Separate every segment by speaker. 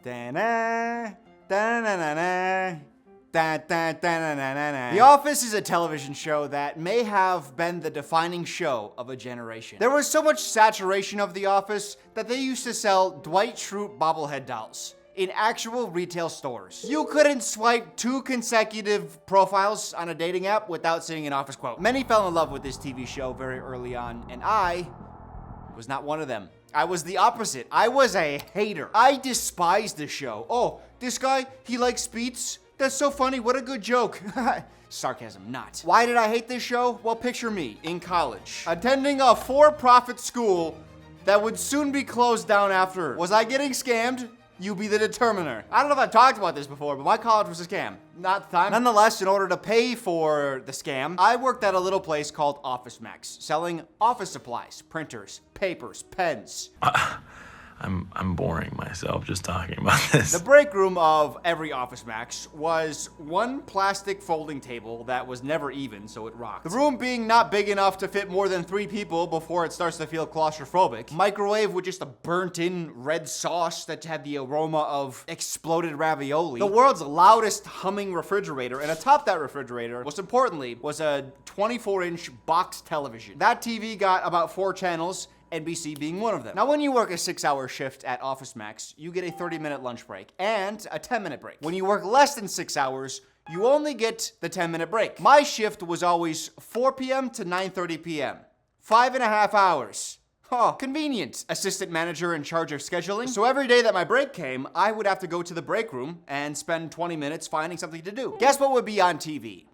Speaker 1: Da-na, da-na-na-na. The Office is a television show that may have been the defining show of a generation. There was so much saturation of The Office that they used to sell Dwight Schrute bobblehead dolls in actual retail stores. You couldn't swipe 2 consecutive profiles on a dating app without seeing an Office quote. Many fell in love with this TV show very early on, and I was not one of them. I was the opposite. I was a hater. I despised the show. Oh, this guy, he likes beets? That's so funny, what a good joke. Sarcasm, not. Why did I hate this show? Well, picture me in college, attending a for-profit school that would soon be closed down after. Was I getting scammed? You be the determiner. I don't know if I've talked about this before, but my college was a scam. Not at the time. Nonetheless, in order to pay for the scam, I worked at a little place called Office Max, selling office supplies, printers, papers, pens.
Speaker 2: I'm boring myself just talking about this.
Speaker 1: The break room of every Office Max was one plastic folding table that was never even, so it rocked. The room being not big enough to fit more than 3 people before it starts to feel claustrophobic. Microwave with just a burnt-in red sauce that had the aroma of exploded ravioli. The world's loudest humming refrigerator, and atop that refrigerator, most importantly, was a 24-inch box television. That TV got about 4 channels, NBC being one of them. Now, when you work a 6-hour shift at Office Max, you get a 30-minute lunch break and a 10-minute break. When you work less than 6 hours, you only get the 10-minute break. My shift was always 4 p.m. to 9:30 p.m. 5.5 hours. Oh, convenient. Assistant manager in charge of scheduling. So every day that my break came, I would have to go to the break room and spend 20 minutes finding something to do. Guess what would be on TV?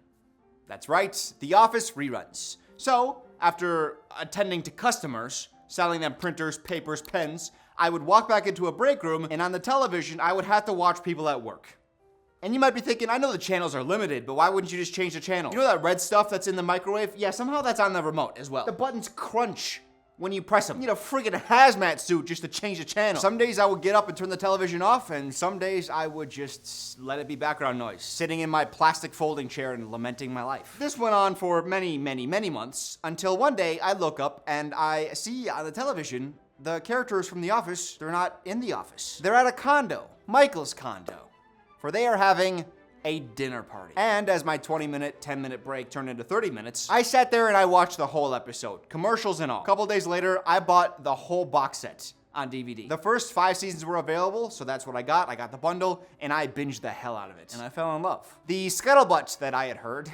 Speaker 1: That's right, The Office reruns. So, after attending to customers, selling them printers, papers, pens, I would walk back into a break room, and on the television, I would have to watch people at work. And you might be thinking, I know the channels are limited, but why wouldn't you just change the channel? You know that red stuff that's in the microwave? Yeah, somehow that's on the remote as well. The buttons crunch when you press them. You need a friggin' hazmat suit just to change the channel. Some days I would get up and turn the television off, and some days I would just let it be background noise, sitting in my plastic folding chair and lamenting my life. This went on for many, many, many months, until one day I look up and I see on the television the characters from The Office. They're not in the office. They're at a condo, Michael's condo, for they are having a dinner party. And as my 20-minute, 10-minute break turned into 30 minutes, I sat there and I watched the whole episode, commercials and all. A couple days later, I bought the whole box set on DVD. The first 5 seasons were available, so that's what I got. I got the bundle, and I binged the hell out of it. And I fell in love. The scuttlebutt that I had heard,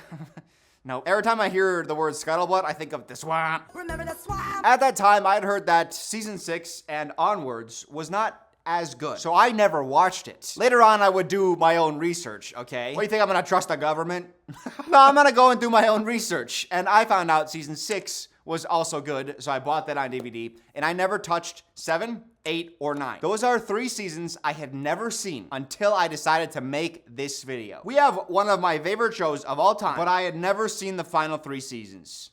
Speaker 1: no, every time I hear the word scuttlebutt, I think of the Swan. Remember the Swan? At that time, I had heard that season 6 and onwards was not as good. So I never watched it. Later on, I would do my own research, okay? What do you think, I'm gonna trust the government? No, I'm gonna go and do my own research. And I found out season 6 was also good, so I bought that on DVD, and I never touched 7, 8, or 9. Those are 3 seasons I had never seen until I decided to make this video. We have one of my favorite shows of all time, but I had never seen the final 3 seasons.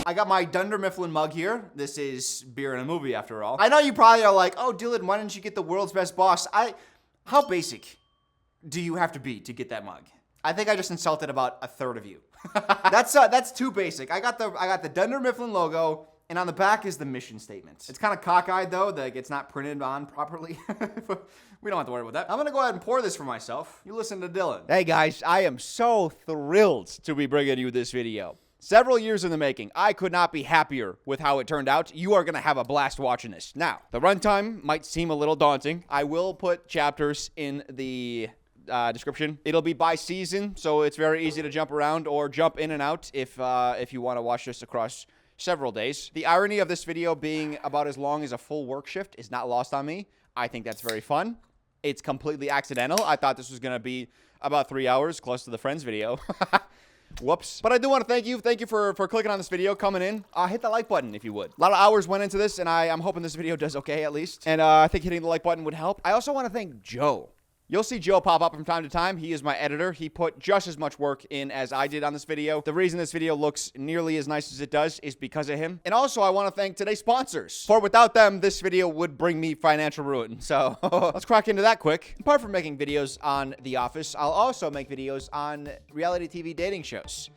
Speaker 1: I got my Dunder Mifflin mug here. This is beer in a movie, after all. I know you probably are like, oh, Dylan, why didn't you get the world's best boss? How basic do you have to be to get that mug? I think I just insulted about a third of you. That's too basic. I got the Dunder Mifflin logo, and on the back is the mission statement. It's kind of cockeyed though, like it's not printed on properly. We don't have to worry about that. I'm gonna go ahead and pour this for myself. You listen to Dylan. Hey guys, I am so thrilled to be bringing you this video. Several years in the making. I could not be happier with how it turned out. You are going to have a blast watching this. Now, the runtime might seem a little daunting. I will put chapters in the description. It'll be by season, so it's very easy to jump around or jump in and out if you want to watch this across several days. The irony of this video being about as long as a full work shift is not lost on me. I think that's very fun. It's completely accidental. I thought this was going to be about 3 hours, close to the Friends video. Whoops. But I do want to thank you. Thank you for clicking on this video, coming in. Hit the like button if you would. A lot of hours went into this, and I'm hoping this video does okay at least. And I think hitting the like button would help. I also want to thank Joe. You'll see Joe pop up from time to time. He is my editor. He put just as much work in as I did on this video. The reason this video looks nearly as nice as it does is because of him. And also, I want to thank today's sponsors. For without them, this video would bring me financial ruin. So let's crack into that quick. Apart from making videos on The Office, I'll also make videos on reality TV dating shows.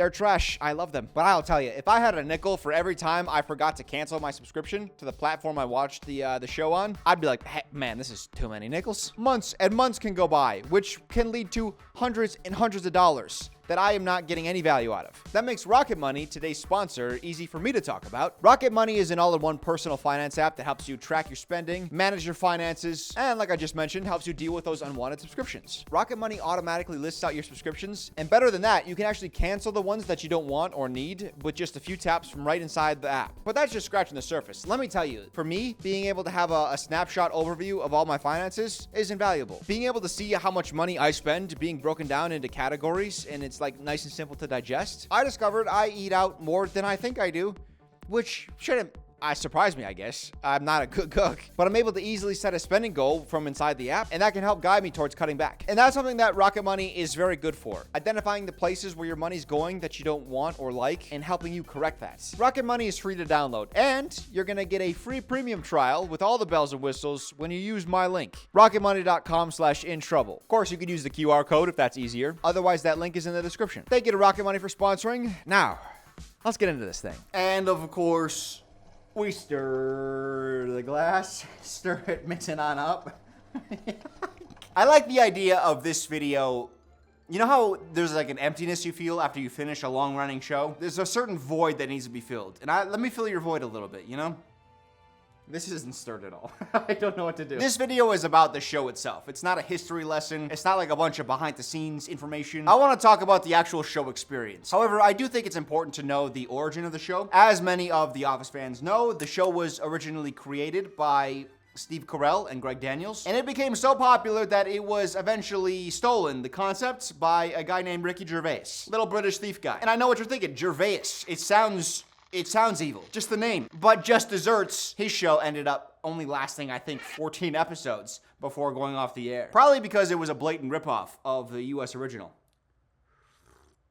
Speaker 1: They're trash. I love them. But I'll tell you, if I had a nickel for every time I forgot to cancel my subscription to the platform I watched the show on, I'd be like, hey, man, this is too many nickels. Months and months can go by, which can lead to hundreds and hundreds of dollars that I am not getting any value out of. That makes Rocket Money, today's sponsor, easy for me to talk about. Rocket Money is an all-in-one personal finance app that helps you track your spending, manage your finances, and like I just mentioned, helps you deal with those unwanted subscriptions. Rocket Money automatically lists out your subscriptions, and better than that, you can actually cancel the ones that you don't want or need with just a few taps from right inside the app. But that's just scratching the surface. Let me tell you, for me, being able to have a snapshot overview of all my finances is invaluable. Being able to see how much money I spend being broken down into categories, and it's like nice and simple to digest. I discovered I eat out more than I think I do, which shouldn't surprise me, I guess. I'm not a good cook, but I'm able to easily set a spending goal from inside the app, and that can help guide me towards cutting back. And that's something that Rocket Money is very good for. Identifying the places where your money's going that you don't want or like, and helping you correct that. Rocket Money is free to download, and you're gonna get a free premium trial with all the bells and whistles when you use my link, rocketmoney.com/introuble. Of course, you could use the QR code if that's easier. Otherwise, that link is in the description. Thank you to Rocket Money for sponsoring. Now, let's get into this thing. And of course, we stir the glass, stir it, mix it on up. I like the idea of this video. You know how there's like an emptiness you feel after you finish a long-running show? There's a certain void that needs to be filled. And let me fill your void a little bit, you know? This isn't stirred at all. I don't know what to do. This video is about the show itself. It's not a history lesson. It's not like a bunch of behind-the-scenes information. I want to talk about the actual show experience. However, I do think it's important to know the origin of the show. As many of The Office fans know, the show was originally created by Steve Carell and Greg Daniels, and it became so popular that it was eventually stolen, the concept, by a guy named Ricky Gervais. Little British thief guy. And I know what you're thinking, Gervais. It sounds evil, just the name. But Just Desserts, his show ended up only lasting, I think, 14 episodes before going off the air. Probably because it was a blatant ripoff of the US original.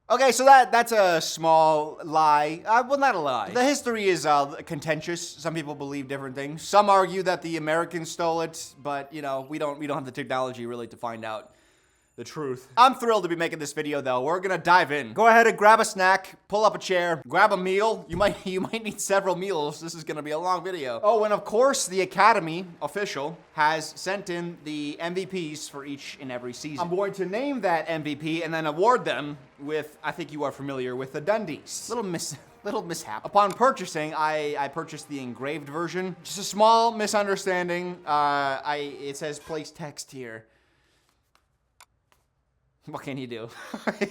Speaker 1: Okay, so that's a small lie. Well, not a lie. The history is contentious. Some people believe different things. Some argue that the Americans stole it, but you know, we don't have the technology really to find out the truth. I'm thrilled to be making this video though. We're gonna dive in. Go ahead and grab a snack, pull up a chair, grab a meal. You might need several meals. This is gonna be a long video. Oh, and of course, the Academy official has sent in the MVPs for each and every season. I'm going to name that MVP and then award them with, I think you are familiar with, the Dundies. Little mishap. Upon purchasing, I purchased the engraved version. Just a small misunderstanding. It says place text here. What can you do?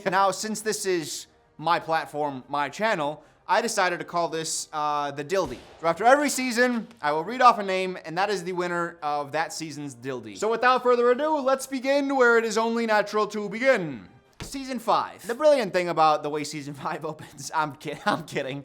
Speaker 1: Now, since this is my platform, my channel, I decided to call this the Dildy. So after every season, I will read off a name, and that is the winner of that season's Dildy. So without further ado, let's begin where it is only natural to begin. Season 5. The brilliant thing about the way Season 5 opens, I'm kidding.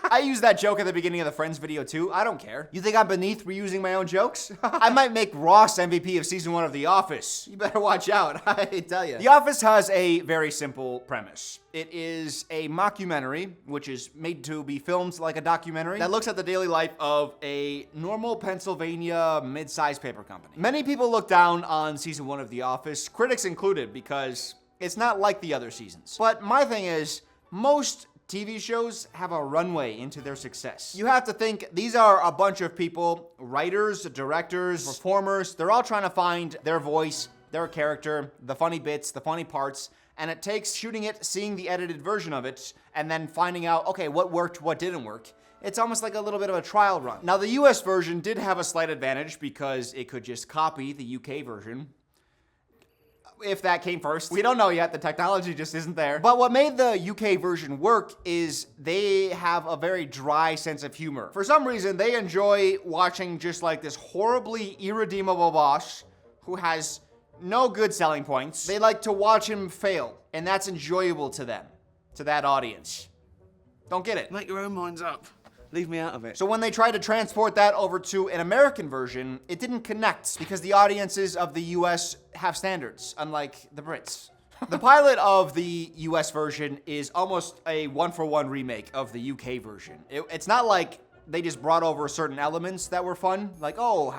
Speaker 1: I used that joke at the beginning of the Friends video too. I don't care. You think I'm beneath reusing my own jokes? I might make Ross MVP of Season 1 of The Office. You better watch out, I tell you. The Office has a very simple premise. It is a mockumentary, which is made to be filmed like a documentary, that looks at the daily life of a normal Pennsylvania mid-sized paper company. Many people look down on Season 1 of The Office, critics included, because it's not like the other seasons. But my thing is, most TV shows have a runway into their success. You have to think these are a bunch of people, writers, directors, performers. They're all trying to find their voice, their character, the funny bits, the funny parts, and it takes shooting it, seeing the edited version of it, and then finding out, okay, what worked, what didn't work. It's almost like a little bit of a trial run. Now, the US version did have a slight advantage because it could just copy the UK version. If that came first. We don't know yet, the technology just isn't there. But what made the UK version work is they have a very dry sense of humor. For some reason, they enjoy watching just like this horribly irredeemable boss who has no good selling points. They like to watch him fail, and that's enjoyable to them, to that audience. Don't get it.
Speaker 3: Make your own minds up. Leave me out of it.
Speaker 1: So when they tried to transport that over to an American version, it didn't connect because the audiences of the US have standards, unlike the Brits. The pilot of the US version is almost a one-for-one remake of the UK version. It's not like they just brought over certain elements that were fun. Like, oh,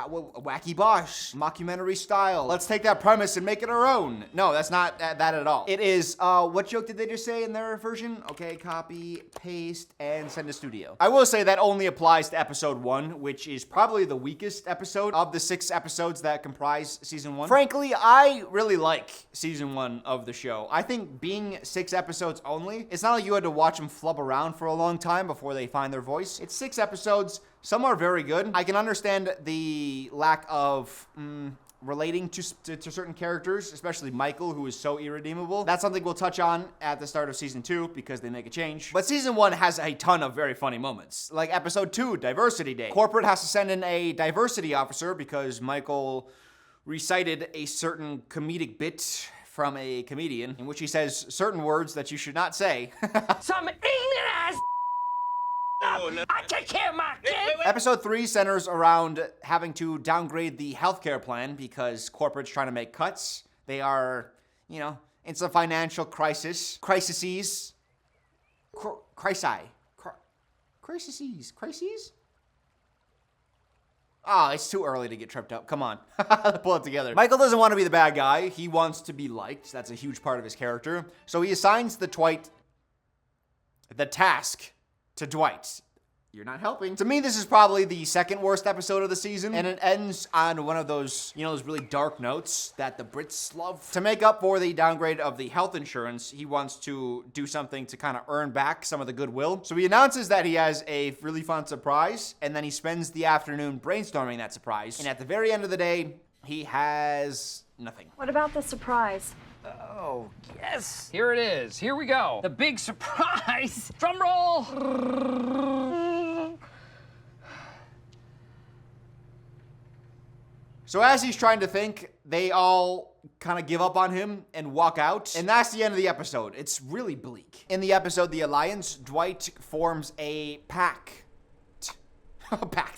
Speaker 1: wacky boss, mockumentary style. Let's take that premise and make it our own. No, that's not that at all. It is, what joke did they just say in their version? Okay, copy, paste, and send to studio. I will say that only applies to episode 1, which is probably the weakest episode of the 6 episodes that comprise season 1. Frankly, I really like season 1 of the show. I think being 6 episodes only, it's not like you had to watch them flub around for a long time before they find their voice. It's 6 episodes. Some are very good. I can understand the lack of relating to certain characters, especially Michael, who is so irredeemable. That's something we'll touch on at the start of season 2 because they make a change. But season 1 has a ton of very funny moments. Like episode 2, Diversity Day. Corporate has to send in a diversity officer because Michael recited a certain comedic bit from a comedian in which he says certain words that you should not say.
Speaker 4: Some ignorant ass. I take care of my kid.
Speaker 1: Episode 3 centers around having to downgrade the healthcare plan because corporate's trying to make cuts. They are, you know, it's a financial crisis. Crises? Oh, it's too early to get tripped up. Come on. Pull it together. Michael doesn't want to be the bad guy. He wants to be liked. That's a huge part of his character. So he assigns the task to Dwight. You're not helping. To me, this is probably the second worst episode of the season, and it ends on one of those, you know, those really dark notes that the Brits love. To make up for the downgrade of the health insurance, he wants to do something to kind of earn back some of the goodwill. So he announces that he has a really fun surprise, and then he spends the afternoon brainstorming that surprise. And at the very end of the day, he has nothing.
Speaker 5: What about the surprise?
Speaker 4: Oh, yes. Here it is. Here we go. The big surprise. Drum roll.
Speaker 1: So as he's trying to think, they all kind of give up on him and walk out. And that's the end of the episode. It's really bleak. In the episode The Alliance, Dwight forms a pact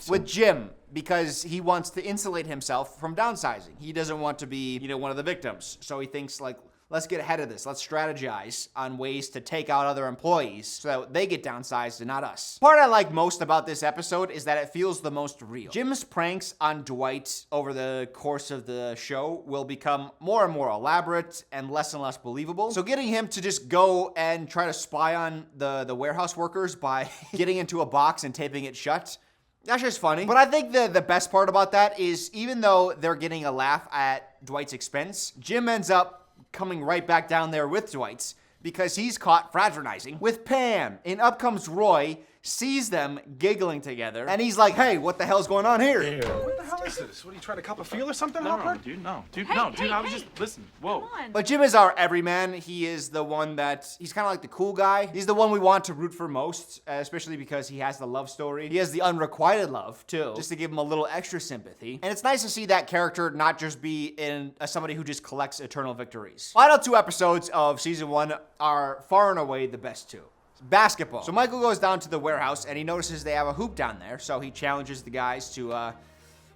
Speaker 1: with Jim because he wants to insulate himself from downsizing. He doesn't want to be, you know, one of the victims. So he thinks, like, let's get ahead of this. Let's strategize on ways to take out other employees so that they get downsized and not us. Part I like most about this episode is that it feels the most real. Jim's pranks on Dwight over the course of the show will become more and more elaborate and less believable. So getting him to just go and try to spy on the warehouse workers by getting into a box and taping it shut, that's just funny. But I think the best part about that is even though they're getting a laugh at Dwight's expense, Jim ends up coming right back down there with Dwight's because he's caught fraternizing with Pam. And up comes Roy, sees them giggling together, and he's like, hey, what the hell's going on here?
Speaker 2: Ew.
Speaker 3: What the hell is this? What are you trying to cop a feel or something,
Speaker 2: No,
Speaker 3: Hopper?
Speaker 2: dude, no. Dude,
Speaker 5: Hey,
Speaker 2: no,
Speaker 5: hey,
Speaker 2: dude, I was
Speaker 5: hey.
Speaker 2: just, listen, whoa.
Speaker 5: Come on.
Speaker 1: But Jim is our everyman. He is the one that, he's kind of like the cool guy. He's the one we want to root for most, especially because he has the love story. He has the unrequited love, too, just to give him a little extra sympathy. And it's nice to see that character not just be in somebody who just collects eternal victories. Final 2 episodes of season 1 are far and away the best 2. Basketball. So Michael goes down to the warehouse and he notices they have a hoop down there, so he challenges the guys to a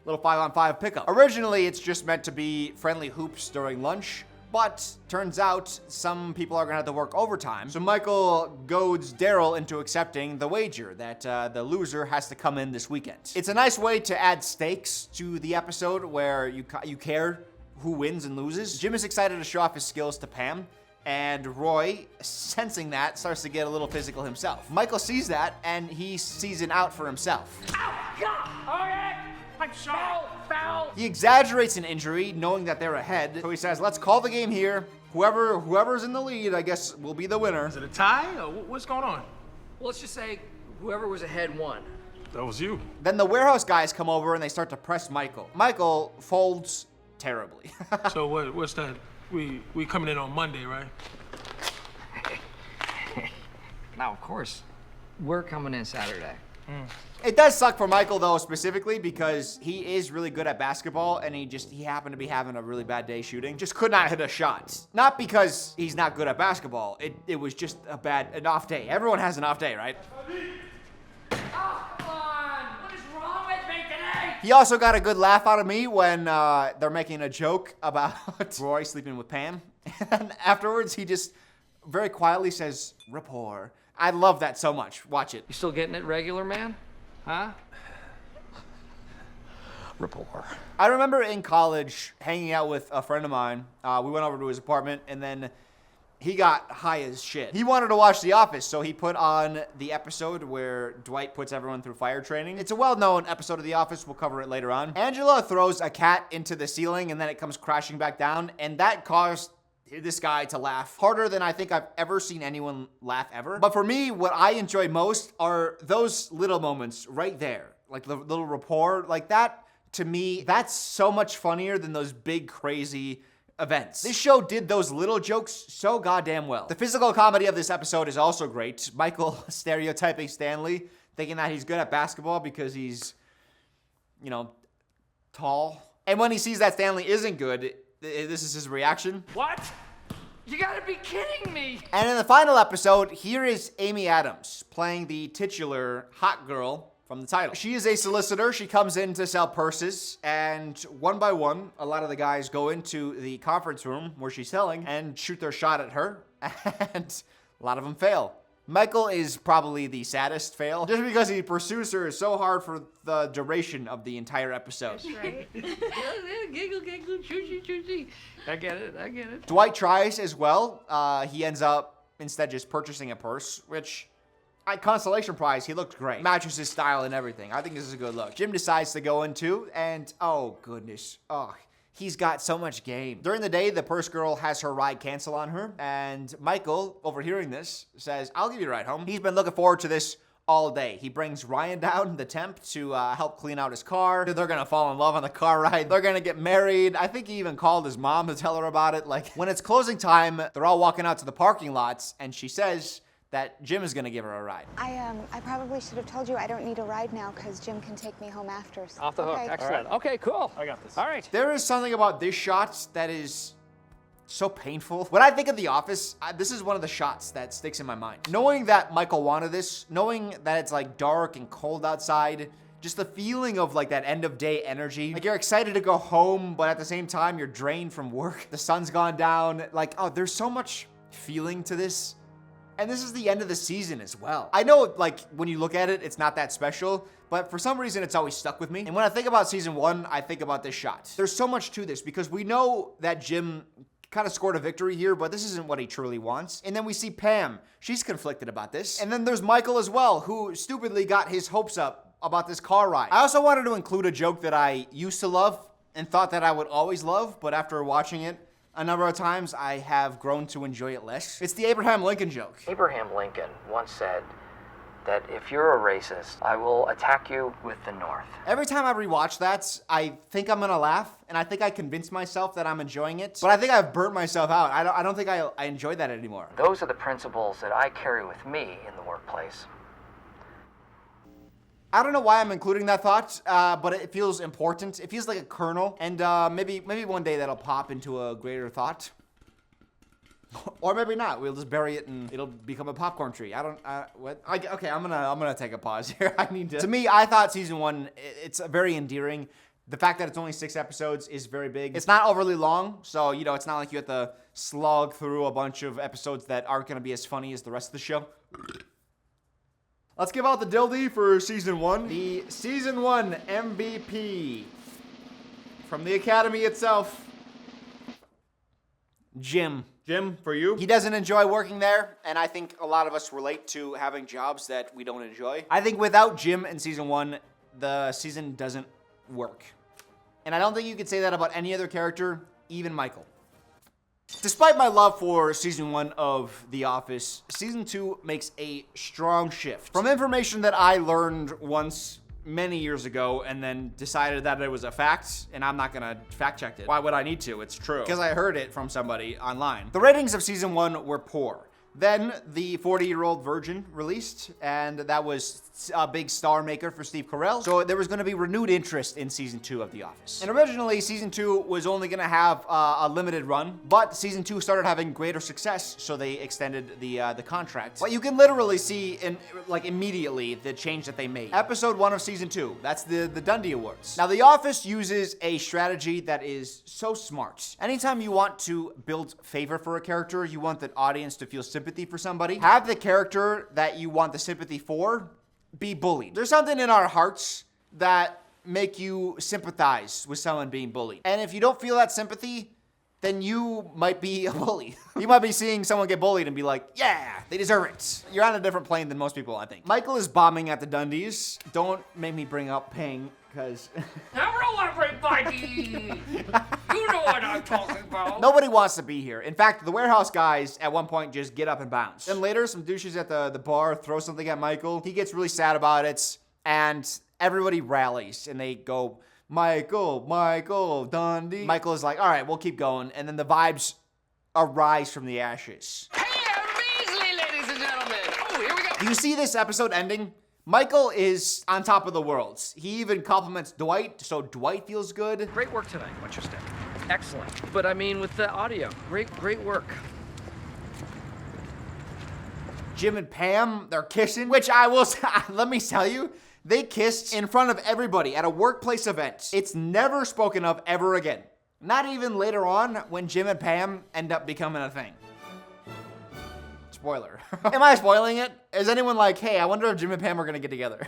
Speaker 1: little 5-on-5 pickup. Originally, it's just meant to be friendly hoops during lunch, but turns out some people are gonna have to work overtime. So Michael goads Daryl into accepting the wager that the loser has to come in this weekend. It's a nice way to add stakes to the episode where you care who wins and loses. Jim is excited to show off his skills to Pam, and Roy, sensing that, starts to get a little physical himself. Michael sees that, and he sees an out for himself.
Speaker 4: Ow! God! All right! I'm foul! Foul!
Speaker 1: He exaggerates an injury, knowing that they're ahead, so he says, let's call the game here. Whoever's in the lead, I guess, will be the winner.
Speaker 3: Is it a tie? Or what's going on?
Speaker 4: Well, let's just say whoever was ahead won.
Speaker 3: That was you.
Speaker 1: Then the warehouse guys come over, and they start to press Michael. Michael folds terribly.
Speaker 6: So what's that? We coming in on Monday, right?
Speaker 4: Now, of course, we're coming in Saturday.
Speaker 1: It does suck for Michael, though, specifically because he is really good at basketball, and he happened to be having a really bad day shooting. Just could not hit a shot. Not because he's not good at basketball. It was just an off day. Everyone has an off day, right?
Speaker 4: Oh, come on! What is wrong with me today?
Speaker 1: He also got a good laugh out of me when they're making a joke about Roy sleeping with Pam. And afterwards, he just very quietly says, rapport. I love that so much. Watch it.
Speaker 4: You still getting it regular, man? Huh? Rapport.
Speaker 1: I remember in college hanging out with a friend of mine. We went over to his apartment, and then he got high as shit. He wanted to watch The Office, so he put on the episode where Dwight puts everyone through fire training. It's a well-known episode of The Office. We'll cover it later on. Angela throws a cat into the ceiling, and then it comes crashing back down, and that caused this guy to laugh harder than I think I've ever seen anyone laugh ever. But for me, what I enjoy most are those little moments right there. Like the little rapport, like that. To me, that's so much funnier than those big, crazy events. This show did those little jokes so goddamn well. The physical comedy of this episode is also great. Michael stereotyping Stanley, thinking that he's good at basketball because he's, you know, tall. And when he sees that Stanley isn't good, this is his reaction.
Speaker 4: What? You gotta be kidding me!
Speaker 1: And in the final episode, here is Amy Adams playing the titular hot girl from the title. She is a solicitor. She comes in to sell purses, and one by one, a lot of the guys go into the conference room where she's selling and shoot their shot at her, and a lot of them fail. Michael is probably the saddest fail, just because he pursues her so hard for the duration of the entire episode.
Speaker 4: That's right. Giggle, giggle, choo-choo. I get it.
Speaker 1: Dwight tries as well. He ends up instead just purchasing a purse, which at consolation prize, he looked great. Matches his style and everything. I think this is a good look. Jim decides to go in too, and oh goodness. Oh, he's got so much game. During the day, the purse girl has her ride cancel on her, and Michael, overhearing this, says, I'll give you a ride home. He's been looking forward to this all day. He brings Ryan down, the temp, to help clean out his car. They're gonna fall in love on the car ride. They're gonna get married. I think he even called his mom to tell her about it. Like, when it's closing time, they're all walking out to the parking lots, and she says that Jim is gonna give her a ride.
Speaker 5: I probably should have told you I don't need a ride now because Jim can take me home after. So.
Speaker 4: Off the hook.
Speaker 5: Okay.
Speaker 4: Excellent. Okay, cool.
Speaker 3: I got this.
Speaker 4: All right.
Speaker 1: There is something about this shot that is so painful. When I think of The Office, this is one of the shots that sticks in my mind. Knowing that Michael wanted this, knowing that it's like dark and cold outside, just the feeling of like that end of day energy. Like you're excited to go home, but at the same time you're drained from work. The sun's gone down. Like, oh, there's so much feeling to this. And this is the end of the season as well. I know, like, when you look at it, it's not that special, but for some reason, it's always stuck with me. And when I think about season 1, I think about this shot. There's so much to this because we know that Jim kind of scored a victory here, but this isn't what he truly wants. And then we see Pam. She's conflicted about this. And then there's Michael as well, who stupidly got his hopes up about this car ride. I also wanted to include a joke that I used to love and thought that I would always love, but after watching it a number of times, I have grown to enjoy it less. It's the Abraham Lincoln joke.
Speaker 7: Abraham Lincoln once said that if you're a racist, I will attack you with the North.
Speaker 1: Every time I rewatch that, I think I'm gonna laugh, and I think I convinced myself that I'm enjoying it, but I think I've burnt myself out. I don't think I enjoy that anymore.
Speaker 7: Those are the principles that I carry with me in the workplace.
Speaker 1: I don't know why I'm including that thought, but it feels important. It feels like a kernel, and maybe one day that'll pop into a greater thought. Or maybe not. We'll just bury it and it'll become a popcorn tree. Okay, I'm gonna take a pause here. I need to. To me, I thought season 1, it's very endearing. The fact that it's only 6 episodes is very big. It's not overly long, so you know it's not like you have to slog through a bunch of episodes that aren't gonna be as funny as the rest of the show. Let's give out the dildy for season 1. The season 1 MVP from the Academy itself. Jim. Jim, for you? He doesn't enjoy working there, and I think a lot of us relate to having jobs that we don't enjoy. I think without Jim in season 1, the season doesn't work. And I don't think you could say that about any other character, even Michael. Despite my love for season 1 of The Office, season 2 makes a strong shift. From information that I learned once many years ago and then decided that it was a fact, and I'm not gonna fact check it. Why would I need to? It's true. Because I heard it from somebody online. The ratings of season 1 were poor. Then the 40-Year-Old Virgin released, and that was a big star maker for Steve Carell. So there was going to be renewed interest in season 2 of The Office. And originally, season 2 was only going to have a limited run, but season 2 started having greater success, so they extended the contract. But you can literally see immediately the change that they made. Episode 1 of season 2, that's the Dundie Awards. Now, The Office uses a strategy that is so smart. Anytime you want to build favor for a character, you want the audience to feel sympathy for somebody, have the character that you want the sympathy for be bullied. There's something in our hearts that make you sympathize with someone being bullied. And if you don't feel that sympathy, then you might be a bully. You might be seeing someone get bullied and be like, yeah, they deserve it. You're on a different plane than most people, I think. Michael is bombing at the Dundies. Don't make me bring up Ping, because...
Speaker 4: Hello, everybody! You know what I'm talking about.
Speaker 1: Nobody wants to be here. In fact, the warehouse guys at one point just get up and bounce. Then later, some douches at the bar throw something at Michael. He gets really sad about it, and everybody rallies, and they go, Michael, Dundee. Michael is like, all right, we'll keep going. And then the vibes arise from the ashes.
Speaker 4: Hey, Beasley, ladies and gentlemen. Oh, here we go.
Speaker 1: Do you see this episode ending? Michael is on top of the world. He even compliments Dwight, so Dwight feels good.
Speaker 7: Great work tonight. What's your step? Excellent. But I mean, with the audio, great work.
Speaker 1: Jim and Pam, they're kissing, which I will say, let me tell you, they kissed in front of everybody at a workplace event. It's never spoken of ever again. Not even later on when Jim and Pam end up becoming a thing. Spoiler. Am I spoiling it? Is anyone like, hey, I wonder if Jim and Pam are gonna get together?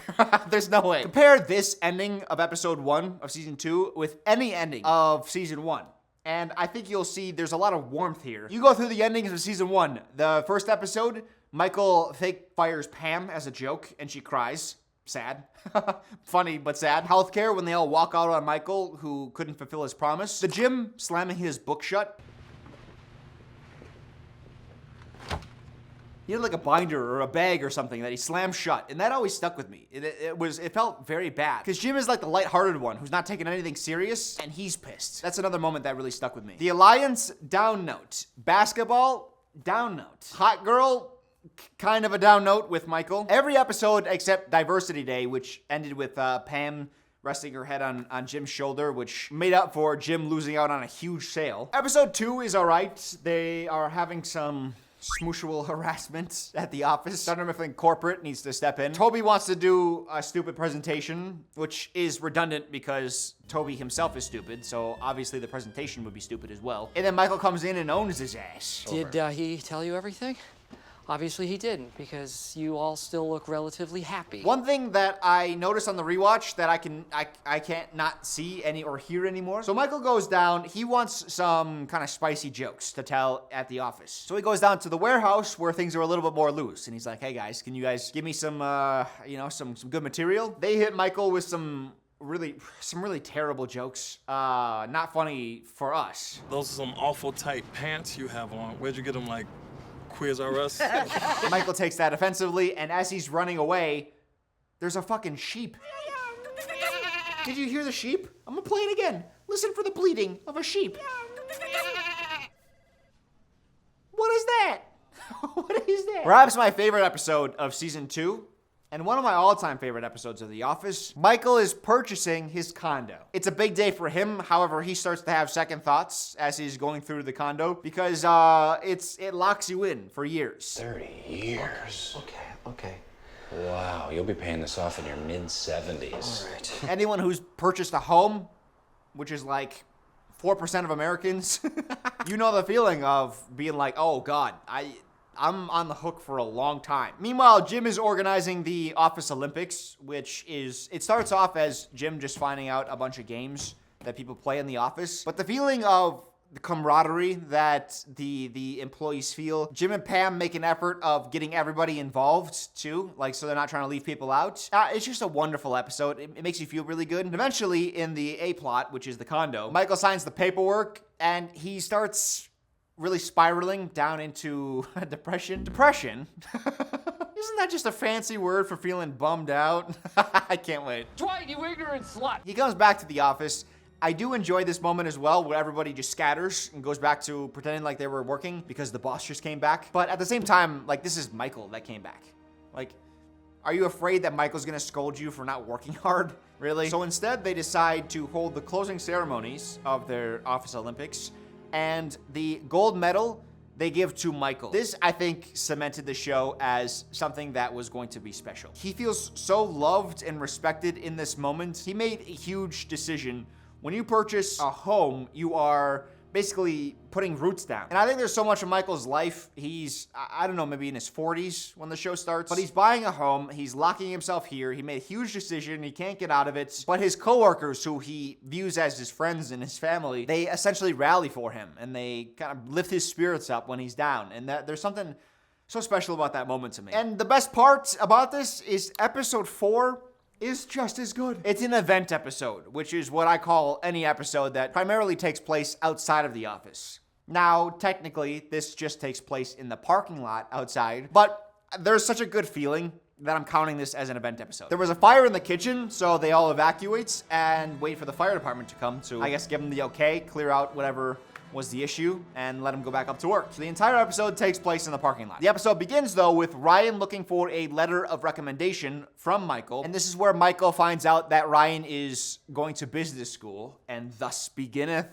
Speaker 1: There's no way. Compare this ending of episode 1 of season 2 with any ending of season 1. And I think you'll see there's a lot of warmth here. You go through the endings of season 1. The first episode, Michael fake fires Pam as a joke and she cries. Sad. Funny, but sad. Healthcare when they all walk out on Michael, who couldn't fulfill his promise. The Jim slamming his book shut. He had like a binder or a bag or something that he slammed shut, and that always stuck with me. It felt very bad. Because Jim is like the lighthearted one who's not taking anything serious, and he's pissed. That's another moment that really stuck with me. The Alliance, down note. Basketball, down note. Hot girl, kind of a down note with Michael. Every episode except Diversity Day, which ended with Pam resting her head on Jim's shoulder, which made up for Jim losing out on a huge sale. Episode 2 is alright. They are having some smooshable harassment at the office. Dunder Mifflin corporate needs to step in. Toby wants to do a stupid presentation, which is redundant because Toby himself is stupid, so obviously the presentation would be stupid as well. And then Michael comes in and owns his ass.
Speaker 7: Did he tell you everything? Obviously he didn't, because you all still look relatively happy.
Speaker 1: One thing that I noticed on the rewatch that I can't not see any or hear anymore. So Michael goes down, he wants some kind of spicy jokes to tell at the office. So he goes down to the warehouse where things are a little bit more loose. And he's like, hey guys, can you guys give me some, some good material? They hit Michael with some really terrible jokes. Not funny for us.
Speaker 2: Those are some awful tight pants you have on. Where'd you get them, like, Quiz R Us?
Speaker 1: Michael takes that offensively, and as he's running away, there's a fucking sheep. Did you hear the sheep? I'm gonna play it again. Listen for the bleating of a sheep. What is that? What is that? Perhaps my favorite episode of season 2, and one of my all-time favorite episodes of The Office, Michael is purchasing his condo. It's a big day for him. However, he starts to have second thoughts as he's going through the condo because it locks you in for years.
Speaker 8: 30 years. Okay. Wow, you'll be paying this off in your mid-70s.
Speaker 1: All right. Anyone who's purchased a home, which is like 4% of Americans, you know the feeling of being like, oh God, I'm on the hook for a long time. Meanwhile, Jim is organizing the Office Olympics, it starts off as Jim just finding out a bunch of games that people play in the office. But the feeling of the camaraderie that the employees feel, Jim and Pam make an effort of getting everybody involved too, like so they're not trying to leave people out. It's just a wonderful episode. It makes you feel really good. And eventually in the A plot, which is the condo, Michael signs the paperwork and he starts really spiraling down into depression. Depression? Isn't that just a fancy word for feeling bummed out? I can't wait.
Speaker 4: Dwight, you ignorant slut.
Speaker 1: He comes back to the office. I do enjoy this moment as well where everybody just scatters and goes back to pretending like they were working because the boss just came back. But at the same time, like, this is Michael that came back. Like, are you afraid that Michael's gonna scold you for not working hard? Really? So instead, they decide to hold the closing ceremonies of their Office Olympics, and the gold medal they give to Michael. This, I think, cemented the show as something that was going to be special. He feels so loved and respected in this moment. He made a huge decision. When you purchase a home, you are basically putting roots down. And I think there's so much of Michael's life. He's, I don't know, maybe in his 40s when the show starts, but he's buying a home. He's locking himself here. He made a huge decision. He can't get out of it. But his coworkers, who he views as his friends and his family, they essentially rally for him and they kind of lift his spirits up when he's down. And that there's something so special about that moment to me. And the best part about this is episode 4 is just as good. It's an event episode, which is what I call any episode that primarily takes place outside of the office. Now, technically, this just takes place in the parking lot outside, but there's such a good feeling that I'm counting this as an event episode. There was a fire in the kitchen, so they all evacuate and wait for the fire department to come to, I guess, give them the okay, clear out whatever was the issue, and let him go back up to work. So the entire episode takes place in the parking lot. The episode begins, though, with Ryan looking for a letter of recommendation from Michael, and this is where Michael finds out that Ryan is going to business school, and thus beginneth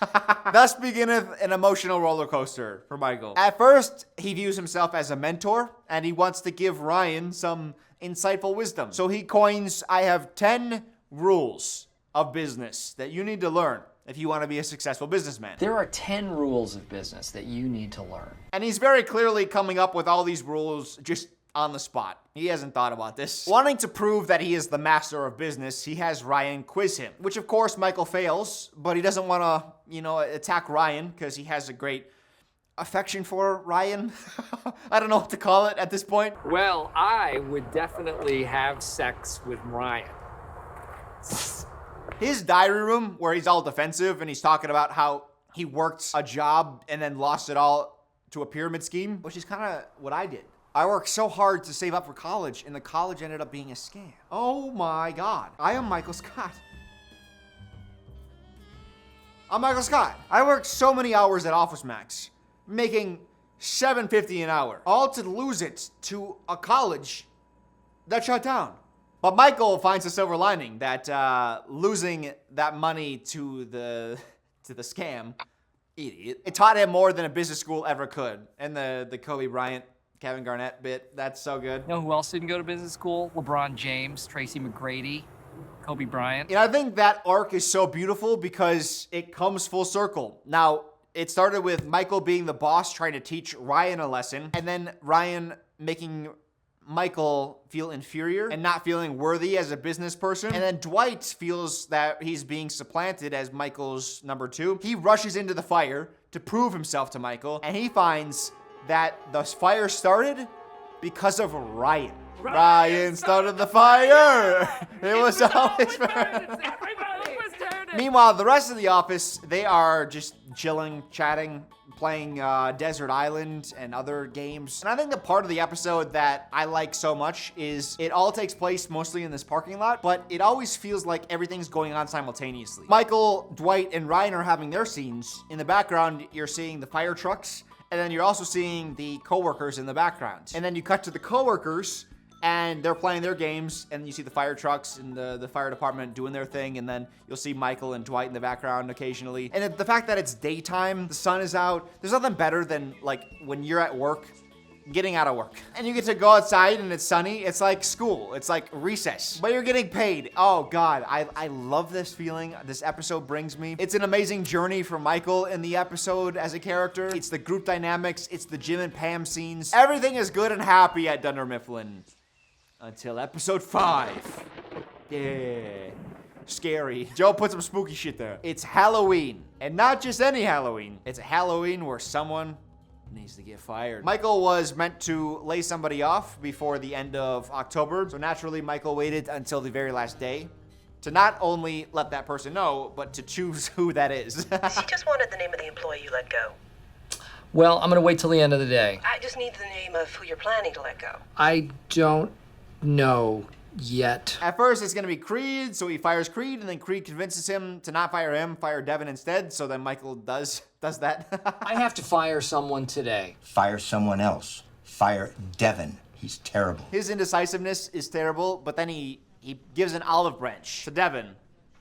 Speaker 1: an emotional roller coaster for Michael. At first, he views himself as a mentor, and he wants to give Ryan some insightful wisdom. So he coins, I have 10 rules of business that you need to learn if you want to be a successful businessman.
Speaker 4: There are 10 rules of business that you need to learn.
Speaker 1: And he's very clearly coming up with all these rules just on the spot. He hasn't thought about this. Wanting to prove that he is the master of business, he has Ryan quiz him, which of course Michael fails, but he doesn't want to, attack Ryan because he has a great affection for Ryan. I don't know what to call it at this point.
Speaker 4: Well, I would definitely have sex with Ryan.
Speaker 1: His diary room, where he's all defensive and he's talking about how he worked a job and then lost it all to a pyramid scheme, which is kind of what I did. I worked so hard to save up for college, and the college ended up being a scam. Oh my God. I am Michael Scott. I'm Michael Scott. I worked so many hours at Office Max, making $7.50 an hour, all to lose it to a college that shut down. But Michael finds a silver lining that losing that money to the scam, idiot, it taught him more than a business school ever could. And the Kobe Bryant, Kevin Garnett bit, that's so good.
Speaker 4: You know who else didn't go to business school? LeBron James, Tracy McGrady, Kobe Bryant.
Speaker 1: And I think that arc is so beautiful because it comes full circle. Now, it started with Michael being the boss trying to teach Ryan a lesson, and then Ryan making Michael feel inferior and not feeling worthy as a business person. And then Dwight feels that he's being supplanted as Michael's number 2. He rushes into the fire to prove himself to Michael, and he finds that the fire started because of Ryan. Ryan started the fire. It was always Meanwhile, the rest of the office, they are just chilling, chatting, playing Desert Island and other games. And I think the part of the episode that I like so much is it all takes place mostly in this parking lot, but it always feels like everything's going on simultaneously. Michael, Dwight, and Ryan are having their scenes. In the background, you're seeing the fire trucks, and then you're also seeing the coworkers in the background. And then you cut to the coworkers, and they're playing their games, and you see the fire trucks and the fire department doing their thing, and then you'll see Michael and Dwight in the background occasionally. And the fact that it's daytime, the sun is out, there's nothing better than, like, when you're at work, getting out of work. And you get to go outside and it's sunny. It's like school. It's like recess. But you're getting paid. Oh, God. I love this feeling this episode brings me. It's an amazing journey for Michael in the episode as a character. It's the group dynamics. It's the Jim and Pam scenes. Everything is good and happy at Dunder Mifflin. Until episode 5. Yeah. Scary. Joe put some spooky shit there. It's Halloween. And not just any Halloween. It's a Halloween where someone needs to get fired. Michael was meant to lay somebody off before the end of October. So naturally, Michael waited until the very last day to not only let that person know, but to choose who that is.
Speaker 9: He just wanted the name of the employee you let go.
Speaker 4: Well, I'm gonna wait till the end of the day.
Speaker 9: I just need the name of who you're planning to let go.
Speaker 4: I don't know yet.
Speaker 1: At first, it's gonna be Creed, so he fires Creed, and then Creed convinces him to not fire him, fire Devin instead, so then Michael does that.
Speaker 4: I have to fire someone today.
Speaker 10: Fire someone else. Fire Devin. He's terrible.
Speaker 1: His indecisiveness is terrible, but then he gives an olive branch to Devin,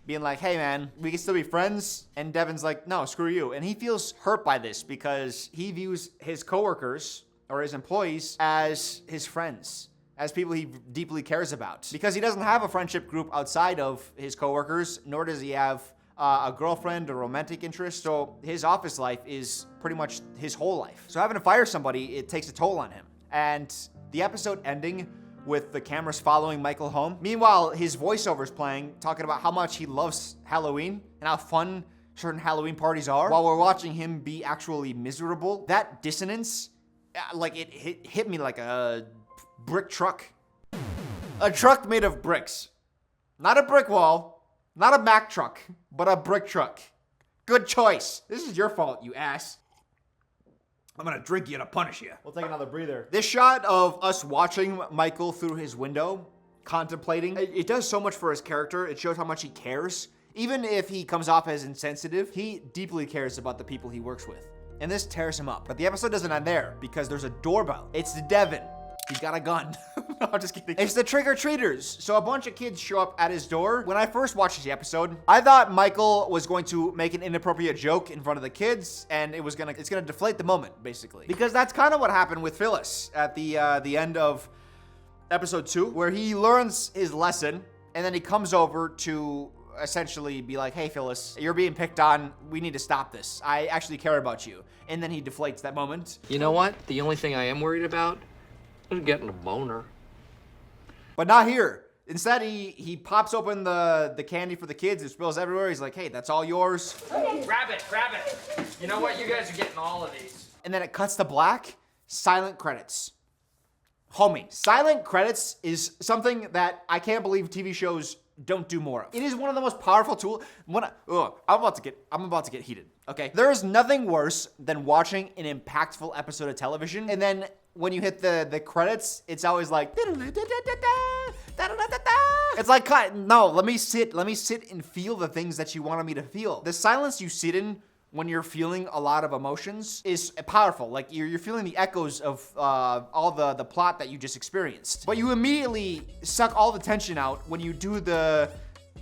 Speaker 1: being like, hey man, we can still be friends. And Devin's like, no, screw you. And he feels hurt by this because he views his coworkers or his employees as his friends, as people he deeply cares about. Because he doesn't have a friendship group outside of his coworkers, nor does he have a girlfriend, a romantic interest. So his office life is pretty much his whole life. So having to fire somebody, it takes a toll on him. And the episode ending with the cameras following Michael home. Meanwhile, his voiceover's playing, talking about how much he loves Halloween and how fun certain Halloween parties are, while we're watching him be actually miserable. That dissonance, like it hit me like a brick truck. A truck made of bricks. Not a brick wall, not a Mack truck, but a brick truck. Good choice. This is your fault, you ass. I'm gonna drink you to punish you. We'll take another breather. This shot of us watching Michael through his window, contemplating, it does so much for his character. It shows how much he cares. Even if he comes off as insensitive, he deeply cares about the people he works with. And this tears him up. But the episode doesn't end there, because there's a doorbell. It's Devin. He's got a gun. No, I'm just kidding. It's the trick-or-treaters. So a bunch of kids show up at his door. When I first watched the episode, I thought Michael was going to make an inappropriate joke in front of the kids, and it's gonna deflate the moment, basically. Because that's kind of what happened with Phyllis at the end of episode 2, where he learns his lesson, and then he comes over to essentially be like, hey, Phyllis, you're being picked on. We need to stop this. I actually care about you. And then he deflates that moment.
Speaker 7: You know what? The only thing I am worried about is getting a boner.
Speaker 1: But not here. Instead, he pops open the candy for the kids. It spills everywhere. He's like, hey, that's all yours.
Speaker 4: Grab it, grab it. You know what? You guys are getting all of these.
Speaker 1: And then it cuts to black. Silent credits. Homie, silent credits is something that I can't believe TV shows don't do more of. It is one of the most powerful tools. I'm about to get heated. Okay, there is nothing worse than watching an impactful episode of television, and then when you hit the credits, it's always like, it's like, no, let me sit and feel the things that you wanted me to feel. The silence you sit in when you're feeling a lot of emotions is powerful. Like you're feeling the echoes of all the plot that you just experienced. But you immediately suck all the tension out when you do the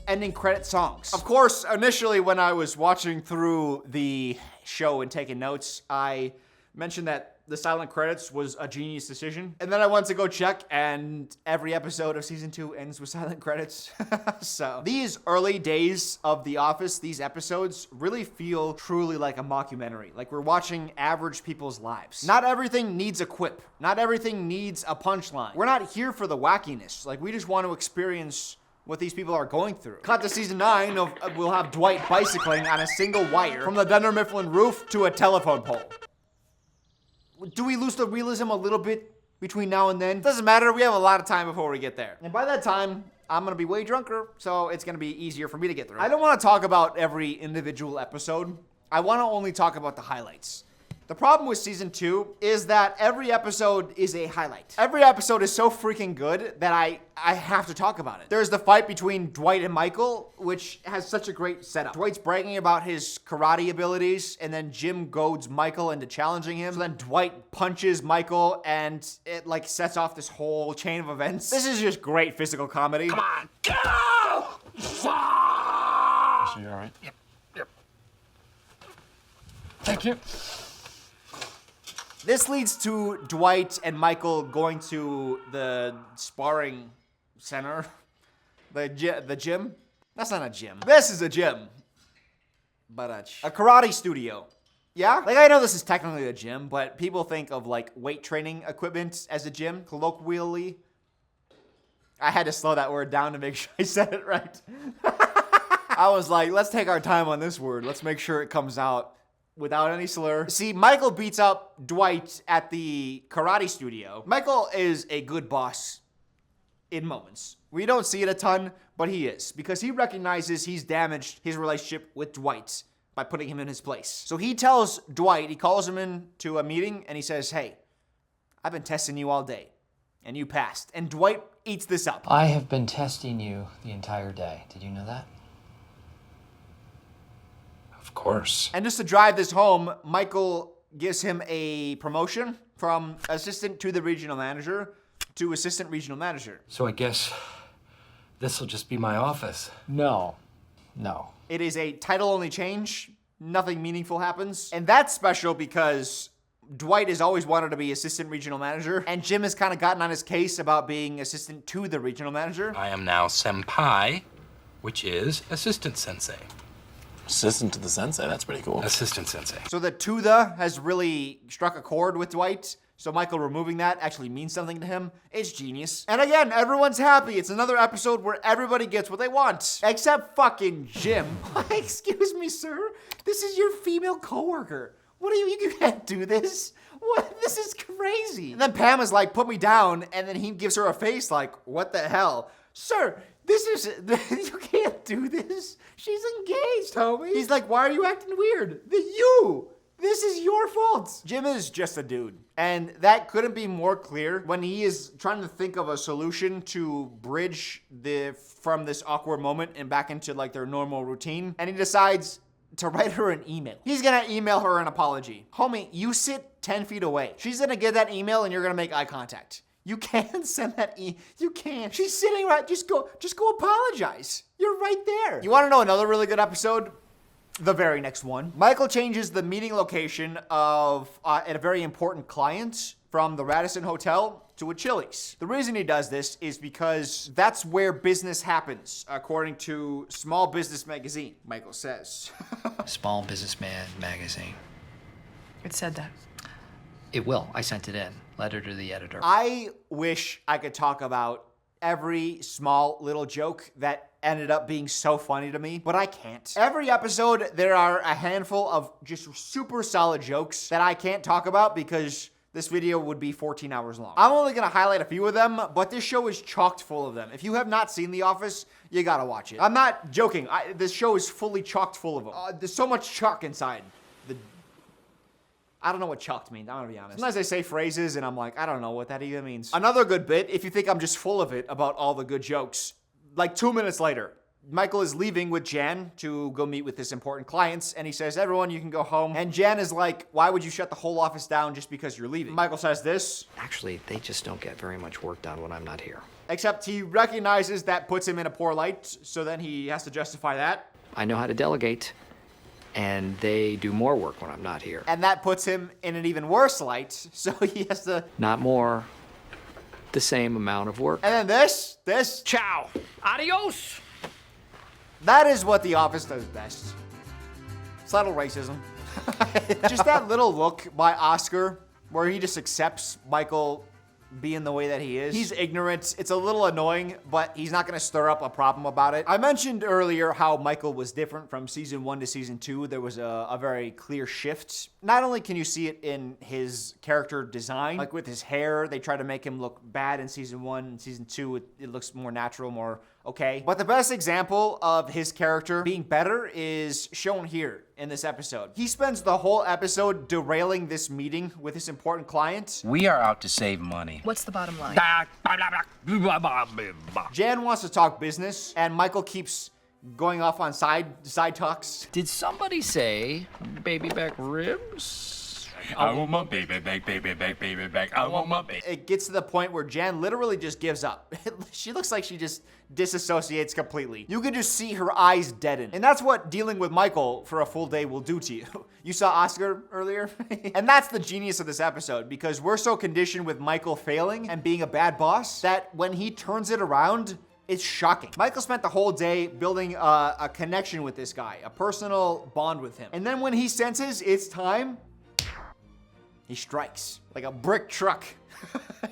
Speaker 1: ending credit songs. Of course, initially when I was watching through the show and taking notes, I mentioned that the silent credits was a genius decision. And then I went to go check, and every episode of season 2 ends with silent credits. So these early days of The Office, these episodes really feel truly like a mockumentary. Like we're watching average people's lives. Not everything needs a quip. Not everything needs a punchline. We're not here for the wackiness. Like we just want to experience what these people are going through. Cut to season 9 of we'll have Dwight bicycling on a single wire from the Dunder Mifflin roof to a telephone pole. Do we lose the realism a little bit between now and then? Doesn't matter, we have a lot of time before we get there. And by that time, I'm gonna be way drunker, so it's gonna be easier for me to get through. I don't wanna talk about every individual episode. I wanna only talk about the highlights. The problem with season 2 is that every episode is a highlight. Every episode is so freaking good that I have to talk about it. There's the fight between Dwight and Michael, which has such a great setup. Dwight's bragging about his karate abilities, and then Jim goads Michael into challenging him. So then Dwight punches Michael, and it like sets off this whole chain of events. This is just great physical comedy.
Speaker 3: Come on, go!
Speaker 2: So you all right?
Speaker 3: Yep.
Speaker 4: Thank you.
Speaker 1: This leads to Dwight and Michael going to the sparring center. The gym? That's not a gym. This is a gym. But a karate studio. Yeah? Like, I know this is technically a gym, but people think of, like, weight training equipment as a gym, colloquially. I had to slow that word down to make sure I said it right. I was like, let's take our time on this word. Let's make sure it comes out without any slur. See, Michael beats up Dwight at the karate studio. Michael is a good boss in moments. We don't see it a ton, but he is, because he recognizes he's damaged his relationship with Dwight by putting him in his place. So he tells Dwight, he calls him into a meeting, and he says, hey, I've been testing you all day, and you passed. And Dwight eats this up.
Speaker 7: I have been testing you the entire day. Did you know that?
Speaker 3: Of course.
Speaker 1: And just to drive this home, Michael gives him a promotion from assistant to the regional manager to assistant regional manager.
Speaker 11: So I guess this will just be my office.
Speaker 7: No.
Speaker 1: It is a title-only change. Nothing meaningful happens. And that's special because Dwight has always wanted to be assistant regional manager, and Jim has kind of gotten on his case about being assistant to the regional manager.
Speaker 11: I am now senpai, which is assistant sensei.
Speaker 2: Assistant to the sensei, that's pretty cool.
Speaker 11: Assistant sensei.
Speaker 1: So the to the has really struck a chord with Dwight. So Michael removing that actually means something to him. It's genius. And again, everyone's happy. It's another episode where everybody gets what they want. Except fucking Jim. Excuse me, sir. This is your female coworker. What are you can't do this. What? This is crazy. And then Pam is like, put me down. And then he gives her a face like, what the hell? Sir, this is, you can't do this. She's engaged, homie. He's like, why are you acting weird? This is your fault. Jim is just a dude. And that couldn't be more clear when he is trying to think of a solution to bridge from this awkward moment and back into like their normal routine. And he decides to write her an email. He's gonna email her an apology. Homie, you sit 10 feet away. She's gonna get that email and you're gonna make eye contact. You can't send that you can't. She's sitting right, just go apologize. You're right there. You wanna know another really good episode? The very next one. Michael changes the meeting location of a very important client from the Radisson Hotel to a Chili's. The reason he does this is because that's where business happens, according to Small Business Magazine, Michael says.
Speaker 7: Small Businessman magazine.
Speaker 12: It said that.
Speaker 7: It will. I sent it in. Letter to the editor.
Speaker 1: I wish I could talk about every small little joke that ended up being so funny to me, but I can't. Every episode, there are a handful of just super solid jokes that I can't talk about because this video would be 14 hours long. I'm only gonna highlight a few of them, but this show is chocked full of them. If you have not seen The Office, you gotta watch it. I'm not joking. This show is fully chocked full of them. There's so much chalk inside. I don't know what chucked means, I'm gonna be honest. Sometimes I say phrases and I'm like, I don't know what that even means. Another good bit, if you think I'm just full of it about all the good jokes, like 2 minutes later, Michael is leaving with Jan to go meet with this important clients, and he says, everyone, you can go home. And Jan is like, why would you shut the whole office down just because you're leaving? Michael says this.
Speaker 7: Actually, they just don't get very much work done when I'm not here.
Speaker 1: Except he recognizes that puts him in a poor light, so then he has to justify that.
Speaker 7: I know how to delegate, and they do more work when I'm not here.
Speaker 1: And that puts him in an even worse light, so he has to...
Speaker 7: Not more, the same amount of work.
Speaker 1: And then this.
Speaker 4: Ciao. Adios.
Speaker 1: That is what The Office does best. Subtle racism. Just that little look by Oscar where he just accepts Michael being the way that he is. He's ignorant. It's a little annoying, but he's not gonna stir up a problem about it. I mentioned earlier how Michael was different from season 1 to season 2. There was a very clear shift. Not only can you see it in his character design, like with his hair, they try to make him look bad in season 1. In season 2, it looks more natural, more okay. But the best example of his character being better is shown here in this episode. He spends the whole episode derailing this meeting with this important client.
Speaker 13: We are out to save money.
Speaker 12: What's the bottom line?
Speaker 1: Jan wants to talk business, and Michael keeps going off on side talks.
Speaker 7: Did somebody say baby back ribs?
Speaker 13: I want my baby back, baby back, baby back. I want my baby.
Speaker 1: It gets to the point where Jan literally just gives up. She looks like she just disassociates completely. You can just see her eyes deaden. And that's what dealing with Michael for a full day will do to you. You saw Oscar earlier? And that's the genius of this episode, because we're so conditioned with Michael failing and being a bad boss that when he turns it around, it's shocking. Michael spent the whole day building a connection with this guy, a personal bond with him. And then when he senses it's time, he strikes like a brick truck.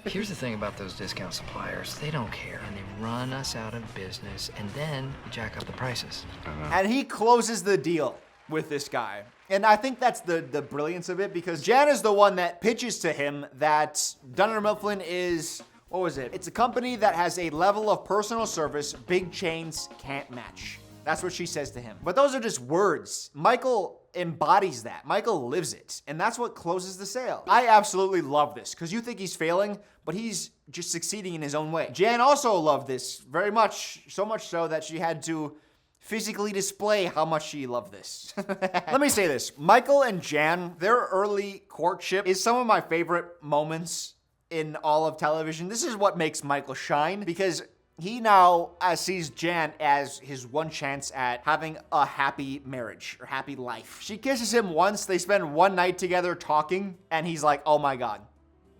Speaker 7: Here's the thing about those discount suppliers. They don't care, and they run us out of business, and then jack up the prices.
Speaker 1: And he closes the deal with this guy. And I think that's the brilliance of it, because Jan is the one that pitches to him that Dunder Mifflin is, what was it? It's a company that has a level of personal service big chains can't match. That's what she says to him. But those are just words. Michael embodies that. Michael lives it. And that's what closes the sale. I absolutely love this, because you think he's failing, but he's just succeeding in his own way. Jan also loved this very much, so much so that she had to physically display how much she loved this. Let me say this. Michael and Jan, their early courtship is some of my favorite moments in all of television. This is what makes Michael shine, because he now sees Jan as his one chance at having a happy marriage or happy life. She kisses him once, they spend one night together talking, and he's like, oh my God,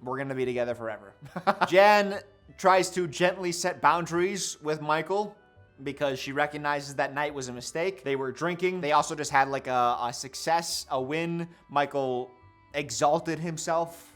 Speaker 1: we're gonna be together forever. Jan tries to gently set boundaries with Michael, because she recognizes that night was a mistake. They were drinking. They also just had like a success, a win. Michael exalted himself.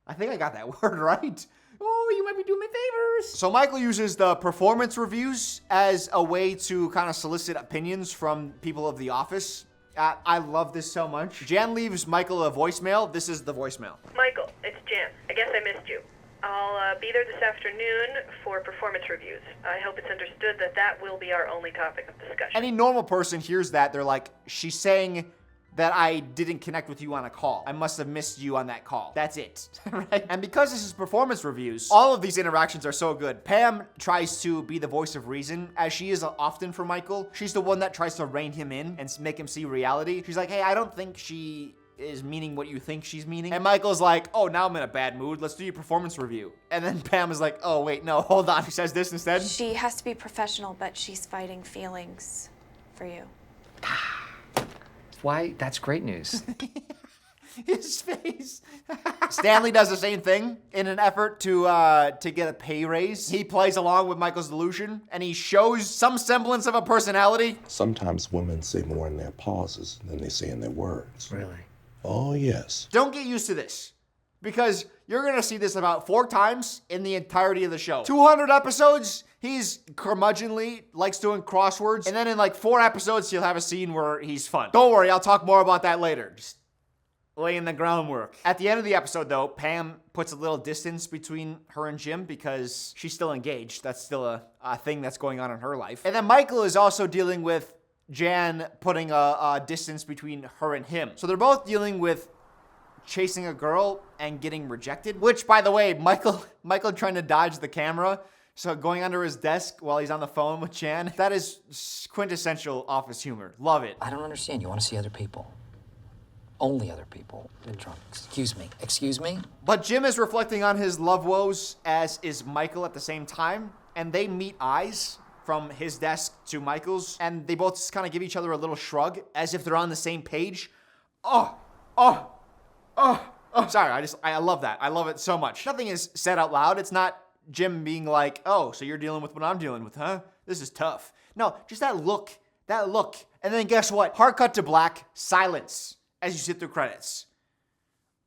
Speaker 1: I think I got that word right. Oh, you might be doing me favors. So Michael uses the performance reviews as a way to kind of solicit opinions from people of the office. I love this so much. Jan leaves Michael a voicemail. This is the voicemail.
Speaker 9: Michael, it's Jan. I guess I missed you. I'll be there this afternoon for performance reviews. I hope it's understood that that will be our only topic of discussion.
Speaker 1: Any normal person hears that, they're like, she's saying that I didn't connect with you on a call. I must have missed you on that call. That's it, right? And because this is performance reviews, all of these interactions are so good. Pam tries to be the voice of reason, as she is often for Michael. She's the one that tries to rein him in and make him see reality. She's like, hey, I don't think she is meaning what you think she's meaning. And Michael's like, oh, now I'm in a bad mood. Let's do your performance review. And then Pam is like, oh, wait, no, hold on. She says this instead.
Speaker 5: She has to be professional, but she's fighting feelings for you.
Speaker 7: Why? That's great news.
Speaker 1: His face. Stanley does the same thing in an effort to get a pay raise. He plays along with Michael's delusion, and he shows some semblance of a personality.
Speaker 14: Sometimes women say more in their pauses than they say in their words.
Speaker 7: Really?
Speaker 14: Oh, yes.
Speaker 1: Don't get used to this, because you're gonna see this about 4 times in the entirety of the show. 200 episodes, he's curmudgeonly, likes doing crosswords, and then in like 4 episodes, he'll have a scene where he's fun. Don't worry, I'll talk more about that later. Just laying the groundwork. At the end of the episode, though, Pam puts a little distance between her and Jim because she's still engaged. That's still a thing that's going on in her life. And then Michael is also dealing with Jan putting a distance between her and him. So they're both dealing with chasing a girl and getting rejected, which, by the way, Michael trying to dodge the camera, so going under his desk while he's on the phone with Jan, that is quintessential office humor. Love it.
Speaker 7: I don't understand. You want to see other people. Only other people in drunk. Excuse me. Excuse me?
Speaker 1: But Jim is reflecting on his love woes, as is Michael at the same time, and they meet eyes from his desk to Michael's, and they both just kind of give each other a little shrug, as if they're on the same page. Sorry, I love that. I love it so much. Nothing is said out loud. It's not Jim being like, oh, so you're dealing with what I'm dealing with, huh? This is tough. No, just that look. And then guess what? Hard cut to black, silence as you sit through credits.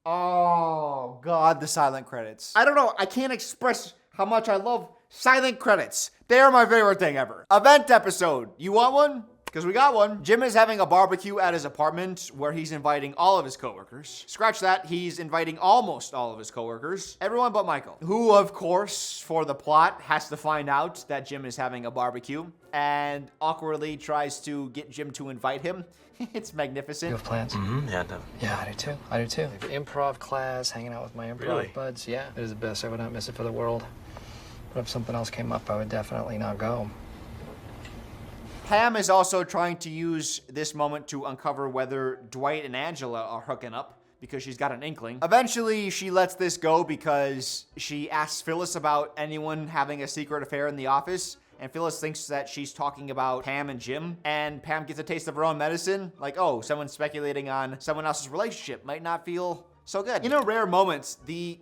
Speaker 1: Oh, God, the silent credits. I don't know. I can't express how much I love silent credits. They are my favorite thing ever. Event episode. You want one? Because we got one. Jim is having a barbecue at his apartment where he's inviting all of his coworkers. Scratch that, he's inviting almost all of his coworkers. Everyone but Michael, who, of course, for the plot, has to find out that Jim is having a barbecue and awkwardly tries to get Jim to invite him. It's magnificent.
Speaker 7: You have plans?
Speaker 13: Mm-hmm. Yeah, no.
Speaker 7: Yeah, I do too. Improv class, hanging out with my improv
Speaker 13: Really?
Speaker 7: buds. Yeah, it is the best. I would not miss it for the world. But if something else came up, I would definitely not go.
Speaker 1: Pam is also trying to use this moment to uncover whether Dwight and Angela are hooking up, because she's got an inkling. Eventually, she lets this go because she asks Phyllis about anyone having a secret affair in the office, and Phyllis thinks that she's talking about Pam and Jim, and Pam gets a taste of her own medicine, like, oh, someone speculating on someone else's relationship might not feel so good. In a rare moments, the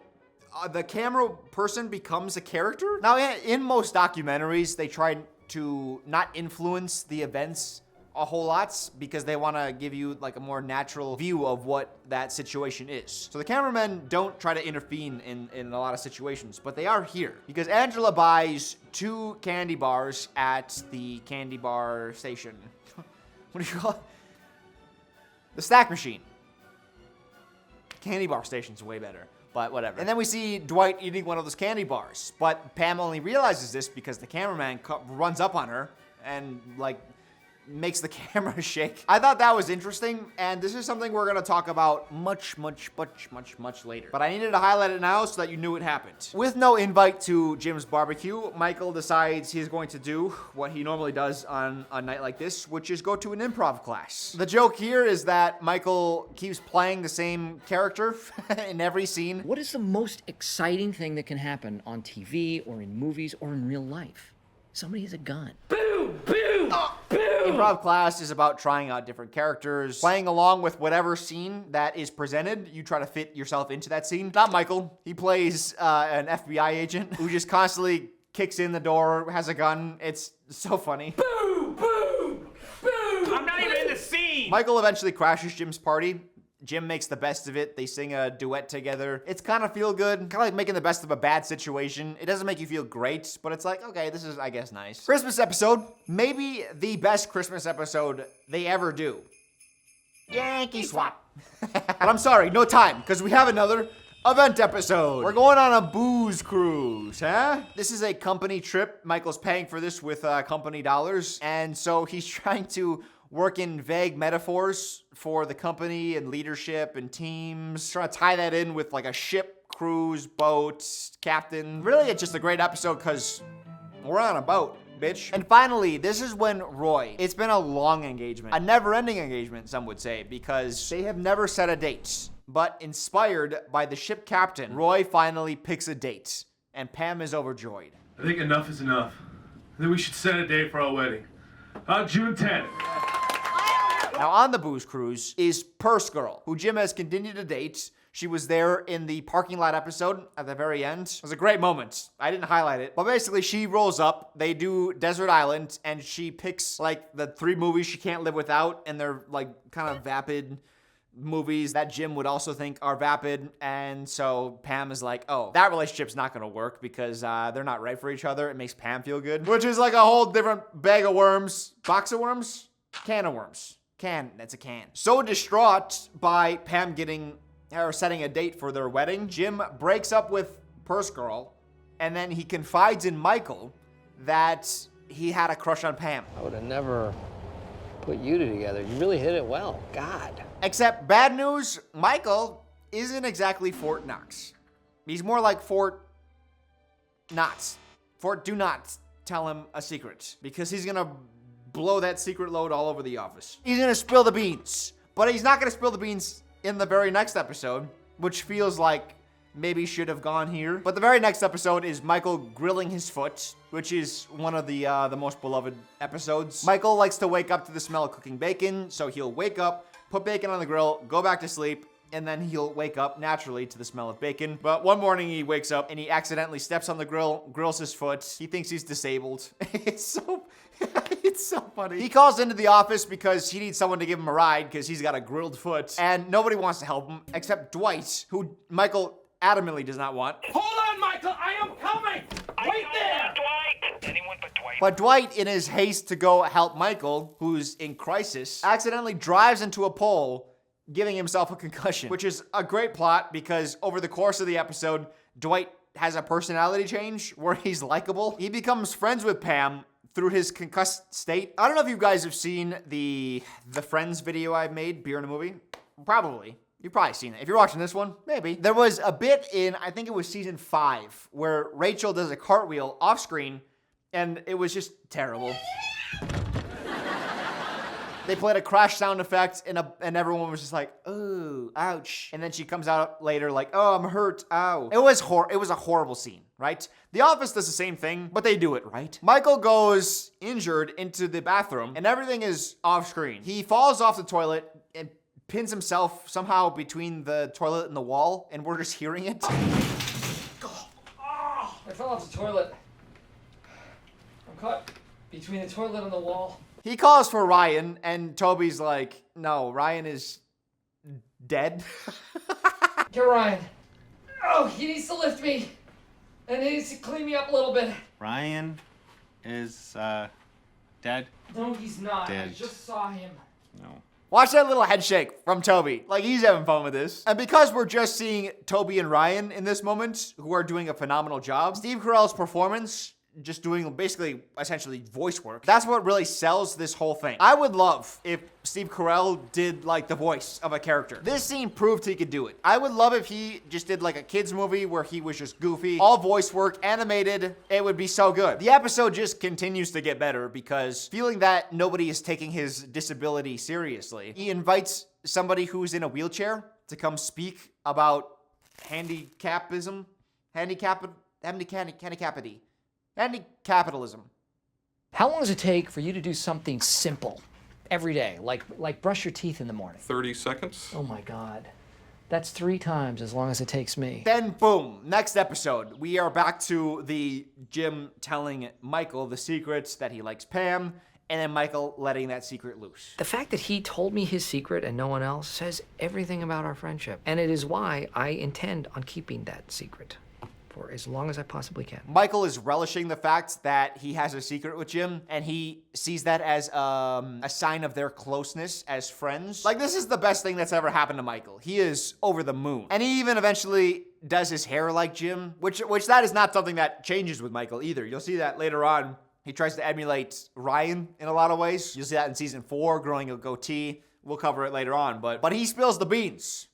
Speaker 1: camera person becomes a character. Now, in most documentaries, they try to not influence the events a whole lot because they want to give you like a more natural view of what that situation is. So the cameramen don't try to intervene in a lot of situations, but they are here because Angela buys 2 candy bars at the candy bar station. What do you call it? The snack machine. Candy bar station's way better. But whatever. And then we see Dwight eating one of those candy bars. But Pam only realizes this because the cameraman runs up on her and, like, makes the camera shake. I thought that was interesting, and this is something we're gonna talk about much later. But I needed to highlight it now so that you knew it happened. With no invite to Jim's barbecue, Michael decides he's going to do what he normally does on a night like this, which is go to an improv class. The joke here is that Michael keeps playing the same character in every scene.
Speaker 4: What is the most exciting thing that can happen on TV or in movies or in real life? Somebody has a gun. Boo! Boo! Boo!
Speaker 1: Improv class is about trying out different characters, playing along with whatever scene that is presented. You try to fit yourself into that scene. Not Michael. He plays an FBI agent who just constantly kicks in the door, has a gun. It's so funny.
Speaker 13: Boo! Boo! Boo! I'm not even in the scene!
Speaker 1: Michael eventually crashes Jim's party. Jim makes the best of it. They sing a duet together. It's kind of feel good. Kind of like making the best of a bad situation. It doesn't make you feel great, but it's like, okay, this is, I guess, nice. Christmas episode. Maybe the best Christmas episode they ever do. Yankee swap. But I'm sorry, no time, because we have another event episode. We're going on a booze cruise, huh? This is a company trip. Michael's paying for this with company dollars. And so he's trying to work in vague metaphors for the company and leadership and teams. Trying to tie that in with like a ship, cruise, boat, captain. Really, it's just a great episode because we're on a boat, bitch. And finally, this is when Roy, it's been a long engagement, a never-ending engagement, some would say, because they have never set a date. But inspired by the ship captain, Roy finally picks a date, and Pam is overjoyed.
Speaker 6: I think enough is enough. I think we should set a date for our wedding. June 10th.
Speaker 1: Now on the booze cruise is Purse Girl, who Jim has continued to date. She was there in the parking lot episode at the very end. It was a great moment. I didn't highlight it. But basically, she rolls up. They do Desert Island, and she picks, like, the 3 movies she can't live without, and they're, like, kind of vapid movies that Jim would also think are vapid. And so Pam is like, oh, that relationship's not gonna work because they're not right for each other. It makes Pam feel good. Which is like a whole different bag of worms. Box of worms? Can of worms. Can. That's a can. So distraught by Pam setting a date for their wedding, Jim breaks up with Purse Girl, and then he confides in Michael that he had a crush on Pam.
Speaker 15: I would have never put you two together. You really hit it well. God.
Speaker 1: Except bad news, Michael isn't exactly Fort Knox. He's more like Fort Knots. Fort do not tell him a secret, because he's gonna blow that secret load all over the office. He's gonna spill the beans, but he's not gonna spill the beans in the very next episode, which feels like maybe should have gone here. But the very next episode is Michael grilling his foot, which is one of the most beloved episodes. Michael likes to wake up to the smell of cooking bacon, so he'll wake up, put bacon on the grill, go back to sleep, and then he'll wake up naturally to the smell of bacon. But one morning he wakes up and he accidentally steps on the grill, grills his foot. He thinks he's disabled. It's so funny. He calls into the office because he needs someone to give him a ride because he's got a grilled foot. And nobody wants to help him except Dwight, who Michael adamantly does not want.
Speaker 13: Hold on, Michael! I am coming! Wait there! Dwight! Anyone but Dwight.
Speaker 1: But Dwight, in his haste to go help Michael, who's in crisis, accidentally drives into a pole, giving himself a concussion, which is a great plot because over the course of the episode, Dwight has a personality change where he's likable. He becomes friends with Pam through his concussed state. I don't know if you guys have seen the Friends video I've made, Beer in a Movie. Probably. You've probably seen it. If you're watching this one, maybe. There was a bit in, I think it was season 5, where Rachel does a cartwheel off screen, and it was just terrible. They played a crash sound effect, and everyone was just like, "Oh, ouch!" And then she comes out later like, "Oh, I'm hurt. Ow!" It was a horrible scene, right? The Office does the same thing, but they do it right. Michael goes injured into the bathroom, and everything is off screen. He falls off the toilet and pins himself somehow between the toilet and the wall, and we're just hearing it.
Speaker 7: Oh, I fell off the toilet. I'm caught between the toilet and the wall.
Speaker 1: He calls for Ryan, and Toby's like, no, Ryan is dead.
Speaker 7: Get Ryan. Oh, he needs to lift me. And he needs to clean me up a little bit.
Speaker 16: Ryan is, dead?
Speaker 7: No, he's not.
Speaker 16: Dead.
Speaker 7: I just saw him.
Speaker 16: No.
Speaker 1: Watch that little head shake from Toby. Like, he's having fun with this. And because we're just seeing Toby and Ryan in this moment, who are doing a phenomenal job, Steve Carell's performance, just doing basically essentially voice work, that's what really sells this whole thing. I would love if Steve Carell did like the voice of a character. This scene proved he could do it. I would love if he just did like a kid's movie where he was just goofy, all voice work, animated. It would be so good. The episode just continues to get better because feeling that nobody is taking his disability seriously, he invites somebody who's in a wheelchair to come speak about handicapitalism.
Speaker 4: How long does it take for you to do something simple every day, like brush your teeth in the morning?
Speaker 2: 30 seconds.
Speaker 4: Oh my God. That's 3 times as long as it takes me.
Speaker 1: Then boom, next episode, we are back to the Jim telling Michael the secrets that he likes Pam, and then Michael letting that secret loose.
Speaker 4: The fact that he told me his secret and no one else says everything about our friendship. And it is why I intend on keeping that secret for as long as I possibly can.
Speaker 1: Michael is relishing the fact that he has a secret with Jim, and he sees that as a sign of their closeness as friends. Like, this is the best thing that's ever happened to Michael. He is over the moon. And he even eventually does his hair like Jim, which that is not something that changes with Michael either. You'll see that later on. He tries to emulate Ryan in a lot of ways. You'll see that in season 4, growing a goatee. We'll cover it later on, but he spills the beans.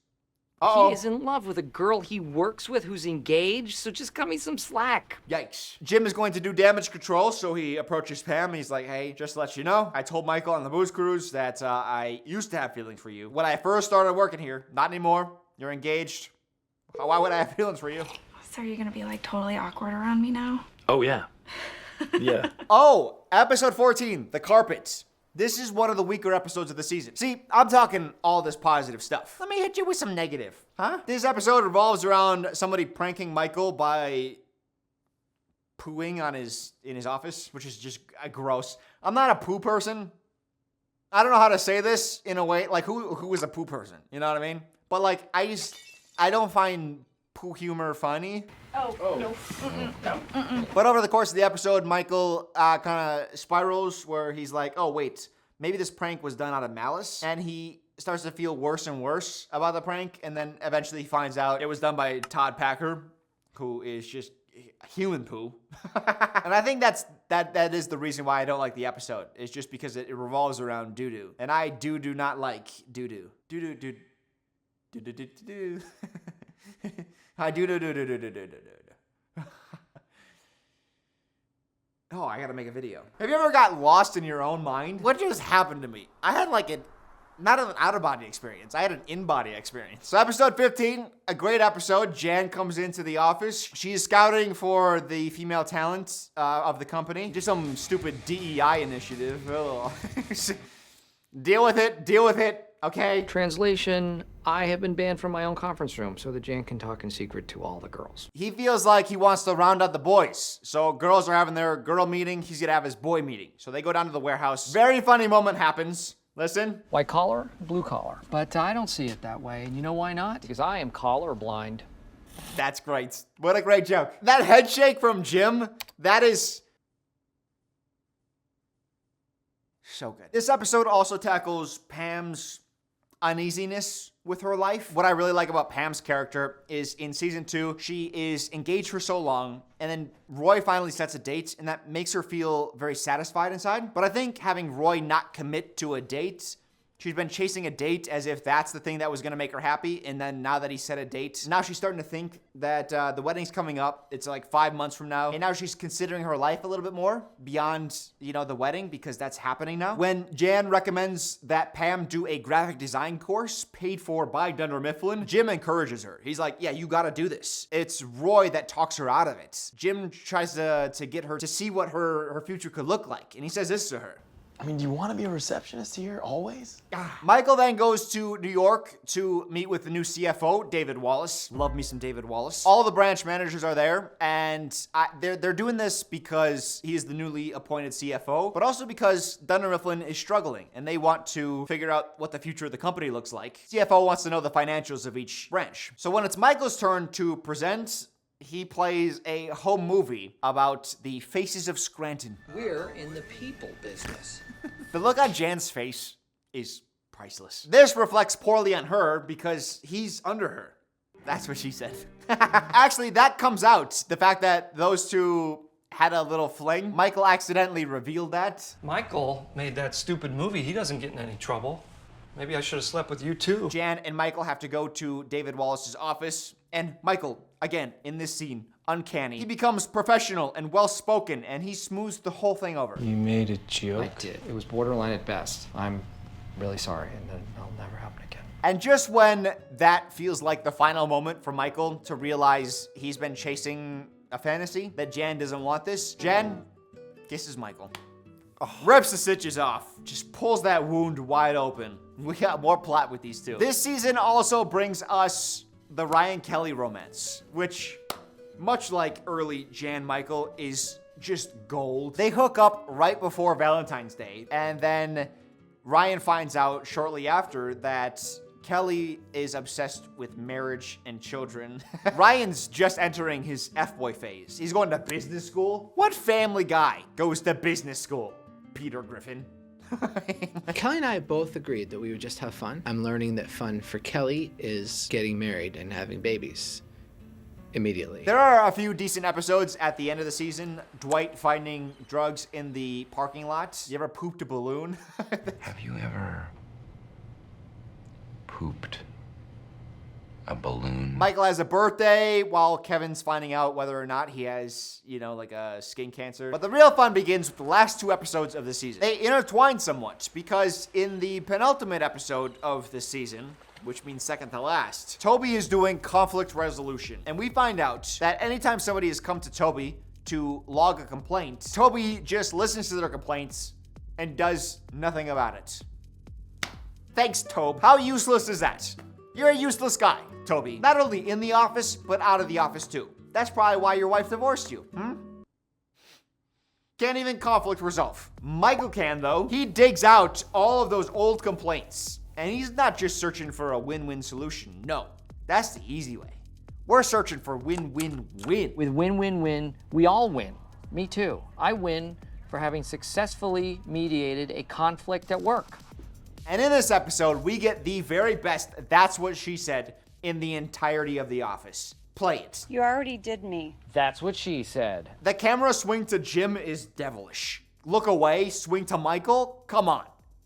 Speaker 4: He is in love with a girl he works with who's engaged, so just cut me some slack.
Speaker 1: Yikes. Jim is going to do damage control, so he approaches Pam. He's like, hey, just to let you know, I told Michael on the booze cruise that I used to have feelings for you. When I first started working here, not anymore. You're engaged. Why would I have feelings for you?
Speaker 12: So are you gonna be like totally awkward around me now?
Speaker 2: Oh, yeah. Yeah.
Speaker 1: Oh, episode 14, The Carpet. This is one of the weaker episodes of the season. See, I'm talking all this positive stuff. Let me hit you with some negative, huh? This episode revolves around somebody pranking Michael by pooing in his office, which is just gross. I'm not a poo person. I don't know how to say this in a way, like who is a poo person? You know what I mean? But like, I don't find poo humor funny.
Speaker 12: Oh. No. No.
Speaker 1: But over the course of the episode, Michael kind of spirals where he's like, oh, wait, maybe this prank was done out of malice. And he starts to feel worse and worse about the prank. And then eventually he finds out it was done by Todd Packer, who is just human poo. And I think that is the reason why I don't like the episode. It's just because it revolves around doo-doo. And I do not like doo-doo. Doo-doo. I do. Oh, I gotta make a video. Have you ever got lost in your own mind? What just happened to me? I had like not an out-of-body experience. I had an in-body experience. So episode 15, a great episode. Jan comes into the office. She's scouting for the female talent of the company. Just some stupid DEI initiative. Ugh. Deal with it. Okay.
Speaker 4: Translation, I have been banned from my own conference room so that Jan can talk in secret to all the girls.
Speaker 1: He feels like he wants to round out the boys. So girls are having their girl meeting. He's gonna have his boy meeting. So they go down to the warehouse. Very funny moment happens. Listen.
Speaker 4: White collar, blue collar. But I don't see it that way. And you know why not? Because I am collar blind.
Speaker 1: That's great. What a great joke. That head shake from Jim, that is so good. This episode also tackles Pam's uneasiness with her life. What I really like about Pam's character is in season 2, she is engaged for so long, and then Roy finally sets a date, and that makes her feel very satisfied inside. But I think having Roy not commit to a date, she's been chasing a date as if that's the thing that was gonna make her happy, and then now that he set a date, now she's starting to think that the wedding's coming up. It's like 5 months from now, and now she's considering her life a little bit more beyond, the wedding, because that's happening now. When Jan recommends that Pam do a graphic design course paid for by Dunder Mifflin, Jim encourages her. He's like, yeah, you gotta do this. It's Roy that talks her out of it. Jim tries to get her to see what her future could look like, and he says this to her.
Speaker 17: I mean, do you want to be a receptionist here always?
Speaker 1: Michael then goes to New York to meet with the new CFO, David Wallace. Love me some David Wallace. All the branch managers are there, and they're doing this because he is the newly appointed CFO, but also because Dunder Mifflin is struggling, and they want to figure out what the future of the company looks like. CFO wants to know the financials of each branch. So when it's Michael's turn to present, he plays a home movie about the faces of Scranton.
Speaker 4: We're in the people business.
Speaker 1: The look on Jan's face is priceless. This reflects poorly on her because he's under her. That's what she said. Actually, that comes out. The fact that those two had a little fling. Michael accidentally revealed that.
Speaker 11: Michael made that stupid movie. He doesn't get in any trouble. Maybe I should have slept with you too.
Speaker 1: Jan and Michael have to go to David Wallace's office. And Michael, again, in this scene, uncanny. He becomes professional and well-spoken, and he smooths the whole thing over.
Speaker 11: You made a joke?
Speaker 4: I did. It was borderline at best. I'm really sorry, and it'll never happen again.
Speaker 1: And just when that feels like the final moment for Michael to realize he's been chasing a fantasy, that Jan doesn't want this, Jan kisses Michael. rips the stitches off, just pulls that wound wide open. We got more plot with these two. This season also brings us the Ryan Kelly romance, which, much like early Jan Michael, is just gold. They hook up right before Valentine's Day, and then Ryan finds out shortly after that Kelly is obsessed with marriage and children. Ryan's just entering his F-boy phase. He's going to business school. What family guy goes to business school? Peter Griffin.
Speaker 15: Kelly and I both agreed that we would just have fun. I'm learning that fun for Kelly is getting married and having babies immediately.
Speaker 1: There are a few decent episodes at the end of the season. Dwight finding drugs in the parking lot. You ever pooped a balloon?
Speaker 3: Have you ever pooped a balloon?
Speaker 1: Michael has a birthday while Kevin's finding out whether or not he has, you know, like a skin cancer. But the real fun begins with the last two episodes of the season. They intertwine somewhat because in the penultimate episode of the season, which means second to last, Toby is doing conflict resolution. And we find out that anytime somebody has come to Toby to log a complaint, Toby just listens to their complaints and does nothing about it. Thanks, Tobe. How useless is that? You're a useless guy, Toby. Not only in the office, but out of the office too. That's probably why your wife divorced you, Can't even conflict resolve. Michael can, though. He digs out all of those old complaints. And he's not just searching for a win-win solution. No, that's the easy way. We're searching for win-win-win.
Speaker 4: With win-win-win, we all win. Me too. I win for having successfully mediated a conflict at work.
Speaker 1: And in this episode, we get the very best "That's What She Said" in the entirety of The Office. Play it.
Speaker 5: You already did me.
Speaker 4: That's what she said.
Speaker 1: The camera swing to Jim is devilish. Look away, swing to Michael, come on.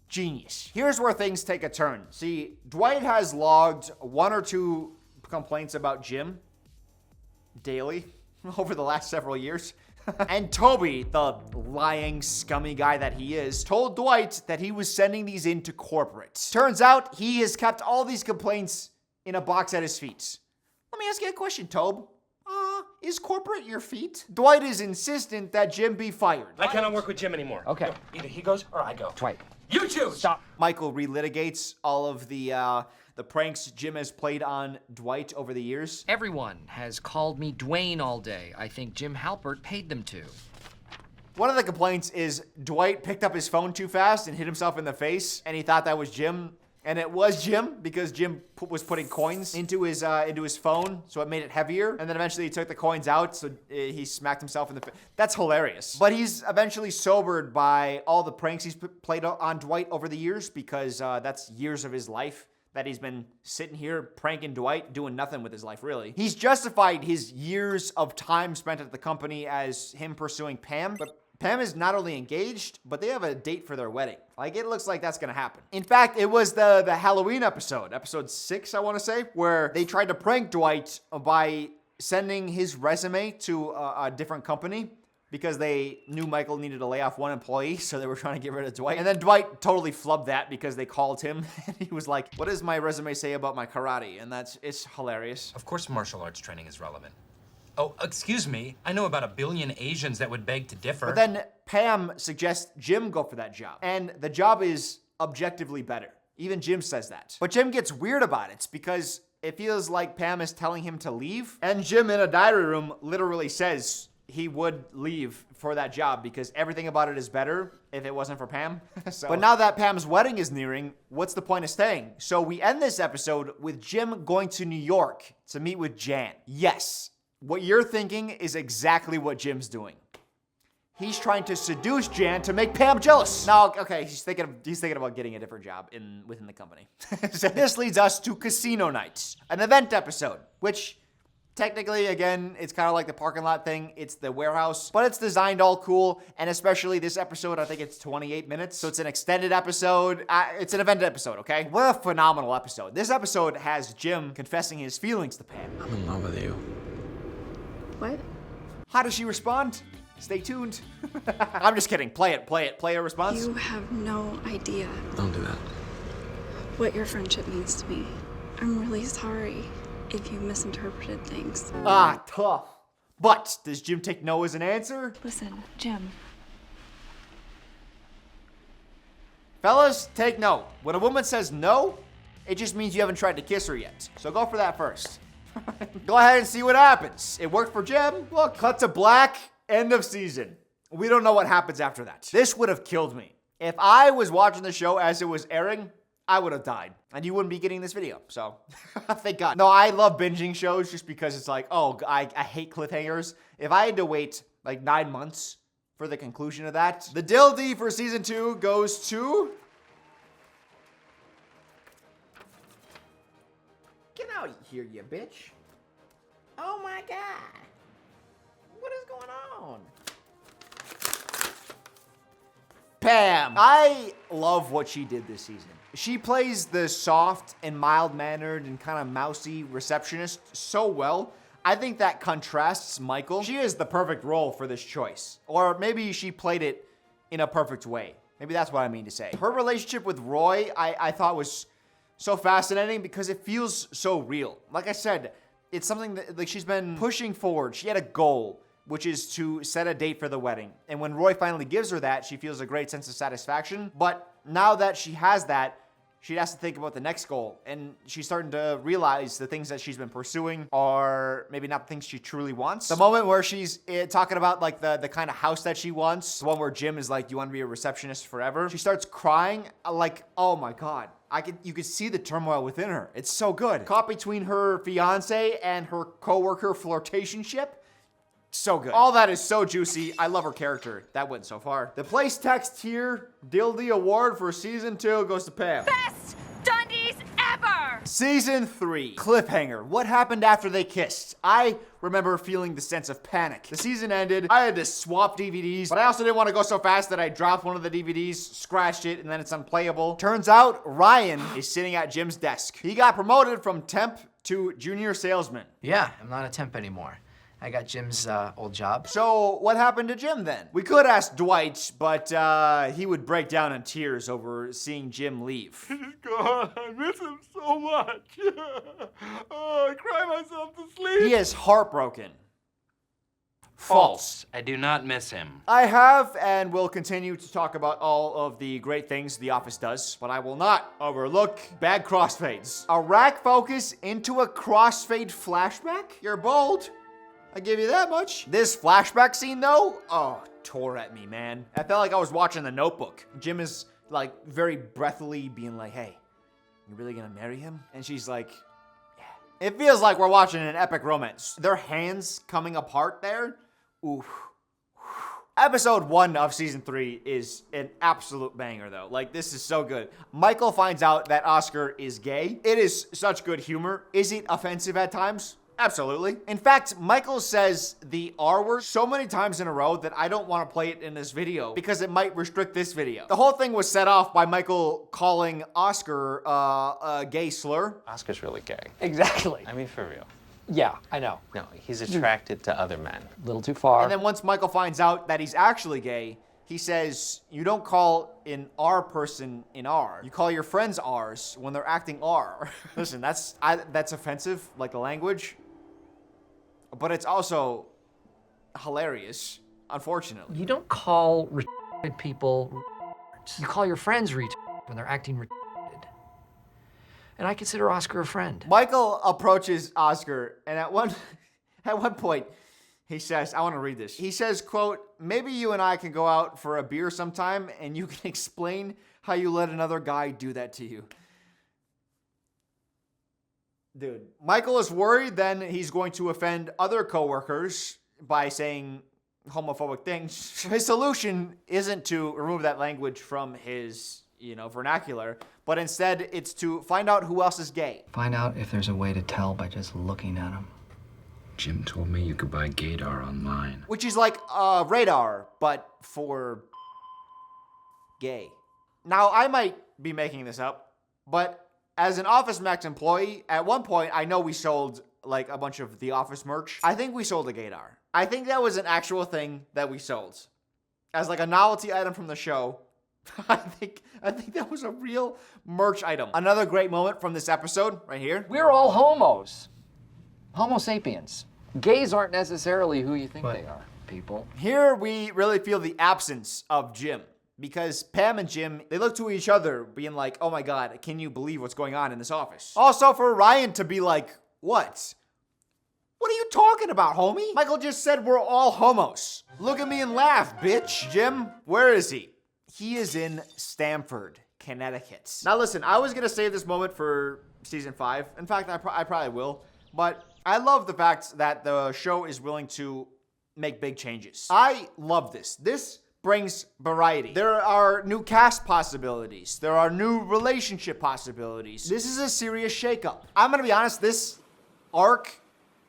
Speaker 1: Genius. Here's where things take a turn. See, Dwight has logged 1 or 2 complaints about Jim daily over the last several years. And Toby, the lying, scummy guy that he is, told Dwight that he was sending these in to corporate. Turns out he has kept all these complaints in a box at his feet. Let me ask you a question, Tobe. Is corporate your feet? Dwight is insistent that Jim be fired.
Speaker 18: I cannot work with Jim anymore.
Speaker 4: Okay.
Speaker 18: Either he goes or I go.
Speaker 4: Dwight.
Speaker 18: You choose.
Speaker 4: Stop.
Speaker 1: Michael relitigates all of the pranks Jim has played on Dwight over the years.
Speaker 4: Everyone has called me Dwayne all day. I think Jim Halpert paid them to.
Speaker 1: One of the complaints is Dwight picked up his phone too fast and hit himself in the face, and he thought that was Jim. And it was Jim because Jim was putting coins into his phone, so it made it heavier. And then eventually he took the coins out, so he smacked himself in the face. That's hilarious. But he's eventually sobered by all the pranks he's played on Dwight over the years because that's years of his life that he's been sitting here pranking Dwight, doing nothing with his life, really. He's justified his years of time spent at the company as him pursuing Pam, but Pam is not only engaged, but they have a date for their wedding. Like, it looks like that's gonna happen. In fact, it was the Halloween episode 6, I wanna say, where they tried to prank Dwight by sending his resume to a different company because they knew Michael needed to lay off one employee, so they were trying to get rid of Dwight. And then Dwight totally flubbed that because they called him, and he was like, what does my resume say about my karate? And it's hilarious.
Speaker 18: Of course martial arts training is relevant. Oh, excuse me. I know about 1 billion Asians that would beg to differ.
Speaker 1: But then Pam suggests Jim go for that job. And the job is objectively better. Even Jim says that. But Jim gets weird about it because it feels like Pam is telling him to leave. And Jim in a diary room literally says he would leave for that job because everything about it is better if it wasn't for Pam. But now that Pam's wedding is nearing, what's the point of staying? So we end this episode with Jim going to New York to meet with Jan. Yes. What you're thinking is exactly what Jim's doing. He's trying to seduce Jan to make Pam jealous. No, okay, he's thinking about getting a different job within the company. So this leads us to Casino Night, an event episode, which technically, again, it's kind of like the parking lot thing. It's the warehouse, but it's designed all cool, and especially this episode, I think it's 28 minutes, so it's an extended episode. It's an event episode, okay? What a phenomenal episode. This episode has Jim confessing his feelings to Pam.
Speaker 3: I'm in love with you.
Speaker 5: What?
Speaker 1: How does she respond? Stay tuned. I'm just kidding. Play it. Play a response.
Speaker 12: You have no idea
Speaker 3: Don't do that.
Speaker 12: what your friendship means to me. I'm really sorry if you misinterpreted things.
Speaker 1: Tough. But does Jim take no as an answer?
Speaker 12: Listen, Jim.
Speaker 1: Fellas, take note. When a woman says no, it just means you haven't tried to kiss her yet. So go for that first. Go ahead and see what happens. It worked for Jim. Look, cut to black, end of season. We don't know what happens after that. This would have killed me. If I was watching the show as it was airing, I would have died. And you wouldn't be getting this video, so thank God. No, I love binging shows just because it's like, oh, I hate cliffhangers. If I had to wait like 9 months for the conclusion of that, the Dildy for season 2 goes to...
Speaker 4: Get out here, you bitch. Oh my God. What is going on?
Speaker 1: Pam. I love what she did this season. She plays the soft and mild-mannered and kind of mousy receptionist so well. I think that contrasts Michael. She is the perfect role for this choice. Or maybe she played it in a perfect way. Maybe that's what I mean to say. Her relationship with Roy, I thought was so fascinating because it feels so real. Like I said, it's something that like she's been pushing forward. She had a goal, which is to set a date for the wedding. And when Roy finally gives her that, she feels a great sense of satisfaction. But now that she has that, she has to think about the next goal. And she's starting to realize the things that she's been pursuing are maybe not things she truly wants. The moment where she's talking about like the kind of house that she wants, the one where Jim is like, you want to be a receptionist forever? She starts crying like, oh my God. You could see the turmoil within her. It's so good. Caught between her fiance and her coworker flirtationship. So good. All that is so juicy. I love her character. That went so far. The place text here, Dildy Award for season 2 goes to Pam.
Speaker 19: Best Dundies ever!
Speaker 1: Season 3, cliffhanger. What happened after they kissed? I remember feeling the sense of panic. The season ended. I had to swap DVDs, but I also didn't want to go so fast that I dropped one of the DVDs, scratched it, and then it's unplayable. Turns out Ryan is sitting at Jim's desk. He got promoted from temp to junior salesman.
Speaker 7: Yeah, I'm not a temp anymore. I got Jim's old job.
Speaker 1: So what happened to Jim then? We could ask Dwight, but he would break down in tears over seeing Jim leave.
Speaker 2: God, I miss him so much. Oh, I cry myself to sleep.
Speaker 1: He is heartbroken. False.
Speaker 18: I do not miss him.
Speaker 1: I have and will continue to talk about all of the great things The Office does, but I will not overlook bad crossfades. A rack focus into a crossfade flashback? You're bold. I give you that much. This flashback scene though, oh, tore at me, man. I felt like I was watching The Notebook. Jim is like very breathily being like, hey, you really gonna marry him? And she's like, yeah. It feels like we're watching an epic romance. Their hands coming apart there, oof. Episode 1 of season 3 is an absolute banger though. Like, this is so good. Michael finds out that Oscar is gay. It is such good humor. Is it offensive at times? Absolutely. In fact, Michael says the R word so many times in a row that I don't want to play it in this video because it might restrict this video. The whole thing was set off by Michael calling Oscar a gay slur.
Speaker 8: Oscar's really gay.
Speaker 4: Exactly.
Speaker 8: I mean, for real.
Speaker 4: Yeah, I know.
Speaker 8: No, he's attracted to other men.
Speaker 4: A little too far.
Speaker 1: And then once Michael finds out that he's actually gay, he says, you don't call an R person an R. You call your friends R's when they're acting R. Listen, that's offensive, like the language. But it's also hilarious, unfortunately.
Speaker 4: You don't call retarded people retards. You call your friends retarded when they're acting retarded. And I consider Oscar a friend.
Speaker 1: Michael approaches Oscar, and at one point, he says, I want to read this. He says, quote, maybe you and I can go out for a beer sometime, and you can explain how you let another guy do that to you. Dude, Michael is worried then he's going to offend other coworkers by saying homophobic things. His solution isn't to remove that language from his, vernacular, but instead it's to find out who else is gay.
Speaker 7: Find out if there's a way to tell by just looking at him.
Speaker 3: Jim told me you could buy gaydar online.
Speaker 1: Which is like radar, but for gay. Now, I might be making this up, but as an Office Max employee, at one point, I know we sold like a bunch of The Office merch. I think we sold a gaydar. I think that was an actual thing that we sold. As like a novelty item from the show. I think that was a real merch item. Another great moment from this episode, right here.
Speaker 4: We're all homos. Homo sapiens. Gays aren't necessarily who you think they are, people.
Speaker 1: Here we really feel the absence of Jim. because Pam and Jim, they look to each other being like, oh my God, can you believe what's going on in this office? Also for Ryan to be like, what? What are you talking about, homie? Michael just said we're all homos. Look at me and laugh, bitch. Jim, where is he? He is in Stamford, Connecticut. Now listen, I was gonna save this moment for season 5. In fact, I probably will. But I love the fact that the show is willing to make big changes. I love this. This brings variety. There are new cast possibilities. There are new relationship possibilities. This is a serious shakeup. I'm gonna be honest, this arc,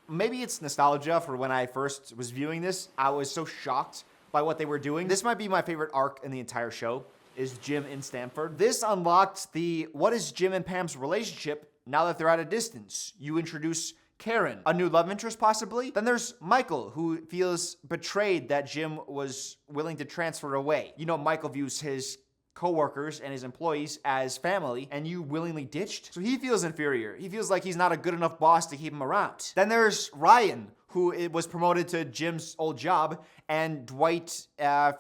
Speaker 1: maybe it's nostalgia for when I first was viewing this. I was so shocked by what they were doing. This might be my favorite arc in the entire show, is Jim in Stamford. This unlocked the, what is Jim and Pam's relationship now that they're at a distance? You introduce Karen, a new love interest possibly. Then there's Michael, who feels betrayed that Jim was willing to transfer away. You know, Michael views his co-workers and his employees as family, and you willingly ditched. So he feels inferior. He feels like he's not a good enough boss to keep him around. Then there's Ryan, who was promoted to Jim's old job, and Dwight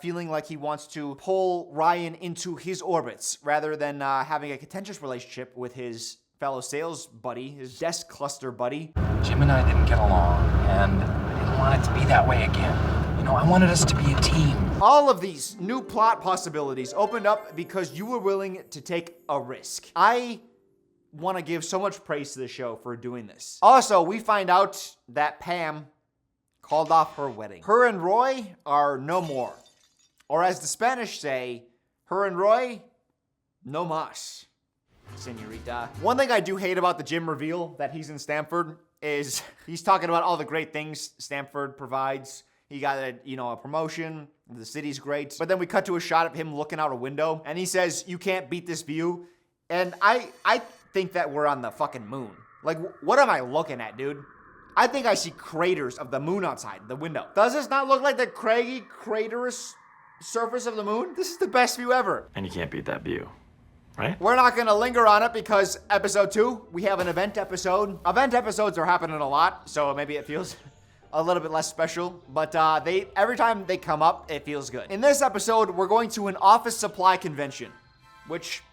Speaker 1: feeling like he wants to pull Ryan into his orbits rather than having a contentious relationship with his fellow sales buddy, his desk cluster buddy.
Speaker 18: Jim and I didn't get along, and I didn't want it to be that way again. You know, I wanted us to be a team.
Speaker 1: All of these new plot possibilities opened up because you were willing to take a risk. I want to give so much praise to the show for doing this. Also, we find out that Pam called off her wedding. Her and Roy are no more. Or as the Spanish say, her and Roy, no mas, señorita. One thing I do hate about the Jim reveal that he's in Stamford is he's talking about all the great things Stamford provides. He got a promotion, the city's great. But then we cut to a shot of him looking out a window, and he says, you can't beat this view. And I think that we're on the fucking moon. Like, what am I looking at, dude? I think I see craters of the moon outside the window. Does this not look like the craggy, craterous surface of the moon? This is the best view ever.
Speaker 17: And you can't beat that view, right?
Speaker 1: We're not gonna linger on it because episode 2, we have an event episode. Event episodes are happening a lot, so maybe it feels a little bit less special, but every time they come up, it feels good. In this episode, we're going to an office supply convention, which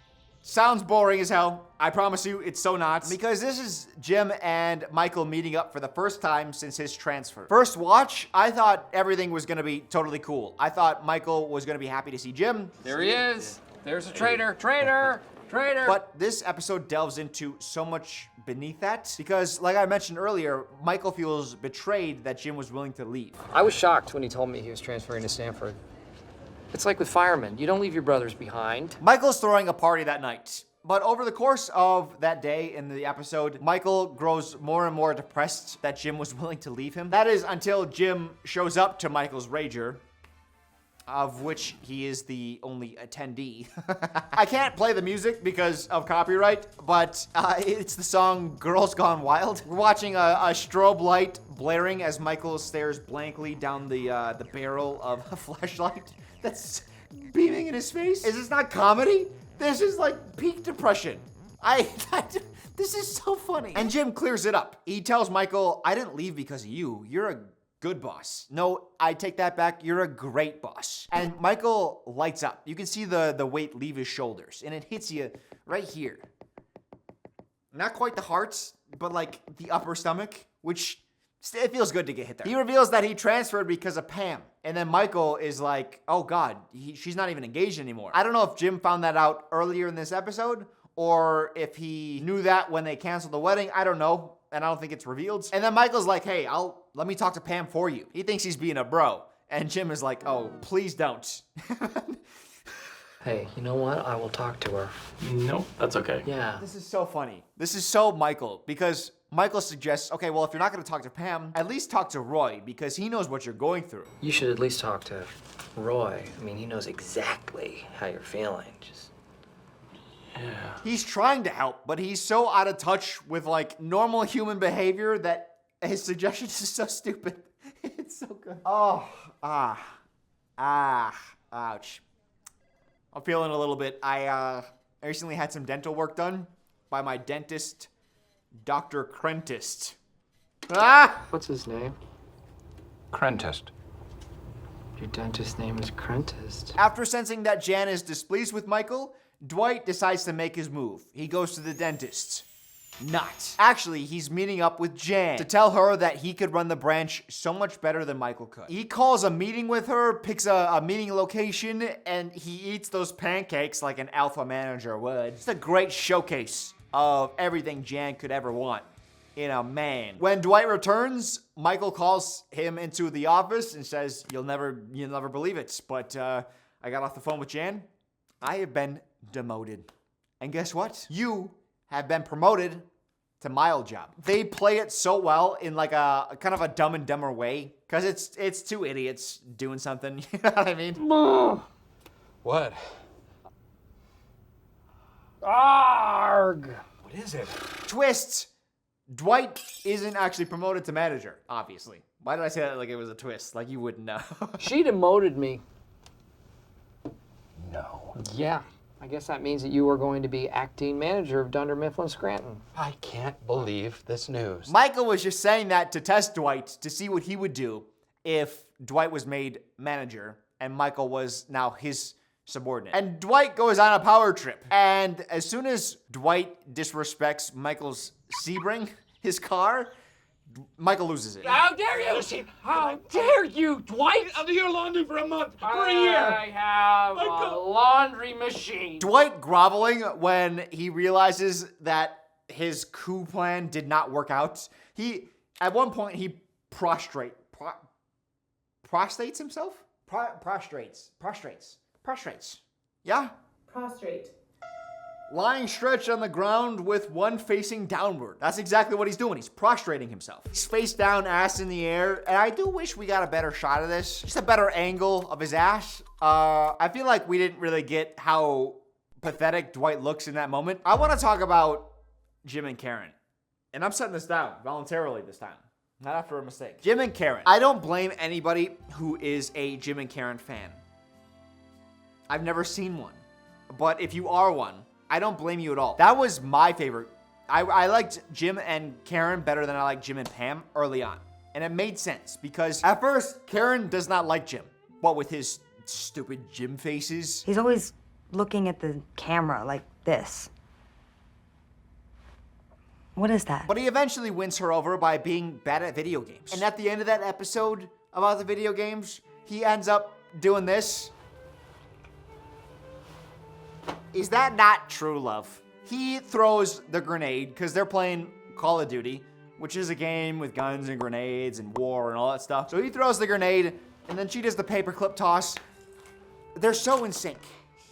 Speaker 1: sounds boring as hell. I promise you, it's so not. Because this is Jim and Michael meeting up for the first time since his transfer. First watch, I thought everything was gonna be totally cool. I thought Michael was gonna be happy to see Jim.
Speaker 7: There he is. There's a traitor. Traitor. Traitor.
Speaker 1: But this episode delves into so much beneath that because, like I mentioned earlier, Michael feels betrayed that Jim was willing to leave.
Speaker 4: I was shocked when he told me he was transferring to Stanford. It's like with firemen. You don't leave your brothers behind.
Speaker 1: Michael's throwing a party that night. But over the course of that day in the episode, Michael grows more and more depressed that Jim was willing to leave him. That is until Jim shows up to Michael's rager, of which he is the only attendee. I can't play the music because of copyright, but it's the song Girls Gone Wild. We're watching a strobe light blaring as Michael stares blankly down the barrel of a flashlight that's beaming in his face. Is this not comedy? This is like peak depression. This is so funny. And Jim clears it up. He tells Michael, I didn't leave because of you. You're a good boss. No, I take that back. You're a great boss. And Michael lights up. You can see the weight leave his shoulders, and it hits you right here. Not quite the heart, but like the upper stomach, which it feels good to get hit there. He reveals that he transferred because of Pam. And then Michael is like, oh God, she's not even engaged anymore. I don't know if Jim found that out earlier in this episode or if he knew that when they canceled the wedding. I don't know. And I don't think it's revealed. And then Michael's like, hey, let me talk to Pam for you. He thinks he's being a bro. And Jim is like, oh, please don't.
Speaker 4: Hey, you know what? I will talk to her.
Speaker 17: Nope, that's okay.
Speaker 4: Yeah.
Speaker 1: This is so funny. This is so Michael because Michael suggests, okay, well, if you're not going to talk to Pam, at least talk to Roy because he knows what you're going through.
Speaker 4: You should at least talk to Roy. I mean, he knows exactly how you're feeling.
Speaker 17: Yeah.
Speaker 1: He's trying to help, but he's so out of touch with like normal human behavior that his suggestions is so stupid. It's so good. Oh, ouch. I'm feeling a little bit. I recently had some dental work done by my dentist, Dr. Crentist.
Speaker 4: What's his name?
Speaker 18: Crentist.
Speaker 4: Your dentist's name is Crentist.
Speaker 1: After sensing that Jan is displeased with Michael, Dwight decides to make his move. He goes to the dentist. Not. Actually, he's meeting up with Jan to tell her that he could run the branch so much better than Michael could. He calls a meeting with her, picks a meeting location, and he eats those pancakes like an alpha manager would. It's a great showcase of everything Jan could ever want in a man. When Dwight returns, Michael calls him into the office and says, you'll never believe it, but I got off the phone with Jan. I have been demoted. And guess what? You have been promoted to my old job. They play it so well in like a kind of a Dumb and Dumber way, because it's two idiots doing something. You know what I mean?
Speaker 11: What?
Speaker 4: Arg!
Speaker 11: What is it?
Speaker 1: Twist. Dwight isn't actually promoted to manager, obviously. Why did I say that like it was a twist? Like you wouldn't know.
Speaker 4: She demoted me.
Speaker 14: No.
Speaker 4: Yeah. I guess that means that you are going to be acting manager of Dunder Mifflin Scranton.
Speaker 11: I can't believe this news.
Speaker 1: Michael was just saying that to test Dwight to see what he would do if Dwight was made manager and Michael was now his subordinate. And Dwight goes on a power trip. And as soon as Dwight disrespects Michael's Sebring, his car, Michael loses it.
Speaker 13: How dare you? How dare you, Dwight?
Speaker 2: I'll do your laundry for a month, for a
Speaker 13: I
Speaker 2: year.
Speaker 13: have a laundry machine.
Speaker 1: Dwight groveling when he realizes that his coup plan did not work out. At one point, he prostrates himself? Prostrates. Yeah?
Speaker 20: Prostrate.
Speaker 1: Lying stretched on the ground with one facing downward. That's exactly what he's doing. He's prostrating himself. He's face down, ass in the air. And I do wish we got a better shot of this. Just a better angle of his ass. I feel like we didn't really get how pathetic Dwight looks in that moment. I want to talk about Jim and Karen. And I'm setting this down voluntarily this time. Not after a mistake. Jim and Karen. I don't blame anybody who is a Jim and Karen fan. I've never seen one. But if you are one, I don't blame you at all. That was my favorite. I liked Jim and Karen better than I liked Jim and Pam early on. And it made sense because at first, Karen does not like Jim. What with his stupid Jim faces?
Speaker 20: He's always looking at the camera like this. What is that?
Speaker 1: But he eventually wins her over by being bad at video games. And at the end of that episode about the video games, he ends up doing this. Is that not true love? He throws the grenade because they're playing Call of Duty, which is a game with guns and grenades and war and all that stuff. So he throws the grenade and then she does the paperclip toss. They're so in sync.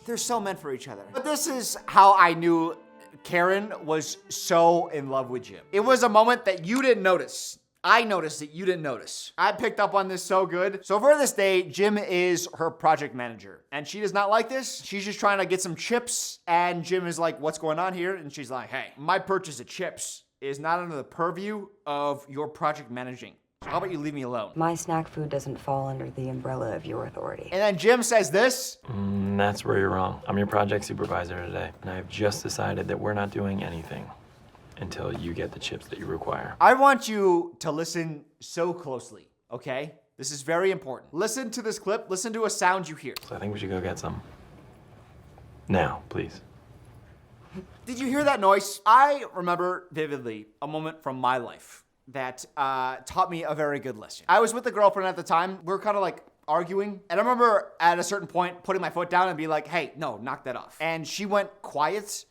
Speaker 1: They're so meant for each other. But this is how I knew Karen was so in love with Jim. It was a moment that you didn't notice. I noticed it, you didn't notice. I picked up on this so good. So for this day, Jim is her project manager. And she does not like this. She's just trying to get some chips. And Jim is like, what's going on here? And she's like, hey, my purchase of chips is not under the purview of your project managing. So how about you leave me alone?
Speaker 20: My snack food doesn't fall under the umbrella of your authority.
Speaker 1: And then Jim says this.
Speaker 17: That's where you're wrong. I'm your project supervisor today. And I've just decided that we're not doing anything until you get the chips that you require.
Speaker 1: I want you to listen so closely, okay? This is very important. Listen to this clip. Listen to a sound you hear.
Speaker 17: So I think we should go get some. Now, please.
Speaker 1: Did you hear that noise? I remember vividly a moment from my life that taught me a very good lesson. I was with a girlfriend at the time. We were kind of like arguing. And I remember at a certain point putting my foot down and be like, hey, no, knock that off. And she went quiet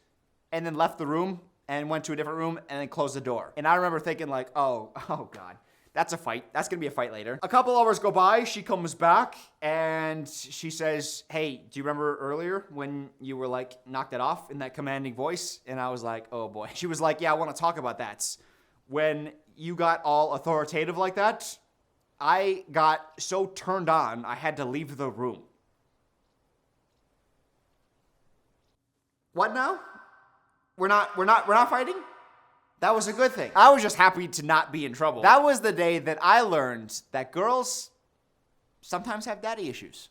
Speaker 1: and then left the room and went to a different room and then closed the door. And I remember thinking like, oh God, that's a fight. That's gonna be a fight later. A couple hours go by, she comes back and she says, hey, do you remember earlier when you were like, knocked it off in that commanding voice? And I was like, oh boy. She was like, yeah, I wanna talk about that. When you got all authoritative like that, I got so turned on, I had to leave the room. What now? We're not fighting? That was a good thing. I was just happy to not be in trouble. That was the day that I learned that girls sometimes have daddy issues.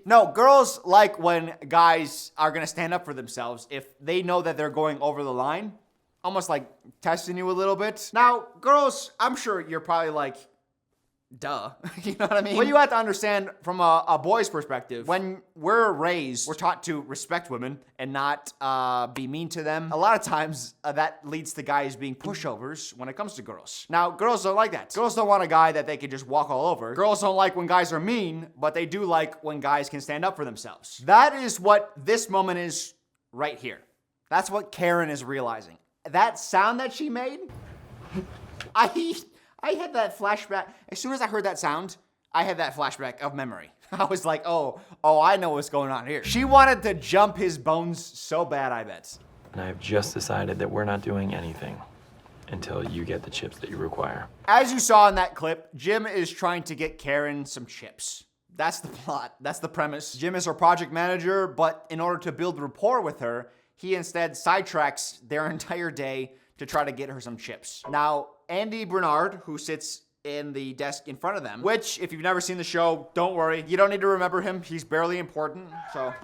Speaker 1: No, girls like when guys are gonna stand up for themselves if they know that they're going over the line, almost like testing you a little bit. Now, girls, I'm sure you're probably like, duh. You know what I mean? Well, you have to understand from a boy's perspective, when we're raised, we're taught to respect women and not be mean to them. A lot of times that leads to guys being pushovers when it comes to girls. Now, girls don't like that. Girls don't want a guy that they can just walk all over. Girls don't like when guys are mean, but they do like when guys can stand up for themselves. That is what this moment is right here. That's what Karen is realizing. That sound that she made, I had that flashback. As soon as I heard that sound, I had that flashback of memory. I was like, oh, I know what's going on here. She wanted to jump his bones so bad, I bet.
Speaker 17: And I've just decided that we're not doing anything until you get the chips that you require.
Speaker 1: As you saw in that clip, Jim is trying to get Karen some chips. That's the plot. That's the premise. Jim is her project manager, but in order to build rapport with her, he instead sidetracks their entire day to try to get her some chips. Now, Andy Bernard, who sits in the desk in front of them, which, if you've never seen the show, don't worry. You don't need to remember him. He's barely important, so.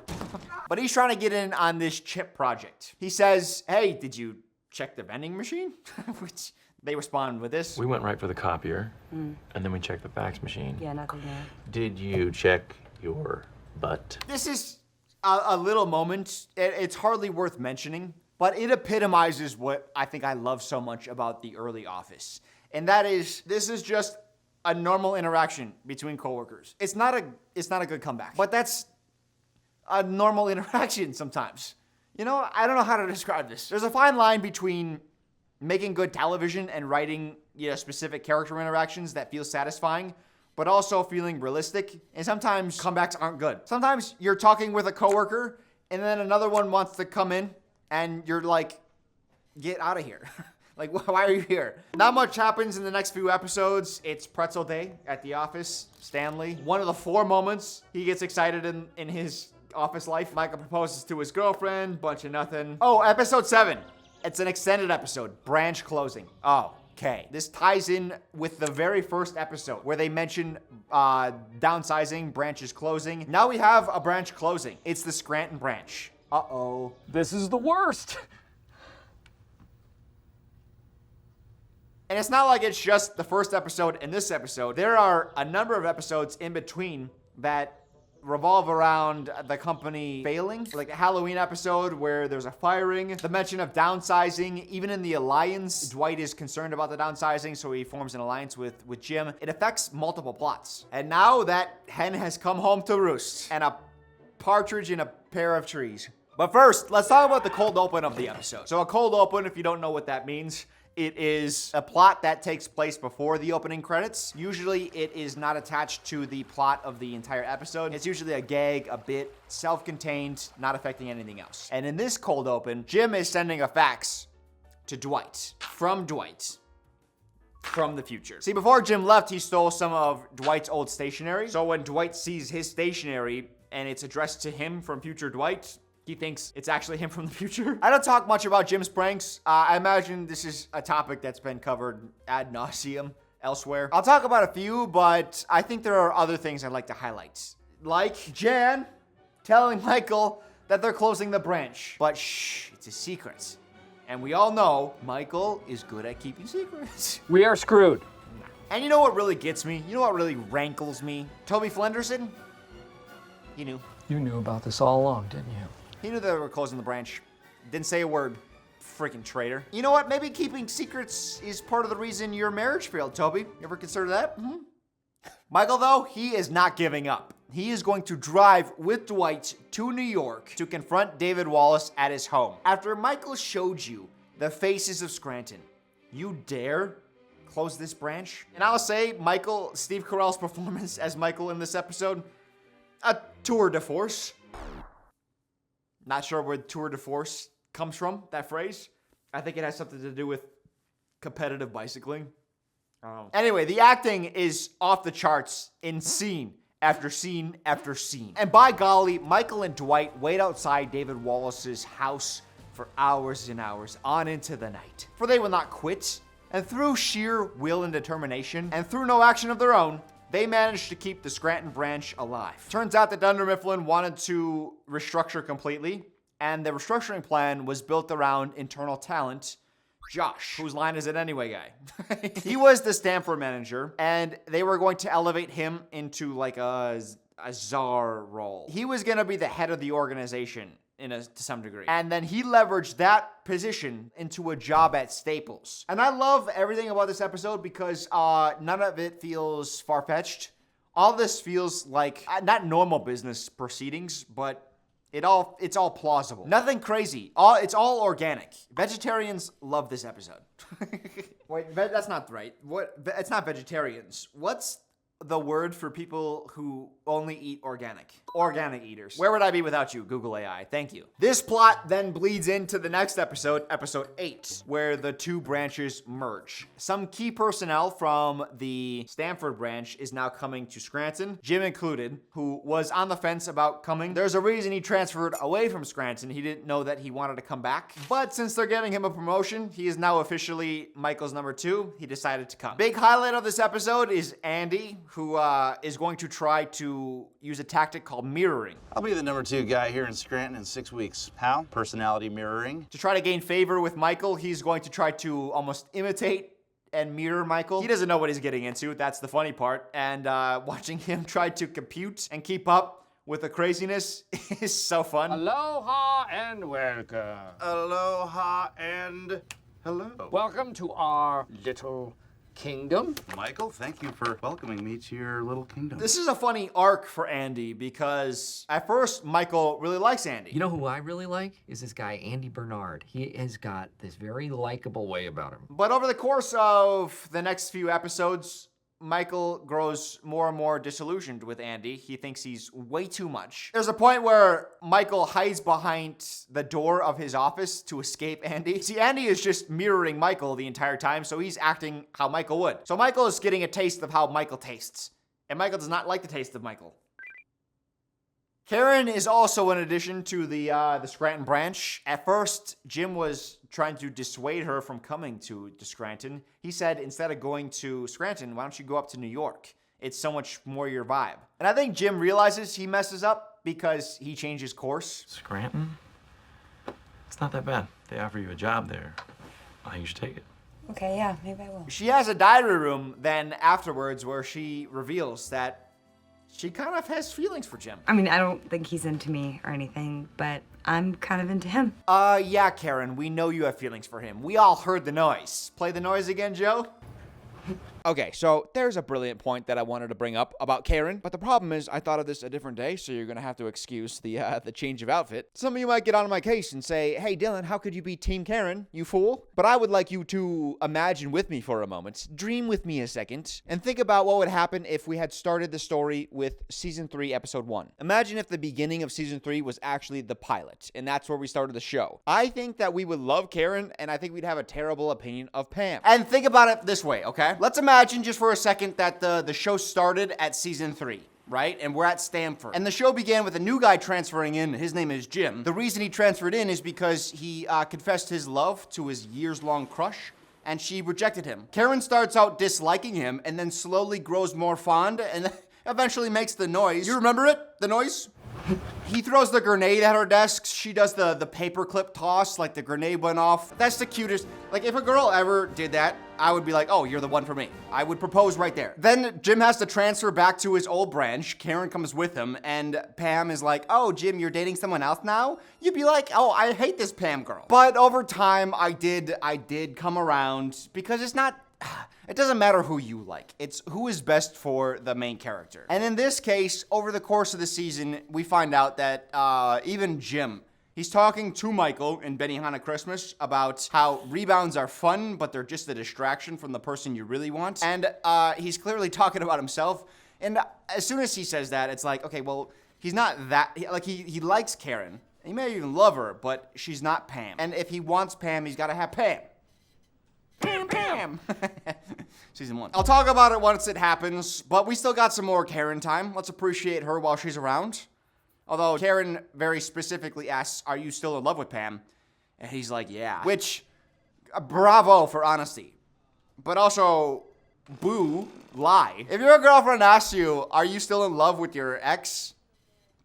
Speaker 1: But he's trying to get in on this chip project. He says, hey, did you check the vending machine? Which they respond with this.
Speaker 17: We went right for the copier, and then we checked the fax machine.
Speaker 20: Yeah, nothing there.
Speaker 17: Did you check your butt?
Speaker 1: This is a little moment. It's hardly worth mentioning, but it epitomizes what I think I love so much about the early Office. And that is, this is just a normal interaction between coworkers. It's not a good comeback, but that's a normal interaction sometimes. You know, I don't know how to describe this. There's a fine line between making good television and writing, specific character interactions that feel satisfying, but also feeling realistic. And sometimes comebacks aren't good. Sometimes you're talking with a coworker and then another one wants to come in and you're like, get out of here. Like, why are you here? Not much happens in the next few episodes. It's pretzel day at the office. Stanley, one of the 4 moments he gets excited in his office life. Michael proposes to his girlfriend, bunch of nothing. Oh, episode 7. It's an extended episode, branch closing. Oh, okay. This ties in with the very first episode where they mention downsizing, branches closing. Now we have a branch closing. It's the Scranton branch. Uh-oh.
Speaker 21: This is the worst.
Speaker 1: And it's not like it's just the first episode and this episode. There are a number of episodes in between that revolve around the company failing. Like a Halloween episode where there's a firing, the mention of downsizing. Even in the alliance, Dwight is concerned about the downsizing, so he forms an alliance with Jim. It affects multiple plots. And now that hen has come home to roost, and a partridge in a pair of trees. But first, let's talk about the cold open of the episode. So a cold open, if you don't know what that means, it is a plot that takes place before the opening credits. Usually it is not attached to the plot of the entire episode. It's usually a gag, a bit, self-contained, not affecting anything else. And in this cold open, Jim is sending a fax to Dwight, from the future. See, before Jim left, he stole some of Dwight's old stationery. So when Dwight sees his stationery and it's addressed to him from future Dwight, he thinks it's actually him from the future. I don't talk much about Jim's pranks. I imagine this is a topic that's been covered ad nauseum elsewhere. I'll talk about a few, but I think there are other things I'd like to highlight. Like Jan telling Michael that they're closing the branch. But shh, it's a secret. And we all know Michael is good at keeping secrets.
Speaker 21: We are screwed.
Speaker 1: And you know what really gets me? You know what really rankles me? Toby Flenderson? He knew.
Speaker 7: You knew about this all along, didn't you?
Speaker 1: He knew they were closing the branch. Didn't say a word. Freaking traitor. You know what? Maybe keeping secrets is part of the reason your marriage failed, Toby. You ever consider that? Mm-hmm. Michael, though, he is not giving up. He is going to drive with Dwight to New York to confront David Wallace at his home. After Michael showed you the faces of Scranton, you dare close this branch? And I'll say, Steve Carell's performance as Michael in this episode, a tour de force. Not sure where tour de force comes from, that phrase. I think it has something to do with competitive bicycling. Anyway, the acting is off the charts in scene after scene after scene. And by golly, Michael and Dwight wait outside David Wallace's house for hours and hours on into the night. For they will not quit. And through sheer will and determination, and through no action of their own, they managed to keep the Scranton branch alive. Turns out that Dunder Mifflin wanted to restructure completely, and the restructuring plan was built around internal talent Josh, whose line is it anyway guy. He was the Stanford manager, and they were going to elevate him into like a czar role. He was gonna be the head of the organization to some degree. And then he leveraged that position into a job at Staples. And I love everything about this episode because none of it feels far-fetched. All this feels like, not normal business proceedings, but it's all plausible. Nothing crazy. It's all organic. Vegetarians love this episode. Wait, that's not right. It's not vegetarians. What's the word for people who only eat organic? Organic eaters. Where would I be without you, Google AI? Thank you. This plot then bleeds into the next episode, episode 8, where the two branches merge. Some key personnel from the Stanford branch is now coming to Scranton, Jim included, who was on the fence about coming. There's a reason he transferred away from Scranton. He didn't know that he wanted to come back. But since they're getting him a promotion, he is now officially Michael's number 2. He decided to come. Big highlight of this episode is Andy, who is going to try to use a tactic called mirroring.
Speaker 10: I'll be the number 2 guy here in Scranton in 6 weeks. How? Personality mirroring.
Speaker 1: To try to gain favor with Michael, he's going to try to almost imitate and mirror Michael. He doesn't know what he's getting into. That's the funny part. And watching him try to compute and keep up with the craziness is so fun.
Speaker 21: Aloha and welcome.
Speaker 10: Aloha and hello.
Speaker 21: Welcome to our little kingdom.
Speaker 10: Michael, thank you for welcoming me to your little kingdom.
Speaker 1: This is a funny arc for Andy because at first Michael really likes Andy.
Speaker 4: You know who I really like? Is this guy, Andy Bernard. He has got this very likable way about him.
Speaker 1: But over the course of the next few episodes, Michael grows more and more disillusioned with Andy. He thinks he's way too much. There's a point where Michael hides behind the door of his office to escape Andy. See, Andy is just mirroring Michael the entire time, so he's acting how Michael would. So Michael is getting a taste of how Michael tastes. And Michael does not like the taste of Michael. Karen is also an addition to the Scranton branch. At first, Jim was trying to dissuade her from coming to Scranton. He said, instead of going to Scranton, why don't you go up to New York? It's so much more your vibe. And I think Jim realizes he messes up because he changes course.
Speaker 17: Scranton? It's not that bad. They offer you a job there. I think you should take it.
Speaker 20: Okay, yeah, maybe I will.
Speaker 1: She has a diary room then afterwards where she reveals that she kind of has feelings for Jim.
Speaker 20: I mean, I don't think he's into me or anything, but I'm kind of into him.
Speaker 1: Yeah, Karen, we know you have feelings for him. We all heard the noise. Play the noise again, Joe. Okay, so there's a brilliant point that I wanted to bring up about Karen, but the problem is I thought of this a different day, so you're gonna have to excuse the change of outfit. Some of you might get on my case and say, hey Dylan, how could you be Team Karen, you fool? But I would like you to imagine with me for a moment, dream with me a second, and think about what would happen if we had started the story with Season 3, Episode 1. Imagine if the beginning of Season 3 was actually the pilot, and that's where we started the show. I think that we would love Karen, and I think we'd have a terrible opinion of Pam. And think about it this way, okay? Let's imagine just for a second that the show started at Season 3. Right? And we're at Stanford. And the show began with a new guy transferring in. His name is Jim. The reason he transferred in is because he confessed his love to his years-long crush, and she rejected him. Karen starts out disliking him and then slowly grows more fond and eventually makes the noise. You remember it? The noise? He throws the grenade at her desk. She does the paperclip toss, like the grenade went off. That's the cutest. Like, if a girl ever did that, I would be like, oh, you're the one for me. I would propose right there. Then Jim has to transfer back to his old branch. Karen comes with him, and Pam is like, oh, Jim, you're dating someone else now? You'd be like, oh, I hate this Pam girl. But over time, I did come around because it's not... It doesn't matter who you like. It's who is best for the main character. And in this case, over the course of the season, we find out that even Jim, he's talking to Michael in Benihana Christmas about how rebounds are fun, but they're just a distraction from the person you really want. And he's clearly talking about himself. And as soon as he says that, it's like, okay, well, he's not that, like he likes Karen. He may even love her, but she's not Pam. And if he wants Pam, he's gotta have Pam. Pam! Season 1. I'll talk about it once it happens, but we still got some more Karen time. Let's appreciate her while she's around. Although Karen very specifically asks, are you still in love with Pam? And he's like, yeah. Which, bravo for honesty. But also, boo, lie. If your girlfriend asks you, are you still in love with your ex?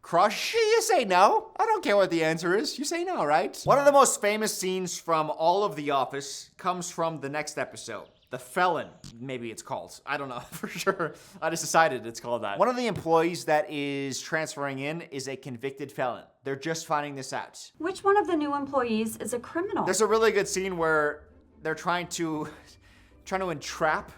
Speaker 1: crush? You say no. I don't care what the answer is. You say no, right? One of the most famous scenes from all of The Office comes from the next episode. The Felon, maybe it's called. I don't know for sure. I just decided it's called that. One of the employees that is transferring in is a convicted felon. They're just finding this out.
Speaker 9: Which one of the new employees is a criminal?
Speaker 1: There's a really good scene where they're trying to entrap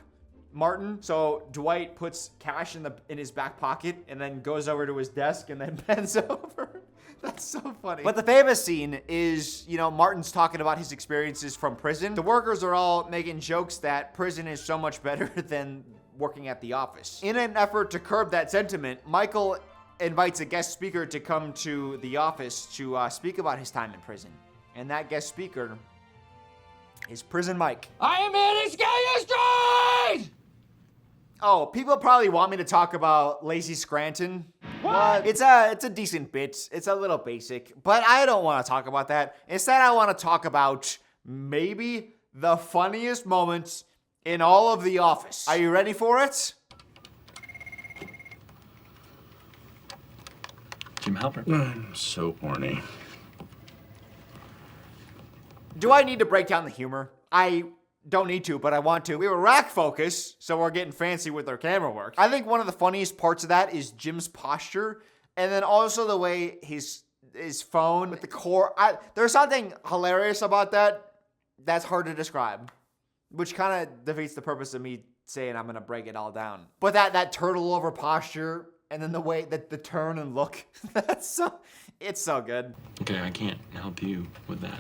Speaker 1: Martin. So Dwight puts cash in his back pocket and then goes over to his desk and then bends over. That's so funny. But the famous scene is, Martin's talking about his experiences from prison. The workers are all making jokes that prison is so much better than working at the office. In an effort to curb that sentiment, Michael invites a guest speaker to come to the office to speak about his time in prison. And that guest speaker is Prison Mike.
Speaker 13: I am here to scare you straight!
Speaker 1: Oh, people probably want me to talk about Lazy Scranton. What? It's a decent bit. It's a little basic, but I don't want to talk about that. Instead, I want to talk about maybe the funniest moments in all of The Office. Are you ready for it?
Speaker 3: Jim Halpert.
Speaker 14: I'm so horny.
Speaker 1: Do I need to break down the humor? I don't need to, but I want to. We were rack focus, so we're getting fancy with our camera work. I think one of the funniest parts of that is Jim's posture, and then also the way his phone with the core. There's something hilarious about that that's hard to describe, which kind of defeats the purpose of me saying I'm gonna break it all down. But that turtle over posture, and then the way that the turn and look, it's so good.
Speaker 3: Okay, I can't help you with that.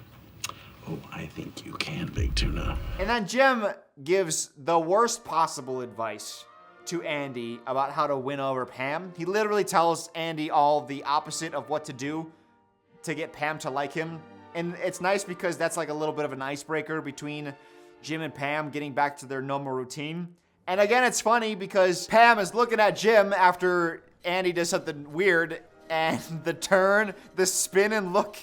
Speaker 14: Oh, I think you can, Big Tuna.
Speaker 1: And then Jim gives the worst possible advice to Andy about how to win over Pam. He literally tells Andy all the opposite of what to do to get Pam to like him. And it's nice because that's like a little bit of an icebreaker between Jim and Pam getting back to their normal routine. And again, it's funny because Pam is looking at Jim after Andy does something weird, and the turn, the spin and look.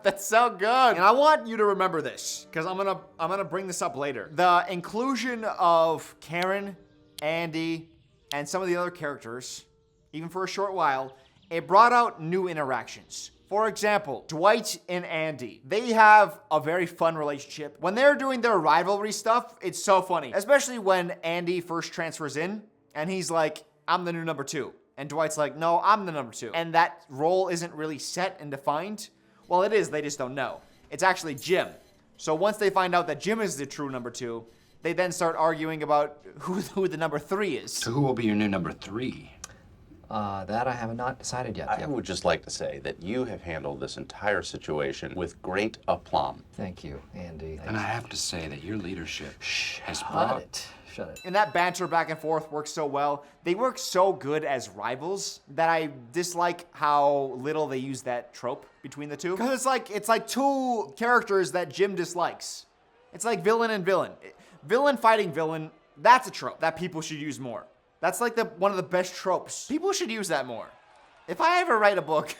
Speaker 1: That's so good. And I want you to remember this, because I'm gonna bring this up later. The inclusion of Karen, Andy, and some of the other characters, even for a short while, it brought out new interactions. For example, Dwight and Andy. They have a very fun relationship. When they're doing their rivalry stuff, it's so funny. Especially when Andy first transfers in, and he's like, I'm the new number 2. And Dwight's like, no, I'm the number 2. And that role isn't really set and defined. Well, it is, they just don't know. It's actually Jim. So once they find out that Jim is the true number 2, they then start arguing about who the number 3 is.
Speaker 3: So who will be your new number 3?
Speaker 7: That I have not decided yet.
Speaker 10: I would just like to say that you have handled this entire situation with great aplomb.
Speaker 7: Thank you, Andy.
Speaker 3: And I have to say that your leadership has
Speaker 7: Shut
Speaker 3: brought...
Speaker 7: it. Shut it.
Speaker 1: And that banter back and forth works so well. They work so good as rivals that I dislike how little they use that trope between the two. Because it's like two characters that Jim dislikes. It's like villain and villain. Villain fighting villain, that's a trope that people should use more. That's like one of the best tropes. People should use that more. If I ever write a book.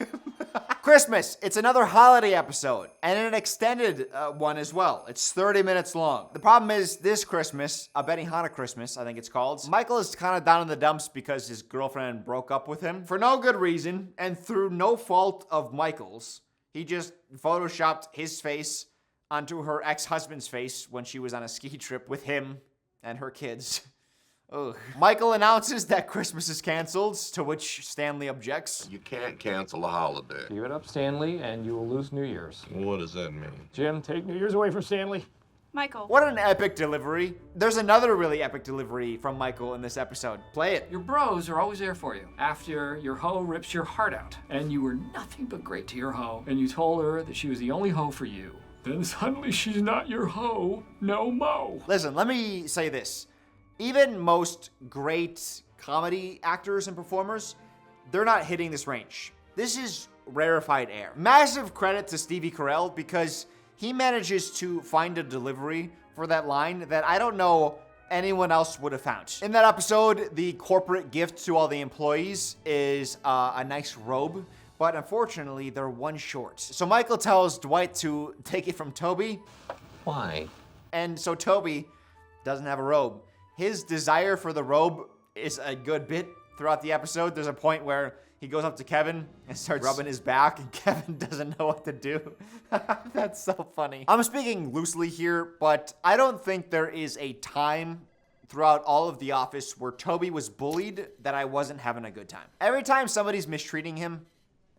Speaker 1: Christmas, it's another holiday episode, and an extended one as well. It's 30 minutes long. The problem is this Christmas, a Benihana Christmas, I think it's called, Michael is kind of down in the dumps because his girlfriend broke up with him. For no good reason, and through no fault of Michael's, he just photoshopped his face onto her ex-husband's face when she was on a ski trip with him and her kids. Ugh. Michael announces that Christmas is canceled, to which Stanley objects.
Speaker 14: You can't cancel a holiday.
Speaker 22: Give it up, Stanley, and you will lose New Year's.
Speaker 14: What does that mean?
Speaker 22: Jim, take New Year's away from Stanley.
Speaker 9: Michael.
Speaker 1: What an epic delivery. There's another really epic delivery from Michael in this episode. Play it.
Speaker 23: Your bros are always there for you. After your hoe rips your heart out, and you were nothing but great to your hoe, and you told her that she was the only hoe for you. Then suddenly she's not your hoe, no mo.
Speaker 1: Listen, let me say this. Even most great comedy actors and performers, they're not hitting this range. This is rarefied air. Massive credit to Stevie Carell because he manages to find a delivery for that line that I don't know anyone else would have found. In that episode, the corporate gift to all the employees is a nice robe, but unfortunately, they're one short. So Michael tells Dwight to take it from Toby.
Speaker 3: Why?
Speaker 1: And so Toby doesn't have a robe. His desire for the robe is a good bit throughout the episode. There's a point where he goes up to Kevin and starts rubbing his back, and Kevin doesn't know what to do. That's so funny. I'm speaking loosely here, but I don't think there is a time throughout all of The Office where Toby was bullied that I wasn't having a good time. Every time somebody's mistreating him,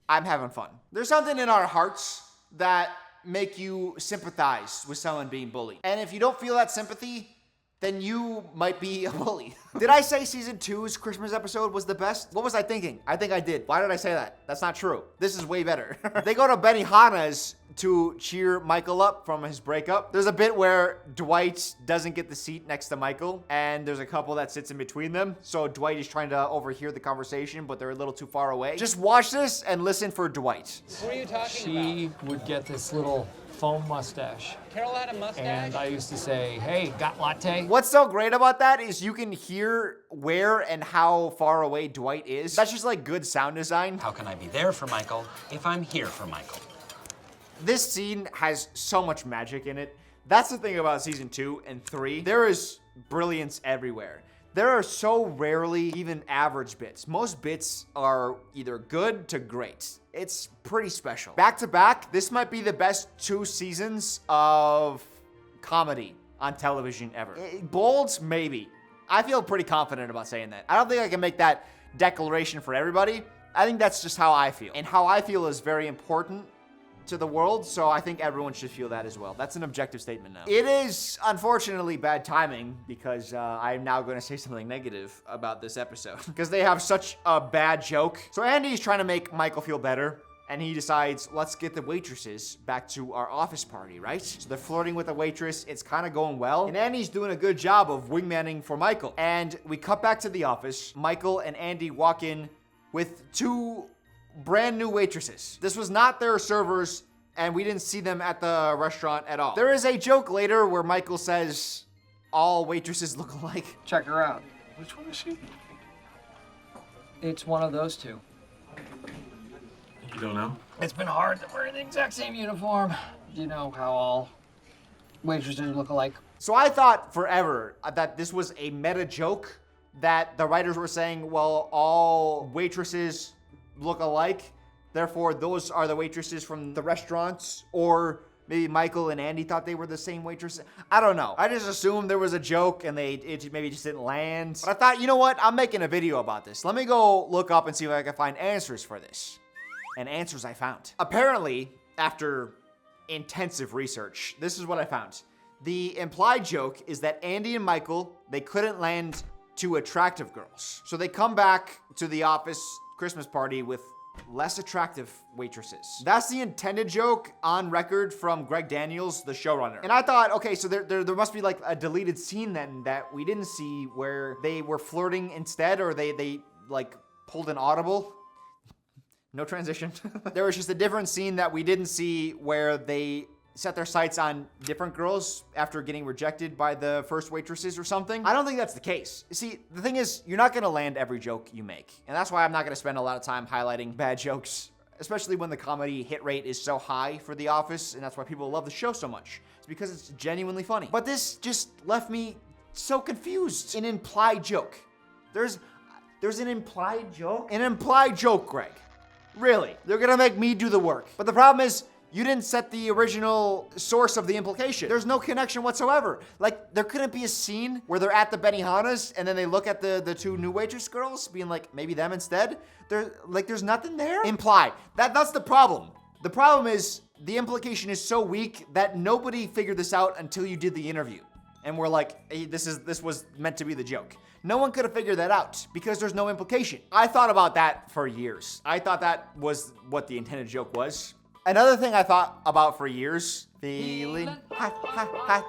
Speaker 1: I'm having fun. There's something in our hearts that make you sympathize with someone being bullied. And if you don't feel that sympathy, then you might be a bully. Did I say season 2's Christmas episode was the best? What was I thinking? I think I did. Why did I say that? That's not true. This is way better. They go to Benihana's to cheer Michael up from his breakup. There's a bit where Dwight doesn't get the seat next to Michael, and there's a couple that sits in between them. So Dwight is trying to overhear the conversation, but they're a little too far away. Just watch this and listen for Dwight.
Speaker 21: What are you talking
Speaker 22: She would get this little foam mustache.
Speaker 21: Carol had a mustache?
Speaker 22: And I used to say, hey, got latte?
Speaker 1: What's so great about that is you can hear where and how far away Dwight is. That's just like good sound design.
Speaker 18: How can I be there for Michael if I'm here for Michael?
Speaker 1: This scene has so much magic in it. That's the thing about season 2 and 3. There is brilliance everywhere. There are so rarely even average bits. Most bits are either good to great. It's pretty special. Back to back, this might be the best 2 seasons of comedy on television ever. Bold, maybe. I feel pretty confident about saying that. I don't think I can make that declaration for everybody. I think that's just how I feel. And how I feel is very important to the world, so I think everyone should feel that as well. That's an objective statement now. It is unfortunately bad timing because I'm now going to say something negative about this episode because they have such a bad joke. So Andy's trying to make Michael feel better, and he decides, let's get the waitresses back to our office party, right? So they're flirting with the waitress. It's kind of going well, and Andy's doing a good job of wingmanning for Michael. And we cut back to the office. Michael and Andy walk in with 2 brand new waitresses. This was not their servers, and we didn't see them at the restaurant at all. There is a joke later where Michael says all waitresses look alike.
Speaker 4: Check her out.
Speaker 21: Which one is she?
Speaker 4: It's one of those 2.
Speaker 17: You don't know?
Speaker 4: It's been hard to wear the exact same uniform. You know how all waitresses look alike.
Speaker 1: So I thought forever that this was a meta joke, that the writers were saying, well, all waitresses look alike, therefore those are the waitresses from the restaurants, or maybe Michael and Andy thought they were the same waitress. I don't know. I just assumed there was a joke and it maybe just didn't land. But I thought, you know what? I'm making a video about this. Let me go look up and see if I can find answers for this. And answers I found. Apparently, after intensive research, this is what I found. The implied joke is that Andy and Michael, they couldn't land 2 attractive girls. So they come back to the office Christmas party with less attractive waitresses. That's the intended joke on record from Greg Daniels, the showrunner. And I thought, okay, so there must be like a deleted scene then that we didn't see where they were flirting instead, or they like pulled an audible. No transition. There was just a different scene that we didn't see where they set their sights on different girls after getting rejected by the first waitresses or something. I don't think that's the case. See, the thing is, you're not gonna land every joke you make. And that's why I'm not gonna spend a lot of time highlighting bad jokes, especially when the comedy hit rate is so high for The Office, and that's why people love the show so much. It's because it's genuinely funny. But this just left me so confused. An implied joke. There's an implied joke? An implied joke, Greg. Really. They're gonna make me do the work. But the problem is, you didn't set the original source of the implication. There's no connection whatsoever. Like, there couldn't be a scene where they're at the Benihana's and then they look at the 2 new waitress girls being like, maybe them instead. There's nothing there. Imply. That's the problem. The problem is the implication is so weak that nobody figured this out until you did the interview. And we're like, hey, this was meant to be the joke. No one could have figured that out because there's no implication. I thought about that for years. I thought that was what the intended joke was. Another thing I thought about for years, feeling hot, hot, hot,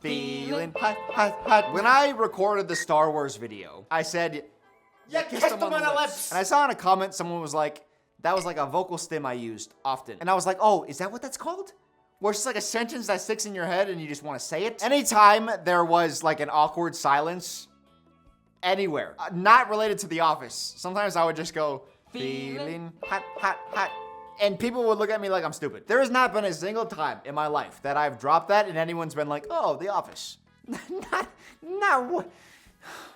Speaker 1: feeling hot, hot, hot. When I recorded the Star Wars video, I said, yeah, kiss them on the lips. And I saw in a comment, someone was like, that was like a vocal stim I used often. And I was like, oh, is that what that's called? Where it's just like a sentence that sticks in your head and you just want to say it? Anytime there was like an awkward silence, anywhere, not related to The Office, sometimes I would just go, feeling hot, hot, hot. And people would look at me like I'm stupid. There has not been a single time in my life that I've dropped that and anyone's been like, oh, The Office.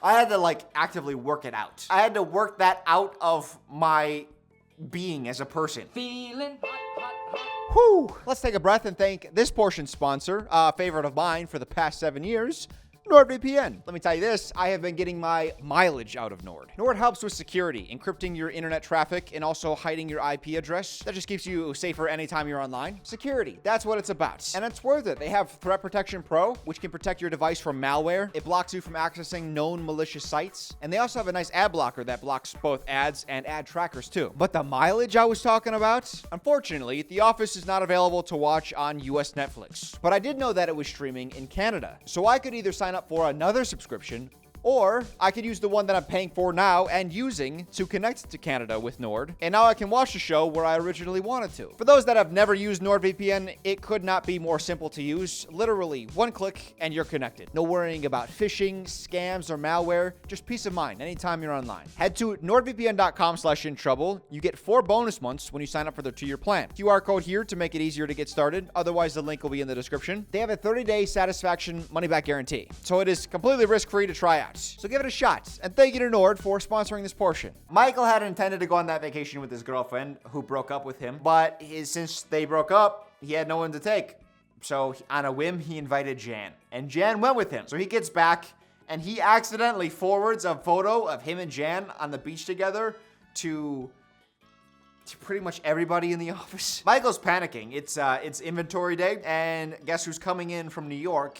Speaker 1: I had to like actively work it out. I had to work that out of my being as a person.
Speaker 4: Feeling
Speaker 1: Whew. Let's take a breath and thank this portion's sponsor, a favorite of mine for the past 7 years, NordVPN. Let me tell you this, I have been getting my mileage out of Nord. Nord helps with security, encrypting your internet traffic and also hiding your IP address. That just keeps you safer anytime you're online. Security, that's what it's about. And it's worth it. They have Threat Protection Pro, which can protect your device from malware. It blocks you from accessing known malicious sites. And they also have a nice ad blocker that blocks both ads and ad trackers too. But the mileage I was talking about, unfortunately, The Office is not available to watch on US Netflix. But I did know that it was streaming in Canada. So I could either sign up for another subscription, or I could use the one that I'm paying for now and using to connect to Canada with Nord. And now I can watch the show where I originally wanted to. For those that have never used NordVPN, it could not be more simple to use. Literally one click and you're connected. No worrying about phishing, scams, or malware. Just peace of mind anytime you're online. Head to nordvpn.com/introuble. You get 4 bonus months when you sign up for their 2-year plan. QR code here to make it easier to get started. Otherwise, the link will be in the description. They have a 30-day satisfaction money-back guarantee. So it is completely risk-free to try out. So give it a shot. And thank you to Nord for sponsoring this portion. Michael had intended to go on that vacation with his girlfriend, who broke up with him. But since they broke up, he had no one to take. So on a whim, he invited Jan. And Jan went with him. So he gets back, and he accidentally forwards a photo of him and Jan on the beach together to pretty much everybody in the office. Michael's panicking. It's inventory day, and guess who's coming in from New York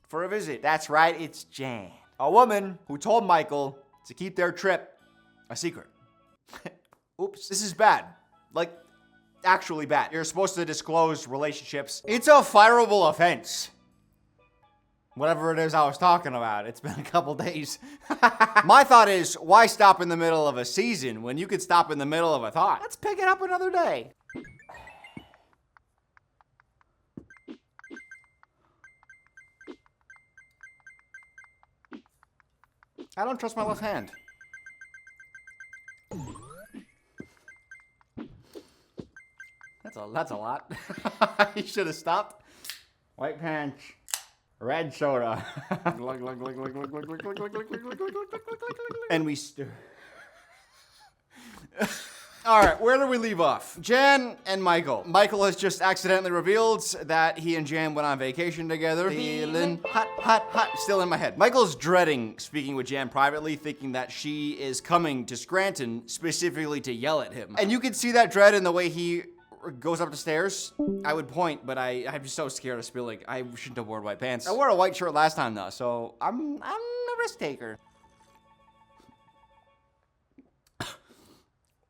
Speaker 1: for a visit? That's right, it's Jan. A woman who told Michael to keep their trip a secret. Oops, this is bad. Like, actually bad. You're supposed to disclose relationships. It's a fireable offense. Whatever it is I was talking about. It's been a couple days. My thought is, why stop in the middle of a season when you could stop in the middle of a thought? Let's pick it up another day. I don't trust my left hand. That's a lot. You should have stopped. White pants, red soda. And we stir. All right, where do we leave off? Jan and Michael. Michael has just accidentally revealed that he and Jan went on vacation together. Feeling hot, hot, hot. Still in my head. Michael's dreading speaking with Jan privately, thinking that she is coming to Scranton specifically to yell at him. And you can see that dread in the way he goes up the stairs. I would point, but I'm just so scared of spilling. I shouldn't have worn white pants. I wore a white shirt last time though, so I'm a risk taker.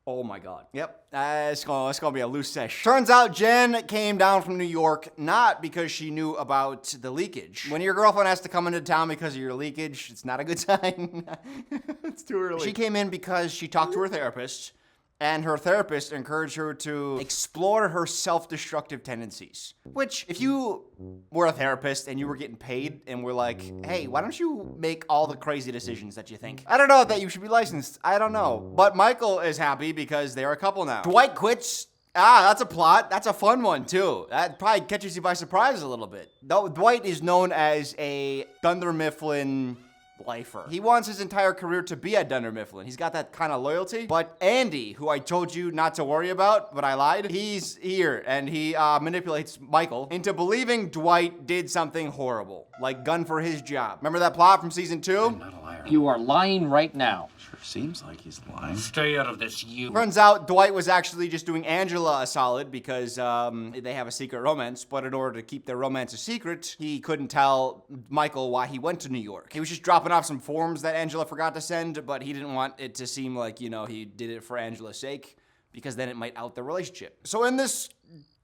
Speaker 1: Oh my God. Yep, it's gonna be a loose sesh. Turns out Jen came down from New York not because she knew about the leakage. When your girlfriend has to come into town because of your leakage, it's not a good sign. It's too early. She came in because she talked to her therapist, and her therapist encouraged her to explore her self-destructive tendencies. Which, if you were a therapist and you were getting paid and were like, hey, why don't you make all the crazy decisions that you think? I don't know that you should be licensed. I don't know. But Michael is happy because they're a couple now. Dwight quits. That's a plot. That's a fun one, too. That probably catches you by surprise a little bit. Dwight is known as a Dunder Mifflin lifer. He wants his entire career to be at Dunder Mifflin. He's got that kind of loyalty. But Andy, who I told you not to worry about, but I lied, he's here, and he manipulates Michael into believing Dwight did something horrible, like gun for his job. Remember that plot from season 2?
Speaker 21: I'm not a liar. You are lying right now.
Speaker 8: Sure seems like he's lying.
Speaker 21: Stay out of this, you.
Speaker 1: Turns out Dwight was actually just doing Angela a solid because they have a secret romance, but in order to keep their romance a secret, he couldn't tell Michael why he went to New York. He was just dropping off some forms that Angela forgot to send, but he didn't want it to seem like, you know, he did it for Angela's sake, because then it might out the relationship. So in this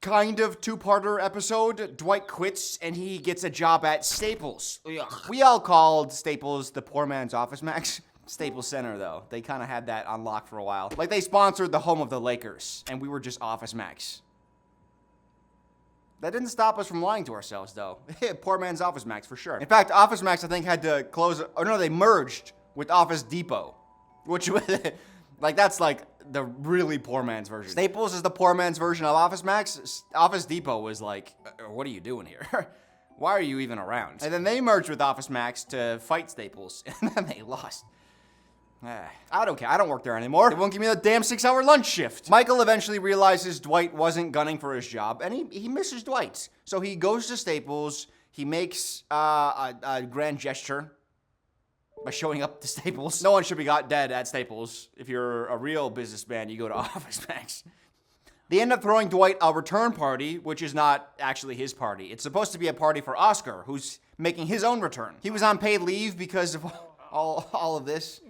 Speaker 1: kind of 2-parter episode, Dwight quits and he gets a job at Staples. Ugh. We all called Staples the poor man's Office Max. Staples Center, though. They kind of had that on lock for a while. Like, they sponsored the home of the Lakers, and we were just Office Max. That didn't stop us from lying to ourselves, though. Poor man's Office Max, for sure. In fact, Office Max, I think, had to close, or no, they merged with Office Depot, which, like, that's like the really poor man's version. Staples is the poor man's version of Office Max. Office Depot was like, what are you doing here? Why are you even around? And then they merged with Office Max to fight Staples, and then they lost. I don't care. I don't work there anymore. They won't give me the damn 6-hour lunch shift. Michael eventually realizes Dwight wasn't gunning for his job, and he misses Dwight. So he goes to Staples. He makes a grand gesture by showing up to Staples. No one should be got dead at Staples. If you're a real businessman, you go to Office Max. They end up throwing Dwight a return party, which is not actually his party. It's supposed to be a party for Oscar, who's making his own return. He was on paid leave because of all of this,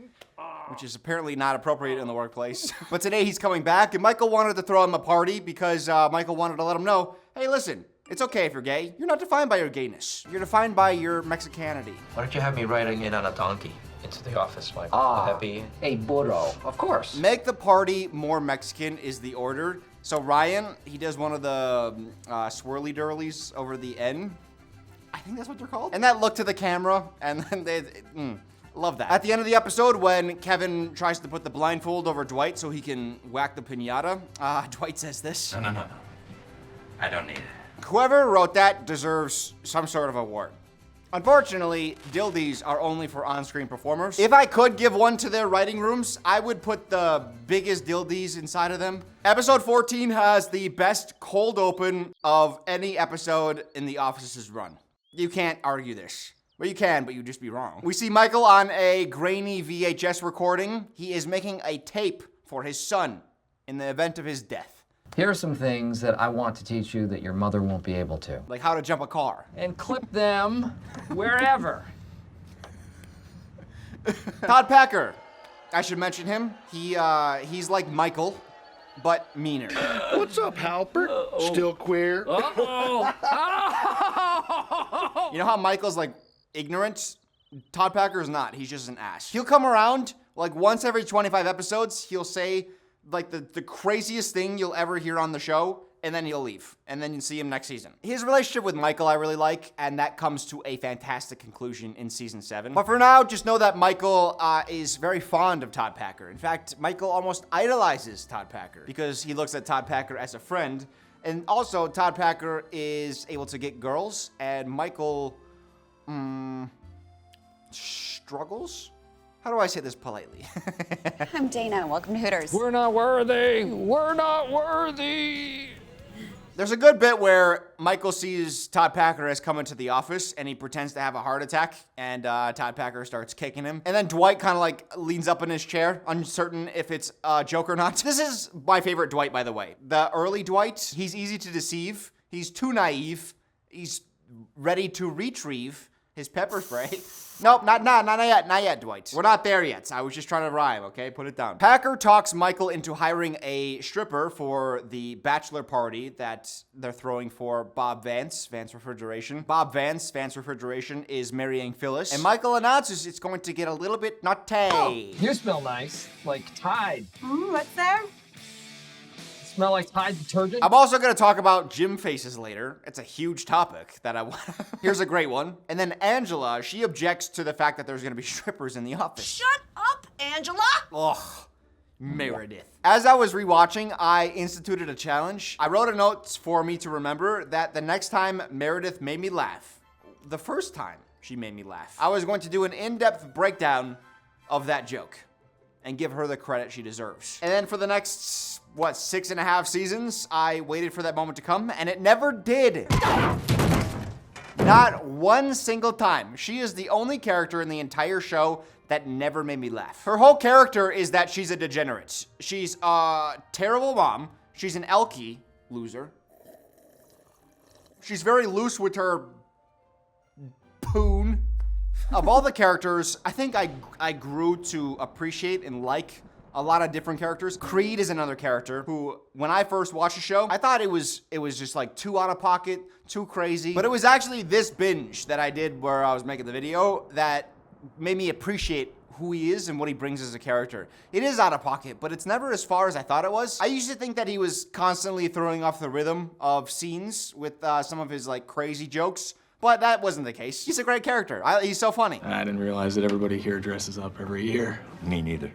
Speaker 1: which is apparently not appropriate in the workplace. But today he's coming back, and Michael wanted to throw him a party because Michael wanted to let him know, hey, listen, it's okay if you're gay. You're not defined by your gayness. You're defined by your Mexicanity.
Speaker 7: Why don't you have me riding in on a donkey into the office, Michael? Would that be
Speaker 4: a burro. Of course.
Speaker 1: Make the party more Mexican is the order. So Ryan, he does one of the swirly durlies over the N. I think that's what they're called. And that look to the camera, and then love that. At the end of the episode, when Kevin tries to put the blindfold over Dwight so he can whack the piñata, Dwight says this.
Speaker 18: No. I don't need it.
Speaker 1: Whoever wrote that deserves some sort of award. Unfortunately, dildies are only for on-screen performers. If I could give one to their writing rooms, I would put the biggest dildies inside of them. Episode 14 has the best cold open of any episode in The Office's run. You can't argue this. Well, you can, but you'd just be wrong. We see Michael on a grainy VHS recording. He is making a tape for his son in the event of his death.
Speaker 4: Here are some things that I want to teach you that your mother won't be able to.
Speaker 1: Like how to jump a car.
Speaker 22: And clip them wherever.
Speaker 1: Todd Packer. I should mention him. He's like Michael, but meaner.
Speaker 14: What's up, Halpert? Still queer?
Speaker 22: Uh-oh.
Speaker 1: You know how Michael's like ignorant? Todd Packer is not. He's just an ass. He'll come around like once every 25 episodes. He'll say like the craziest thing you'll ever hear on the show, and then he'll leave. And then you see him next season. His relationship with Michael I really like, and that comes to a fantastic conclusion in season 7. But for now, just know that Michael is very fond of Todd Packer. In fact, Michael almost idolizes Todd Packer because he looks at Todd Packer as a friend. And also, Todd Packer is able to get girls, and Michael, struggles? How do I say this politely?
Speaker 5: I'm Dana. Welcome to Hooters.
Speaker 22: We're not worthy. We're not worthy.
Speaker 1: There's a good bit where Michael sees Todd Packer as coming to the office, and he pretends to have a heart attack, and Todd Packer starts kicking him. And then Dwight kind of like leans up in his chair, uncertain if it's a joke or not. This is my favorite Dwight, by the way. The early Dwight, he's easy to deceive. He's too naive. He's ready to retrieve his pepper spray. Nope, not yet, Dwight. We're not there yet. I was just trying to rhyme, okay? Put it down. Packer talks Michael into hiring a stripper for the bachelor party that they're throwing for Bob Vance, Vance Refrigeration. Bob Vance, Vance Refrigeration, is marrying Phyllis. And Michael announces it's going to get a little bit nutty.
Speaker 22: Oh, you smell nice, like Tide.
Speaker 9: What's there?
Speaker 22: Smell like Tide detergent?
Speaker 1: I'm also going to talk about gym faces later. It's a huge topic that I want. Here's a great one. And then Angela, she objects to the fact that there's going to be strippers in the office.
Speaker 19: Shut up, Angela!
Speaker 1: Ugh. Meredith. As I was rewatching, I instituted a challenge. I wrote a note for me to remember that the next time Meredith made me laugh, the first time she made me laugh, I was going to do an in-depth breakdown of that joke and give her the credit she deserves. And then for the next, 6.5 seasons, I waited for that moment to come, and it never did. Not one single time. She is the only character in the entire show that never made me laugh. Her whole character is that she's a degenerate. She's a terrible mom. She's an Elkie loser. She's very loose with her poon. Of all the characters, I think I grew to appreciate and like a lot of different characters. Creed is another character who, when I first watched the show, I thought it was just like too out of pocket, too crazy. But it was actually this binge that I did where I was making the video that made me appreciate who he is and what he brings as a character. It is out of pocket, but it's never as far as I thought it was. I used to think that he was constantly throwing off the rhythm of scenes with some of his like crazy jokes. But that wasn't the case. He's a great character. He's so funny.
Speaker 17: I didn't realize that everybody here dresses up every year.
Speaker 14: Me neither.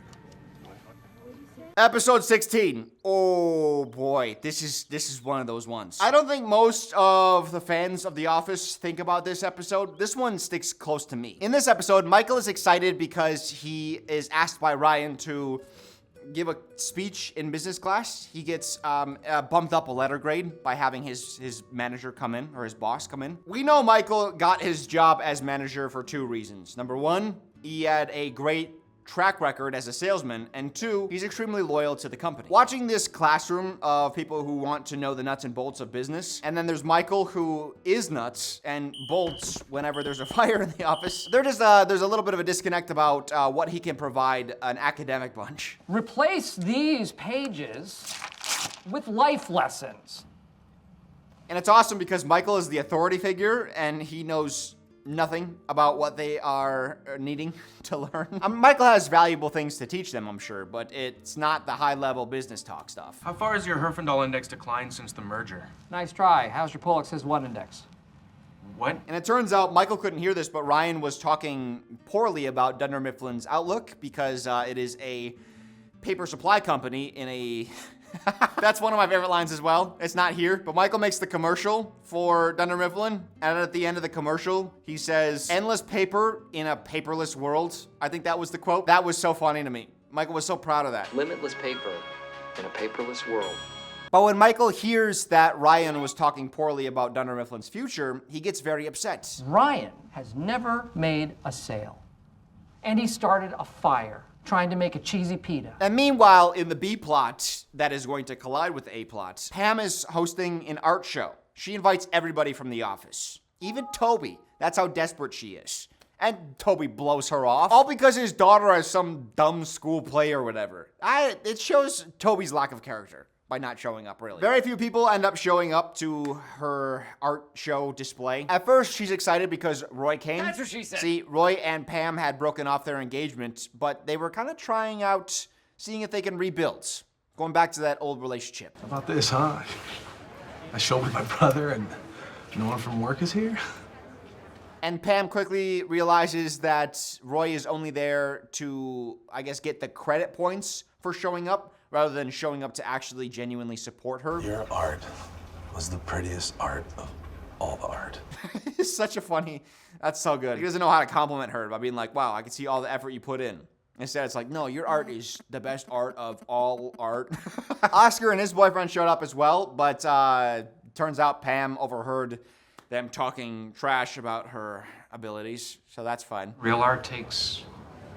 Speaker 1: Episode 16. Oh boy, this is one of those ones. I don't think most of the fans of The Office think about this episode. This one sticks close to me. In this episode, Michael is excited because he is asked by Ryan to give a speech in business class. He gets bumped up a letter grade by having his manager come in, or his boss come in. We know Michael got his job as manager for 2 reasons. Number 1, he had a great track record as a salesman, and 2, he's extremely loyal to the company. Watching this classroom of people who want to know the nuts and bolts of business, and then there's Michael, who is nuts and bolts whenever there's a fire in the office. There's a little bit of a disconnect about what he can provide an academic bunch.
Speaker 23: Replace these pages with life lessons.
Speaker 1: And it's awesome because Michael is the authority figure, and he knows nothing about what they are needing to learn. Michael has valuable things to teach them, I'm sure, but it's not the high-level business talk stuff.
Speaker 6: How far has your Herfindahl index declined since the merger?
Speaker 23: Nice try. How's your Pollock says what index?
Speaker 6: What?
Speaker 1: And it turns out Michael couldn't hear this, but Ryan was talking poorly about Dunder Mifflin's outlook because it is a paper supply company in a... That's one of my favorite lines as well. It's not here, but Michael makes the commercial for Dunder Mifflin, and at the end of the commercial, he says, "Endless paper in a paperless world." I think that was the quote. That was so funny to me. Michael was so proud of that.
Speaker 4: Limitless paper in a paperless world.
Speaker 1: But when Michael hears that Ryan was talking poorly about Dunder Mifflin's future, he gets very upset.
Speaker 23: Ryan has never made a sale, and he started a fire trying to make a cheesy pita.
Speaker 1: And meanwhile, in the B plot that is going to collide with the A plot, Pam is hosting an art show. She invites everybody from the office, even Toby. That's how desperate she is. And Toby blows her off, all because his daughter has some dumb school play or whatever. It shows Toby's lack of character by not showing up, really. Very few people end up showing up to her art show display. At first, she's excited because Roy came.
Speaker 23: That's what she said.
Speaker 1: See, Roy and Pam had broken off their engagement, but they were kind of trying out, seeing if they can rebuild. Going back to that old relationship.
Speaker 14: How about this, huh? I shouldered my brother and no one from work is here?
Speaker 1: And Pam quickly realizes that Roy is only there to, I guess, get the credit points for showing up, rather than showing up to actually genuinely support her.
Speaker 14: Your art was the prettiest art of all the art.
Speaker 1: It's such a funny, that's so good. He doesn't know how to compliment her by being like, wow, I can see all the effort you put in. Instead, it's like, no, your art is the best art of all art. Oscar and his boyfriend showed up as well, but turns out Pam overheard them talking trash about her abilities, so that's fun.
Speaker 7: Real art takes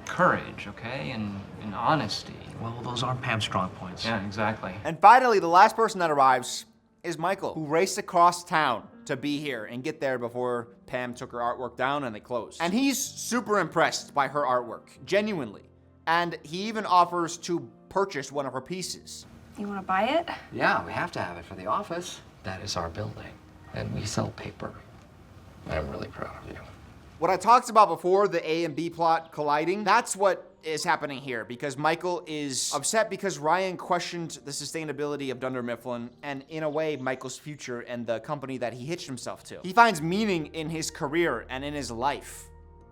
Speaker 7: courage, okay, and honesty.
Speaker 15: Well, those aren't Pam's strong points.
Speaker 7: Yeah, exactly.
Speaker 1: And finally, the last person that arrives is Michael, who raced across town to be here and get there before Pam took her artwork down and they closed. And he's super impressed by her artwork, genuinely. And he even offers to purchase one of her pieces.
Speaker 12: You want to buy it?
Speaker 4: Yeah, we have to have it for the office. That is our building, and we sell paper. I'm really proud of you.
Speaker 1: What I talked about before, the A and B plot colliding, that's what is happening here, because Michael is upset because Ryan questioned the sustainability of Dunder Mifflin, and in a way, Michael's future and the company that he hitched himself to. He finds meaning in his career and in his life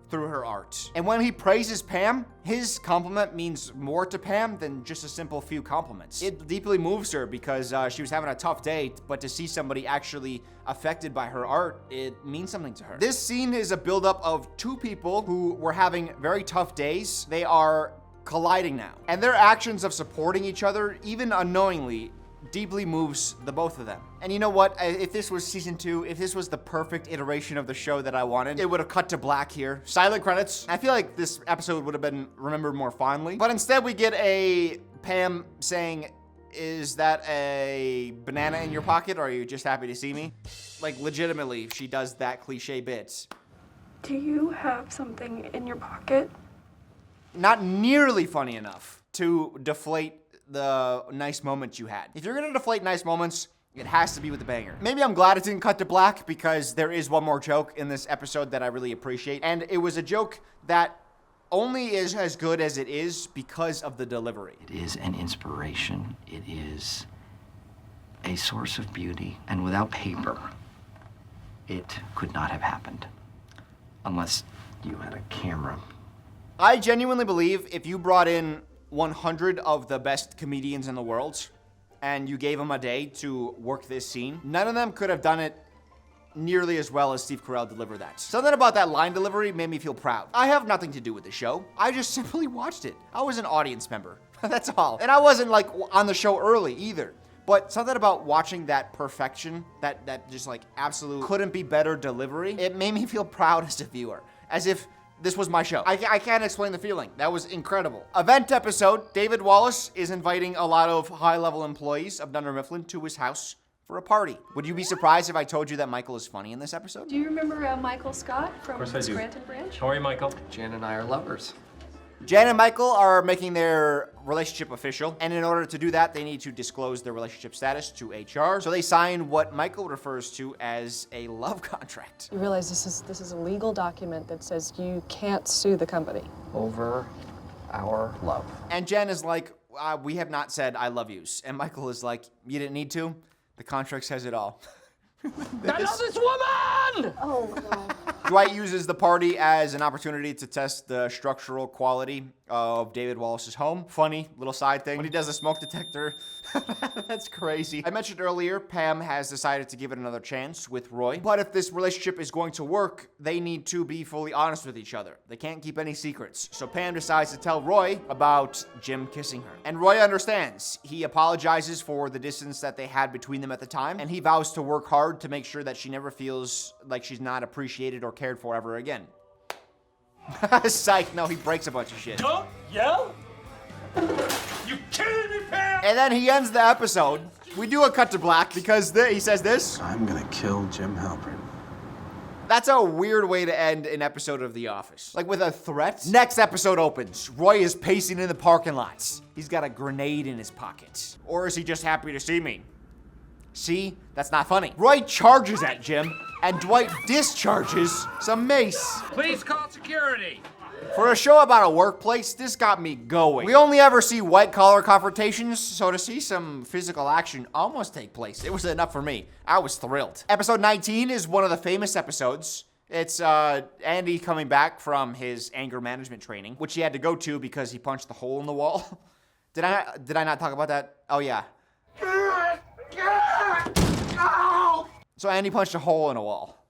Speaker 1: through her art. And when he praises Pam, his compliment means more to Pam than just a simple few compliments. It deeply moves her because she was having a tough day, but to see somebody actually affected by her art, it means something to her. This scene is a buildup of 2 people who were having very tough days. They are colliding now. And their actions of supporting each other, even unknowingly, deeply moves the both of them. And you know what? If this was season 2, if this was the perfect iteration of the show that I wanted, it would have cut to black here. Silent credits. I feel like this episode would have been remembered more fondly. But instead we get a Pam saying, "Is that a banana in your pocket, or are you just happy to see me?" Like, legitimately, she does that cliche bit.
Speaker 12: Do you have something in your pocket?
Speaker 1: Not nearly funny enough to deflate the nice moments you had. If you're gonna deflate nice moments, it has to be with a banger. Maybe I'm glad it didn't cut to black, because there is one more joke in this episode that I really appreciate. And it was a joke that only is as good as it is because of the delivery.
Speaker 4: It is an inspiration. It is a source of beauty. And without paper, it could not have happened. Unless you had a camera.
Speaker 1: I genuinely believe if you brought in 100 of the best comedians in the world, and you gave them a day to work this scene, none of them could have done it nearly as well as Steve Carell delivered that. Something about that line delivery made me feel proud. I have nothing to do with the show. I just simply watched it. I was an audience member. That's all. And I wasn't like on the show early either. But something about watching that perfection, that just like absolute couldn't be better delivery, it made me feel proud as a viewer. As if this was my show. I can't explain the feeling. That was incredible. Event episode, David Wallace is inviting a lot of high-level employees of Dunder Mifflin to his house for a party. Would you be surprised if I told you that Michael is funny in this episode?
Speaker 2: Do you remember Michael Scott from
Speaker 17: Of course I do.
Speaker 2: Scranton Branch?
Speaker 17: How are you, Michael?
Speaker 4: Jan and I are lovers.
Speaker 1: Jan and Michael are making their relationship official, and in order to do that, they need to disclose their relationship status to HR. So they sign what Michael refers to as a love contract.
Speaker 2: You realize this is a legal document that says you can't sue the company.
Speaker 4: Over our love.
Speaker 1: And Jen is like, we have not said I love yous. And Michael is like, you didn't need to. The contract says it all.
Speaker 13: I love this woman!
Speaker 2: Oh, no.
Speaker 1: Dwight uses the party as an opportunity to test the structural quality of David Wallace's home. Funny little side thing. When he does a smoke detector, that's crazy. I mentioned earlier, Pam has decided to give it another chance with Roy. But if this relationship is going to work, they need to be fully honest with each other. They can't keep any secrets. So Pam decides to tell Roy about Jim kissing her. And Roy understands. He apologizes for the distance that they had between them at the time, and he vows to work hard to make sure that she never feels like she's not appreciated or cared for ever again. Psych, no, he breaks a bunch of shit.
Speaker 13: Don't yell! You kidding me, Pam?
Speaker 1: And then he ends the episode. We do a cut to black because he says this.
Speaker 14: I'm gonna kill Jim Halpern.
Speaker 1: That's a weird way to end an episode of The Office. Like with a threat. Next episode opens. Roy is pacing in the parking lots. He's got a grenade in his pocket. Or is he just happy to see me? See? That's not funny. Roy charges at Jim, and Dwight discharges some mace.
Speaker 13: Please call security.
Speaker 1: For a show about a workplace, this got me going. We only ever see white-collar confrontations, so to see some physical action almost take place, it was enough for me. I was thrilled. Episode 19 is one of the famous episodes. It's Andy coming back from his anger management training, which he had to go to because he punched the hole in the wall. Did I not talk about that? Oh, yeah. So Andy punched a hole in a wall.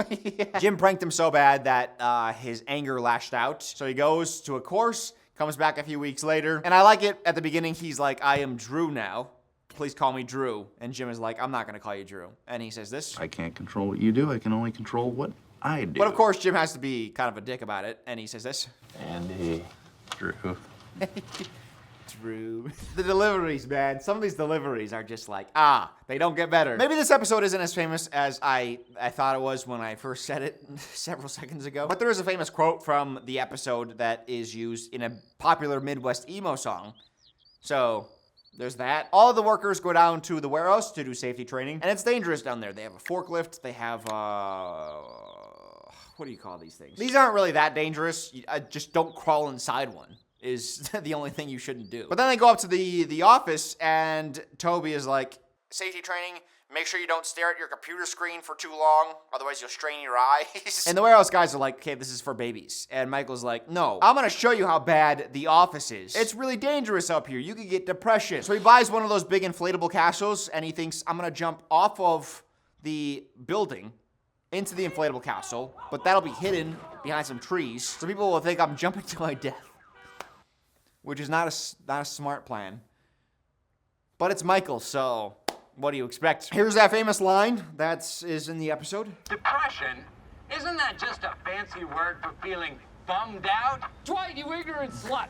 Speaker 1: Yeah. Jim pranked him so bad that his anger lashed out. So he goes to a course, comes back a few weeks later. And I like it at the beginning. He's like, I am Drew now. Please call me Drew. And Jim is like, I'm not going to call you Drew. And he says this.
Speaker 10: I can't control what you do. I can only control what I do.
Speaker 1: But of course, Jim has to be kind of a dick about it. And he says this.
Speaker 10: Andy, Drew.
Speaker 1: Drew. The deliveries, man. Some of these deliveries are just like, they don't get better. Maybe this episode isn't as famous as I thought it was when I first said it several seconds ago. But there is a famous quote from the episode that is used in a popular Midwest emo song. So there's that. All of the workers go down to the warehouse to do safety training. And it's dangerous down there. They have a forklift. They have, what do you call these things? These aren't really that dangerous. Just don't crawl inside one. Is the only thing you shouldn't do. But then they go up to the office, and Toby is like, safety training, make sure you don't stare at your computer screen for too long, otherwise you'll strain your eyes. And the warehouse guys are like, okay, this is for babies. And Michael's like, no, I'm gonna show you how bad the office is. It's really dangerous up here. You could get depression. So he buys one of those big inflatable castles, and he thinks, I'm gonna jump off of the building into the inflatable castle, but that'll be hidden behind some trees, so people will think I'm jumping to my death. Which is not a smart plan. But it's Michael, so what do you expect? Here's that famous line that is in the episode.
Speaker 13: Depression? Isn't that just a fancy word for feeling bummed out?
Speaker 22: Dwight, you ignorant slut!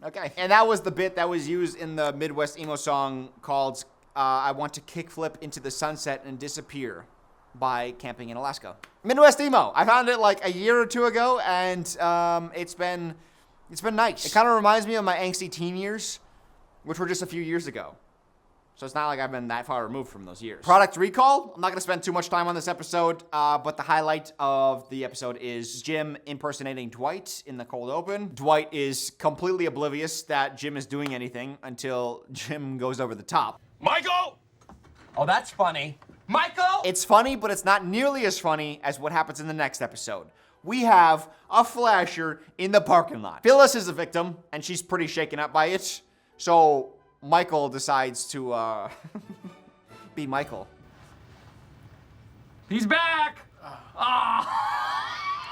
Speaker 1: Okay. And that was the bit that was used in the Midwest emo song called I Want to Kickflip into the Sunset and Disappear by Camping in Alaska. Midwest emo. I found it like a year or two ago, and it's been nice. It kind of reminds me of my angsty teen years, which were just a few years ago. So it's not like I've been that far removed from those years. Product recall. I'm not going to spend too much time on this episode, but the highlight of the episode is Jim impersonating Dwight in the cold open. Dwight is completely oblivious that Jim is doing anything until Jim goes over the top.
Speaker 13: Michael! Oh, that's funny. Michael!
Speaker 1: It's funny, but it's not nearly as funny as what happens in the next episode. we have a flasher in the parking lot. Phyllis is the victim, and she's pretty shaken up by it. So Michael decides to be Michael.
Speaker 23: He's back!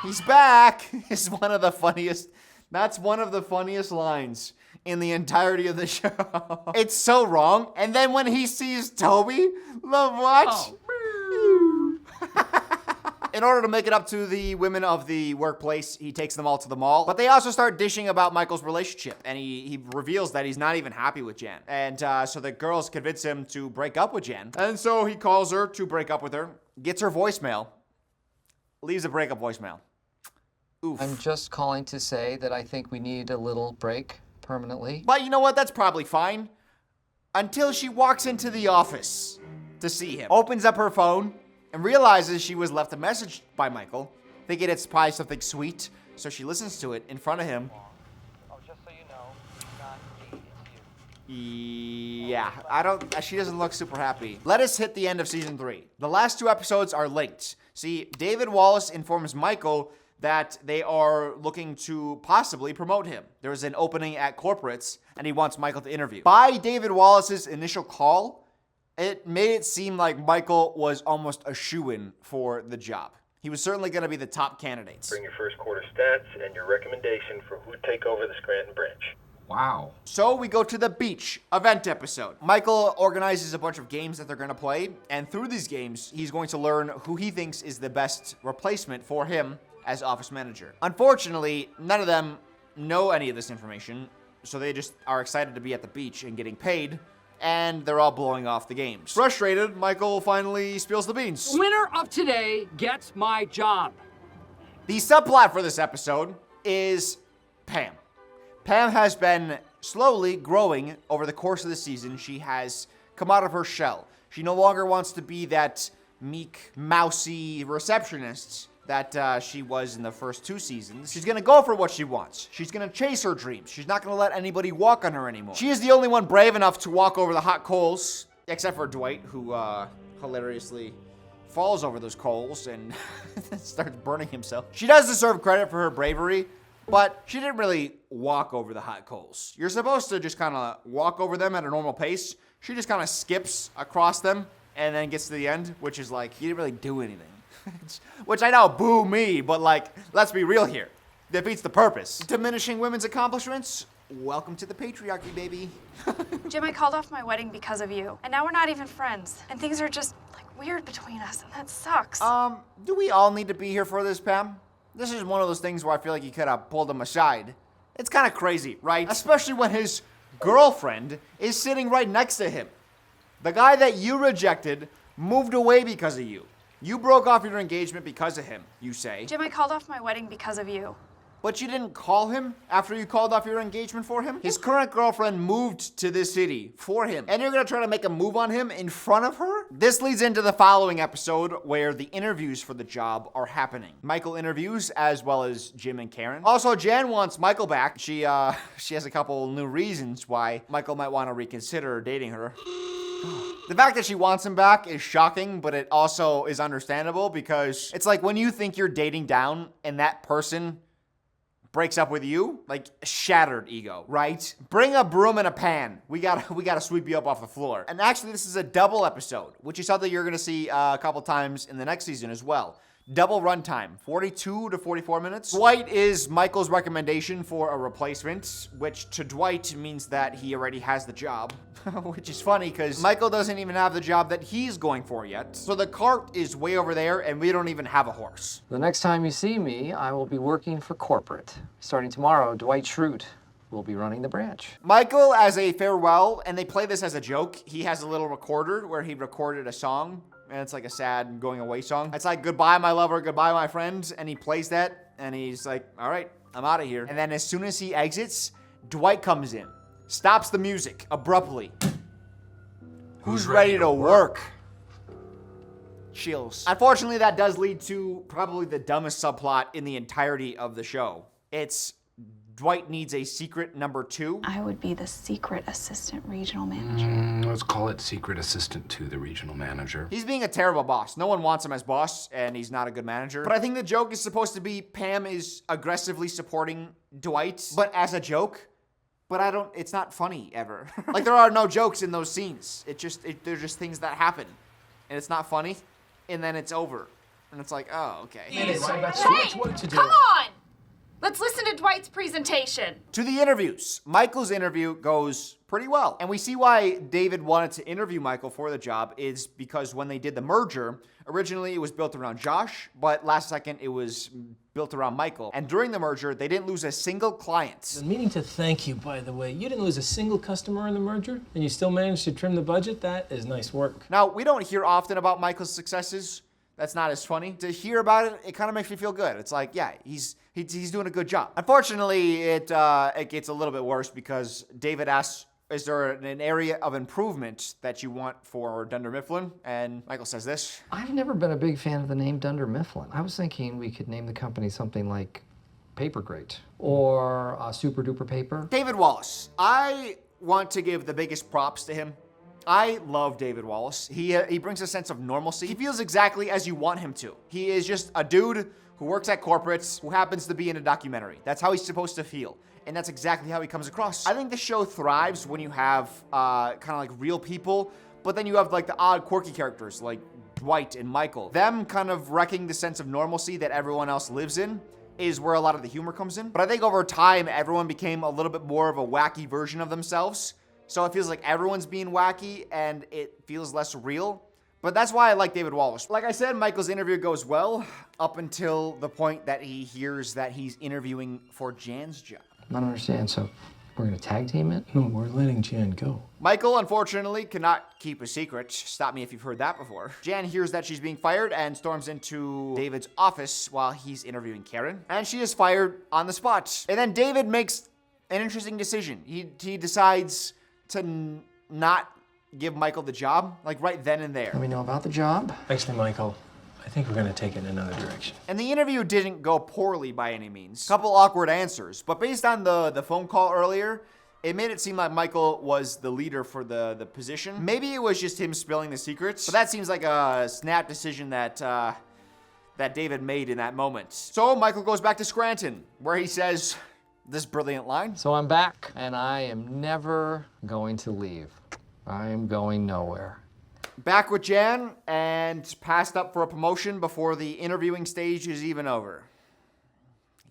Speaker 1: He's back is one of the funniest. That's one of the funniest lines in the entirety of the show. It's so wrong. And then when he sees Toby, the what? In order to make it up to the women of the workplace, he takes them all to the mall. But they also start dishing about Michael's relationship. And he reveals that he's not even happy with Jan. And so the girls convince him to break up with Jan. And so he calls her to break up with her, gets her voicemail, leaves a breakup voicemail. Oof.
Speaker 4: I'm just calling to say that I think we need a little break permanently.
Speaker 1: But you know what? That's probably fine. Until she walks into the office to see him. Opens up her phone and realizes she was left a message by Michael, thinking it's probably something sweet. So she listens to it in front of him.
Speaker 7: Oh, just so you know, not me, it's you.
Speaker 1: Yeah, she doesn't look super happy. Let us hit the end of season 3. The last 2 episodes are linked. See, David Wallace informs Michael that they are looking to possibly promote him. There's an opening at corporates, and he wants Michael to interview. By David Wallace's initial call, it made it seem like Michael was almost a shoo-in for the job. He was certainly going to be the top candidate.
Speaker 11: Bring your first quarter stats and your recommendation for who'd take over the Scranton branch.
Speaker 1: Wow. So we go to the beach event episode. Michael organizes a bunch of games that they're going to play, and through these games, he's going to learn who he thinks is the best replacement for him as office manager. Unfortunately, none of them know any of this information, so they just are excited to be at the beach and getting paid, and they're all blowing off the games. Frustrated, Michael finally spills the beans.
Speaker 23: The winner of today gets my job.
Speaker 1: The subplot for this episode is Pam. Pam has been slowly growing over the course of the season. She has come out of her shell. She no longer wants to be that meek, mousy receptionist that she was in the first 2 seasons. She's gonna go for what she wants. She's gonna chase her dreams. She's not gonna let anybody walk on her anymore. She is the only one brave enough to walk over the hot coals, except for Dwight, who hilariously falls over those coals and starts burning himself. She does deserve credit for her bravery, but she didn't really walk over the hot coals. You're supposed to just kind of walk over them at a normal pace. She just kind of skips across them and then gets to the end, which is like, you didn't really do anything. Which I know, boo me, but like, let's be real here. Defeats the purpose. Diminishing women's accomplishments? Welcome to the patriarchy, baby.
Speaker 12: Jim, I called off my wedding because of you, and now we're not even friends. And things are just, like, weird between us, and that sucks.
Speaker 1: Do we all need to be here for this, Pam? This is one of those things where I feel like you could have pulled him aside. It's kind of crazy, right? Especially when his girlfriend is sitting right next to him. The guy that you rejected moved away because of you. You broke off your engagement because of him, you say.
Speaker 12: Jim, I called off my wedding because of you.
Speaker 1: But you didn't call him after you called off your engagement for him? His current girlfriend moved to this city for him, and you're gonna try to make a move on him in front of her? This leads into the following episode where the interviews for the job are happening. Michael interviews as well as Jim and Karen. Also, Jan wants Michael back. She has a couple new reasons why Michael might want to reconsider dating her. The fact that she wants him back is shocking, but it also is understandable because it's like when you think you're dating down and that person breaks up with you, like shattered ego, right? Bring a broom and a pan. We gotta sweep you up off the floor. And actually, this is a double episode, which is something you're gonna see a couple times in the next season as well. Double runtime, 42 to 44 minutes. Dwight is Michael's recommendation for a replacement, which to Dwight means that he already has the job, which is funny because Michael doesn't even have the job that he's going for yet. So the cart is way over there and we don't even have a horse.
Speaker 4: The next time you see me, I will be working for corporate. Starting tomorrow, Dwight Schrute will be running the branch.
Speaker 1: Michael, as a farewell, and they play this as a joke, he has a little recorder where he recorded a song. And it's like a sad going away song. It's like, goodbye, my lover, goodbye, my friends. And he plays that, and he's like, all right, I'm out of here. And then as soon as he exits, Dwight comes in, stops the music abruptly. Who's ready to work? Chills. Unfortunately, that does lead to probably the dumbest subplot in the entirety of the show. It's Dwight needs a secret number 2.
Speaker 12: I would be the secret assistant regional manager.
Speaker 14: Let's call it secret assistant to the regional manager.
Speaker 1: He's being a terrible boss. No one wants him as boss, and he's not a good manager. But I think the joke is supposed to be Pam is aggressively supporting Dwight, but as a joke. But it's not funny ever. Like, there are no jokes in those scenes. They're just things that happen. And it's not funny, and then it's over. And it's like, oh, okay.
Speaker 22: Hey, come
Speaker 19: on! Let's listen to Dwight's presentation.
Speaker 1: To the interviews. Michael's interview goes pretty well. And we see why David wanted to interview Michael for the job is because when they did the merger, originally it was built around Josh, but last second it was built around Michael. And during the merger, they didn't lose a single client.
Speaker 3: Meaning to thank you, by the way. You didn't lose a single customer in the merger, and you still managed to trim the budget? That is nice work.
Speaker 1: Now, we don't hear often about Michael's successes. That's not as funny. To hear about it, it kind of makes me feel good. It's like, yeah, he's doing a good job. Unfortunately, it gets a little bit worse because David asks, is there an area of improvement that you want for Dunder Mifflin? And Michael says this.
Speaker 4: I've never been a big fan of the name Dunder Mifflin. I was thinking we could name the company something like Paper Grate or Super Duper Paper.
Speaker 1: David Wallace. I want to give the biggest props to him. I love David Wallace. He brings a sense of normalcy. He feels exactly as you want him to. He is just a dude who works at corporates who happens to be in a documentary. That's how he's supposed to feel. And that's exactly how he comes across. I think the show thrives when you have kind of like real people, but then you have like the odd quirky characters like Dwight and Michael. Them kind of wrecking the sense of normalcy that everyone else lives in is where a lot of the humor comes in. But I think over time, everyone became a little bit more of a wacky version of themselves. So it feels like everyone's being wacky and it feels less real. But that's why I like David Wallace. Like I said, Michael's interview goes well up until the point that he hears that he's interviewing for Jan's job.
Speaker 4: I don't understand, so we're gonna tag team it?
Speaker 3: No, we're letting Jan go.
Speaker 1: Michael, unfortunately, cannot keep a secret. Stop me if you've heard that before. Jan hears that she's being fired and storms into David's office while he's interviewing Karen. And she is fired on the spot. And then David makes an interesting decision. He decides to not give Michael the job, like right then and there.
Speaker 4: Let me know about the job.
Speaker 3: Actually, Michael, I think we're gonna take it in another direction.
Speaker 1: And the interview didn't go poorly by any means. Couple awkward answers, but based on the phone call earlier, it made it seem like Michael was the leader for the position. Maybe it was just him spilling the secrets, but that seems like a snap decision that David made in that moment. So Michael goes back to Scranton, where he says this brilliant line.
Speaker 4: So I'm back, and I am never going to leave. I am going nowhere.
Speaker 1: Back with Jan, and passed up for a promotion before the interviewing stage is even over.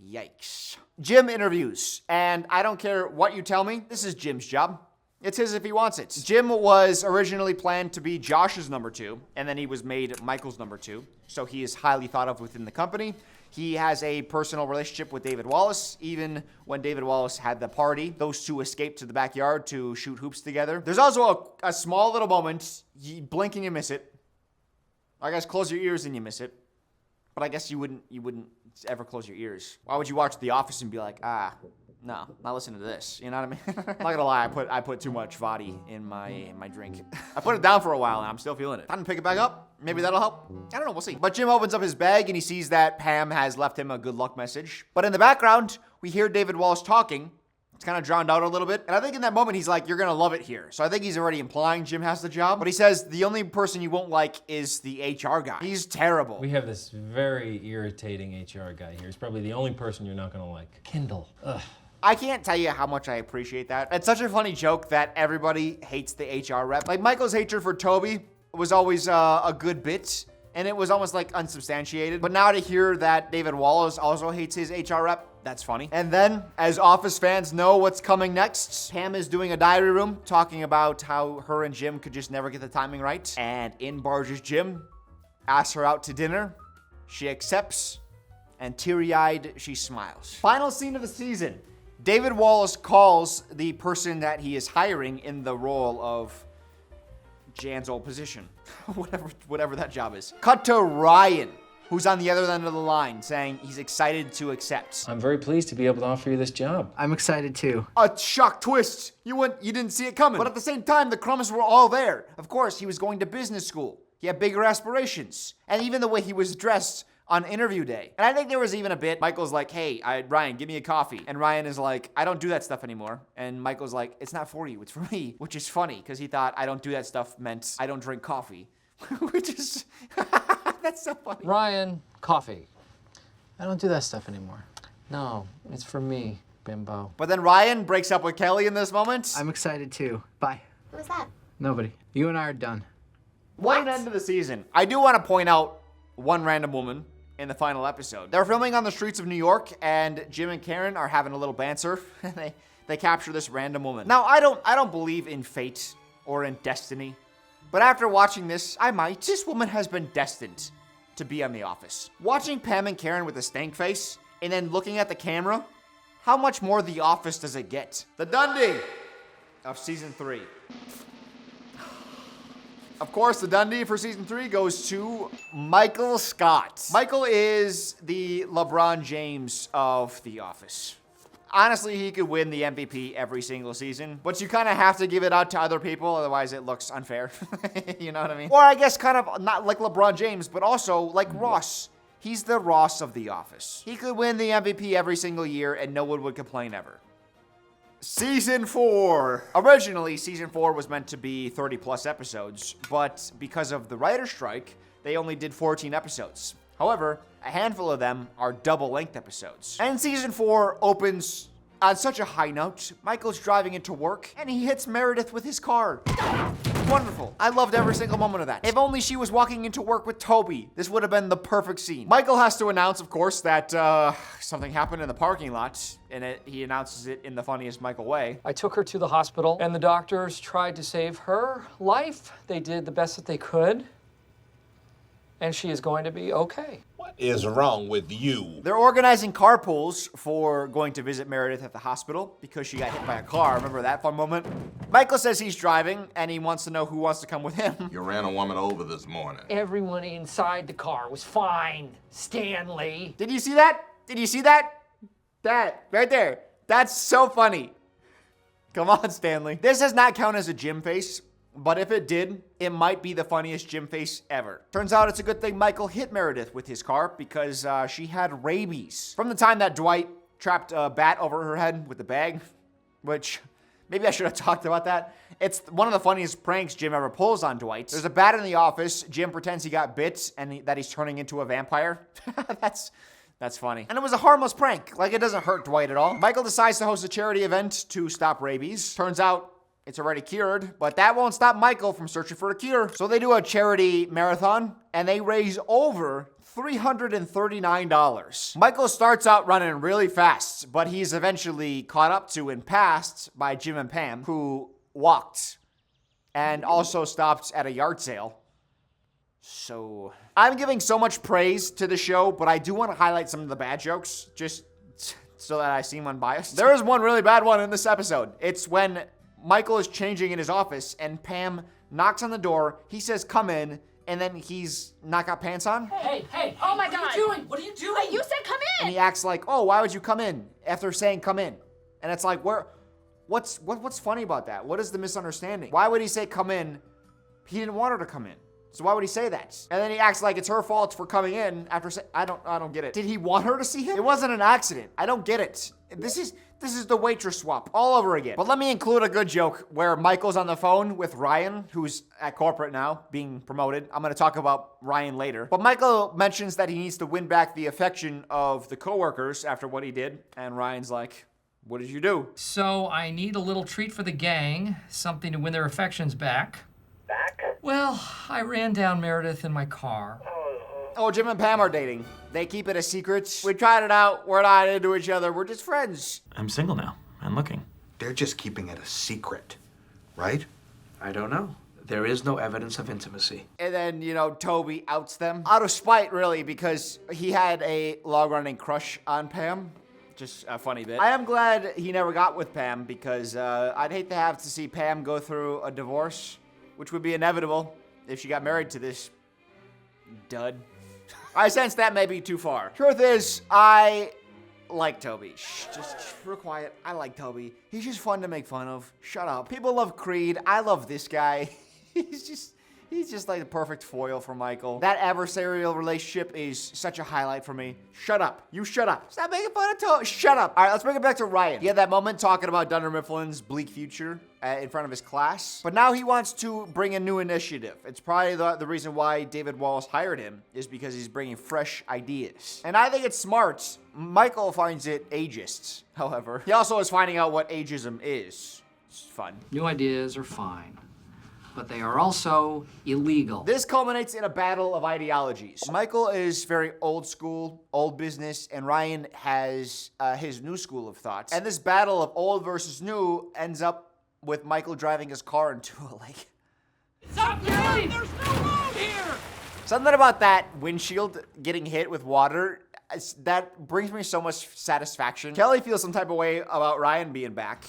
Speaker 1: Yikes. Jim interviews, and I don't care what you tell me, this is Jim's job. It's his if he wants it. Jim was originally planned to be Josh's number 2, and then he was made Michael's number 2, so he is highly thought of within the company. He has a personal relationship with David Wallace. Even when David Wallace had the party, those two escaped to the backyard to shoot hoops together. There's also a small little moment. You blink and you miss it. I guess close your ears and you miss it. But I guess you wouldn't ever close your ears. Why would you watch The Office and be like, no, not listening to this. You know what I mean? Not gonna lie, I put too much vodka in my drink. I put it down for a while and I'm still feeling it. Time to pick it back up. Maybe that'll help. I don't know, we'll see. But Jim opens up his bag and he sees that Pam has left him a good luck message. But in the background, we hear David Wallace talking. It's kind of drowned out a little bit. And I think in that moment, he's like, you're gonna love it here. So I think he's already implying Jim has the job. But he says the only person you won't like is the HR guy. He's terrible.
Speaker 3: We have this very irritating HR guy here. He's probably the only person you're not gonna like. Kendall. Ugh.
Speaker 1: I can't tell you how much I appreciate that. It's such a funny joke that everybody hates the HR rep. Like Michael's hatred for Toby was always a good bit, and it was almost like unsubstantiated. But now to hear that David Wallace also hates his HR rep, that's funny. And then, as Office fans know what's coming next, Pam is doing a diary room talking about how her and Jim could just never get the timing right. And in barges Jim, asks her out to dinner. She accepts, and teary-eyed, she smiles. Final scene of the season. David Wallace calls the person that he is hiring in the role of Jan's old position. whatever that job is. Cut to Ryan, who's on the other end of the line, saying he's excited to accept.
Speaker 3: I'm very pleased to be able to offer you this job.
Speaker 4: I'm excited too.
Speaker 1: A shock twist. You didn't see it coming. But at the same time, the crumbs were all there. Of course, he was going to business school. He had bigger aspirations. And even the way he was dressed, on interview day. And I think there was even a bit, Michael's like, hey, Ryan, give me a coffee. And Ryan is like, I don't do that stuff anymore. And Michael's like, it's not for you, it's for me. Which is funny, because he thought I don't do that stuff meant I don't drink coffee. Which is, that's so funny.
Speaker 22: Ryan, coffee. I don't do that stuff anymore. No, it's for me, bimbo.
Speaker 1: But then Ryan breaks up with Kelly in this moment.
Speaker 22: I'm excited too. Bye.
Speaker 5: Who's that?
Speaker 22: Nobody. You and I are done.
Speaker 1: What an end to the season. I do want to point out one random woman in the final episode. They're filming on the streets of New York, and Jim and Karen are having a little banter. They capture this random woman. Now, I don't believe in fate or in destiny, but after watching this, I might. This woman has been destined to be on The Office. Watching Pam and Karen with a stank face, and then looking at the camera, how much more The Office does it get? The Dundee of season 3. Of course, the Dundee for season 3 goes to Michael Scott. Michael is the LeBron James of The Office. Honestly, he could win the MVP every single season, but you kind of have to give it out to other people, otherwise it looks unfair. You know what I mean? Or I guess kind of not like LeBron James, but also like Ross. He's the Ross of The Office. He could win the MVP every single year and no one would complain ever. Season 4. Originally, season 4 was meant to be 30 plus episodes, but because of the writer's strike, they only did 14 episodes. However, a handful of them are double-length episodes. And season 4 opens on such a high note. Michael's driving into work, and he hits Meredith with his car. Wonderful. I loved every single moment of that. If only she was walking into work with Toby, this would have been the perfect scene. Michael has to announce, of course, that something happened in the parking lot, and he announces it in the funniest Michael way.
Speaker 22: I took her to the hospital, and the doctors tried to save her life. They did the best that they could, and she is going to be okay.
Speaker 8: What is wrong with you?
Speaker 1: They're organizing carpools for going to visit Meredith at the hospital because she got hit by a car. Remember that fun moment? Michael says he's driving and he wants to know who wants to come with him.
Speaker 8: You ran a woman over this morning.
Speaker 22: Everyone inside the car was fine, Stanley.
Speaker 1: Did you see that? Did you see that? That, right there. That's so funny. Come on, Stanley. This does not count as a Jim face, but if it did, it might be the funniest Jim face ever. Turns out it's a good thing Michael hit Meredith with his car because she had rabies. From the time that Dwight trapped a bat over her head with the bag, which maybe I should have talked about that. It's one of the funniest pranks Jim ever pulls on Dwight. There's a bat in the office. Jim pretends he got bit and that he's turning into a vampire. That's funny. And it was a harmless prank. Like, it doesn't hurt Dwight at all. Michael decides to host a charity event to stop rabies. Turns out it's already cured, but that won't stop Michael from searching for a cure. So they do a charity marathon, and they raise over $339. Michael starts out running really fast, but he's eventually caught up to and passed by Jim and Pam, who walked and also stopped at a yard sale. So I'm giving so much praise to the show, but I do want to highlight some of the bad jokes, just so that I seem unbiased. There is one really bad one in this episode. It's when Michael is changing in his office, and Pam knocks on the door. He says, come in, and then he's not got pants on.
Speaker 22: Hey,
Speaker 19: Oh my God.
Speaker 22: What are you doing? What are you doing?
Speaker 19: Hey, you said come in!
Speaker 1: And he acts like, oh, why would you come in? After saying come in. And it's like, what's funny about that? What is the misunderstanding? Why would he say come in? He didn't want her to come in. So why would he say that? And then he acts like it's her fault for coming in after I don't get it. Did he want her to see him? It wasn't an accident. I don't get it. This is the waitress swap all over again. But let me include a good joke where Michael's on the phone with Ryan, who's at corporate now, being promoted. I'm gonna talk about Ryan later. But Michael mentions that he needs to win back the affection of the coworkers after what he did. And Ryan's like, what did you do?
Speaker 7: So I need a little treat for the gang, something to win their affections back. Well, I ran down Meredith in my car.
Speaker 1: Oh, Jim and Pam are dating. They keep it a secret. We tried it out. We're not into each other. We're just friends.
Speaker 17: I'm single now and looking.
Speaker 16: They're just keeping it a secret, right?
Speaker 15: I don't know. There is no evidence of intimacy.
Speaker 1: And then, Toby outs them. Out of spite, really, because he had a long-running crush on Pam. Just a funny bit. I am glad he never got with Pam because I'd hate to have to see Pam go through a divorce, which would be inevitable if she got married to this dud. I sense that may be too far. Truth is, I like Toby. Shh, just real quiet. I like Toby. He's just fun to make fun of. Shut up. People love Creed. I love this guy. He's just like the perfect foil for Michael. That adversarial relationship is such a highlight for me. Shut up. You shut up. Stop making fun of Tony. Shut up. All right, let's bring it back to Ryan. He had that moment talking about Dunder Mifflin's bleak future in front of his class. But now he wants to bring a new initiative. It's probably the reason why David Wallace hired him is because he's bringing fresh ideas. And I think it's smart. Michael finds it ageist, however. He also is finding out what ageism is. It's fun.
Speaker 4: New ideas are fine, but they are also illegal.
Speaker 1: This culminates in a battle of ideologies. Michael is very old school, old business, and Ryan has his new school of thoughts. And this battle of old versus new ends up with Michael driving his car into a lake.
Speaker 13: Stop, Kelly! There's no road here!
Speaker 1: Something about that windshield getting hit with water, that brings me so much satisfaction. Kelly feels some type of way about Ryan being back.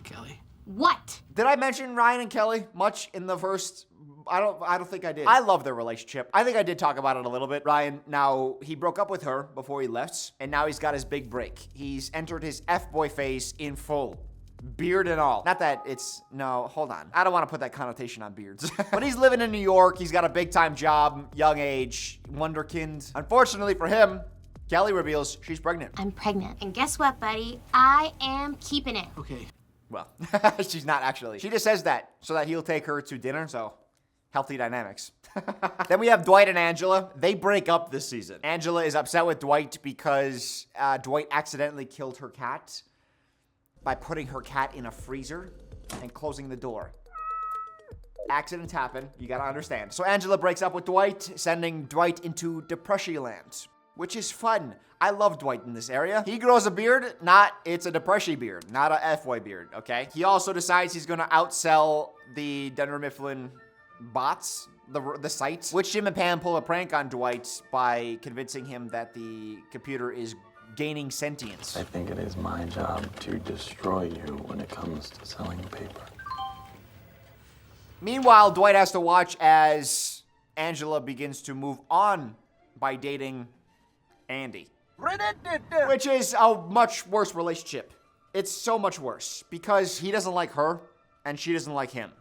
Speaker 3: Kelly?
Speaker 19: What?
Speaker 1: Did I mention Ryan and Kelly much in the first? I don't think I did. I love their relationship. I think I did talk about it a little bit. Ryan, now he broke up with her before he left, and now he's got his big break. He's entered his F-boy phase in full. Beard and all. Not that it's, no, hold on. I don't want to put that connotation on beards. But he's living in New York. He's got a big time job, young age, wonderkind. Unfortunately for him, Kelly reveals she's pregnant.
Speaker 18: I'm pregnant. And guess what, buddy? I am keeping it.
Speaker 3: Okay.
Speaker 1: Well, she's not actually. She just says that so that he'll take her to dinner, so healthy dynamics. Then we have Dwight and Angela. They break up this season. Angela is upset with Dwight because Dwight accidentally killed her cat by putting her cat in a freezer and closing the door. Accidents happen, you gotta understand. So Angela breaks up with Dwight, sending Dwight into Depression Land, which is fun. I love Dwight in this area. He grows a beard, it's a Depression beard, not a F-boy beard, okay? He also decides he's gonna outsell the Dunder Mifflin bots, the site, which Jim and Pam pull a prank on Dwight by convincing him that the computer is gaining sentience.
Speaker 17: I think it is my job to destroy you when it comes to selling paper.
Speaker 1: Meanwhile, Dwight has to watch as Angela begins to move on by dating Andy. Which is a much worse relationship. It's so much worse because he doesn't like her and she doesn't like him.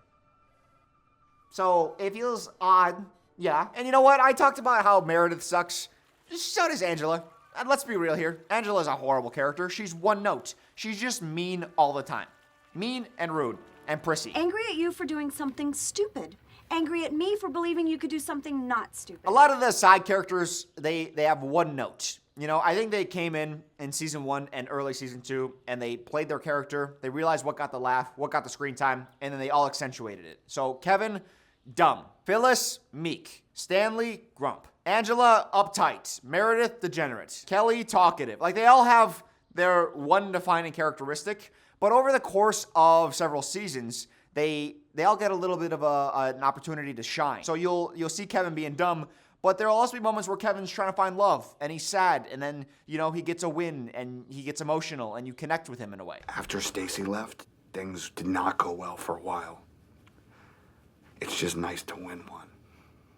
Speaker 1: So it feels odd, yeah. And you know what? I talked about how Meredith sucks. So does Angela. And let's be real here. Angela's a horrible character. She's one note. She's just mean all the time. Mean and rude and prissy.
Speaker 9: Angry at you for doing something stupid. Angry at me for believing you could do something not stupid.
Speaker 1: A lot of the side characters, they have one note. You know, I think they came in season 1 and early season 2, and they played their character. They realized what got the laugh, what got the screen time, and then they all accentuated it. So Kevin, dumb. Phyllis, meek. Stanley, grump. Angela, uptight. Meredith, degenerate. Kelly, talkative. Like, they all have their one defining characteristic, but over the course of several seasons, they all get a little bit of an opportunity to shine. So you'll see Kevin being dumb, but there'll also be moments where Kevin's trying to find love, and he's sad, and then, you know, he gets a win, and he gets emotional, and you connect with him in a way.
Speaker 16: After Stacy left, things did not go well for a while. It's just nice to win one.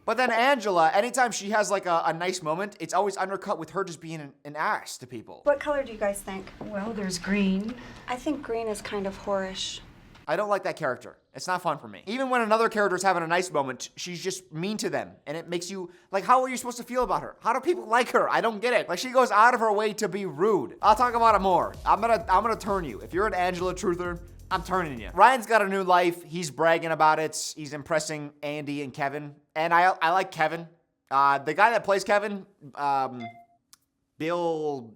Speaker 1: But then Angela, anytime she has like a nice moment, it's always undercut with her just being an ass to people.
Speaker 9: What color do you guys think?
Speaker 19: Well, there's green.
Speaker 9: I think green is kind of whorish.
Speaker 1: I don't like that character. It's not fun for me. Even when another character's having a nice moment, she's just mean to them. And it makes you, like, how are you supposed to feel about her? How do people like her? I don't get it. Like, she goes out of her way to be rude. I'll talk about it more. I'm gonna turn you. If you're an Angela truther, I'm turning you. Ryan's got a new life. He's bragging about it. He's impressing Andy and Kevin. And I like Kevin. The guy that plays Kevin, Bill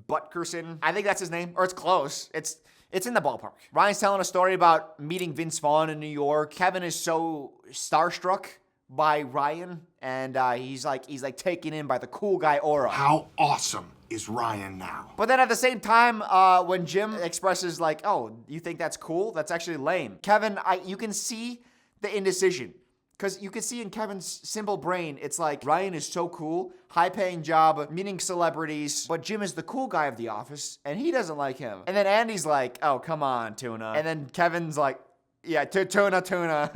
Speaker 1: Butkerson, I think that's his name. Or it's close. It's in the ballpark. Ryan's telling a story about meeting Vince Vaughn in New York. Kevin is so starstruck by Ryan, and he's like taken in by the cool guy aura.
Speaker 16: How awesome is Ryan now?
Speaker 1: But then at the same time, when Jim expresses like, "Oh, you think that's cool? That's actually lame." Kevin, you can see the indecision. Because you can see in Kevin's simple brain, it's like, Ryan is so cool, high-paying job, meeting celebrities, but Jim is the cool guy of the office, and he doesn't like him. And then Andy's like, oh, come on, Tuna. And then Kevin's like, yeah, Tuna. Tuna.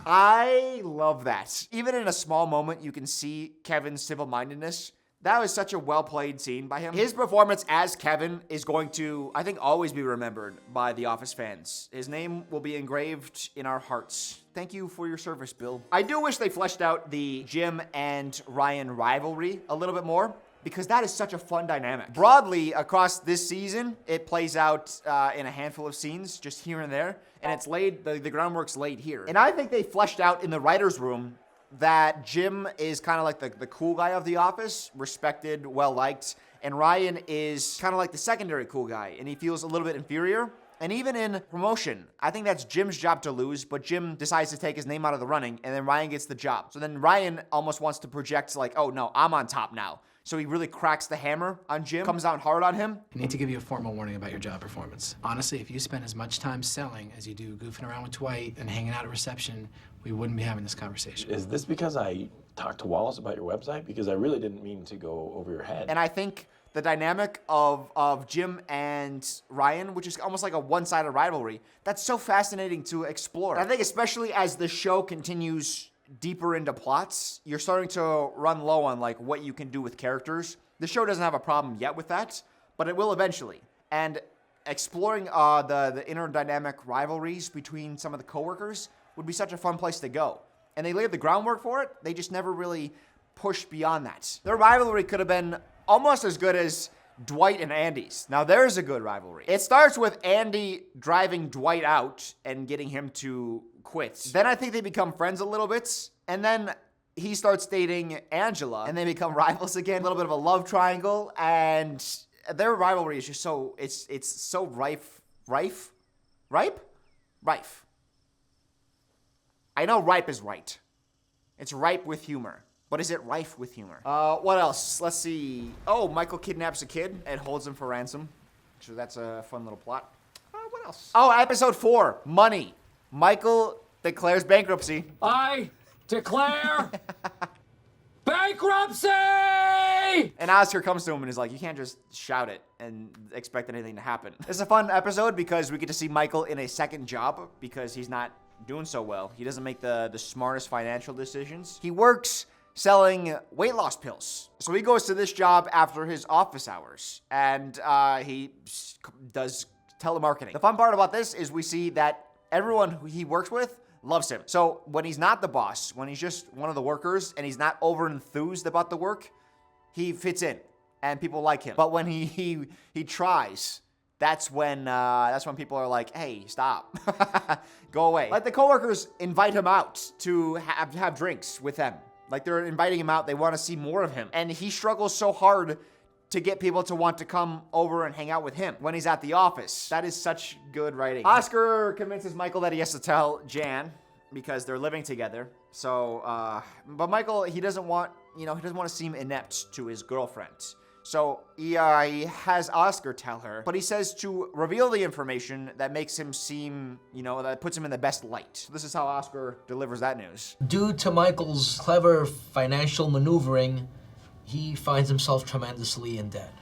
Speaker 1: I love that. Even in a small moment, you can see Kevin's simple-mindedness. That was such a well-played scene by him. His performance as Kevin is going to, I think, always be remembered by The Office fans. His name will be engraved in our hearts. Thank you for your service, Bill. I do wish they fleshed out the Jim and Ryan rivalry a little bit more, because that is such a fun dynamic. Broadly, across this season, it plays out in a handful of scenes, just here and there, and it's laid, the groundwork's laid here. And I think they fleshed out in the writer's room that Jim is kind of like the cool guy of The Office, respected, well-liked, and Ryan is kind of like the secondary cool guy, and he feels a little bit inferior. And even in promotion, I think that's Jim's job to lose, but Jim decides to take his name out of the running, and then Ryan gets the job. So then Ryan almost wants to project like, oh no, I'm on top now. So he really cracks the hammer on Jim, comes out hard on him.
Speaker 14: I need to give you a formal warning about your job performance. Honestly, if you spend as much time selling as you do goofing around with Dwight and hanging out at reception, we wouldn't be having this conversation.
Speaker 17: Is this because I talked to Wallace about your website? Because I really didn't mean to go over your head.
Speaker 1: And I think the dynamic of Jim and Ryan, which is almost like a one-sided rivalry, that's so fascinating to explore. And I think especially as the show continues deeper into plots, you're starting to run low on like what you can do with characters. The show doesn't have a problem yet with that, but it will eventually. And exploring the inner dynamic rivalries between some of the coworkers would be such a fun place to go. And they laid the groundwork for it. They just never really pushed beyond that. Their rivalry could have been almost as good as Dwight and Andy's. Now there's a good rivalry. It starts with Andy driving Dwight out and getting him to quit. Then I think they become friends a little bit, and then he starts dating Angela, and they become rivals again. A little bit of a love triangle, and their rivalry is just so, it's so rife. I know ripe is right. It's ripe with humor. But is it rife with humor? What else? Let's see. Oh, Michael kidnaps a kid and holds him for ransom. So that's a fun little plot. What else? Oh, episode 4, money. Michael declares bankruptcy.
Speaker 22: I declare bankruptcy!
Speaker 1: And Oscar comes to him and is like, you can't just shout it and expect anything to happen. It's a fun episode because we get to see Michael in a second job because he's not doing so well. He doesn't make the smartest financial decisions. He works selling weight loss pills. So he goes to this job after his office hours, and he does telemarketing. The fun part about this is we see that everyone who he works with loves him. So when he's not the boss, when he's just one of the workers and he's not over enthused about the work, he fits in and people like him. But when he tries, that's when people are like, hey, stop, go away. Like the coworkers invite him out to have drinks with them. Like they're inviting him out, they want to see more of him. And he struggles so hard to get people to want to come over and hang out with him when he's at the office. That is such good writing. Oscar convinces Michael that he has to tell Jan because they're living together. So, but Michael, he doesn't want to seem inept to his girlfriend. So he has Oscar tell her, but he says to reveal the information that makes him seem, that puts him in the best light. This is how Oscar delivers that news.
Speaker 6: Due to Michael's clever financial maneuvering, he finds himself tremendously in debt.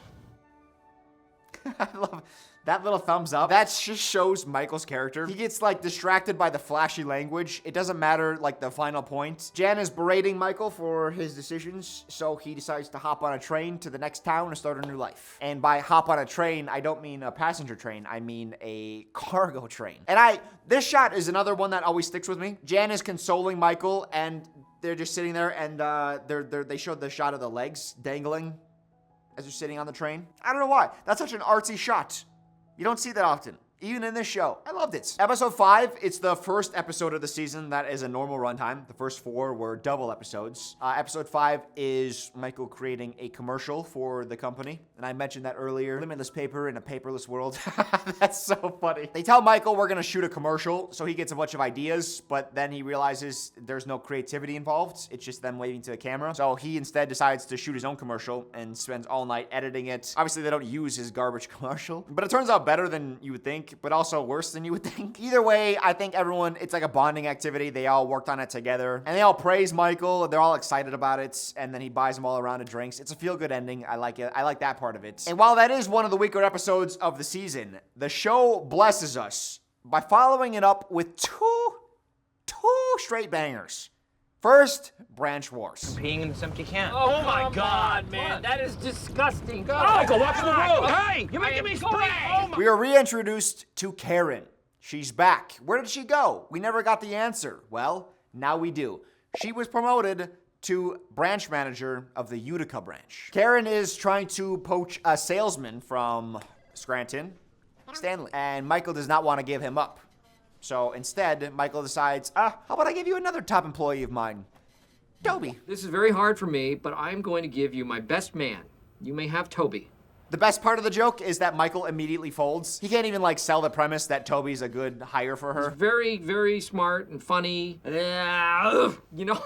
Speaker 1: I love that little thumbs up. That just shows Michael's character. He gets distracted by the flashy language. It doesn't matter the final point. Jan is berating Michael for his decisions, so he decides to hop on a train to the next town and start a new life. And by hop on a train, I don't mean a passenger train. I mean a cargo train. And this shot is another one that always sticks with me. Jan is consoling Michael, and they're just sitting there, and they showed the shot of the legs dangling as they're sitting on the train. I don't know why. That's such an artsy shot. You don't see that often, even in this show. I loved it. Episode 5, it's the first episode of the season that is a normal runtime. The first 4 were double episodes. Episode 5 is Michael creating a commercial for the company. And I mentioned that earlier. Limitless paper in a paperless world. That's so funny. They tell Michael we're gonna shoot a commercial, so he gets a bunch of ideas, but then he realizes there's no creativity involved. It's just them waving to the camera. So he instead decides to shoot his own commercial and spends all night editing it. Obviously, they don't use his garbage commercial, but it turns out better than you would think, but also worse than you would think. Either way, I think everyone, it's like a bonding activity. They all worked on it together, and they all praise Michael. They're all excited about it, and then he buys them all a round of drinks. It's a feel-good ending. I like it. I like that part of it. And while that is one of the weaker episodes of the season, the show blesses us by following it up with two straight bangers. First, branch wars.
Speaker 2: Peeing in this empty can.
Speaker 22: Oh my God, man. That is disgusting.
Speaker 2: Oh, Michael, watch the road. Hey, you're making me spray.
Speaker 1: We are reintroduced to Karen. She's back. Where did she go? We never got the answer. Well, now we do. She was promoted to branch manager of the Utica branch. Karen is trying to poach a salesman from Scranton, Stanley, and Michael does not want to give him up. So instead, Michael decides, how about I give you another top employee of mine, Toby.
Speaker 4: This is very hard for me, but I'm going to give you my best man. You may have Toby.
Speaker 1: The best part of the joke is that Michael immediately folds. He can't even like sell the premise that Toby's a good hire for her.
Speaker 4: He's very, very smart and funny. You know,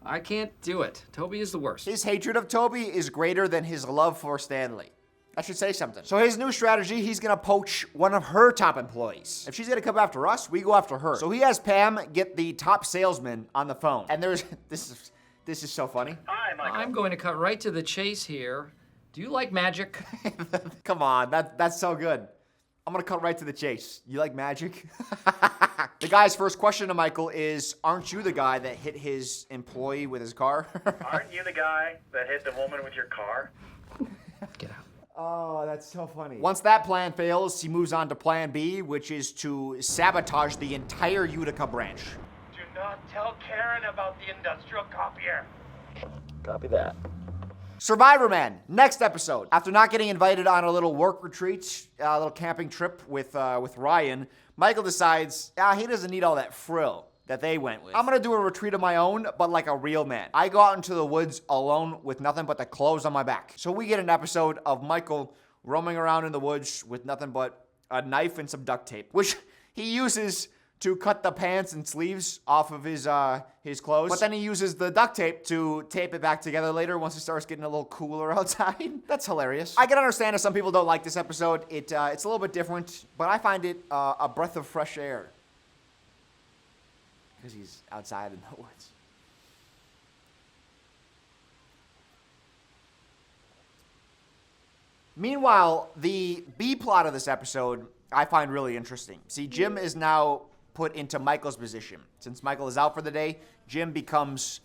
Speaker 4: I can't do it. Toby is the worst.
Speaker 1: His hatred of Toby is greater than his love for Stanley. That should say something. So his new strategy, he's gonna poach one of her top employees. If she's gonna come after us, we go after her. So he has Pam get the top salesman on the phone. And there's, this is so funny.
Speaker 11: Hi, Michael.
Speaker 4: I'm going to cut right to the chase here. Do you like magic?
Speaker 1: Come on, that's so good. I'm gonna cut right to the chase. You like magic? The guy's first question to Michael is, aren't you the guy that hit his employee with his car?
Speaker 11: Aren't you the guy that hit the woman with your car?
Speaker 4: Get out.
Speaker 1: Oh, that's so funny. Once that plan fails, he moves on to plan B, which is to sabotage the entire Utica branch.
Speaker 13: Do not tell Karen about the industrial copier.
Speaker 17: Copy that.
Speaker 1: Survivor Man, next episode. After not getting invited on a little work retreat, a little camping trip with Ryan, Michael decides he doesn't need all that frill that they went with. I'm gonna do a retreat of my own, but like a real man. I go out into the woods alone with nothing but the clothes on my back. So we get an episode of Michael roaming around in the woods with nothing but a knife and some duct tape, which he uses to cut the pants and sleeves off of his clothes. But then he uses the duct tape to tape it back together later once it starts getting a little cooler outside. That's hilarious. I can understand if some people don't like this episode. It's a little bit different, but I find it a breath of fresh air. Because he's outside in the woods. Meanwhile, the B plot of this episode I find really interesting. See, Jim is now put into Michael's position. Since Michael is out for the day, Jim becomes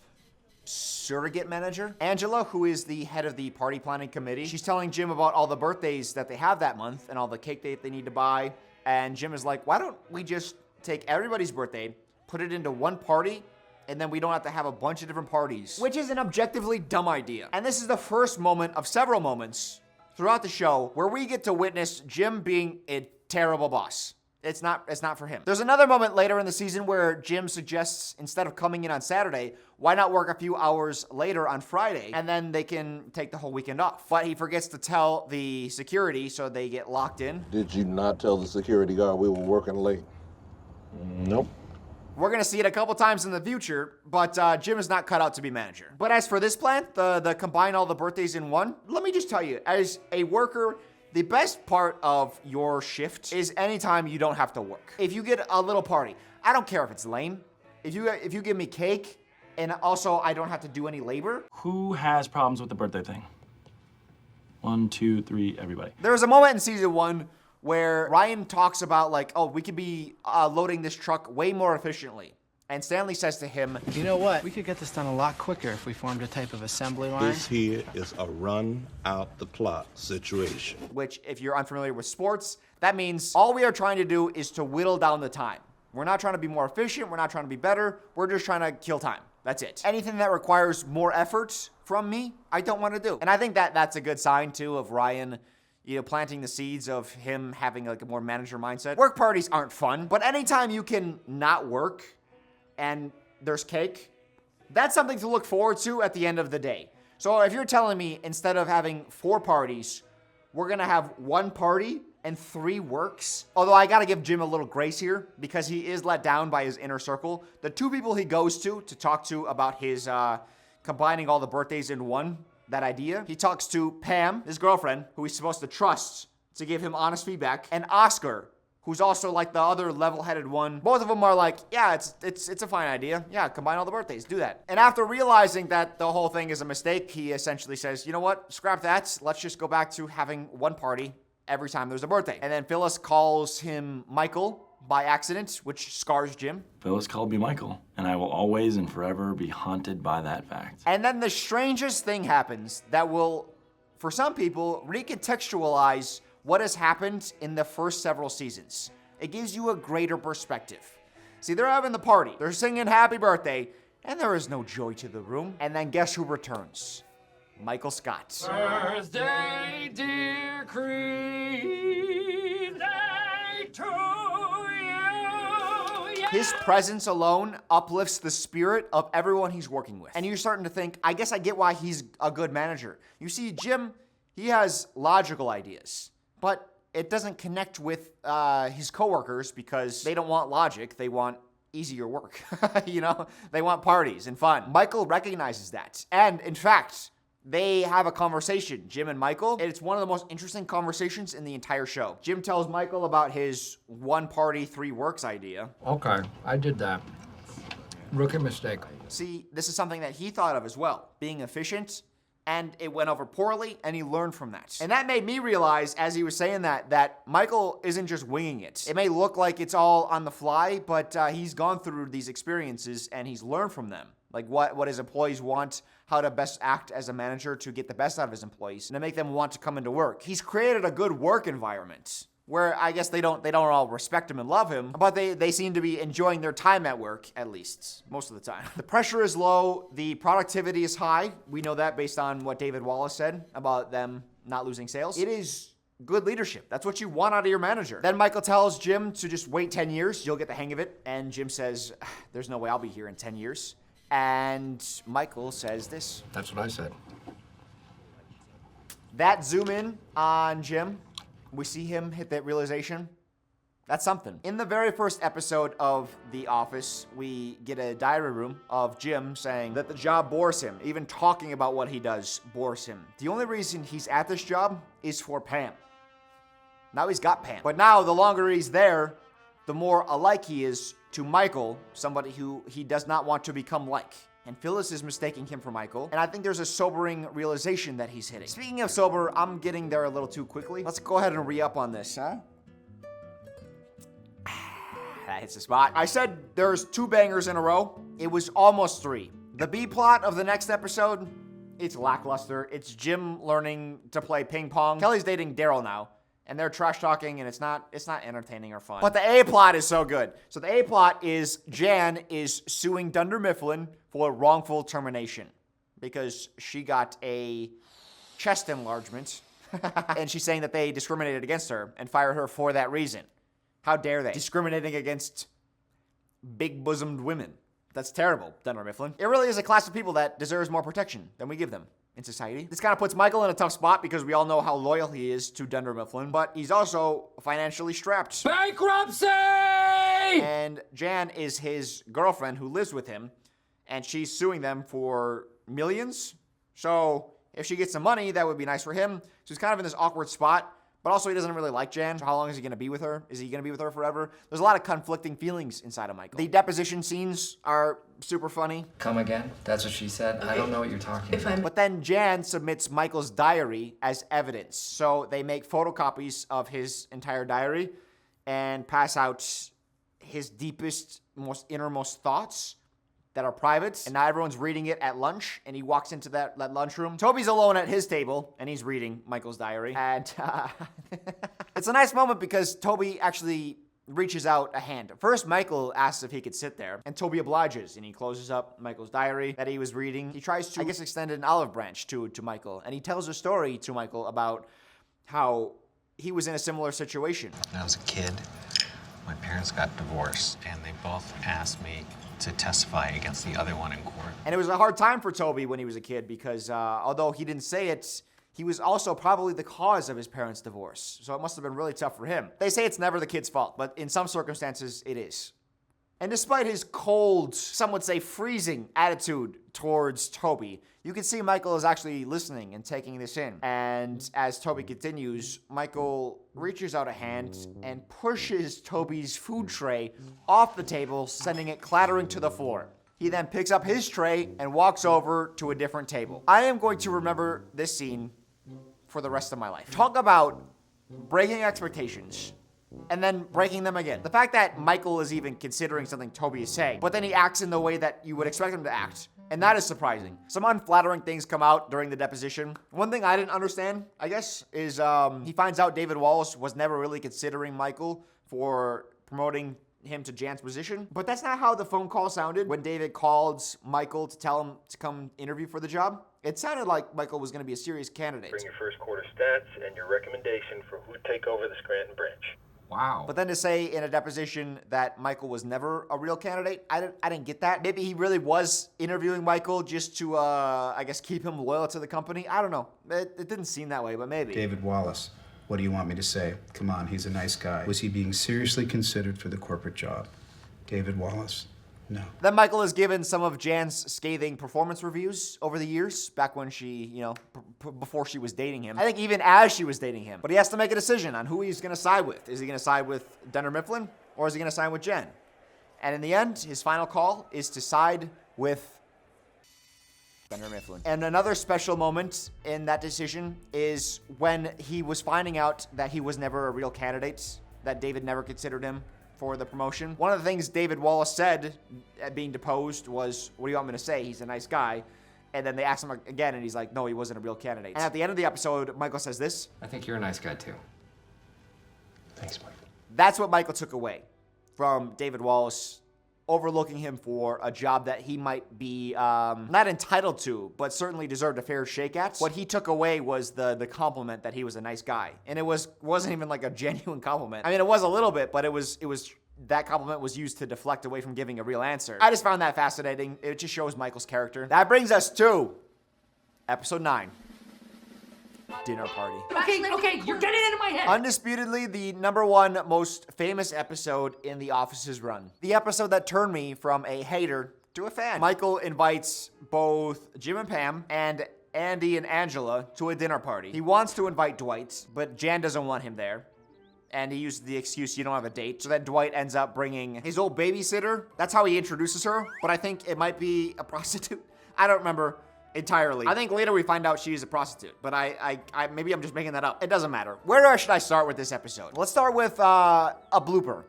Speaker 1: surrogate manager. Angela, who is the head of the party planning committee, she's telling Jim about all the birthdays that they have that month and all the cake that they need to buy. And Jim is like, why don't we just take everybody's birthday, put it into one party, and then we don't have to have a bunch of different parties, which is an objectively dumb idea. And this is the first moment of several moments throughout the show where we get to witness Jim being a terrible boss. It's not for him. There's another moment later in the season where Jim suggests instead of coming in on Saturday, why not work a few hours later on Friday and then they can take the whole weekend off. But he forgets to tell the security, so they get locked in.
Speaker 8: Did you not tell the security guard we were working late?
Speaker 17: Nope.
Speaker 1: We're gonna see it a couple times in the future, but Jim is not cut out to be manager. But as for this plan, the combine all the birthdays in one, let me just tell you, as a worker, the best part of your shift is anytime you don't have to work. If you get a little party, I don't care if it's lame. If you give me cake, and also I don't have to do any labor.
Speaker 17: Who has problems with the birthday thing? 1, 2, 3, everybody.
Speaker 1: There was a moment in season 1 where Ryan talks about like, oh, we could be loading this truck way more efficiently. And Stanley says to him,
Speaker 14: you know what? We could get this done a lot quicker if we formed a type of assembly line.
Speaker 8: This here is a run out the clock situation.
Speaker 1: Which, if you're unfamiliar with sports, that means all we are trying to do is to whittle down the time. We're not trying to be more efficient. We're not trying to be better. We're just trying to kill time. That's it. Anything that requires more effort from me, I don't want to do. And I think that that's a good sign, too, of Ryan, you know, planting the seeds of him having like a more manager mindset. Work parties aren't fun, but anytime you can not work and there's cake, that's something to look forward to at the end of the day. So if you're telling me instead of having 4 parties, we're gonna have 1 party and 3 works, although I gotta give Jim a little grace here because he is let down by his inner circle. The 2 people he goes to talk to about his combining all the birthdays in one, that idea, he talks to Pam, his girlfriend, who he's supposed to trust to give him honest feedback, and Oscar, who's also like the other level-headed one. Both of them are like, yeah, it's a fine idea. Yeah, combine all the birthdays, do that. And after realizing that the whole thing is a mistake, he essentially says, you know what, scrap that. Let's just go back to having 1 party every time there's a birthday. And then Phyllis calls him Michael, by accident, which scars Jim.
Speaker 17: Phyllis called me Michael, and I will always and forever be haunted by that fact.
Speaker 1: And then the strangest thing happens that will, for some people, recontextualize what has happened in the first several seasons. It gives you a greater perspective. See, they're having the party. They're singing happy birthday, and there is no joy to the room. And then guess who returns? Michael Scott.
Speaker 23: Birthday, dear Creed, day to you. Yeah.
Speaker 1: His presence alone uplifts the spirit of everyone he's working with. And you're starting to think, I guess I get why he's a good manager. You see, Jim, he has logical ideas, but it doesn't connect with his coworkers because they don't want logic, they want easier work. You know, they want parties and fun. Michael recognizes that. And in fact, they have a conversation, Jim and Michael. And it's one of the most interesting conversations in the entire show. Jim tells Michael about his one party, three works idea.
Speaker 4: Okay, I did that. Rookie mistake.
Speaker 1: See, this is something that he thought of as well, being efficient, and it went over poorly, and he learned from that. And that made me realize, as he was saying that Michael isn't just winging it. It may look like it's all on the fly, but he's gone through these experiences, and he's learned from them. Like what his employees want, how to best act as a manager to get the best out of his employees, and to make them want to come into work. He's created a good work environment, where I guess they don't all respect him and love him, but they seem to be enjoying their time at work, at least, most of the time. The pressure is low, the productivity is high. We know that based on what David Wallace said about them not losing sales. It is good leadership. That's what you want out of your manager. Then Michael tells Jim to just wait 10 years, you'll get the hang of it. And Jim says, there's no way I'll be here in 10 years. And Michael says this.
Speaker 4: That's what I said.
Speaker 1: That zoom in on Jim, we see him hit that realization. That's something. In the very first episode of The Office, we get a diary room of Jim saying that the job bores him. Even talking about what he does bores him. The only reason he's at this job is for Pam. Now he's got Pam. But now, the longer he's there, the more alike he is to Michael, somebody who he does not want to become like. And Phyllis is mistaking him for Michael. And I think there's a sobering realization that he's hitting. Speaking of sober, I'm getting there a little too quickly. Let's go ahead and re-up on this, huh? That hits the spot. I said there's 2 bangers in a row. It was almost 3. The B plot of the next episode, it's lackluster. It's Jim learning to play ping pong. Kelly's dating Daryl now. And they're trash talking, and it's not entertaining or fun. But the A plot is so good. So the A plot is Jan is suing Dunder Mifflin for wrongful termination because she got a chest enlargement, and she's saying that they discriminated against her and fired her for that reason. How dare they? Discriminating against big-bosomed women. That's terrible, Dunder Mifflin. It really is a class of people that deserves more protection than we give them in society. This kind of puts Michael in a tough spot because we all know how loyal he is to Dunder Mifflin, but he's also financially strapped.
Speaker 23: Bankruptcy!
Speaker 1: And Jan is his girlfriend who lives with him, and she's suing them for millions. So if she gets some money, that would be nice for him. So he's kind of in this awkward spot, but also he doesn't really like Jan. So how long is he going to be with her? Is he going to be with her forever? There's a lot of conflicting feelings inside of Michael. The deposition scenes are super funny.
Speaker 7: Come again? That's what she said? I don't know what you're talking about.
Speaker 1: But then Jan submits Michael's diary as evidence. So they make photocopies of his entire diary and pass out his deepest, most innermost thoughts that are private. And now everyone's reading it at lunch, and he walks into that lunchroom. Toby's alone at his table, and he's reading Michael's diary. And it's a nice moment because Toby actually reaches out a hand. First, Michael asks if he could sit there, and Toby obliges, and he closes up Michael's diary that he was reading. He tries to, I guess, extend an olive branch to Michael, and he tells a story to Michael about how he was in a similar situation.
Speaker 10: When I was a kid, my parents got divorced, and they both asked me to testify against the other one in court.
Speaker 1: And it was a hard time for Toby when he was a kid because although he didn't say it, he was also probably the cause of his parents' divorce. So it must have been really tough for him. They say it's never the kid's fault, but in some circumstances, it is. And despite his cold, some would say freezing attitude towards Toby, you can see Michael is actually listening and taking this in. And as Toby continues, Michael reaches out a hand and pushes Toby's food tray off the table, sending it clattering to the floor. He then picks up his tray and walks over to a different table. I am going to remember this scene for the rest of my life. Talk about breaking expectations and then breaking them again. The fact that Michael is even considering something Toby is saying, but then he acts in the way that you would expect him to act. And that is surprising. Some unflattering things come out during the deposition. One thing I didn't understand, I guess, is he finds out David Wallace was never really considering Michael for promoting him to Jan's position. But that's not how the phone call sounded when David called Michael to tell him to come interview for the job. It sounded like Michael was going to be a serious candidate.
Speaker 11: Bring your first quarter stats and your recommendation for who'd take over the Scranton branch.
Speaker 1: Wow. But then to say in a deposition that Michael was never a real candidate, I didn't get that. Maybe he really was interviewing Michael just to, I guess, keep him loyal to the company. I don't know. It didn't seem that way, but maybe.
Speaker 12: David Wallace. What do you want me to say? Come on, he's a nice guy. Was he being seriously considered for the corporate job? David Wallace? No.
Speaker 1: Then Michael is given some of Jan's scathing performance reviews over the years, back when she, before she was dating him. I think even as she was dating him. But he has to make a decision on who he's going to side with. Is he going to side with Dunder Mifflin, or is he going to side with Jen? And in the end, his final call is to side with Dunder Mifflin. And another special moment in that decision is when he was finding out that he was never a real candidate, that David never considered him for the promotion. One of the things David Wallace said at being deposed was, "What do you want me to say? He's a nice guy." And then they asked him again, and he's like, "No, he wasn't a real candidate." And at the end of the episode, Michael says this.
Speaker 7: I think you're a nice guy, too.
Speaker 12: Thanks, Mike.
Speaker 1: That's what Michael took away from David Wallace overlooking him for a job that he might be not entitled to, but certainly deserved a fair shake at. What he took away was the compliment that he was a nice guy. And it wasn't even like a genuine compliment. I mean, it was a little bit, but it was that compliment was used to deflect away from giving a real answer. I just found that fascinating. It just shows Michael's character. That brings us to episode 9. Dinner party.
Speaker 22: Okay, you're getting into my head.
Speaker 1: Undisputedly, the #1 most famous episode in The Office's run. The episode that turned me from a hater to a fan. Michael invites both Jim and Pam and Andy and Angela to a dinner party. He wants to invite Dwight, but Jan doesn't want him there. And he uses the excuse, "You don't have a date." So then Dwight ends up bringing his old babysitter. That's how he introduces her, but I think it might be a prostitute. I don't remember entirely. I think later we find out she's a prostitute, but I maybe I'm just making that up. It doesn't matter. Where should I start with this episode? Let's start with a blooper.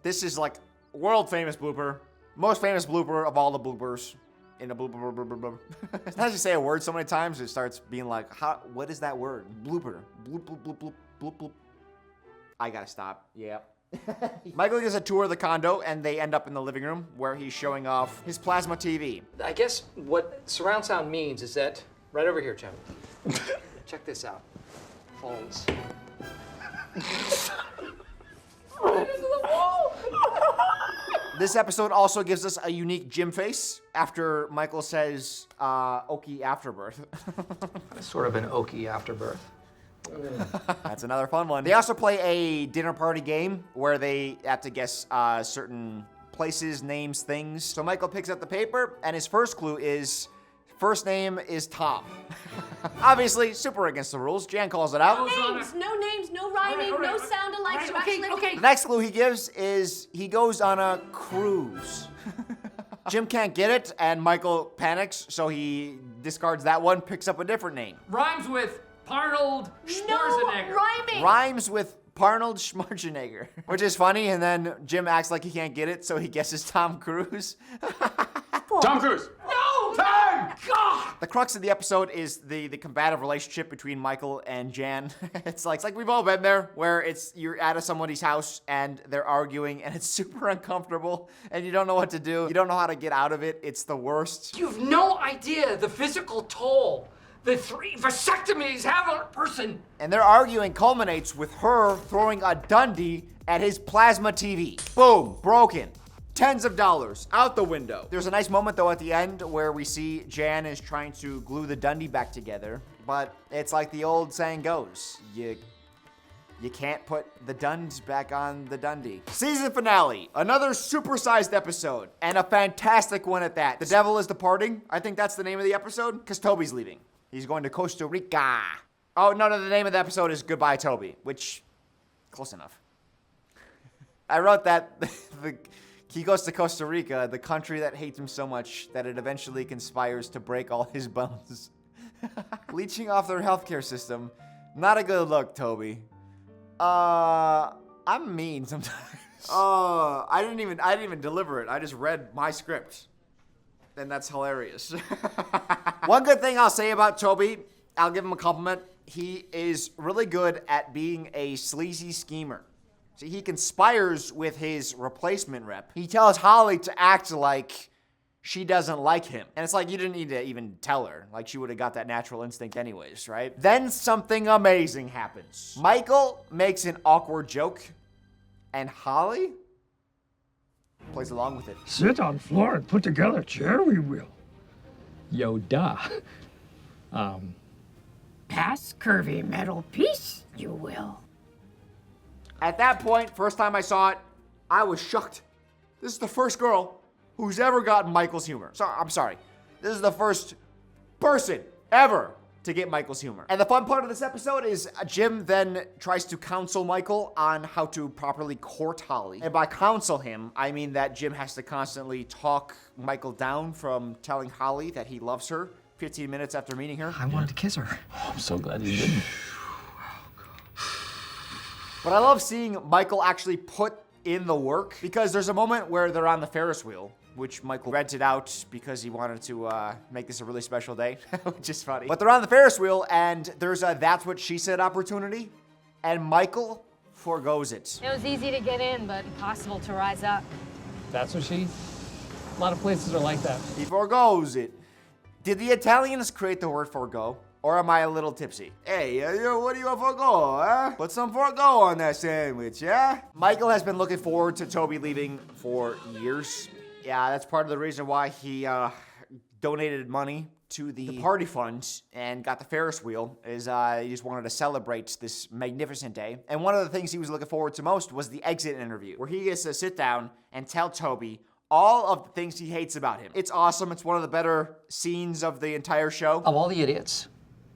Speaker 1: This is like world famous blooper, most famous blooper of all the bloopers in a blooper. Sometimes you say a word so many times it starts being like, what is that word? Blooper. Bloop bloop bloop bloop bloop bloop. I gotta stop. Yeah. Michael gets a tour of the condo, and they end up in the living room where he's showing off his plasma TV.
Speaker 22: I guess what surround sound means is that, right over here, Jim. Check this out. Phones. Right into the wall!
Speaker 1: This episode also gives us a unique Jim face after Michael says, Okie afterbirth.
Speaker 22: Sort of an Okie afterbirth.
Speaker 1: That's another fun one. They also play a dinner party game where they have to guess certain places, names, things. So Michael picks up the paper, and his first clue is first name is Tom. Obviously, super against the rules. Jan calls it out.
Speaker 9: No names, no rhyming, no sound alike.
Speaker 22: Okay.
Speaker 1: The next clue he gives is he goes on a cruise. Jim can't get it, and Michael panics, so he discards that one, picks up a different name.
Speaker 22: Rhymes with Arnold Schwarzenegger.
Speaker 9: No rhyming.
Speaker 1: Rhymes with Arnold Schwarzenegger, which is funny, and then Jim acts like he can't get it, so he guesses Tom Cruise.
Speaker 2: Tom Cruise.
Speaker 22: No! Time! God!
Speaker 1: The crux of the episode is the combative relationship between Michael and Jan. It's like we've all been there, where you're at somebody's house and they're arguing and it's super uncomfortable and you don't know what to do. You don't know how to get out of it. It's the worst.
Speaker 22: You have no idea the physical toll the 3 vasectomies have on a person.
Speaker 1: And their arguing culminates with her throwing a Dundee at his plasma TV. Boom, broken. Tens of dollars out the window. There's a nice moment though at the end where we see Jan is trying to glue the Dundee back together, but it's like the old saying goes, you can't put the Dunds back on the Dundee. Season finale, another supersized episode, and a fantastic one at that. The Devil is Departing, I think that's the name of the episode, because Toby's leaving. He's going to Costa Rica. Oh, no, the name of the episode is Goodbye Toby, which, close enough. I wrote that he goes to Costa Rica, the country that hates him so much that it eventually conspires to break all his bones. Leeching off their healthcare system. Not a good look, Toby. I'm mean sometimes. I didn't even deliver it. I just read my script. And that's hilarious. One good thing I'll say about Toby, I'll give him a compliment. He is really good at being a sleazy schemer. See, he conspires with his replacement rep. He tells Holly to act like she doesn't like him. And it's like, you didn't need to even tell her. Like, she would have got that natural instinct anyways, right? Then something amazing happens. Michael makes an awkward joke, and Holly plays along with it.
Speaker 5: Sit on floor and put together a chair, we will.
Speaker 22: Yoda.
Speaker 5: Pass curvy metal piece, you will.
Speaker 1: At that point, first time I saw it, I was shocked. This is the first girl who's ever gotten Michael's humor. I'm sorry. This is the first person ever to get Michael's humor. And the fun part of this episode is Jim then tries to counsel Michael on how to properly court Holly. And by counsel him, I mean that Jim has to constantly talk Michael down from telling Holly that he loves her 15 minutes after meeting her.
Speaker 4: I wanted to kiss her.
Speaker 17: I'm so glad you didn't.
Speaker 1: But I love seeing Michael actually put in the work, because there's a moment where they're on the Ferris wheel, which Michael rented out because he wanted to make this a really special day, which is funny. But they're on the Ferris wheel, and there's a "that's what she said" opportunity, and Michael forgoes it.
Speaker 20: It was easy to get in, but impossible to rise up.
Speaker 22: That's what she... A lot of places are like that.
Speaker 1: He forgoes it. Did the Italians create the word forgo? Or am I a little tipsy? Hey, what do you want forgo, huh? Put some forgo on that sandwich, yeah? Michael has been looking forward to Toby leaving for years. Yeah, that's part of the reason why he donated money to the party fund and got the Ferris wheel, is he just wanted to celebrate this magnificent day. And one of the things he was looking forward to most was the exit interview, where he gets to sit down and tell Toby all of the things he hates about him. It's awesome. It's one of the better scenes of the entire show.
Speaker 4: Of all the idiots,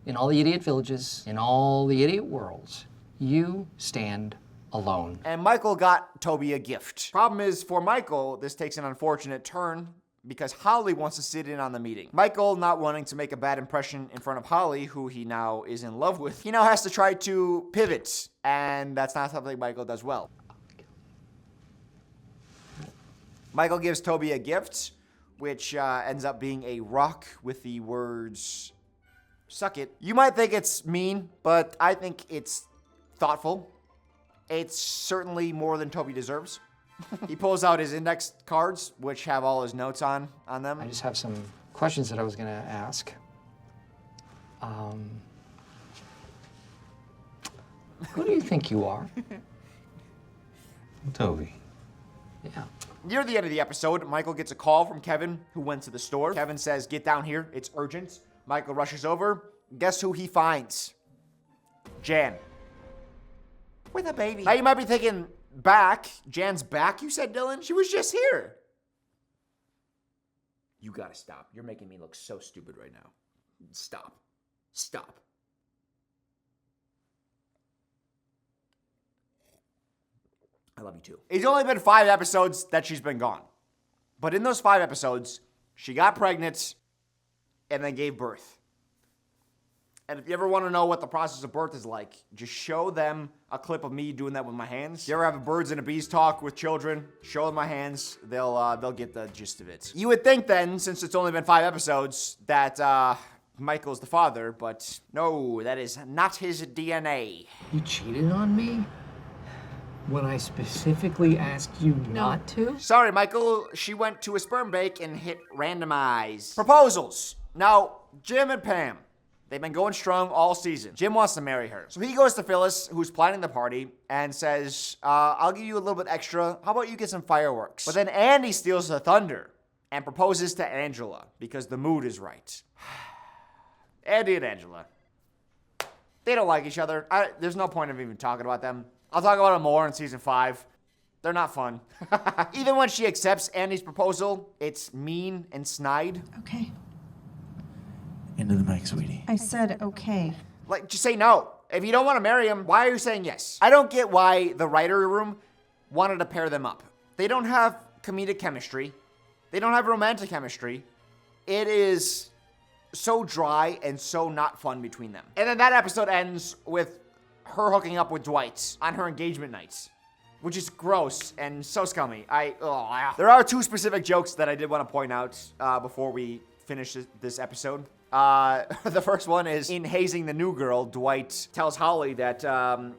Speaker 4: in all the idiot villages, in all the idiot worlds, you stand alone.
Speaker 1: And Michael got Toby a gift. Problem is, for Michael, this takes an unfortunate turn because Holly wants to sit in on the meeting. Michael, not wanting to make a bad impression in front of Holly, who he now is in love with, he now has to try to pivot, and that's not something Michael does well. Michael gives Toby a gift, which ends up being a rock with the words, "Suck it." You might think it's mean, but I think it's thoughtful. It's certainly more than Toby deserves. He pulls out his index cards, which have all his notes on them.
Speaker 4: I just have some questions that I was gonna ask. Who do you think you are?
Speaker 10: Toby.
Speaker 4: Yeah.
Speaker 1: Near the end of the episode, Michael gets a call from Kevin, who went to the store. Kevin says, "Get down here, it's urgent." Michael rushes over. Guess who he finds? Jan. With a baby. Now you might be thinking, back? Jan's back, you said, Dylan? She was just here. You gotta stop. You're making me look so stupid right now. Stop. Stop. I love you too. It's only been 5 episodes that she's been gone. But in those 5 episodes, she got pregnant and then gave birth. And if you ever want to know what the process of birth is like, just show them a clip of me doing that with my hands. You ever have a birds and a bees talk with children? Show them my hands. They'll get the gist of it. You would think then, since it's only been 5 episodes, that Michael's the father, but no, that is not his DNA.
Speaker 4: You cheated on me? When I specifically asked you not to?
Speaker 1: Sorry, Michael. She went to a sperm bank and hit randomize. Proposals. Now, Jim and Pam, they've been going strong all season. Jim wants to marry her. So he goes to Phyllis, who's planning the party, and says, I'll give you a little bit extra. How about you get some fireworks? But then Andy steals the thunder and proposes to Angela because the mood is right. Andy and Angela. They don't like each other. There's no point of even talking about them. I'll talk about it more in season 5. They're not fun. Even when she accepts Andy's proposal, it's mean and snide.
Speaker 21: Okay.
Speaker 5: Into the mic, sweetie.
Speaker 21: I said okay.
Speaker 1: Like, just say no. If you don't want to marry him, why are you saying yes? I don't get why the writer room wanted to pair them up. They don't have comedic chemistry. They don't have romantic chemistry. It is so dry and so not fun between them. And then that episode ends with her hooking up with Dwight on her engagement nights. which is gross and so scummy. There are two specific jokes that I did want to point out before we finish this episode. The first one is in hazing the new girl, Dwight tells Holly that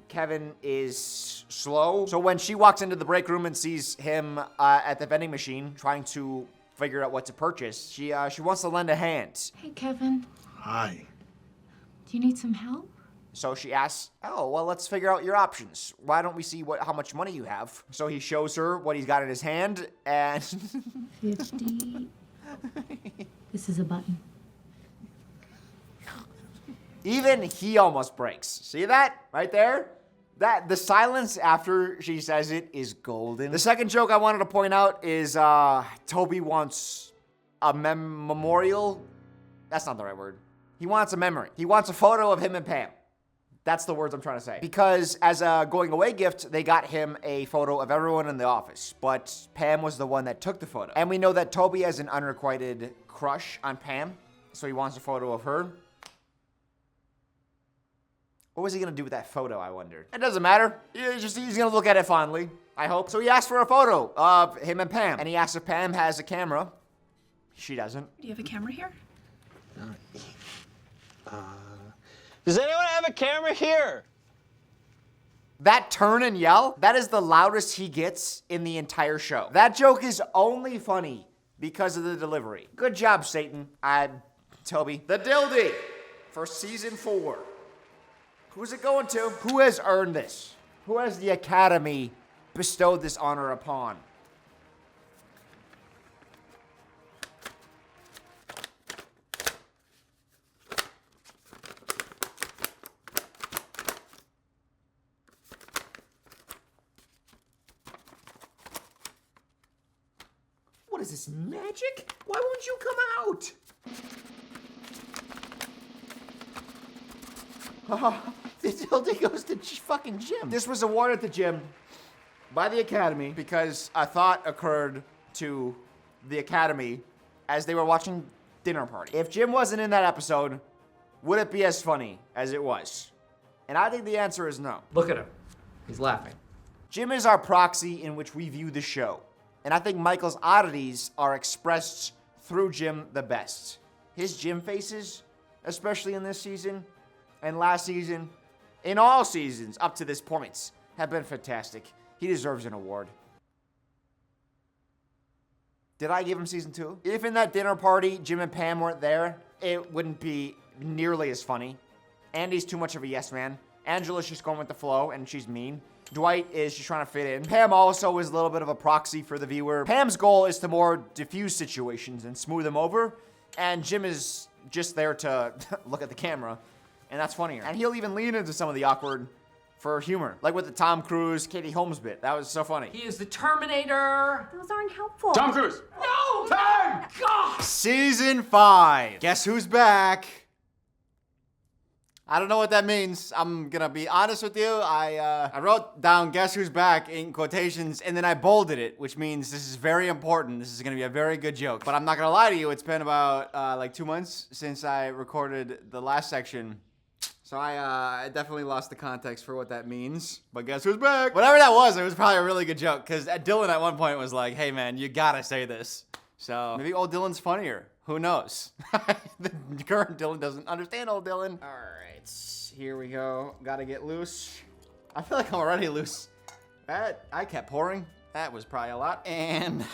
Speaker 1: Kevin is slow. So when she walks into the break room and sees him at the vending machine trying to figure out what to purchase, she wants to lend a hand.
Speaker 19: Hey, Kevin.
Speaker 16: Hi.
Speaker 19: Do you need some help?
Speaker 1: So she asks, oh, well, let's figure out your options. Why don't we see how much money you have? So he shows her what he's got in his hand, and...
Speaker 19: 50. This is a button.
Speaker 1: Even he almost breaks. See that? Right there? The silence after she says it is golden. The second joke I wanted to point out is Toby wants a memorial. That's not the right word. He wants a memory. He wants a photo of him and Pam. That's the words I'm trying to say. Because as a going away gift, they got him a photo of everyone in the office. But Pam was the one that took the photo. And we know that Toby has an unrequited crush on Pam. So he wants a photo of her. What was he gonna do with that photo, I wonder? It doesn't matter. He's gonna look at it fondly, I hope. So he asked for a photo of him and Pam. And he asked if Pam has a camera. She doesn't.
Speaker 15: Do you have a camera here?
Speaker 18: Does anyone have a camera here?
Speaker 1: That turn and yell, that is the loudest he gets in the entire show. That joke is only funny because of the delivery. Good job, Satan. Toby. The Dildy for season 4. Who's it going to? Who has earned this? Who has the Academy bestowed this honor upon? What is this, magic? Why won't you come out? The Dildy goes to fucking gym. This was awarded to Jim by the Academy because a thought occurred to the Academy as they were watching Dinner Party. If Jim wasn't in that episode, would it be as funny as it was? And I think the answer is no.
Speaker 4: Look at him. He's laughing.
Speaker 1: Jim is our proxy in which we view the show. And I think Michael's oddities are expressed through Jim the best. His Jim faces, especially in this season and last season, in all seasons up to this point, have been fantastic. He deserves an award. Did I give him season 2? If in that dinner party Jim and Pam weren't there, it wouldn't be nearly as funny. Andy's too much of a yes man. Angela's just going with the flow and she's mean. Dwight is just trying to fit in. Pam also is a little bit of a proxy for the viewer. Pam's goal is to more diffuse situations and smooth them over. And Jim is just there to look at the camera. And that's funnier. And he'll even lean into some of the awkward for humor. Like with the Tom Cruise, Katie Holmes bit. That was so funny.
Speaker 23: He is the Terminator.
Speaker 9: Those aren't helpful.
Speaker 2: Tom Cruise.
Speaker 23: No! Time! God!
Speaker 1: Season 5. Guess who's back? I don't know what that means. I'm gonna be honest with you. I wrote down guess who's back in quotations and then I bolded it, which means this is very important. This is gonna be a very good joke. But I'm not gonna lie to you, it's been about like 2 months since I recorded the last section. So I definitely lost the context for what that means. But guess who's back? Whatever that was, it was probably a really good joke. Because Dylan at one point was like, hey man, you gotta say this. So maybe old Dylan's funnier. Who knows? The current Dylan doesn't understand old Dylan. All right, here we go. Gotta get loose. I feel like I'm already loose. I kept pouring. That was probably a lot. And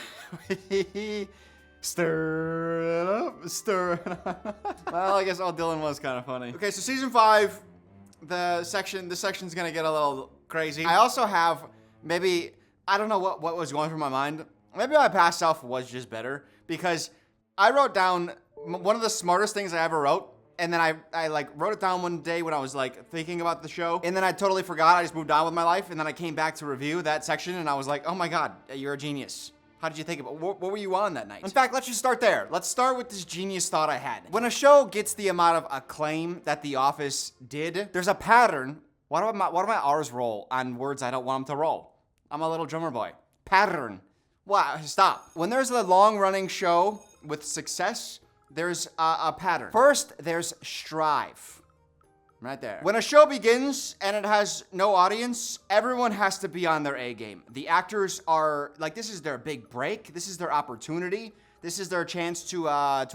Speaker 1: stir it up, stir it up. Well, I guess old Dylan was kind of funny. Okay, so season 5, this section's gonna get a little crazy. I also have maybe, I don't know what was going through my mind. Maybe my past self was just better because I wrote down one of the smartest things I ever wrote, and then I like wrote it down one day when I was like thinking about the show, and then I totally forgot. I just moved on with my life, and then I came back to review that section, and I was like, oh my God, you're a genius. How did you think about what were you on that night? In fact, let's just start there. Let's start with this genius thought I had. When a show gets the amount of acclaim that The Office did, there's a pattern. Why do my R's roll on words I don't want them to roll? I'm a little drummer boy. Pattern. Wow, stop. When there's a long-running show with success, there's a pattern. First, there's strive. right there. When a show begins and it has no audience, everyone has to be on their A game. The actors are, like, this is their big break. This is their opportunity. This is their chance to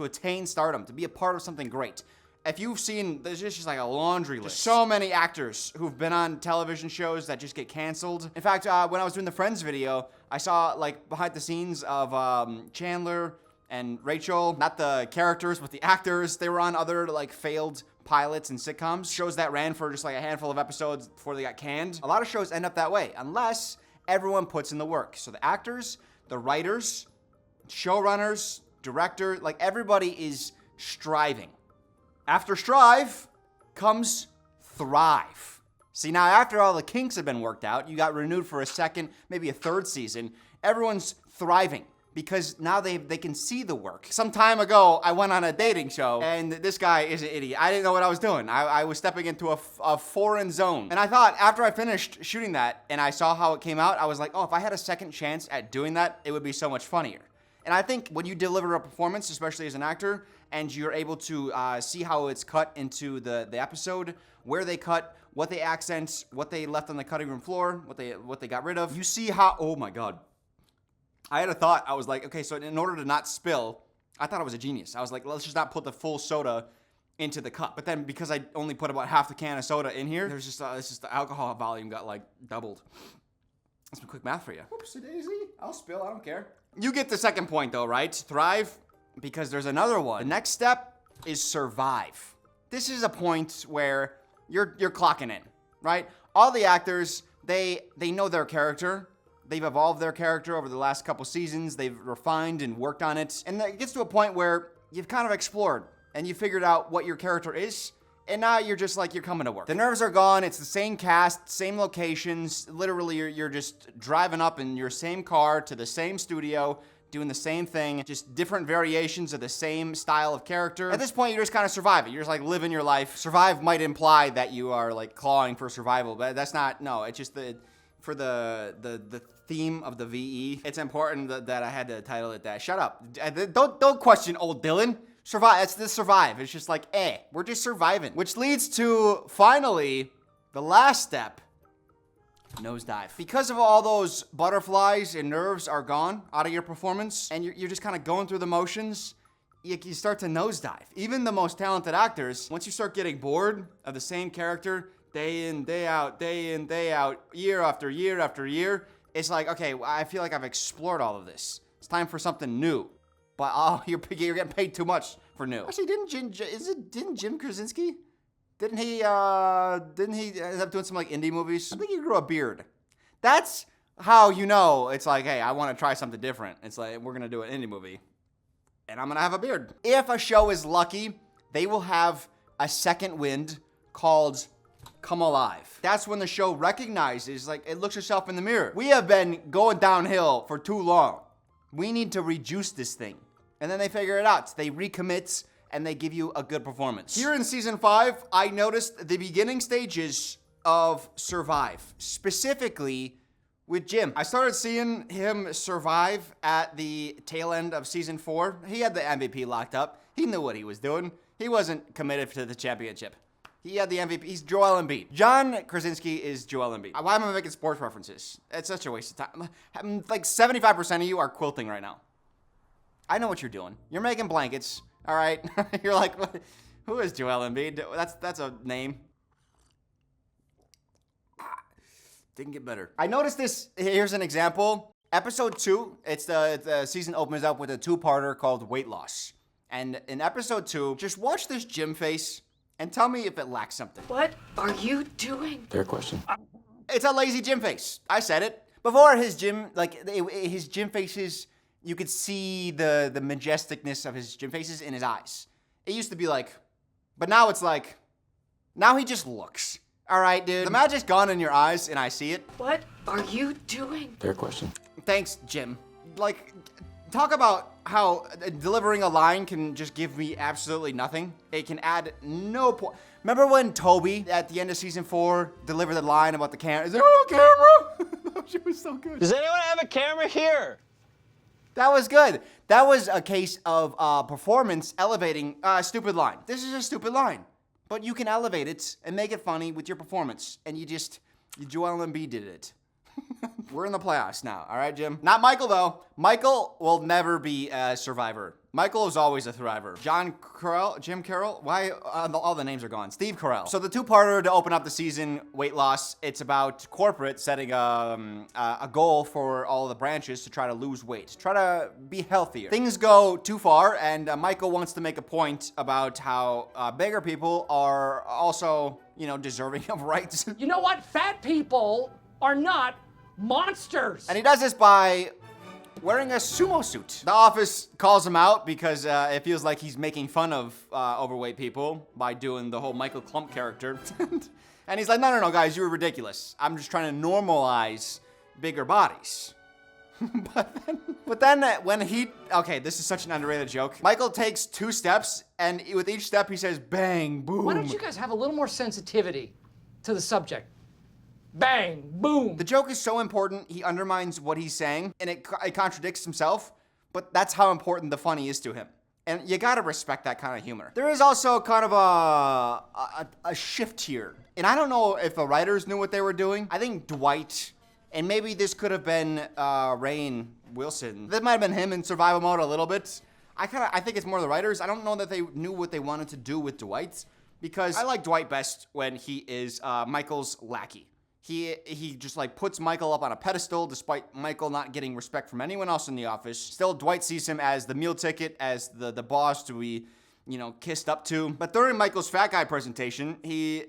Speaker 1: attain stardom, to be a part of something great. If you've seen, there's just like a laundry list. So many actors who've been on television shows that just get canceled. In fact, when I was doing the Friends video, I saw like behind the scenes of Chandler and Rachel, not the characters, but the actors. They were on other like failed pilots and sitcoms, shows that ran for just like a handful of episodes before they got canned. A lot of shows end up that way, unless everyone puts in the work. So the actors, the writers, showrunners, director, like everybody is striving. After strive comes thrive. See, now after all the kinks have been worked out, you got renewed for a second, maybe a third season, everyone's thriving because now they can see the work. Some time ago, I went on a dating show and this guy is an idiot. I didn't know what I was doing. I was stepping into a foreign zone. And I thought after I finished shooting that and I saw how it came out, I was like, oh, if I had a second chance at doing that, it would be so much funnier. And I think when you deliver a performance, especially as an actor, and you're able to see how it's cut into the episode, where they cut, what they accent, what they left on the cutting room floor, what they got rid of, you see how, oh my God. I had a thought, I was like, okay, so in order to not spill, I thought I was a genius. I was like, let's just not put the full soda into the cup. But then because I only put about half the can of soda in here, there's just, it's just the alcohol volume got like doubled. That's some quick math for you. Whoopsie daisy, I'll spill, I don't care. You get the second point though, right? Thrive, because there's another one. The next step is survive. This is a point where you're clocking in, right? All the actors, they know their character. They've evolved their character over the last couple seasons. They've refined and worked on it. And it gets to a point where you've kind of explored and you figured out what your character is. And now you're just like, you're coming to work. The nerves are gone. It's the same cast, same locations. Literally, you're just driving up in your same car to the same studio, doing the same thing, just different variations of the same style of character. At this point, you're just kind of surviving. You're just like living your life. Survive might imply that you are like clawing for survival, but that's not, no, it's just for the theme of the VE. It's important that I had to title it that. Shut up. Don't question old Dylan. Survive, that's the survive. It's just like, we're just surviving. Which leads to, finally, the last step, nosedive. Because of all those butterflies and nerves are gone out of your performance, and you're just kind of going through the motions, you start to nosedive. Even the most talented actors, once you start getting bored of the same character, day in, day out, year after year after year, it's like, okay, I feel like I've explored all of this. It's time for something new. But you're getting paid too much for new. Actually, didn't Jim Krasinski? Didn't he end up doing some like indie movies? I think he grew a beard. That's how you know it's like, hey, I want to try something different. It's like, we're gonna do an indie movie, and I'm gonna have a beard. If a show is lucky, they will have a second wind called Come Alive. That's when the show recognizes, like, it looks itself in the mirror. We have been going downhill for too long. We need to rejuice this thing. And then they figure it out. They recommit and they give you a good performance. Here in season 5, I noticed the beginning stages of Survive, specifically with Jim. I started seeing him survive at the tail end of season 4. He had the MVP locked up. He knew what he was doing. He wasn't committed to the championship. He had the MVP. He's Joel Embiid. John Krasinski is Joel Embiid. Why am I making sports references? It's such a waste of time. Like 75% of you are quilting right now. I know what you're doing. You're making blankets, all right? You're like, what? Who is Joel Embiid? That's a name. Didn't get better. I noticed this. Here's an example. Episode 2, the season opens up with a two-parter called Weight Loss. And in episode 2, just watch this Jim face and tell me if it lacks something.
Speaker 4: What are you doing?
Speaker 17: Fair question.
Speaker 1: It's a lazy Jim face. I said it. Before his Jim faces, you could see the majesticness of his Jim faces in his eyes. It used to be like, but now it's like, now he just looks. All right, dude. The magic's gone in your eyes, and I see it.
Speaker 4: What are you doing?
Speaker 17: Fair question.
Speaker 1: Thanks, Jim. Like, talk about how delivering a line can just give me absolutely nothing. It can add no point. Remember when Toby, at the end of season 4, delivered the line about the camera? Is there a camera? She was so good.
Speaker 18: Does anyone have a camera here?
Speaker 1: That was good. That was a case of performance elevating a stupid line. This is a stupid line. But you can elevate it and make it funny with your performance. And Joel Embiid did it. We're in the playoffs now, all right, Jim? Not Michael, though. Michael will never be a survivor. Michael is always a thriver. John Carell, Jim Carroll, why all the names are gone? Steve Carell. So the two-parter to open up the season, weight loss, it's about corporate setting a goal for all the branches to try to lose weight, try to be healthier. Things go too far, and Michael wants to make a point about how bigger people are also, deserving of rights.
Speaker 22: You know what? Fat people are not monsters.
Speaker 1: And he does this by wearing a sumo suit. The office calls him out because it feels like he's making fun of overweight people by doing the whole Michael Klump character. And he's like, no, guys, you were ridiculous. I'm just trying to normalize bigger bodies. but then when okay, this is such an underrated joke. Michael takes 2 steps, and with each step he says, bang, boom.
Speaker 22: Why don't you guys have a little more sensitivity to the subject? Bang, boom.
Speaker 1: The joke is so important, he undermines what he's saying, and it contradicts himself, but that's how important the funny is to him. And you gotta respect that kind of humor. There is also kind of a shift here. And I don't know if the writers knew what they were doing. I think Dwight, and maybe this could have been Rainn Wilson. That might have been him in survival mode a little bit. I think it's more the writers. I don't know that they knew what they wanted to do with Dwight, because I like Dwight best when he is Michael's lackey. He just like puts Michael up on a pedestal despite Michael not getting respect from anyone else in the office. Still, Dwight sees him as the meal ticket, as the boss to be, kissed up to. But during Michael's fat guy presentation, he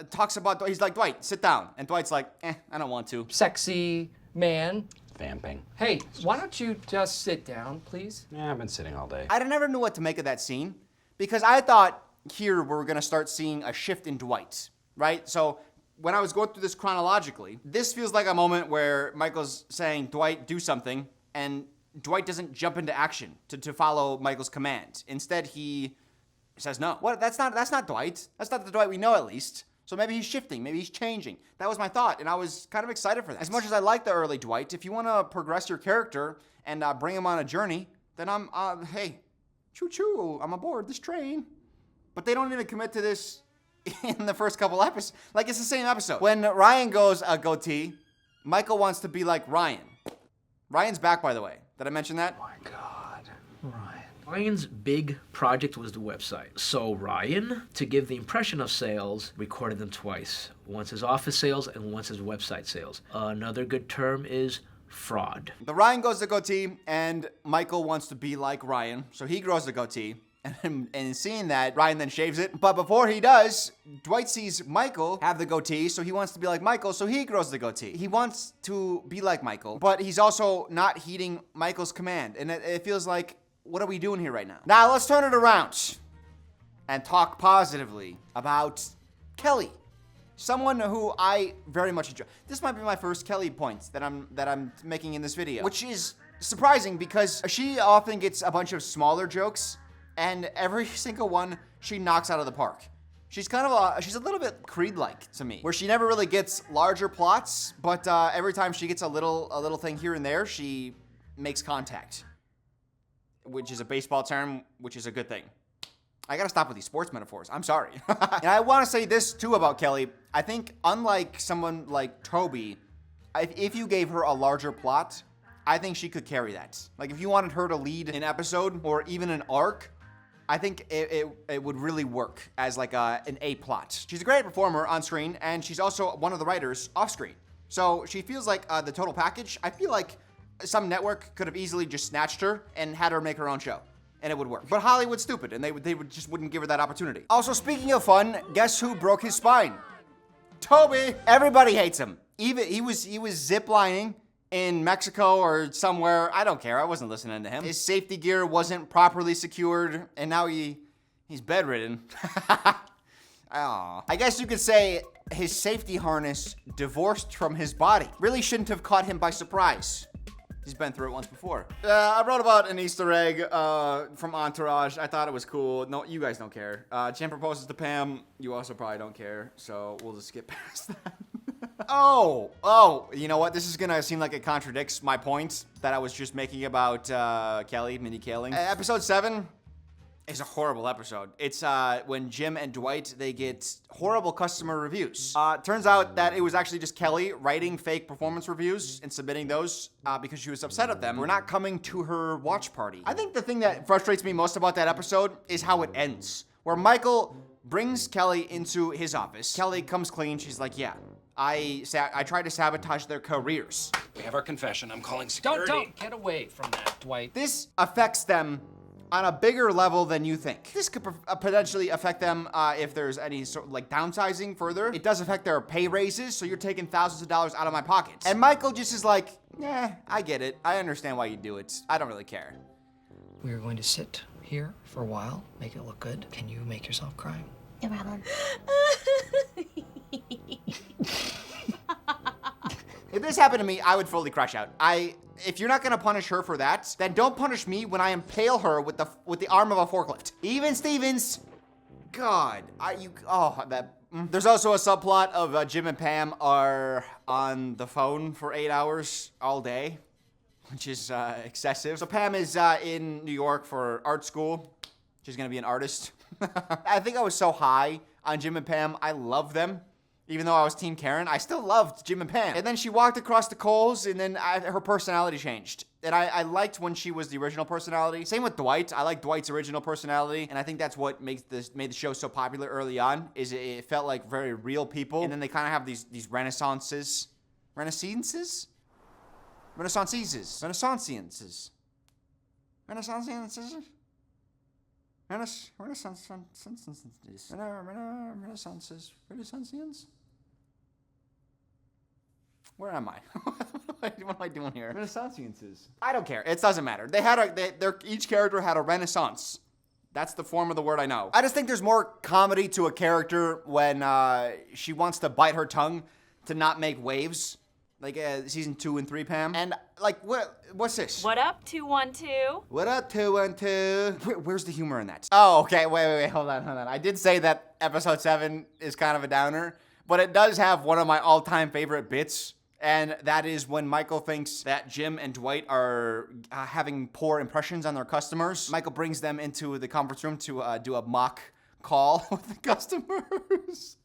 Speaker 1: talks about, he's like, Dwight, sit down. And Dwight's like, I don't want to.
Speaker 22: Sexy man.
Speaker 10: Vamping.
Speaker 22: Hey, why don't you just sit down, please?
Speaker 10: Yeah, I've been sitting all day.
Speaker 1: I never knew what to make of that scene, because I thought here we're gonna start seeing a shift in Dwight, right? So when I was going through this chronologically, this feels like a moment where Michael's saying, Dwight, do something, and Dwight doesn't jump into action to follow Michael's command. Instead, he says no. What? That's not Dwight. That's not the Dwight we know, at least. So maybe he's shifting, maybe he's changing. That was my thought, and I was kind of excited for that. As much as I like the early Dwight, if you want to progress your character and bring him on a journey, then hey, choo-choo, I'm aboard this train. But they don't even commit to this in the first couple episodes. Like, it's the same episode. When Ryan goes goatee, Michael wants to be like Ryan. Ryan's back, by the way. Did I mention that?
Speaker 6: Oh my God, Ryan. Ryan's big project was the website. So Ryan, to give the impression of sales, recorded them twice. Once his office sales and once his website sales. Another good term is fraud.
Speaker 1: The Ryan goes to goatee, and Michael wants to be like Ryan, so he grows the goatee. And seeing that, Ryan then shaves it. But before he does, Dwight sees Michael have the goatee, so he wants to be like Michael, so he grows the goatee. He wants to be like Michael, but he's also not heeding Michael's command. And it feels like, what are we doing here right now? Now, let's turn it around and talk positively about Kelly. Someone who I very much enjoy. This might be my first Kelly point that I'm making in this video, which is surprising because she often gets a bunch of smaller jokes, and every single one she knocks out of the park. She's kind of she's a little bit Creed-like to me, where she never really gets larger plots, but every time she gets a little thing here and there, she makes contact, which is a baseball term, which is a good thing. I gotta stop with these sports metaphors. I'm sorry. And I want to say this too about Kelly. I think unlike someone like Toby, if you gave her a larger plot, I think she could carry that. Like if you wanted her to lead an episode or even an arc, I think it would really work as like an A plot. She's a great performer on screen, and she's also one of the writers off screen. So she feels like the total package. I feel like some network could have easily just snatched her and had her make her own show, and it would work. But Hollywood's stupid, and they just wouldn't give her that opportunity. Also, speaking of fun, guess who broke his spine? Toby. Everybody hates him. Even he was ziplining in Mexico or somewhere. I don't care. I wasn't listening to him. His safety gear wasn't properly secured, and now he's bedridden. Aww. I guess you could say his safety harness divorced from his body. Really shouldn't have caught him by surprise. He's been through it once before. I wrote about an Easter egg from Entourage. I thought it was cool. No, you guys don't care. Jen proposes to Pam. You also probably don't care, so we'll just skip past that. Oh, you know what? This is gonna seem like it contradicts my point that I was just making about Kelly, Mindy Kaling. Episode 7, is a horrible episode. It's when Jim and Dwight, they get horrible customer reviews. Turns out that it was actually just Kelly writing fake performance reviews and submitting those because she was upset at them for not coming to her watch party. I think the thing that frustrates me most about that episode is how it ends, where Michael brings Kelly into his office. Kelly comes clean. She's like, yeah, I tried to sabotage their careers.
Speaker 2: We have our confession. I'm calling security.
Speaker 22: Don't get away from that, Dwight.
Speaker 1: This affects them on a bigger level than you think. This could potentially affect them if there's any sort of like downsizing further. It does affect their pay raises, so you're taking thousands of dollars out of my pockets. And Michael just is like, I get it. I understand why you do it. I don't really care.
Speaker 4: We are going to sit here for a while, make it look good. Can you make yourself cry?
Speaker 19: No problem.
Speaker 1: If this happened to me, I would fully crash out. If you're not gonna punish her for that, then don't punish me when I impale her with the arm of a forklift. Even Stevens, God, There's also a subplot of Jim and Pam are on the phone for 8 hours all day, which is excessive. So Pam is in New York for art school. She's gonna be an artist. I think I was so high on Jim and Pam, I love them. Even though I was Team Karen, I still loved Jim and Pam. And then she walked across the coals, and then her personality changed. And I liked when she was the original personality. Same with Dwight. I like Dwight's original personality, and I think that's what made the show so popular early on. Is it felt like very real people, and then they kind of have these renaissances. Renaissances. Where am I? What am I doing here? Renaissances. I don't care. It doesn't matter. Each character had a renaissance. That's the form of the word I know. I just think there's more comedy to a character when she wants to bite her tongue to not make waves. Like season 2 and 3, Pam. And like, what's this?
Speaker 3: What up, 212?
Speaker 1: What up, 212? Where's the humor in that? Oh, okay, wait, hold on. I did say that episode 7 is kind of a downer, but it does have one of my all-time favorite bits, and that is when Michael thinks that Jim and Dwight are having poor impressions on their customers. Michael brings them into the conference room to do a mock call with the customers.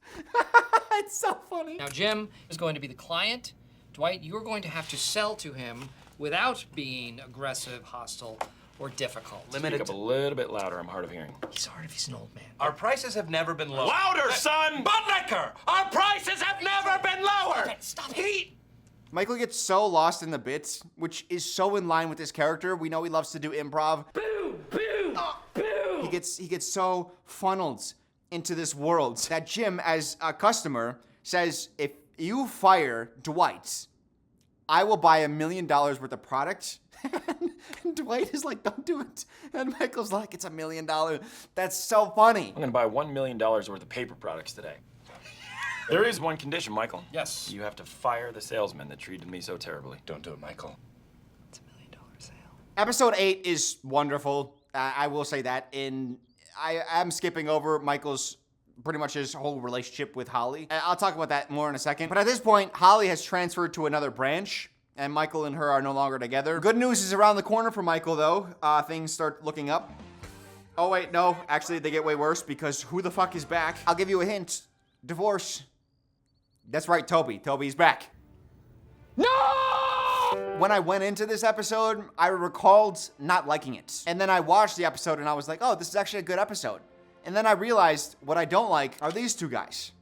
Speaker 1: It's so funny.
Speaker 4: Now, Jim is going to be the client. Dwight, you're going to have to sell to him without being aggressive, hostile, or difficult.
Speaker 17: Speak up a little bit louder. I'm hard of hearing.
Speaker 4: He's hard if he's an old man.
Speaker 18: Our prices have never been lower.
Speaker 2: Louder, son!
Speaker 18: Bud Liquor! Our prices have never been lower!
Speaker 4: Stop it!
Speaker 1: Michael gets so lost in the bits, which is so in line with his character. We know he loves to do improv.
Speaker 18: Boo! Boo! Boo!
Speaker 1: He gets so funneled into this world that Jim, as a customer, says, if you fire Dwight, I will buy $1 million worth of product. And Dwight is like, don't do it. And Michael's like, it's $1 million. That's so funny.
Speaker 17: I'm gonna buy $1 million worth of paper products today. There is one condition, Michael.
Speaker 2: Yes.
Speaker 17: You have to fire the salesman that treated me so terribly.
Speaker 2: Don't do it, Michael.
Speaker 4: It's $1 million sale.
Speaker 1: Episode 8 is wonderful. I will say that. I am skipping over Michael's pretty much his whole relationship with Holly. I'll talk about that more in a second. But at this point, Holly has transferred to another branch, and Michael and her are no longer together. Good news is around the corner for Michael, though. Things start looking up. Oh, wait, no. Actually, they get way worse because who the fuck is back? I'll give you a hint. Divorce. That's right, Toby. Toby's back. No! When I went into this episode, I recalled not liking it. And then I watched the episode and I was like, oh, this is actually a good episode. And then I realized what I don't like are these two guys.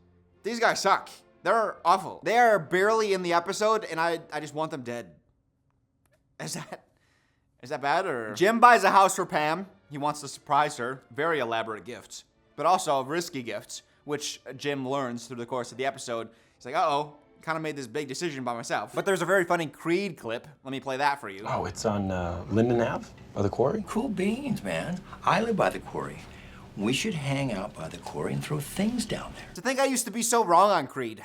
Speaker 1: These guys suck. They're awful. They are barely in the episode and I just want them dead. Is that bad or? Jim buys a house for Pam. He wants to surprise her. Very elaborate gift, but also a risky gift, which Jim learns through the course of the episode. He's like, uh-oh, kind of made this big decision by myself. But there's a very funny Creed clip. Let me play that for you.
Speaker 17: Oh, it's on Linden Ave by the quarry?
Speaker 15: Cool beans, man. I live by the quarry. We should hang out by the quarry and throw things down there.
Speaker 1: To think I used to be so wrong on Creed.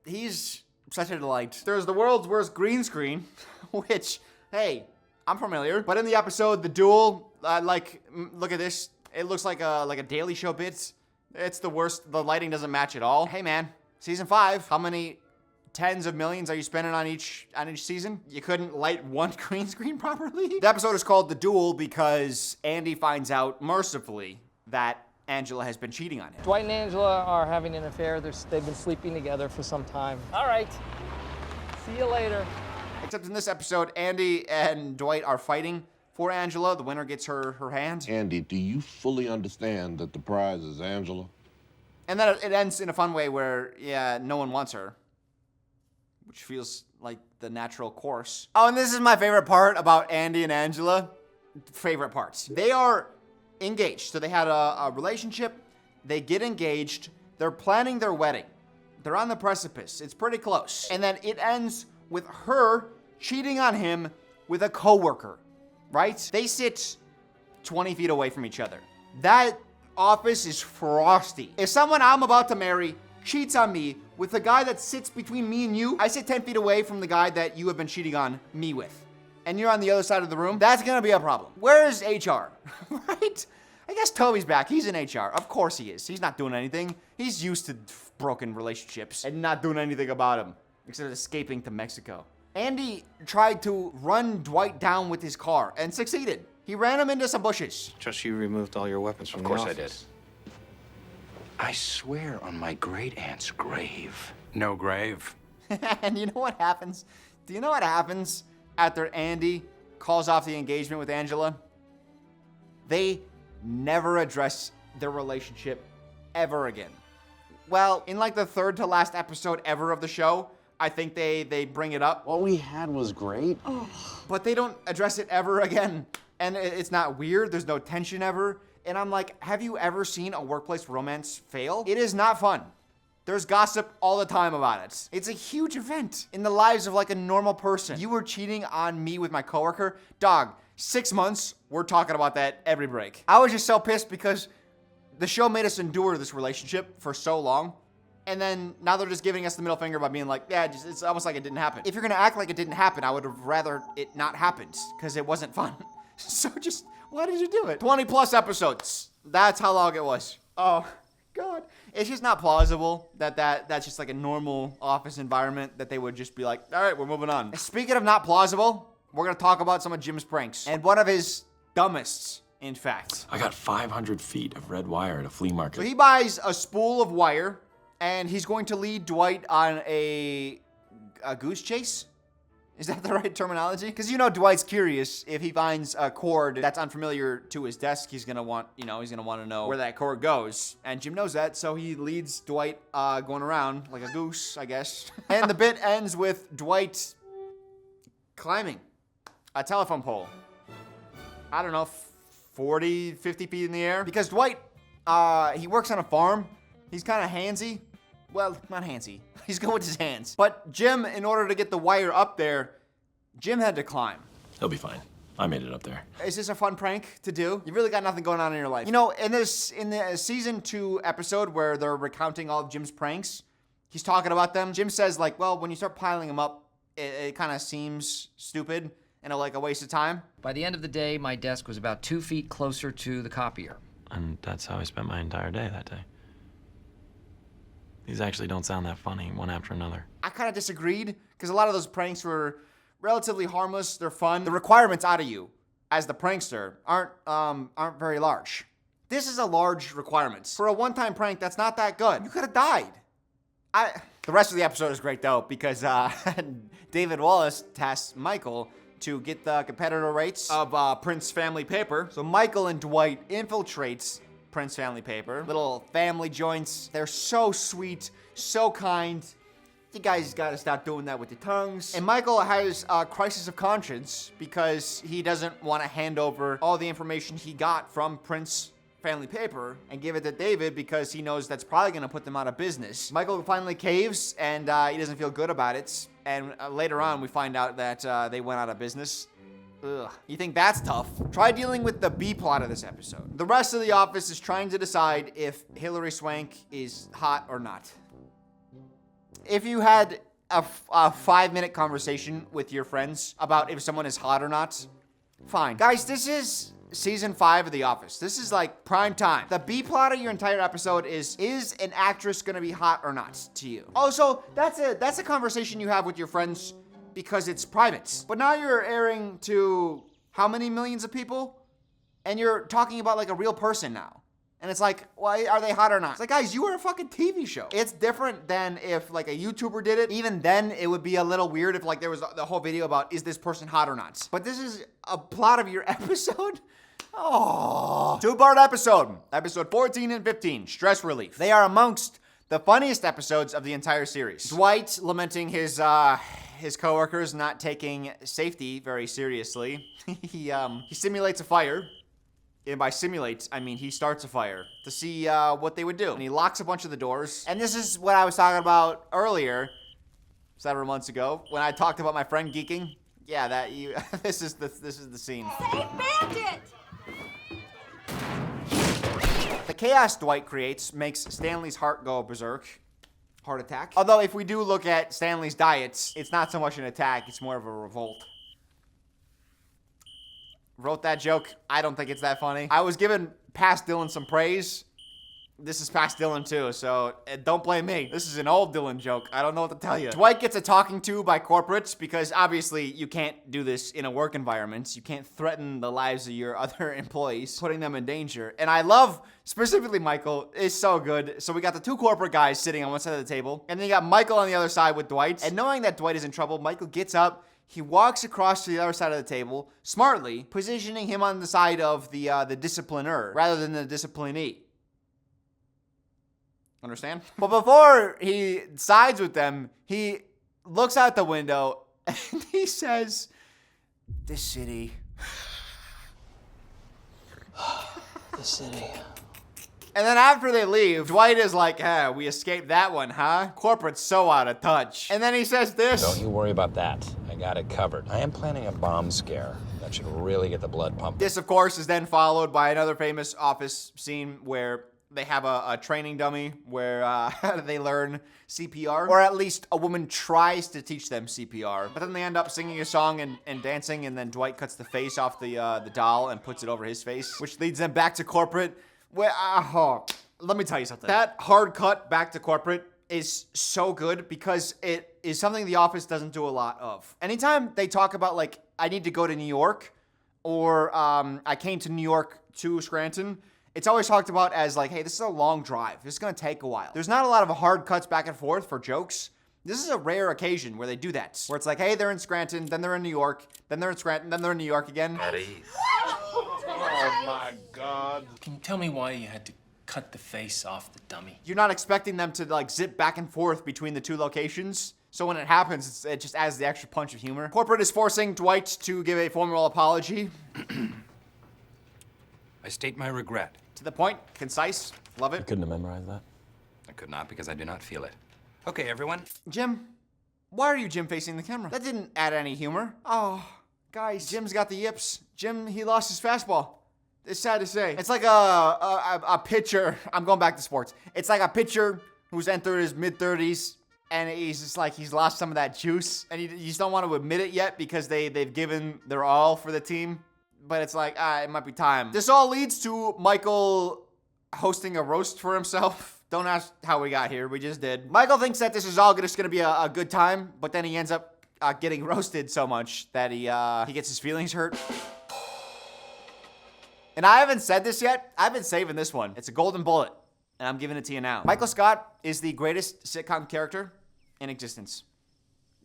Speaker 1: He's such a delight. There's the world's worst green screen, which, hey, I'm familiar. But in the episode, the duel, look at this. It looks like a Daily Show bit. It's the worst. The lighting doesn't match at all. Hey, man, season 5. How many tens of millions are you spending on each season? You couldn't light one green screen properly? The episode is called The Duel because Andy finds out mercifully that Angela has been cheating on him.
Speaker 22: Dwight and Angela are having an affair. They've been sleeping together for some time. All right. See you later.
Speaker 1: Except in this episode, Andy and Dwight are fighting for Angela. The winner gets her hand.
Speaker 8: Andy, do you fully understand that the prize is Angela?
Speaker 1: And then it ends in a fun way where, yeah, no one wants her, which feels like the natural course. Oh, and this is my favorite part about Andy and Angela. Favorite parts. They are engaged. So they had a relationship. They get engaged. They're planning their wedding. They're on the precipice. It's pretty close. And then it ends with her cheating on him with a coworker, right? They sit 20 feet away from each other. That office is frosty. If someone I'm about to marry cheats on me with the guy that sits between me and you, I sit 10 feet away from the guy that you have been cheating on me with, and you're on the other side of the room, that's gonna be a problem. Where is HR, right? I guess Toby's back. He's in HR. Of course he is. He's not doing anything. He's used to broken relationships and not doing anything about them, except escaping to Mexico. Andy tried to run Dwight down with his car and succeeded. He ran him into some bushes.
Speaker 10: Just you removed all your weapons from the office.
Speaker 2: Of course I did. I swear on my great aunt's grave. No grave.
Speaker 1: And you know what happens? Do you know what happens after Andy calls off the engagement with Angela? They never address their relationship ever again. Well, in like the third to last episode ever of the show, I think they bring it up.
Speaker 8: What we had was great.
Speaker 1: But they don't address it ever again. And it's not weird. There's no tension ever. And I'm like, have you ever seen a workplace romance fail? It is not fun. There's gossip all the time about it. It's a huge event in the lives of like a normal person. You were cheating on me with my coworker. Dog, 6 months, we're talking about that every break. I was just so pissed because the show made us endure this relationship for so long. And then now they're just giving us the middle finger by being like, yeah, it's almost like it didn't happen. If you're gonna act like it didn't happen, I would have rather it not happened because it wasn't fun. So just, why did you do it? 20 plus episodes. That's how long it was. Oh, God. It's just not plausible that's just like a normal office environment that they would just be like, all right, we're moving on. Speaking of not plausible, we're going to talk about some of Jim's pranks. And one of his dumbest, in fact.
Speaker 17: I got 500 feet of red wire at a flea market.
Speaker 1: So he buys a spool of wire, and he's going to lead Dwight on a goose chase? Is that the right terminology? Because you know Dwight's curious. If he finds a cord that's unfamiliar to his desk, he's gonna want to know where that cord goes. And Jim knows that, so he leads Dwight going around like a goose, I guess. And the bit ends with Dwight climbing a telephone pole. I don't know, 40, 50 feet in the air. Because Dwight, he works on a farm. He's kind of handsy. Well, not handsy. He's good with his hands. But Jim, in order to get the wire up there, Jim had to climb.
Speaker 17: He'll be fine. I made it up there.
Speaker 1: Is this a fun prank to do? You really got nothing going on in your life. You know, in the season 2 episode where they're recounting all of Jim's pranks, he's talking about them. Jim says like, well, when you start piling them up, it kind of seems stupid and like a waste of time.
Speaker 4: By the end of the day, my desk was about 2 feet closer to the copier.
Speaker 17: And that's how I spent my entire day that day. These actually don't sound that funny, one after another.
Speaker 1: I kind of disagreed, because a lot of those pranks were relatively harmless, they're fun. The requirements out of you, as the prankster, aren't very large. This is a large requirement. For a one-time prank, that's not that good. You could have died. The rest of the episode is great, though, because David Wallace tasks Michael to get the competitor rates of Prince Family Paper. So Michael and Dwight infiltrates Prince Family Paper. Little family joints. They're so sweet, so kind. You guys gotta stop doing that with your tongues. And Michael has a crisis of conscience because he doesn't want to hand over all the information he got from Prince Family Paper and give it to David because he knows that's probably gonna put them out of business. Michael finally caves and he doesn't feel good about it. And later on we find out that they went out of business. Ugh. You think that's tough? Try dealing with the B plot of this episode. The rest of the office is trying to decide if Hilary Swank is hot or not. If you had a 5-minute conversation with your friends about if someone is hot or not, fine. Guys, this is season 5 of The Office. This is like prime time. The B plot of your entire episode is an actress gonna be hot or not to you? Also, that's a conversation you have with your friends because it's private. But now you're airing to how many millions of people? And you're talking about like a real person now. And it's like, why are they hot or not? It's like, guys, you were a fucking TV show. It's different than if like a YouTuber did it. Even then, it would be a little weird if like there was the whole video about, is this person hot or not? But this is a plot of your episode? Oh. 2-part episode. Episode 14 and 15, stress relief. They are amongst the funniest episodes of the entire series. Dwight lamenting his coworkers not taking safety very seriously. He simulates a fire. And by simulates, I mean he starts a fire to see what they would do. And he locks a bunch of the doors. And this is what I was talking about earlier, several months ago, when I talked about my friend geeking. Yeah, this is the scene.
Speaker 9: Save Bandit!
Speaker 1: The chaos Dwight creates makes Stanley's heart go berserk. Heart attack. Although if we do look at Stanley's diets, it's not so much an attack, it's more of a revolt. Wrote that joke. I don't think it's that funny. I was giving past Dylan some praise. This is past Dylan too, so don't blame me. This is an old Dylan joke. I don't know what to tell you. Dwight gets a talking to by corporates because obviously you can't do this in a work environment. You can't threaten the lives of your other employees, putting them in danger. And I love, specifically Michael, is so good. So we got the 2 corporate guys sitting on one side of the table, and then you got Michael on the other side with Dwight. And knowing that Dwight is in trouble, Michael gets up. He walks across to the other side of the table, smartly positioning him on the side of the discipliner rather than the disciplinee. Understand? But before he sides with them, he looks out the window and he says, "This city."
Speaker 7: The city.
Speaker 1: And then after they leave, Dwight is like, we escaped that one, huh? Corporate's so out of touch. And then he says this.
Speaker 15: Don't you worry about that. I got it covered. I am planning a bomb scare. That should really get the blood pumping.
Speaker 1: This, of course, is then followed by another famous Office scene where they have a training dummy where they learn CPR. Or at least a woman tries to teach them CPR. But then they end up singing a song and dancing, and then Dwight cuts the face off the doll and puts it over his face, which leads them back to corporate. Well, let me tell you something. That hard cut back to corporate is so good because it is something The Office doesn't do a lot of. Anytime they talk about, like, I need to go to New York, or I came to New York to Scranton, it's always talked about as, like, hey, this is a long drive. This is going to take a while. There's not a lot of hard cuts back and forth for jokes. This is a rare occasion where they do that. Where it's like, hey, they're in Scranton, then they're in New York, then they're in Scranton, then they're in New York again.
Speaker 15: At ease.
Speaker 8: Oh my God.
Speaker 3: Can you tell me why you had to cut the face off the dummy?
Speaker 1: You're not expecting them to like zip back and forth between the 2 locations. So when it happens, it just adds the extra punch of humor. Corporate is forcing Dwight to give a formal apology.
Speaker 2: I state my regret.
Speaker 1: To the point, concise, love it.
Speaker 17: I couldn't have memorized that.
Speaker 2: I could not because I do not feel it. Okay, everyone.
Speaker 1: Jim, why are you Jim facing the camera? That didn't add any humor. Oh, guys, Jim's got the yips. Jim, he lost his fastball. It's sad to say. It's like a pitcher. I'm going back to sports. It's like a pitcher who's entered his mid-30s, and he's just like, he's lost some of that juice, and you just don't want to admit it yet because they've given their all for the team. But it's like, it might be time. This all leads to Michael hosting a roast for himself. Don't ask how we got here. We just did. Michael thinks that this is all just going to be a good time, but then he ends up getting roasted so much that he gets his feelings hurt. And I haven't said this yet. I've been saving this one. It's a golden bullet, and I'm giving it to you now. Michael Scott is the greatest sitcom character in existence,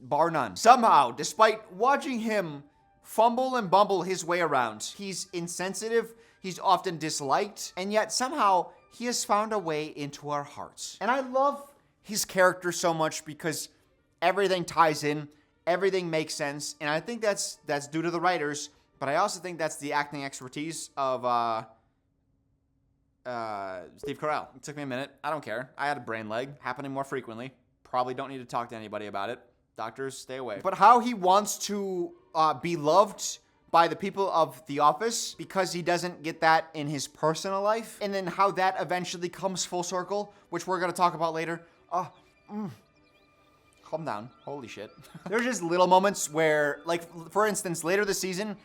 Speaker 1: bar none. Somehow, despite watching him fumble and bumble his way around, he's insensitive, he's often disliked, and yet somehow he has found a way into our hearts. And I love his character so much because everything ties in, everything makes sense, and I think that's due to the writers. But I also think that's the acting expertise of Steve Carell. It took me a minute. I don't care. I had a brain lag, happening more frequently. Probably don't need to talk to anybody about it. Doctors, stay away. But how he wants to be loved by the people of The Office because he doesn't get that in his personal life. And then how that eventually comes full circle, which we're going to talk about later. Calm down. Holy shit. There's just little moments where, like, for instance, later this season,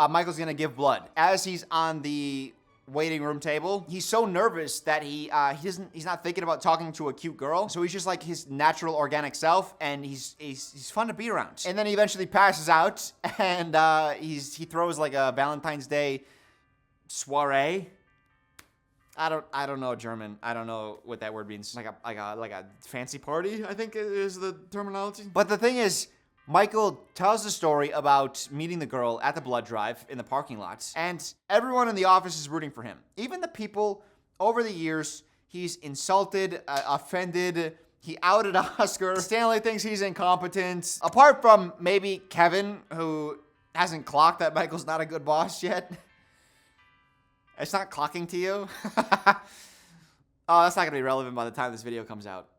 Speaker 1: Michael's gonna give blood. As he's on the waiting room table, he's so nervous that he's not thinking about talking to a cute girl. So he's just like his natural organic self, and he's fun to be around. And then he eventually passes out, and he throws like a Valentine's Day soiree. I don't know German. I don't know what that word means. Like a fancy party, I think is the terminology. But the thing is, Michael tells the story about meeting the girl at the blood drive in the parking lot, and everyone in the office is rooting for him. Even the people over the years he's insulted, offended. He outed Oscar. Stanley thinks he's incompetent. Apart from maybe Kevin, who hasn't clocked that Michael's not a good boss yet. It's not clocking to you? Oh, that's not gonna be relevant by the time this video comes out.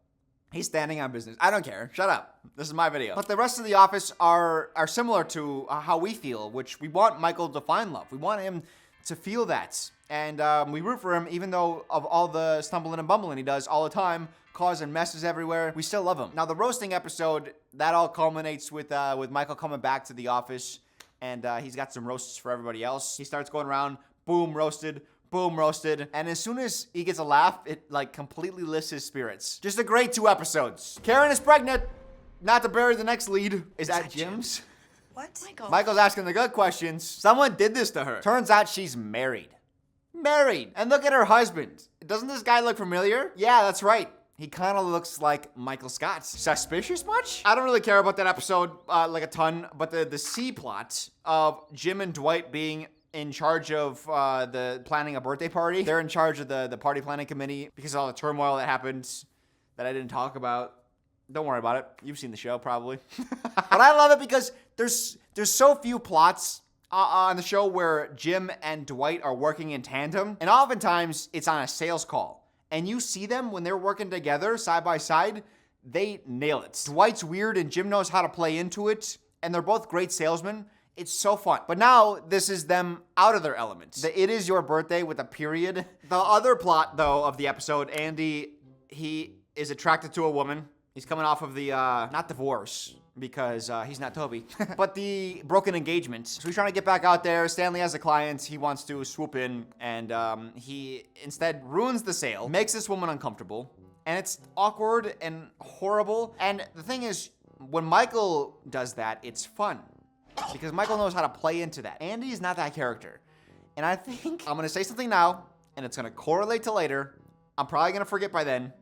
Speaker 1: He's standing on business. I don't care. Shut up. This is my video. But the rest of the office are similar to how we feel, which we want Michael to find love. We want him to feel that. And we root for him, even though of all the stumbling and bumbling he does all the time, causing messes everywhere, we still love him. Now, the roasting episode, that all culminates with Michael coming back to the office, and he's got some roasts for everybody else. He starts going around, boom, roasted, boom, roasted. And as soon as he gets a laugh, it like completely lifts his spirits. Just a great 2 episodes. Karen is pregnant. Not to bury the next lead. Is that Jim's?
Speaker 9: What?
Speaker 1: Michael's asking the good questions. Someone did this to her. Turns out she's married. Married. And look at her husband. Doesn't this guy look familiar? Yeah, that's right. He kind of looks like Michael Scott. Suspicious much? I don't really care about that episode like a ton, but the C plot of Jim and Dwight being in charge of the planning a birthday party. They're in charge of the party planning committee because of all the turmoil that happened that I didn't talk about. Don't worry about it. You've seen the show probably. But I love it because there's so few plots on the show where Jim and Dwight are working in tandem. And oftentimes it's on a sales call. And you see them when they're working together side by side, they nail it. Dwight's weird and Jim knows how to play into it. And they're both great salesmen. It's so fun. But now this is them out of their element. It is your birthday with a period. The other plot, though, of the episode, Andy, he is attracted to a woman. He's coming off of the, not divorce, because he's not Toby, but the broken engagement. So he's trying to get back out there. Stanley has a client. He wants to swoop in, and he instead ruins the sale, makes this woman uncomfortable, and it's awkward and horrible. And the thing is, when Michael does that, it's fun. Because Michael knows how to play into that. Andy is not that character. And I think I'm going to say something now, and it's going to correlate to later. I'm probably going to forget by then.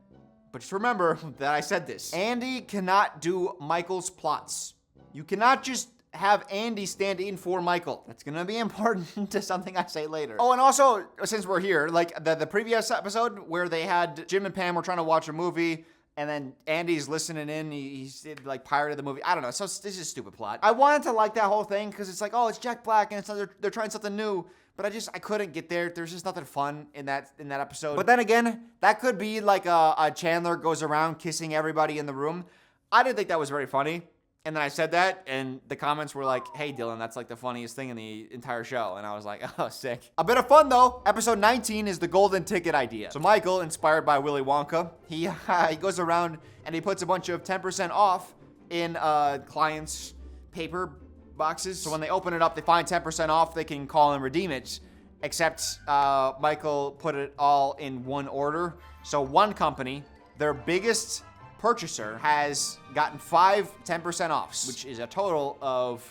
Speaker 1: But just remember that I said this. Andy cannot do Michael's plots. You cannot just have Andy stand in for Michael. That's going to be important to something I say later. Oh, and also, since we're here, like the previous episode where they had Jim and Pam were trying to watch a movie, and then Andy's listening in. He's like pirated the movie. I don't know. So this is a stupid plot. I wanted to like that whole thing because it's like, oh, it's Jack Black and they're trying something new. But I couldn't get there. There's just nothing fun in that episode. But then again, that could be like a Chandler goes around kissing everybody in the room. I didn't think that was very funny. And then I said that, and the comments were like, hey, Dylan, that's like the funniest thing in the entire show. And I was like, oh, sick. A bit of fun, though. Episode 19 is the golden ticket idea. So Michael, inspired by Willy Wonka, he goes around and he puts a bunch of 10% off in clients' paper boxes. So when they open it up, they find 10% off. They can call and redeem it. Except Michael put it all in one order. So one company, their biggest purchaser, has gotten 5 10% offs, which is a total of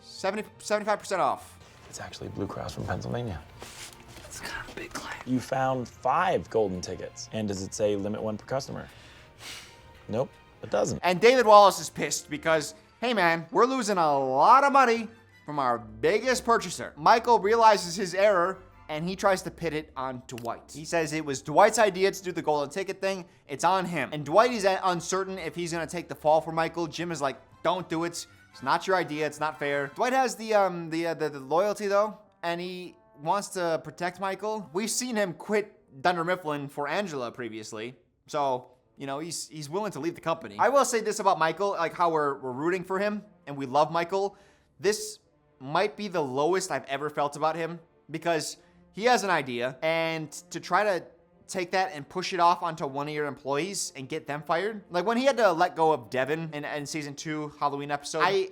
Speaker 1: 75% off.
Speaker 17: It's actually Blue Cross from Pennsylvania.
Speaker 7: It's kind of a big claim.
Speaker 17: You found 5 golden tickets. And does it say limit 1 per customer? Nope, it doesn't.
Speaker 1: And David Wallace is pissed because, hey man, we're losing a lot of money from our biggest purchaser. Michael realizes his error and he tries to pit it on Dwight. He says it was Dwight's idea to do the golden ticket thing. It's on him. And Dwight is uncertain if he's gonna take the fall for Michael. Jim is like, don't do it. It's not your idea. It's not fair. Dwight has the loyalty though, and he wants to protect Michael. We've seen him quit Dunder Mifflin for Angela previously, so you know he's willing to leave the company. I will say this about Michael, like how we're rooting for him and we love Michael. This might be the lowest I've ever felt about him because he has an idea, and to try to take that and push it off onto one of your employees and get them fired. Like when he had to let go of Devin in season 2 Halloween episode,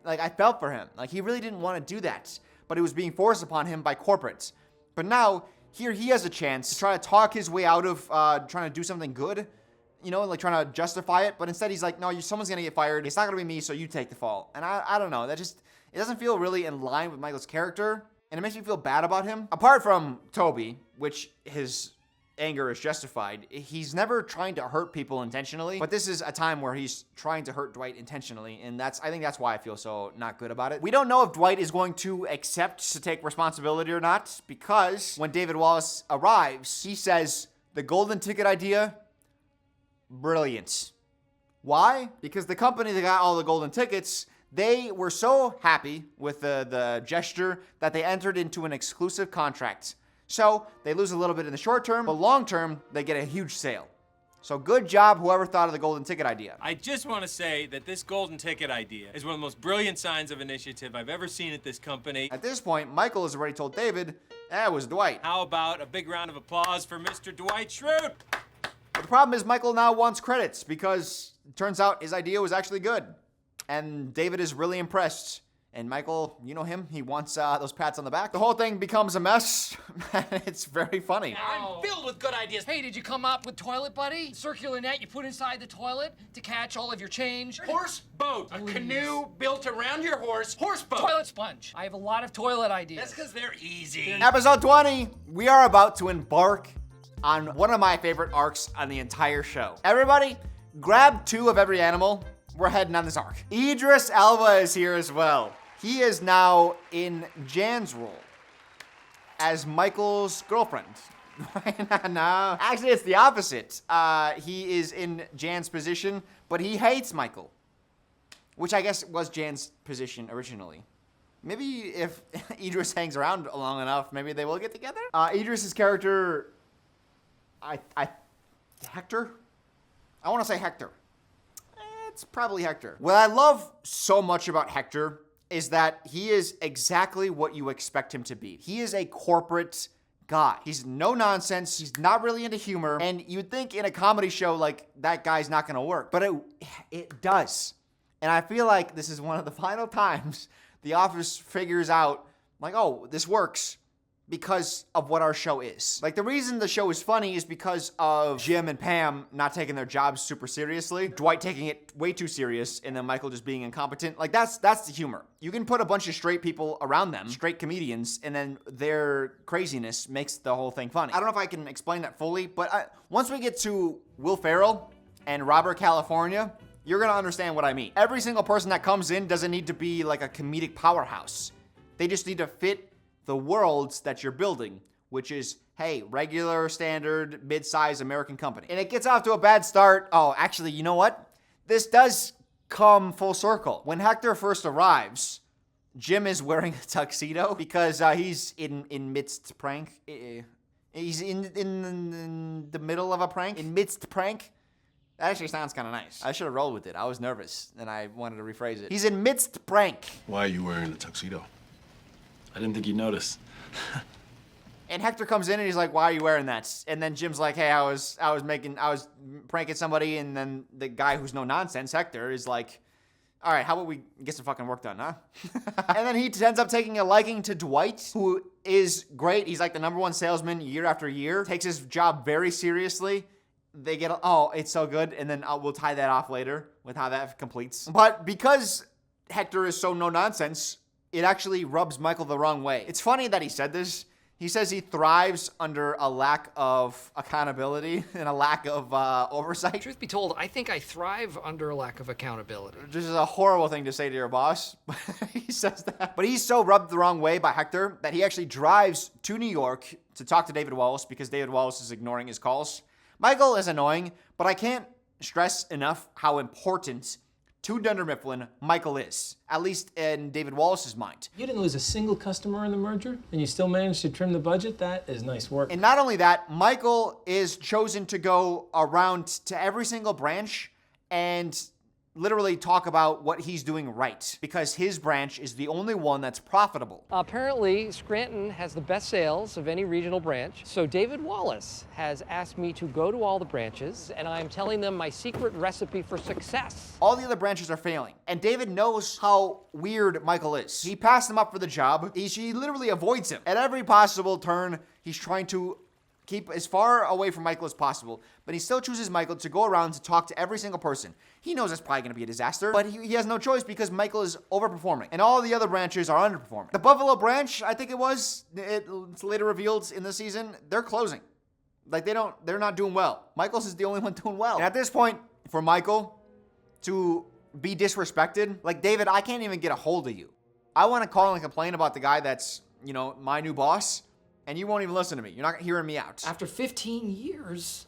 Speaker 1: Like, I felt for him. Like, he really didn't want to do that, but it was being forced upon him by corporates. But now, here he has a chance to try to talk his way out of trying to do something good, you know, like trying to justify it. But instead, he's like, no, someone's going to get fired. It's not going to be me, so you take the fall. And I don't know. That just, it doesn't feel really in line with Michael's character. And it makes me feel bad about him. Apart from Toby, which his anger is justified, he's never trying to hurt people intentionally. But this is a time where he's trying to hurt Dwight intentionally. And I think that's why I feel so not good about it. We don't know if Dwight is going to accept to take responsibility or not, because when David Wallace arrives, he says, the golden ticket idea, brilliant. Why? Because the company that got all the golden tickets, they were so happy with the gesture that they entered into an exclusive contract. So they lose a little bit in the short term, but long term, they get a huge sale. So good job, whoever thought of the golden ticket idea.
Speaker 13: I just want to say that this golden ticket idea is one of the most brilliant signs of initiative I've ever seen at this company.
Speaker 1: At this point, Michael has already told David, it was Dwight.
Speaker 13: How about a big round of applause for Mr. Dwight Schrute?
Speaker 1: But the problem is Michael now wants credits because it turns out his idea was actually good. And David is really impressed. And Michael, you know him, he wants those pats on the back. The whole thing becomes a mess. It's very funny.
Speaker 4: I'm filled with good ideas. Hey, did you come up with toilet buddy? Circular net you put inside the toilet to catch all of your change.
Speaker 2: Horse boat. A canoe built around your horse. Horse boat.
Speaker 4: Toilet sponge. I have a lot of toilet ideas.
Speaker 2: That's because they're easy.
Speaker 1: Episode 20, we are about to embark on one of my favorite arcs on the entire show. Everybody, grab 2 of every animal. We're heading on this arc. Idris Elba is here as well. He is now in Jan's role as Michael's girlfriend. No, actually it's the opposite. He is in Jan's position, but he hates Michael, which I guess was Jan's position originally. Maybe if Idris hangs around long enough, maybe they will get together. Idris's character, Hector? I want to say Hector. It's probably Hector. What I love so much about Hector is that he is exactly what you expect him to be. He is a corporate guy. He's no nonsense. He's not really into humor. And you'd think in a comedy show, like, that guy's not gonna work. But it does. And I feel like this is one of the final times The Office figures out, like, oh, this works because of what our show is. Like, the reason the show is funny is because of Jim and Pam not taking their jobs super seriously, Dwight taking it way too serious, and then Michael just being incompetent. Like, that's the humor. You can put a bunch of straight people around them, straight comedians, and then their craziness makes the whole thing funny. I don't know if I can explain that fully, but once we get to Will Ferrell and Robert California, you're gonna understand what I mean. Every single person that comes in doesn't need to be like a comedic powerhouse. They just need to fit the worlds that you're building, which is, hey, regular, standard, mid-sized American company. And it gets off to a bad start. Oh, actually, you know what? This does come full circle. When Hector first arrives, Jim is wearing a tuxedo because he's in midst prank. He's in the middle of a prank. In midst prank. That actually sounds kind of nice. I should have rolled with it. I was nervous, and I wanted to rephrase it. He's in midst prank.
Speaker 8: Why are you wearing the tuxedo?
Speaker 17: I didn't think you'd notice.
Speaker 1: And Hector comes in and he's like, why are you wearing that? And then Jim's like, hey, I was pranking somebody, and then the guy who's no nonsense, Hector, is like, all right, how about we get some fucking work done, huh? And then he ends up taking a liking to Dwight, who is great. He's like the #1 salesman year after year, takes his job very seriously. They get, oh, it's so good, and then we'll tie that off later with how that completes. But because Hector is so no nonsense, it actually rubs Michael the wrong way. It's funny that he said this. He says he thrives under a lack of accountability and a lack of oversight.
Speaker 4: Truth be told, I think I thrive under a lack of accountability.
Speaker 1: This is a horrible thing to say to your boss. He says that. But he's so rubbed the wrong way by Hector that he actually drives to New York to talk to David Wallace because David Wallace is ignoring his calls. Michael is annoying, but I can't stress enough how important to Dunder Mifflin Michael is, at least in David Wallace's mind.
Speaker 3: You didn't lose a single customer in the merger, and you still managed to trim the budget? That is nice work.
Speaker 1: And not only that, Michael is chosen to go around to every single branch and literally talk about what he's doing right, because his branch is the only one that's profitable.
Speaker 22: Apparently, Scranton has the best sales of any regional branch, so David Wallace has asked me to go to all the branches, and I'm telling them my secret recipe for success.
Speaker 1: All the other branches are failing, and David knows how weird Michael is. He passed him up for the job. He literally avoids him. At every possible turn, he's trying to keep as far away from Michael as possible, but he still chooses Michael to go around to talk to every single person. He knows it's probably going to be a disaster, but he has no choice because Michael is overperforming, and all the other branches are underperforming. The Buffalo branch, I think it's later revealed in the season, they're closing. Like, they're not doing well. Michael's is the only one doing well. And at this point, for Michael to be disrespected, like, David, I can't even get a hold of you. I want to call and complain about the guy that's, my new boss, and you won't even listen to me. You're not hearing me out.
Speaker 22: After 15 years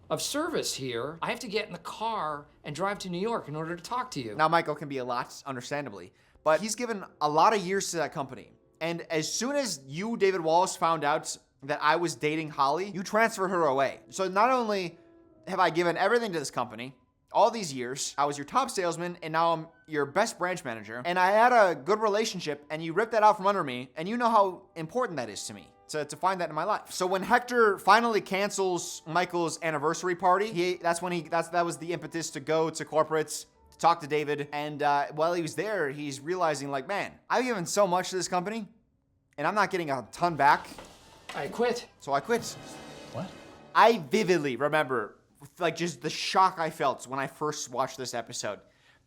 Speaker 22: of service here, I have to get in the car and drive to New York in order to talk to you.
Speaker 1: Now, Michael can be a lot, understandably, but he's given a lot of years to that company. And as soon as you, David Wallace, found out that I was dating Holly, you transferred her away. So not only have I given everything to this company, all these years, I was your top salesman, and now I'm your best branch manager, and I had a good relationship, and you ripped that out from under me, and you know how important that is to me. To find that in my life. So when Hector finally cancels Michael's anniversary party, that was the impetus to go to corporates, to talk to David, and while he was there, he's realizing, like, man, I've given so much to this company, and I'm not getting a ton back.
Speaker 22: I quit.
Speaker 1: So I quit.
Speaker 15: What?
Speaker 1: I vividly remember, like, just the shock I felt when I first watched this episode.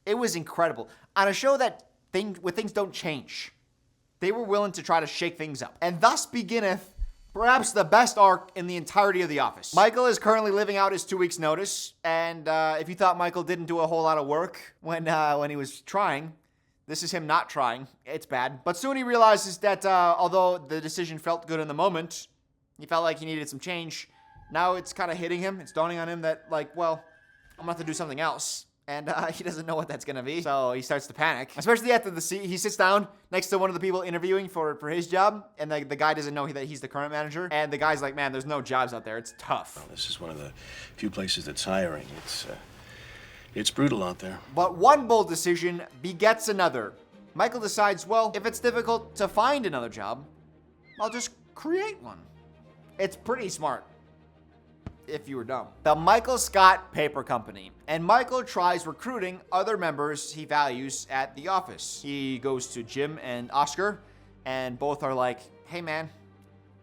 Speaker 1: It was incredible. On a show that things don't change, they were willing to try to shake things up. And thus beginneth perhaps the best arc in the entirety of The Office. Michael is currently living out his 2 weeks notice, and if you thought Michael didn't do a whole lot of work when he was trying, this is him not trying. It's bad. But soon he realizes that although the decision felt good in the moment, he felt like he needed some change. Now it's kind of hitting him. It's dawning on him that, like, well, I'm gonna have to do something else. And he doesn't know what that's gonna be, so he starts to panic. Especially after he sits down next to one of the people interviewing for his job, and the guy doesn't know that he's the current manager. And the guy's like, man, there's no jobs out there. It's tough.
Speaker 8: Well, this is one of the few places that's hiring. It's brutal out there.
Speaker 1: But one bold decision begets another. Michael decides, well, if it's difficult to find another job, I'll just create one. It's pretty smart. If you were dumb. The Michael Scott Paper Company. And Michael tries recruiting other members he values at the office. He goes to Jim and Oscar, and both are like, hey man,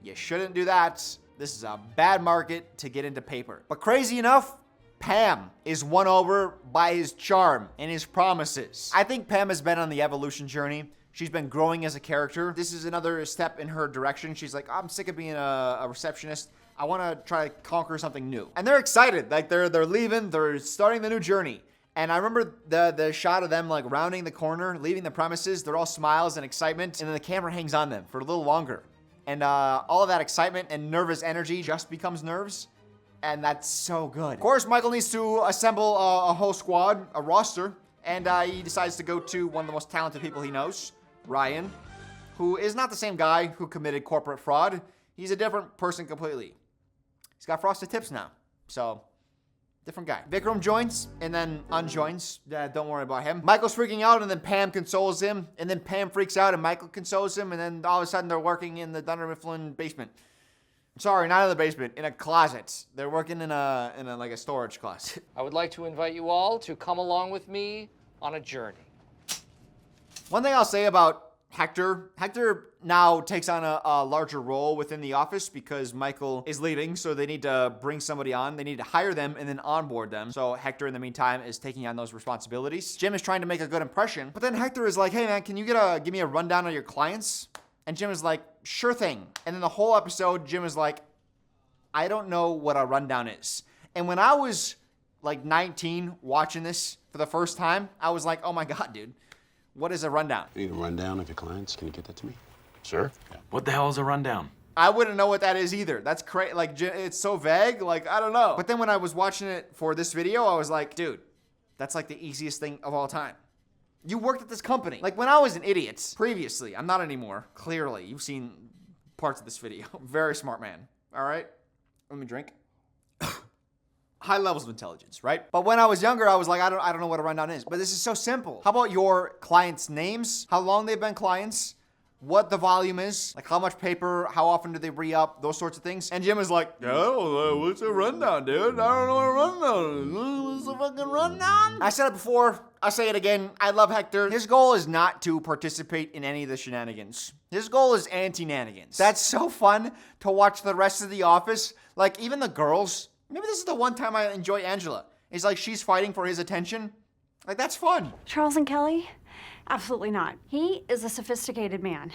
Speaker 1: you shouldn't do that. This is a bad market to get into paper. But crazy enough, Pam is won over by his charm and his promises. I think Pam has been on the evolution journey. She's been growing as a character. This is another step in her direction. She's like, I'm sick of being a receptionist. I want to try to conquer something new. And they're excited. Like, they're leaving. They're starting the new journey. And I remember the shot of them, like, rounding the corner, leaving the premises. They're all smiles and excitement. And then the camera hangs on them for a little longer. And all of that excitement and nervous energy just becomes nerves. And that's so good. Of course, Michael needs to assemble a whole squad, a roster. And he decides to go to one of the most talented people he knows, Ryan, who is not the same guy who committed corporate fraud. He's a different person completely. He's got frosted tips now, so different guy. Vikram joins and then unjoins. Don't worry about him. Michael's freaking out, and then Pam consoles him, and then Pam freaks out, and Michael consoles him, and then all of a sudden they're working in the Dunder Mifflin basement. Sorry, not in the basement, in a closet. They're working in a like a storage closet.
Speaker 22: I would like to invite you all to come along with me on a journey.
Speaker 1: One thing I'll say about Hector now takes on a larger role within the office because Michael is leaving, so they need to bring somebody on. They need to hire them and then onboard them. So Hector, in the meantime, is taking on those responsibilities. Jim is trying to make a good impression, but then Hector is like, hey man, can you give me a rundown of your clients? And Jim is like, sure thing. And then the whole episode, Jim is like, I don't know what a rundown is. And when I was like 19 watching this for the first time, I was like, oh my God, dude. What is a rundown?
Speaker 8: You need a rundown of your clients? Can you get that to me?
Speaker 17: Sure.
Speaker 8: Yeah.
Speaker 17: What the hell is a rundown?
Speaker 1: I wouldn't know what that is either. That's crazy. Like, it's so vague. Like, I don't know. But then when I was watching it for this video, I was like, dude, that's like the easiest thing of all time. You worked at this company. Like, when I was an idiot previously, I'm not anymore. Clearly, you've seen parts of this video. Very smart man. All right. Let me drink. high levels of intelligence, right? But when I was younger, I was like, I don't know what a rundown is. But this is so simple. How about your clients' names? How long they've been clients? What the volume is, like how much paper, how often do they re-up, those sorts of things. And Jim is like, oh, what's a rundown, dude? I don't know what a rundown is. What's a fucking rundown? I said it before, I'll say it again. I love Hector. His goal is not to participate in any of the shenanigans. His goal is anti-nanigans. That's so fun to watch the rest of the office. Like, even the girls, maybe this is the one time I enjoy Angela. It's like she's fighting for his attention. Like, that's fun.
Speaker 9: Charles and Kelly? Absolutely not. He is a sophisticated man.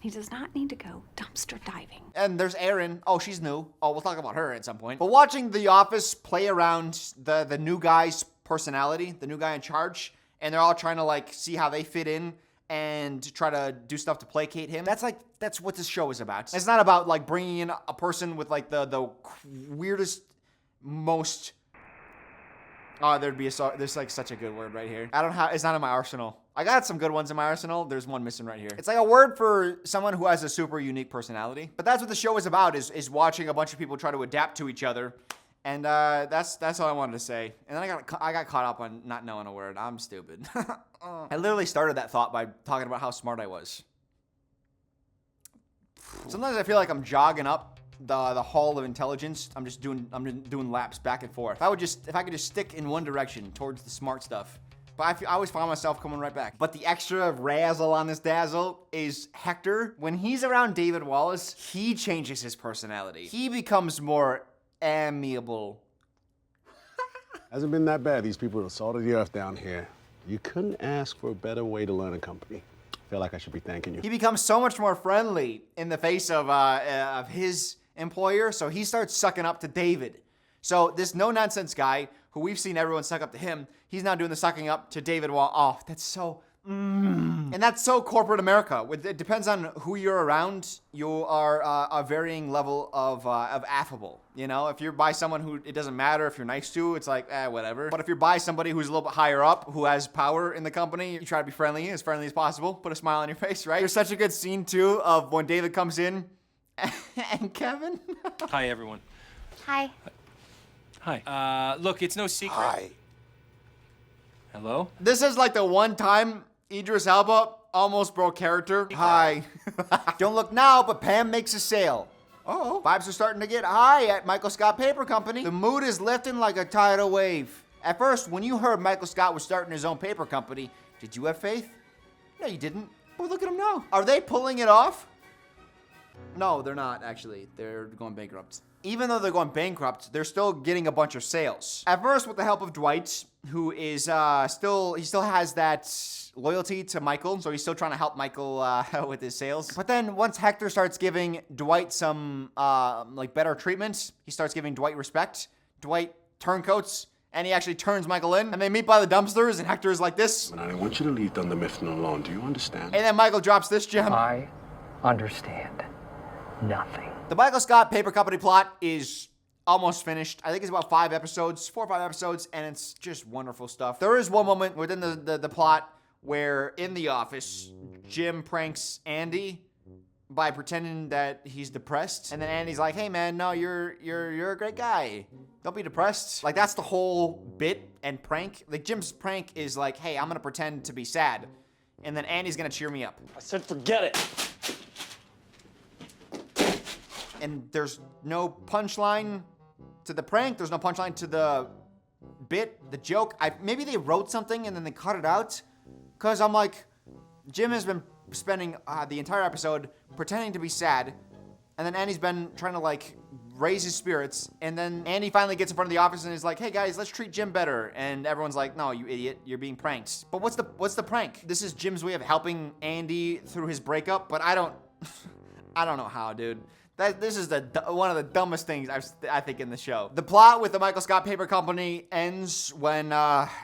Speaker 9: He does not need to go dumpster diving.
Speaker 1: And there's Erin. Oh, she's new. Oh, we'll talk about her at some point. But watching The Office play around the new guy's personality, the new guy in charge, and they're all trying to like see how they fit in and try to do stuff to placate him. That's what this show is about. It's not about like bringing in a person with like the weirdest, most. Oh, there's like such a good word right here. It's not in my arsenal. I got some good ones in my arsenal. There's one missing right here. It's like a word for someone who has a super unique personality. But that's what the show is about, is watching a bunch of people try to adapt to each other. And that's all I wanted to say. And then I got caught up on not knowing a word. I'm stupid. I literally started that thought by talking about how smart I was. Sometimes I feel like I'm jogging up the hall of intelligence. I'm just doing laps back and forth. If I could just stick in one direction towards the smart stuff. But I always find myself coming right back. But the extra razzle on this dazzle is Hector. When he's around David Wallace, he changes his personality. He becomes more amiable.
Speaker 11: Hasn't been that bad. These people have salted the earth down here. You couldn't ask for a better way to learn a company. I feel like I should be thanking you.
Speaker 1: He becomes so much more friendly in the face of his employer, so he starts sucking up to David. So this no-nonsense guy, who we've seen everyone suck up to him, he's now doing the sucking up to David Wallace. Oh, that's so... And that's so corporate America. It depends on who you're around. You are a varying level of affable. You know, if you're by someone who it doesn't matter if you're nice to, it's like, whatever. But if you're by somebody who's a little bit higher up, who has power in the company, you try to be friendly as possible. Put a smile on your face, right? There's such a good scene, too, of when David comes in and Kevin.
Speaker 13: Hi, everyone.
Speaker 9: Hi.
Speaker 13: Hi. Look, it's no secret.
Speaker 16: Hi.
Speaker 13: Hello?
Speaker 1: This is like the one time Idris Elba almost broke character. Hi. Don't look now, but Pam makes a sale. Oh, vibes are starting to get high at Michael Scott Paper Company. The mood is lifting like a tidal wave. At first, when you heard Michael Scott was starting his own paper company, did you have faith? No, you didn't. But look at him now. Are they pulling it off? No, they're not, actually. They're going bankrupt. Even though they're going bankrupt, they're still getting a bunch of sales. At first, with the help of Dwight, who is still has that loyalty to Michael, so he's still trying to help Michael with his sales. But then once Hector starts giving Dwight some like better treatment, he starts giving Dwight respect. Dwight turncoats, and he actually turns Michael in, and they meet by the dumpsters, and Hector is like this.
Speaker 11: And I want you to leave Dunder Mifflin alone. Do you understand?
Speaker 1: And then Michael drops this gem.
Speaker 4: I understand nothing.
Speaker 1: The Michael Scott Paper Company plot is almost finished. I think it's about 4 or 5 episodes, and it's just wonderful stuff. There is one moment within the plot where in the office, Jim pranks Andy by pretending that he's depressed. And then Andy's like, hey man, no, you're a great guy. Don't be depressed. Like, that's the whole bit and prank. Like, Jim's prank is like, hey, I'm gonna pretend to be sad. And then Andy's gonna cheer me up.
Speaker 18: I said forget it.
Speaker 1: And there's no punchline to the prank. There's no punchline to the bit, the joke. Maybe they wrote something and then they cut it out. Because I'm like, Jim has been spending the entire episode pretending to be sad. And then Andy's been trying to like raise his spirits. And then Andy finally gets in front of the office and is like, hey guys, let's treat Jim better. And everyone's like, no, you idiot, you're being pranked. But what's the prank? This is Jim's way of helping Andy through his breakup. But I don't know how, dude. This is one of the dumbest things I think in the show. The plot with the Michael Scott Paper Company ends when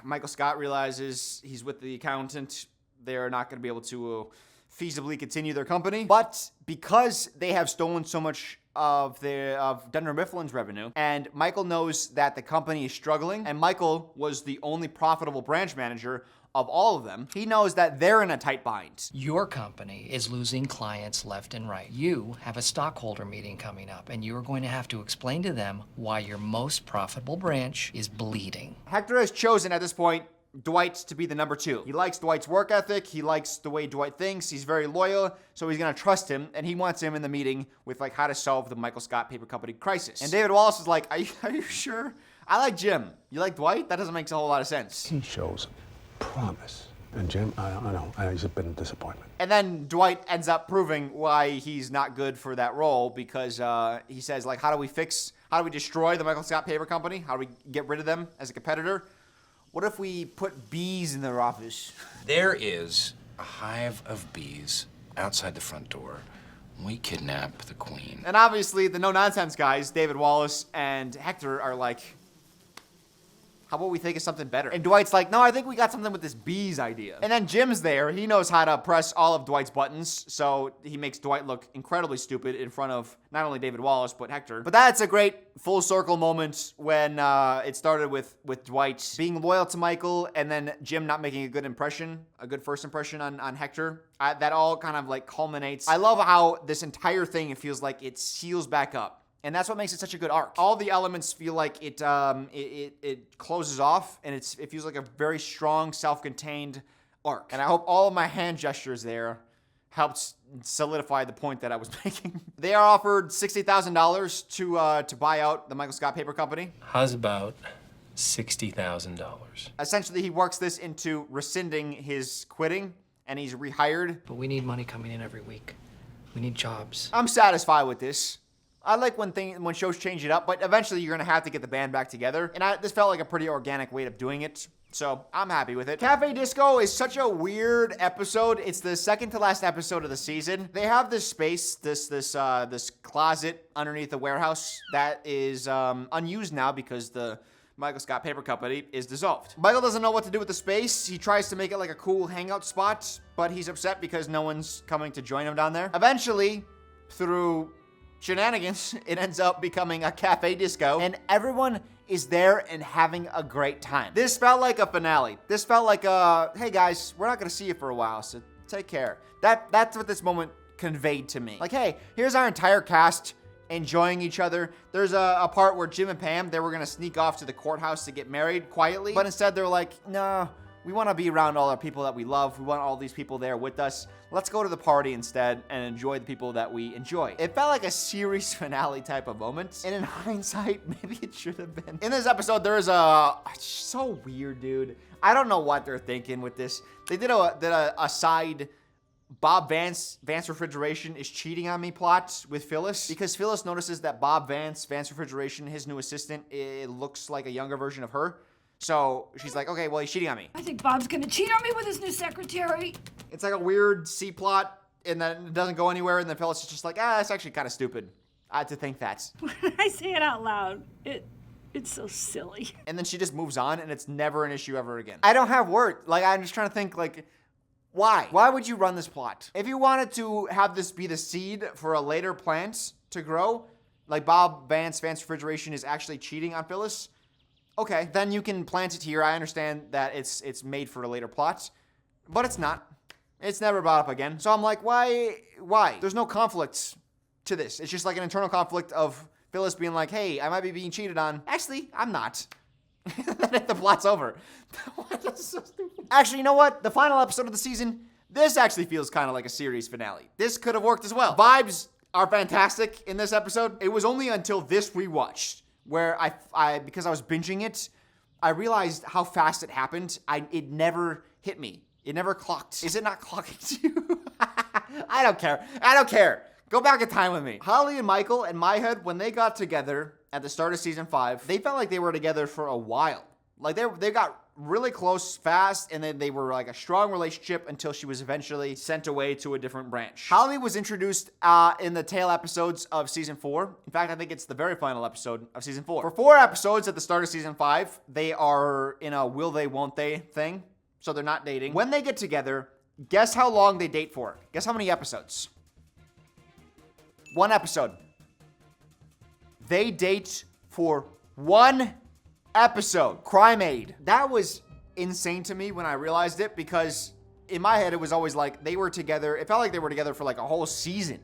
Speaker 1: Michael Scott realizes he's with the accountant. They're not going to be able to feasibly continue their company. But because they have stolen so much of Dunder Mifflin's revenue, and Michael knows that the company is struggling, and Michael was the only profitable branch manager of all of them. He knows that they're in a tight bind.
Speaker 4: Your company is losing clients left and right. You have a stockholder meeting coming up, and you are going to have to explain to them why your most profitable branch is bleeding.
Speaker 1: Hector has chosen at this point Dwight to be the number 2. He likes Dwight's work ethic. He likes the way Dwight thinks. He's very loyal, so he's gonna trust him, and he wants him in the meeting with like how to solve the Michael Scott Paper Company crisis. And David Wallace is like, are you sure? I like Jim. You like Dwight? That doesn't make a whole lot of sense.
Speaker 11: He shows promise. And Jim, I know, he's been a disappointment.
Speaker 1: And then Dwight ends up proving why he's not good for that role, because he says, like, how do we destroy the Michael Scott Paper Company? How do we get rid of them as a competitor? What if we put bees in their office?
Speaker 2: There is a hive of bees outside the front door. We kidnap the queen.
Speaker 1: And obviously, the no-nonsense guys, David Wallace and Hector, are like, how about we think of something better? And Dwight's like, no, I think we got something with this bees idea. And then Jim's there. He knows how to press all of Dwight's buttons, so he makes Dwight look incredibly stupid in front of not only David Wallace, but Hector. But that's a great full circle moment when it started with Dwight being loyal to Michael, and then Jim not making a good first impression on Hector. That all kind of like culminates. I love how this entire thing, it feels like it seals back up. And that's what makes it such a good arc. All the elements feel like it closes off, and it feels like a very strong, self-contained arc. And I hope all of my hand gestures there helped solidify the point that I was making. They are offered $60,000 to buy out the Michael Scott Paper Company.
Speaker 17: How's about $60,000?
Speaker 1: Essentially, he works this into rescinding his quitting, and he's rehired.
Speaker 4: But we need money coming in every week. We need jobs.
Speaker 1: I'm satisfied with this. I like when shows change it up, but eventually you're gonna have to get the band back together. And this felt like a pretty organic way of doing it, so I'm happy with it. Cafe Disco is such a weird episode. It's the second to last episode of the season. They have this space, this closet underneath the warehouse that is unused now because the Michael Scott Paper Company is dissolved. Michael doesn't know what to do with the space. He tries to make it like a cool hangout spot, but he's upset because no one's coming to join him down there. Eventually, through shenanigans, it ends up becoming a cafe disco, and everyone is there and having a great time. This felt like a finale. This felt like hey guys, we're not gonna see you for a while, so take care. That's what this moment conveyed to me. Like, hey, here's our entire cast enjoying each other. There's a part where Jim and Pam, they were gonna sneak off to the courthouse to get married quietly, but instead they're like, no, we wanna be around all our people that we love. We want all these people there with us. Let's go to the party instead and enjoy the people that we enjoy. It felt like a series finale type of moment. And in hindsight, maybe it should have been. In this episode, there is it's so weird, dude. I don't know what they're thinking with this. They did a side Bob Vance Refrigeration is cheating on me plot with Phyllis, because Phyllis notices that Bob Vance Refrigeration, his new assistant, it looks like a younger version of her. So she's like, okay, well, he's cheating on me.
Speaker 5: I think Bob's gonna cheat on me with his new secretary.
Speaker 1: It's like a weird C-plot, and then it doesn't go anywhere, and then Phyllis is just like, it's actually kind of stupid to think that.
Speaker 5: When I say it out loud, it's so silly.
Speaker 1: And then she just moves on, and it's never an issue ever again. I don't have words. Like, I'm just trying to think, like, why? Why would you run this plot? If you wanted to have this be the seed for a later plant to grow, like Bob Vance Refrigeration is actually cheating on Phyllis, okay, then you can plant it here. I understand that it's made for a later plot, but it's not. It's never brought up again. So I'm like, why? There's no conflict to this. It's just like an internal conflict of Phyllis being like, hey, I might be being cheated on. Actually, I'm not. Then the plot's over. That's so stupid. Actually, you know what? The final episode of the season, this actually feels kind of like a series finale. This could have worked as well. Vibes are fantastic in this episode. It was only until this rewatched where I because I was binging it, I realized how fast it happened. It never hit me. It never clocked. Is it not clocking to you? I don't care. Go back in time with me. Holly and Michael, in my head, when they got together at the start of season 5, they felt like they were together for a while. Like they got really close fast, and then they were like a strong relationship until she was eventually sent away to a different branch. Holly was introduced in the tail episodes of season 4. In fact, I think it's the very final episode of season 4. For 4 episodes at the start of season 5, they are in a will they, won't they thing. So they're not dating. When they get together, guess how long they date for? Guess how many episodes? 1 episode. They date for 1 episode. Crime Aid. That was insane to me when I realized it, because in my head it was always like they were together. It felt like they were together for like a whole season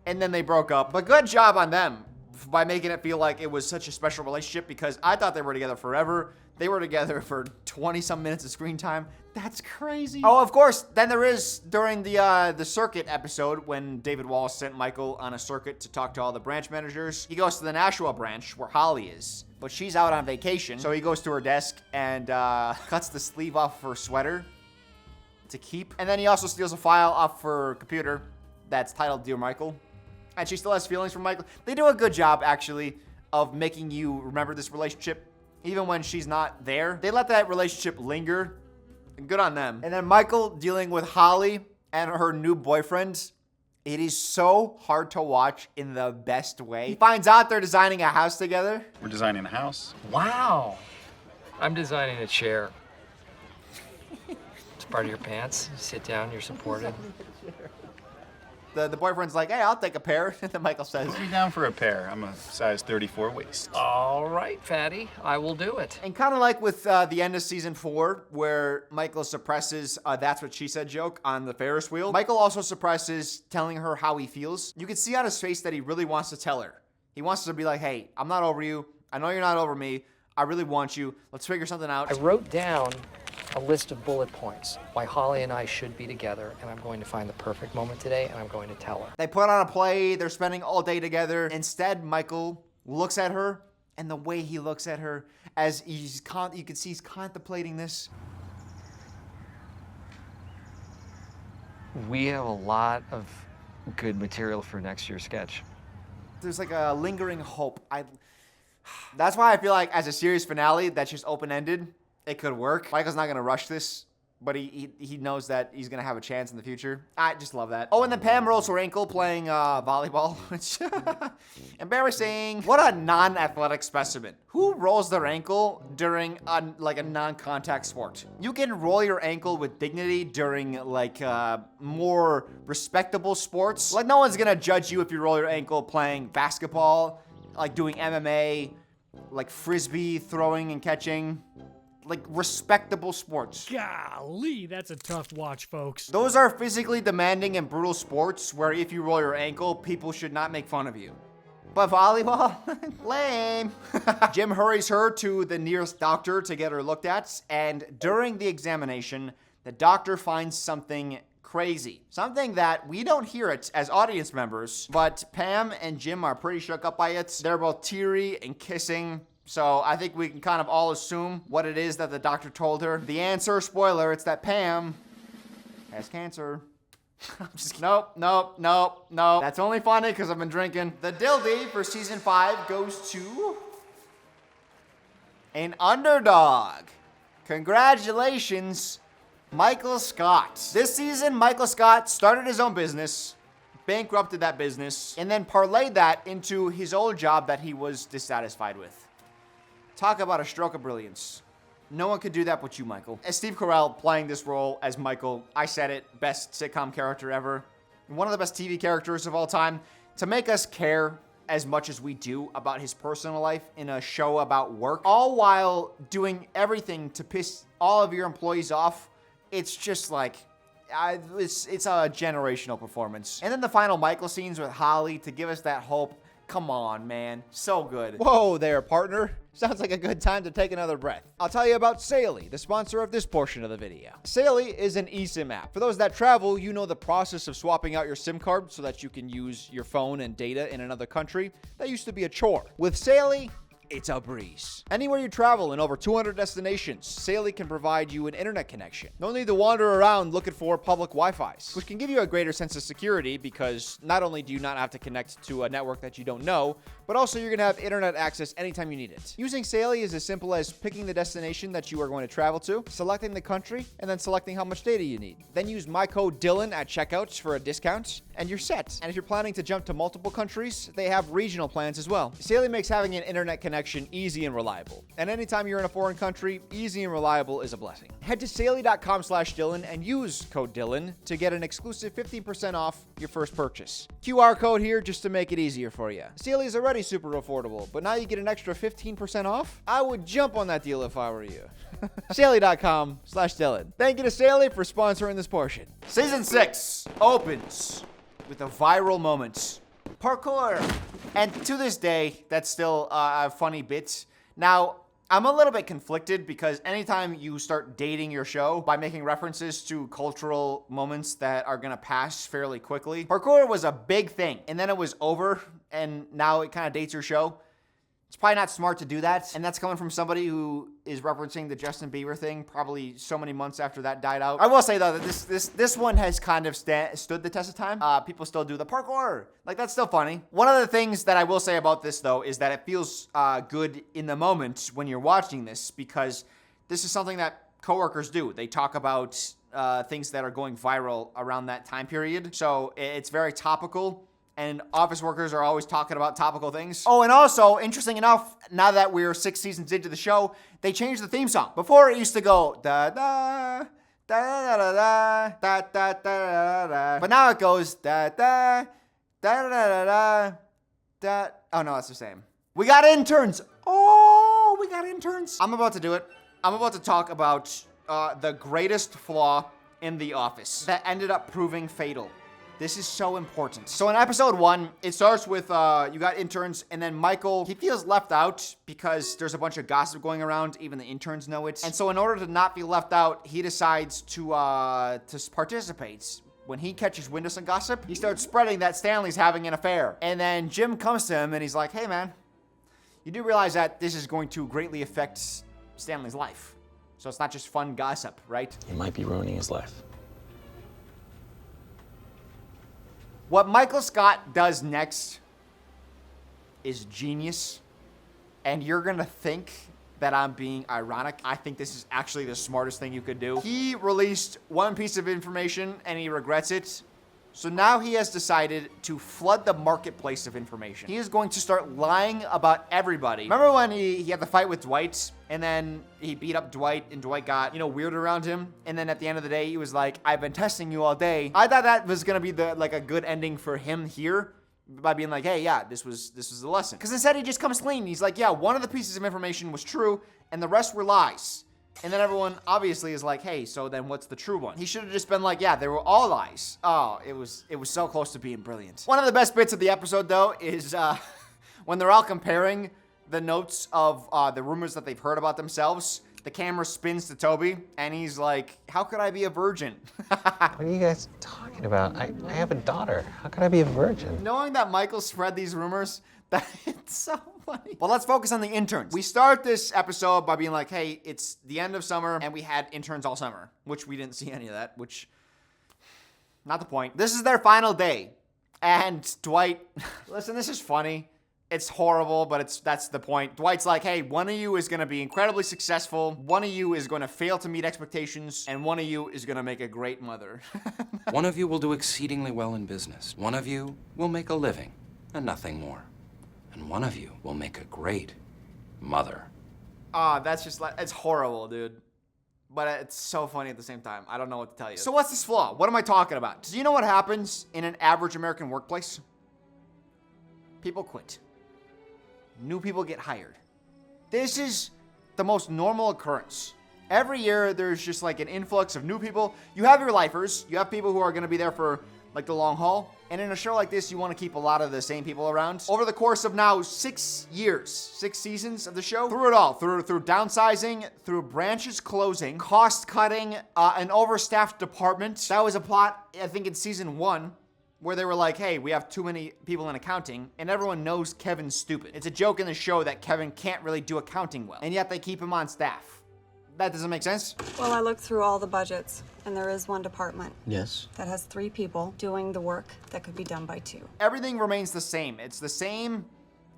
Speaker 1: and then they broke up. But good job on them by making it feel like it was such a special relationship, because I thought they were together forever. They were together for 20 some minutes of screen time. That's crazy. Oh, of course. Then there is during the circuit episode when David Wallace sent Michael on a circuit to talk to all the branch managers. He goes to the Nashua branch where Holly is, but she's out on vacation. So he goes to her desk and cuts the sleeve off her sweater to keep. And then he also steals a file off her computer that's titled Dear Michael. And she still has feelings for Michael. They do a good job, actually, of making you remember this relationship, even when she's not there. They let that relationship linger. Good on them. And then Michael dealing with Holly and her new boyfriend. It is so hard to watch in the best way. He finds out they're designing a house together.
Speaker 12: We're designing a house.
Speaker 4: Wow. I'm designing a chair. It's part of your pants. You sit down, you're supported.
Speaker 1: The boyfriend's like, hey, I'll take a pair. And then Michael says,
Speaker 12: Put me down for a pair. I'm a size 34 waist.
Speaker 4: All right, fatty. I will do it.
Speaker 1: And kind of like with the end of season 4, where Michael suppresses That's What She Said joke on the Ferris wheel, Michael also suppresses telling her how he feels. You can see on his face that he really wants to tell her. He wants to be like, hey, I'm not over you. I know you're not over me. I really want you. Let's figure something out.
Speaker 4: I wrote down a list of bullet points why Holly and I should be together, and I'm going to find the perfect moment today, and I'm going to tell her.
Speaker 1: They put on a play. They're spending all day together. Instead, Michael looks at her, and the way he looks at her, as you can see he's contemplating this.
Speaker 7: We have a lot of good material for next year's sketch.
Speaker 1: There's like a lingering hope. That's why I feel like as a series finale that's just open-ended, it could work. Michael's not gonna rush this, but he knows that he's gonna have a chance in the future. I just love that. Oh, and then Pam rolls her ankle playing volleyball, which embarrassing. What a non-athletic specimen. Who rolls their ankle during a non-contact sport? You can roll your ankle with dignity during like more respectable sports. Like no one's gonna judge you if you roll your ankle playing basketball, like doing MMA, like frisbee throwing and catching. Like respectable sports.
Speaker 14: Golly, that's a tough watch, folks.
Speaker 1: Those are physically demanding and brutal sports where if you roll your ankle, people should not make fun of you. But volleyball? Lame. Jim hurries her to the nearest doctor to get her looked at, and during the examination, the doctor finds something crazy. Something that we don't hear it as audience members, but Pam and Jim are pretty shook up by it. They're both teary and kissing. So I think we can kind of all assume what it is that the doctor told her. The answer, spoiler, it's that Pam has cancer. I'm just kidding. Nope. That's only funny because I've been drinking. The Dildy for season 5 goes to an underdog. Congratulations, Michael Scott. This season, Michael Scott started his own business, bankrupted that business, and then parlayed that into his old job that he was dissatisfied with. Talk about a stroke of brilliance. No one could do that but you, Michael. As Steve Carell playing this role as Michael, I said it, best sitcom character ever. One of the best TV characters of all time. To make us care as much as we do about his personal life in a show about work, all while doing everything to piss all of your employees off, it's just like, it's a generational performance. And then the final Michael scenes with Holly to give us that hope. Come on, man. So good. Whoa there, partner. Sounds like a good time to take another breath. I'll tell you about Saily, the sponsor of this portion of the video. Saily is an eSIM app. For those that travel, you know the process of swapping out your SIM card so that you can use your phone and data in another country. That used to be a chore. With Saily, it's a breeze. Anywhere you travel in over 200 destinations, Saily can provide you an internet connection. No need to wander around looking for public Wi-Fis, which can give you a greater sense of security because not only do you not have to connect to a network that you don't know, but also you're gonna have internet access anytime you need it. Using Saily is as simple as picking the destination that you are going to travel to, selecting the country, and then selecting how much data you need. Then use my code Dylan at checkout for a discount, and you're set. And if you're planning to jump to multiple countries, they have regional plans as well. Saily makes having an internet connection connection easy and reliable. And anytime you're in a foreign country, easy and reliable is a blessing. Head to Saley.com/Dylan and use code Dylan to get an exclusive 15% off your first purchase. QR code here just to make it easier for you. Saley is already super affordable, but now you get an extra 15% off? I would jump on that deal if I were you. Saley.com/Dylan. Thank you to Saley for sponsoring this portion. Season 6 opens with a viral moment. Parkour. And to this day, that's still a funny bit. Now, I'm a little bit conflicted because anytime you start dating your show by making references to cultural moments that are gonna pass fairly quickly, parkour was a big thing, and then it was over, and now it kind of dates your show. It's probably not smart to do that, and that's coming from somebody who is referencing the Justin Bieber thing probably so many months after that died out. I will say, though, that this one has kind of stood the test of time. People still do the parkour. Like, that's still funny. One of the things that I will say about this, though, is that it feels good in the moment when you're watching this, because this is something that coworkers do. They talk about things that are going viral around that time period, so it's very topical. And office workers are always talking about topical things. Oh, and also, interesting enough, now that we're 6 seasons into the show, they changed the theme song. Before, it used to go da-da, da-da-da-da, da-da-da-da-da. But now it goes da-da, da-da-da-da-da, da. Oh, no, that's the same. We got interns. Oh, we got interns. I'm about to do it. I'm about to talk about the greatest flaw in The Office that ended up proving fatal. This is so important. So in episode 1, it starts with you got interns, and then Michael, he feels left out because there's a bunch of gossip going around. Even the interns know it. And so in order to not be left out, he decides to participate. When he catches wind of some gossip, he starts spreading that Stanley's having an affair. And then Jim comes to him and he's like, hey man, you do realize that this is going to greatly affect Stanley's life. So it's not just fun gossip, right?
Speaker 17: You might be ruining his life.
Speaker 1: What Michael Scott does next is genius, and you're gonna think that I'm being ironic. I think this is actually the smartest thing you could do. He released one piece of information and he regrets it. So now he has decided to flood the marketplace of information. He is going to start lying about everybody. Remember when he had the fight with Dwight, and then he beat up Dwight, and Dwight got, weird around him? And then at the end of the day, he was like, I've been testing you all day. I thought that was gonna be a good ending for him here, by being like, hey, yeah, this was the lesson. Because instead he just comes clean. He's like, yeah, one of the pieces of information was true, and the rest were lies. And then everyone obviously is like, hey, so then what's the true one? He should have just been like, yeah, they were all lies. Oh, it was so close to being brilliant. One of the best bits of the episode, though, is when they're all comparing the notes of the rumors that they've heard about themselves. The camera spins to Toby, and he's like, how could I be a virgin?
Speaker 10: What are you guys talking about? I have a daughter. How could I be a virgin?
Speaker 1: Knowing that Michael spread these rumors, it's so funny. Well, let's focus on the interns. We start this episode by being like, hey, it's the end of summer, and we had interns all summer, which we didn't see any of that, which, not the point. This is their final day, and Dwight, listen, this is funny. It's horrible, but that's the point. Dwight's like, hey, one of you is gonna be incredibly successful, one of you is gonna fail to meet expectations, and one of you is gonna make a great mother.
Speaker 2: One of you will do exceedingly well in business. One of you will make a living, and nothing more. And one of you will make a great mother.
Speaker 1: That's just like, it's horrible, dude. But it's so funny at the same time. I don't know what to tell you. So what's this flaw? What am I talking about? Do you know what happens in an average American workplace? People quit. New people get hired. This is the most normal occurrence. Every year, there's just like an influx of new people. You have your lifers. You have people who are going to be there for like the long haul. And in a show like this, you want to keep a lot of the same people around. Over the course of now 6 years, 6 seasons of the show, through it all, through downsizing, through branches closing, cost cutting, an overstaffed department. That was a plot, I think, in season 1. Where they were like, hey, we have too many people in accounting, and everyone knows Kevin's stupid. It's a joke in the show that Kevin can't really do accounting well, and yet they keep him on staff. That doesn't make sense?
Speaker 20: Well, I looked through all the budgets, and there is one department.
Speaker 10: Yes.
Speaker 20: That has 3 people doing the work that could be done by 2.
Speaker 1: Everything remains the same. It's the same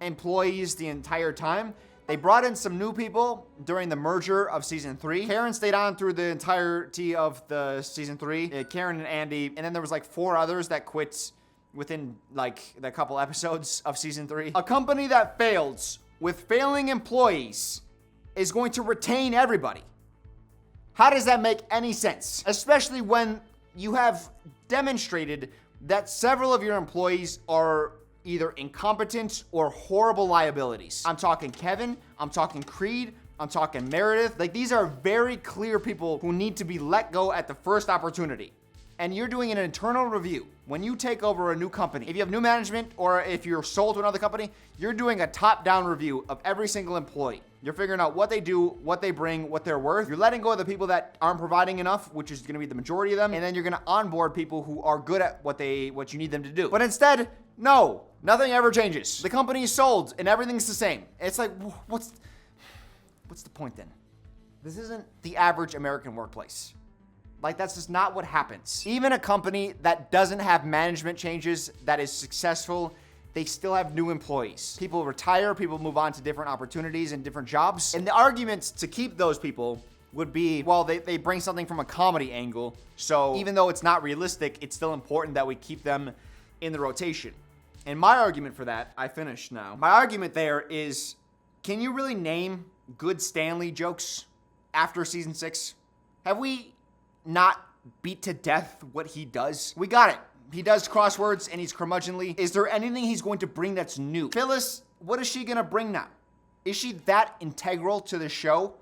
Speaker 1: employees the entire time. They brought in some new people during the merger of season 3. Karen stayed on through the entirety of the season 3. Karen and Andy, and then there was like 4 others that quit within like the couple episodes of season 3. A company that fails with failing employees is going to retain everybody. How does that make any sense? Especially when you have demonstrated that several of your employees are either incompetent or horrible liabilities. I'm talking Kevin, I'm talking Creed, I'm talking Meredith. Like, these are very clear people who need to be let go at the first opportunity. And you're doing an internal review. When you take over a new company, if you have new management or if you're sold to another company, you're doing a top-down review of every single employee. You're figuring out what they do, what they bring, what they're worth. You're letting go of the people that aren't providing enough, which is gonna be the majority of them, and then you're gonna onboard people who are good at what you need them to do. But instead, no, nothing ever changes. The company is sold and everything's the same. It's like, what's the point then? This isn't the average American workplace. Like, that's just not what happens. Even a company that doesn't have management changes that is successful, they still have new employees. People retire, people move on to different opportunities and different jobs. And the arguments to keep those people would be, well, they bring something from a comedy angle. So even though it's not realistic, it's still important that we keep them in the rotation. And my argument for that, I finished now. My argument there is, can you really name good Stanley jokes after season 6? Have we not beat to death what he does? We got it. He does crosswords and he's curmudgeonly. Is there anything he's going to bring that's new? Phyllis, what is she gonna bring now? Is she that integral to the show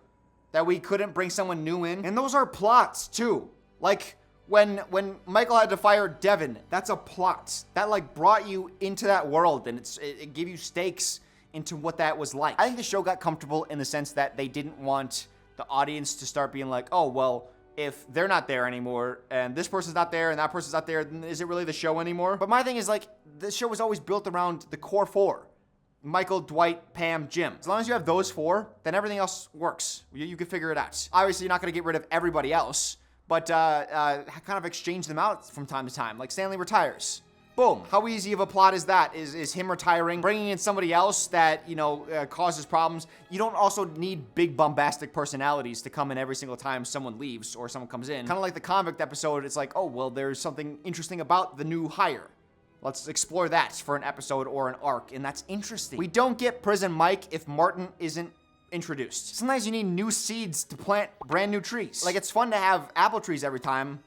Speaker 1: that we couldn't bring someone new in? And those are plots too. Like when Michael had to fire Devin, that's a plot. That like brought you into that world and it gave you stakes into what that was like. I think the show got comfortable in the sense that they didn't want the audience to start being like, oh, well, if they're not there anymore and this person's not there and that person's not there, then is it really the show anymore? But my thing is, like, the show was always built around the core 4. Michael, Dwight, Pam, Jim. As long as you have those 4, then everything else works. You can figure it out. Obviously, you're not going to get rid of everybody else, but kind of exchange them out from time to time. Like Stanley retires. Boom. How easy of a plot is that? Is him retiring, bringing in somebody else that, causes problems. You don't also need big bombastic personalities to come in every single time someone leaves or someone comes in. Kind of like the convict episode, it's like, oh, well, there's something interesting about the new hire. Let's explore that for an episode or an arc, and that's interesting. We don't get Prison Mike if Martin isn't introduced. Sometimes you need new seeds to plant brand new trees. Like, it's fun to have apple trees every time.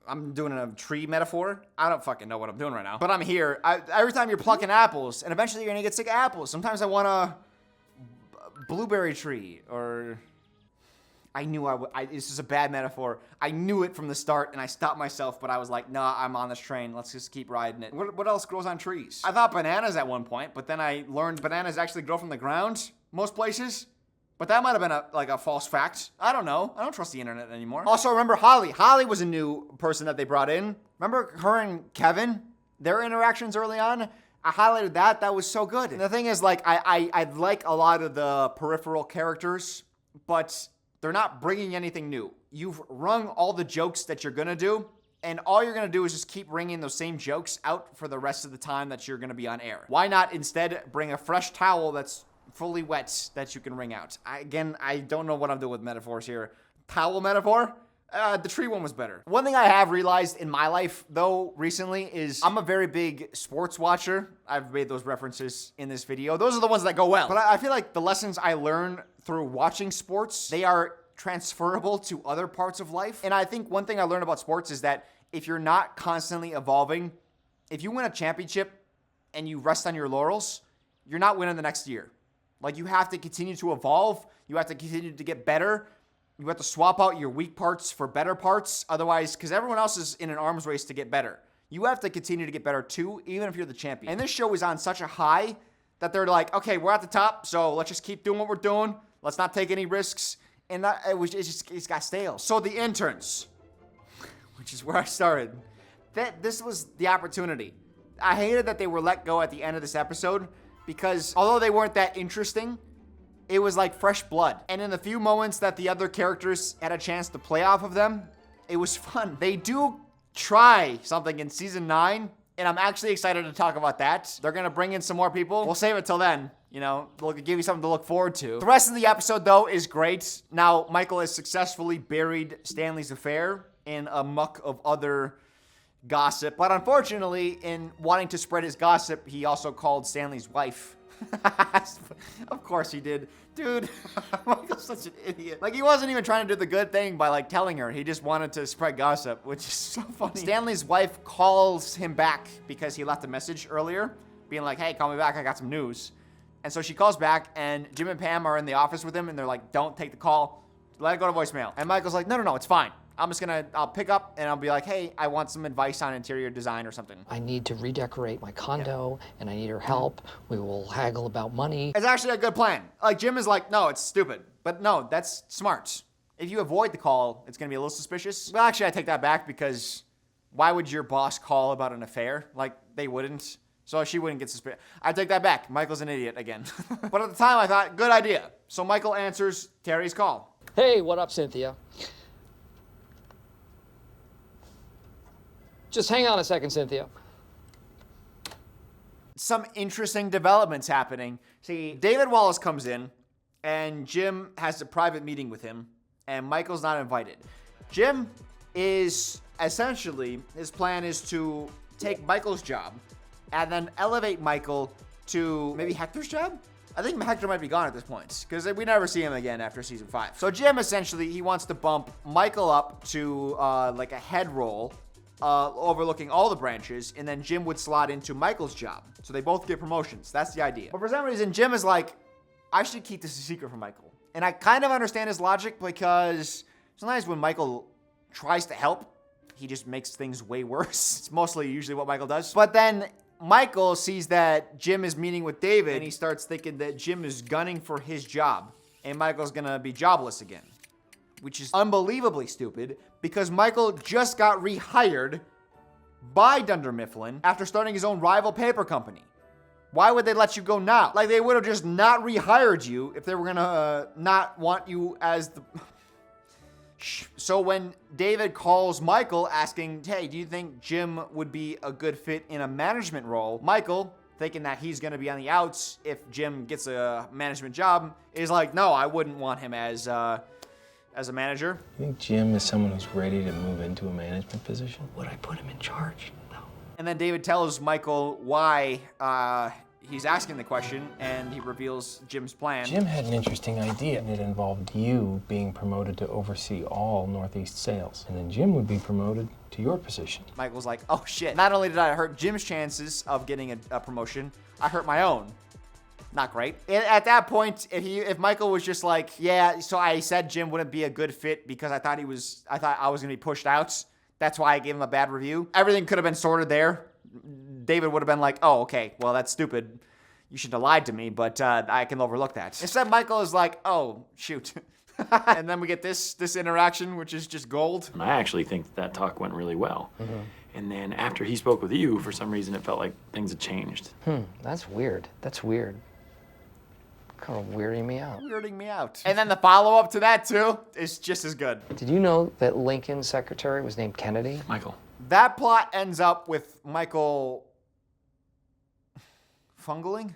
Speaker 1: I'm doing a tree metaphor. I don't fucking know what I'm doing right now. But I'm here. Every time you're plucking apples, and eventually you're gonna get sick of apples. Sometimes I want a blueberry tree, or I knew this is a bad metaphor. I knew it from the start, and I stopped myself, but I was like, nah, I'm on this train. Let's just keep riding it. What else grows on trees? I thought bananas at one point, but then I learned bananas actually grow from the ground most places. But that might have been a false fact. I don't know. I don't trust the internet anymore. Also, remember Holly. Holly was a new person that they brought in. Remember her and Kevin? Their interactions early on? I highlighted that. That was so good. And the thing is, like, I like a lot of the peripheral characters, but they're not bringing anything new. You've wrung all the jokes that you're gonna do, and all you're gonna do is just keep wringing those same jokes out for the rest of the time that you're gonna be on air. Why not instead bring a fresh towel that's fully wet that you can wring out? I don't know what I'm doing with metaphors here. Towel metaphor? The tree one was better. One thing I have realized in my life, though, recently is I'm a very big sports watcher. I've made those references in this video. Those are the ones that go well. But I feel like the lessons I learn through watching sports, they are transferable to other parts of life. And I think one thing I learned about sports is that if you're not constantly evolving, if you win a championship and you rest on your laurels, you're not winning the next year. Like, you have to continue to evolve. You have to continue to get better. You have to swap out your weak parts for better parts. Otherwise, because everyone else is in an arms race to get better. You have to continue to get better too, even if you're the champion. And this show is on such a high that they're like, okay, we're at the top, so let's just keep doing what we're doing. Let's not take any risks. And it's got stale. So the interns, which is where I started, this was the opportunity. I hated that they were let go at the end of this episode, because although they weren't that interesting, it was like fresh blood. And in the few moments that the other characters had a chance to play off of them, it was fun. They do try something in season 9, and I'm actually excited to talk about that. They're gonna bring in some more people. We'll save it till then. They'll give you something to look forward to. The rest of the episode, though, is great. Now, Michael has successfully buried Stanley's affair in a muck of other gossip. But unfortunately, in wanting to spread his gossip, he also called Stanley's wife Of course he did. Dude, Michael's such an idiot. Like, he wasn't even trying to do the good thing by, like, telling her. He just wanted to spread gossip, which is so funny. Stanley's wife calls him back because he left a message earlier, being like, hey, call me back, I got some news. And so she calls back, and Jim and Pam are in the office with him, and they're like, don't take the call. Let it go to voicemail. And Michael's like, no, it's fine. I'll pick up and I'll be like, hey, I want some advice on interior design or something.
Speaker 4: I need to redecorate my condo, and I need her help. We will haggle about money.
Speaker 1: It's actually a good plan. Like, Jim is like, no, it's stupid. But no, that's smart. If you avoid the call, it's gonna be a little suspicious. Well, actually, I take that back because why would your boss call about an affair? Like, they wouldn't. So she wouldn't get suspicious. I take that back. Michael's an idiot again. But at the time, I thought, good idea. So Michael answers Terry's call.
Speaker 22: Hey, what up, Cynthia? Just hang on a second, Cynthia.
Speaker 1: Some interesting developments happening. See, David Wallace comes in, and Jim has a private meeting with him, and Michael's not invited. Jim is essentially, his plan is to take Michael's job and then elevate Michael to maybe Hector's job? I think Hector might be gone at this point because we never see him again after season 5. So Jim, essentially, he wants to bump Michael up to like a head role overlooking all the branches, and then Jim would slot into Michael's job. So they both get promotions. That's the idea. But for some reason, Jim is like, I should keep this a secret from Michael. And I kind of understand his logic because sometimes when Michael tries to help, he just makes things way worse. It's mostly usually what Michael does. But then Michael sees that Jim is meeting with David, and he starts thinking that Jim is gunning for his job, and Michael's gonna be jobless again, which is unbelievably stupid because Michael just got rehired by Dunder Mifflin after starting his own rival paper company. Why would they let you go now? Like, they would have just not rehired you if they were gonna not want you as the... So when David calls Michael asking, hey, do you think Jim would be a good fit in a management role? Michael, thinking that he's going to be on the outs if Jim gets a management job, is like, no, I wouldn't want him as a manager.
Speaker 17: You think Jim is someone who's ready to move into a management position?
Speaker 4: Would I put him in charge? No.
Speaker 1: And then David tells Michael why he's asking the question, and he reveals Jim's plan.
Speaker 17: Jim had an interesting idea, and it involved you being promoted to oversee all Northeast sales. And then Jim would be promoted to your position.
Speaker 1: Michael's like, oh shit. Not only did I hurt Jim's chances of getting a promotion, I hurt my own. Not great. And at that point, if Michael was just like, yeah, so I said Jim wouldn't be a good fit because I thought I was gonna be pushed out. That's why I gave him a bad review. Everything could have been sorted there. David would have been like, oh, okay, well, that's stupid. You shouldn't have lied to me, but I can overlook that. Instead, Michael is like, oh, shoot. And then we get this interaction, which is just gold.
Speaker 17: And I actually think that talk went really well. Mm-hmm. And then after he spoke with you, for some reason, it felt like things had changed.
Speaker 4: That's weird. That's weird. Kind of weirding me out.
Speaker 1: Weirding me out. And then the follow-up to that, too, is just as good.
Speaker 4: Did you know that Lincoln's secretary was named Kennedy?
Speaker 17: Michael.
Speaker 1: That plot ends up with Michael befungling.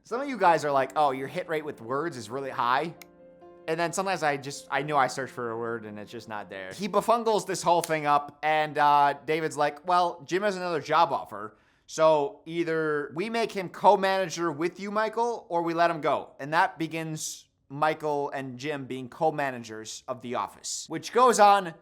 Speaker 1: Some of you guys are like, oh, your hit rate with words is really high. And then sometimes I know I search for a word and it's just not there. He befungles this whole thing up, and David's like, well, Jim has another job offer. So either we make him co-manager with you, Michael, or we let him go. And that begins Michael and Jim being co-managers of the office, which goes on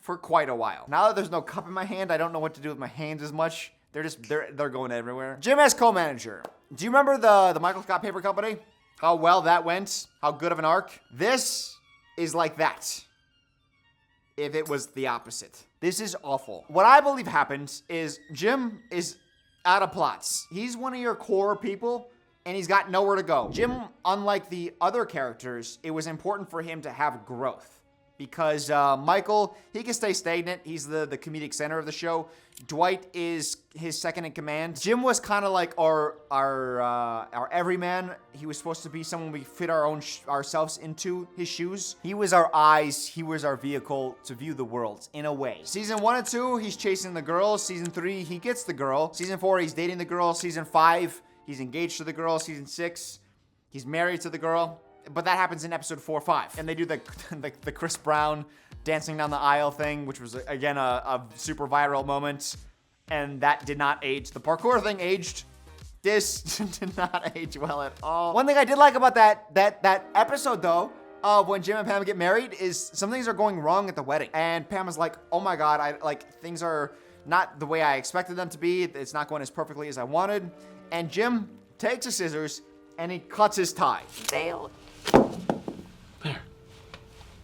Speaker 1: for quite a while. Now that there's no cup in my hand, I don't know what to do with my hands as much. They're going everywhere. Jim as co-manager. Do you remember the Michael Scott Paper Company? How well that went? How good of an arc? This is like that. If it was the opposite. This is awful. What I believe happened is Jim is out of plots. He's one of your core people, and he's got nowhere to go. Jim, unlike the other characters, it was important for him to have growth. Because Michael, he can stay stagnant. He's the comedic center of the show. Dwight is his second in command. Jim was kind of like our everyman. He was supposed to be someone we fit ourselves into his shoes. He was our eyes. He was our vehicle to view the world in a way. Season 1 and 2, he's chasing the girl. Season 3, he gets the girl. Season 4, he's dating the girl. Season 5, he's engaged to the girl. Season 6, he's married to the girl. But that happens in episode 4 or 5. And they do the Chris Brown dancing down the aisle thing, which was, again, a super viral moment. And that did not age. The parkour thing aged This did not age well at all. One thing I did like about that episode though, of when Jim and Pam get married is some things are going wrong at the wedding. And Pam is like, oh my God, things are not the way I expected them to be. It's not going as perfectly as I wanted. And Jim takes his scissors and he cuts his tie.
Speaker 9: Dale.
Speaker 17: There.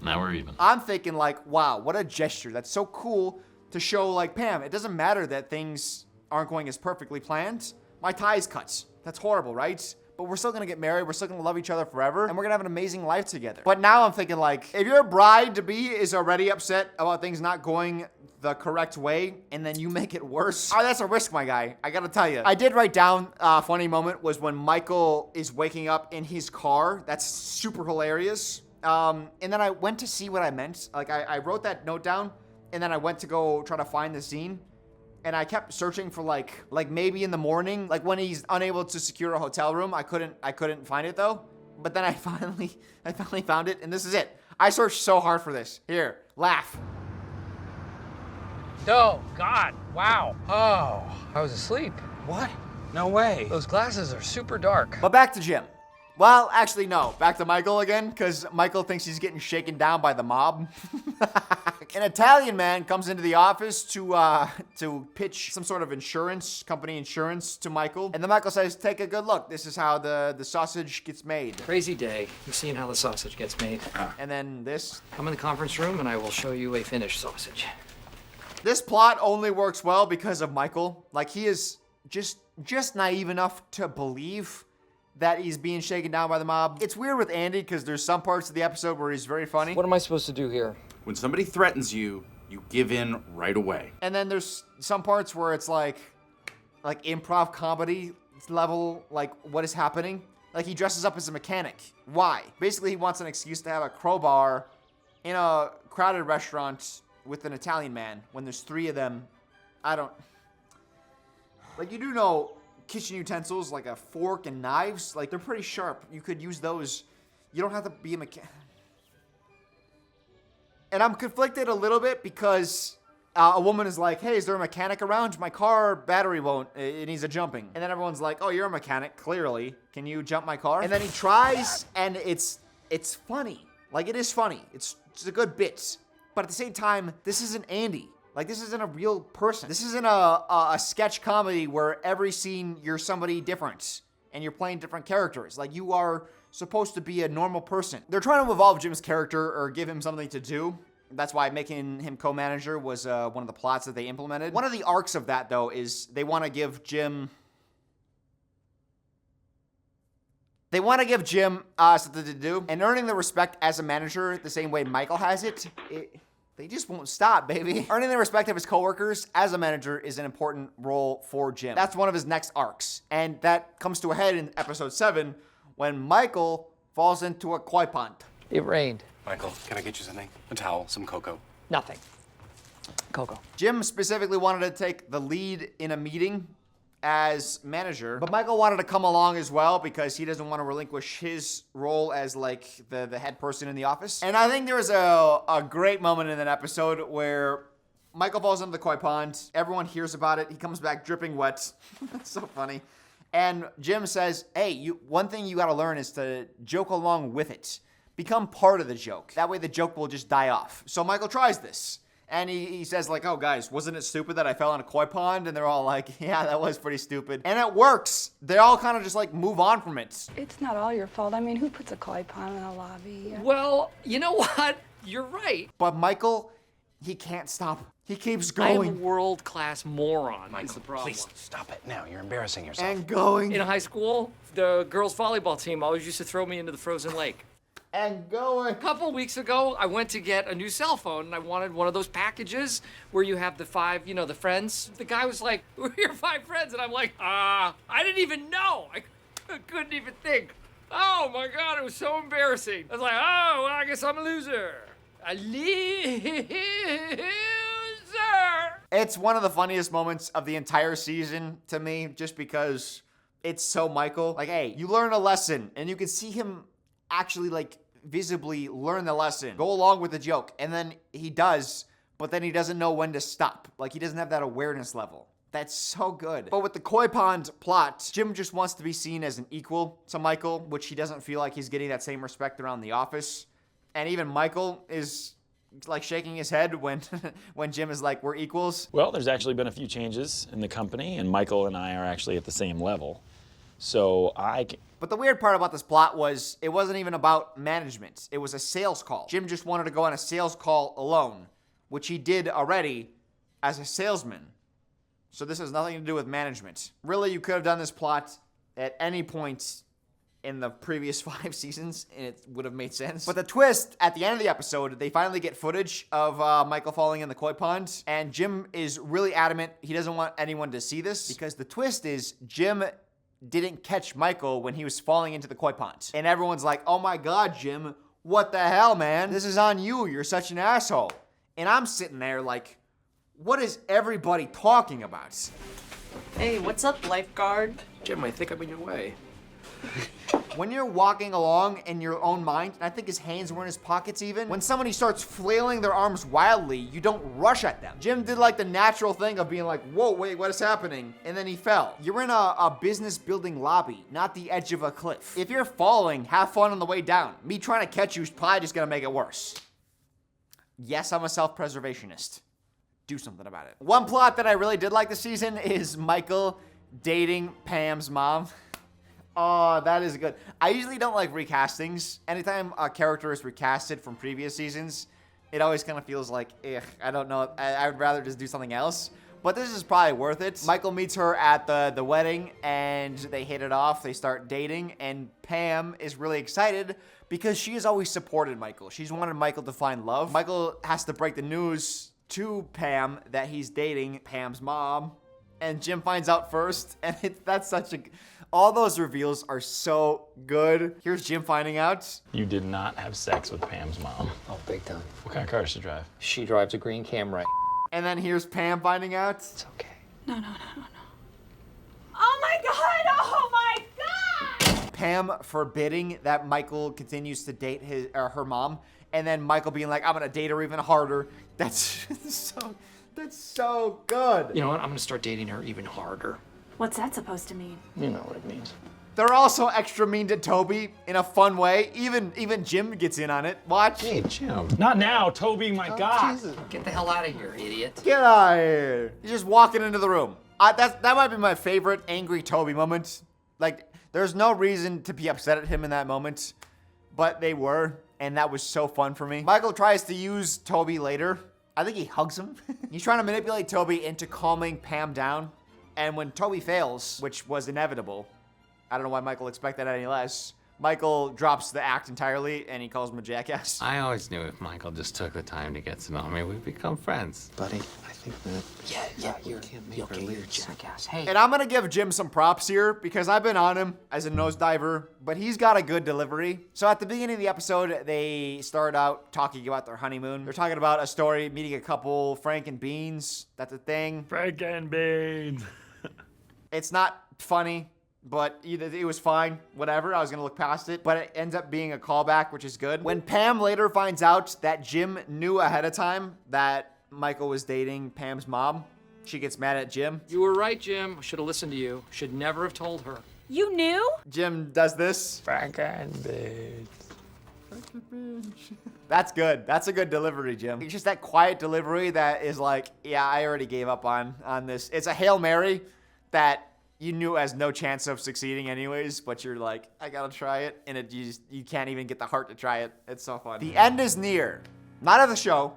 Speaker 17: Now we're even.
Speaker 1: I'm thinking like, wow, what a gesture. That's so cool to show like, Pam, it doesn't matter that things aren't going as perfectly planned. My tie's cut. That's horrible, right? But we're still gonna get married, we're still gonna love each other forever, and we're gonna have an amazing life together. But now I'm thinking like, if your bride-to-be is already upset about things not going the correct way, and then you make it worse, oh, that's a risk, my guy. I gotta tell you. I did write down a funny moment was when Michael is waking up in his car. That's super hilarious. And then I went to see what I meant. Like I wrote that note down, and then I went to go try to find the scene. And I kept searching for like maybe in the morning, like when he's unable to secure a hotel room. I couldn't find it though. But then I finally found it, and this is it. I searched so hard for this. Here, laugh.
Speaker 22: Oh, God. Wow. Oh, I was asleep.
Speaker 2: What? No way.
Speaker 22: Those glasses are super dark.
Speaker 1: But back to Jim. Well, actually, no. Back to Michael again, because Michael thinks he's getting shaken down by the mob. An Italian man comes into the office to pitch some sort of company insurance to Michael. And then Michael says, take a good look. This is how the sausage gets made.
Speaker 7: Crazy day. You've seen how the sausage gets made.
Speaker 1: And then this.
Speaker 7: Come in the conference room and I will show you a finished sausage.
Speaker 1: This plot only works well because of Michael. Like, he is just naive enough to believe that he's being shaken down by the mob. It's weird with Andy because there's some parts of the episode where he's very funny.
Speaker 22: What am I supposed to do here?
Speaker 12: When somebody threatens you, you give in right away.
Speaker 1: And then there's some parts where it's like improv comedy level, like what is happening? Like he dresses up as a mechanic. Why? Basically, he wants an excuse to have a crowbar in a crowded restaurant with an Italian man when there's 3 of them. Like, you do know kitchen utensils, like a fork and knives, like they're pretty sharp. You could use those. You don't have to be a mechanic. And I'm conflicted a little bit because a woman is like, hey, is there a mechanic around? My car battery it needs a jumping. And then everyone's like, oh, you're a mechanic, clearly. Can you jump my car? And then he tries, and it's funny. Like, it is funny. It's a good bit. But at the same time, this isn't Andy. Like, this isn't a real person. This isn't a sketch comedy where every scene you're somebody different and you're playing different characters. Like, you are supposed to be a normal person. They're trying to evolve Jim's character or give him something to do. That's why making him co-manager was one of the plots that they implemented. One of the arcs of that, though, is they want to give Jim something to do. And earning the respect as a manager the same way Michael has it they just won't stop, baby. Earning the respect of his coworkers as a manager is an important role for Jim. That's one of his next arcs. And that comes to a head in episode 7 when Michael falls into a koi pond.
Speaker 22: It rained.
Speaker 2: Michael, can I get you something? A towel, some cocoa.
Speaker 22: Nothing. Cocoa.
Speaker 1: Jim specifically wanted to take the lead in a meeting as manager, but Michael wanted to come along as well because he doesn't want to relinquish his role as like the head person in the office. And I think there was a great moment in that episode where Michael falls into the koi pond. Everyone hears about it. He comes back dripping wet. That's so funny. And Jim says, hey, one thing you got to learn is to joke along with it. Become part of the joke. That way the joke will just die off. So Michael tries this. And he says like, oh guys, wasn't it stupid that I fell in a koi pond? And they're all like, yeah, that was pretty stupid. And it works. They all kind of just like move on from it.
Speaker 20: It's not all your fault. I mean, who puts a koi pond in a lobby?
Speaker 22: Well, you know what? You're right.
Speaker 1: But Michael, he can't stop. He keeps
Speaker 22: I'm
Speaker 1: going.
Speaker 22: a world-class moron.
Speaker 2: Michael,
Speaker 22: is the problem.
Speaker 2: please stop it now. You're embarrassing yourself.
Speaker 1: And going.
Speaker 22: In high school, the girls' volleyball team always used to throw me into the frozen lake.
Speaker 1: And going.
Speaker 22: A couple weeks ago, I went to get a new cell phone, and I wanted one of those packages where you have the 5, the friends. The guy was like, we're your 5 friends, and I'm like, I didn't even know. I couldn't even think. Oh my God, it was so embarrassing. I was like, oh, well, I guess I'm a loser. A loser.
Speaker 1: It's one of the funniest moments of the entire season to me, just because it's so Michael. Like, hey, you learn a lesson, and you can see him actually like visibly learn the lesson, go along with the joke, and then he does, but then he doesn't know when to stop. Like, he doesn't have that awareness level. That's so good. But with the koi pond plot, Jim just wants to be seen as an equal to Michael, which he doesn't feel like he's getting that same respect around the office. And even Michael is like shaking his head when when Jim is like, we're equals.
Speaker 17: Well, there's actually been a few changes in the company, and Michael and I are actually at the same level. So
Speaker 1: But the weird part about this plot was it wasn't even about management. It was a sales call. Jim just wanted to go on a sales call alone, which he did already as a salesman. So this has nothing to do with management. Really, you could have done this plot at any point in the previous 5 seasons, and it would have made sense. But the twist, at the end of the episode, they finally get footage of Michael falling in the koi pond, and Jim is really adamant he doesn't want anyone to see this, because the twist is Jim didn't catch Michael when he was falling into the koi pond. And everyone's like, oh my God, Jim, what the hell, man? This is on you. You're such an asshole. And I'm sitting there like, what is everybody talking about?
Speaker 6: Hey, what's up, lifeguard?
Speaker 7: Jim, I think I'm in your way.
Speaker 1: When you're walking along in your own mind, and I think his hands were in his pockets even, when somebody starts flailing their arms wildly, you don't rush at them. Jim did like the natural thing of being like, whoa, wait, what is happening? And then he fell. You're in a business building lobby, not the edge of a cliff. If you're falling, have fun on the way down. Me trying to catch you is probably just gonna make it worse. Yes, I'm a self-preservationist. Do something about it. One plot that I really did like this season is Michael dating Pam's mom. Oh, that is good. I usually don't like recastings. Anytime a character is recasted from previous seasons, it always kind of feels like, I don't know. I would rather just do something else. But this is probably worth it. Michael meets her at the wedding, and they hit it off. They start dating, and Pam is really excited because she has always supported Michael. She's wanted Michael to find love. Michael has to break the news to Pam that he's dating Pam's mom, and Jim finds out first, and that's such a... All those reveals are so good. Here's Jim finding out.
Speaker 17: You did not have sex with Pam's mom.
Speaker 7: Oh, big time.
Speaker 17: What kind of car does she drive?
Speaker 7: She drives a green Camry.
Speaker 1: And then here's Pam finding out.
Speaker 7: It's okay.
Speaker 6: No. Oh my God! Oh my God!
Speaker 1: Pam forbidding that Michael continues to date her mom, and then Michael being like, I'm gonna date her even harder. That's so good.
Speaker 7: You know what? I'm gonna start dating her even harder.
Speaker 9: What's that supposed to mean?
Speaker 7: You know what it means.
Speaker 1: They're also extra mean to Toby in a fun way. Even Jim gets in on it. Watch.
Speaker 10: Hey, Jim.
Speaker 17: Not now, Toby, my God.
Speaker 10: Jesus.
Speaker 7: Get the hell out of here, idiot.
Speaker 1: Get out of here. He's just walking into the room. That might be my favorite angry Toby moment. Like, there's no reason to be upset at him in that moment, but they were, and that was so fun for me. Michael tries to use Toby later. I think he hugs him. He's trying to manipulate Toby into calming Pam down. And when Toby fails, which was inevitable, I don't know why Michael expected any less, Michael drops the act entirely and he calls him a jackass.
Speaker 10: I always knew if Michael just took the time to get to know me, we'd become friends.
Speaker 7: Buddy, I think that... you're a jackass. Hey.
Speaker 1: And I'm gonna give Jim some props here because I've been on him as a nosediver, but he's got a good delivery. So at the beginning of the episode, they start out talking about their honeymoon. They're talking about a story, meeting a couple, Frank and Beans. That's a thing.
Speaker 17: Frank and Beans.
Speaker 1: It's not funny, but it was fine. Whatever, I was gonna look past it. But it ends up being a callback, which is good. When Pam later finds out that Jim knew ahead of time that Michael was dating Pam's mom, she gets mad at Jim.
Speaker 22: You were right, Jim. Should have listened to you. Should never have told her.
Speaker 9: You knew?
Speaker 1: Jim does this.
Speaker 17: Frank and Beans.
Speaker 1: That's good. That's a good delivery, Jim. It's just that quiet delivery that is like, yeah, I already gave up on this. It's a Hail Mary that you knew has no chance of succeeding anyways, but you're like, I gotta try it, and you can't even get the heart to try it. It's so fun. The end is near. Not of the show,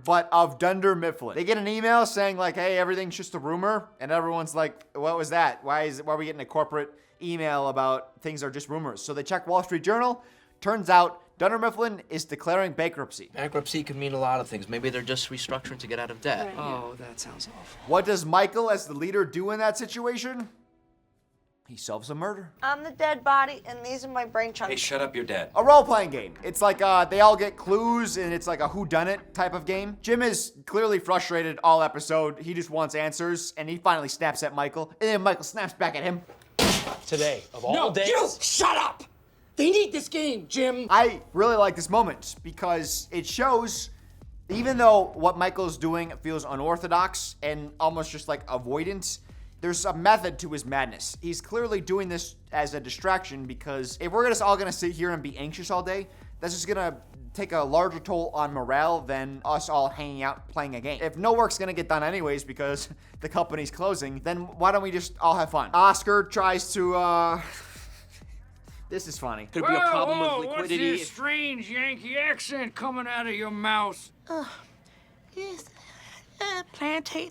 Speaker 1: but of Dunder Mifflin. They get an email saying like, hey, everything's just a rumor, and everyone's like, what was that? Why are we getting a corporate email about things are just rumors? So they check Wall Street Journal. Turns out Dunder Mifflin is declaring bankruptcy.
Speaker 18: Bankruptcy could mean a lot of things. Maybe they're just restructuring to get out of debt.
Speaker 6: Right.
Speaker 22: Oh, that sounds awful.
Speaker 1: What does Michael, as the leader, do in that situation? He solves a murder.
Speaker 6: I'm the dead body, and these are my brain chunks.
Speaker 2: Hey, shut up, you're dead.
Speaker 1: A role-playing game. It's like they all get clues, and it's like a whodunit type of game. Jim is clearly frustrated all episode. He just wants answers, and he finally snaps at Michael, and then Michael snaps back at him.
Speaker 17: Today, of all days.
Speaker 22: You shut up! They need this game, Jim.
Speaker 1: I really like this moment because it shows Even though what Michael's doing feels unorthodox and almost just like avoidance, there's a method to his madness. He's clearly doing this as a distraction because if we're just all gonna sit here and be anxious all day, that's just gonna take a larger toll on morale than us all hanging out playing a game. If no work's gonna get done anyways because the company's closing, then why don't we just all have fun? Oscar tries to, this is funny.
Speaker 5: Could be a problem with liquidity. What's this strange Yankee accent coming out of your mouth?
Speaker 19: Yes,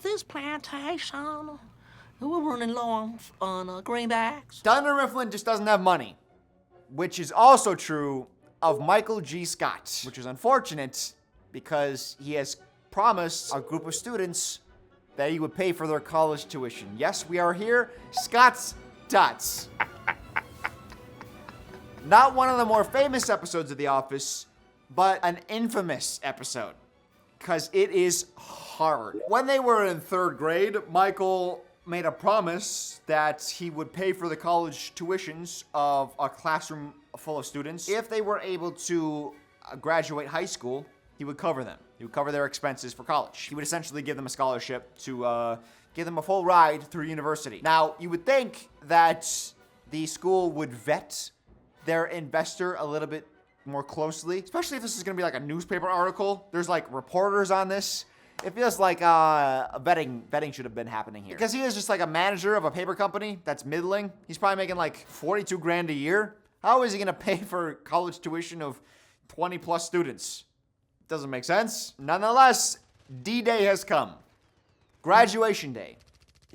Speaker 19: this plantation. We're running low on greenbacks.
Speaker 1: Dunder Mifflin just doesn't have money, which is also true of Michael G. Scott, which is unfortunate because he has promised a group of students that he would pay for their college tuition. Yes, we are here, Scott's Dots. Not one of the more famous episodes of The Office, but an infamous episode, because it is hard. When they were in 3rd grade, Michael made a promise that he would pay for the college tuitions of a classroom full of students. If they were able to graduate high school, he would cover them. He would cover their expenses for college. He would essentially give them a scholarship to give them a full ride through university. Now, you would think that the school would vet their investor a little bit more closely, especially if this is gonna be like a newspaper article. There's like reporters on this. It feels like betting should have been happening here. Because he is just like a manager of a paper company that's middling. He's probably making like 42 grand a year. How is he gonna pay for college tuition of 20 plus students? Doesn't make sense. Nonetheless, D-Day has come. Graduation day.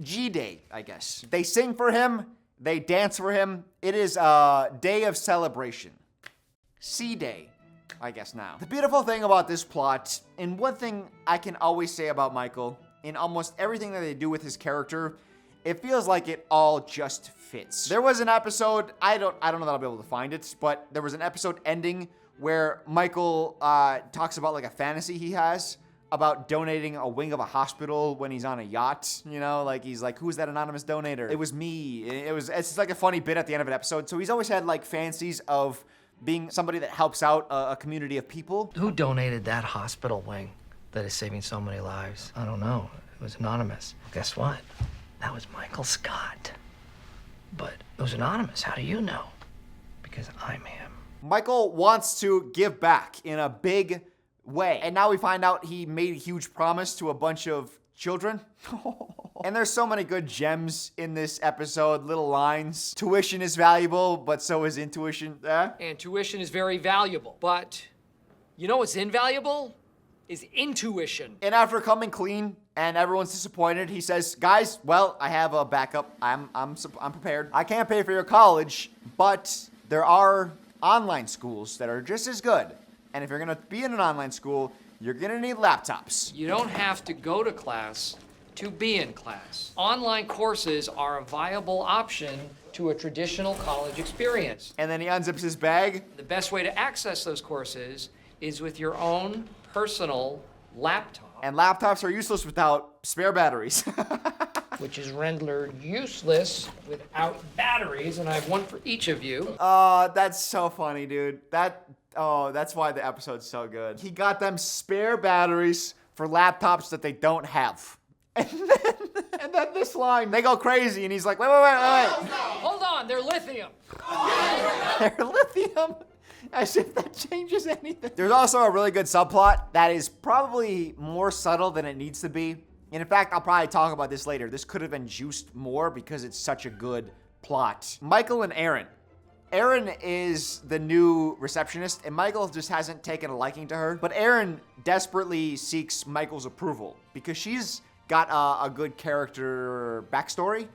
Speaker 1: G-Day, I guess. They sing for him, they dance for him. It is a day of celebration. C-Day, I guess now. The beautiful thing about this plot, and one thing I can always say about Michael, in almost everything that they do with his character, it feels like it all just fits. There was an episode, I don't know that I'll be able to find it, but there was an episode ending where Michael talks about like a fantasy he has about donating a wing of a hospital when he's on a yacht, you know, like he's like, who's that anonymous donator? It was me. It's just like a funny bit at the end of an episode. So he's always had like fancies of being somebody that helps out a community of people.
Speaker 7: Who donated that hospital wing that is saving so many lives? I don't know. It was anonymous. Guess what? That was Michael Scott. But it was anonymous. How do you know? Because I'm him.
Speaker 1: Michael wants to give back in a big way. And now we find out he made a huge promise to a bunch of children. And there's so many good gems in this episode, little lines. Tuition is valuable, but so is intuition.
Speaker 22: And tuition is very valuable. But you know what's invaluable? Is intuition.
Speaker 1: And after coming clean and everyone's disappointed, he says, guys, well, I have a backup. I'm prepared. I can't pay for your college, but there are online schools that are just as good. And if you're gonna be in an online school, you're gonna need laptops.
Speaker 22: You don't have to go to class to be in class. Online courses are a viable option to a traditional college experience.
Speaker 1: And then he unzips his bag.
Speaker 22: The best way to access those courses is with your own personal laptop.
Speaker 1: And laptops are useless without spare batteries.
Speaker 22: Which is rendered useless without batteries, and I have one for each of you.
Speaker 1: That's so funny, dude. That's why the episode's so good. He got them spare batteries for laptops that they don't have. And then this line, they go crazy, and he's like, wait.
Speaker 22: Hold on, they're lithium.
Speaker 1: They're lithium? As if that changes anything. There's also a really good subplot that is probably more subtle than it needs to be. And in fact, I'll probably talk about this later. This could have been juiced more because it's such a good plot. Michael and Aaron. Aaron is the new receptionist, and Michael just hasn't taken a liking to her. But Aaron desperately seeks Michael's approval because she's got a good character backstory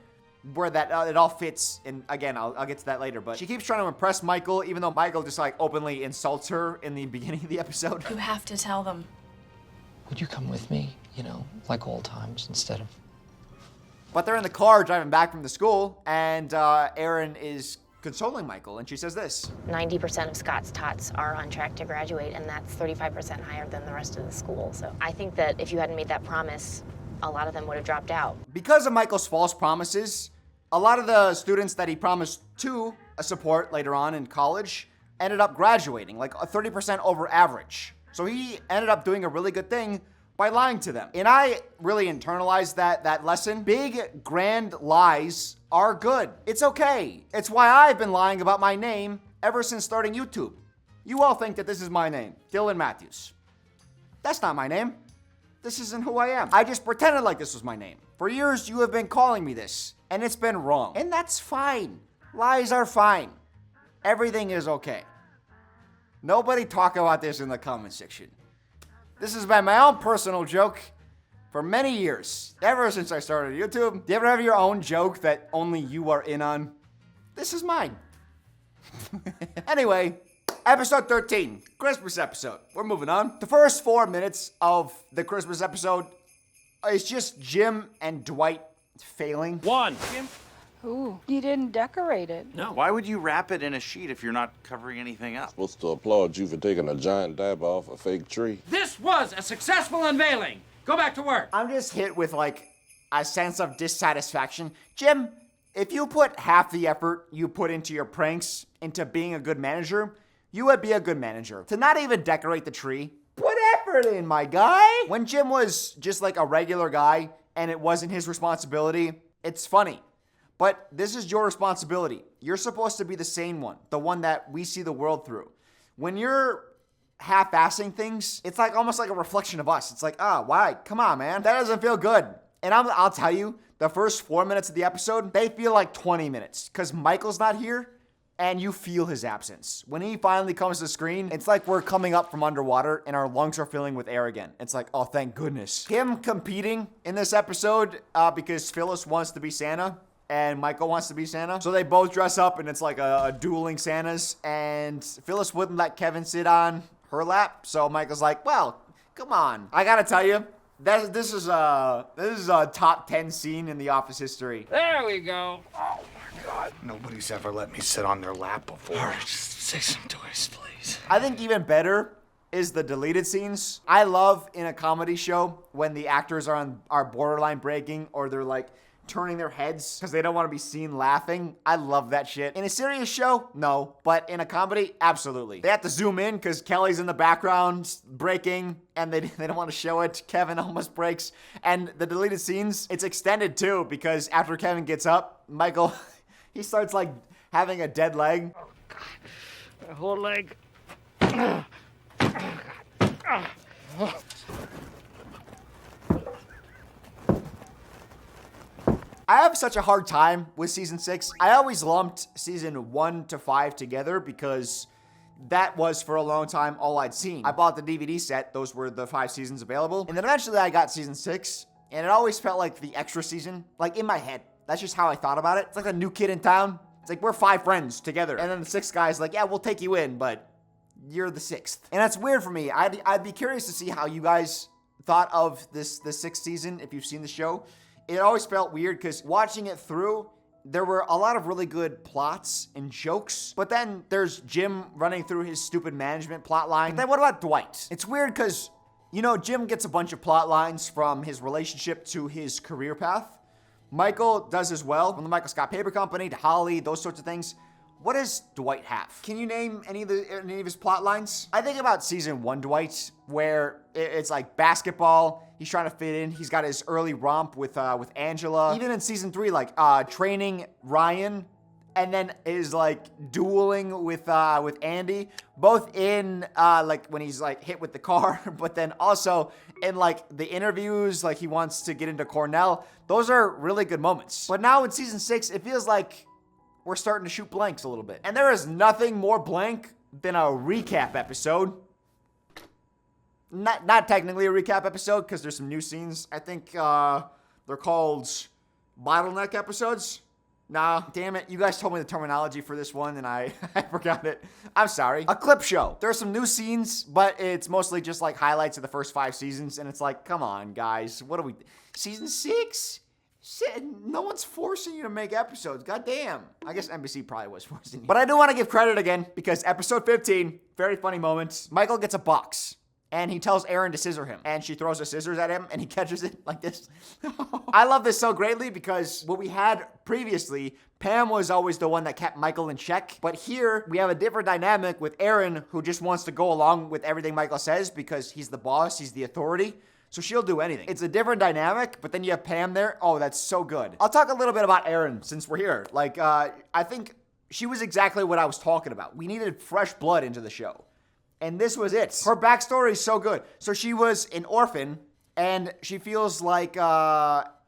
Speaker 1: where that it all fits. And again, I'll get to that later. But she keeps trying to impress Michael, even though Michael just like openly insults her in the beginning of the episode.
Speaker 21: You have to tell them.
Speaker 7: Would you come with me, you know, like old times instead of...
Speaker 1: But they're in the car driving back from the school, and Aaron is consoling Michael, and she says this.
Speaker 23: 90% of Scott's tots are on track to graduate, and that's 35% higher than the rest of the school. So I think that if you hadn't made that promise, a lot of them would have dropped out. Because
Speaker 1: of Michael's false promises, a lot of the students that he promised to support later on in college ended up graduating, like a 30% over average. So he ended up doing a really good thing by lying to them. And I really internalized that lesson. Big, grand lies are good. It's okay. It's why I've been lying about my name ever since starting YouTube. You all think that this is my name, Dylan Matthews. That's not my name. This isn't who I am. I just pretended like this was my name. For years, you have been calling me this, and it's been wrong. And that's fine. Lies are fine. Everything is okay. Nobody talk about this in the comment section. This has been my own personal joke for many years. Ever since I started YouTube. Do you ever have your own joke that only you are in on? This is mine. Anyway, episode 13, Christmas episode. We're moving on. The first 4 minutes of the Christmas episode is just Jim and Dwight failing.
Speaker 5: Jim?
Speaker 6: Ooh, you didn't decorate it.
Speaker 12: No. Why would you wrap it in a sheet if you're not covering anything up?
Speaker 3: Supposed to applaud you for taking a giant dab off a fake tree.
Speaker 5: This was a successful unveiling. Go back to work.
Speaker 1: I'm just hit with like a sense of dissatisfaction. Jim, if you put half the effort you put into your pranks into being a good manager, you would be a good manager. To not even decorate the tree, put effort in, my guy. When Jim was just like a regular guy and it wasn't his responsibility, it's funny. But this is your responsibility. You're supposed to be the sane one, the one that we see the world through. When you're half-assing things, it's like almost like a reflection of us. It's like, why? Come on, man. That doesn't feel good. And I'll tell you, the first 4 minutes of the episode, they feel like 20 minutes because Michael's not here and you feel his absence. When he finally comes to the screen, it's like we're coming up from underwater and our lungs are filling with air again. It's like, oh, thank goodness. Him competing in this episode because Phyllis wants to be Santa and Michael wants to be Santa. So they both dress up and it's like a dueling Santas. And Phyllis wouldn't let Kevin sit on her lap. So Michael's like, well, come on. I gotta tell you, this is a top 10 scene in The Office history.
Speaker 5: There we go.
Speaker 16: Oh my God, nobody's ever let me sit on their lap before.
Speaker 7: All right, just say some toys, please.
Speaker 1: I think even better is the deleted scenes. I love in a comedy show when the actors are borderline breaking or they're like turning their heads because they don't want to be seen laughing. I love that shit. In a serious show, no. But in a comedy, absolutely. They have to zoom in because Kelly's in the background breaking and they don't want to show it. Kevin almost breaks. And the deleted scenes, it's extended too because after Kevin gets up, Michael, he starts like having a dead leg.
Speaker 5: Oh, God. My whole leg.
Speaker 1: I have such a hard time with season 6. I always lumped season 1 to 5 together because that was for a long time all I'd seen. I bought the DVD set. Those were the 5 seasons available. And then eventually I got season 6 and it always felt like the extra season, like in my head. That's just how I thought about it. It's like a new kid in town. It's like we're 5 friends together. And then the 6th guy's like, yeah, we'll take you in, but you're the 6th. And that's weird for me. I'd be curious to see how you guys thought of the 6th season if you've seen the show. It always felt weird because watching it through, there were a lot of really good plots and jokes. But then there's Jim running through his stupid management plot line. But then what about Dwight? It's weird because, you know, Jim gets a bunch of plot lines from his relationship to his career path. Michael does as well. From the Michael Scott Paper Company to Holly, those sorts of things. What does Dwight have? Can you name any of his plot lines? I think about season 1 Dwight, where it's like basketball. He's trying to fit in. He's got his early romp with Angela. Even in season 3, like training Ryan, and then is like dueling with Andy. Both in like when he's like hit with the car, but then also in like the interviews, like he wants to get into Cornell. Those are really good moments. But now in season 6, it feels like we're starting to shoot blanks a little bit. And there is nothing more blank than a recap episode. Not technically a recap episode because there's some new scenes. I think they're called bottleneck episodes. Nah, damn it. You guys told me the terminology for this one and I forgot it. I'm sorry. A clip show. There are some new scenes, but it's mostly just like highlights of the first 5 seasons. And it's like, come on, guys. What are we... Season 6? No one's forcing you to make episodes. God damn. I guess NBC probably was forcing you. But I do want to give credit again because episode 15, very funny moments. Michael gets a box And he tells Aaron to scissor him. And she throws the scissors at him and he catches it like this. I love this so greatly because what we had previously, Pam was always the one that kept Michael in check. But here we have a different dynamic with Aaron, who just wants to go along with everything Michael says because he's the boss, he's the authority. So she'll do anything. It's a different dynamic, but then you have Pam there. Oh, that's so good. I'll talk a little bit about Aaron since we're here. Like, I think she was exactly what I was talking about. We needed fresh blood into the show. And this was it. Her backstory is so good. So she was an orphan, and she feels like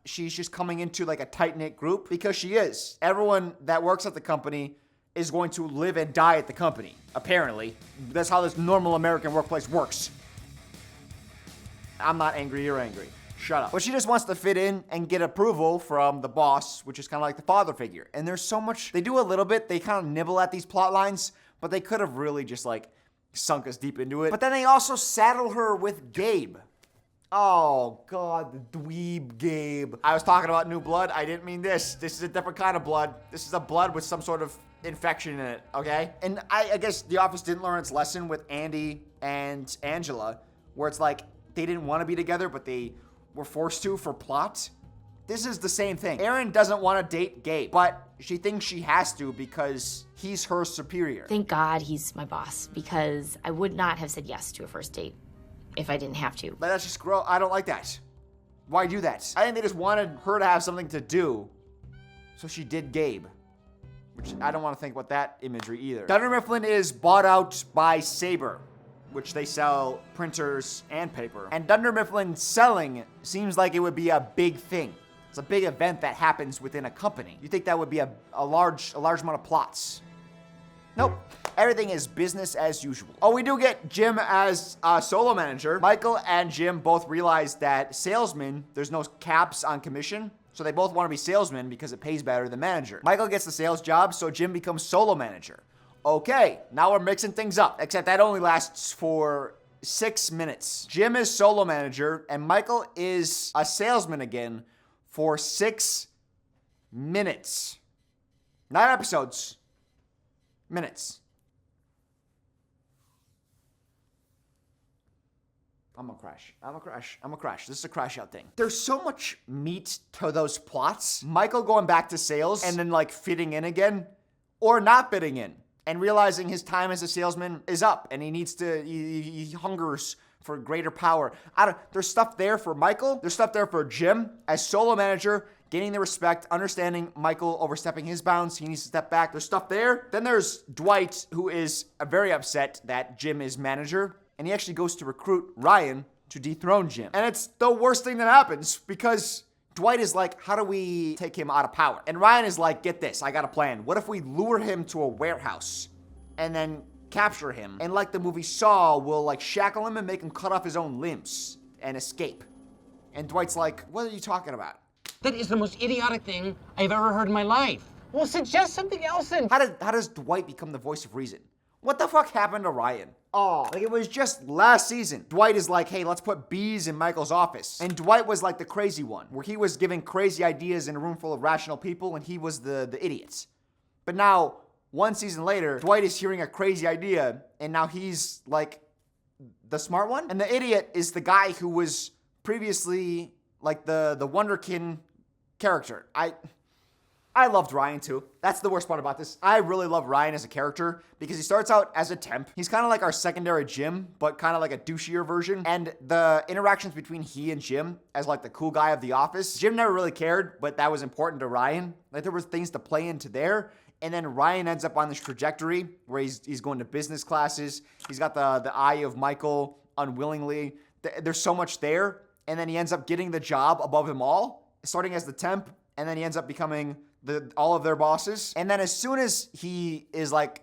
Speaker 1: she's just coming into like a tight-knit group because she is. Everyone that works at the company is going to live and die at the company, apparently. That's how this normal American workplace works. I'm not angry, you're angry. Shut up. But she just wants to fit in and get approval from the boss, which is kind of like the father figure. And there's so much, they do a little bit, they kind of nibble at these plot lines, but they could have really just like sunk us deep into it. But then they also saddle her with Gabe. Oh God, the dweeb Gabe. I was talking about new blood, I didn't mean this. This is a different kind of blood. This is a blood with some sort of infection in it, okay? And I guess The Office didn't learn its lesson with Andy and Angela, where it's like, they didn't want to be together, but they were forced to for plot. This is the same thing. Erin doesn't want to date Gabe, but she thinks she has to because he's her superior.
Speaker 23: Thank God he's my boss, because I would not have said yes to a first date if I didn't have to.
Speaker 1: But that's just gross. I don't like that. Why do that? I think they just wanted her to have something to do, so she did Gabe. Which I don't want to think about that imagery either. Dunder Mifflin is bought out by Sabre, which they sell printers and paper. And Dunder Mifflin selling seems like it would be a big thing. It's a big event that happens within a company. You think that would be a large amount of plots. Nope. Everything is business as usual. Oh, we do get Jim as a solo manager. Michael and Jim both realize that salesmen, there's no caps on commission. So they both want to be salesmen because it pays better than manager. Michael gets the sales job, so Jim becomes solo manager. Okay, now we're mixing things up, except that only lasts for 6 minutes. Jim is solo manager, and Michael is a salesman again for 6 minutes. Not episodes, minutes. I'm gonna crash. This is a crash out thing. There's so much meat to those plots. Michael going back to sales and then like fitting in again, or not fitting in. And realizing his time as a salesman is up and he needs to, he hungers for greater power. There's stuff there for Michael. There's stuff there for Jim as solo manager, gaining the respect, understanding Michael overstepping his bounds. He needs to step back. There's stuff there. Then there's Dwight, who is very upset that Jim is manager. And he actually goes to recruit Ryan to dethrone Jim. And it's the worst thing that happens because Dwight is like, how do we take him out of power? And Ryan is like, get this, I got a plan. What if we lure him to a warehouse and then capture him? And like the movie Saw, we'll like shackle him and make him cut off his own limbs and escape. And Dwight's like, what are you talking about?
Speaker 18: That is the most idiotic thing I've ever heard in my life. Well, suggest something else then.
Speaker 1: How does Dwight become the voice of reason? What the fuck happened to Ryan? Oh, like it was just last season. Dwight is like, hey, let's put bees in Michael's office. And Dwight was like the crazy one, where he was giving crazy ideas in a room full of rational people, and he was the idiots. But now, one season later, Dwight is hearing a crazy idea, and now he's like the smart one? And the idiot is the guy who was previously like the Wonderkin character. I loved Ryan too. That's the worst part about this. I really love Ryan as a character because he starts out as a temp. He's kind of like our secondary Jim, but kind of like a douchier version. And the interactions between he and Jim as like the cool guy of the office, Jim never really cared, but that was important to Ryan. Like there was things to play into there. And then Ryan ends up on this trajectory where he's going to business classes. He's got the eye of Michael unwillingly. There's so much there. And then he ends up getting the job above them all, starting as the temp. And then he ends up becoming all of their bosses. And then as soon as he is like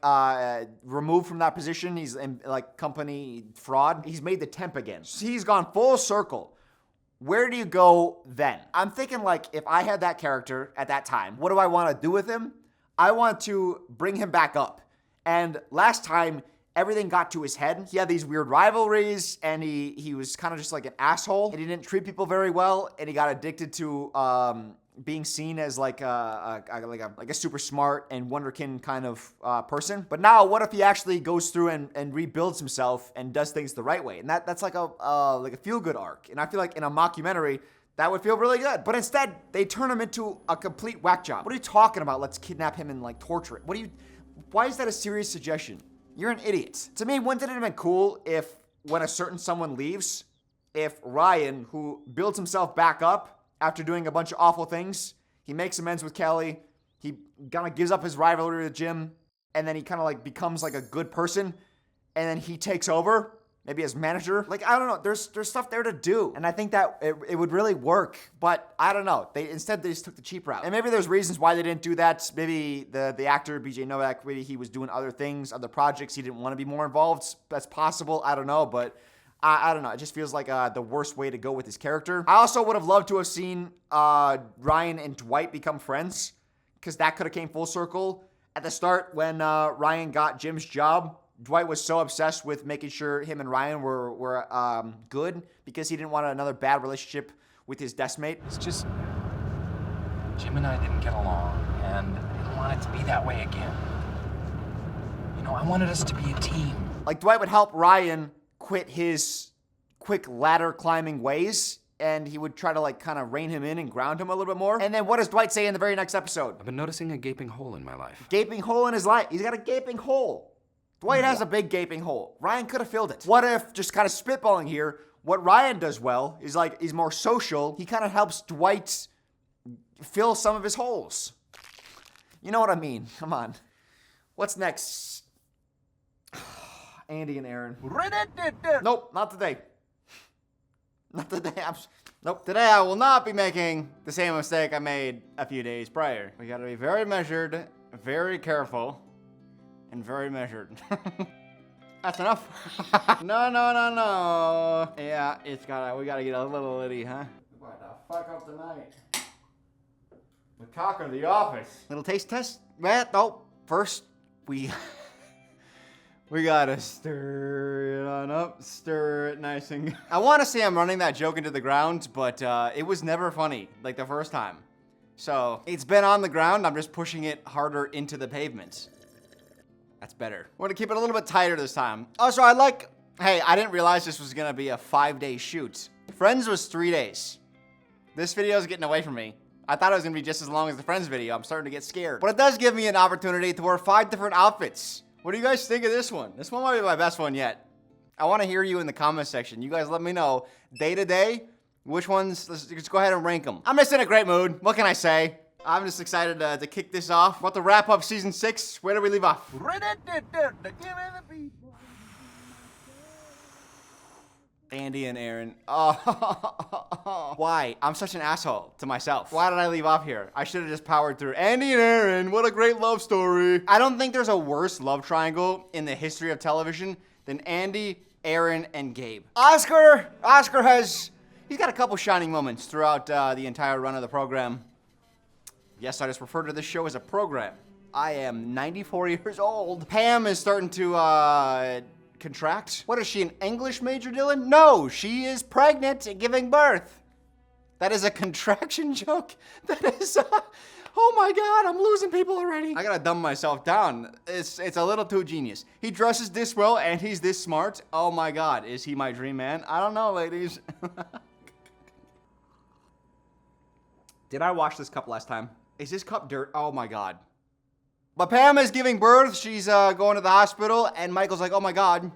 Speaker 1: removed from that position, he's in like company fraud, he's made the temp again. So he's gone full circle. Where do you go then? I'm thinking like if I had that character at that time, what do I want to do with him? I want to bring him back up. And last time, everything got to his head. He had these weird rivalries, and he was kind of just like an asshole, and he didn't treat people very well, and he got addicted to being seen as like a super smart and wonderkin kind of person. But now, what if he actually goes through and rebuilds himself and does things the right way? And that's like a feel-good arc. And I feel like in a mockumentary, that would feel really good. But instead, they turn him into a complete whack job. What are you talking about? Let's kidnap him and like torture it. Why is that a serious suggestion? You're an idiot. To me, wouldn't it have been cool if when a certain someone leaves, if Ryan, who builds himself back up after doing a bunch of awful things, he makes amends with Kelly, he kind of gives up his rivalry with Jim, and then he kind of like becomes like a good person, and then he takes over, maybe as manager. Like, I don't know, there's stuff there to do, and I think that it would really work, but I don't know. Instead, they just took the cheap route. And maybe there's reasons why they didn't do that. Maybe the actor, BJ Novak, maybe he was doing other things, other projects, he didn't want to be more involved. That's possible, I don't know, but I don't know. It just feels like the worst way to go with his character. I also would have loved to have seen Ryan and Dwight become friends, because that could have came full circle. At the start, when Ryan got Jim's job, Dwight was so obsessed with making sure him and Ryan were good, because he didn't want another bad relationship with his desk mate.
Speaker 2: It's just Jim and I didn't get along, and I didn't want it to be that way again. You know, I wanted us to be a team.
Speaker 1: Like, Dwight would help Ryan quit his quick ladder climbing ways, and he would try to like kind of rein him in and ground him a little bit more. And then what does Dwight say in the very next episode?
Speaker 2: I've been noticing a gaping hole in my life.
Speaker 1: Gaping hole in his life. He's got a gaping hole. Dwight has a big gaping hole. Ryan could have filled it. What if, just kind of spitballing here, what Ryan does well is like, he's more social. He kind of helps Dwight fill some of his holes. You know what I mean? Come on. What's next? Andy and Aaron. Nope, not today. Not today. Nope. Today I will not be making the same mistake I made a few days prior. We gotta be very measured, very careful, and very measured. That's enough. No. Yeah, we gotta get a little litty, huh? What the fuck up tonight? We're talking to the office. Little taste test? Nope. First, we gotta stir it on up, stir it nice and... I wanna say I'm running that joke into the ground, but it was never funny, like the first time. So, it's been on the ground, I'm just pushing it harder into the pavement. That's better. I wanna keep it a little bit tighter this time. Also, hey, I didn't realize this was gonna be a 5-day shoot. Friends was 3 days. This video is getting away from me. I thought it was gonna be just as long as the Friends video. I'm starting to get scared. But it does give me an opportunity to wear 5 different outfits. What do you guys think of this one? This one might be my best one yet. I want to hear you in the comment section. You guys let me know, day to day, which ones, let's go ahead and rank them. I'm just in a great mood. What can I say? I'm just excited to kick this off. About to wrap up season 6. Where do we leave off? Andy and Aaron. Oh, why? I'm such an asshole to myself. Why did I leave off here? I should have just powered through. Andy and Aaron, what a great love story. I don't think there's a worse love triangle in the history of television than Andy, Aaron, and Gabe. Oscar he's got a couple shining moments throughout the entire run of the program. Yes, I just refer to this show as a program. I am 94 years old. Pam is starting to, contract. What is she, an English major, Dylan? No, she is pregnant and giving birth. That is a contraction joke. That is, oh my God, I'm losing people already. I gotta dumb myself down. It's a little too genius. He dresses this well and he's this smart. Oh my God, is he my dream man? I don't know, ladies. Did I wash this cup last time? Is this cup dirt? Oh my God. But Pam is giving birth, she's going to the hospital, and Michael's like, oh my God,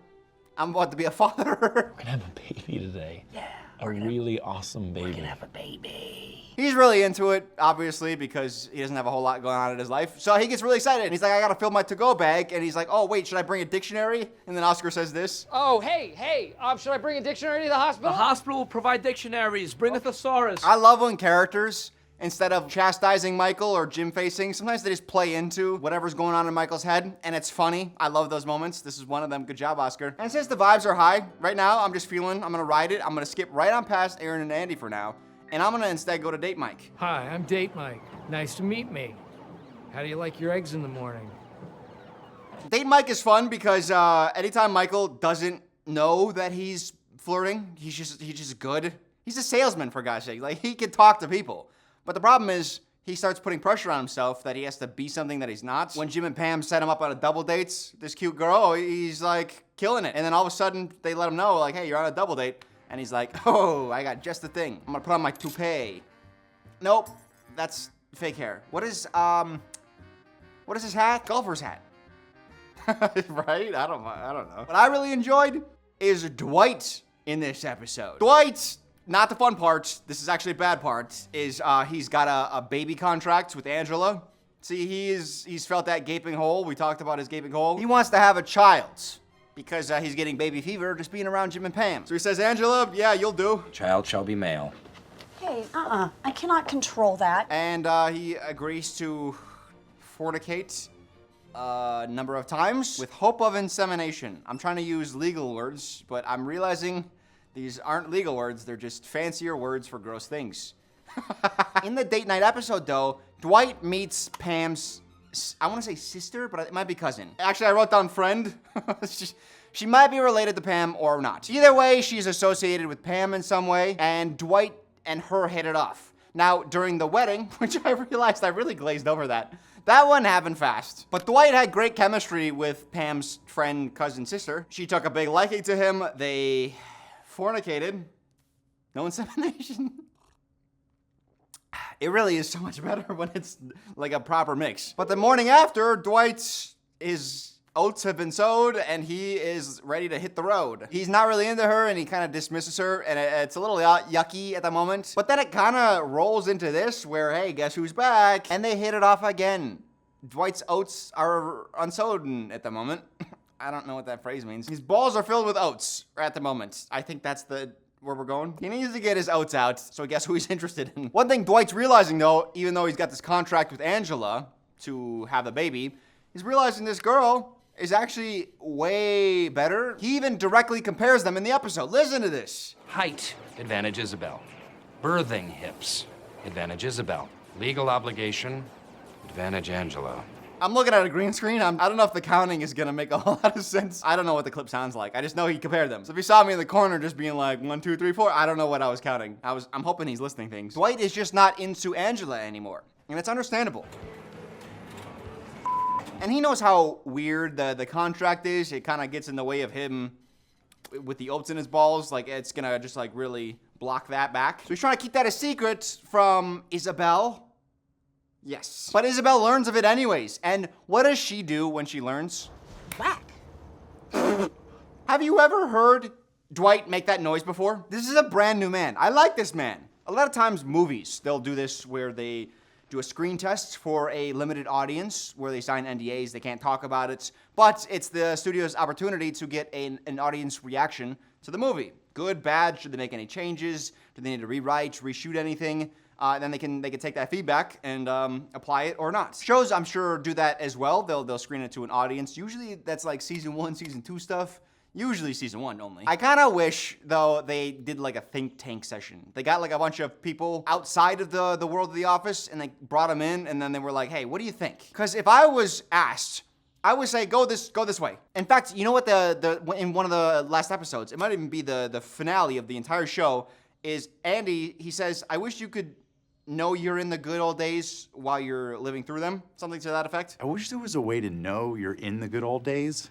Speaker 1: I'm about to be a father.
Speaker 17: We're gonna have a baby today. Yeah. A really awesome baby.
Speaker 19: We're gonna have a baby.
Speaker 1: He's really into it, obviously, because he doesn't have a whole lot going on in his life. So he gets really excited, and he's like, I gotta fill my to-go bag, and he's like, oh wait, should I bring a dictionary? And then Oscar says this.
Speaker 22: Oh, hey, should I bring a dictionary to the hospital?
Speaker 8: The hospital will provide dictionaries. Bring a thesaurus.
Speaker 1: I love when characters, instead of chastising Michael or Jim facing, sometimes they just play into whatever's going on in Michael's head, and it's funny. I love those moments. This is one of them. Good job, Oscar. And since the vibes are high, right now, I'm gonna ride it. I'm gonna skip right on past Aaron and Andy for now, and I'm gonna instead go to Date Mike.
Speaker 14: Hi, I'm Date Mike. Nice to meet me. How do you like your eggs in the morning?
Speaker 1: Date Mike is fun because anytime Michael doesn't know that he's flirting, he's just good. He's a salesman, for God's sake. Like, he can talk to people. But the problem is, he starts putting pressure on himself that he has to be something that he's not. When Jim and Pam set him up on a double date, this cute girl, he's like killing it. And then all of a sudden, they let him know, like, hey, you're on a double date. And he's like, oh, I got just the thing. I'm gonna put on my toupee. Nope, that's fake hair. What is his hat? Golfer's hat. Right? I don't know. What I really enjoyed is Dwight in this episode. Dwight, not the fun part, this is actually a bad part, is he's got a baby contract with Angela. See, he's felt that gaping hole. We talked about his gaping hole. He wants to have a child because he's getting baby fever just being around Jim and Pam. So he says, Angela, yeah, you'll do.
Speaker 2: Child shall be male.
Speaker 9: Hey, I cannot control that.
Speaker 1: And he agrees to fornicate a number of times with hope of insemination. I'm trying to use legal words, but I'm realizing these aren't legal words, they're just fancier words for gross things. In the date night episode, though, Dwight meets Pam's, I want to say sister, but it might be cousin. Actually, I wrote down friend. She might be related to Pam or not. Either way, she's associated with Pam in some way, and Dwight and her hit it off. Now, during the wedding, which I realized I really glazed over that one happened fast. But Dwight had great chemistry with Pam's friend, cousin, sister. She took a big liking to him. They fornicated. No insemination. It really is so much better when it's like a proper mix. But the morning after, his oats have been sowed and he is ready to hit the road. He's not really into her and he kind of dismisses her and it's a little yucky at the moment. But then it kind of rolls into this where, hey, guess who's back? And they hit it off again. Dwight's oats are unsowed at the moment. I don't know what that phrase means. His balls are filled with oats at the moment. I think that's where we're going. He needs to get his oats out, so guess who he's interested in? One thing Dwight's realizing though, even though he's got this contract with Angela to have a baby, he's realizing this girl is actually way better. He even directly compares them in the episode. Listen to this.
Speaker 2: Height, advantage Isabel. Birthing hips, advantage Isabel. Legal obligation, advantage Angela.
Speaker 1: I'm looking at a green screen. I don't know if the counting is gonna make a whole lot of sense. I don't know what the clip sounds like. I just know he compared them. So if you saw me in the corner just being like 1, 2, 3, 4, I don't know what I was counting. I'm hoping he's listening things. Dwight is just not into Angela anymore, and it's understandable. And he knows how weird the contract is. It kind of gets in the way of him with the oats in his balls. Like, it's gonna just like really block that back. So he's trying to keep that a secret from Isabel. Yes. But Isabel learns of it anyways. And what does she do when she learns?
Speaker 9: Whack.
Speaker 1: Have you ever heard Dwight make that noise before? This is a brand new man. I like this man. A lot of times movies, they'll do this where they do a screen test for a limited audience where they sign NDAs, they can't talk about it, but it's the studio's opportunity to get an audience reaction to the movie. Good, bad, should they make any changes? Do they need to rewrite, reshoot anything? Then they can take that feedback and apply it or not. Shows, I'm sure, do that as well. They'll screen it to an audience. Usually that's like season 1, season 2 stuff. Usually season 1 only. I kind of wish, though, they did like a think tank session. They got like a bunch of people outside of the world of The Office and they brought them in and then they were like, hey, what do you think? Because if I was asked, I would say go this way. In fact, you know what in one of the last episodes, it might even be the finale of the entire show, is Andy, he says, I wish you could know you're in the good old days while you're living through them. Something to that effect.
Speaker 12: I wish there was a way to know you're in the good old days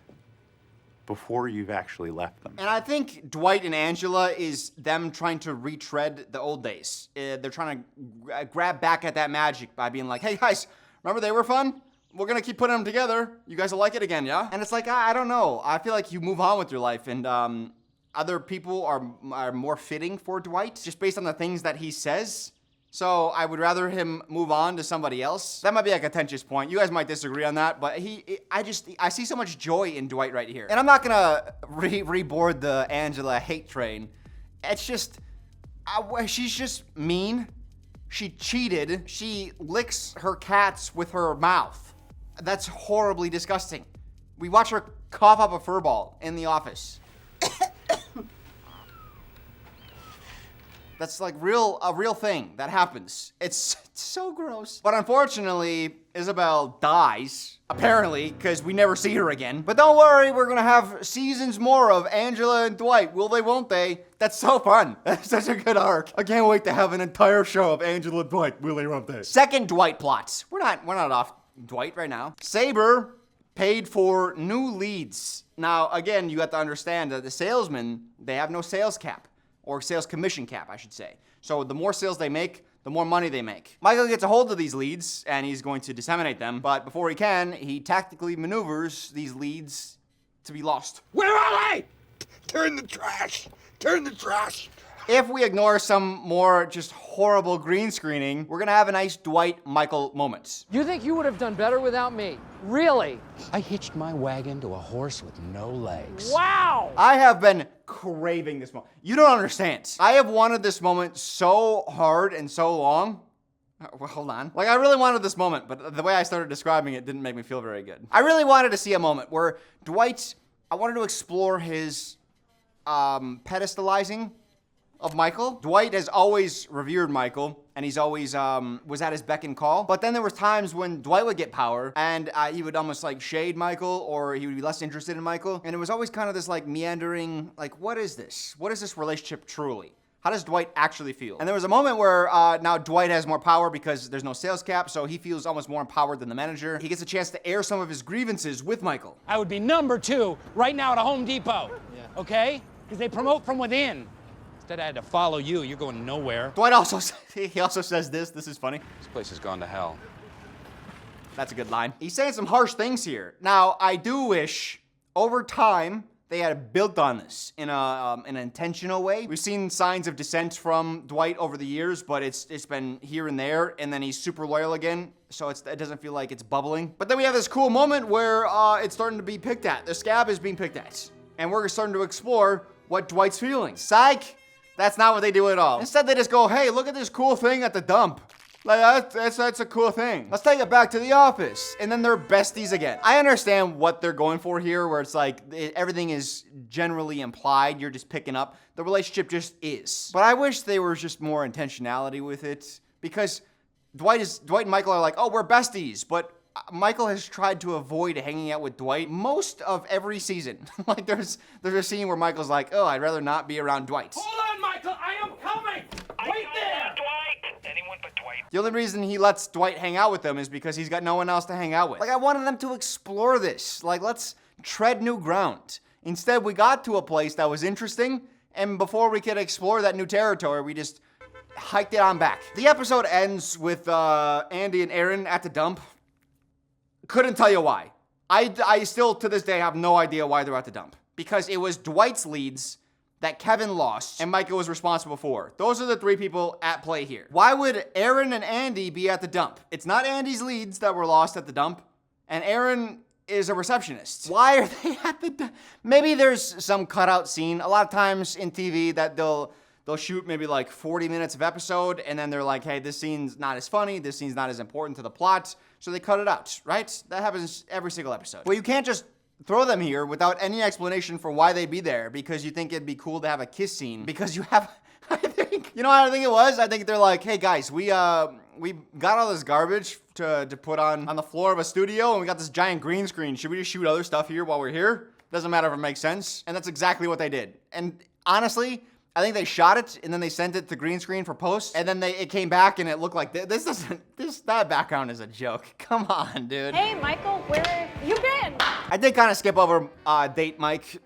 Speaker 12: before you've actually left them.
Speaker 1: And I think Dwight and Angela is them trying to retread the old days. They're trying to grab back at that magic by being like, hey guys, remember they were fun? We're gonna keep putting them together. You guys will like it again, yeah? And it's like, I don't know. I feel like you move on with your life and other people are more fitting for Dwight just based on the things that he says. So I would rather him move on to somebody else. That might be a contentious point. You guys might disagree on that, but I see so much joy in Dwight right here. And I'm not gonna reboard the Angela hate train. It's just, she's just mean. She cheated. She licks her cats with her mouth. That's horribly disgusting. We watch her cough up a fur ball in the office. That's like a real thing that happens. It's so gross. But unfortunately, Isabel dies, apparently, because we never see her again. But don't worry, we're gonna have seasons more of Angela and Dwight. Will they, won't they? That's so fun. That's such a good arc. I can't wait to have an entire show of Angela and Dwight. Will they, won't they? Second Dwight plots. We're not off Dwight right now. Saber paid for new leads. Now, again, you have to understand that the salesmen, they have no sales cap. Or sales commission cap, I should say. So the more sales they make, the more money they make. Michael gets a hold of these leads, and he's going to disseminate them. But before he can, he tactically maneuvers these leads to be lost.
Speaker 16: Where are they? Turn the trash. Turn the trash.
Speaker 1: If we ignore some more just horrible green screening, we're gonna have a nice Dwight-Michael moment.
Speaker 14: You think you would have done better without me? Really?
Speaker 19: I hitched my wagon to a horse with no legs.
Speaker 14: Wow!
Speaker 1: I have been craving this moment. You don't understand. I have wanted this moment so hard and so long. Well, hold on. Like, I really wanted this moment, but the way I started describing it didn't make me feel very good. I really wanted to see a moment where Dwight, I wanted to explore his pedestalizing of Michael. Dwight has always revered Michael, and he's always was at his beck and call. But then there was times when Dwight would get power, and he would almost like shade Michael, or he would be less interested in Michael. And it was always kind of this like meandering, like, what is this? What is this relationship truly? How does Dwight actually feel? And there was a moment where now Dwight has more power because there's no sales cap, so he feels almost more empowered than the manager. He gets a chance to air some of his grievances with Michael.
Speaker 18: I would be number 2 right now at a Home Depot. Yeah. Okay? Because they promote from within. Instead, I had to follow you. You're going nowhere.
Speaker 1: Dwight also says this. This is funny.
Speaker 2: This place has gone to hell.
Speaker 1: That's a good line. He's saying some harsh things here. Now, I do wish over time they had built on this in an intentional way. We've seen signs of dissent from Dwight over the years, but it's been here and there, and then he's super loyal again, so it doesn't feel like it's bubbling. But then we have this cool moment where it's starting to be picked at. The scab is being picked at, and we're starting to explore what Dwight's feeling. Psych! That's not what they do at all. Instead, they just go, hey, look at this cool thing at the dump. Like, that's a cool thing. Let's take it back to the office. And then they're besties again. I understand what they're going for here, where it's like everything is generally implied. You're just picking up. The relationship just is. But I wish there was just more intentionality with it, because Dwight and Michael are like, oh, we're besties. But Michael has tried to avoid hanging out with Dwight most of every season. Like, there's a scene where Michael's like, oh, I'd rather not be around Dwight.
Speaker 18: Hold on, Michael. I am coming. Wait there.
Speaker 19: Dwight. Anyone but Dwight.
Speaker 1: The only reason he lets Dwight hang out with them is because he's got no one else to hang out with. Like, I wanted them to explore this. Like, let's tread new ground. Instead, we got to a place that was interesting, and before we could explore that new territory, we just hiked it on back. The episode ends with Andy and Aaron at the dump. Couldn't tell you why. I still, to this day, have no idea why they're at the dump. Because it was Dwight's leads that Kevin lost and Michael was responsible for. Those are the 3 people at play here. Why would Aaron and Andy be at the dump? It's not Andy's leads that were lost at the dump, and Aaron is a receptionist. Why are they at the dump? Maybe there's some cutout scene. A lot of times in TV that they'll shoot maybe like 40 minutes of episode, and then they're like, hey, this scene's not as funny, this scene's not as important to the plot, so they cut it out, right? That happens every single episode. Well, you can't just throw them here without any explanation for why they'd be there, because you think it'd be cool to have a kiss scene, because you have, you know what I think it was? I think they're like, hey guys, we got all this garbage to put on the floor of a studio, and we got this giant green screen. Should we just shoot other stuff here while we're here? Doesn't matter if it makes sense. And that's exactly what they did. And honestly, I think they shot it, and then they sent it to green screen for post, and then it came back, and it looked like that background is a joke. Come on, dude.
Speaker 9: Hey, Michael, where have you been?
Speaker 1: I did kind of skip over Date Mike.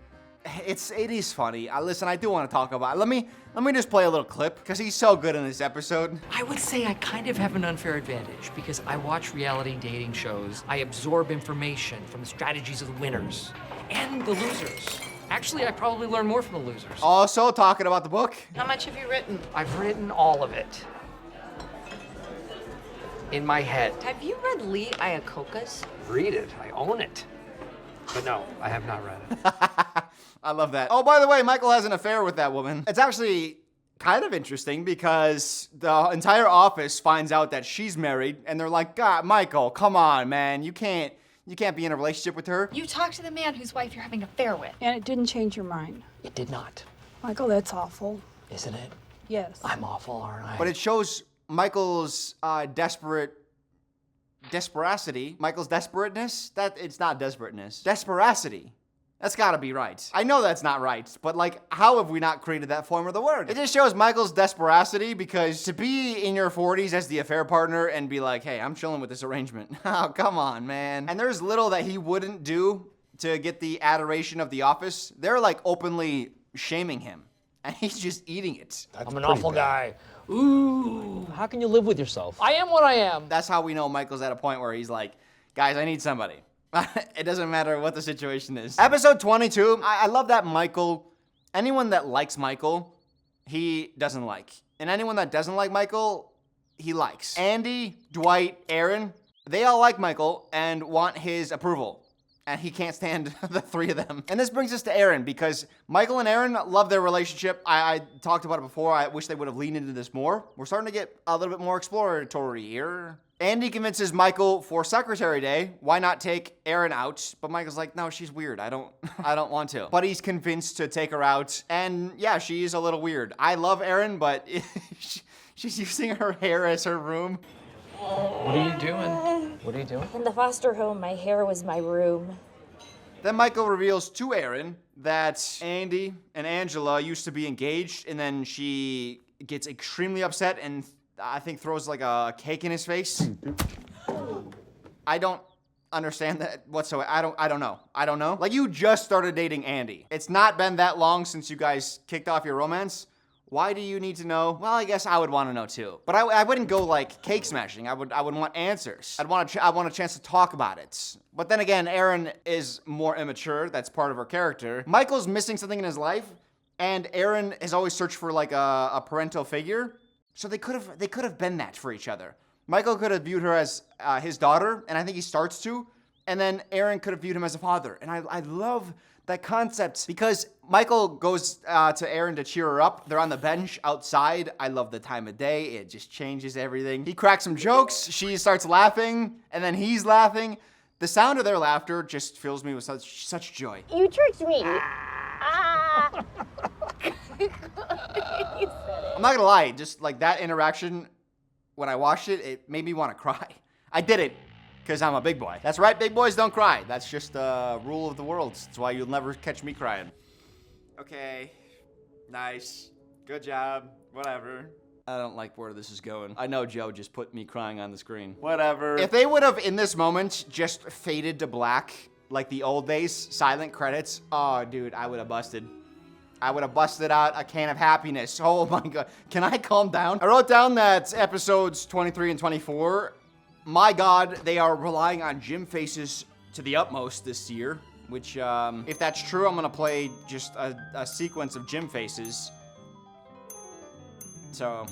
Speaker 1: It is funny. Listen, I do want to talk about it. Let me just play a little clip, because he's so good in this episode.
Speaker 4: I would say I kind of have an unfair advantage, because I watch reality dating shows. I absorb information from the strategies of the winners and the losers. Actually, I probably learn more from the losers.
Speaker 1: Also, talking about the book.
Speaker 23: How much have you written?
Speaker 4: I've written all of it. In my head.
Speaker 23: Have you read Lee Iacocca's?
Speaker 14: Read it. I own it. But no, I have not read it.
Speaker 1: I love that. Oh, by the way, Michael has an affair with that woman. It's actually kind of interesting because the entire office finds out that she's married, and they're like, God, Michael, come on, man. You can't be in a relationship with her.
Speaker 6: You talked to the man whose wife you're having an affair with. And it didn't change your mind.
Speaker 4: It did not.
Speaker 6: Michael, that's awful.
Speaker 4: Isn't it?
Speaker 6: Yes.
Speaker 7: I'm awful, aren't I?
Speaker 1: But it shows Michael's desperacity. Michael's desperateness? That it's not desperateness. Desperacity. That's gotta be right. I know that's not right, but like, how have we not created that form of the word? It just shows Michael's desperacity, because to be in your 40s as the affair partner and be like, hey, I'm chilling with this arrangement. Oh, come on, man. And there's little that he wouldn't do to get the adoration of the office. They're like openly shaming him, and he's just eating it.
Speaker 8: I'm an awful guy. Ooh. How can you live with yourself? I am what I am.
Speaker 1: That's how we know Michael's at a point where he's like, guys, I need somebody. It doesn't matter what the situation is. Episode 22, I love that Michael, anyone that likes Michael, he doesn't like. And anyone that doesn't like Michael, he likes. Andy, Dwight, Aaron, they all like Michael and want his approval. And he can't stand the three of them. And this brings us to Aaron, because Michael and Aaron love their relationship. I talked about it before. I wish they would have leaned into this more. We're starting to get a little bit more exploratory here. Andy convinces Michael for Secretary Day, why not take Aaron out? But Michael's like, no, she's weird. I don't want to. But he's convinced to take her out. And yeah, she is a little weird. I love Aaron, but she's using her hair as her room.
Speaker 7: What are you doing? What are you doing?
Speaker 13: In the foster home, my hair was my room.
Speaker 1: Then Michael reveals to Aaron that Andy and Angela used to be engaged, and then she gets extremely upset and I think throws like a cake in his face. I don't understand that whatsoever. I don't know. Like, you just started dating Andy. It's not been that long since you guys kicked off your romance. Why do you need to know? Well, I guess I would want to know too. But I wouldn't go like cake smashing. I would want answers. I want a chance to talk about it. But then again, Aaron is more immature. That's part of her character. Michael's missing something in his life, and Aaron has always searched for like a parental figure. So they could have been that for each other. Michael could have viewed her as his daughter, and I think he starts to. And then Aaron could have viewed him as a father. And I love that concept, because Michael goes to Aaron to cheer her up. They're on the bench outside. I love the time of day. It just changes everything. He cracks some jokes. She starts laughing, and then he's laughing. The sound of their laughter just fills me with such joy.
Speaker 13: You tricked me.
Speaker 1: I'm not gonna lie, just like that interaction, when I watched it, it made me want to cry. I did it because I'm a big boy. That's right, big boys don't cry. That's just a rule of the world. That's why you'll never catch me crying. Okay, nice, good job, whatever. I don't like where this is going. I know Joe just put me crying on the screen. Whatever. If they would have, in this moment, just faded to black, like the old days, silent credits, oh, dude, I would have busted. I would have busted out a can of happiness. Oh my God. Can I calm down? I wrote down that episodes 23 and 24, my God, they are relying on gym faces to the utmost this year, which, if that's true, I'm gonna play just a sequence of gym faces. So,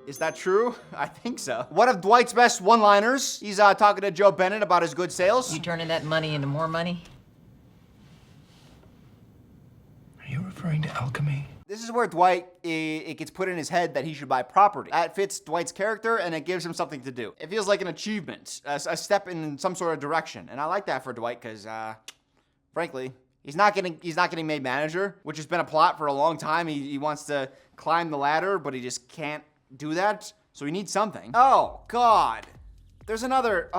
Speaker 1: is that true? I think so. One of Dwight's best one-liners, he's talking to Joe Bennett about his good sales.
Speaker 15: You turning that money into more money?
Speaker 2: Are you referring to alchemy?
Speaker 1: This is where Dwight, it gets put in his head that he should buy property. That fits Dwight's character, and it gives him something to do. It feels like an achievement, a step in some sort of direction. And I like that for Dwight, because, frankly, he's not getting made manager, which has been a plot for a long time. He wants to climb the ladder, but he just can't do that, so he needs something. Oh, God. There's another,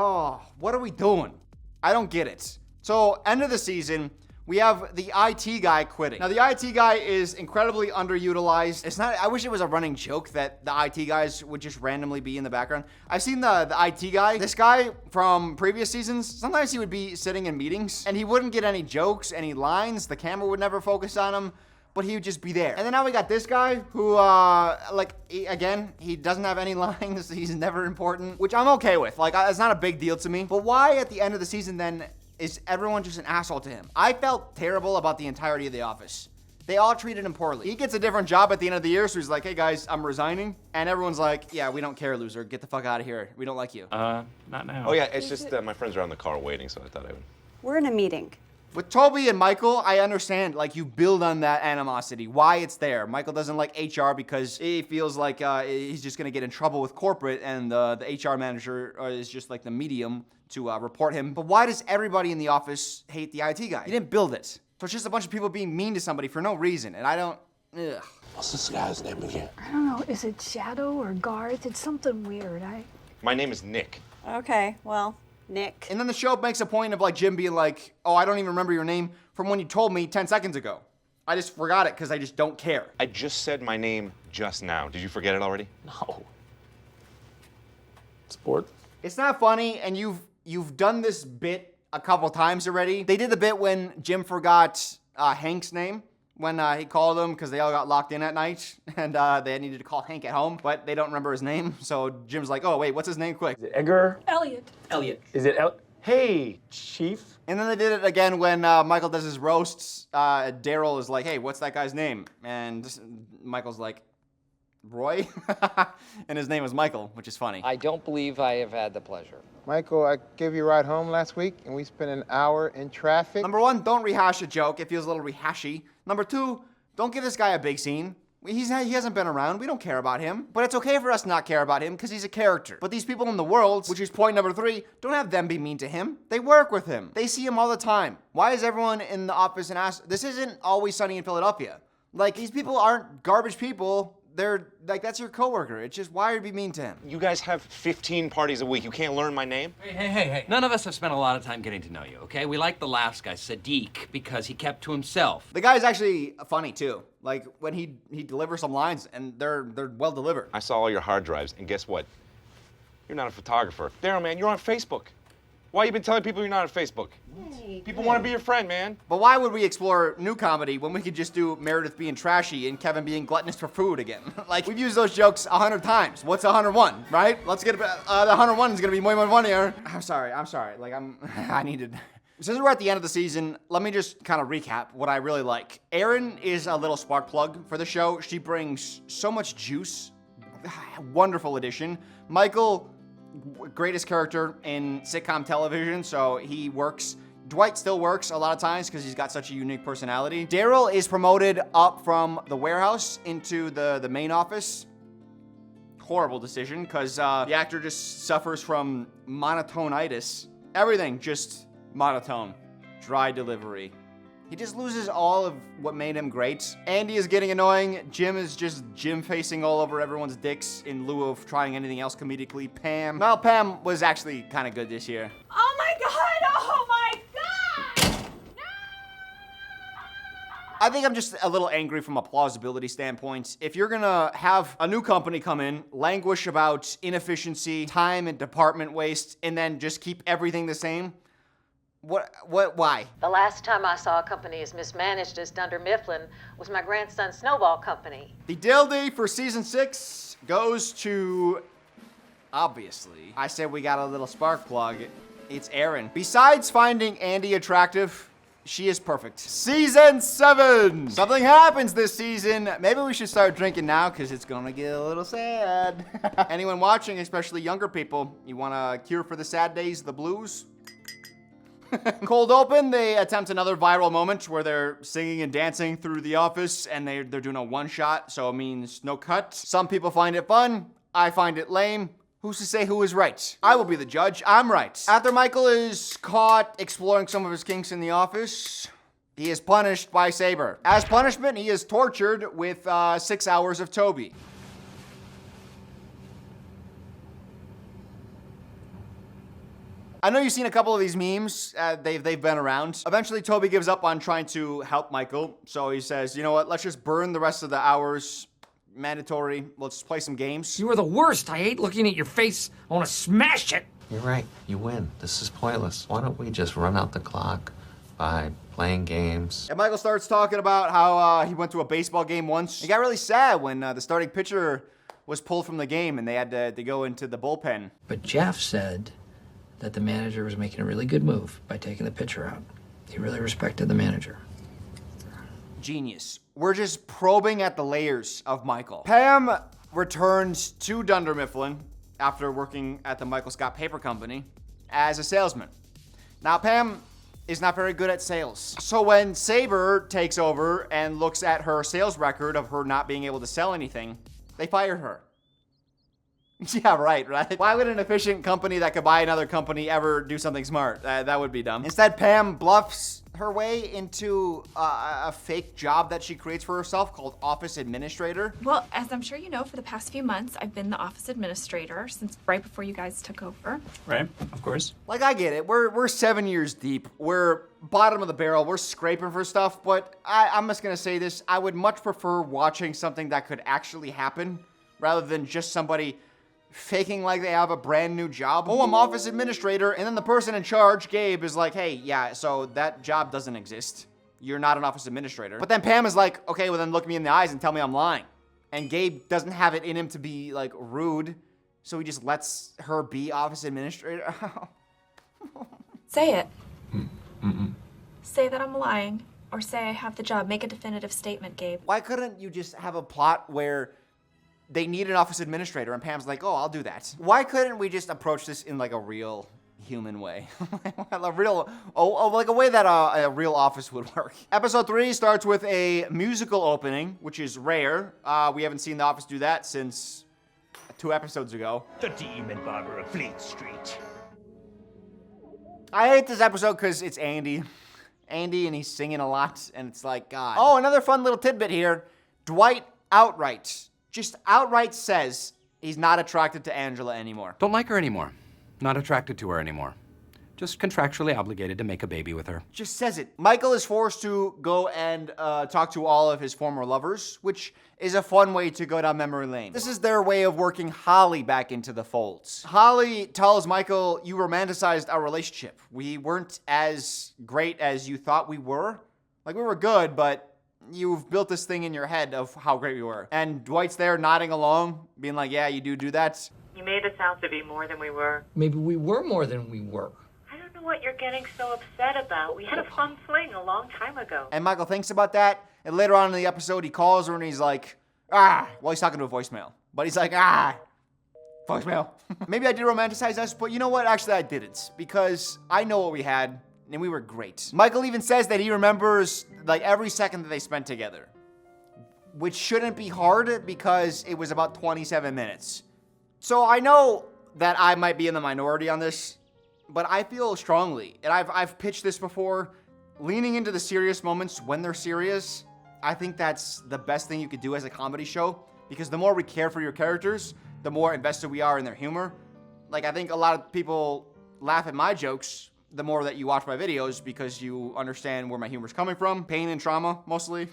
Speaker 1: what are we doing? I don't get it. So, end of the season, we have the IT guy quitting. Now, the IT guy is incredibly underutilized. It's not, I wish it was a running joke that the IT guys would just randomly be in the background. I've seen the IT guy. This guy from previous seasons, sometimes he would be sitting in meetings and he wouldn't get any jokes, any lines. The camera would never focus on him, but he would just be there. And then now we got this guy who, again, he doesn't have any lines. He's never important, which I'm okay with. Like, it's not a big deal to me. But why at the end of the season then is everyone just an asshole to him? I felt terrible about the entirety of The Office. They all treated him poorly. He gets a different job at the end of the year, so he's like, hey guys, I'm resigning. And everyone's like, yeah, we don't care, loser. Get the fuck out of here. We don't like you.
Speaker 17: Not now.
Speaker 3: Oh yeah, it's just my friends are on the car waiting, so I thought I would.
Speaker 20: We're in a meeting.
Speaker 1: With Toby and Michael, I understand, like, you build on that animosity, why it's there. Michael doesn't like HR because he feels like he's just gonna get in trouble with corporate, and the HR manager is just like the medium to report him. But why does everybody in the office hate the IT guy? He didn't build it. So it's just a bunch of people being mean to somebody for no reason, and I don't Ugh.
Speaker 3: What's this guy's name again?
Speaker 6: I don't know. Is it Shadow or Garth? It's something weird.
Speaker 10: My name is Nick.
Speaker 20: Okay, well, Nick.
Speaker 1: And then the show makes a point of like Jim being like, oh, I don't even remember your name from when you told me 10 seconds ago. I just forgot it because I just don't care.
Speaker 10: I just said my name just now. Did you forget it already?
Speaker 17: No. Sport.
Speaker 1: It's not funny, and you've done this bit a couple times already. They did the bit when Jim forgot Hank's name when he called him because they all got locked in at night and they needed to call Hank at home, but they don't remember his name. So Jim's like, oh, wait, what's his name? Quick.
Speaker 17: Is it Edgar?
Speaker 6: Elliot.
Speaker 17: Is it Hey, Chief?
Speaker 1: And then they did it again when Michael does his roasts. Daryl is like, hey, what's that guy's name? And Michael's like, Roy? And his name was Michael, which is funny.
Speaker 7: I don't believe I have had the pleasure.
Speaker 11: Michael, I gave you a ride home last week, and we spent an hour in traffic.
Speaker 1: Number one, don't rehash a joke. It feels a little rehashy. Number two, don't give this guy a big scene. He hasn't been around. We don't care about him. But it's okay for us to not care about him because he's a character. But these people in the world, which is point number three, don't have them be mean to him. They work with him. They see him all the time. Why is everyone in the office and ask? This isn't Always Sunny in Philadelphia. Like, these people aren't garbage people. They're like, that's your coworker. It's just, why would you be mean to him?
Speaker 10: You guys have 15 parties a week. You can't learn my name?
Speaker 2: Hey. None of us have spent a lot of time getting to know you, okay? We like the last guy, Sadiq, because he kept to himself.
Speaker 1: The guy's actually funny, too. Like, when he delivers some lines, and they're well delivered.
Speaker 10: I saw all your hard drives, and guess what? You're not a photographer. Daryl, man, you're on Facebook. Why you been telling people you're not on Facebook? People want to be your friend, man.
Speaker 1: But why would we explore new comedy when we could just do Meredith being trashy and Kevin being gluttonous for food again? Like, we've used those jokes 100 times. What's 101, right? Let's get, the 101 is gonna be way more funnier. I'm sorry. Like, I needed... Since we're at the end of the season, let me just kind of recap what I really like. Erin is a little spark plug for the show. She brings so much juice. Wonderful addition. Michael, greatest character in sitcom television, so he works. Dwight still works a lot of times because he's got such a unique personality. Daryl is promoted up from the warehouse into the main office. Horrible decision because the actor just suffers from monotonitis. Everything just monotone. Dry delivery. He just loses all of what made him great. Andy is getting annoying. Jim is just Jim-facing all over everyone's dicks in lieu of trying anything else comedically. Pam was actually kind of good this year.
Speaker 9: Oh my God! Oh my God!
Speaker 1: I think I'm just a little angry from a plausibility standpoint. If you're gonna have a new company come in, languish about inefficiency, time and department waste, and then just keep everything the same, why?
Speaker 15: The last time I saw a company as mismanaged as Dunder Mifflin was my grandson's snowball company.
Speaker 1: The Dildy for season 6 goes to, obviously, I said we got a little spark plug. It's Erin. Besides finding Andy attractive, she is perfect. Season 7! Something happens this season. Maybe we should start drinking now because it's gonna get a little sad. Anyone watching, especially younger people, you want a cure for the sad days, the blues? Cold open, they attempt another viral moment where they're singing and dancing through the office and they're doing a one shot, so it means no cut. Some people find it fun. I find it lame. Who's to say who is right? I will be the judge. I'm right. After Michael is caught exploring some of his kinks in the office, he is punished by Saber. As punishment, he is tortured with 6 hours of Toby. I know you've seen a couple of these memes. They've been around. Eventually, Toby gives up on trying to help Michael. So he says, you know what? Let's just burn the rest of the hours. Mandatory. Let's play some games.
Speaker 4: You are the worst. I hate looking at your face. I want to smash it.
Speaker 21: You're right. You win. This is pointless. Why don't we just run out the clock by playing games?
Speaker 1: And Michael starts talking about how he went to a baseball game once. He got really sad when the starting pitcher was pulled from the game and they had to go into the bullpen.
Speaker 7: But Jeff said that the manager was making a really good move by taking the pitcher out. He really respected the manager.
Speaker 1: Genius. We're just probing at the layers of Michael. Pam returns to Dunder Mifflin after working at the Michael Scott Paper Company as a salesman. Now, Pam is not very good at sales. So when Saber takes over and looks at her sales record of her not being able to sell anything, they fired her. Yeah, right? Why would an efficient company that could buy another company ever do something smart? That would be dumb. Instead, Pam bluffs her way into a fake job that she creates for herself called office administrator.
Speaker 5: Well, as I'm sure you know, for the past few months, I've been the office administrator since right before you guys took over.
Speaker 17: Right, of course.
Speaker 1: Like, I get it. We're 7 years deep. We're bottom of the barrel. We're scraping for stuff, but I'm just gonna say this. I would much prefer watching something that could actually happen rather than just somebody faking like they have a brand new job. Oh, I'm office administrator, and then the person in charge, Gabe, is like, hey, yeah, so that job doesn't exist. You're not an office administrator. But then Pam is like, okay, well then look me in the eyes and tell me I'm lying. And Gabe doesn't have it in him to be like rude, so he just lets her be office administrator.
Speaker 5: Say it. Say that I'm lying, or say I have the job. Make a definitive statement, Gabe.
Speaker 1: Why couldn't you just have a plot where they need an office administrator and Pam's like, oh, I'll do that? Why couldn't we just approach this in like a real human way? Like a way that a real office would work. Episode 3 starts with a musical opening, which is rare. We haven't seen The Office do that since 2 episodes ago.
Speaker 12: The Demon Barber of Fleet Street.
Speaker 1: I hate this episode because it's Andy. Andy, and he's singing a lot, and it's like, God. Oh, another fun little tidbit here. Dwight just outright says he's not attracted to Angela anymore.
Speaker 2: Don't like her anymore. Not attracted to her anymore. Just contractually obligated to make a baby with her.
Speaker 1: Just says it. Michael is forced to go and talk to all of his former lovers, which is a fun way to go down memory lane. This is their way of working Holly back into the folds. Holly tells Michael, you romanticized our relationship. We weren't as great as you thought we were. Like, we were good, but you've built this thing in your head of how great we were. And Dwight's there nodding along, being like, yeah, you do that.
Speaker 15: You made us out to be more than we were.
Speaker 14: Maybe we were more than we were.
Speaker 15: I don't know what you're getting so upset about. We had a fun fling a long time ago.
Speaker 1: And Michael thinks about that, and later on in the episode, he calls her and he's like, well, he's talking to a voicemail. But he's like, voicemail. Maybe I did romanticize us, but you know what? Actually, I didn't, because I know what we had, and we were great. Michael even says that he remembers like every second that they spent together, which shouldn't be hard because it was about 27 minutes. So I know that I might be in the minority on this, but I feel strongly, and I've pitched this before, leaning into the serious moments when they're serious. I think that's the best thing you could do as a comedy show, because the more we care for your characters, the more invested we are in their humor. Like, I think a lot of people laugh at my jokes the more that you watch my videos, because you understand where my humor's coming from. Pain and trauma, mostly.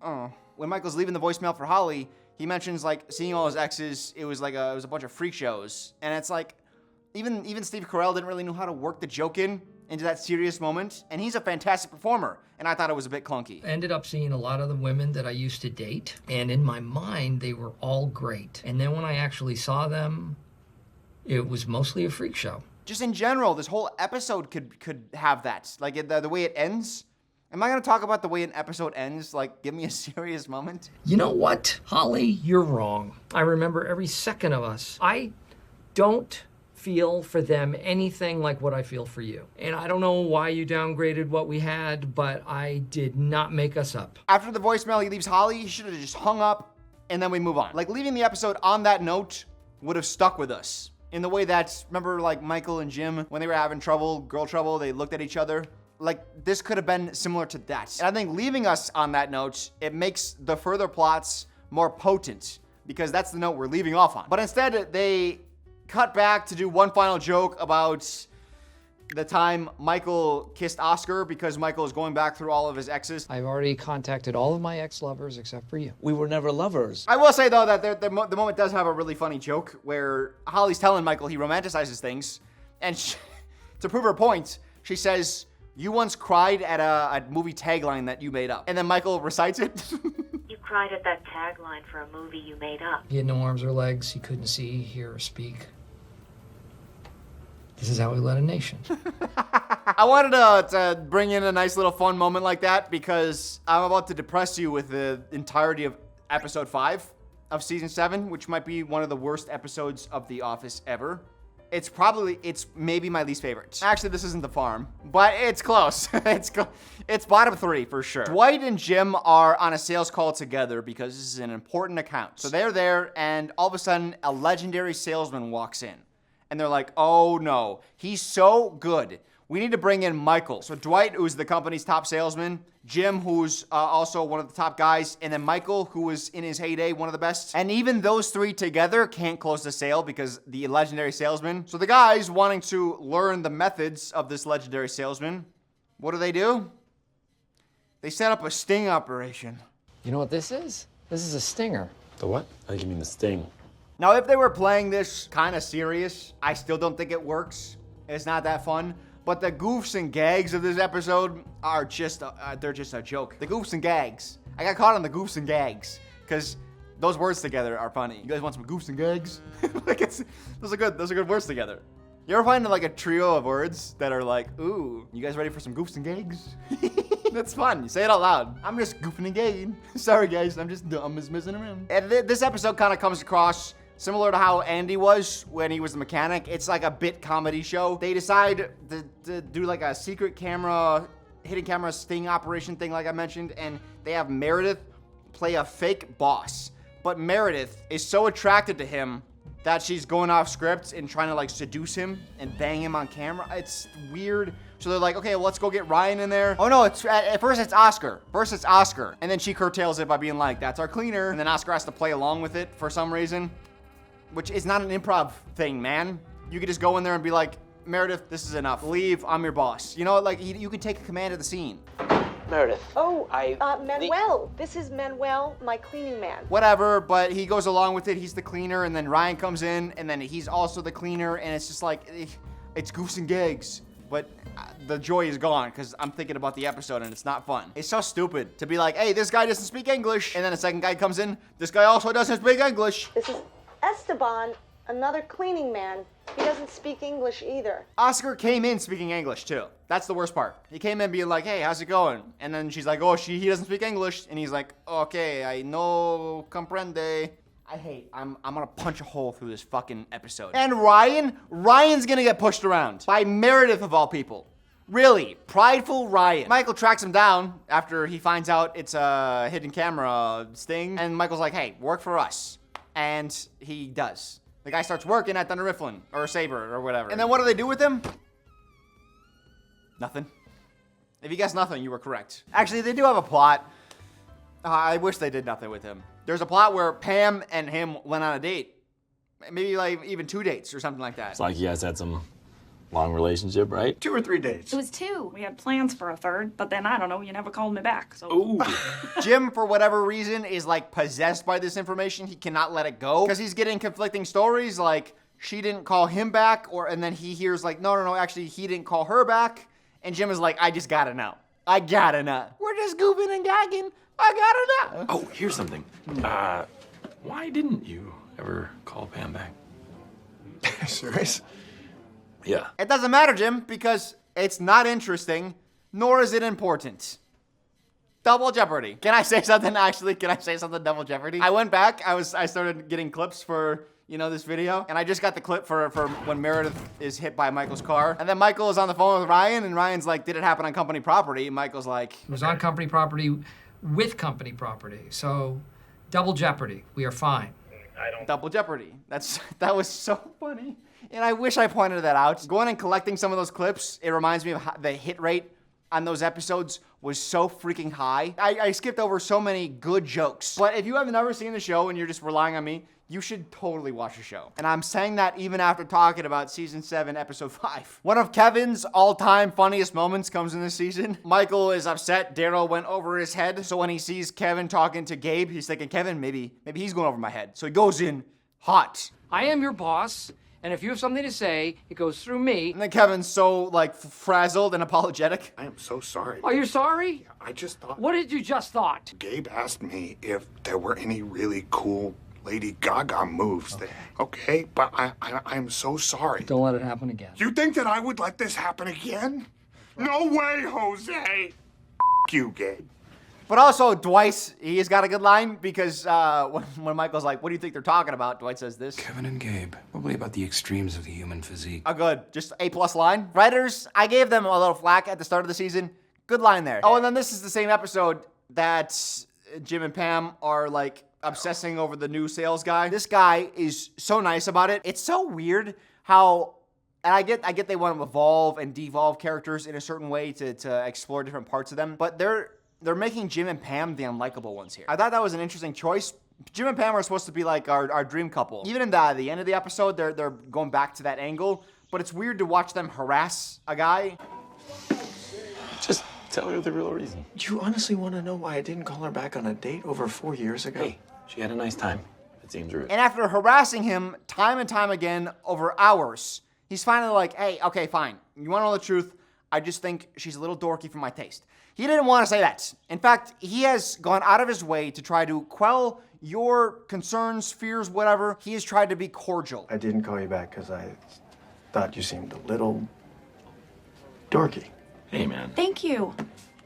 Speaker 1: Oh. When Michael's leaving the voicemail for Holly, he mentions like seeing all his exes. It was a bunch of freak shows, and it's like even Steve Carell didn't really know how to work the joke into that serious moment, and he's a fantastic performer, and I thought it was a bit clunky.
Speaker 4: I ended up seeing a lot of the women that I used to date, and in my mind, they were all great. And then when I actually saw them, it was mostly a freak show.
Speaker 1: Just in general, this whole episode could have that. Like, the way it ends. Am I gonna talk about the way an episode ends? Like, give me a serious moment?
Speaker 4: You know what, Holly? You're wrong. I remember every second of us. I don't feel for them anything like what I feel for you. And I don't know why you downgraded what we had, but I did not make us up.
Speaker 1: After the voicemail, he leaves Holly. He should have just hung up, and then we move on. Like, leaving the episode on that note would have stuck with us. In the way that, remember, like, Michael and Jim, when they were having trouble, girl trouble, they looked at each other. Like, this could have been similar to that. And I think leaving us on that note, it makes the further plots more potent, because that's the note we're leaving off on. But instead, they cut back to do one final joke about the time Michael kissed Oscar, because Michael is going back through all of his exes.
Speaker 7: I've already contacted all of my ex-lovers except for you.
Speaker 12: We were never lovers.
Speaker 1: I will say, though, that the moment does have a really funny joke where Holly's telling Michael he romanticizes things, and to prove her point, she says, you once cried at a movie tagline that you made up. And then Michael recites it.
Speaker 15: You cried at that tagline for a movie you made up.
Speaker 4: He had no arms or legs. He couldn't see, hear, or speak. This is how we led a nation.
Speaker 1: I wanted to bring in a nice little fun moment like that, because I'm about to depress you with the entirety of episode 5 of season 7, which might be one of the worst episodes of The Office ever. It's maybe my least favorite. Actually, this isn't the farm, but it's close. It's bottom 3 for sure. Dwight and Jim are on a sales call together because this is an important account. So they're there, and all of a sudden, a legendary salesman walks in. And they're like, oh no, he's so good. We need to bring in Michael. So Dwight, who's the company's top salesman, Jim, who's also one of the top guys, and then Michael, who was in his heyday, one of the best. And even those 3 together can't close the sale because the legendary salesman. So the guys wanting to learn the methods of this legendary salesman, what do? They set up a sting operation.
Speaker 4: You know what this is? This is a stinger.
Speaker 17: The what? I think you mean the sting.
Speaker 1: Now, if they were playing this kind of serious, I still don't think it works. It's not that fun. But the goofs and gags of this episode are just, they're just a joke. The goofs and gags. I got caught on the goofs and gags because those words together are funny. You guys want some goofs and gags? Those are good words together. You ever find like a trio of words that are like, ooh, you guys ready for some goofs and gags? That's fun. You say it out loud. I'm just goofing and gagging. Sorry guys, I'm just messing around. And this episode kind of comes across similar to how Andy was when he was the mechanic. It's like a bit comedy show. They decide to do like a secret camera, hidden camera sting operation thing like I mentioned, and they have Meredith play a fake boss. But Meredith is so attracted to him that she's going off script and trying to like seduce him and bang him on camera. It's weird. So they're like, okay, well, let's go get Ryan in there. Oh no, at first it's Oscar. And then she curtails it by being like, that's our cleaner. And then Oscar has to play along with it for some reason. Which is not an improv thing, man. You could just go in there and be like, Meredith, this is enough. Leave, I'm your boss. You know, like, you can take command of the scene.
Speaker 12: Meredith.
Speaker 16: Oh, Manuel. This is Manuel, my cleaning man.
Speaker 1: Whatever, but he goes along with it. He's the cleaner, and then Ryan comes in, and then he's also the cleaner, and it's just like, it's goofs and gags. But the joy is gone, because I'm thinking about the episode, and it's not fun. It's so stupid to be like, hey, this guy doesn't speak English, and then a second guy comes in, this guy also doesn't speak English.
Speaker 16: This is Esteban, another cleaning man. He doesn't speak English either.
Speaker 1: Oscar came in speaking English too. That's the worst part. He came in being like, hey, how's it going? And then she's like, oh, he doesn't speak English. And he's like, okay, I no comprende. I'm gonna punch a hole through this fucking episode. And Ryan's gonna get pushed around by Meredith of all people. Really, prideful Ryan. Michael tracks him down after he finds out it's a hidden camera sting. And Michael's like, hey, work for us. And he does. The guy starts working at Thunder Mifflin, or Saber, or whatever. And then what do they do with him? Nothing. If you guessed nothing, you were correct. Actually, they do have a plot. I wish they did nothing with him. There's a plot where Pam and him went on a date. Maybe like even 2 dates or something like that.
Speaker 17: It's like you guys had some long relationship, right?
Speaker 18: 2 or 3 dates.
Speaker 22: It was 2. We had plans for a third, but then I don't know, you never called me back, so.
Speaker 17: Ooh.
Speaker 1: Jim, for whatever reason, is like possessed by this information. He cannot let it go because he's getting conflicting stories like she didn't call him back, and then he hears like, no, actually he didn't call her back. And Jim is like, I just gotta know. I gotta know. We're just goofing and gagging. I gotta know.
Speaker 17: Oh, here's something. Why didn't you ever call Pam back?
Speaker 18: Serious?
Speaker 17: Yeah.
Speaker 1: It doesn't matter, Jim, because it's not interesting, nor is it important. Double Jeopardy. Can I say something, actually? Can I say something Double Jeopardy? I went back, I started getting clips for, this video, and I just got the clip for when Meredith is hit by Michael's car. And then Michael is on the phone with Ryan, and Ryan's like, did it happen on company property? And Michael's like,
Speaker 4: it was on company property with company property. So, Double Jeopardy. We are fine.
Speaker 1: Double Jeopardy. That was so funny. And I wish I pointed that out. Going and collecting some of those clips, it reminds me of how the hit rate on those episodes was so freaking high. I skipped over so many good jokes. But if you have never seen the show and you're just relying on me, you should totally watch the show. And I'm saying that even after talking about season 7, episode 5. One of Kevin's all-time funniest moments comes in this season. Michael is upset Daryl went over his head. So when he sees Kevin talking to Gabe, he's thinking, Kevin, maybe he's going over my head. So he goes in hot.
Speaker 4: I am your boss. And if you have something to say, it goes through me.
Speaker 1: And then Kevin's so, frazzled and apologetic.
Speaker 18: I am so sorry.
Speaker 4: Are you sorry?
Speaker 18: I just thought...
Speaker 4: What did you just thought?
Speaker 18: Gabe asked me if there were any really cool Lady Gaga moves. Okay, but I'm so sorry.
Speaker 4: Don't let it happen again.
Speaker 18: You think that I would let this happen again? No way, Jose! F*** you, Gabe.
Speaker 1: But also, Dwight, he's got a good line because when Michael's like, what do you think they're talking about? Dwight says this.
Speaker 2: Kevin and Gabe, probably about the extremes of the human physique.
Speaker 1: Oh, good. Just A+ line. Writers, I gave them a little flack at the start of the season. Good line there. Oh, and then this is the same episode that Jim and Pam are like obsessing over the new sales guy. This guy is so nice about it. It's so weird how, and I get they want to evolve and devolve characters in a certain way to explore different parts of them, but they're making Jim and Pam the unlikable ones here. I thought that was an interesting choice. Jim and Pam are supposed to be like our dream couple. Even in the end of the episode, they're going back to that angle, but it's weird to watch them harass a guy.
Speaker 17: Just tell her the real reason.
Speaker 21: Do you honestly want to know why I didn't call her back on a date over 4 years ago?
Speaker 17: Hey, she had a nice time. It seems rude.
Speaker 1: And after harassing him time and time again over hours, he's finally like, hey, okay, fine. You want to know the truth? I just think she's a little dorky for my taste. He didn't want to say that. In fact, he has gone out of his way to try to quell your concerns, fears, whatever. He has tried to be cordial.
Speaker 21: I didn't call you back because I thought you seemed a little dorky.
Speaker 17: Hey, man.
Speaker 22: Thank you.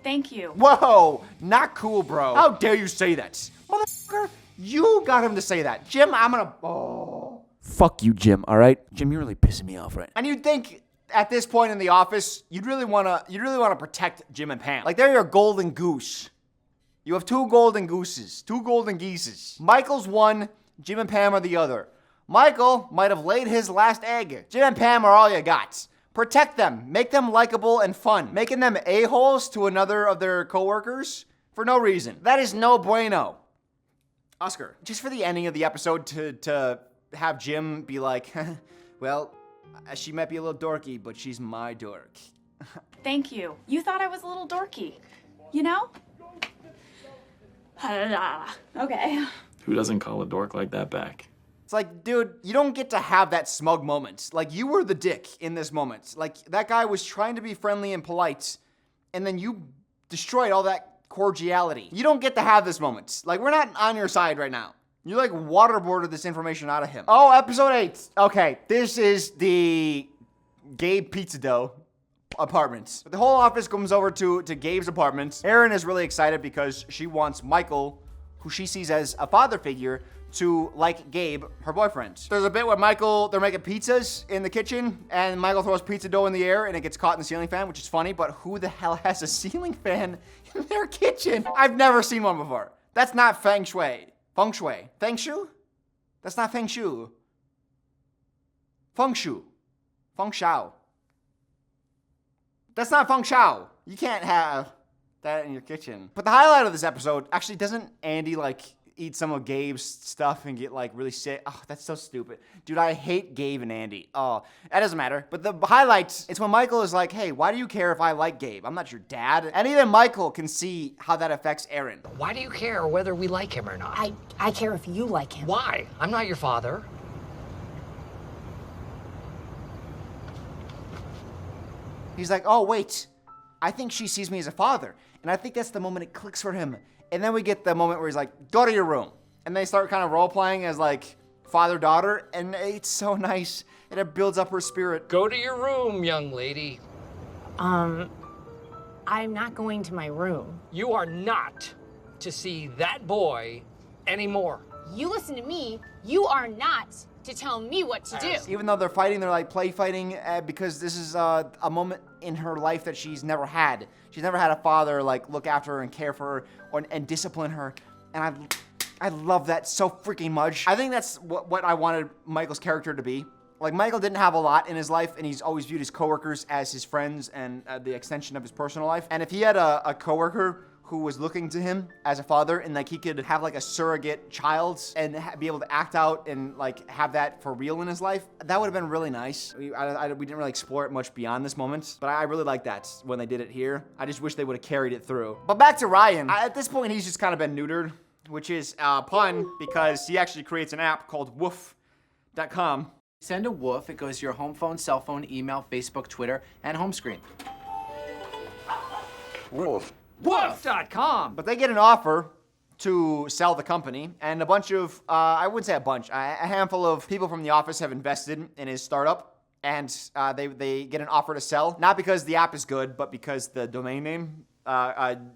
Speaker 22: Thank you.
Speaker 1: Whoa, not cool, bro. How dare you say that? Motherfucker, you got him to say that. Jim, I'm gonna... Oh. Fuck you, Jim, all right? Jim, you're really pissing me off right now. And you'd think at this point in the office, you'd really wanna protect Jim and Pam. Like, they're your golden goose. You have two golden gooses, two golden geeses. Michael's one, Jim and Pam are the other. Michael might have laid his last egg. Jim and Pam are all you got. Protect them, make them likable and fun. Making them a-holes to another of their coworkers for no reason. That is no bueno. Oscar, just for the ending of the episode to have Jim be like, well, she might be a little dorky, but she's my dork.
Speaker 22: Thank you. You thought I was a little dorky, you know? Okay.
Speaker 17: Who doesn't call a dork like that back?
Speaker 1: It's like, dude, you don't get to have that smug moment. Like, you were the dick in this moment. Like, that guy was trying to be friendly and polite, and then you destroyed all that cordiality. You don't get to have this moment. Like, we're not on your side right now. You, like, waterboarded this information out of him. Oh, episode 8. Okay, this is the Gabe Pizza Dough apartments. The whole office comes over to Gabe's apartment. Erin is really excited because she wants Michael, who she sees as a father figure, to like Gabe, her boyfriend. There's a bit where they're making pizzas in the kitchen, and Michael throws pizza dough in the air, and it gets caught in the ceiling fan, which is funny, but who the hell has a ceiling fan in their kitchen? I've never seen one before. That's not feng shui. Feng shui. Feng shui? That's not feng shui. Feng shui. Feng shao. That's not feng shao. You can't have that in your kitchen. But the highlight of this episode, actually, doesn't Andy, like, eat some of Gabe's stuff and get, like, really sick? Oh, that's so stupid. Dude, I hate Gabe and Andy. Oh, that doesn't matter. But the highlight, it's when Michael is like, hey, why do you care if I like Gabe? I'm not your dad. And even Michael can see how that affects Erin.
Speaker 4: Why do you care whether we like him or not?
Speaker 6: I care if you like him.
Speaker 4: Why? I'm not your father.
Speaker 1: He's like, oh, wait. I think she sees me as a father. And I think that's the moment it clicks for him. And then we get the moment where he's like, go to your room. And they start kind of role-playing as, like, father-daughter. And it's so nice. And it builds up her spirit.
Speaker 4: Go to your room, young lady.
Speaker 6: I'm not going to my room.
Speaker 4: You are not to see that boy anymore.
Speaker 6: You listen to me. You are not to tell me what to do.
Speaker 1: Even though they're fighting, they're like play fighting because this is a moment in her life that she's never had. She's never had a father like look after her and care for her and discipline her. And I love that so freaking much. I think that's what I wanted Michael's character to be. Like, Michael didn't have a lot in his life, and he's always viewed his coworkers as his friends and the extension of his personal life. And if he had a coworker who was looking to him as a father, and like he could have like a surrogate child and be able to act out and like have that for real in his life, that would have been really nice. We didn't really explore it much beyond this moment, but I really like that when they did it here. I just wish they would have carried it through. But back to Ryan. At this point, he's just kind of been neutered, which is a pun because he actually creates an app called woof.com.
Speaker 8: Send a woof. It goes to your home phone, cell phone, email, Facebook, Twitter, and home screen.
Speaker 3: Woof.
Speaker 4: Woof.com.
Speaker 1: But they get an offer to sell the company, and a bunch of, I wouldn't say a bunch, a handful of people from the office have invested in his startup, and they get an offer to sell, not because the app is good, but because the domain name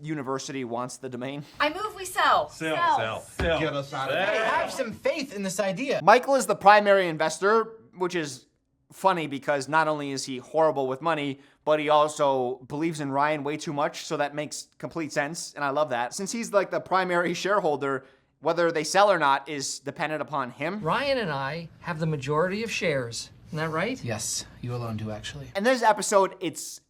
Speaker 1: university wants the domain.
Speaker 5: I move we sell.
Speaker 13: Sell.
Speaker 11: Get us out of
Speaker 8: Hey,
Speaker 11: there.
Speaker 8: have some faith in this idea.
Speaker 1: Michael is the primary investor, which is funny because not only is he horrible with money, but he also believes in Ryan way too much, so that makes complete sense, and I love that. Since he's like the primary shareholder, whether they sell or not is dependent upon him.
Speaker 4: Ryan and I have the majority of shares. Isn't that right?
Speaker 8: Yes, you alone do, actually.
Speaker 1: And this episode, it's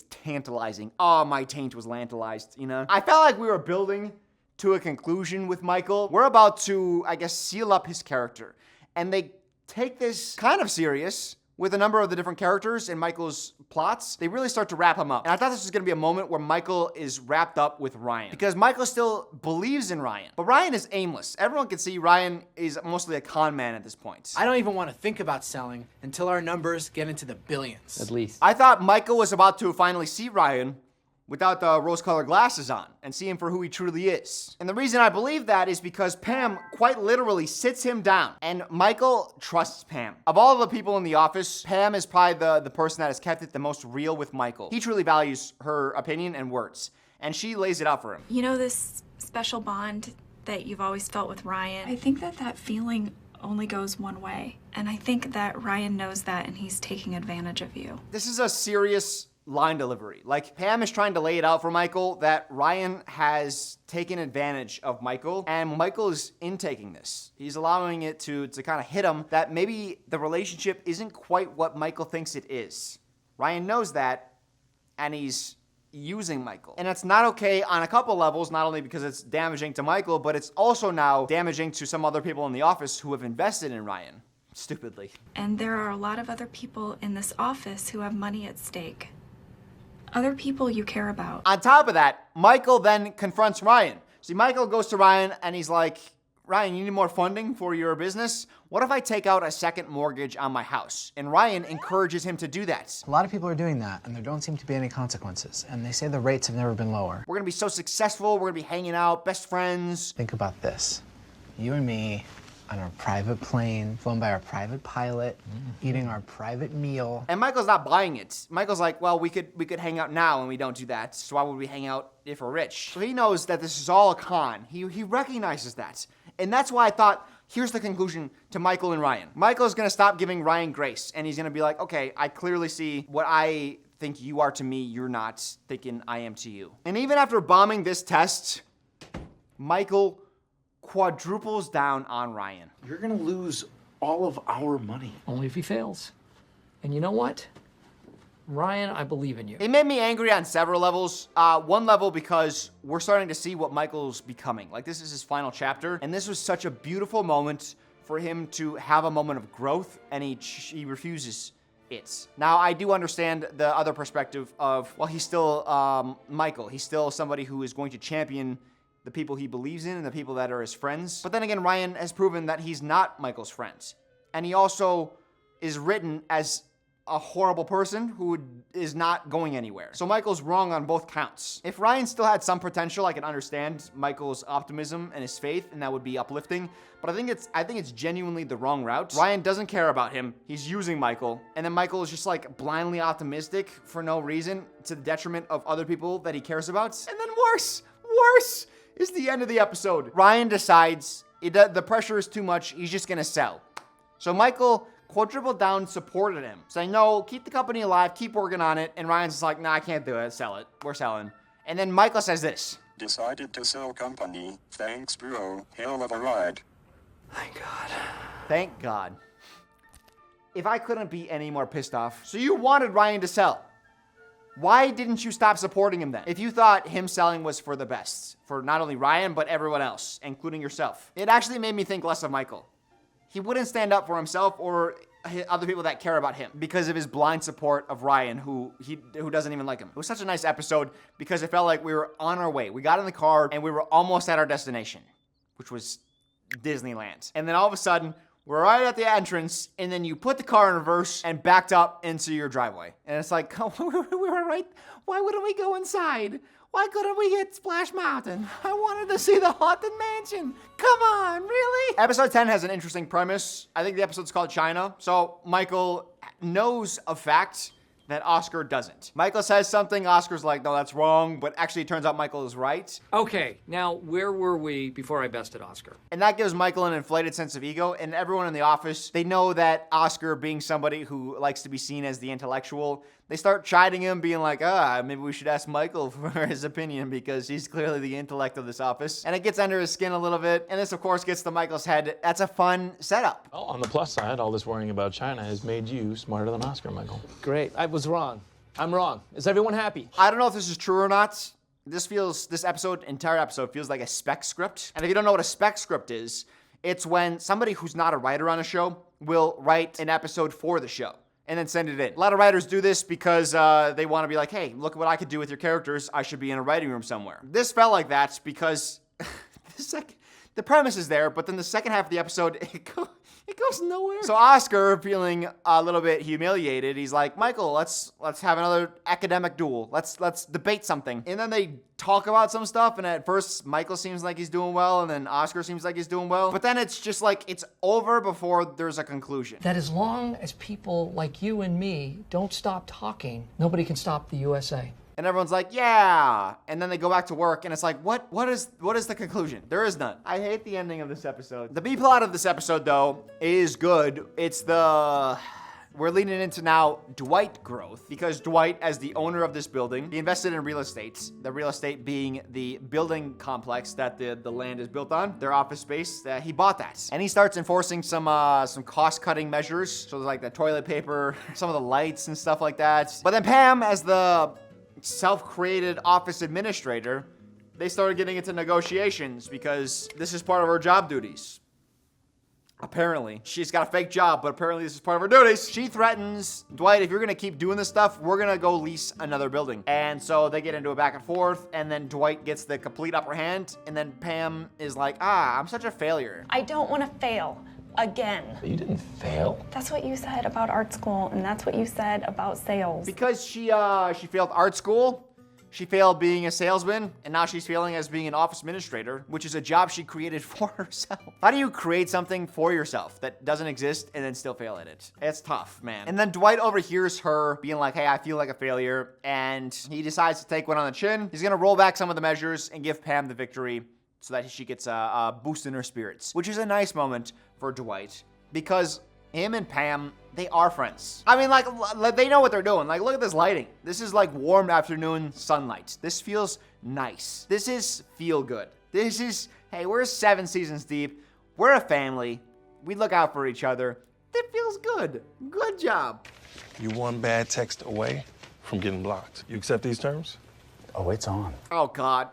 Speaker 1: tantalizing. Oh, my taint was lantalized, you know? I felt like we were building to a conclusion with Michael. We're about to, I guess, seal up his character. And they take this kind of serious with a number of the different characters in Michael's plots. They really start to wrap him up. And I thought this was gonna be a moment where Michael is wrapped up with Ryan. Because Michael still believes in Ryan. But Ryan is aimless. Everyone can see Ryan is mostly a con man at this point.
Speaker 8: I don't even want to think about selling until our numbers get into the billions.
Speaker 4: At least.
Speaker 1: I thought Michael was about to finally see Ryan without the rose-colored glasses on and see him for who he truly is. And the reason I believe that is because Pam quite literally sits him down, and Michael trusts Pam. Of all the people in the office, Pam is probably the person that has kept it the most real with Michael. He truly values her opinion and words, and she lays it out for him.
Speaker 5: You know this special bond that you've always felt with Ryan? I think that feeling only goes one way. And I think that Ryan knows that and he's taking advantage of you.
Speaker 1: This is a serious line delivery. Like, Pam is trying to lay it out for Michael that Ryan has taken advantage of Michael, and Michael is intaking this. He's allowing it to kind of hit him that maybe the relationship isn't quite what Michael thinks it is. Ryan knows that, and he's using Michael. And it's not okay on a couple levels, not only because it's damaging to Michael, but it's also now damaging to some other people in the office who have invested in Ryan, stupidly.
Speaker 5: And there are a lot of other people in this office who have money at stake. Other people you care about.
Speaker 1: On top of that, Michael then confronts Ryan. See, Michael goes to Ryan and he's like, Ryan, you need more funding for your business? What if I take out a second mortgage on my house? And Ryan encourages him to do that.
Speaker 8: A lot of people are doing that, and there don't seem to be any consequences. And they say the rates have never been lower.
Speaker 1: We're gonna be so successful, we're gonna be hanging out, best friends.
Speaker 8: Think about this. You and me on our private plane, flown by our private pilot, eating our private meal.
Speaker 1: And Michael's not buying it. Michael's like, well, we could hang out now and we don't do that, so why would we hang out if we're rich? So he knows that this is all a con. He recognizes that. And that's why I thought, here's the conclusion to Michael and Ryan. Michael's gonna stop giving Ryan grace, and he's gonna be like, okay, I clearly see what I think you are to me, you're not thinking I am to you. And even after bombing this test, Michael quadruples down on Ryan.
Speaker 12: You're gonna lose all of our money.
Speaker 4: Only if he fails. And you know what? Ryan, I believe in you.
Speaker 1: It made me angry on several levels. One level because we're starting to see what Michael's becoming. Like, this is his final chapter, and this was such a beautiful moment for him to have a moment of growth, and he refuses it. Now, I do understand the other perspective of, well, he's still Michael. He's still somebody who is going to champion the people he believes in and the people that are his friends. But then again, Ryan has proven that he's not Michael's friend. And he also is written as a horrible person who is not going anywhere. So Michael's wrong on both counts. If Ryan still had some potential, I can understand Michael's optimism and his faith, and that would be uplifting. But I think it's genuinely the wrong route. Ryan doesn't care about him. He's using Michael. And then Michael is just like blindly optimistic for no reason to the detriment of other people that he cares about. And then worse is the end of the episode. Ryan decides the pressure is too much. He's just gonna sell. So Michael quadrupled down, supported him, saying, no, keep the company alive, keep working on it. And Ryan's just like, nah, I can't do it, sell it, we're selling. And then Michael says this.
Speaker 19: Decided to sell company. Thanks, bro. Hell of a ride.
Speaker 4: Thank God.
Speaker 1: Thank God. If I couldn't be any more pissed off. So you wanted Ryan to sell. Why didn't you stop supporting him then? If you thought him selling was for the best, for not only Ryan, but everyone else, including yourself. It actually made me think less of Michael. He wouldn't stand up for himself or other people that care about him because of his blind support of Ryan, who doesn't even like him. It was such a nice episode because it felt like we were on our way. We got in the car and we were almost at our destination, which was Disneyland. And then all of a sudden, we're right at the entrance, and then you put the car in reverse and backed up into your driveway. And it's like, oh, we were right. Why wouldn't we go inside? Why couldn't we hit Splash Mountain? I wanted to see the Haunted Mansion. Come on, really? Episode 10 has an interesting premise. I think the episode's called China. So Michael knows a fact that Oscar doesn't. Michael says something, Oscar's like, no, that's wrong, but actually it turns out Michael is right.
Speaker 4: Okay, now where were we before I bested Oscar?
Speaker 1: And that gives Michael an inflated sense of ego, and everyone in the office, they know that Oscar, being somebody who likes to be seen as the intellectual, they start chiding him, being like, maybe we should ask Michael for his opinion because he's clearly the intellect of this office. And it gets under his skin a little bit, and this, of course, gets to Michael's head. That's a fun setup.
Speaker 17: Well, on the plus side, all this worrying about China has made you smarter than Oscar, Michael.
Speaker 13: Great. I was wrong. I'm wrong. Is everyone happy?
Speaker 1: I don't know if this is true or not. This entire episode feels like a spec script. And if you don't know what a spec script is, it's when somebody who's not a writer on a show will write an episode for the show and then send it in. A lot of writers do this because they want to be like, hey, look at what I could do with your characters. I should be in a writing room somewhere. This felt like that because the premise is there, but then the second half of the episode, it goes nowhere. So Oscar, feeling a little bit humiliated, he's like, Michael, let's have another academic duel. Let's debate something. And then they talk about some stuff, and at first Michael seems like he's doing well, and then Oscar seems like he's doing well. But then it's just like it's over before there's a conclusion.
Speaker 4: That as long as people like you and me don't stop talking, nobody can stop the USA.
Speaker 1: And everyone's like, yeah. And then they go back to work, and it's like, what is the conclusion? There is none. I hate the ending of this episode. The B plot of this episode, though, is good. We're leaning into now Dwight growth, because Dwight, as the owner of this building, he invested in real estate. The real estate being the building complex that the land is built on, their office space. He bought that, and he starts enforcing some cost-cutting measures. So like the toilet paper, some of the lights and stuff like that. But then Pam, as the self-created office administrator, they started getting into negotiations because this is part of her job duties. Apparently. She's got a fake job, but apparently this is part of her duties. She threatens Dwight, if you're gonna keep doing this stuff, we're gonna go lease another building. And so they get into a back and forth, and then Dwight gets the complete upper hand, and then Pam is like, I'm such a failure.
Speaker 22: I don't want to fail. Again.
Speaker 17: You didn't fail.
Speaker 22: That's what you said about art school, and that's what you said about sales.
Speaker 1: Because she failed art school, she failed being a salesman, and now she's failing as being an office administrator, which is a job she created for herself. How do you create something for yourself that doesn't exist and then still fail at it? It's tough, man. And then Dwight overhears her being like, hey, I feel like a failure, and he decides to take one on the chin. He's gonna roll back some of the measures and give Pam the victory so that she gets a boost in her spirits, which is a nice moment for Dwight, because him and Pam, they are friends. I mean, like, they know what they're doing. Like, look at this lighting. This is like warm afternoon sunlight. This feels nice. This is feel good. This is, hey, we're 7 seasons deep. We're a family. We look out for each other. It feels good. Good job.
Speaker 20: You one bad text away from getting blocked. You accept these terms?
Speaker 23: Oh, it's on.
Speaker 1: Oh, God.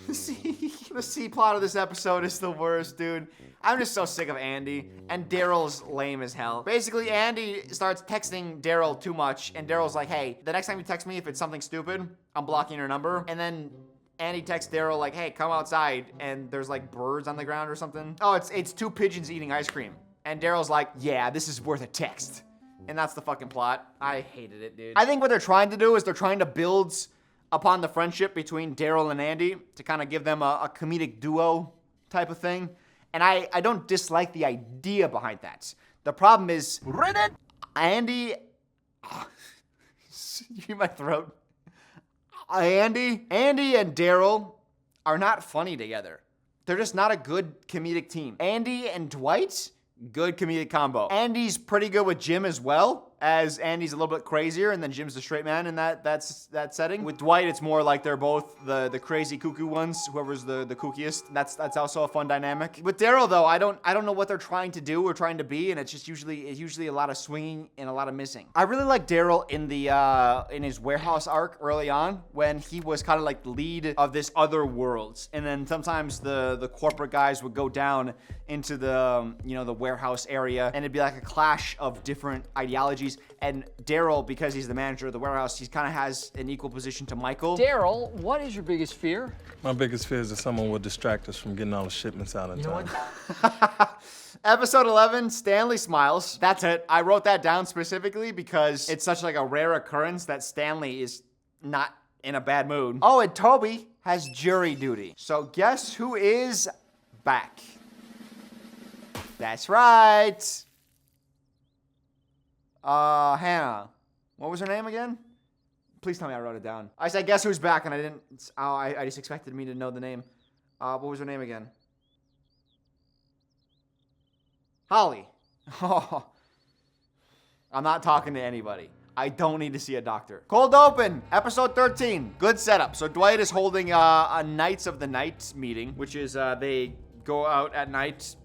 Speaker 1: The C plot of this episode is the worst, dude. I'm just so sick of Andy, and Daryl's lame as hell. Basically, Andy starts texting Daryl too much, and Daryl's like, hey, the next time you text me, if it's something stupid, I'm blocking your number. And then Andy texts Daryl like, hey, come outside, and there's like birds on the ground or something. Oh, it's 2 pigeons eating ice cream. And Daryl's like, yeah, this is worth a text. And that's the fucking plot. I hated it, dude. I think what they're trying to do is they're trying to build upon the friendship between Daryl and Andy to kind of give them a comedic duo type of thing. And I don't dislike the idea behind that. The problem is, Andy, you hear my throat? Andy and Daryl are not funny together. They're just not a good comedic team. Andy and Dwight, good comedic combo. Andy's pretty good with Jim as well, as Andy's a little bit crazier, and then Jim's the straight man in that setting. With Dwight, it's more like they're both the crazy cuckoo ones, whoever's the kookiest. That's also a fun dynamic. With Daryl, though, I don't know what they're trying to do or trying to be, and it's just usually a lot of swinging and a lot of missing. I really like Daryl in his warehouse arc early on, when he was kind of like the lead of this other world, and then sometimes the corporate guys would go down into the warehouse area, and it'd be like a clash of different ideologies. And Daryl, because he's the manager of the warehouse, he kind of has an equal position to Michael.
Speaker 4: Daryl, what is your biggest fear?
Speaker 20: My biggest fear is that someone will distract us from getting all the shipments out in time.
Speaker 1: Episode 11, Stanley smiles. That's it. I wrote that down specifically because it's such like a rare occurrence that Stanley is not in a bad mood. Oh, and Toby has jury duty. So guess who is back? That's right. Hannah. What was her name again? Please tell me I wrote it down. I said, guess who's back, and I didn't. Oh, I just expected me to know the name. What was her name again? Holly. Oh. I'm not talking to anybody. I don't need to see a doctor. Cold Open, episode 13. Good setup. So Dwight is holding a Knights of the Night meeting, which is they go out at night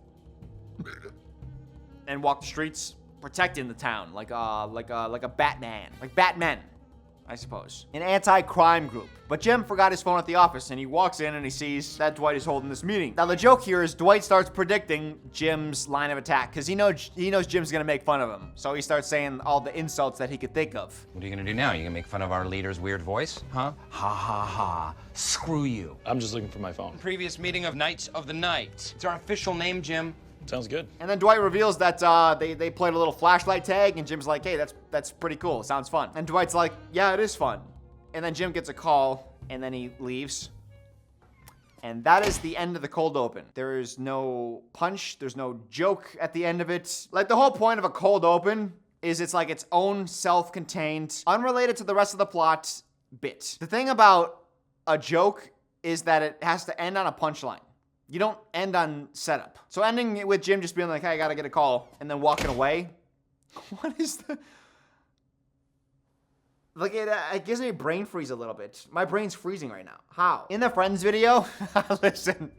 Speaker 1: and walk the streets, protecting the town like a Batman, like Batman, I suppose. An anti-crime group. But Jim forgot his phone at the office, and he walks in and he sees that Dwight is holding this meeting. Now the joke here is Dwight starts predicting Jim's line of attack because he knows Jim's gonna make fun of him. So he starts saying all the insults that he could think of.
Speaker 2: What are you gonna do now? You gonna make fun of our leader's weird voice? Huh? Ha ha ha. Screw you.
Speaker 17: I'm just looking for my phone.
Speaker 2: Previous meeting of Knights of the Night. It's our official name, Jim.
Speaker 17: Sounds good.
Speaker 1: And then Dwight reveals that they played a little flashlight tag, and Jim's like, hey, that's pretty cool. It sounds fun. And Dwight's like, yeah, it is fun. And then Jim gets a call, and then he leaves. And that is the end of the cold open. There is no punch. There's no joke at the end of it. Like, the whole point of a cold open is it's like its own self-contained, unrelated to the rest of the plot bit. The thing about a joke is that it has to end on a punchline. You don't end on setup. So ending it with Jim just being like, hey, I gotta get a call, and then walking away. What is the... Like, it gives me a brain freeze a little bit. My brain's freezing right now. How? In the Friends video, listen,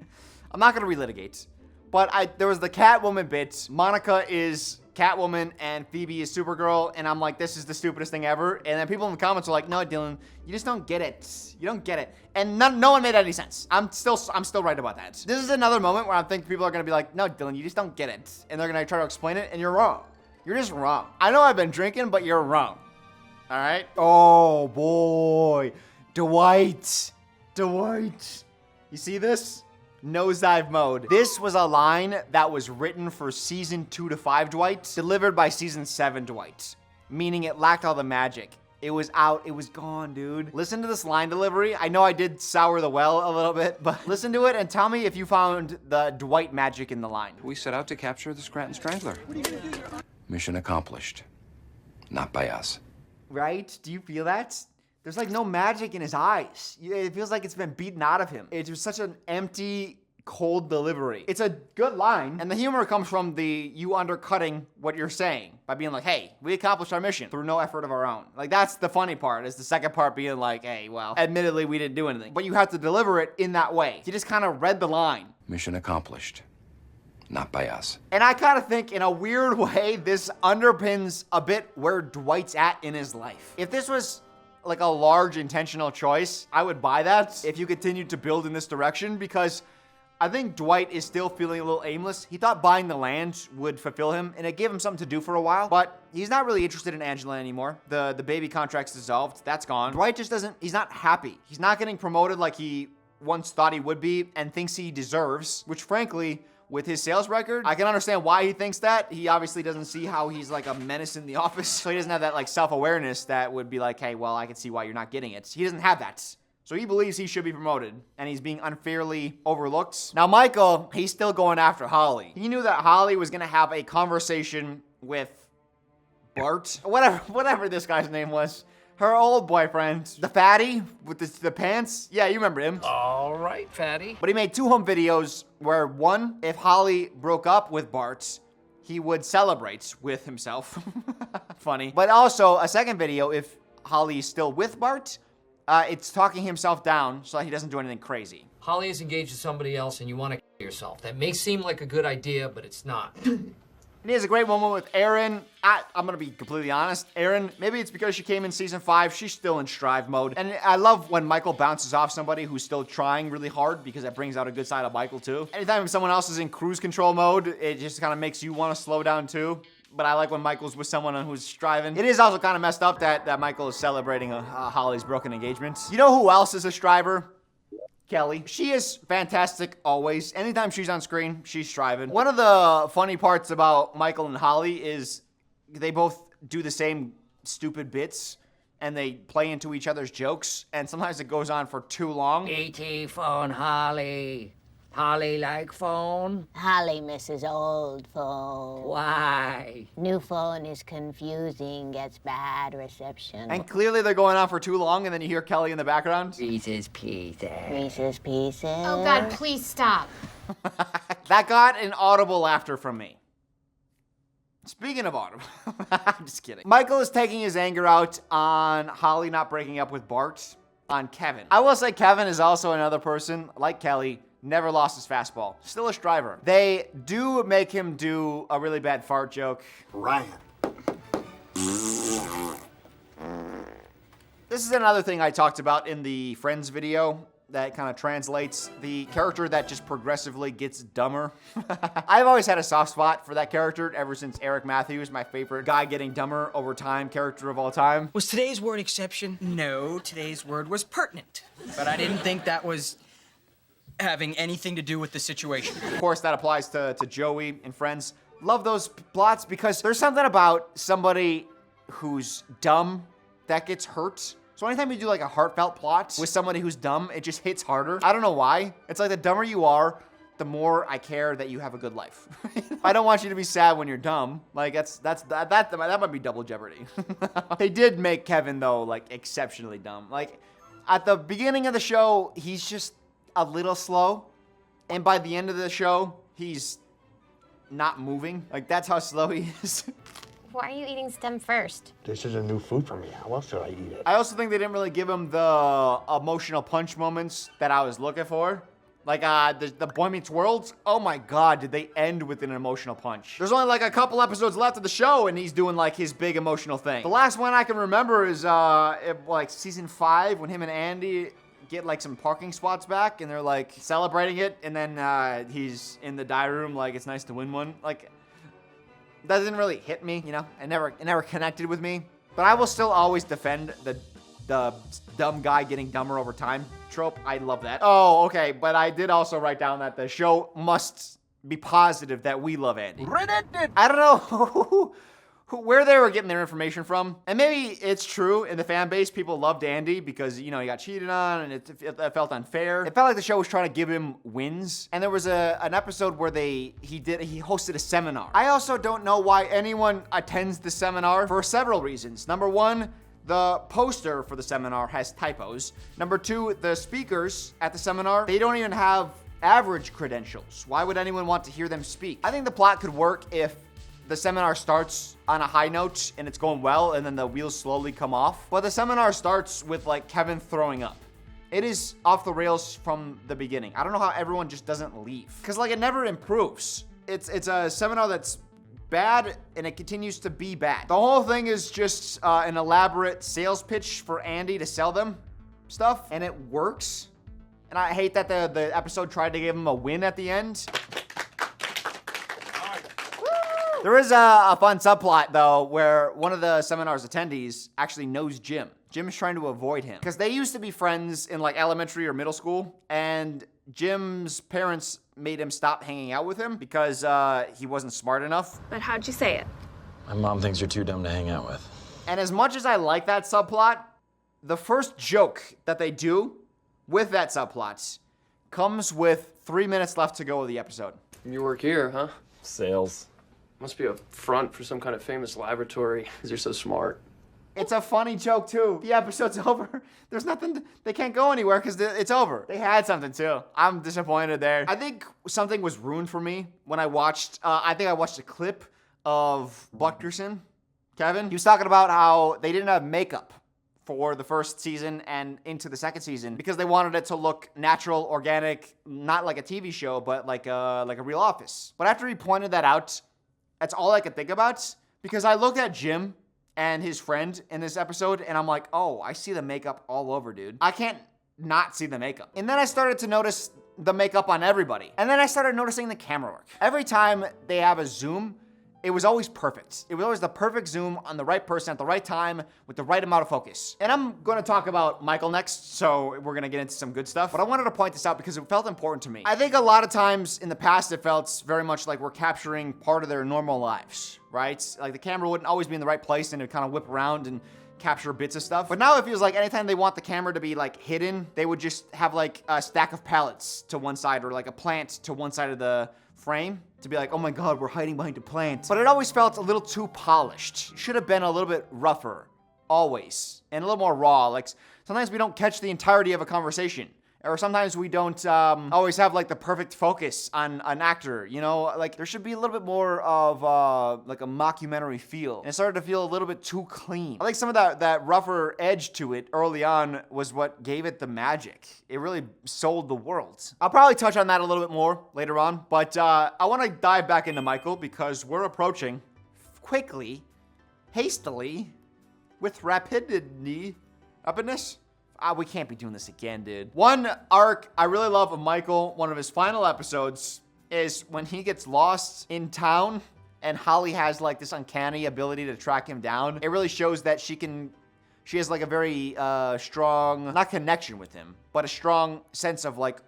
Speaker 1: I'm not gonna relitigate, but there was the Catwoman bit. Monica is Catwoman and Phoebe is Supergirl, and I'm like, this is the stupidest thing ever. And then people in the comments are like, no, Dylan, you just don't get it. You don't get it. And no one made any sense. I'm still right about that. This is another moment where I think people are gonna be like, no, Dylan, you just don't get it. And they're gonna try to explain it, and you're wrong. You're just wrong. I know I've been drinking, but you're wrong. All right? Oh, boy. Dwight. You see this? Nosedive mode. This was a line that was written for season 2 to 5 Dwight, delivered by season 7 Dwight, meaning it lacked all the magic. It was out. It was gone, dude. Listen to this line delivery. I know I did sour the well a little bit, but listen to it and tell me if you found the Dwight magic in the line.
Speaker 2: We set out to capture the Scranton Strangler. Mission accomplished. Not by us.
Speaker 1: Right? Do you feel that? There's like no magic in his eyes. It feels like it's been beaten out of him. It was such an empty, cold delivery. It's a good line, and the humor comes from you undercutting what you're saying by being like, hey, we accomplished our mission through no effort of our own. Like, that's the funny part, is the second part being like, hey, well, admittedly, we didn't do anything. But you have to deliver it in that way. You just kind of read the line.
Speaker 2: Mission accomplished. Not by us.
Speaker 1: And I kind of think, in a weird way, this underpins a bit where Dwight's at in his life. If this was like a large intentional choice, I would buy that if you continued to build in this direction, because I think Dwight is still feeling a little aimless. He thought buying the land would fulfill him, and it gave him something to do for a while, but he's not really interested in Angela anymore. The baby contract's dissolved. That's gone. Dwight just he's not happy. He's not getting promoted like he once thought he would be and thinks he deserves, which frankly, with his sales record, I can understand why he thinks that. He obviously doesn't see how he's like a menace in the office. So he doesn't have that like self-awareness that would be like, hey, well, I can see why you're not getting it. He doesn't have that. So he believes he should be promoted, and he's being unfairly overlooked. Now, Michael, he's still going after Holly. He knew that Holly was gonna have a conversation with Bart, whatever this guy's name was. Her old boyfriend, the fatty with the pants. Yeah, you remember him.
Speaker 4: All right, fatty.
Speaker 1: But he made 2 home videos where one, if Holly broke up with Bart, he would celebrate with himself. Funny. But also a second video, if Holly's still with Bart, it's talking himself down so that he doesn't do anything crazy.
Speaker 4: Holly is engaged to somebody else and you want to kill yourself. That may seem like a good idea, but it's not.
Speaker 1: And he has a great moment with Erin. I'm gonna be completely honest. Erin, maybe it's because she came in season 5, she's still in strive mode. And I love when Michael bounces off somebody who's still trying really hard, because that brings out a good side of Michael too. Anytime someone else is in cruise control mode, it just kind of makes you want to slow down too. But I like when Michael's with someone who's striving. It is also kind of messed up that Michael is celebrating Holly's broken engagement. You know who else is a striver? Kelly. She is fantastic always. Anytime she's on screen, she's striving. One of the funny parts about Michael and Holly is they both do the same stupid bits and they play into each other's jokes, and sometimes it goes on for too long.
Speaker 7: E.T. phone Holly.
Speaker 9: Holly like phone?
Speaker 10: Holly misses old phone.
Speaker 9: Why?
Speaker 10: New phone is confusing, gets bad reception.
Speaker 1: And clearly they're going on for too long, and then you hear Kelly in the background.
Speaker 9: Reese's Pieces.
Speaker 10: Reese's Pieces.
Speaker 23: Oh God, please stop.
Speaker 1: That got an audible laughter from me. Speaking of audible, I'm just kidding. Michael is taking his anger out on Holly not breaking up with Bart, on Kevin. I will say Kevin is also another person, like Kelly, never lost his fastball. Still a striver. They do make him do a really bad fart joke.
Speaker 18: Ryan.
Speaker 1: This is another thing I talked about in the Friends video that kind of translates the character that just progressively gets dumber. I've always had a soft spot for that character ever since Eric Matthews, my favorite guy getting dumber over time character of all time.
Speaker 24: Was today's word exception? No, today's word was pertinent. But I didn't think that was having anything to do with the situation.
Speaker 1: Of course, that applies to Joey and Friends. Love those plots because there's something about somebody who's dumb that gets hurt. So anytime you do like a heartfelt plot with somebody who's dumb, it just hits harder. I don't know why. It's like the dumber you are, the more I care that you have a good life. I don't want you to be sad when you're dumb. Like that might be double jeopardy. They did make Kevin though like exceptionally dumb. Like at the beginning of the show, he's just a little slow, and by the end of the show, he's not moving. Like that's how slow he is.
Speaker 23: Why are you eating stem first?
Speaker 18: This is a new food for me. How else should I eat it?
Speaker 1: I also think they didn't really give him the emotional punch moments that I was looking for. Like the Boy Meets World, oh my God, did they end with an emotional punch. There's only like a couple episodes left of the show and he's doing like his big emotional thing. The last one I can remember is like season 5 when him and Andy get like some parking spots back and they're like celebrating it and then he's in the diary room like it's nice to win one. Like that didn't really hit me, you know? It never connected with me. But I will still always defend the dumb guy getting dumber over time trope. I love that. Oh, okay, but I did also write down that the show must be positive that we love Andy. I don't know where they were getting their information from. And maybe it's true in the fan base. People loved Andy because, you know, he got cheated on and it felt unfair. It felt like the show was trying to give him wins. And there was an episode where he hosted a seminar. I also don't know why anyone attends the seminar for several reasons. Number one, the poster for the seminar has typos. Number two, the speakers at the seminar, they don't even have average credentials. Why would anyone want to hear them speak? I think the plot could work if the seminar starts on a high note and it's going well and then the wheels slowly come off. But the seminar starts with like Kevin throwing up. It is off the rails from the beginning. I don't know how everyone just doesn't leave. Cause like it never improves. It's a seminar that's bad and it continues to be bad. The whole thing is just an elaborate sales pitch for Andy to sell them stuff and it works. And I hate that the episode tried to give him a win at the end. There is a fun subplot, though, where one of the seminar's attendees actually knows Jim. Jim is trying to avoid him. Because they used to be friends in, like, elementary or middle school, and Jim's parents made him stop hanging out with him because he wasn't smart enough.
Speaker 5: But how'd you say it?
Speaker 17: My mom thinks you're too dumb to hang out with.
Speaker 1: And as much as I like that subplot, the first joke that they do with that subplot comes with 3 minutes left to go of the episode.
Speaker 25: You work here, huh?
Speaker 17: Sales.
Speaker 25: Must be a front for some kind of famous laboratory, because you're so smart.
Speaker 1: It's a funny joke, too. The episode's over. There's nothing, they can't go anywhere because it's over. They had something, too. I'm disappointed there. I think something was ruined for me when I watched, I think I watched a clip of Buckerson, Kevin. He was talking about how they didn't have makeup for the first season and into the second season because they wanted it to look natural, organic, not like a TV show, but like a real office. But after he pointed that out, that's all I could think about because I looked at Jim and his friend in this episode and I'm like, oh, I see the makeup all over, dude. I can't not see the makeup. And then I started to notice the makeup on everybody. And then I started noticing the camera work. Every time they have a zoom, it was always perfect. It was always the perfect zoom on the right person at the right time with the right amount of focus. And I'm gonna talk about Michael next, so we're gonna get into some good stuff. But I wanted to point this out because it felt important to me. I think a lot of times in the past, it felt very much like we're capturing part of their normal lives, right? Like the camera wouldn't always be in the right place and it would kind of whip around and capture bits of stuff. But now it feels like anytime they want the camera to be like hidden, they would just have like a stack of pallets to one side or like a plant to one side of the frame to be like, oh my God, we're hiding behind a plant. But it always felt a little too polished. Should have been a little bit rougher, always, and a little more raw. Like sometimes we don't catch the entirety of a conversation. Or sometimes we don't always have like the perfect focus on an actor, you know? Like there should be a little bit more of like a mockumentary feel. And it started to feel a little bit too clean. I think some of that rougher edge to it early on was what gave it the magic. It really sold the world. I'll probably touch on that a little bit more later on, but I want to dive back into Michael because we're approaching quickly, hastily, with rapidness. We can't be doing this again, dude. One arc I really love of Michael, one of his final episodes, is when he gets lost in town and Holly has like this uncanny ability to track him down. It really shows that she has like a very strong, not connection with him, but a strong sense of like,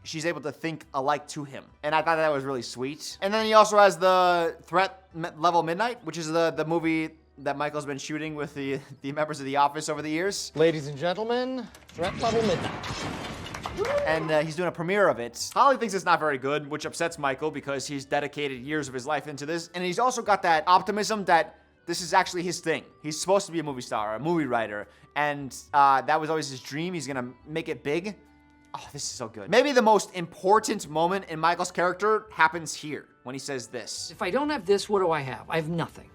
Speaker 1: she's able to think alike to him. And I thought that was really sweet. And then he also has the Threat Level Midnight, which is the movie that Michael's been shooting with the members of The Office over the years.
Speaker 4: Ladies and gentlemen, Threat Level Midnight.
Speaker 1: And he's doing a premiere of it. Holly thinks it's not very good, which upsets Michael because he's dedicated years of his life into this. And he's also got that optimism that this is actually his thing. He's supposed to be a movie star, a movie writer. And that was always his dream. He's gonna make it big. Oh, this is so good. Maybe the most important moment in Michael's character happens here when he sa's this.
Speaker 4: If I don't have this, what do I have? I have nothing.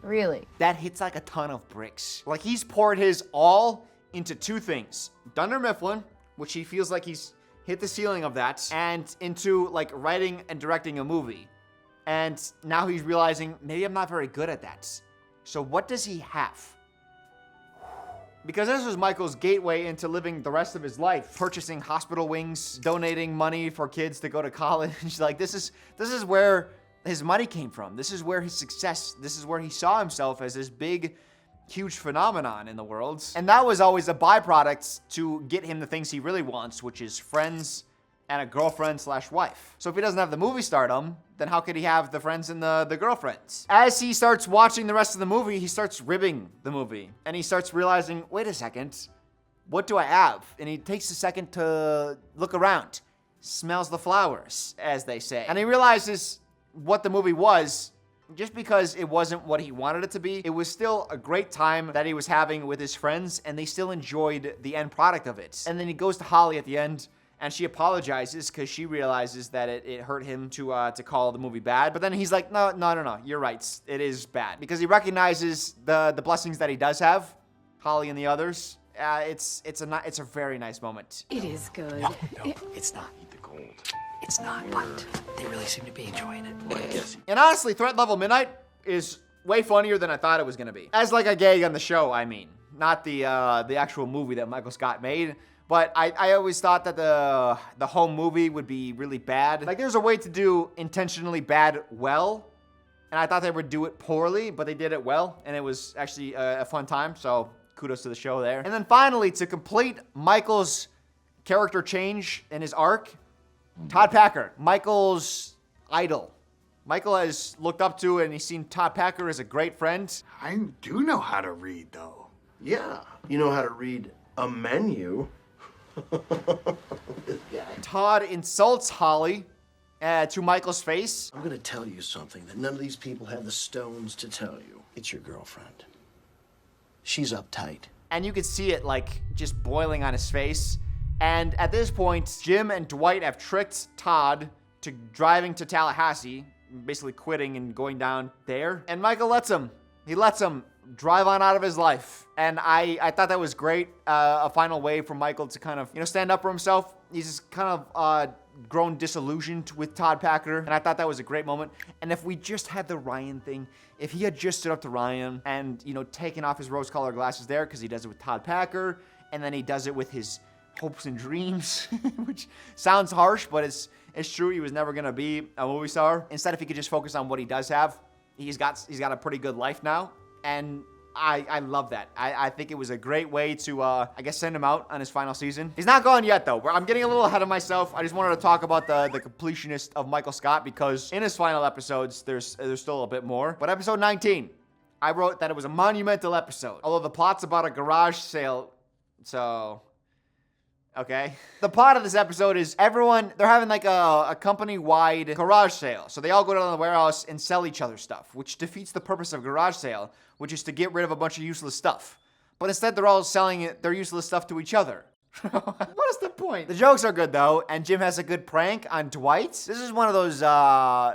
Speaker 6: Really?
Speaker 1: That hits like a ton of bricks. Like he's poured his all into two things. Dunder Mifflin, which he feels like he's hit the ceiling of that, and into like writing and directing a movie. And now he's realizing maybe I'm not very good at that. So what does he have? Because this was Michael's gateway into living the rest of his life, purchasing hospital wings, donating money for kids to go to college. Like this is where his money came from. This is where his success, this is where he saw himself as this big, huge phenomenon in the world. And that was always a byproduct to get him the things he really wants, which is friends and a girlfriend/wife. So if he doesn't have the movie stardom, then how could he have the friends and the girlfriends? As he starts watching the rest of the movie, he starts ribbing the movie. And he starts realizing, wait a second, what do I have? And he takes a second to look around, smells the flowers, as they say. And he realizes what the movie was, just because it wasn't what he wanted it to be, it was still a great time that he was having with his friends, and they still enjoyed the end product of it. And then he goes to Holly at the end, and she apologizes because she realizes that it hurt him to call the movie bad. But then he's like, no, you're right, it is bad. Because he recognizes the blessings that he does have, Holly and the others. It's a very nice moment.
Speaker 6: It is good.
Speaker 7: No, it's not. Eat the gold. It's not, but they really seem to be enjoying it. Well, I guess.
Speaker 1: And honestly, Threat Level Midnight is way funnier than I thought it was gonna be. As like a gag on the show, I mean. Not the actual movie that Michael Scott made. But I always thought that the home movie would be really bad. Like there's a way to do intentionally bad well. And I thought they would do it poorly, but they did it well. And it was actually a fun time, so kudos to the show there. And then finally, to complete Michael's character change in his arc, Todd Packer, Michael's idol. Michael has looked up to and he's seen Todd Packer as a great friend.
Speaker 18: I do know how to read, though.
Speaker 14: Yeah, you know how to read a menu. This guy.
Speaker 1: Todd insults Holly to Michael's face.
Speaker 14: I'm gonna tell you something that none of these people have the stones to tell you. It's your girlfriend. She's uptight.
Speaker 1: And you could see it like just boiling on his face. And at this point, Jim and Dwight have tricked Todd to driving to Tallahassee, basically quitting and going down there. And Michael lets him. He lets him drive on out of his life. And I thought that was great. A final way for Michael to kind of, stand up for himself. He's just kind of grown disillusioned with Todd Packer. And I thought that was a great moment. And if we just had the Ryan thing, if he had just stood up to Ryan and, taken off his rose-colored glasses there, because he does it with Todd Packer, and then he does it with his hopes and dreams, which sounds harsh, but it's true. He was never gonna be a movie star. Instead, if he could just focus on what he does have, he's got a pretty good life now, and I love that. I think it was a great way to send him out on his final season. He's not gone yet though. I'm getting a little ahead of myself. I just wanted to talk about the completionist of Michael Scott because in his final episodes there's still a bit more. But episode 19, I wrote that it was a monumental episode. Although the plot's about a garage sale, so... Okay. The plot of this episode is they're having like a company-wide garage sale. So they all go down to the warehouse and sell each other stuff, which defeats the purpose of a garage sale, which is to get rid of a bunch of useless stuff. But instead, they're all selling their useless stuff to each other. What is the point? The jokes are good, though, and Jim has a good prank on Dwight. This is one of those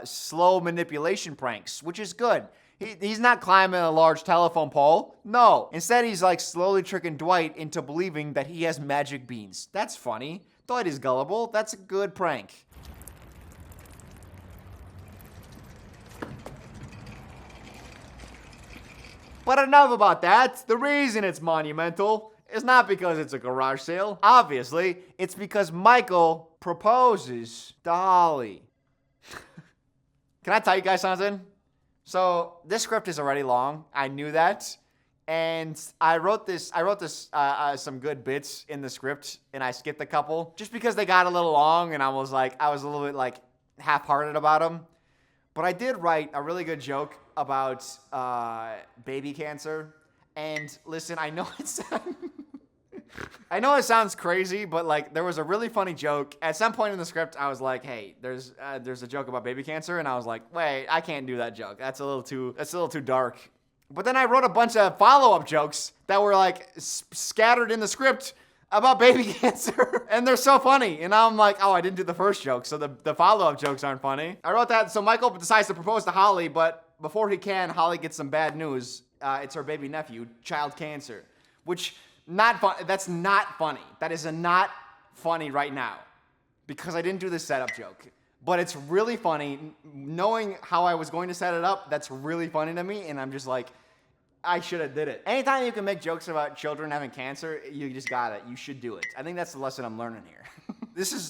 Speaker 1: slow manipulation pranks, which is good. He's not climbing a large telephone pole. No. Instead, he's like slowly tricking Dwight into believing that he has magic beans. That's funny. Dwight is gullible. That's a good prank. But enough about that. The reason it's monumental is not because it's a garage sale. Obviously, it's because Michael proposes to Holly. Can I tell you guys something? So this script is already long. I knew that. And I wrote some good bits in the script, and I skipped a couple just because they got a little long, and I was a little bit like half-hearted about them. But I did write a really good joke about baby cancer. And listen, I know it sounds crazy, but like there was a really funny joke. At some point in the script, I was like, "Hey, there's a joke about baby cancer," and I was like, "Wait, I can't do that joke. That's a little too dark." But then I wrote a bunch of follow-up jokes that were like scattered in the script about baby cancer, and they're so funny. And now I'm like, "Oh, I didn't do the first joke, so the follow-up jokes aren't funny." I wrote that so Michael decides to propose to Holly, but before he can, Holly gets some bad news. It's her baby nephew, child cancer, which. Not fun. That's not funny. That is not funny right now because I didn't do the setup joke. But it's really funny. Knowing how I was going to set it up, that's really funny to me. And I'm just like, I should have did it. Anytime you can make jokes about children having cancer, you just got it. You should do it. I think that's the lesson I'm learning here.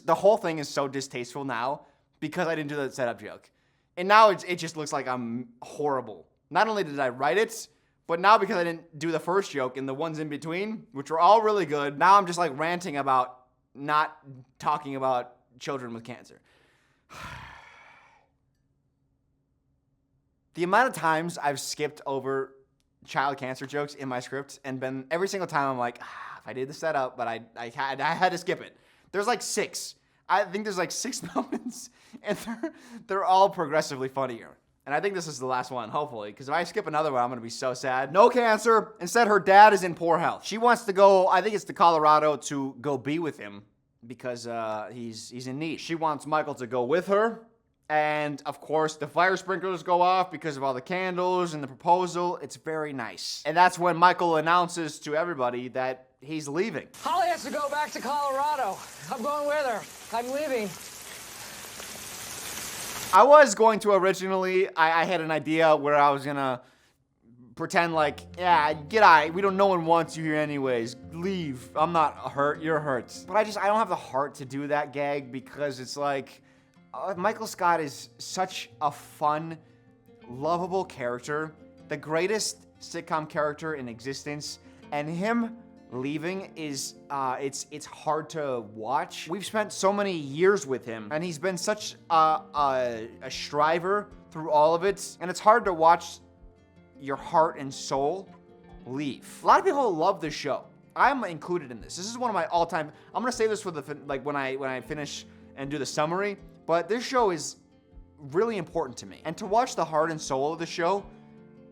Speaker 1: The whole thing is so distasteful now because I didn't do the setup joke. And now it just looks like I'm horrible. Not only did I write it, but now because I didn't do the first joke and the ones in between, which were all really good, now I'm just like ranting about not talking about children with cancer. The amount of times I've skipped over child cancer jokes in my script and every single time I'm like, if I did the setup, but I had to skip it. There's like 6. I think there's like 6 moments and they're all progressively funnier. And I think this is the last one, hopefully, because if I skip another one, I'm going to be so sad. No cancer. Instead, her dad is in poor health. She wants to go, I think it's to Colorado, to go be with him because he's in need. She wants Michael to go with her. And, of course, the fire sprinklers go off because of all the candles and the proposal. It's very nice. And that's when Michael announces to everybody that he's leaving.
Speaker 7: Holly has to go back to Colorado. I'm going with her. I'm leaving.
Speaker 1: I was going to originally, I had an idea where I was gonna pretend like, yeah, get out. No one wants you here anyways. Leave. I'm not hurt. You're hurt. But I don't have the heart to do that gag because it's like, Michael Scott is such a fun, lovable character. The greatest sitcom character in existence. And him leaving is it's hard to watch. We've spent so many years with him and he's been such a striver through all of it, and it's hard to watch your heart and soul leave. A lot of people love this show. I'm included in this. This is one of my all-time. I'm gonna say this for when I finish and do the summary, but this show is really important to me. And to watch the heart and soul of the show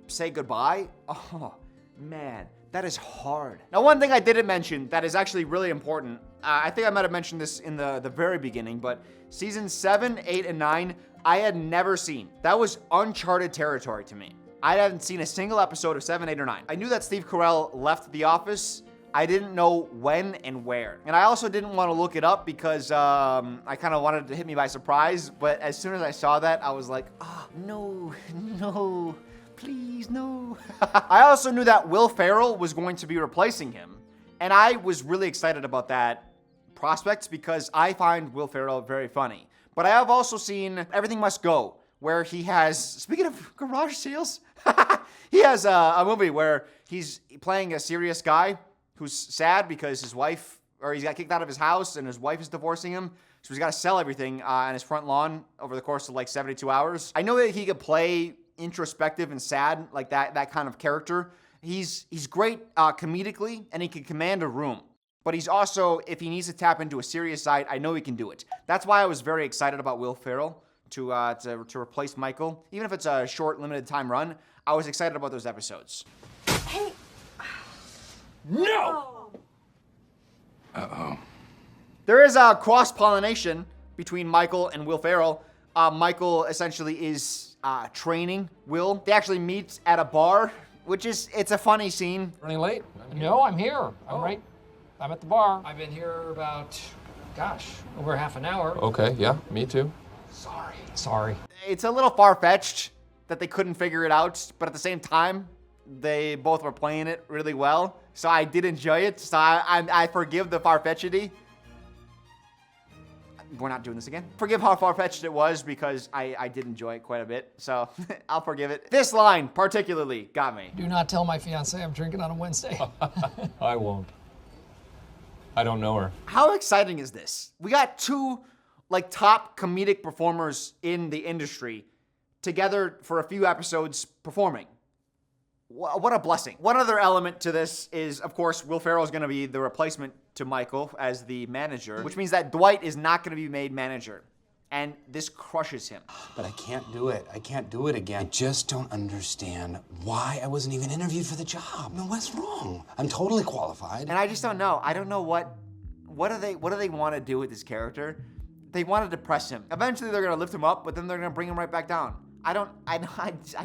Speaker 1: say goodbye, oh man, that is hard. Now, one thing I didn't mention that is actually really important, I think I might have mentioned this in the very beginning, but seasons 7, 8, and 9, I had never seen. That was uncharted territory to me. I hadn't seen a single episode of 7, 8, or 9. I knew that Steve Carell left The Office. I didn't know when and where. And I also didn't want to look it up because I kind of wanted it to hit me by surprise. But as soon as I saw that, I was like, oh, no. Please, no. I also knew that Will Ferrell was going to be replacing him. And I was really excited about that prospect because I find Will Ferrell very funny. But I have also seen Everything Must Go, where he has, speaking of garage sales, he has a movie where he's playing a serious guy who's sad because his wife, or he's got kicked out of his house and his wife is divorcing him. So he's got to sell everything on his front lawn over the course of like 72 hours. I know that he could play introspective and sad, like that kind of character. He's great comedically, and he can command a room. But he's also, if he needs to tap into a serious side, I know he can do it. That's why I was very excited about Will Ferrell to replace Michael. Even if it's a short, limited time run, I was excited about those episodes.
Speaker 5: Hey.
Speaker 1: No!
Speaker 2: Uh-oh.
Speaker 1: There is a cross-pollination between Michael and Will Ferrell. Michael essentially is training Will. They actually meet at a bar, it's a funny scene.
Speaker 4: Running late? No, I'm here. I'm at the bar. I've been here about, over half an hour.
Speaker 3: Okay, yeah, me too.
Speaker 4: Sorry.
Speaker 1: It's a little far-fetched that they couldn't figure it out, but at the same time, they both were playing it really well. So I did enjoy it, so I forgive the far-fetchedy. We're not doing this again. Forgive how far-fetched it was because I did enjoy it quite a bit, so I'll forgive it. This line particularly got me.
Speaker 4: Do not tell my fiance I'm drinking on a Wednesday.
Speaker 3: I won't. I don't know her.
Speaker 1: How exciting is this? We got two top comedic performers in the industry together for a few episodes performing. What a blessing. One other element to this is, of course, Will Ferrell is going to be the replacement to Michael as the manager, which means that Dwight is not going to be made manager. And this crushes him.
Speaker 2: But I can't do it. I can't do it again. I just don't understand why I wasn't even interviewed for the job. No, what's wrong? I'm totally qualified.
Speaker 1: And I just don't know. I don't know what do they want to do with this character. They want to depress him. Eventually they're going to lift him up, but then they're going to bring him right back down. I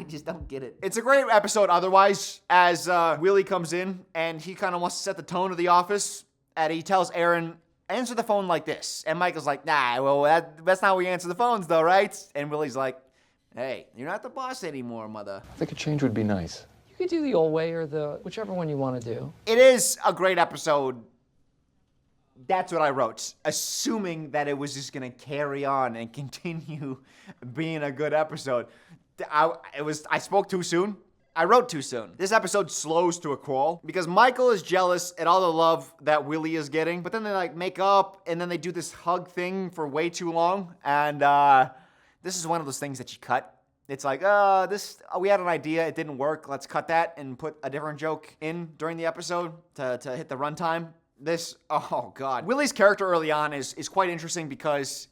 Speaker 1: just don't get it. It's a great episode otherwise, as Willie comes in and he kind of wants to set the tone of the office, and he tells Aaron, answer the phone like this. And Michael's like, nah, well, that's not how we answer the phones though, right? And Willie's like, hey, you're not the boss anymore, mother.
Speaker 3: I think a change would be nice.
Speaker 4: You could do the old way or whichever one you want to do.
Speaker 1: It is a great episode. That's what I wrote, assuming that it was just gonna carry on and continue being a good episode. I spoke too soon. I wrote too soon. This episode slows to a crawl because Michael is jealous at all the love that Willie is getting, but then they make up and then they do this hug thing for way too long. And this is one of those things that you cut. It's like, we had an idea, it didn't work. Let's cut that and put a different joke in during the episode to hit the runtime. Oh God. Willie's character early on is quite interesting because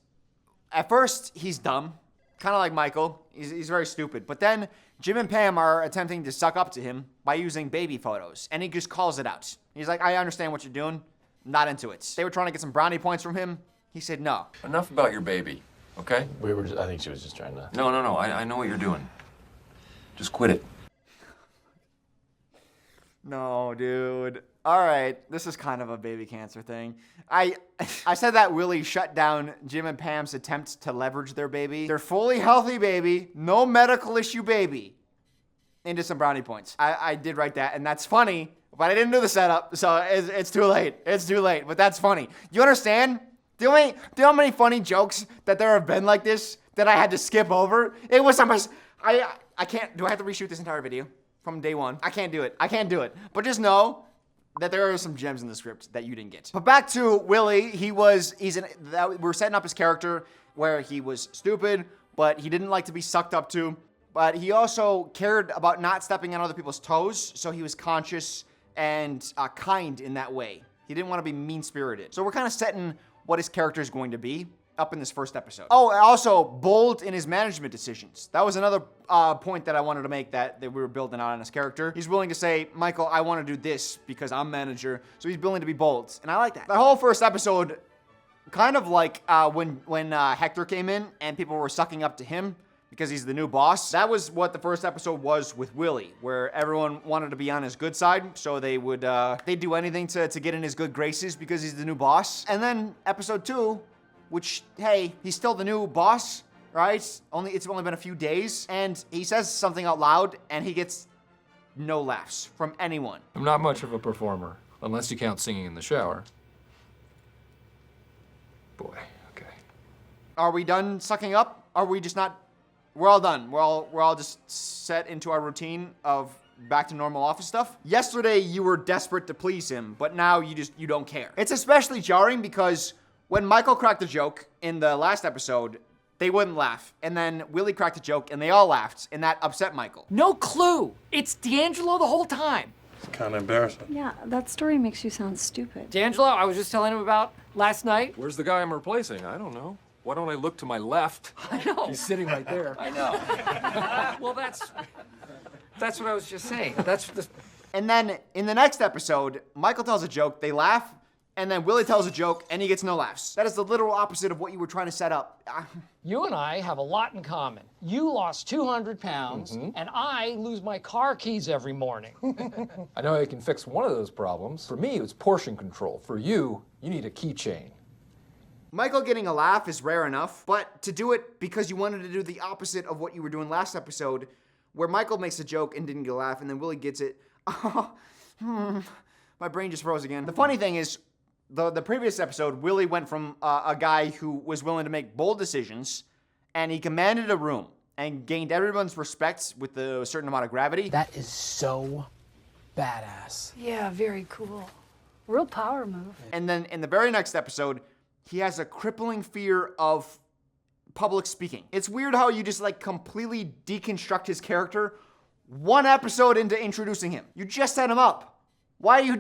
Speaker 1: at first he's dumb, kind of like Michael. He's very stupid. But then Jim and Pam are attempting to suck up to him by using baby photos, and he just calls it out. He's like, I understand what you're doing. Not into it. They were trying to get some brownie points from him. He said no.
Speaker 2: Enough about your baby, okay?
Speaker 3: I think she was just trying to...
Speaker 2: No. I know what you're doing. Just quit it.
Speaker 1: No, dude. All right, this is kind of a baby cancer thing. I said that Willie shut down Jim and Pam's attempts to leverage their baby. Their fully healthy baby, no medical issue baby, into some brownie points. I did write that, and that's funny, but I didn't do the setup, so it's too late. It's too late, but that's funny. You understand? Do you know how many funny jokes that there have been like this that I had to skip over? It was almost... I can't... Do I have to reshoot this entire video from day one? I can't do it. But just know that there are some gems in the script that you didn't get. But back to Willie, we're setting up his character where he was stupid, but he didn't like to be sucked up to. But he also cared about not stepping on other people's toes, so he was conscious and kind in that way. He didn't want to be mean-spirited. So we're kind of setting what his character is going to be up in this first episode. Oh, and also bold in his management decisions. That was another point that I wanted to make that we were building on his character. He's willing to say, Michael, I want to do this because I'm manager. So he's willing to be bold. And I like that. That whole first episode, kind of like when Hector came in and people were sucking up to him because he's the new boss. That was what the first episode was with Willie, where everyone wanted to be on his good side. So they'd do anything to get in his good graces because he's the new boss. And then episode 2, which, hey, he's still the new boss, right? It's only been a few days, and he says something out loud, and he gets no laughs from anyone.
Speaker 3: I'm not much of a performer, unless you count singing in the shower. Boy, okay.
Speaker 1: Are we done sucking up? Are we just not? We're all done. We're all just set into our routine of back to normal office stuff. Yesterday, you were desperate to please him, but now you don't care. It's especially jarring because when Michael cracked a joke in the last episode, They wouldn't laugh. And then Willie cracked a joke and they all laughed, and that upset Michael.
Speaker 4: No clue. It's D'Angelo the whole time.
Speaker 20: It's kind of embarrassing.
Speaker 6: Yeah, that story makes you sound stupid.
Speaker 4: D'Angelo, I was just telling him about last night.
Speaker 3: Where's the guy I'm replacing? I don't know. Why don't I look to my left?
Speaker 4: I know.
Speaker 3: He's sitting right there.
Speaker 4: I know. Well, that's what I was just saying.
Speaker 1: And then in the next episode, Michael tells a joke, they laugh, and then Willie tells a joke, and he gets no laughs. That is the literal opposite of what you were trying to set up.
Speaker 4: You and I have a lot in common. You lost 200 pounds, and I lose my car keys every morning.
Speaker 3: I know I can fix one of those problems. For me, it's portion control. For you, you need a keychain.
Speaker 1: Michael getting a laugh is rare enough, but to do it because you wanted to do the opposite of what you were doing last episode, where Michael makes a joke and didn't get a laugh, and then Willie gets it. My brain just froze again. The funny thing is, the previous episode, Willie went from a guy who was willing to make bold decisions, and he commanded a room and gained everyone's respect with a certain amount of gravity.
Speaker 8: That is so badass.
Speaker 6: Yeah, very cool. Real power move.
Speaker 1: And then in the very next episode, he has a crippling fear of public speaking. It's weird how you just like completely deconstruct his character one episode into introducing him. You just set him up. Why are you,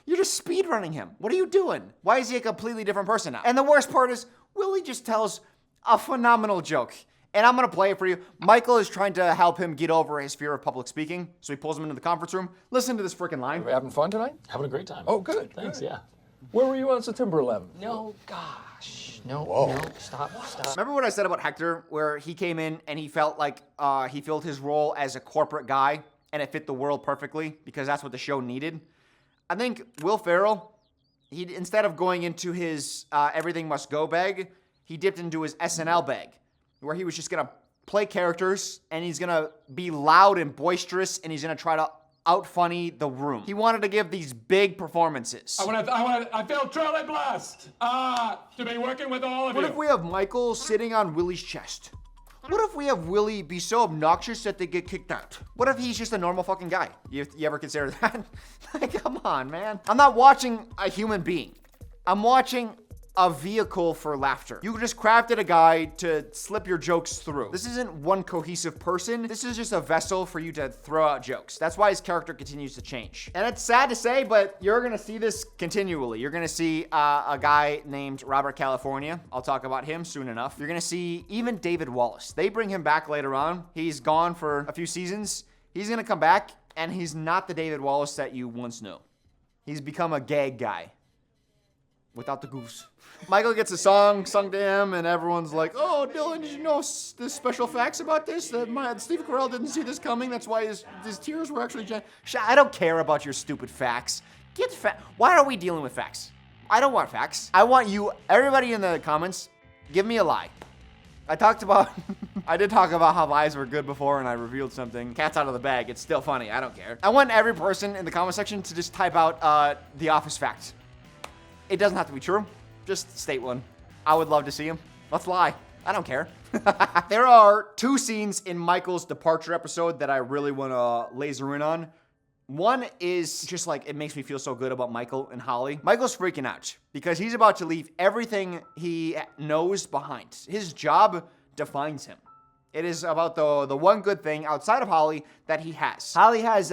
Speaker 1: you're just speedrunning him. What are you doing? Why is he a completely different person now? And the worst part is, Willie just tells a phenomenal joke. And I'm gonna play it for you. Michael is trying to help him get over his fear of public speaking, so he pulls him into the conference room. Listen to this freaking line.
Speaker 3: Are we having fun tonight?
Speaker 13: Having a great time.
Speaker 3: Oh, good.
Speaker 13: Thanks,
Speaker 3: Good.
Speaker 13: yeah.
Speaker 3: Where were you on September 11th?
Speaker 4: No, gosh. No,
Speaker 3: Whoa.
Speaker 4: no, stop.
Speaker 1: Remember what I said about Hector, where he came in and he felt like he filled his role as a corporate guy, and it fit the world perfectly because that's what the show needed? I think Will Ferrell, instead of going into his everything must go bag, he dipped into his SNL bag, where he was just gonna play characters and he's gonna be loud and boisterous and he's gonna try to out-funny the room. He wanted to give these big performances.
Speaker 3: I feel truly blessed to be working with all of you.
Speaker 1: What if we have Michael sitting on Willie's chest? What if we have Willie be so obnoxious that they get kicked out? What if he's just a normal fucking guy? You ever consider that? Like, come on, man. I'm not watching a human being. I'm watching a vehicle for laughter. You just crafted a guy to slip your jokes through. This isn't one cohesive person. This is just a vessel for you to throw out jokes. That's why his character continues to change. And it's sad to say, but you're gonna see this continually. You're gonna see a guy named Robert California. I'll talk about him soon enough. You're gonna see even David Wallace. They bring him back later on. He's gone for a few seasons. He's gonna come back, and he's not the David Wallace that you once knew. He's become a gag guy. Without the goose. Michael gets a song sung to him, and everyone's like, "Oh, Dylan, did you know this special facts about this? That Steve Carell didn't see this coming. That's why his tears were actually." I don't care about your stupid facts. Why are we dealing with facts? I don't want facts. I want you, everybody in the comments, give me a lie. I did talk about how lies were good before, and I revealed something. Cat's out of the bag. It's still funny. I don't care. I want every person in the comment section to just type out the office fact. It doesn't have to be true. Just state one. I would love to see him. Let's lie. I don't care. There are two scenes in Michael's departure episode that I really want to laser in on. One is just like, it makes me feel so good about Michael and Holly. Michael's freaking out because he's about to leave everything he knows behind. His job defines him. It is about the one good thing outside of Holly that he has. Holly has,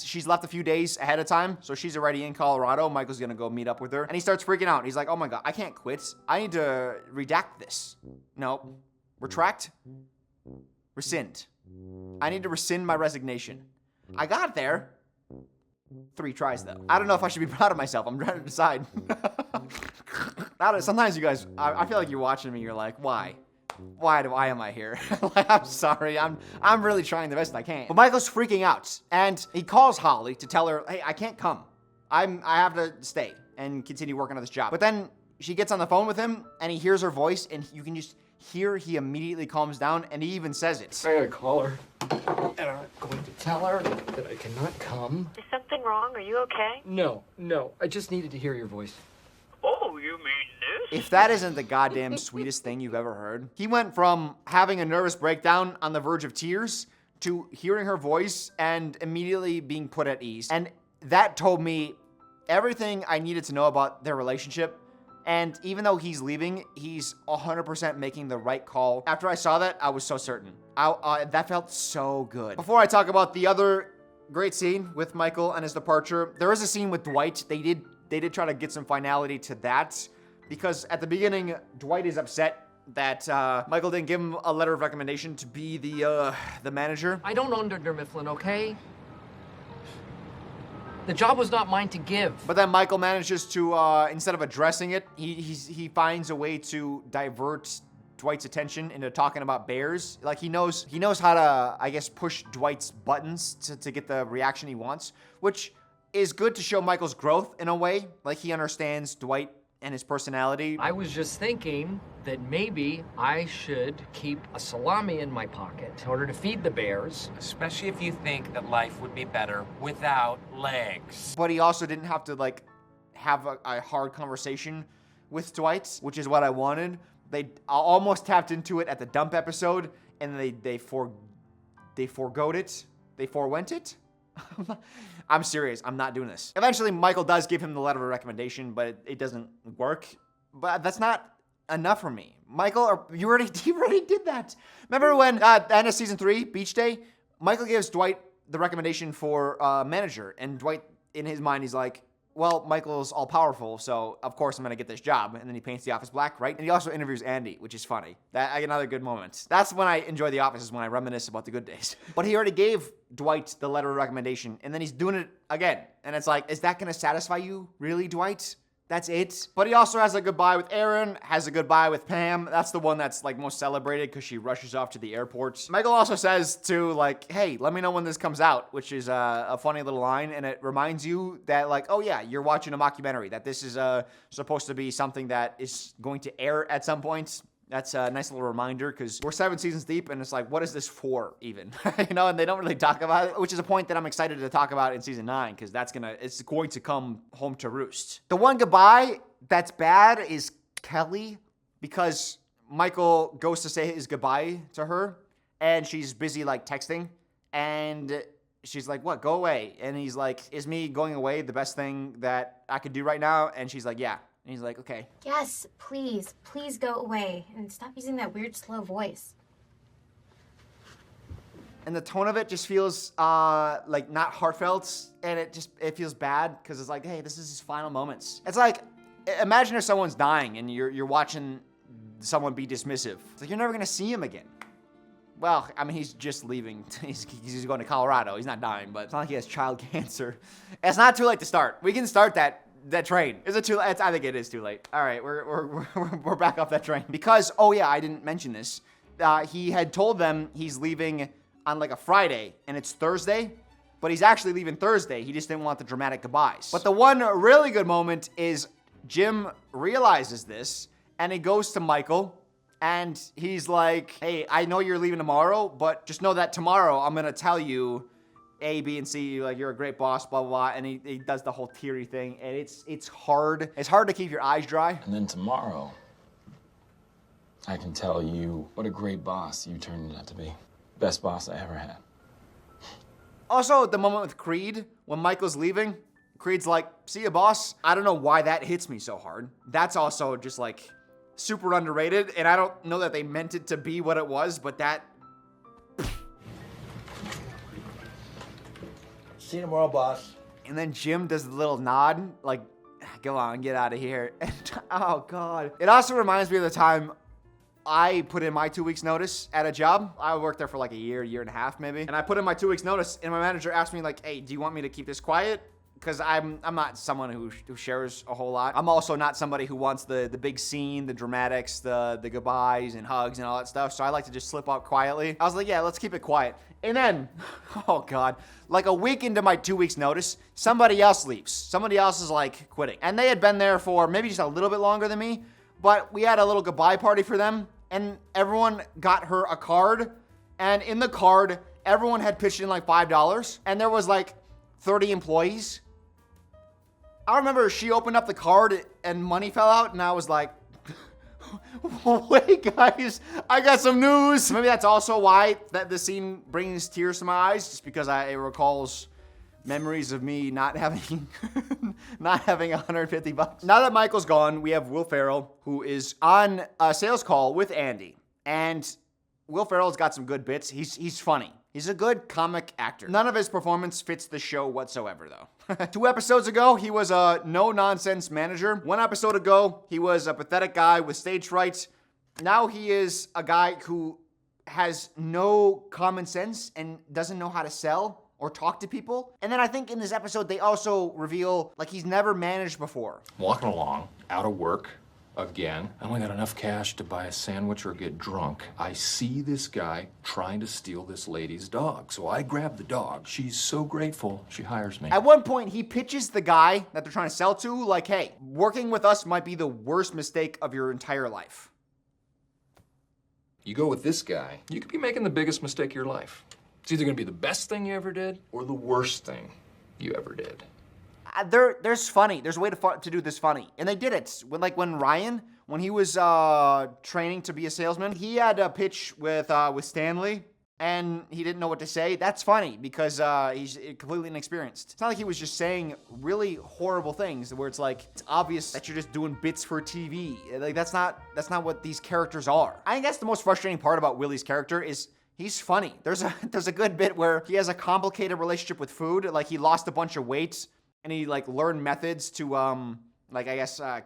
Speaker 1: she's left a few days ahead of time, so she's already in Colorado. Michael's gonna go meet up with her, and he starts freaking out. He's like, oh my God, I can't quit. I need to redact this. No, retract, rescind. I need to rescind my resignation. I got there. 3 tries though. I don't know if I should be proud of myself. I'm trying to decide. Sometimes you guys, I feel like you're watching me, you're like, why? Why am I here? Like, I'm sorry. I'm really trying the best I can. But Michael's freaking out, and he calls Holly to tell her, hey, I can't come. I have to stay and continue working on this job. But then she gets on the phone with him, and he hears her voice, and you can just hear he immediately calms down, and he even says it.
Speaker 4: I gotta call her. And I'm going to tell her that I cannot come.
Speaker 11: Is something wrong? Are you okay?
Speaker 4: No. I just needed to hear your voice.
Speaker 11: Oh, you mean this?
Speaker 1: If that isn't the goddamn sweetest thing you've ever heard. He went from having a nervous breakdown on the verge of tears to hearing her voice and immediately being put at ease. And that told me everything I needed to know about their relationship And even though he's leaving, he's 100% making the right call. After I saw that, I was so certain. That felt so good. Before I talk about the other great scene with Michael and his departure, there is a scene with Dwight. They did try to get some finality to that, because at the beginning, Dwight is upset that Michael didn't give him a letter of recommendation to be the manager.
Speaker 4: I don't under Mifflin, okay? The job was not mine to give.
Speaker 1: But then Michael manages to, instead of addressing it, he finds a way to divert Dwight's attention into talking about bears. Like he knows how to, I guess, push Dwight's buttons to get the reaction he wants, which is good to show Michael's growth in a way. Like he understands Dwight and his personality.
Speaker 4: I was just thinking that maybe I should keep a salami in my pocket in order to feed the bears.
Speaker 2: Especially if you think that life would be better without legs.
Speaker 1: But he also didn't have to like have a hard conversation with Dwight, which is what I wanted. They almost tapped into it at the dump episode, and they forgoed it. They forewent it. I'm serious. I'm not doing this. Eventually, Michael does give him the letter of recommendation, but it doesn't work. But that's not enough for me. Michael, you already did that. Remember when at the end of season 3, Beach Day, Michael gives Dwight the recommendation for manager, and Dwight, in his mind, he's like, well, Michael's all powerful, so of course I'm gonna get this job. And then he paints the office black, right? And he also interviews Andy, which is funny. Another good moment. That's when I enjoy The Office, is when I reminisce about the good days. But he already gave Dwight the letter of recommendation, and then he's doing it again. And it's like, is that gonna satisfy you, really, Dwight? That's it. But he also has a goodbye with Aaron, has a goodbye with Pam. That's the one that's like most celebrated because she rushes off to the airport. Michael also says to like, hey, let me know when this comes out, which is a funny little line. And it reminds you that like, oh yeah, you're watching a mockumentary, that this is supposed to be something that is going to air at some point. That's a nice little reminder, because we're 7 seasons deep, and it's like, what is this for, even? You know, and they don't really talk about it, which is a point that I'm excited to talk about in season 9, because it's going to come home to roost. The one goodbye that's bad is Kelly, because Michael goes to say his goodbye to her, and she's busy, like, texting, and she's like, what, go away? And he's like, is me going away the best thing that I could do right now? And she's like, yeah. And he's like, okay.
Speaker 23: Yes, please go away and stop using that weird slow voice.
Speaker 1: And the tone of it just feels like not heartfelt, and it feels bad, because it's like, hey, this is his final moments. It's like, imagine if someone's dying and you're watching someone be dismissive. It's like, you're never gonna see him again. Well, I mean, he's just leaving. He's going to Colorado. He's not dying, but it's not like he has child cancer. It's not too late to start. We can start that train. Is it too late? I think it is too late. All right, we're back off that train. Because, oh yeah, I didn't mention this. He had told them he's leaving on like a Friday, and it's Thursday, but he's actually leaving Thursday. He just didn't want the dramatic goodbyes. But the one really good moment is Jim realizes this, and he goes to Michael, and he's like, hey, I know you're leaving tomorrow, but just know that tomorrow I'm gonna tell you A, B, and C, like, you're a great boss, blah, blah, blah. And he does the whole teary thing, and it's hard. It's hard to keep your eyes dry.
Speaker 12: And then tomorrow, I can tell you what a great boss you turned out to be. Best boss I ever had.
Speaker 1: Also, the moment with Creed, when Michael's leaving, Creed's like, see ya, boss. I don't know why that hits me so hard. That's also just, like, super underrated, and I don't know that they meant it to be what it was, but that...
Speaker 14: See you tomorrow, boss.
Speaker 1: And then Jim does the little nod, like, go on, get out of here. And, oh, God. It also reminds me of the time I put in my 2 weeks notice at a job. I worked there for like a year and a half, maybe. And I put in my 2 weeks notice, and my manager asked me like, hey, do you want me to keep this quiet? Because I'm not someone who shares a whole lot. I'm also not somebody who wants the big scene, the dramatics, the goodbyes and hugs and all that stuff. So I like to just slip out quietly. I was like, yeah, let's keep it quiet. And then, oh God, like a week into my 2 weeks notice, somebody else leaves. Somebody else is like quitting. And they had been there for maybe just a little bit longer than me, but we had a little goodbye party for them, and everyone got her a card. And in the card, everyone had pitched in like $5, and there was like 30 employees. I remember she opened up the card and money fell out, and I was like, wait, guys, I got some news. Maybe that's also why that the scene brings tears to my eyes, just because it recalls memories of me not having not having $150. Now that Michael's gone, we have Will Ferrell, who is on a sales call with Andy. And Will Ferrell's got some good bits. He's funny. He's a good comic actor. None of his performance fits the show whatsoever, though. 2 episodes ago, he was a no-nonsense manager. 1 episode ago, he was a pathetic guy with stage fright. Now he is a guy who has no common sense and doesn't know how to sell or talk to people. And then I think in this episode, they also reveal, like, he's never managed before.
Speaker 3: Walking along, out of work, again. I only got enough cash to buy a sandwich or get drunk. I see this guy trying to steal this lady's dog. So I grab the dog. She's so grateful, she hires me.
Speaker 1: At one point, he pitches the guy that they're trying to sell to, like, hey, working with us might be the worst mistake of your entire life.
Speaker 3: You go with this guy, you could be making the biggest mistake of your life. It's either gonna be the best thing you ever did or the worst thing you ever did.
Speaker 1: There's funny. There's a way to do this funny. And they did it. When Ryan, when he was training to be a salesman, he had a pitch with Stanley, and he didn't know what to say. That's funny because he's completely inexperienced. It's not like he was just saying really horrible things where it's like, it's obvious that you're just doing bits for TV. Like, that's not what these characters are. I think that's the most frustrating part about Willie's character is he's funny. There's a good bit where he has a complicated relationship with food. Like, he lost a bunch of weight, and he, like, learned methods to,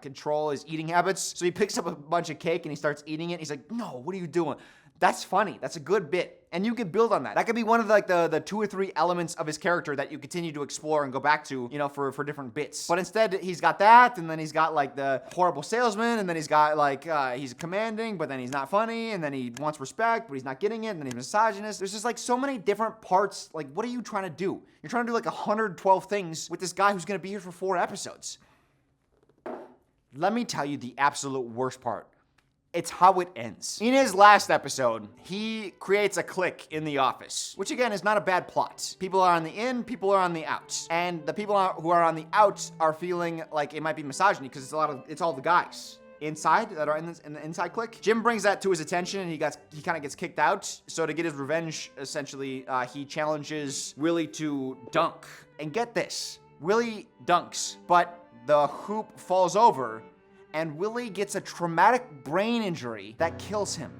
Speaker 1: control his eating habits. So he picks up a bunch of cake, and he starts eating it. He's like, no, what are you doing? That's funny. That's a good bit. And you could build on that. That could be one of the 2 or 3 elements of his character that you continue to explore and go back to, for different bits. But instead, he's got that, and then he's got, like, the horrible salesman, and then he's got, like, he's commanding, but then he's not funny, and then he wants respect, but he's not getting it, and then he's misogynist. There's just, like, so many different parts. Like, what are you trying to do? You're trying to do, like, 112 things with this guy who's gonna be here for 4 episodes. Let me tell you the absolute worst part. It's how it ends. In his last episode, he creates a clique in the office, which again is not a bad plot. People are on the in, people are on the out. And the people who are on the out are feeling like it might be misogyny because it's all the guys inside that are in the inside clique. Jim brings that to his attention and he kind of gets kicked out. So to get his revenge, essentially, he challenges Willie to dunk. And get this, Willie dunks, but the hoop falls over and Willie gets a traumatic brain injury that kills him.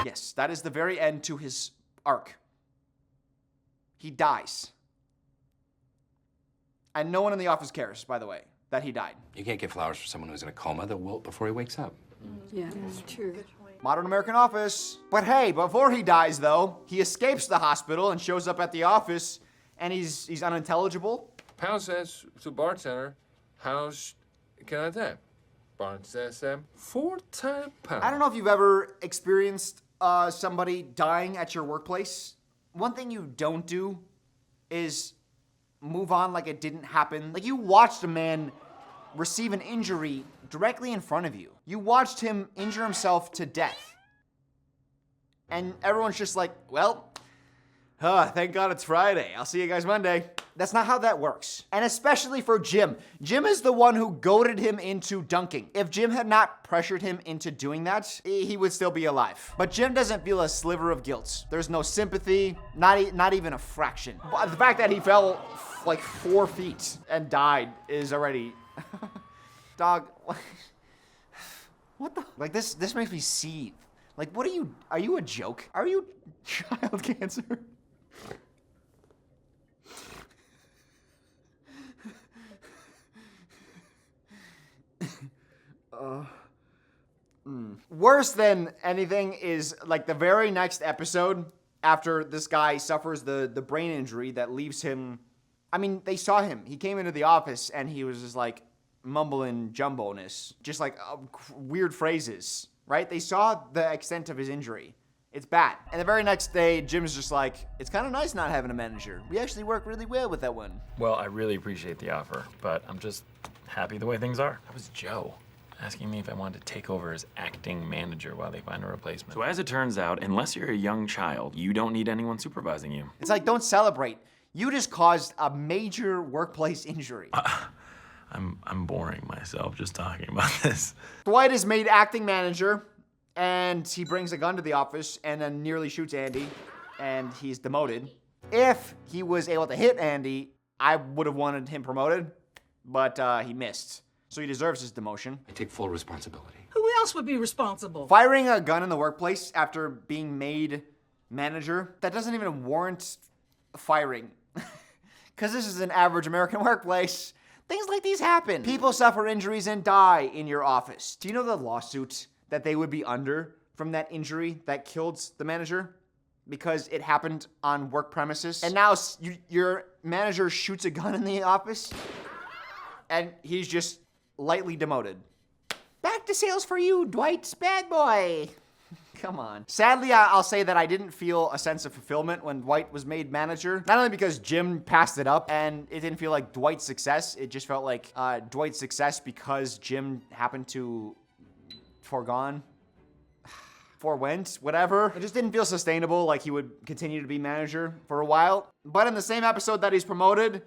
Speaker 1: Yes, that is the very end to his arc. He dies. And no one in the office cares, by the way, that he died.
Speaker 2: You can't get flowers for someone who's in a coma. They'll wilt before he wakes up.
Speaker 6: Yeah, that's true.
Speaker 1: Modern American office. But hey, before he dies, though, he escapes the hospital and shows up at the office, and he's unintelligible.
Speaker 3: Pound says to bartender, how's can I tap? Barnes says 4-time pound.
Speaker 1: I don't know if you've ever experienced somebody dying at your workplace. One thing you don't do is move on like it didn't happen. Like, you watched a man receive an injury directly in front of you. You watched him injure himself to death. And everyone's just like, well, thank God it's Friday. I'll see you guys Monday. That's not how that works. And especially for Jim. Jim is the one who goaded him into dunking. If Jim had not pressured him into doing that, he would still be alive. But Jim doesn't feel a sliver of guilt. There's no sympathy, not even a fraction. But the fact that he fell like 4 feet and died is already... Dog, what the... Like, this makes me seethe. Like, what are you a joke? Are you child cancer? Worse than anything is, like, the very next episode after this guy suffers the brain injury that leaves him... I mean, they saw him. He came into the office and he was just, like, mumbling jumbo-ness. Just, like, weird phrases, right? They saw the extent of his injury. It's bad. And the very next day, Jim's just like, it's kind of nice not having a manager. We actually work really well with that one.
Speaker 17: Well, I really appreciate the offer, but I'm just happy the way things are. That was Joe asking me if I wanted to take over as acting manager while they find a replacement. So as it turns out, unless you're a young child, you don't need anyone supervising you.
Speaker 1: It's like, don't celebrate. You just caused a major workplace injury.
Speaker 17: I'm boring myself just talking about this.
Speaker 1: Dwight is made acting manager, and he brings a gun to the office and then nearly shoots Andy, and he's demoted. If he was able to hit Andy, I would have wanted him promoted, but he missed. So he deserves his demotion.
Speaker 2: I take full responsibility.
Speaker 15: Who else would be responsible?
Speaker 1: Firing a gun in the workplace after being made manager, that doesn't even warrant firing. Because this is an average American workplace. Things like these happen. People suffer injuries and die in your office. Do you know the lawsuit that they would be under from that injury that killed the manager? Because it happened on work premises. And now your manager shoots a gun in the office and he's just lightly demoted. Back to sales for you, Dwight's bad boy. Come on. Sadly, I'll say that I didn't feel a sense of fulfillment when Dwight was made manager. Not only because Jim passed it up and it didn't feel like Dwight's success, it just felt like Dwight's success because Jim happened to forewent, whatever. It just didn't feel sustainable, like he would continue to be manager for a while. But in the same episode that he's promoted,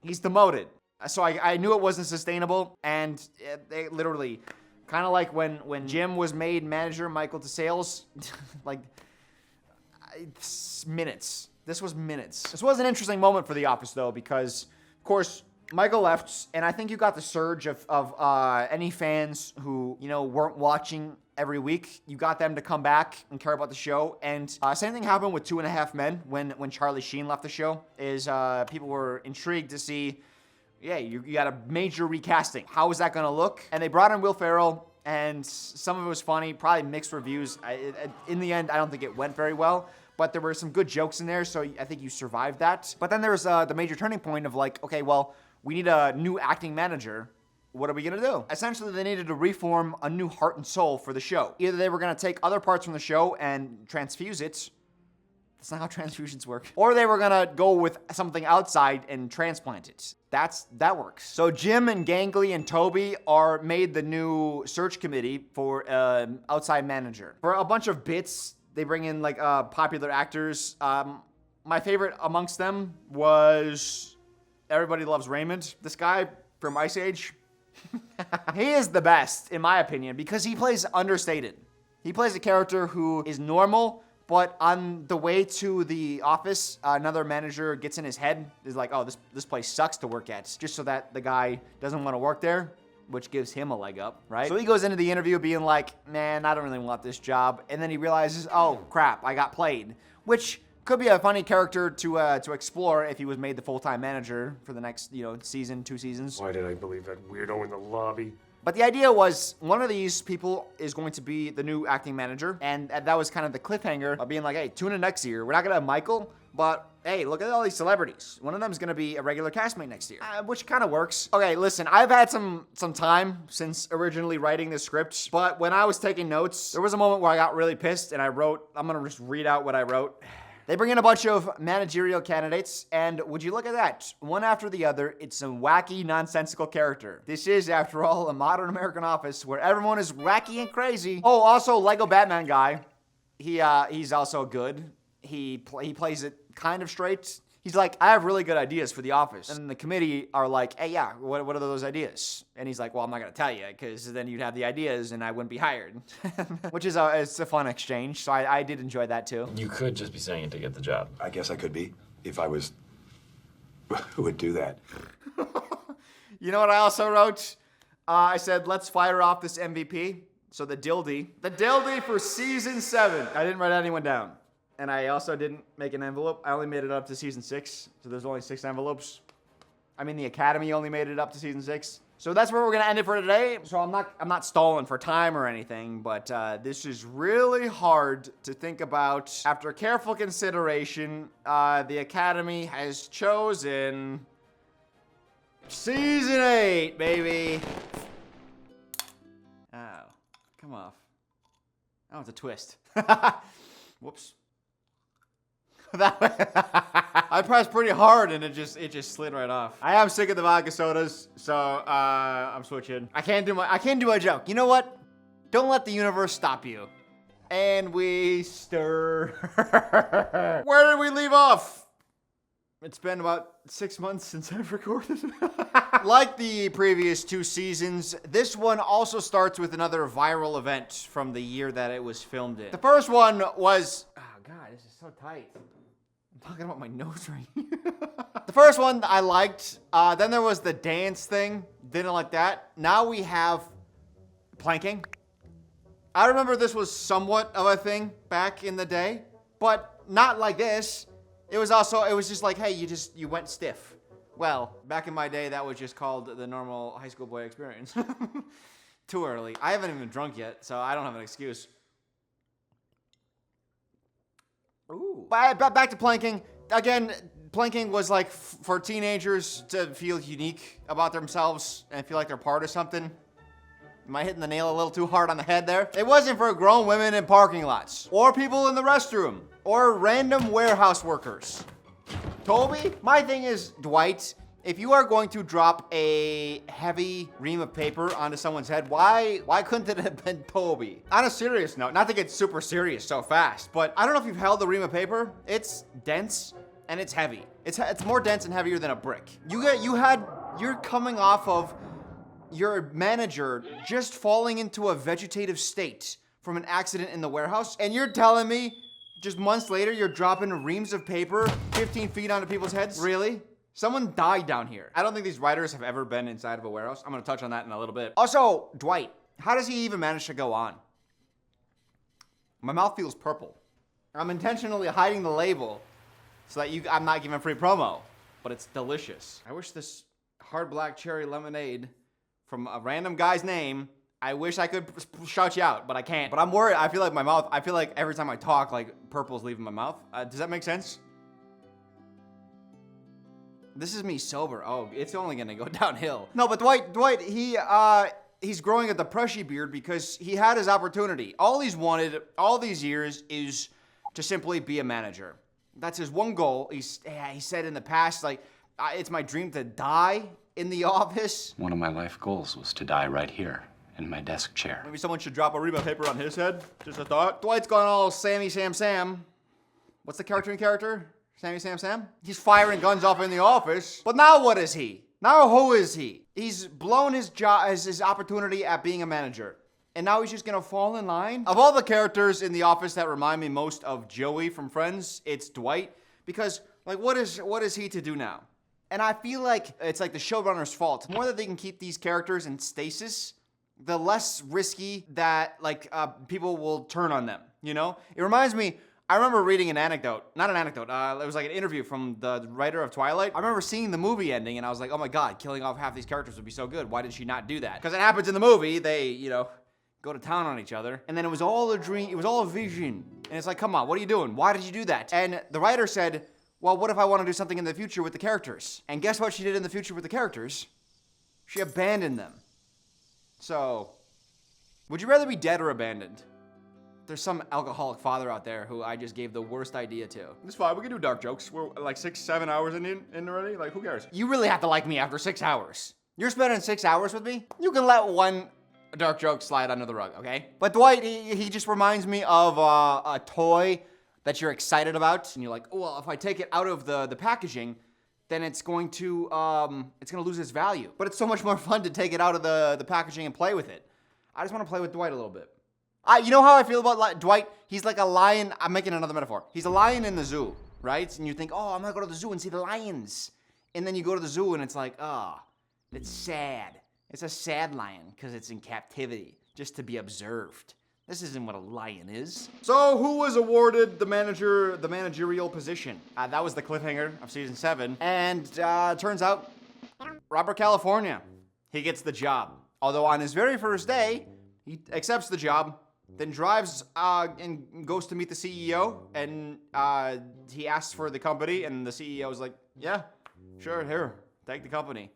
Speaker 1: he's demoted. So I knew it wasn't sustainable, and it literally... Kind of like when Jim was made manager, Michael to sales, like minutes. This was minutes. This was an interesting moment for The Office though, because of course Michael left, and I think you got the surge of any fans who, you know, weren't watching every week. You got them to come back and care about the show. And same thing happened with 2.5 Men when Charlie Sheen left the show. Is people were intrigued to see. Yeah, you got a major recasting. How is that gonna look? And they brought in Will Ferrell, and some of it was funny, probably mixed reviews. In the end, I don't think it went very well, but there were some good jokes in there, so I think you survived that. But then there was the major turning point of like, okay, well, we need a new acting manager. What are we gonna do? Essentially, they needed to reform a new heart and soul for the show. Either they were gonna take other parts from the show and transfuse it. That's not how transfusions work. Or they were gonna go with something outside and transplant it. That works. So Jim and Gangly and Toby are made the new search committee for outside manager. For a bunch of bits, they bring in like popular actors. My favorite amongst them was Everybody Loves Raymond. This guy from Ice Age. He is the best, in my opinion, because he plays understated. He plays a character who is normal, but on the way to the office, another manager gets in his head, is like, oh, this place sucks to work at, just so that the guy doesn't want to work there, which gives him a leg up, right? So he goes into the interview being like, man, I don't really want this job. And then he realizes, oh, crap, I got played, which could be a funny character to explore if he was made the full-time manager for the next, season, 2 seasons.
Speaker 18: Why did I believe that weirdo in the lobby?
Speaker 1: But the idea was one of these people is going to be the new acting manager, and that was kind of the cliffhanger of being like, hey, tune in next year. We're not gonna have Michael, but hey, look at all these celebrities. One of them's gonna be a regular castmate next year, which kind of works. Okay, listen, I've had some time since originally writing this script, but when I was taking notes, there was a moment where I got really pissed, and I'm gonna just read out what I wrote. They bring in a bunch of managerial candidates, and would you look at that? One after the other, it's a wacky, nonsensical character. This is, after all, a modern American office where everyone is wacky and crazy. Oh, also, Lego Batman guy. He's also good. He plays it kind of straight. He's like, I have really good ideas for the office. And the committee are like, hey, yeah, what are those ideas? And he's like, well, I'm not gonna tell you, because then you'd have the ideas and I wouldn't be hired. Which is it's a fun exchange, so I did enjoy that too.
Speaker 17: You could just be saying it to get the job.
Speaker 16: I guess I could be, if I was... Who would do that?
Speaker 1: You know what I also wrote? I said, let's fire off this MVP. So the Dildy for season 7. I didn't write anyone down. And I also didn't make an envelope. I only made it up to season 6, so there's only 6 envelopes. I mean, the Academy only made it up to season 6. So that's where we're gonna end it for today. So I'm not stalling for time or anything, but this is really hard to think about. After careful consideration, the Academy has chosen season 8, baby. Oh, come off. Oh, it's a twist. Whoops. I pressed pretty hard and it just slid right off. I am sick of the vodka sodas, so I'm switching. I can't do a joke. You know what? Don't let the universe stop you. And we stir. Where did we leave off? It's been about 6 months since I've recorded. Like the previous 2 seasons, this one also starts with another viral event from the year that it was filmed in. The first one was... Oh God, this is so tight. I'm talking about my nose ring. The first one I liked. Then there was the dance thing. Didn't like that. Now we have planking. I remember this was somewhat of a thing back in the day, but not like this. It was just like, hey, you went stiff. Well, back in my day, that was just called the normal high school boy experience. Too early. I haven't even drunk yet, so I don't have an excuse. Ooh. Back to planking. Again, planking was like for teenagers to feel unique about themselves and feel like they're part of something. Am I hitting the nail a little too hard on the head there? It wasn't for grown women in parking lots, or people in the restroom, or random warehouse workers. Toby? My thing is, Dwight, if you are going to drop a heavy ream of paper onto someone's head, why couldn't it have been Toby? On a serious note, not to get super serious so fast, but I don't know if you've held a ream of paper. It's dense and it's heavy. It's more dense and heavier than a brick. You're coming off of your manager just falling into a vegetative state from an accident in the warehouse, and you're telling me just months later you're dropping reams of paper 15 feet onto people's heads? Really? Someone died down here. I don't think these writers have ever been inside of a warehouse. I'm gonna touch on that in a little bit. Also, Dwight, how does he even manage to go on? My mouth feels purple. I'm intentionally hiding the label so that I'm not giving free promo, but it's delicious. I wish this hard black cherry lemonade from a random guy's name, I wish I could shout you out, but I can't. But I'm worried. I feel like every time I talk, like purple's leaving my mouth. Does that make sense? This is me sober. Oh, it's only gonna go downhill. No, but Dwight, he's growing a depression beard because he had his opportunity. All he's wanted all these years is to simply be a manager. That's his one goal. He said in the past, like, it's my dream to die in the office.
Speaker 2: One of my life goals was to die right here in my desk chair.
Speaker 1: Maybe someone should drop a ream of paper on his head. Just a thought. Dwight's gone all Sammy Sam. What's the cartoon character? Sammy Sam? He's firing guns off in the office. But now what is he? Now who is he? He's blown his job as his opportunity at being a manager. And now he's just gonna fall in line? Of all the characters in the office that remind me most of Joey from Friends, it's Dwight. Because, like, what is he to do now? And I feel like it's like the showrunner's fault. The more that they can keep these characters in stasis, the less risky that people will turn on them, you know? It reminds me, I remember reading an anecdote, not an anecdote, it was like an interview from the writer of Twilight. I remember seeing the movie ending and I was like, oh my God, killing off half these characters would be so good. Why did she not do that? Because it happens in the movie, they, go to town on each other. And then it was all a dream, it was all a vision. And it's like, come on, what are you doing? Why did you do that? And the writer said, well, what if I want to do something in the future with the characters? And guess what she did in the future with the characters? She abandoned them. So, would you rather be dead or abandoned? There's some alcoholic father out there who I just gave the worst idea to. It's fine, we can do dark jokes. We're like 6-7 hours in already, like who cares? You really have to like me after 6 hours. You're spending 6 hours with me? You can let one dark joke slide under the rug, okay? But Dwight, he just reminds me of a toy that you're excited about, and you're like, oh, well, if I take it out of the packaging, then it's going to lose its value. But it's so much more fun to take it out of the packaging and play with it. I just want to play with Dwight a little bit. You know how I feel about Dwight? He's like a lion. I'm making another metaphor. He's a lion in the zoo, right? And you think, oh, I'm gonna go to the zoo and see the lions. And then you go to the zoo and it's like, it's sad. It's a sad lion because it's in captivity, just to be observed. This isn't what a lion is. So who was awarded the managerial position? That was the cliffhanger of season 7. And turns out, Robert California, he gets the job. Although on his very first day, he accepts the job, then drives and goes to meet the CEO, and he asks for the company, and the CEO is like, yeah, sure, here, take the company.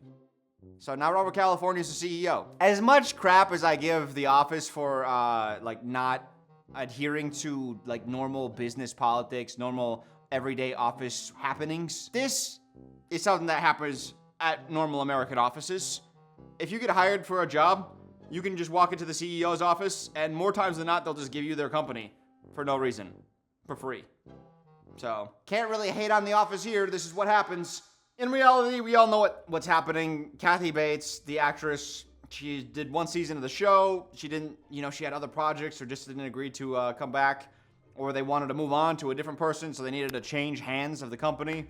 Speaker 1: So now Robert California's the CEO. As much crap as I give The Office for not adhering to normal business politics, normal everyday office happenings, this is something that happens at normal American offices. If you get hired for a job, you can just walk into the CEO's office, and more times than not, they'll just give you their company for no reason, for free. So, can't really hate on The Office here. This is what happens. In reality, we all know what's happening. Kathy Bates, the actress, she did one season of the show. She didn't, she had other projects or just didn't agree to come back. Or they wanted to move on to a different person, so they needed to change hands of the company.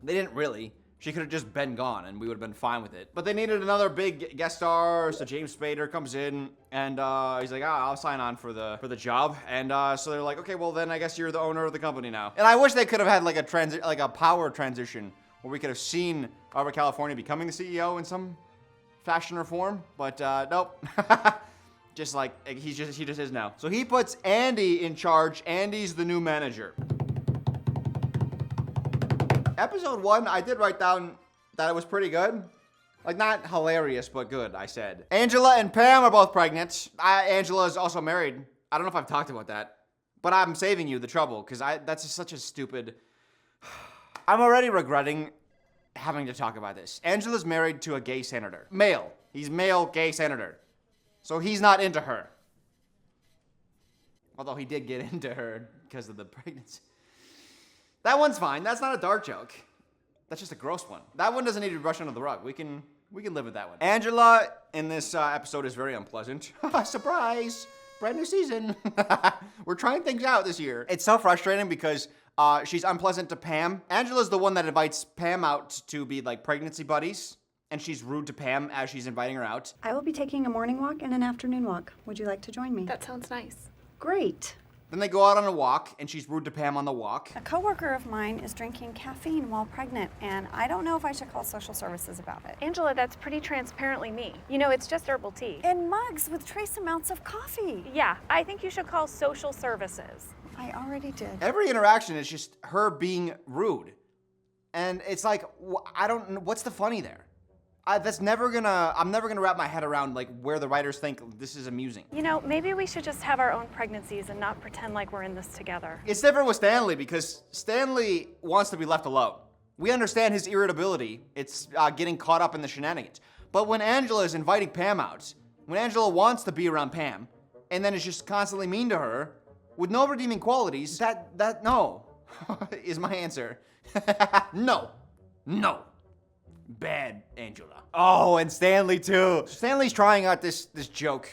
Speaker 1: They didn't really. She could have just been gone, and we would have been fine with it. But they needed another big guest star, so James Spader comes in, and he's like, I'll sign on for the job. And so they're like, okay, well then I guess you're the owner of the company now. And I wish they could have had like a power transition where we could have seen Robert California becoming the CEO in some fashion or form, but nope. Just like he just is now. So he puts Andy in charge. Andy's the new manager. Episode 1, I did write down that it was pretty good. Like, not hilarious, but good, I said. Angela and Pam are both pregnant. Angela is also married. I don't know if I've talked about that, but I'm saving you the trouble, because that's just such a stupid... I'm already regretting having to talk about this. Angela's married to a gay senator. Male. He's male, gay senator. So he's not into her. Although he did get into her because of the pregnancy. That one's fine. That's not a dark joke. That's just a gross one. That one doesn't need to be brushed under the rug. We can live with that one. Angela in this episode is very unpleasant. Surprise! Brand new season. We're trying things out this year. It's so frustrating because she's unpleasant to Pam. Angela's the one that invites Pam out to be like pregnancy buddies. And she's rude to Pam as she's inviting her out.
Speaker 9: I will be taking a morning walk and an afternoon walk. Would you like to join me?
Speaker 5: That sounds nice.
Speaker 9: Great.
Speaker 1: Then they go out on a walk, and she's rude to Pam on the walk.
Speaker 9: A coworker of mine is drinking caffeine while pregnant, and I don't know if I should call social services about it.
Speaker 10: Angela, that's pretty transparently me. It's just herbal tea.
Speaker 9: In mugs with trace amounts of coffee.
Speaker 10: Yeah, I think you should call social services.
Speaker 9: I already did.
Speaker 1: Every interaction is just her being rude. And it's like, I don't know, what's the funny there? I'm never gonna wrap my head around like where the writers think this is amusing.
Speaker 10: Maybe we should just have our own pregnancies and not pretend like we're in this together.
Speaker 1: It's different with Stanley because Stanley wants to be left alone. We understand his irritability. It's getting caught up in the shenanigans. But when Angela is inviting Pam out, when Angela wants to be around Pam, and then is just constantly mean to her, with no redeeming qualities, that no, is my answer. No. Bad Angela. Oh, and Stanley too. Stanley's trying out this joke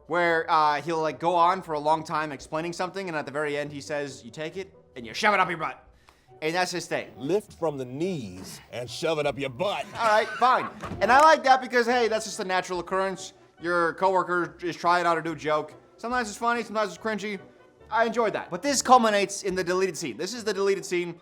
Speaker 1: where he'll like go on for a long time explaining something, and at the very end he says, you take it and you shove it up your butt. And that's his thing.
Speaker 19: Lift from the knees and shove it up your butt.
Speaker 1: All right, fine. And I like that because, hey, that's just a natural occurrence. Your coworker is trying out a new joke. Sometimes it's funny, sometimes it's cringy. I enjoyed that. But this culminates in the deleted scene. This is the deleted scene.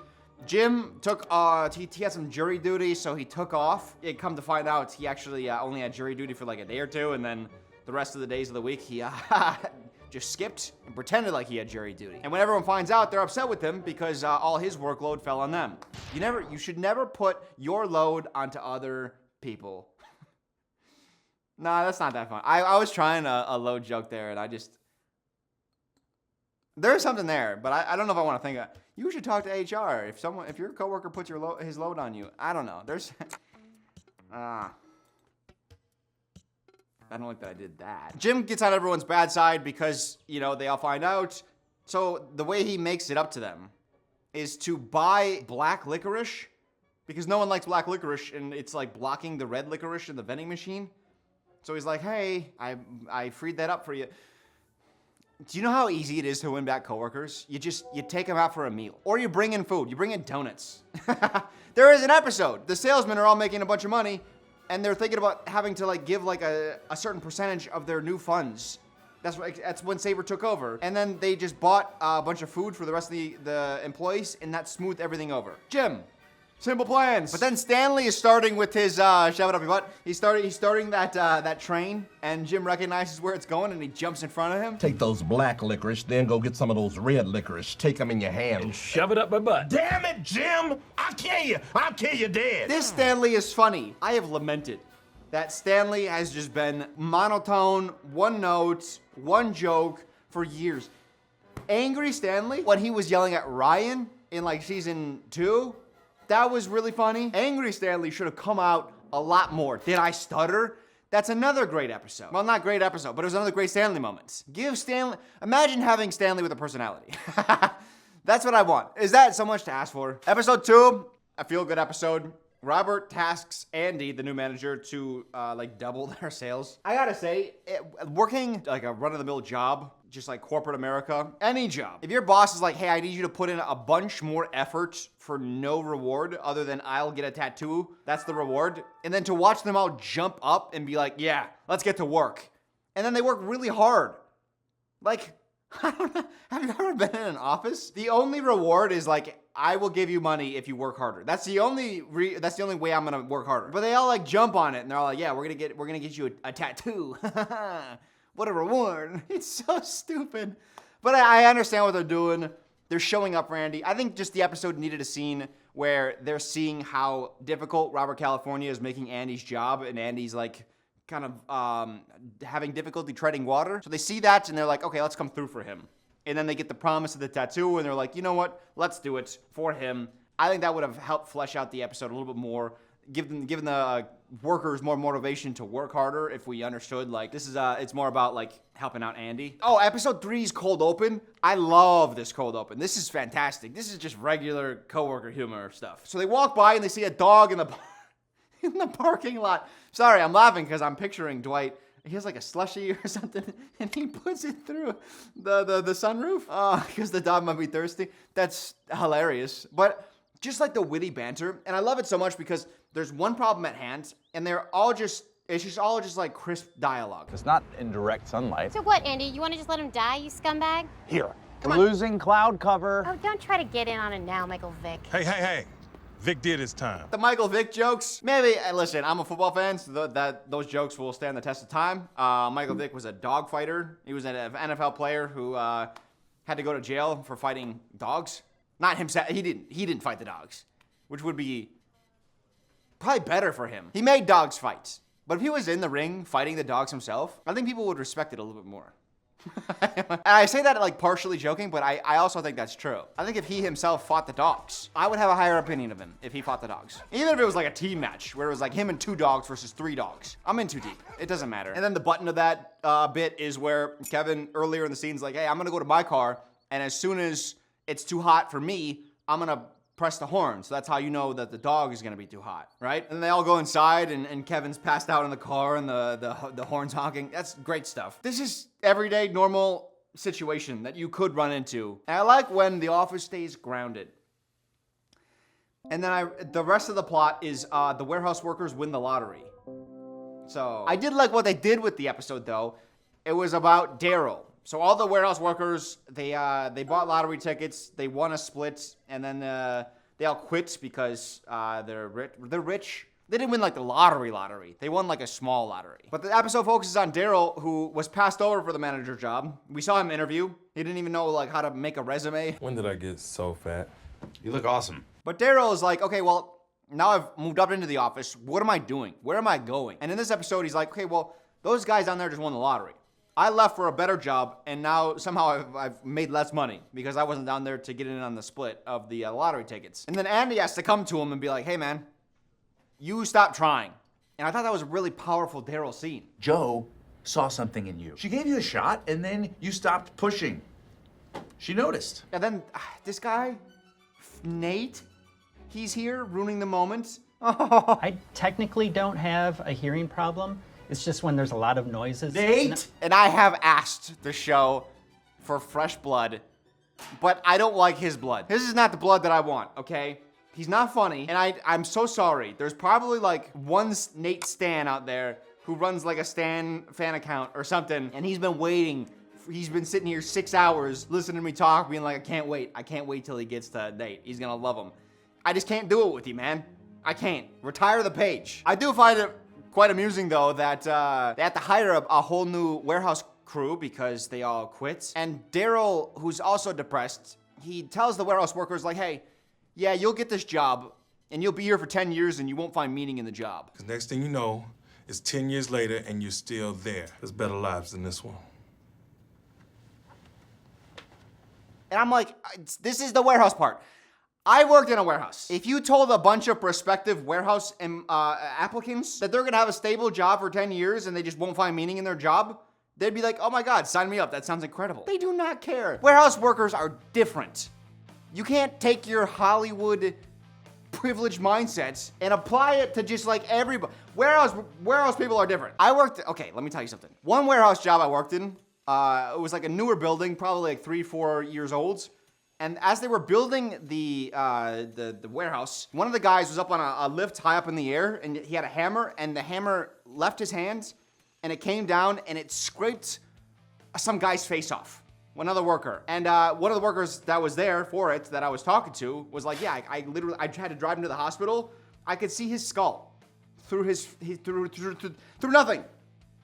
Speaker 1: Jim took, he had some jury duty, so he took off. It come to find out he actually only had jury duty for like a day or two, and then the rest of the days of the week he just skipped and pretended like he had jury duty. And when everyone finds out, they're upset with him because all his workload fell on them. You should never put your load onto other people. Nah, that's not that fun. I was trying a load joke there, and I just... There's something there, but I don't know if I want to think of. You should talk to HR if your coworker puts his load on you. I don't know. There's I don't like that I did that. Jim gets on everyone's bad side because, they all find out. So the way he makes it up to them is to buy black licorice because no one likes black licorice and it's like blocking the red licorice in the vending machine. So he's like, hey, I freed that up for you. Do you know how easy it is to win back coworkers? You take them out for a meal. Or you bring in food. You bring in donuts. There is an episode. The salesmen are all making a bunch of money, and they're thinking about having to give a certain percentage of their new funds. That's when Saber took over. And then they just bought a bunch of food for the rest of the employees, and that smoothed everything over. Jim. Simple plans. But then Stanley is starting with his shove it up your butt. He's starting that train, and Jim recognizes where it's going, and he jumps in front of him.
Speaker 19: Take those black licorice, then go get some of those red licorice. Take them in your hand.
Speaker 17: And shove it up my butt.
Speaker 19: Damn it, Jim! I'll kill you. I'll kill you dead.
Speaker 1: This Stanley is funny. I have lamented that Stanley has just been monotone, one note, one joke for years. Angry Stanley, when he was yelling at Ryan in season 2, that was really funny. Angry Stanley should have come out a lot more. Did I stutter? That's another great episode. Well, not great episode, but it was another great Stanley moment. Imagine having Stanley with a personality. That's what I want. Is that so much to ask for? Episode 2, a feel-good episode. Robert tasks Andy, the new manager, to like double their sales. I gotta say, working like a run-of-the-mill job, just like corporate America, any job, if your boss is like, hey, I need you to put in a bunch more effort for no reward other than I'll get a tattoo, that's the reward. And then to watch them all jump up and be like, yeah, let's get to work. And then they work really hard. Like, I don't know. Have you ever been in an office? The only reward is like, I will give you money if you work harder. That's the only way I'm gonna work harder. But they all like jump on it and they're all like, yeah, we're gonna get you a tattoo. What a reward. It's so stupid. But I understand what they're doing. They're showing up for Andy. I think just the episode needed a scene where they're seeing how difficult Robert California is making Andy's job, and Andy's like kind of having difficulty treading water. So they see that and they're like, okay, let's come through for him. And then they get the promise of the tattoo and they're like, you know what? Let's do it for him. I think that would have helped flesh out the episode a little bit more, given the workers more motivation to work harder if we understood like this is it's more about like helping out Andy. Oh, episode 3's cold open. I love this cold open. This is fantastic. This is just regular coworker humor stuff. So they walk by and they see a dog in the in the parking lot. Sorry, I'm laughing because I'm picturing Dwight. He has like a slushie or something, and he puts it through the sunroof because the dog might be thirsty. That's hilarious. But just like the witty banter, and I love it so much because there's one problem at hand, and it's just all like crisp dialogue.
Speaker 7: It's not in direct sunlight.
Speaker 23: So what, Andy? You want to just let him die, you scumbag?
Speaker 7: Here, we're losing cloud cover.
Speaker 23: Oh, don't try to get in on it now, Michael Vick.
Speaker 20: Hey. Vic did his time.
Speaker 1: The Michael Vick jokes, maybe, listen, I'm a football fan, so those jokes will stand the test of time. Michael Vick was a dog fighter. He was an NFL player who had to go to jail for fighting dogs. Not himself, he didn't fight the dogs, which would be probably better for him. He made dogs fight, but if he was in the ring fighting the dogs himself, I think people would respect it a little bit more. And I say that like partially joking, but I also think that's true. I think if he himself fought the dogs, I would have a higher opinion of him if he fought the dogs. Even if it was like a team match where it was like him and 2 dogs versus 3 dogs. I'm in too deep. It doesn't matter. And then the button of that bit is where Kevin earlier in the scene's like, hey, I'm gonna go to my car, and as soon as it's too hot for me, I'm gonna press the horn. So that's how you know that the dog is gonna be too hot, right? And they all go inside and Kevin's passed out in the car and the horn's honking. That's great stuff. This is everyday, normal situation that you could run into. And I like when the office stays grounded. And then the rest of the plot is the warehouse workers win the lottery. So I did like what they did with the episode though. It was about Daryl. So all the warehouse workers, they bought lottery tickets, they won a split, and then they all quit because they're rich. They didn't win like the lottery. They won like a small lottery. But the episode focuses on Daryl, who was passed over for the manager job. We saw him interview. He didn't even know like how to make a resume.
Speaker 20: When did I get so fat?
Speaker 2: You look awesome.
Speaker 1: But Daryl is like, okay, well, now I've moved up into the office. What am I doing? Where am I going? And in this episode, he's like, okay, well, those guys down there just won the lottery. I left for a better job, and now somehow I've made less money because I wasn't down there to get in on the split of the lottery tickets. And then Andy has to come to him and be like, hey man, you stop trying. And I thought that was a really powerful Daryl scene.
Speaker 21: Joe saw something in you. She gave you a shot, and then you stopped pushing. She noticed.
Speaker 1: And then this guy, Nate, he's here ruining the moment. Oh.
Speaker 22: I technically don't have a hearing problem. It's just when there's a lot of noises.
Speaker 1: Nate! And I have asked the show for fresh blood, but I don't like his blood. This is not the blood that I want, okay? He's not funny, and I'm so sorry. There's probably like one Nate Stan out there who runs like a Stan fan account or something, and he's been waiting. He's been sitting here 6 hours listening to me talk, being like, I can't wait till he gets to Nate. He's gonna love him. I just can't do it with you, man. I can't. Retire the page. I do find it quite amusing though that they had to hire a whole new warehouse crew because they all quit. And Daryl, who's also depressed, he tells the warehouse workers like, hey, yeah, you'll get this job and you'll be here for 10 years and you won't find meaning in the job.
Speaker 20: Because next thing you know, it's 10 years later and you're still there. There's better lives than this one.
Speaker 1: And I'm like, this is the warehouse part. I worked in a warehouse. If you told a bunch of prospective warehouse applicants that they're gonna have a stable job for 10 years and they just won't find meaning in their job, they'd be like, oh my God, sign me up. That sounds incredible. They do not care. Warehouse workers are different. You can't take your Hollywood privileged mindsets and apply it to just like everybody. Warehouse people are different. Okay, let me tell you something. One warehouse job I worked in, it was like a newer building, probably like 3-4 years old. And as they were building the warehouse, one of the guys was up on a lift high up in the air, and he had a hammer, and the hammer left his hands, and it came down, and it scraped some guy's face off, another worker. And one of the workers that was there for it, that I was talking to, was like, yeah, I literally had to drive him to the hospital. I could see his skull through through nothing.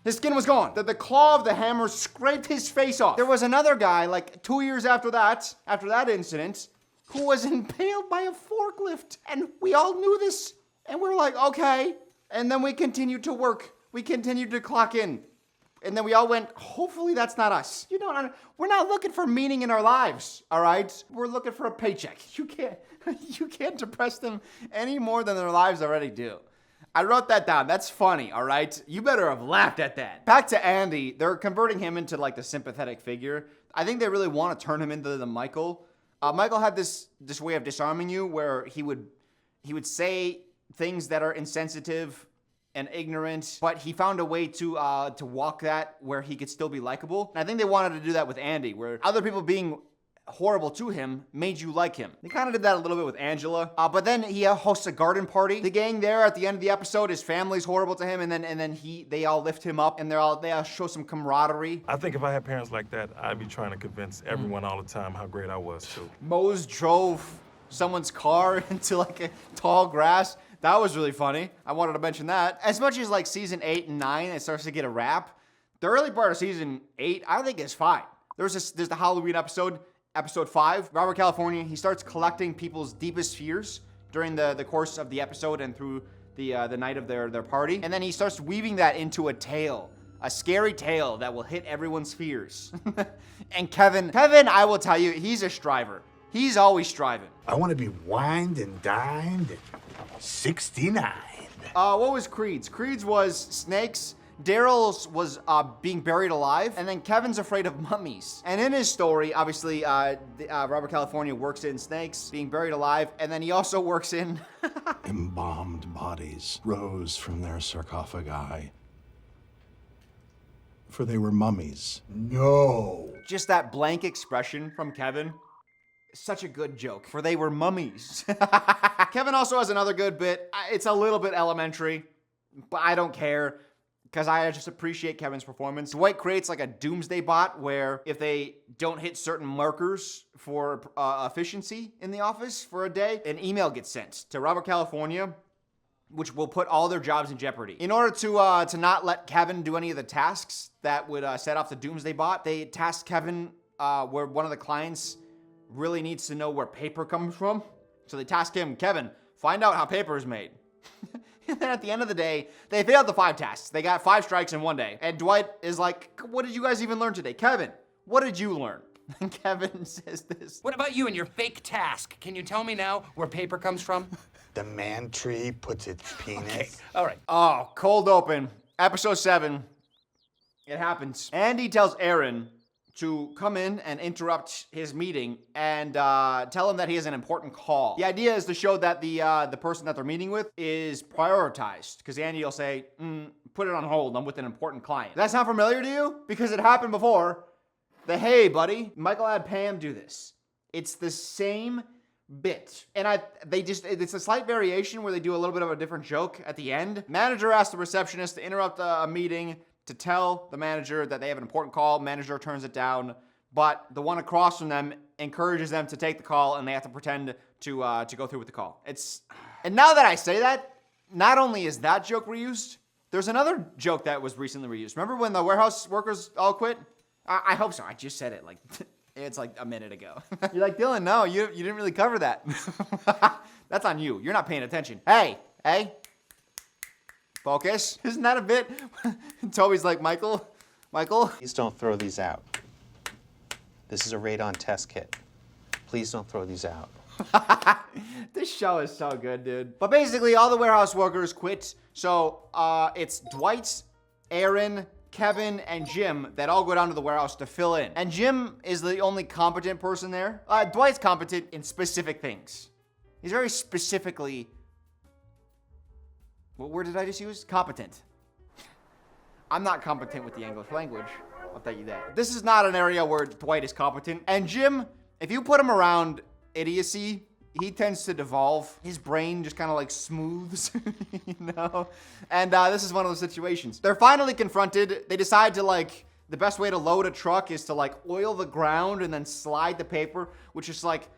Speaker 1: His skin was gone. The claw of the hammer scraped his face off. There was another guy, like 2 years after that incident, who was impaled by a forklift. And we all knew this. And we were like, okay. And then we continued to work. We continued to clock in. And then we all went, hopefully that's not us. We're not looking for meaning in our lives, all right? We're looking for a paycheck. You can't depress them any more than their lives already do. I wrote that down. That's funny, all right? You better have laughed at that. Back to Andy. They're converting him into like the sympathetic figure. I think they really want to turn him into the Michael. Michael had this way of disarming you where he would say things that are insensitive and ignorant, but he found a way to walk that where he could still be likable. And I think they wanted to do that with Andy, where other people being horrible to him made you like him. They kind of did that a little bit with Angela, but then he hosts a garden party. The gang there at the end of the episode, his family's horrible to him, and then they all lift him up, and they all show some camaraderie.
Speaker 20: I think if I had parents like that, I'd be trying to convince everyone all the time how great I was too.
Speaker 1: Mose drove someone's car into like a tall grass. That was really funny. I wanted to mention that. As much as like season 8 and 9, it starts to get a rap. The early part of season 8, I think is fine. There's the Halloween episode. Episode 5, Robert California, he starts collecting people's deepest fears during the course of the episode and through the night of their party. And then he starts weaving that into a tale, a scary tale that will hit everyone's fears. And Kevin, I will tell you, he's a striver. He's always striving.
Speaker 18: I want to be wined and dined at 69.
Speaker 1: What was Creed's? Creed's was snakes. Daryl's was being buried alive, and then Kevin's afraid of mummies. And in his story, obviously, Robert California works in snakes, being buried alive, and then he also works in...
Speaker 8: Embalmed bodies rose from their sarcophagi, for they were mummies.
Speaker 18: No.
Speaker 1: Just that blank expression from Kevin. Such a good joke, for they were mummies. Kevin also has another good bit. It's a little bit elementary, but I don't care, because I just appreciate Kevin's performance. Dwight creates like a doomsday bot where if they don't hit certain markers for efficiency in the office for a day, an email gets sent to Robert California, which will put all their jobs in jeopardy. In order to not let Kevin do any of the tasks that would set off the doomsday bot, they tasked Kevin where one of the clients really needs to know where paper comes from. So they task him, Kevin, find out how paper is made. And then at the end of the day, they failed the 5 tasks. They got 5 strikes in one day. And Dwight is like, what did you guys even learn today? Kevin, what did you learn? And Kevin says this.
Speaker 2: What about you and your fake task? Can you tell me now where paper comes from?
Speaker 18: The man tree puts its penis.
Speaker 2: Okay, all right.
Speaker 1: Oh, cold open. Episode 7. It happens. Andy tells Aaron to come in and interrupt his meeting and tell him that he has an important call. The idea is to show that the person that they're meeting with is prioritized, because Andy will say, put it on hold, I'm with an important client. That sound familiar to you? Because it happened before. Hey, buddy. Michael had Pam do this. It's the same bit. And it's a slight variation where they do a little bit of a different joke at the end. Manager asks the receptionist to interrupt a meeting to tell the manager that they have an important call. Manager turns it down, but the one across from them encourages them to take the call, and they have to pretend to go through with the call. And now that I say that, not only is that joke reused, there's another joke that was recently reused. Remember when the warehouse workers all quit? I hope so. I just said it like it's like a minute ago. You're like, Dylan, no, you didn't really cover that. That's on you. You're not paying attention. Hey. Focus. Isn't that a bit? Toby's like, Michael.
Speaker 11: Please don't throw these out. This is a radon test kit. Please don't throw these out.
Speaker 1: This show is so good, dude. But basically, all the warehouse workers quit. So it's Dwight, Aaron, Kevin, and Jim that all go down to the warehouse to fill in. And Jim is the only competent person there. Dwight's competent in specific things. He's very specifically, what word did I just use? Competent. I'm not competent with the English language, I'll tell you that. This is not an area where Dwight is competent. And Jim, if you put him around idiocy, he tends to devolve. His brain just kind of like smooths, you know? And this is one of those situations. They're finally confronted. They decide to like, the best way to load a truck is to like oil the ground and then slide the paper, which is like,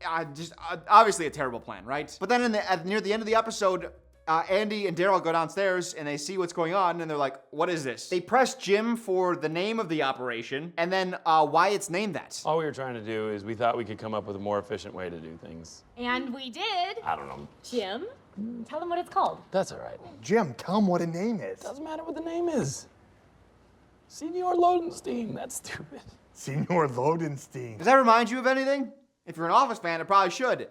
Speaker 1: obviously a terrible plan, right? But then near the end of the episode, Andy and Daryl go downstairs and they see what's going on and they're like, what is this? They press Jim for the name of the operation and then why it's named that.
Speaker 17: All we were trying to do is we thought we could come up with a more efficient way to do things.
Speaker 4: And we did.
Speaker 17: I don't know.
Speaker 4: Jim, tell them what it's called.
Speaker 17: That's all right.
Speaker 18: Jim, tell him what a name is.
Speaker 17: Doesn't matter what the name is. Senor Lodenstein, that's stupid.
Speaker 18: Senor Lodenstein.
Speaker 1: Does that remind you of anything? If you're an Office fan, it probably should.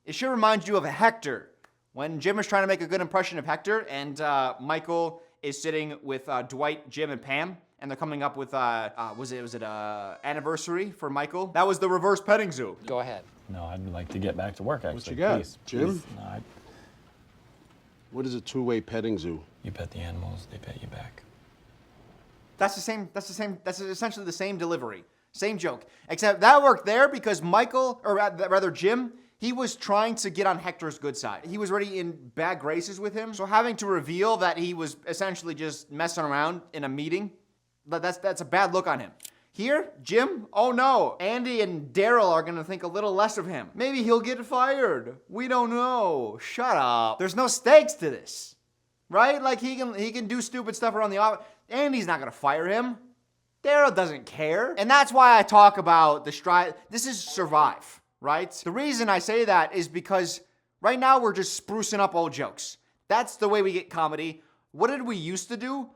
Speaker 1: It should remind you of Hector. When Jim is trying to make a good impression of Hector, and Michael is sitting with Dwight, Jim, and Pam, and they're coming up with, was it anniversary for Michael? That was the reverse petting zoo.
Speaker 2: Go ahead.
Speaker 17: No, I'd like to get back to work, actually.
Speaker 8: What you got,
Speaker 17: Please,
Speaker 8: Jim?
Speaker 17: please. No,
Speaker 8: What is a two-way petting zoo?
Speaker 17: You pet the animals, they pet you back.
Speaker 1: That's essentially the same delivery. Same joke. Except that worked there because Michael, or rather Jim, he was trying to get on Hector's good side. He was already in bad graces with him. So having to reveal that he was essentially just messing around in a meeting, that's a bad look on him. Here, Jim, oh no, Andy and Daryl are gonna think a little less of him. Maybe he'll get fired. We don't know. Shut up. There's no stakes to this, right? Like he can do stupid stuff around the office. Andy's not gonna fire him. Daryl doesn't care. And that's why I talk about the stride. This is Survive, right? The reason I say that is because right now we're just sprucing up old jokes. That's the way we get comedy. What did we used to do?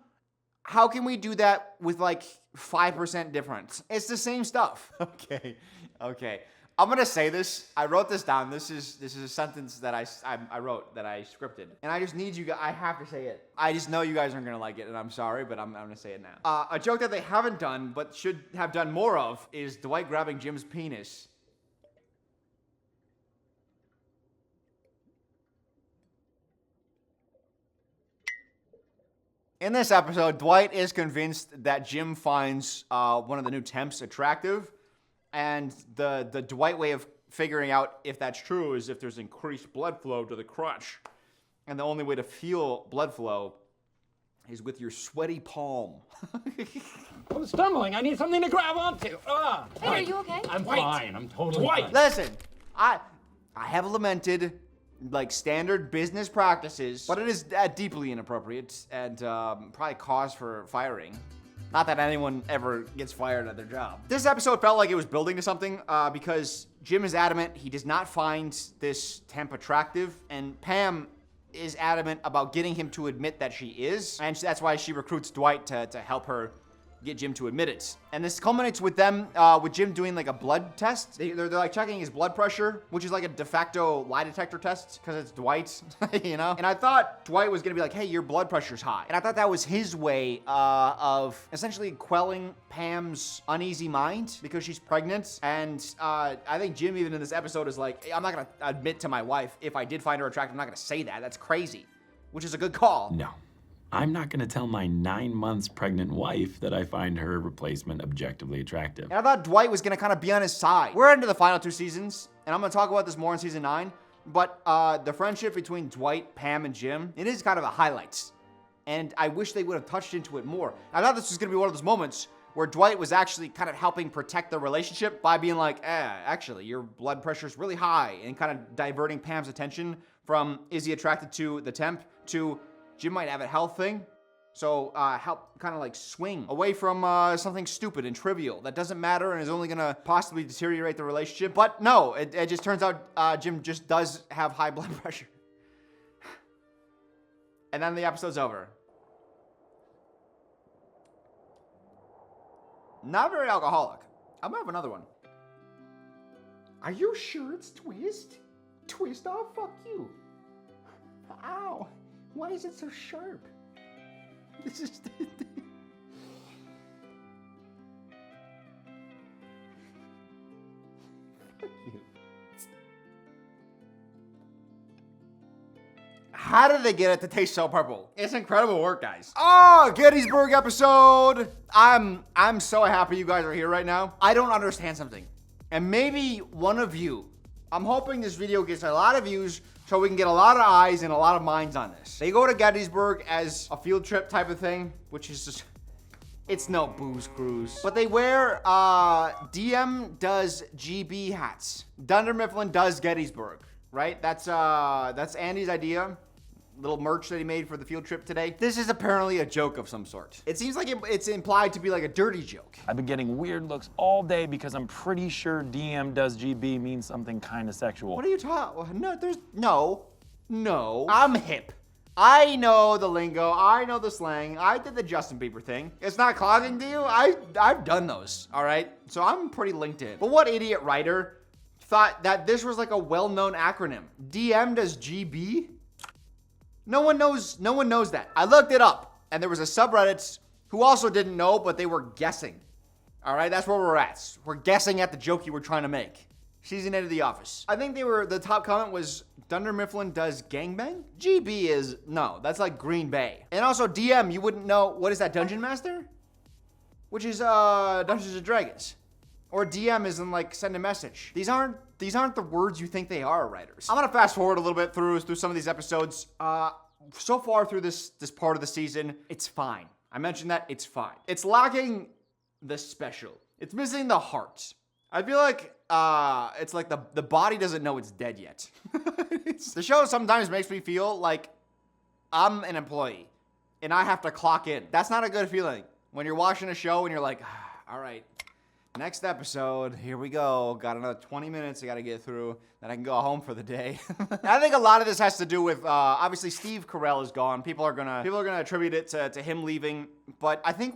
Speaker 1: How can we do that with like 5% difference? It's the same stuff. Okay. I'm gonna say this. I wrote this down. This is a sentence that I wrote, that I scripted. And I just need you guys, I have to say it. I just know you guys aren't gonna like it, and I'm sorry, but I'm gonna say it now. A joke that they haven't done, but should have done more of, is Dwight grabbing Jim's penis. In this episode, Dwight is convinced that Jim finds one of the new temps attractive, and the Dwight way of figuring out if that's true is if there's increased blood flow to the crotch. And the only way to feel blood flow is with your sweaty palm.
Speaker 19: I'm stumbling. I need something to grab onto.
Speaker 4: Hey, are you okay?
Speaker 19: I'm fine. I'm totally fine.
Speaker 1: Listen, I have lamented like standard business practices, but it is deeply inappropriate and probably cause for firing. Not that anyone ever gets fired at their job. This episode felt like it was building to something because Jim is adamant he does not find this temp attractive, and Pam is adamant about getting him to admit that she is, and that's why she recruits Dwight to help her get Jim to admit it. And this culminates with them, with Jim doing like a blood test. They're like checking his blood pressure, which is like a de facto lie detector test, because it's Dwight, you know? And I thought Dwight was gonna be like, hey, your blood pressure's high. And I thought that was his way of essentially quelling Pam's uneasy mind because she's pregnant. And I think Jim, even in this episode, is like, I'm not gonna admit to my wife if I did find her attractive. I'm not gonna say that. That's crazy, which is a good call.
Speaker 17: No. I'm not gonna tell my 9 months pregnant wife that I find her replacement objectively attractive.
Speaker 1: And I thought Dwight was gonna kind of be on his side. We're into the final 2 seasons, and I'm gonna talk about this more in season 9, but the friendship between Dwight, Pam, and Jim, it is kind of a highlight. And I wish they would have touched into it more. I thought this was gonna be one of those moments where Dwight was actually kind of helping protect the relationship by being like, actually, your blood pressure's really high, and kind of diverting Pam's attention from, is he attracted to the temp, to Jim might have a health thing, so help kind of like swing away from something stupid and trivial that doesn't matter and is only gonna possibly deteriorate the relationship. But no, it just turns out Jim just does have high blood pressure. And then the episode's over. Not very alcoholic. I'm gonna have another one. Are you sure it's Twist? Twist off? Fuck you. Ow. Why is it so sharp? This is... How did they get it to taste so purple? It's incredible work, guys. Oh, Gettysburg episode. I'm so happy you guys are here right now. I don't understand something. And maybe one of you, I'm hoping this video gets a lot of views so we can get a lot of eyes and a lot of minds on this. They go to Gettysburg as a field trip type of thing, which is just, it's no booze cruise. But they wear DM does GB hats. Dunder Mifflin does Gettysburg, right? That's Andy's idea. Little merch that he made for the field trip today. This is apparently a joke of some sort. It seems like it's implied to be like a dirty joke.
Speaker 17: I've been getting weird looks all day because I'm pretty sure DM does GB means something kind of sexual.
Speaker 1: What are you talking? No. I'm hip. I know the lingo. I know the slang. I did the Justin Bieber thing. It's not clogging to you. I've done those. All right. So I'm pretty linked in. But what idiot writer thought that this was like a well-known acronym? DM does GB. No one knows that. I looked it up, and there was a subreddit who also didn't know, but they were guessing. All right, that's where we're at. We're guessing at the joke you were trying to make. Season 8 of The Office. I think the top comment was, Dunder Mifflin does gangbang? GB is, no, that's like Green Bay. And also DM, you wouldn't know, what is that, Dungeon Master? Which is Dungeons and Dragons. Or DM isn't like send a message. These aren't the words you think they are, writers. I'm gonna fast forward a little bit through some of these episodes. So far through this part of the season, it's fine. I mentioned that, it's fine. It's lacking the special. It's missing the heart. I feel like it's like the body doesn't know it's dead yet. The show sometimes makes me feel like I'm an employee and I have to clock in. That's not a good feeling. When you're watching a show and you're like, all right, next episode, here we go. Got another 20 minutes I gotta get through, then I can go home for the day. I think a lot of this has to do with, obviously Steve Carell is gone. People are gonna attribute it to him leaving, but I think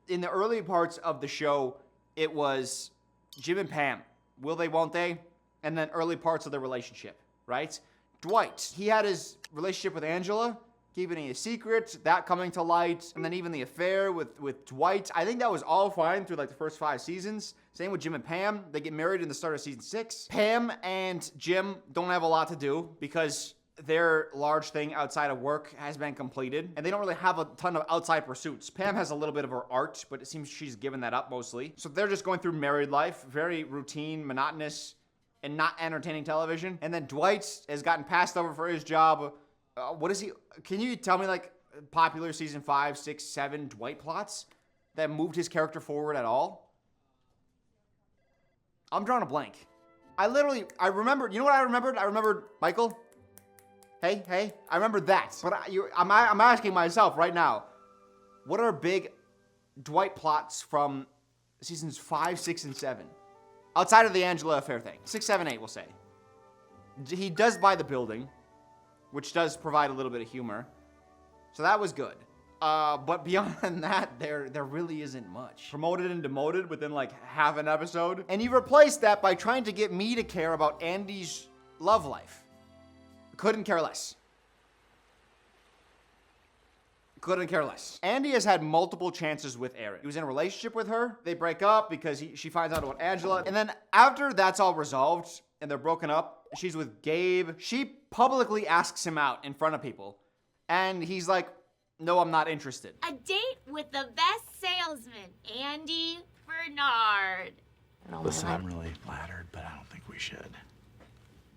Speaker 1: in the early parts of the show, it was Jim and Pam. Will they, won't they? And then early parts of the relationship, right? Dwight, he had his relationship with Angela, keeping it a secret, that coming to light, and then even the affair with Dwight. I think that was all fine through like the first 5 seasons. Same with Jim and Pam. They get married in the start of season 6. Pam and Jim don't have a lot to do because their large thing outside of work has been completed, and they don't really have a ton of outside pursuits. Pam has a little bit of her art, but it seems she's given that up mostly. So they're just going through married life, very routine, monotonous, and not entertaining television. And then Dwight has gotten passed over for his job. What is he? Can you tell me like popular season 5, 6, 7 Dwight plots that moved his character forward at all? I'm drawing a blank. I remembered, you know what I remembered? I remembered Michael. Hey, I remember that. But I'm asking myself right now, what are big Dwight plots from seasons 5, 6, and 7? Outside of the Angela affair thing. 6, 7, 8, we'll say. He does buy the building, which does provide a little bit of humor. So that was good. But beyond that, there really isn't much. Promoted and demoted within like half an episode. And you replaced that by trying to get me to care about Andy's love life. Couldn't care less. Couldn't care less. Andy has had multiple chances with Erin. He was in a relationship with her. They break up because she finds out about Angela. And then after that's all resolved and they're broken up, she's with Gabe. She publicly asks him out in front of people. And he's like, no, I'm not interested.
Speaker 23: A date with the best salesman, Andy Bernard.
Speaker 21: Listen, I'm really flattered, but I don't think we should.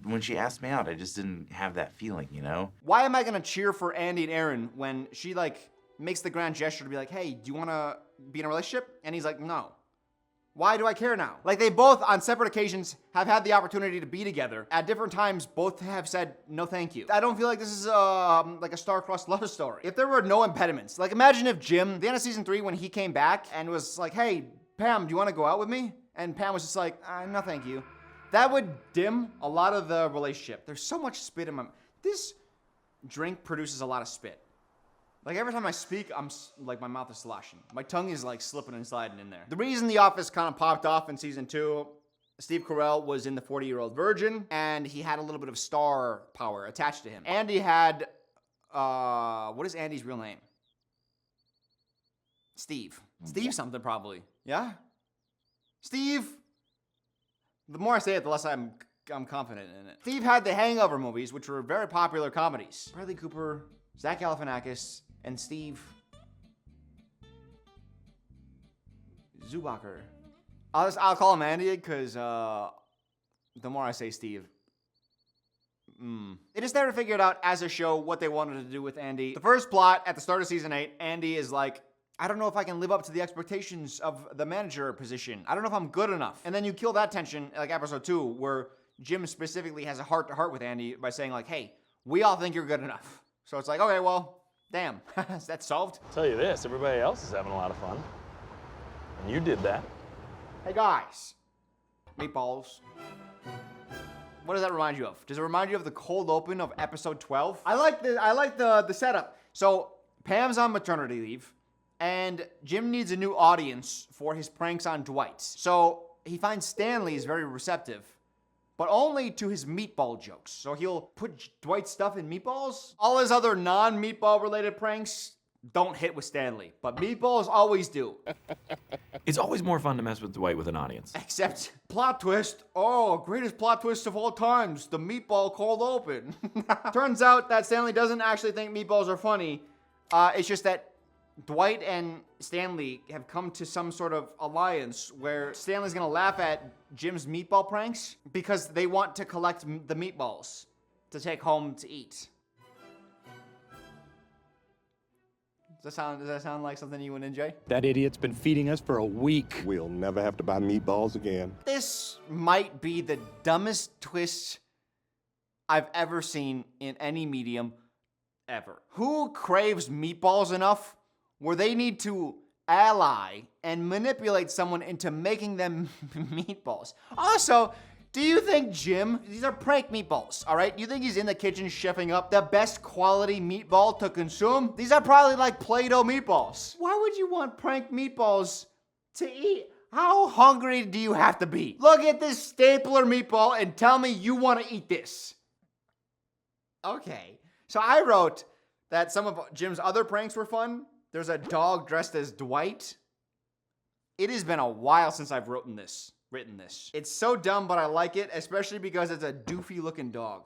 Speaker 21: When she asked me out, I just didn't have that feeling, you know?
Speaker 1: Why am I gonna cheer for Andy and Erin when she like makes the grand gesture to be like, hey, do you wanna be in a relationship? And he's like, no. Why do I care now? Like they both on separate occasions have had the opportunity to be together. At different times, both have said, no thank you. I don't feel like this is like a star-crossed love story. If there were no impediments, like imagine if Jim, at the end of season 3 when he came back and was like, hey, Pam, do you wanna go out with me? And Pam was just like, no thank you. That would dim a lot of the relationship. There's so much spit in my... This drink produces a lot of spit. Like every time I speak, I'm like my mouth is sloshing. My tongue is like slipping and sliding in there. The reason The Office kind of popped off in season 2, Steve Carell was in The 40-Year-Old Virgin, and he had a little bit of star power attached to him. Andy had... what is Andy's real name? Steve. Steve something probably. Yeah? Steve... The more I say it, the less I'm confident in it. Steve had the Hangover movies, which were very popular comedies. Bradley Cooper, Zach Galifianakis, and Steve Zubacher. I'll call him Andy because the more I say Steve. They just never figured out as a show what they wanted to do with Andy. The first plot at the start of season 8, Andy is like, I don't know if I can live up to the expectations of the manager position. I don't know if I'm good enough. And then you kill that tension, like episode 2, where Jim specifically has a heart-to-heart with Andy by saying like, hey, we all think you're good enough. So it's like, okay, well, damn, that's solved.
Speaker 17: I'll tell you this, everybody else is having a lot of fun. And you did that.
Speaker 1: Hey guys, meatballs. What does that remind you of? Does it remind you of the cold open of episode 12? I like the setup. So Pam's on maternity leave, and Jim needs a new audience for his pranks on Dwight. So he finds Stanley is very receptive, but only to his meatball jokes. So he'll put Dwight's stuff in meatballs. All his other non-meatball related pranks don't hit with Stanley, but meatballs always do.
Speaker 17: It's always more fun to mess with Dwight with an audience.
Speaker 1: Except, plot twist, oh, greatest plot twist of all times, the meatball cold open. Turns out that Stanley doesn't actually think meatballs are funny. It's just that Dwight and Stanley have come to some sort of alliance where Stanley's gonna laugh at Jim's meatball pranks because they want to collect the meatballs to take home to eat. Does that sound like something you would enjoy?
Speaker 12: That idiot's been feeding us for a week. We'll never have to buy meatballs again.
Speaker 1: This might be the dumbest twist I've ever seen in any medium ever. Who craves meatballs enough where they need to ally and manipulate someone into making them meatballs? Also, do you think Jim, these are prank meatballs, all right? You think he's in the kitchen chefing up the best quality meatball to consume? These are probably like Play-Doh meatballs. Why would you want prank meatballs to eat? How hungry do you have to be? Look at this stapler meatball and tell me you want to eat this. Okay, so I wrote that some of Jim's other pranks were fun. There's a dog dressed as Dwight. It has been a while since I've written this. It's so dumb, but I like it, especially because it's a doofy looking dog.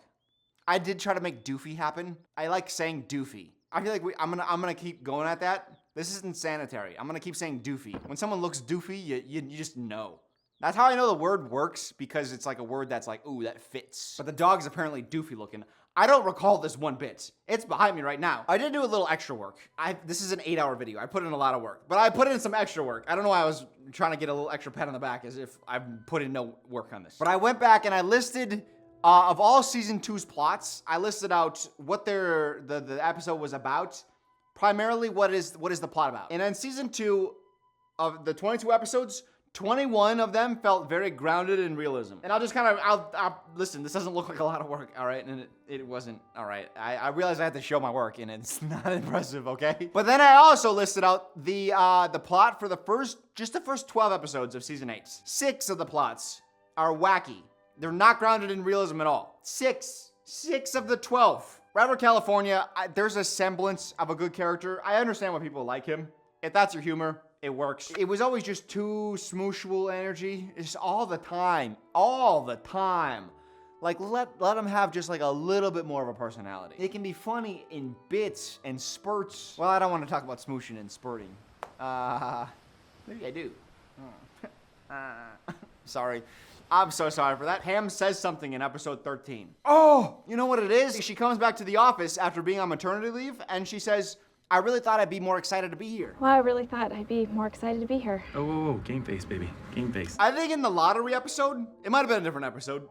Speaker 1: I did try to make doofy happen. I like saying doofy. I feel like I'm gonna keep going at that. This isn't sanitary. I'm gonna keep saying doofy. When someone looks doofy, you just know. That's how I know the word works, because it's like a word that's like, ooh, that fits. But the dog is apparently doofy looking. I don't recall this one bit. It's behind me right now. I did do a little extra work. This is an 8-hour video. I put in a lot of work, but I put in some extra work. I don't know why I was trying to get a little extra pat on the back as if I've put in no work on this. But I went back and I listed, of all season 2's plots, I listed out what the episode was about. Primarily, what is the plot about? And in season 2 of the 22 episodes, 21 of them felt very grounded in realism. And I'll just kind of, I'll listen, this doesn't look like a lot of work, all right? And it wasn't, all right. I realized I had to show my work, and it's not impressive, okay? But then I also listed out the plot for the first 12 episodes of season 8. 6 of the plots are wacky. They're not grounded in realism at all. 6 of the 12. Robert California, there's a semblance of a good character. I understand why people like him. If that's your humor, it works. It was always just too smooshable energy. It's just all the time. Like, let him have just like a little bit more of a personality. It can be funny in bits and spurts. Well, I don't want to talk about smooshing and spurting. Maybe I do. Sorry. I'm so sorry for that. Pam says something in episode 13. Oh, you know what it is? She comes back to the office after being on maternity leave, and she says, I really thought I'd be more excited to be here.
Speaker 10: Well, I really thought I'd be more excited to be here.
Speaker 17: Oh, whoa, game face, baby. Game face.
Speaker 1: I think in the lottery episode, it might have been a different episode.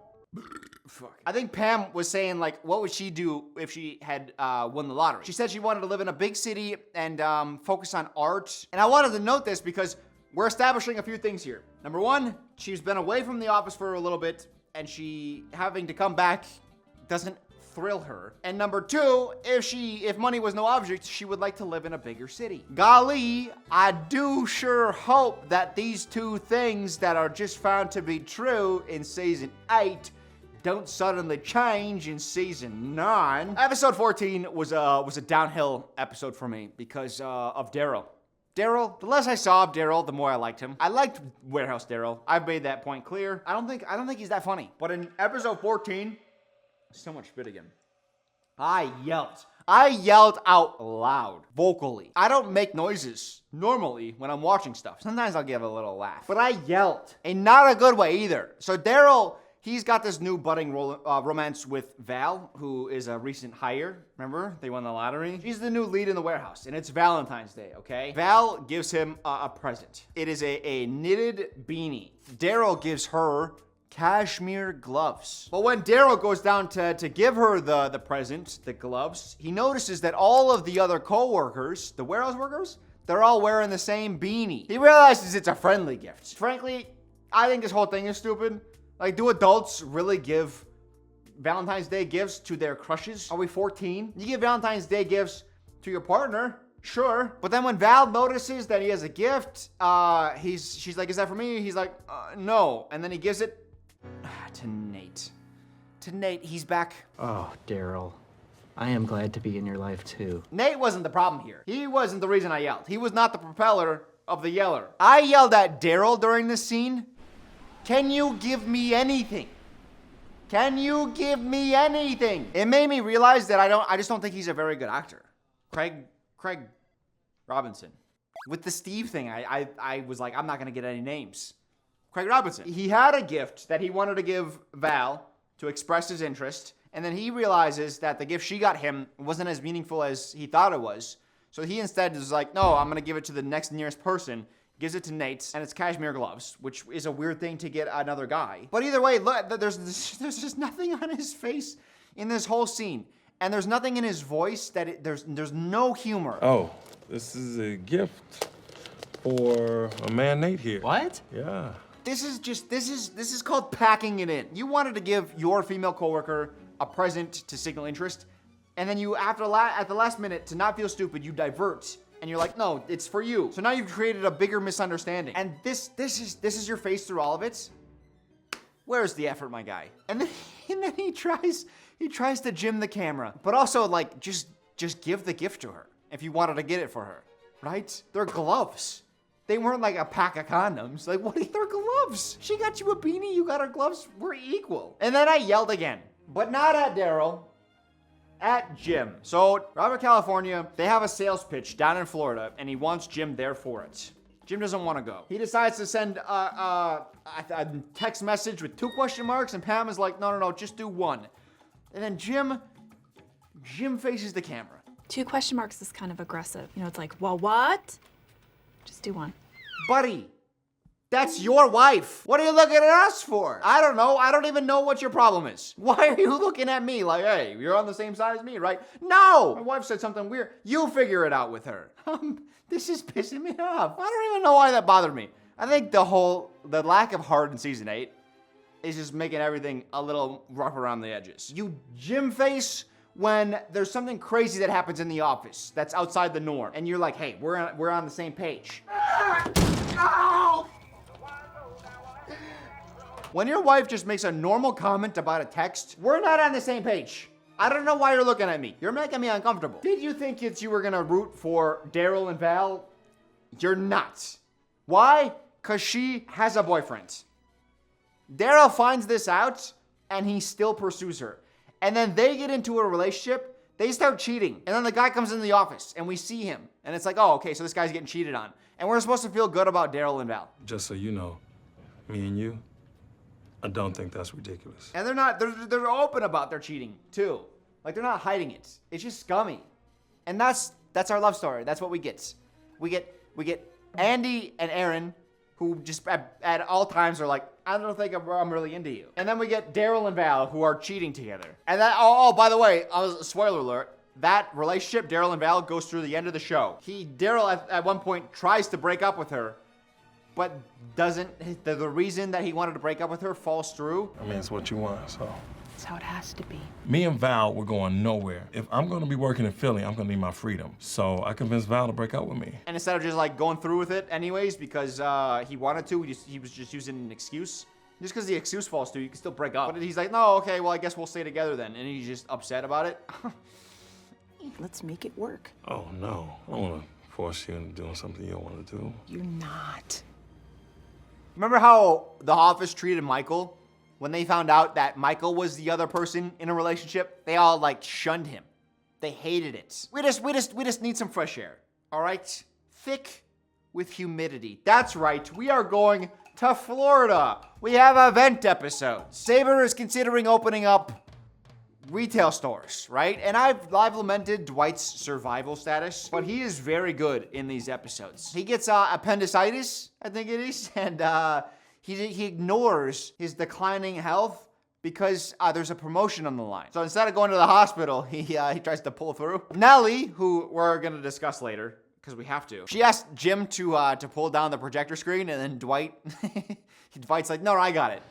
Speaker 1: Fuck. I think Pam was saying, like, what would she do if she had won the lottery? She said she wanted to live in a big city and focus on art. And I wanted to note this because we're establishing a few things here. Number one, she's been away from the office for a little bit, and she having to come back doesn't thrill her. And number two, if money was no object, she would like to live in a bigger city. Golly, I do sure hope that these two things that are just found to be true in season 8 don't suddenly change in season 9. Episode 14 was a downhill episode for me because of Darrow. Daryl, the less I saw of Daryl, the more I liked him. I liked Warehouse Daryl. I've made that point clear. I don't think he's that funny. But in episode 14, so much spit again. I yelled out loud, vocally. I don't make noises normally when I'm watching stuff. Sometimes I'll give a little laugh. But I yelled, and not a good way either. So Daryl, he's got this new budding romance with Val, who is a recent hire. Remember? They won the lottery. She's the new lead in the warehouse, and it's Valentine's Day, okay? Val gives him a present. It is a knitted beanie. Daryl gives her cashmere gloves. But when Daryl goes down to give her the present, the gloves, he notices that all of the other co-workers, the warehouse workers, they're all wearing the same beanie. He realizes it's a friendly gift. Frankly, I think this whole thing is stupid. Like, do adults really give Valentine's Day gifts to their crushes? Are we 14? You give Valentine's Day gifts to your partner, sure. But then when Val notices that he has a gift, she's like, is that for me? He's like, no. And then he gives it to Nate. To Nate, he's back.
Speaker 22: Oh, Daryl. I am glad to be in your life too.
Speaker 1: Nate wasn't the problem here. He wasn't the reason I yelled. He was not the propeller of the yeller. I yelled at Daryl during this scene. Can you give me anything? Can you give me anything? It made me realize that I just don't think he's a very good actor. Craig Robinson. With the Steve thing, I was like, I'm not gonna get any names. Craig Robinson. He had a gift that he wanted to give Val to express his interest, and then he realizes that the gift she got him wasn't as meaningful as he thought it was. So he instead is like, no, I'm gonna give it to the next nearest person. Gives it to Nate, and it's cashmere gloves, which is a weird thing to get another guy. But either way, look, there's just nothing on his face in this whole scene, and there's nothing in his voice there's no humor.
Speaker 20: Oh, this is a gift for a man Nate here.
Speaker 22: What?
Speaker 20: Yeah.
Speaker 1: This is called packing it in. You wanted to give your female coworker a present to signal interest, and then you, at the last minute, to not feel stupid, you divert, and you're like, no, it's for you. So now you've created a bigger misunderstanding. And this is your face through all of it? Where's the effort, my guy? And then he tries to jim the camera, but also like just give the gift to her if you wanted to get it for her, right? They're gloves. They weren't like a pack of condoms. Like, what? They're gloves. She got you a beanie, you got her gloves. We're equal. And then I yelled again, but not at Daryl, at Jim. So Robert California, they have a sales pitch down in Florida, and he wants Jim there for it. Jim doesn't want to go. He decides to send a text message with 2 question marks, and Pam is like, no, just do 1. And then Jim faces the camera.
Speaker 5: 2 question marks is kind of aggressive. You know, it's like, well, what? Just do 1.
Speaker 1: Buddy, that's your wife. What are you looking at us for? I don't know. I don't even know what your problem is. Why are you looking at me like, hey, you're on the same side as me, right? No! My wife said something weird. You figure it out with her. This is pissing me off. I don't even know why that bothered me. I think the lack of heart in season 8 is just making everything a little rough around the edges. You Jim face when there's something crazy that happens in the office that's outside the norm, and you're like, hey, we're on the same page. When your wife just makes a normal comment about a text, we're not on the same page. I don't know why you're looking at me. You're making me uncomfortable. Did you think you were gonna root for Daryl and Val? You're not. Why? Because she has a boyfriend. Daryl finds this out, and he still pursues her. And then they get into a relationship, they start cheating. And then the guy comes into the office, and we see him. And it's like, oh, okay, so this guy's getting cheated on. And we're supposed to feel good about Daryl and Val.
Speaker 20: Just so you know, me and you, I don't think that's ridiculous.
Speaker 1: And they're open about their cheating, too. Like, they're not hiding it. It's just scummy. And that's our love story. That's what we get. We get Andy and Aaron, who just at all times are like, I don't think I'm really into you. And then we get Daryl and Val, who are cheating together. And that, by the way, spoiler alert, that relationship, Daryl and Val, goes through the end of the show. Daryl at one point tries to break up with her, but doesn't. The reason that he wanted to break up with her falls through.
Speaker 20: I mean, it's what you want, so.
Speaker 5: That's how it has to be.
Speaker 20: Me and Val were going nowhere. If I'm gonna be working in Philly, I'm gonna need my freedom. So I convinced Val to break up with me.
Speaker 1: And instead of just like going through with it anyways because he wanted to, he was just using an excuse. Just because the excuse falls through, you can still break up. But he's like, no, okay, well, I guess we'll stay together then. And he's just upset about it.
Speaker 15: Let's make it work.
Speaker 20: Oh no, I wanna force you into doing something you don't want to do.
Speaker 15: You're not.
Speaker 1: Remember how the office treated Michael? When they found out that Michael was the other person in a relationship, they all like shunned him. They hated it. We just need some fresh air, all right? Thick with humidity. That's right, we are going to Florida. We have event episodes. Saber is considering opening up retail stores, right? And I've lamented Dwight's survival status, but he is very good in these episodes. He gets appendicitis, I think it is, and he ignores his declining health because there's a promotion on the line. So instead of going to the hospital, he tries to pull through. Nellie, who we're gonna discuss later, because we have to, she asked Jim to pull down the projector screen, and then Dwight's like, no, I got it.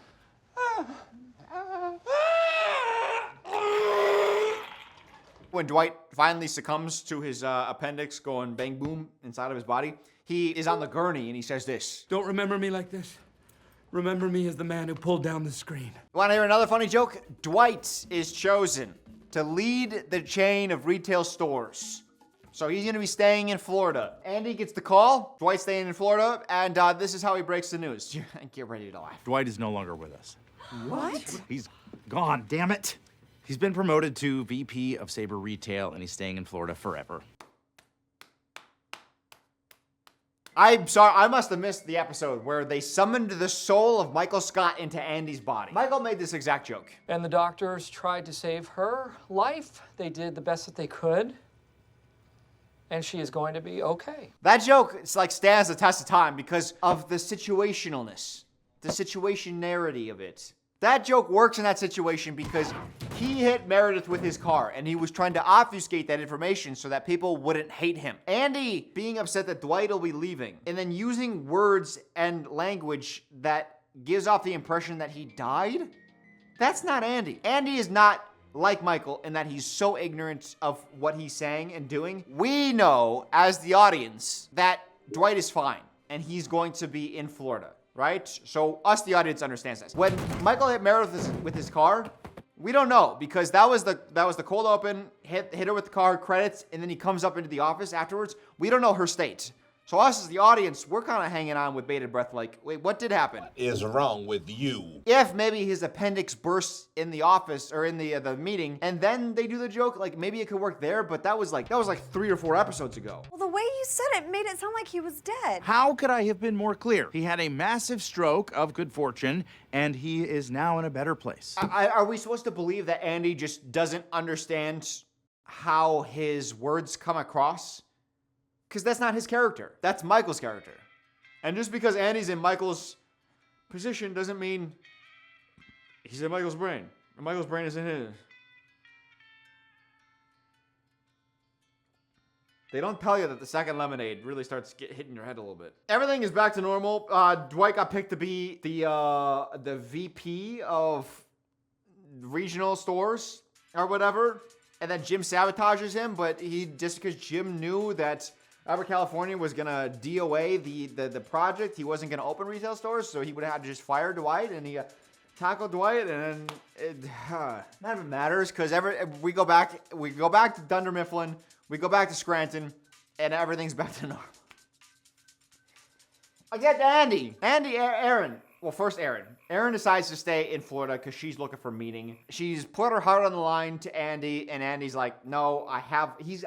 Speaker 1: When Dwight finally succumbs to his appendix going bang boom inside of his body, he is on the gurney and he says this.
Speaker 6: Don't remember me like this. Remember me as the man who pulled down the screen.
Speaker 1: Want to hear another funny joke? Dwight is chosen to lead the chain of retail stores. So he's gonna be staying in Florida. Andy gets the call, Dwight's staying in Florida, and this is how he breaks the news. Get ready to laugh.
Speaker 21: Dwight is no longer with us.
Speaker 1: What?
Speaker 21: He's gone, damn it. He's been promoted to VP of Saber Retail, and he's staying in Florida forever.
Speaker 1: I'm sorry, I must have missed the episode where they summoned the soul of Michael Scott into Andy's body. Michael made this exact joke.
Speaker 13: And the doctors tried to save her life. They did the best that they could. And she is going to be okay.
Speaker 1: That joke, it's like stands the test of time because of the situationalness, the situationarity of it. That joke works in that situation because he hit Meredith with his car and he was trying to obfuscate that information so that people wouldn't hate him. Andy being upset that Dwight will be leaving and then using words and language that gives off the impression that he died, that's not Andy. Andy is not like Michael in that he's so ignorant of what he's saying and doing. We know as the audience that Dwight is fine and he's going to be in Florida. Right? So us, the audience, understands this. When Michael hit Meredith with his car, we don't know because that was the cold open, hit her with the car, credits, and then he comes up into the office afterwards. We don't know her state. So us as the audience, we're kind of hanging on with bated breath like, wait, what did happen?
Speaker 19: What is wrong with you?
Speaker 1: If maybe his appendix bursts in the office or in the meeting and then they do the joke, like maybe it could work there, but that was like 3 or 4 episodes ago.
Speaker 9: Well, the way you said it made it sound like he was dead.
Speaker 21: How could I have been more clear? He had a massive stroke of good fortune, and he is now in a better place.
Speaker 1: Are we supposed to believe that Andy just doesn't understand how his words come across? Because that's not his character. That's Michael's character. And just because Andy's in Michael's position doesn't mean he's in Michael's brain. And Michael's brain is in his. They don't tell you that the second lemonade really starts hitting your head a little bit. Everything is back to normal. Dwight got picked to be the VP of regional stores or whatever. And then Jim sabotages him, but just because Jim knew that Albert California was gonna DOA the project, he wasn't gonna open retail stores, so he would have had to just fire Dwight, and he tackled Dwight, and then none of it matters because we go back to Dunder Mifflin, we go back to Scranton, and everything's back to normal. I get to Aaron. Well, first Aaron. Aaron decides to stay in Florida because she's looking for a meeting. She's put her heart on the line to Andy, and Andy's like, no, I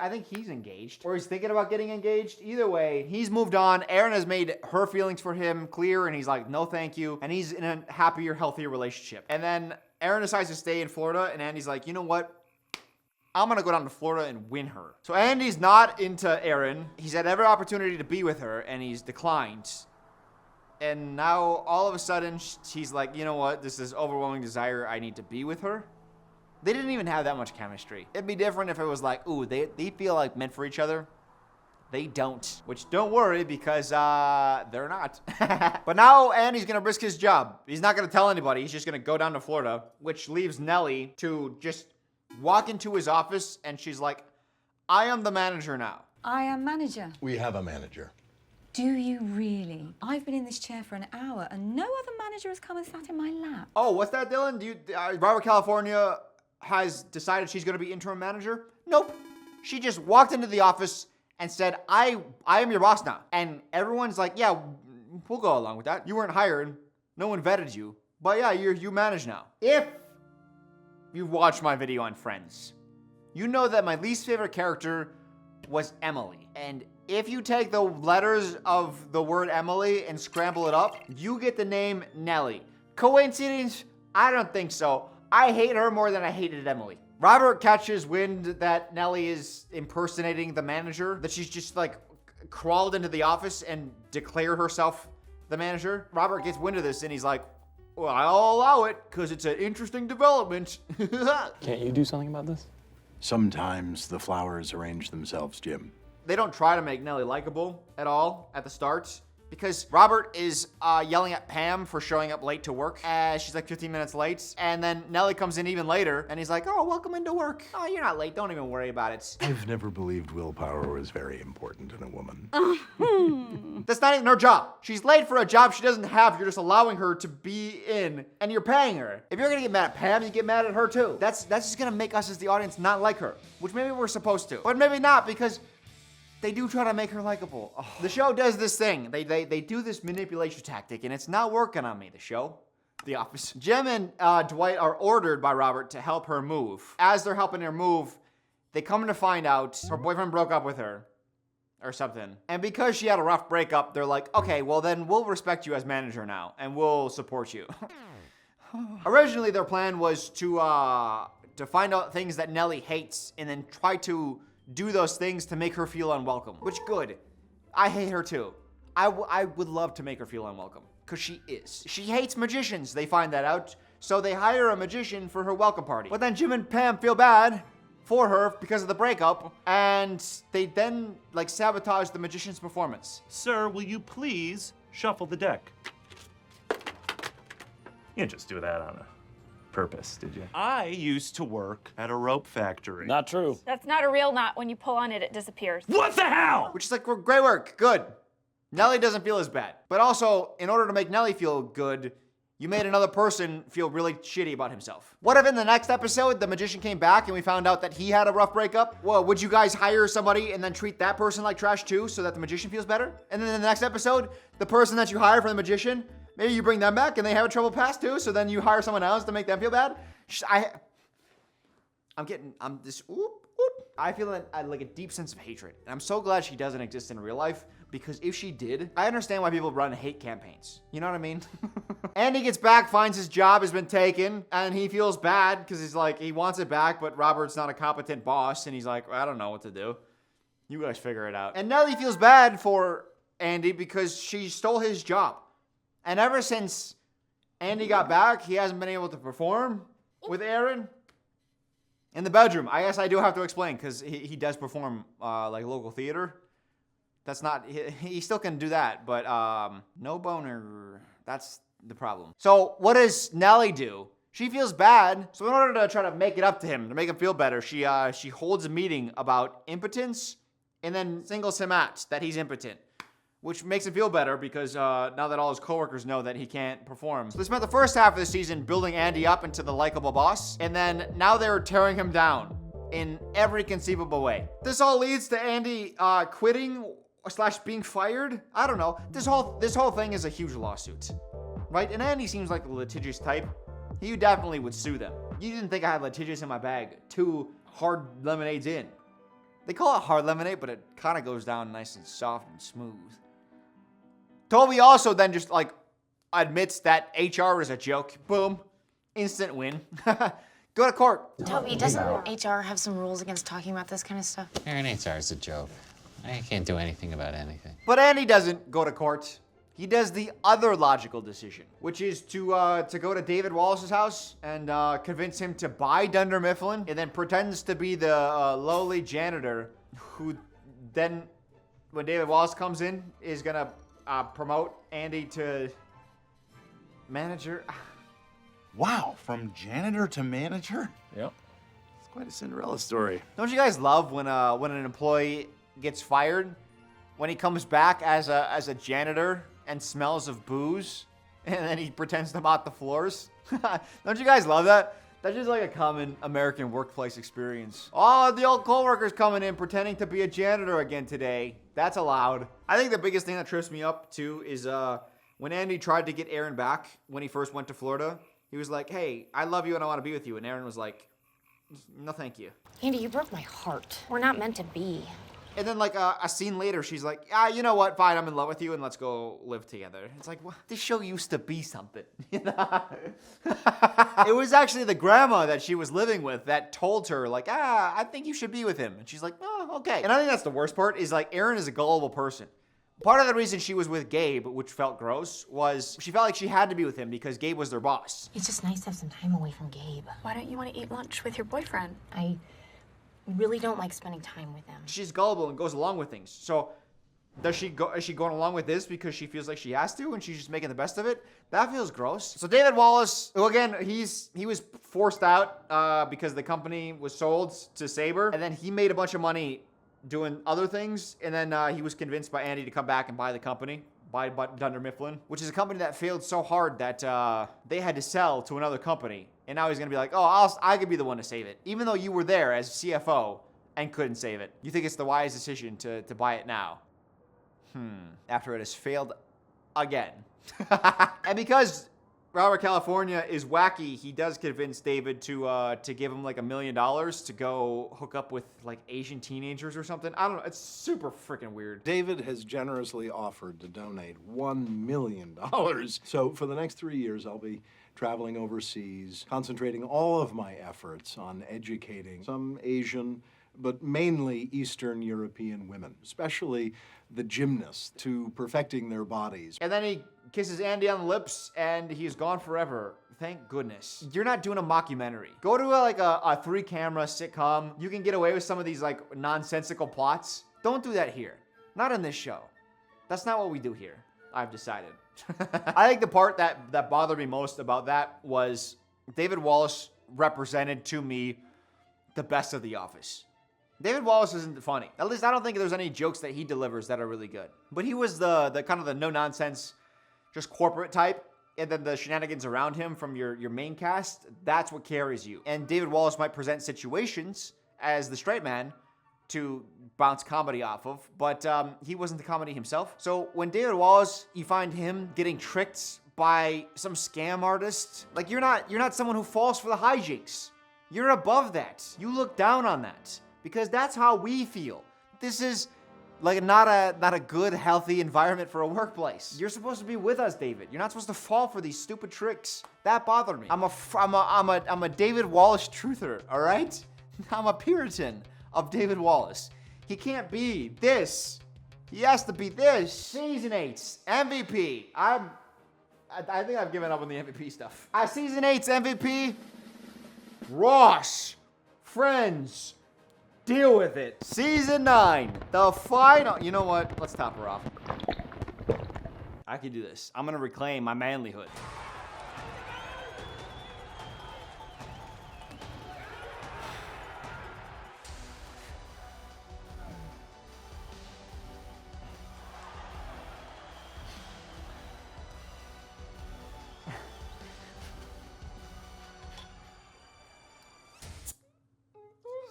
Speaker 1: think he's engaged. Or he's thinking about getting engaged. Either way, he's moved on. Aaron has made her feelings for him clear, and he's like, no, thank you. And he's in a happier, healthier relationship. And then Aaron decides to stay in Florida, and Andy's like, you know what? I'm gonna go down to Florida and win her. So Andy's not into Aaron. He's had every opportunity to be with her, and he's declined. And now, all of a sudden, she's like, you know what? This is overwhelming desire. I need to be with her. They didn't even have that much chemistry. It'd be different if it was like, ooh, they feel like meant for each other. They don't. Which, don't worry, because they're not. But now, Andy's going to risk his job. He's not going to tell anybody. He's just going to go down to Florida, which leaves Nellie to just walk into his office, and she's like, I am the manager now.
Speaker 14: I am manager.
Speaker 19: We have a manager.
Speaker 14: Do you really? I've been in this chair for an hour and no other manager has come and sat in my lap.
Speaker 1: Oh, what's that, Dylan? Robert California has decided she's going to be interim manager? Nope. She just walked into the office and said, I am your boss now. And everyone's like, yeah, we'll go along with that. You weren't hired. No one vetted you. But yeah, you manage now. If you've watched my video on Friends, you know that my least favorite character was Emily. And if you take the letters of the word Emily and scramble it up, you get the name Nellie. Coincidence? I don't think so. I hate her more than I hated Emily. Robert catches wind that Nellie is impersonating the manager, that she's just like crawled into the office and declared herself the manager. Robert gets wind of this and he's like, well, I'll allow it because it's an interesting development.
Speaker 17: Can't you do something about this?
Speaker 3: Sometimes the flowers arrange themselves, Jim.
Speaker 1: They don't try to make Nellie likable at all at the start because Robert is yelling at Pam for showing up late to work. She's like 15 minutes late. And then Nellie comes in even later and he's like, oh, welcome into work. Oh, you're not late. Don't even worry about it.
Speaker 3: I've never believed willpower was very important in a woman.
Speaker 1: That's not even her job. She's late for a job she doesn't have. You're just allowing her to be in and you're paying her. If you're gonna get mad at Pam, you get mad at her too. That's just gonna make us as the audience not like her, which maybe we're supposed to, but maybe not because they do try to make her likable. Oh. The show does this thing. They do this manipulation tactic, and it's not working on me, the show. The Office. Jim and Dwight are ordered by Robert to help her move. As they're helping her move, they come to find out her boyfriend broke up with her or something. And because she had a rough breakup, they're like, okay, well then we'll respect you as manager now, and we'll support you. Originally, their plan was to find out things that Nellie hates and then try to do those things to make her feel unwelcome, which good. I hate her too. I would love to make her feel unwelcome because she is. She hates magicians. They find that out. So they hire a magician for her welcome party. But then Jim and Pam feel bad for her because of the breakup and they then like sabotage the magician's performance.
Speaker 7: Sir, will you please shuffle the deck? You didn't just do that on purpose, did you? I used to work at a rope factory.
Speaker 17: Not true.
Speaker 10: That's not a real knot. When you pull on it, it disappears.
Speaker 7: What the hell?
Speaker 1: Which is like, great work, good. Nellie doesn't feel as bad. But also, in order to make Nellie feel good, you made another person feel really shitty about himself. What if in the next episode, the magician came back and we found out that he had a rough breakup? Well, would you guys hire somebody and then treat that person like trash too so that the magician feels better? And then in the next episode, the person that you hire for the magician, maybe you bring them back and they have a trouble past too, so then you hire someone else to make them feel bad? I feel like a deep sense of hatred. And I'm so glad she doesn't exist in real life, because if she did, I understand why people run hate campaigns. You know what I mean? Andy gets back, finds his job has been taken, and he feels bad because he's like, he wants it back, but Robert's not a competent boss, and he's like, I don't know what to do. You guys figure it out. And Nellie feels bad for Andy because she stole his job. And ever since Andy got back, he hasn't been able to perform with Aaron in the bedroom. I guess I do have to explain because he does perform like local theater. That's not, he still can do that, but no boner, that's the problem. So what does Nellie do? She feels bad, so in order to try to make it up to him, to make him feel better, she holds a meeting about impotence and then singles him out that he's impotent, which makes him feel better because now that all his coworkers know that he can't perform. So they spent the first half of the season building Andy up into the likable boss, and then now they're tearing him down in every conceivable way. This all leads to Andy quitting / being fired. I don't know. This whole thing is a huge lawsuit, right? And Andy seems like the litigious type. He definitely would sue them. You didn't think I had litigious in my bag. 2 hard lemonades in. They call it hard lemonade, but it kind of goes down nice and soft and smooth. Toby also then just like admits that HR is a joke. Boom. Instant win. Go to court.
Speaker 16: Toby, doesn't HR have some rules against talking about this kind of stuff?
Speaker 24: Aaron, HR is a joke. I can't do anything about anything.
Speaker 1: But Andy doesn't go to court. He does the other logical decision, which is to go to David Wallace's house and convince him to buy Dunder Mifflin, and then pretends to be the lowly janitor who then, when David Wallace comes in, is gonna promote Andy to manager.
Speaker 21: Wow, from janitor to manager?
Speaker 17: Yep.
Speaker 21: It's quite a Cinderella story.
Speaker 1: Don't you guys love when an employee gets fired, when he comes back as a janitor and smells of booze, and then he pretends to mop the floors? Don't you guys love that? That's just like a common American workplace experience. Oh, the old coworker's coming in pretending to be a janitor again today. That's allowed. I think the biggest thing that trips me up too is when Andy tried to get Aaron back when he first went to Florida. He was like, hey, I love you and I want to be with you. And Aaron was like, no, thank you.
Speaker 23: Andy, you broke my heart. We're not meant to be.
Speaker 1: And then like a scene later, she's like, you know what? Fine, I'm in love with you and let's go live together. It's like, what? This show used to be something. It was actually the grandma that she was living with that told her like, I think you should be with him. And she's like, oh, okay. And I think that's the worst part is like Erin is a gullible person. Part of the reason she was with Gabe, which felt gross, was she felt like she had to be with him because Gabe was their boss.
Speaker 23: It's just nice to have some time away from Gabe.
Speaker 5: Why don't you want to eat lunch with your boyfriend?
Speaker 23: I really don't like spending time with him.
Speaker 1: She's gullible and goes along with things. So is she going along with this because she feels like she has to and she's just making the best of it? That feels gross. So David Wallace, who again, he was forced out because the company was sold to Sabre, and then he made a bunch of money doing other things, and then he was convinced by Andy to come back and buy the company, buy Dunder Mifflin, which is a company that failed so hard that they had to sell to another company. And now he's gonna be like, oh, I could be the one to save it, even though you were there as CFO and couldn't save it. You think it's the wise decision to buy it now? After it has failed again. And because Robert California is wacky, he does convince David to give him like $1 million to go hook up with like Asian teenagers or something. I don't know. It's super freaking weird.
Speaker 3: David has generously offered to donate $1 million. So for the next 3 years, I'll be traveling overseas, concentrating all of my efforts on educating some Asian, but mainly Eastern European women, especially the gymnasts, to perfecting their bodies.
Speaker 1: And then he kisses Andy on the lips, and he's gone forever. Thank goodness. You're not doing a mockumentary. Go to a 3-camera sitcom. You can get away with some of these like nonsensical plots. Don't do that here. Not in this show. That's not what we do here. I've decided. I think the part that bothered me most about that was David Wallace represented to me the best of The Office. David Wallace isn't funny. At least I don't think there's any jokes that he delivers that are really good. But he was the kind of the no-nonsense, just corporate type. And then the shenanigans around him from your main cast, that's what carries you. And David Wallace might present situations as the straight man to bounce comedy off of, but he wasn't the comedy himself. So when David Wallace, you find him getting tricked by some scam artist, like you're not someone who falls for the hijinks. You're above that. You look down on that because that's how we feel. This is like not a good, healthy environment for a workplace. You're supposed to be with us, David. You're not supposed to fall for these stupid tricks. That bothered me. I'm a David Wallace truther, all right? I'm a Puritan of David Wallace. He can't be this. He has to be this. Season 8's MVP. I think I've given up on the MVP stuff. Season 8's MVP, Ross. Friends. Deal with it. Season 9, the final. You know what? Let's top her off. I can do this. I'm gonna reclaim my manlyhood.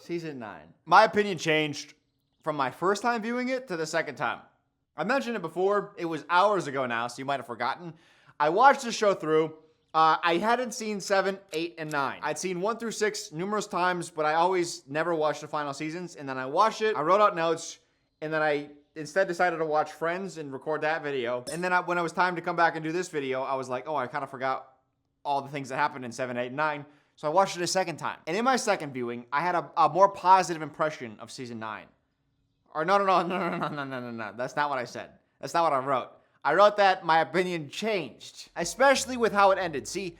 Speaker 1: Season 9. My opinion changed from my first time viewing it to the second time. I mentioned it before. It was hours ago now, so you might have forgotten. I watched the show through. I hadn't seen 7, 8, and 9. I'd seen 1 through 6 numerous times, but I always never watched the final seasons. And then I watched it. I wrote out notes, and then I instead decided to watch Friends and record that video. And then when it was time to come back and do this video, I was like, oh, I kind of forgot all the things that happened in 7, 8, and 9. So I watched it a second time. And in my second viewing, I had a more positive impression of season 9. Or no. That's not what I said. That's not what I wrote. I wrote that my opinion changed, especially with how it ended. See,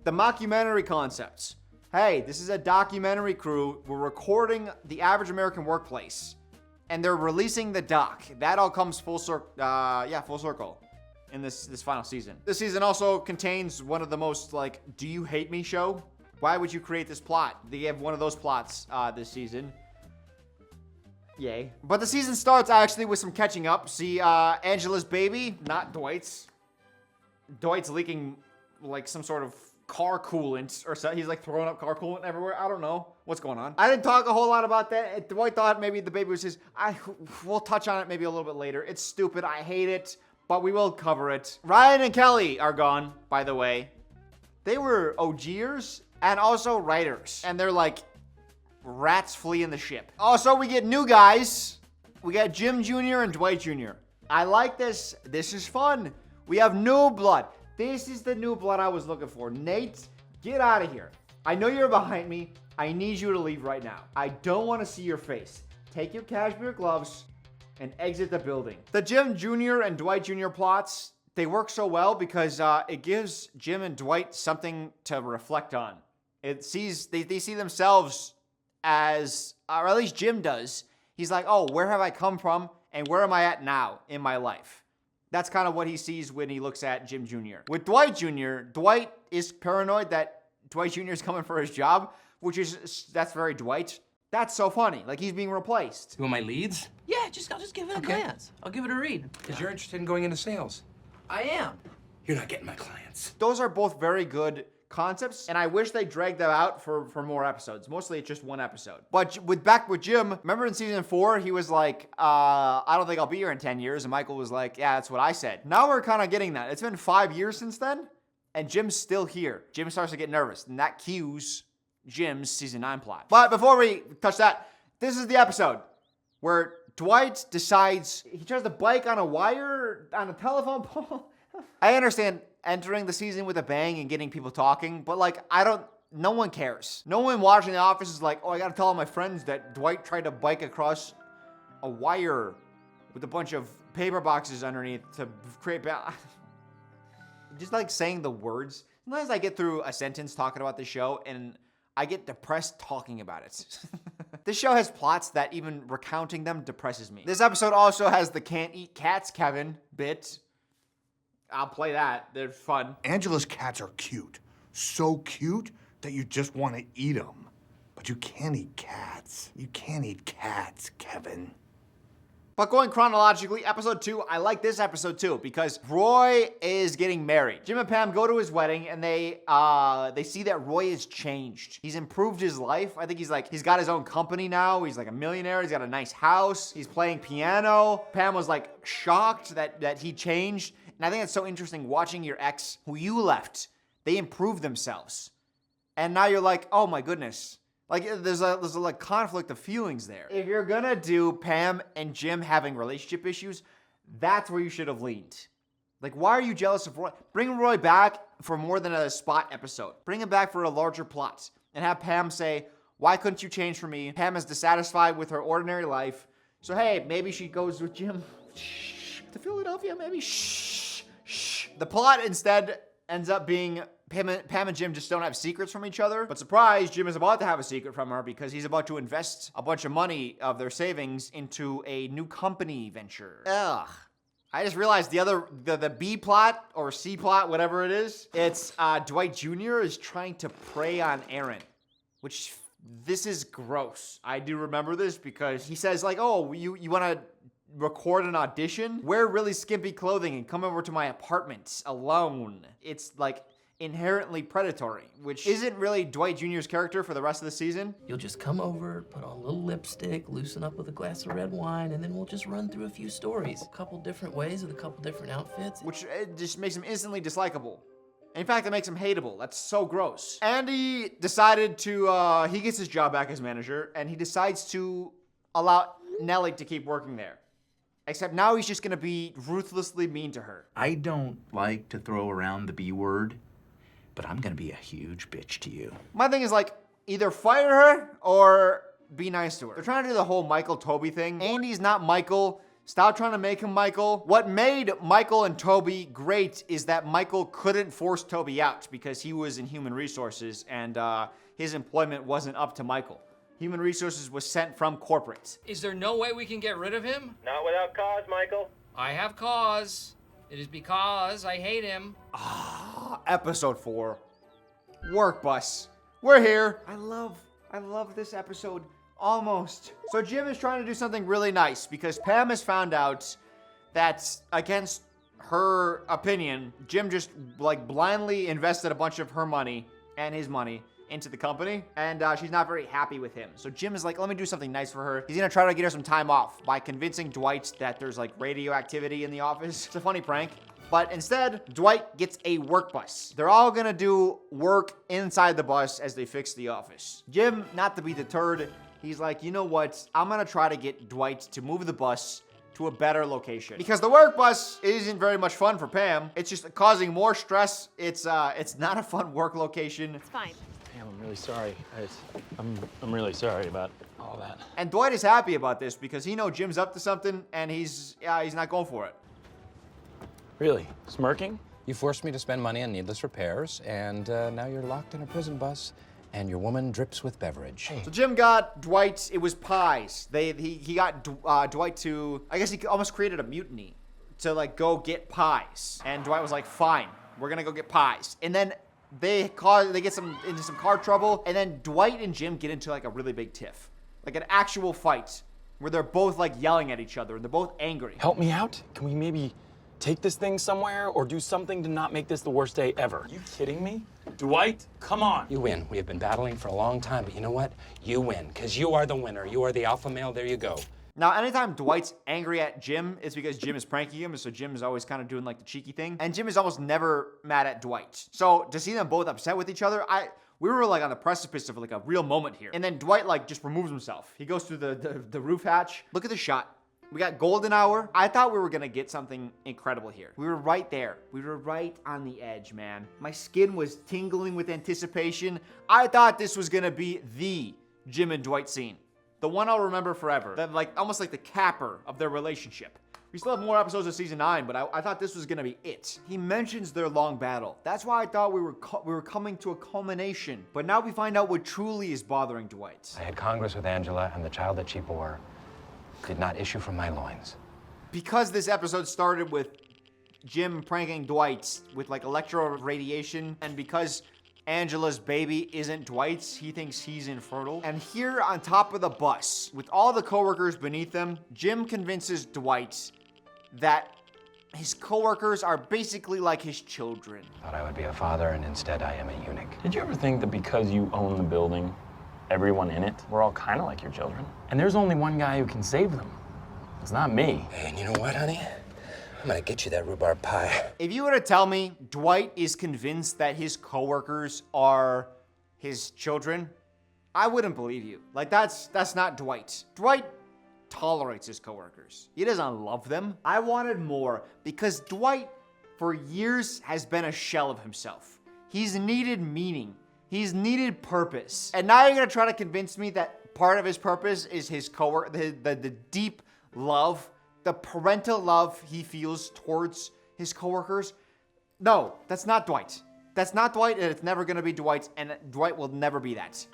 Speaker 1: the mockumentary concepts. Hey, this is a documentary crew. We're recording the average American workplace, and they're releasing the doc. That all comes full circle. Full circle in this final season. This season also contains one of the most like, do you hate me show? Why would you create this plot? They have one of those plots this season. Yay. But the season starts actually with some catching up. See, Angela's baby, not Dwight's. Dwight's leaking like some sort of car coolant or so. He's like throwing up car coolant everywhere. I don't know what's going on. I didn't talk a whole lot about that. Dwight thought maybe the baby was his. We'll touch on it maybe a little bit later. It's stupid. I hate it, but we will cover it. Ryan and Kelly are gone, by the way. They were OGers and also writers, and they're like rats fleeing the ship. Also, we get new guys. We got Jim Jr. and Dwight Jr. I like this. This is fun. We have new blood. This is the new blood I was looking for. Nate, get out of here. I know you're behind me. I need you to leave right now. I don't want to see your face. Take your cashmere gloves and exit the building. The Jim Jr. and Dwight Jr. plots, they work so well because it gives Jim and Dwight something to reflect on. They see themselves as, or at least Jim does. He's like, oh, where have I come from and where am I at now in my life? That's kind of what he sees when he looks at Jim Jr. With Dwight Jr., Dwight is paranoid that Dwight Jr. is coming for his job, that's very Dwight. That's so funny. Like, he's being replaced.
Speaker 2: You want my leads?
Speaker 8: Yeah, I'll just give it a glance. I'll give it a read.
Speaker 2: Because you're interested in going into sales.
Speaker 8: I am.
Speaker 2: You're not getting my clients.
Speaker 1: Those are both very good concepts, and I wish they dragged them out for more episodes. Mostly it's just one episode. But back with Jim, remember in season 4, he was like, I don't think I'll be here in 10 years. And Michael was like, yeah, that's what I said. Now we're kind of getting that. It's been 5 years since then, and Jim's still here. Jim starts to get nervous, and that cues Jim's season 9 plot. But before we touch that, this is the episode where Dwight decides he tries to bike on a wire on a telephone pole. I understand entering the season with a bang and getting people talking, but like, no one cares. No one watching The Office is like, oh, I gotta tell all my friends that Dwight tried to bike across a wire with a bunch of paper boxes underneath to create just like saying the words. Sometimes I get through a sentence talking about the show and I get depressed talking about it. This show has plots that even recounting them depresses me. This episode also has the can't eat cats, Kevin bit. I'll play that. They're fun.
Speaker 11: Angela's cats are cute. So cute that you just want to eat them. But you can't eat cats. You can't eat cats, Kevin.
Speaker 1: But going chronologically, episode 2, I like this episode too because Roy is getting married. Jim and Pam go to his wedding and they see that Roy has changed. He's improved his life. I think he's got his own company now. He's like a millionaire. He's got a nice house. He's playing piano. Pam was like shocked that he changed. And I think it's so interesting watching your ex who you left. They improved themselves. And now you're like, oh my goodness. Like, there's a like conflict of feelings there. If you're gonna do Pam and Jim having relationship issues, that's where you should have leaned. Like, why are you jealous of Roy? Bring Roy back for more than a spot episode. Bring him back for a larger plot. And have Pam say, why couldn't you change for me? Pam is dissatisfied with her ordinary life. So, hey, maybe she goes with Jim to Philadelphia, maybe. Shh. The plot instead ends up being Pam and Jim just don't have secrets from each other. But surprise, Jim is about to have a secret from her because he's about to invest a bunch of money of their savings into a new company venture. Ugh. I just realized the B plot or C plot, whatever it is, it's Dwight Jr. is trying to prey on Aaron, which this is gross. I do remember this because he says like, oh, you want to record an audition? Wear really skimpy clothing and come over to my apartment alone. It's like inherently predatory, which isn't really Dwight Jr.'s character for the rest of the season.
Speaker 8: You'll just come over, put on a little lipstick, loosen up with a glass of red wine, and then we'll just run through a few stories. A couple different ways with a couple different outfits.
Speaker 1: Which just makes him instantly dislikable. In fact, it makes him hateable. That's so gross. Andy decided to, he gets his job back as manager, and he decides to allow Nellie to keep working there. Except now he's just gonna be ruthlessly mean to her.
Speaker 21: I don't like to throw around the B word, but I'm gonna be a huge bitch to you.
Speaker 1: My thing is like, either fire her or be nice to her. They're trying to do the whole Michael Toby thing. Andy's not Michael. Stop trying to make him Michael. What made Michael and Toby great is that Michael couldn't force Toby out because he was in human resources and his employment wasn't up to Michael. Human resources was sent from corporate.
Speaker 13: Is there no way we can get rid of him?
Speaker 18: Not without cause, Michael.
Speaker 13: I have cause. It is because I hate him.
Speaker 1: Episode 4. Work bus. We're here. I love this episode. Almost. So Jim is trying to do something really nice because Pam has found out that against her opinion, Jim just like blindly invested a bunch of her money and his money into the company, and she's not very happy with him. So Jim is like, let me do something nice for her. He's gonna try to get her some time off by convincing Dwight that there's like radioactivity in the office. It's a funny prank. But instead, Dwight gets a work bus. They're all gonna do work inside the bus as they fix the office. Jim, not to be deterred, he's like, you know what? I'm gonna try to get Dwight to move the bus to a better location. Because the work bus isn't very much fun for Pam. It's just causing more stress. It's not a fun work location.
Speaker 10: It's fine.
Speaker 17: Pam, I'm really sorry. I'm really sorry about all that.
Speaker 1: And Dwight is happy about this because he knows Jim's up to something and he's not going for it.
Speaker 17: Really? Smirking?
Speaker 4: You forced me to spend money on needless repairs, and now you're locked in a prison bus, and your woman drips with beverage.
Speaker 1: So Jim got Dwight, it was pies. He got Dwight to, I guess he almost created a mutiny to like go get pies. And Dwight was like, fine, we're gonna go get pies. And then they get into some car trouble, and then Dwight and Jim get into like a really big tiff. Like an actual fight where they're both like yelling at each other and they're both angry.
Speaker 17: Help me out? Can we maybe take this thing somewhere or do something to not make this the worst day ever? Are you kidding me? Dwight, come on.
Speaker 4: You win. We have been battling for a long time, but you know what? You win, because you are the winner. You are the alpha male. There you go.
Speaker 1: Now, anytime Dwight's angry at Jim, it's because Jim is pranking him, so Jim is always kind of doing like the cheeky thing. And Jim is almost never mad at Dwight. So to see them both upset with each other, we were like on the precipice of like a real moment here. And then Dwight like just removes himself. He goes through the roof hatch. Look at the shot. We got golden hour. I thought we were gonna get something incredible here. We were right there. We were right on the edge, man. My skin was tingling with anticipation. I thought this was gonna be the Jim and Dwight scene. The one I'll remember forever. That like almost like the capper of their relationship. We still have more episodes of season 9, but I thought this was gonna be it. He mentions their long battle. That's why I thought we were coming to a culmination. But now we find out what truly is bothering Dwight.
Speaker 4: I had congress with Angela, and the child that she bore did not issue from my loins.
Speaker 1: Because this episode started with Jim pranking Dwight with like electro radiation, and because Angela's baby isn't Dwight's, he thinks he's infertile. And here on top of the bus, with all the coworkers beneath them, Jim convinces Dwight that his coworkers are basically like his children.
Speaker 4: Thought I would be a father, and instead I am a eunuch.
Speaker 17: Did you ever think that because you own the building, everyone in it, we're all kind of like your children? And there's only one guy who can save them. It's not me.
Speaker 4: Hey, and you know what, honey? I'm gonna get you that rhubarb pie.
Speaker 1: If you were to tell me Dwight is convinced that his coworkers are his children, I wouldn't believe you. Like that's not Dwight. Dwight tolerates his coworkers. He doesn't love them. I wanted more because Dwight for years has been a shell of himself. He's needed meaning. He's needed purpose. And now you're gonna try to convince me that part of his purpose is his the deep love, the parental love he feels towards his coworkers? No, that's not Dwight. That's not Dwight, and it's never gonna be Dwight, and Dwight will never be that.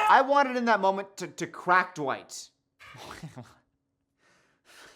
Speaker 1: I wanted in that moment to crack Dwight.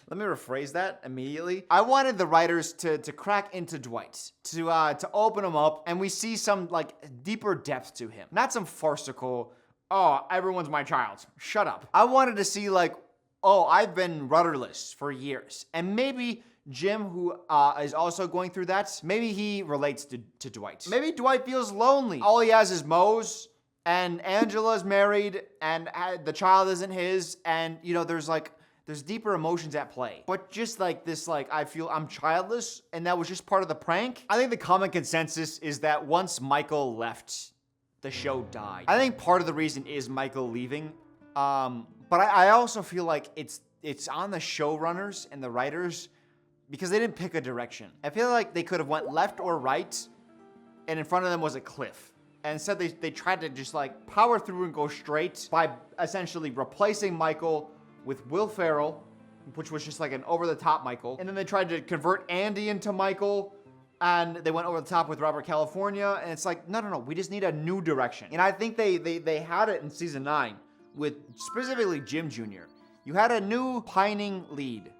Speaker 1: Let me rephrase that immediately. I wanted the writers to crack into Dwight, to open him up, and we see some like deeper depth to him. Not some farcical, oh, everyone's my child. Shut up. I wanted to see like, oh, I've been rudderless for years. And maybe Jim, who is also going through that, maybe he relates to Dwight. Maybe Dwight feels lonely. All he has is Mose, and Angela's married, and the child isn't his, and you know, there's deeper emotions at play. But just like this, like, I feel I'm childless, and that was just part of the prank. I think the common consensus is that once Michael left, the show died. I think part of the reason is Michael leaving, but I also feel like it's on the showrunners and the writers because they didn't pick a direction. I feel like they could have went left or right, and in front of them was a cliff. And instead they tried to just like power through and go straight by essentially replacing Michael with Will Ferrell, which was just like an over-the-top Michael. And then they tried to convert Andy into Michael, and they went over the top with Robert California, and it's like, no, we just need a new direction. And I think they had it in season 9 with specifically Jim Jr. You had a new pining lead.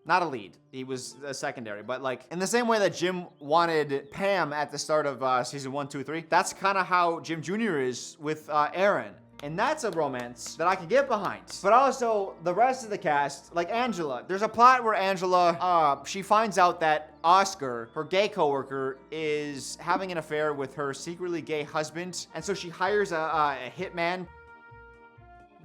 Speaker 1: Not a lead, he was a secondary, but like in the same way that Jim wanted Pam at the start of season 1, 2, 3, that's kind of how Jim Jr. is with Aaron. And that's a romance that I can get behind. But also, the rest of the cast, like Angela. There's a plot where Angela, she finds out that Oscar, her gay coworker, is having an affair with her secretly gay husband. And so she hires a hitman.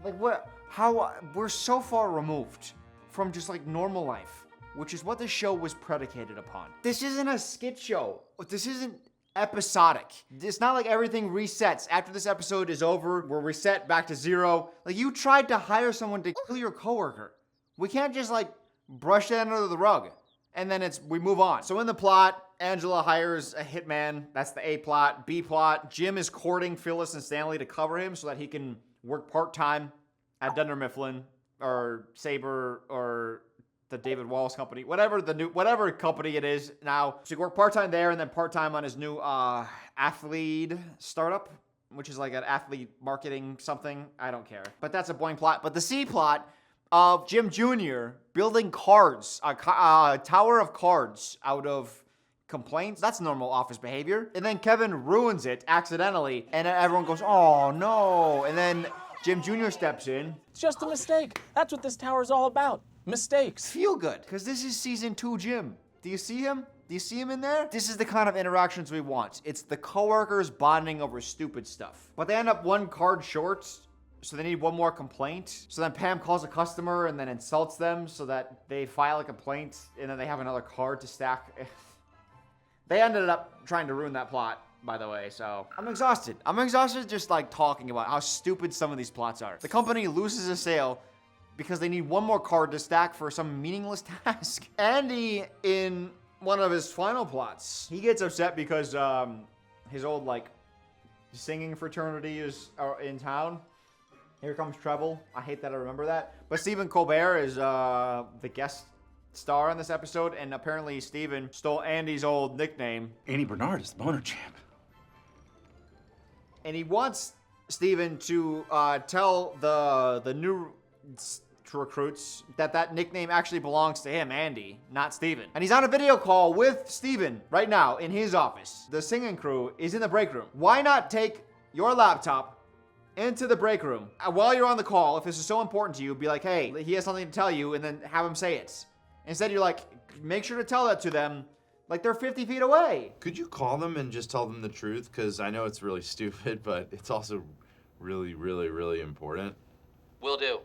Speaker 1: Like what? How? We're so far removed from just like normal life, which is what the show was predicated upon. This isn't a skit show. This isn't episodic. It's not like everything resets. After this episode is over, we're reset back to zero. Like you tried to hire someone to kill your coworker. We can't just like brush that under the rug and then we move on. So in the plot, Angela hires a hitman. That's the A plot. B plot, Jim is courting Phyllis and Stanley to cover him so that he can work part-time at Dunder Mifflin or Sabre or the David Wallace company, whatever company it is now. So he worked part-time there and then part-time on his new athlete startup, which is like an athlete marketing something. I don't care. But that's a boring plot. But the C plot of Jim Jr. building cards, a tower of cards out of complaints. That's normal office behavior. And then Kevin ruins it accidentally and everyone goes, oh no. And then Jim Jr. steps in.
Speaker 12: It's just a mistake. That's what this tower's all about. Mistakes.
Speaker 1: Feel good, because this is season 2 Jim. Do you see him? Do you see him in there? This is the kind of interactions we want. It's the coworkers bonding over stupid stuff. But they end up one card short, so they need one more complaint. So then Pam calls a customer and then insults them so that they file a complaint and then they have another card to stack. They ended up trying to ruin that plot, by the way, so I'm exhausted. I'm exhausted just like talking about how stupid some of these plots are. The company loses a sale because they need one more card to stack for some meaningless task. Andy, in one of his final plots, he gets upset because his old like singing fraternity is in town. Here comes Treble. I hate that I remember that. But Stephen Colbert is the guest star in this episode, and apparently Stephen stole Andy's old nickname.
Speaker 21: Andy Bernard is the boner champ.
Speaker 1: And he wants Stephen to tell the new recruits that nickname actually belongs to him, Andy, not Steven. And he's on a video call with Steven right now in his office. The singing crew is in the break room. Why not take your laptop into the break room while you're on the call? If this is so important to you, be like, hey, he has something to tell you, and then have him say it. Instead, you're like, make sure to tell that to them like they're 50 feet away.
Speaker 18: Could you call them and just tell them the truth? Because I know it's really stupid, but it's also really, really, really important.
Speaker 8: Will do.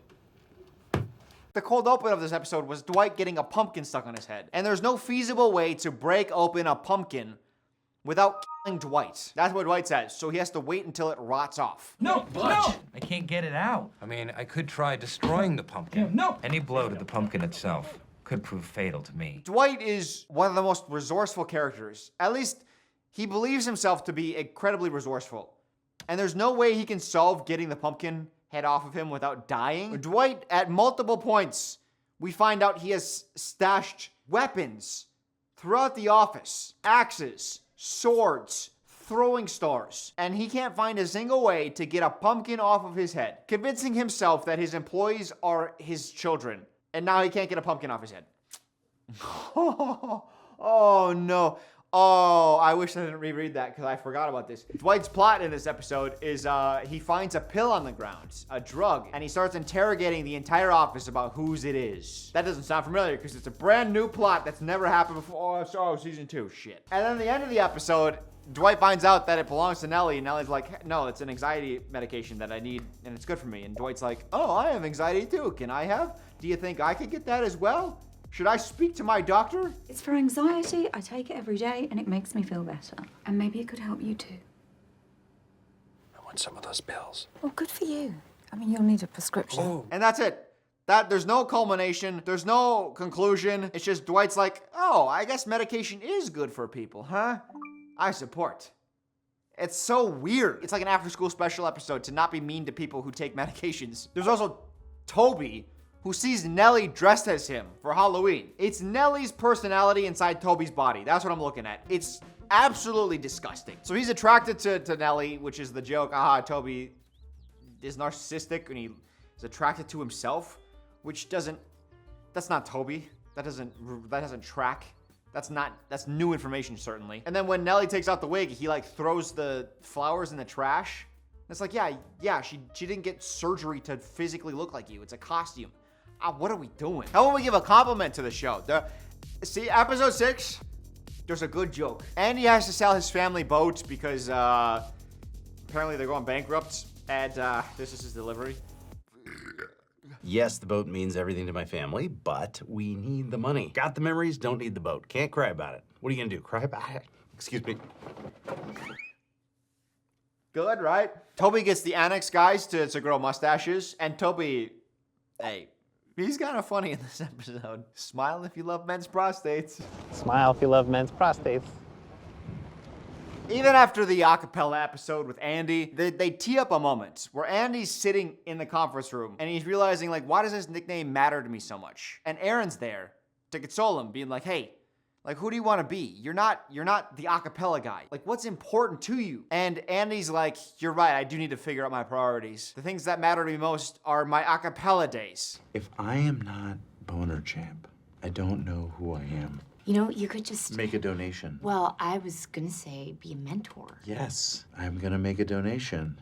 Speaker 1: The cold open of this episode was Dwight getting a pumpkin stuck on his head. And there's no feasible way to break open a pumpkin without killing Dwight. That's what Dwight says, so he has to wait until it rots off.
Speaker 2: No! I can't get it out. I mean, I could try destroying the pumpkin. No! Any blow to the pumpkin itself could prove fatal to me.
Speaker 1: Dwight is one of the most resourceful characters. At least, he believes himself to be incredibly resourceful. And there's no way he can solve getting the pumpkin head off of him without dying. Dwight, at multiple points, we find out he has stashed weapons throughout the office. Axes, swords, throwing stars. And he can't find a single way to get a pumpkin off of his head, convincing himself that his employees are his children. And now he can't get a pumpkin off his head. Oh no. Oh, I wish I didn't reread that because I forgot about this. Dwight's plot in this episode is he finds a pill on the ground, a drug, and he starts interrogating the entire office about whose it is. That doesn't sound familiar because it's a brand new plot that's never happened before. Oh, season 2, shit. And then at the end of the episode, Dwight finds out that it belongs to Nellie, and Nellie's like, no, it's an anxiety medication that I need, and it's good for me. And Dwight's like, oh, I have anxiety too. Can I have? Do you think I could get that as well? Should I speak to my doctor?
Speaker 14: It's for anxiety. I take it every day and it makes me feel better. And maybe it could help you too.
Speaker 4: I want some of those pills.
Speaker 14: Well, good for you. I mean, you'll need a prescription.
Speaker 1: Oh. And that's it. There's no culmination. There's no conclusion. It's just Dwight's like, oh, I guess medication is good for people, huh? I support. It's so weird. It's like an after-school special episode to not be mean to people who take medications. There's also Toby, who sees Nellie dressed as him for Halloween. It's Nellie's personality inside Toby's body. That's what I'm looking at. It's absolutely disgusting. So he's attracted to Nellie, which is the joke. Toby is narcissistic and he is attracted to himself, which that's not Toby. That doesn't track. That's new information, certainly. And then when Nellie takes out the wig, he like throws the flowers in the trash. It's like, yeah, she didn't get surgery to physically look like you. It's a costume. What are we doing? How about we give a compliment to the show? See, episode 6, there's a good joke. Andy has to sell his family boat because apparently they're going bankrupt, and this is his delivery.
Speaker 6: Yes, the boat means everything to my family, but we need the money. Got the memories, don't need the boat. Can't cry about it. What are you gonna do, cry about it? Excuse me.
Speaker 1: Good, right? Toby gets the annex guys to grow mustaches, and Toby, hey, he's kind of funny in this episode. Smile if you love men's prostates.
Speaker 12: Smile if you love men's prostates.
Speaker 1: Even after the acapella episode with Andy, they tee up a moment where Andy's sitting in the conference room and he's realizing, like, why does this nickname matter to me so much? And Aaron's there to console him, being like, hey, like, who do you want to be? You're not the acapella guy. Like, what's important to you? And Andy's like, you're right, I do need to figure out my priorities. The things that matter to me most are my acapella days.
Speaker 6: If I am not Boner Champ, I don't know who I am.
Speaker 16: You know, you could just...
Speaker 6: Make a donation.
Speaker 16: Well, I was gonna say be a mentor.
Speaker 6: Yes, I'm gonna make a donation.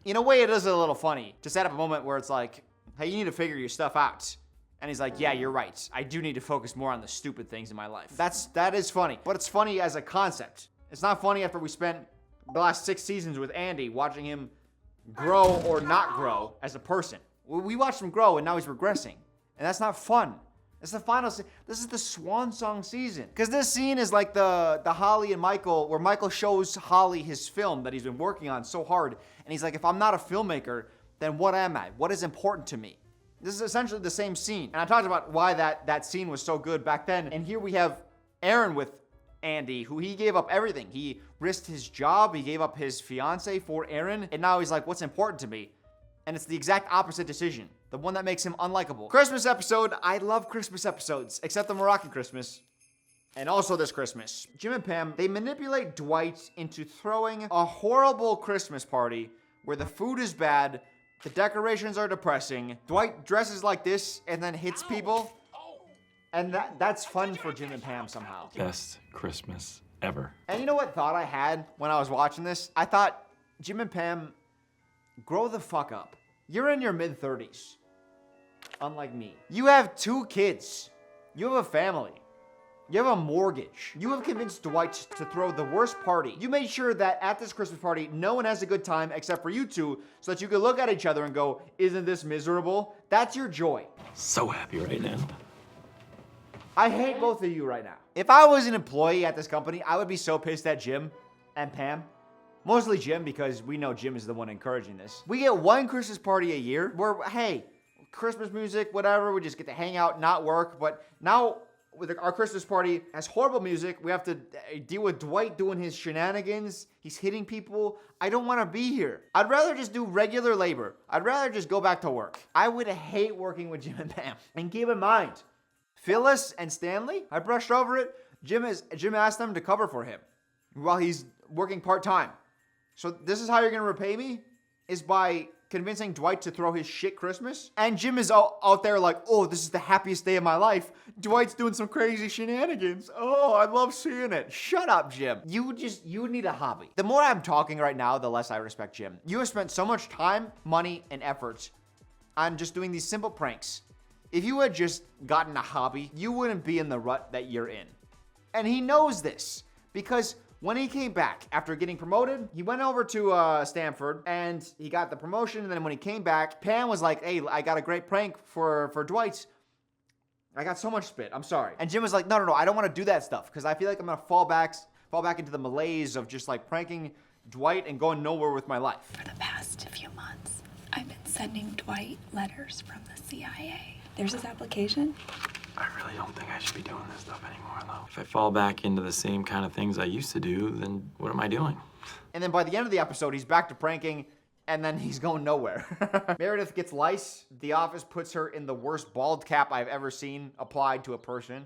Speaker 1: In a way, it is a little funny to set up a moment where it's like, hey, you need to figure your stuff out. And he's like, yeah, you're right. I do need to focus more on the stupid things in my life. That is funny, but it's funny as a concept. It's not funny after we spent the last 6 seasons with Andy watching him grow or not grow as a person. We watched him grow and now he's regressing. And that's not fun. It's the final this is the Swan song season. Because this scene is like the Holly and Michael, where Michael shows Holly his film that he's been working on so hard. And he's like, if I'm not a filmmaker, then what am I? What is important to me? This is essentially the same scene. And I talked about why that scene was so good back then. And here we have Aaron with Andy, who he gave up everything. He risked his job. He gave up his fiance for Aaron. And now he's like, what's important to me? And it's the exact opposite decision. The one that makes him unlikable. Christmas episode. I love Christmas episodes, except the Moroccan Christmas. And also this Christmas. Jim and Pam, they manipulate Dwight into throwing a horrible Christmas party where the food is bad, the decorations are depressing, Dwight dresses like this and then hits people. And that's fun for Jim and Pam somehow.
Speaker 17: Best Christmas ever.
Speaker 1: And you know what thought I had when I was watching this? I thought, Jim and Pam, grow the fuck up. You're in your mid-30s. Unlike me. You have 2 kids. You have a family. You have a mortgage. You have convinced Dwight to throw the worst party. You made sure that at this Christmas party, no one has a good time except for you two, so that you could look at each other and go, isn't this miserable? That's your joy.
Speaker 17: So happy right now.
Speaker 1: I hate both of you right now. If I was an employee at this company, I would be so pissed at Jim and Pam. Mostly Jim, because we know Jim is the one encouraging this. We get 1 Christmas party a year where, hey, Christmas music, whatever, we just get to hang out, not work. But now, with our Christmas party has horrible music. We have to deal with Dwight doing his shenanigans. He's hitting people. I don't want to be here. I'd rather just do regular labor. I'd rather just go back to work. I would hate working with Jim and Pam. And keep in mind, Phyllis and Stanley, I brushed over it. Jim asked them to cover for him while he's working part-time. So this is how you're going to repay me? Is by convincing Dwight to throw his shit Christmas? And Jim is out there like, oh, this is the happiest day of my life. Dwight's doing some crazy shenanigans. Oh, I love seeing it. Shut up, Jim. You need a hobby. The more I'm talking right now, the less I respect Jim. You have spent so much time, money, and effort on just doing these simple pranks. If you had just gotten a hobby, you wouldn't be in the rut that you're in. And he knows this because when he came back after getting promoted, he went over to Stanford and he got the promotion. And then when he came back, Pam was like, hey, I got a great prank for Dwight. I got so much spit. I'm sorry. And Jim was like, no, I don't want to do that stuff because I feel like I'm going to fall back into the malaise of just like pranking Dwight and going nowhere with my life.
Speaker 5: For the past few months, I've been sending Dwight letters from the CIA. There's his application.
Speaker 17: I really don't think I should be doing this stuff anymore, though. If I fall back into the same kind of things I used to do, then what am I doing?
Speaker 1: And then by the end of the episode, he's back to pranking, and then he's going nowhere. Meredith gets lice. The Office puts her in the worst bald cap I've ever seen applied to a person.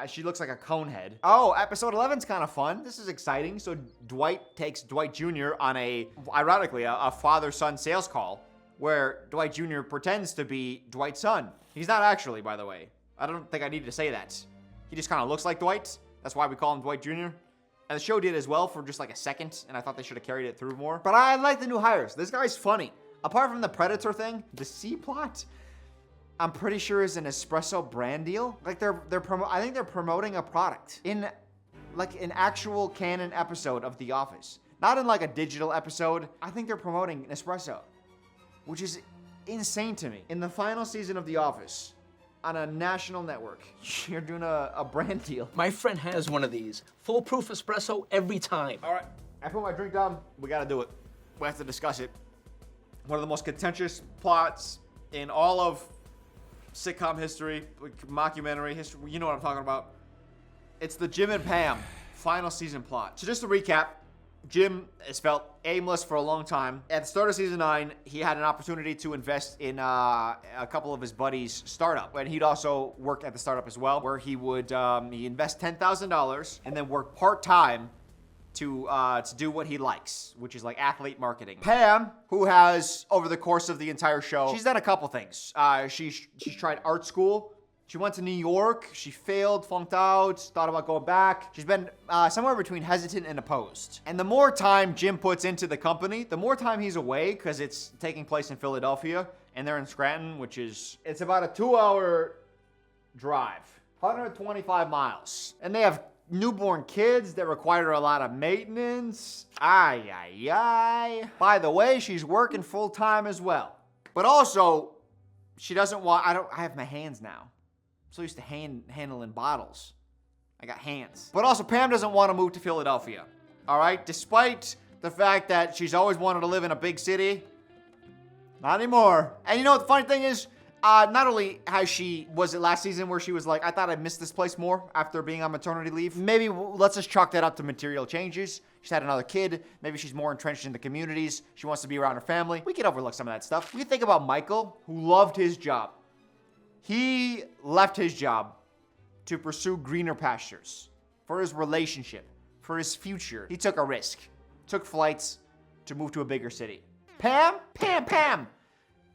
Speaker 1: She looks like a cone head. Oh, episode 11's kind of fun. This is exciting. So Dwight takes Dwight Jr. on ironically, a father-son sales call where Dwight Jr. pretends to be Dwight's son. He's not actually, by the way. I don't think I need to say that. He just kind of looks like Dwight. That's why we call him Dwight Jr. And the show did as well for just like a second, and I thought they should have carried it through more. But I like the new hires. This guy's funny. Apart from the Predator thing, the C plot, I'm pretty sure is an espresso brand deal. Like I think they're promoting a product in like an actual canon episode of The Office. Not in like a digital episode. I think they're promoting Nespresso, which is insane to me. In the final season of The Office, on a national network, you're doing a brand deal.
Speaker 12: My friend has one of these. Foolproof espresso every time.
Speaker 1: All right, I put my drink down. We gotta do it. We have to discuss it. One of the most contentious plots in all of sitcom history, mockumentary history, you know what I'm talking about. It's the Jim and Pam final season plot. So just to recap, Jim has felt aimless for a long time. At the start of season 9, he had an opportunity to invest in a couple of his buddies' startup. And he'd also work at the startup as well, where he would he invest $10,000 and then work part-time to do what he likes, which is like athlete marketing. Pam, who has, over the course of the entire show, she's done a couple things. She's tried art school. She went to New York, she failed, flunked out, thought about going back. She's been somewhere between hesitant and opposed. And the more time Jim puts into the company, the more time he's away, because it's taking place in Philadelphia, and they're in Scranton, it's about a 2-hour drive, 125 miles. And they have newborn kids that require a lot of maintenance. Ay, ay, ay. By the way, she's working full time as well. But also, she doesn't want, I have my hands now. So used to handling bottles. I got hands. But also, Pam doesn't want to move to Philadelphia. All right? Despite the fact that she's always wanted to live in a big city. Not anymore. And you know what the funny thing is? Not only was it last season where she was like, I thought I missed this place more after being on maternity leave. Maybe let's just chalk that up to material changes. She's had another kid. Maybe she's more entrenched in the communities. She wants to be around her family. We can overlook some of that stuff. We think about Michael, who loved his job. He left his job to pursue greener pastures for his relationship, for his future. He took a risk, took flights to move to a bigger city. Pam,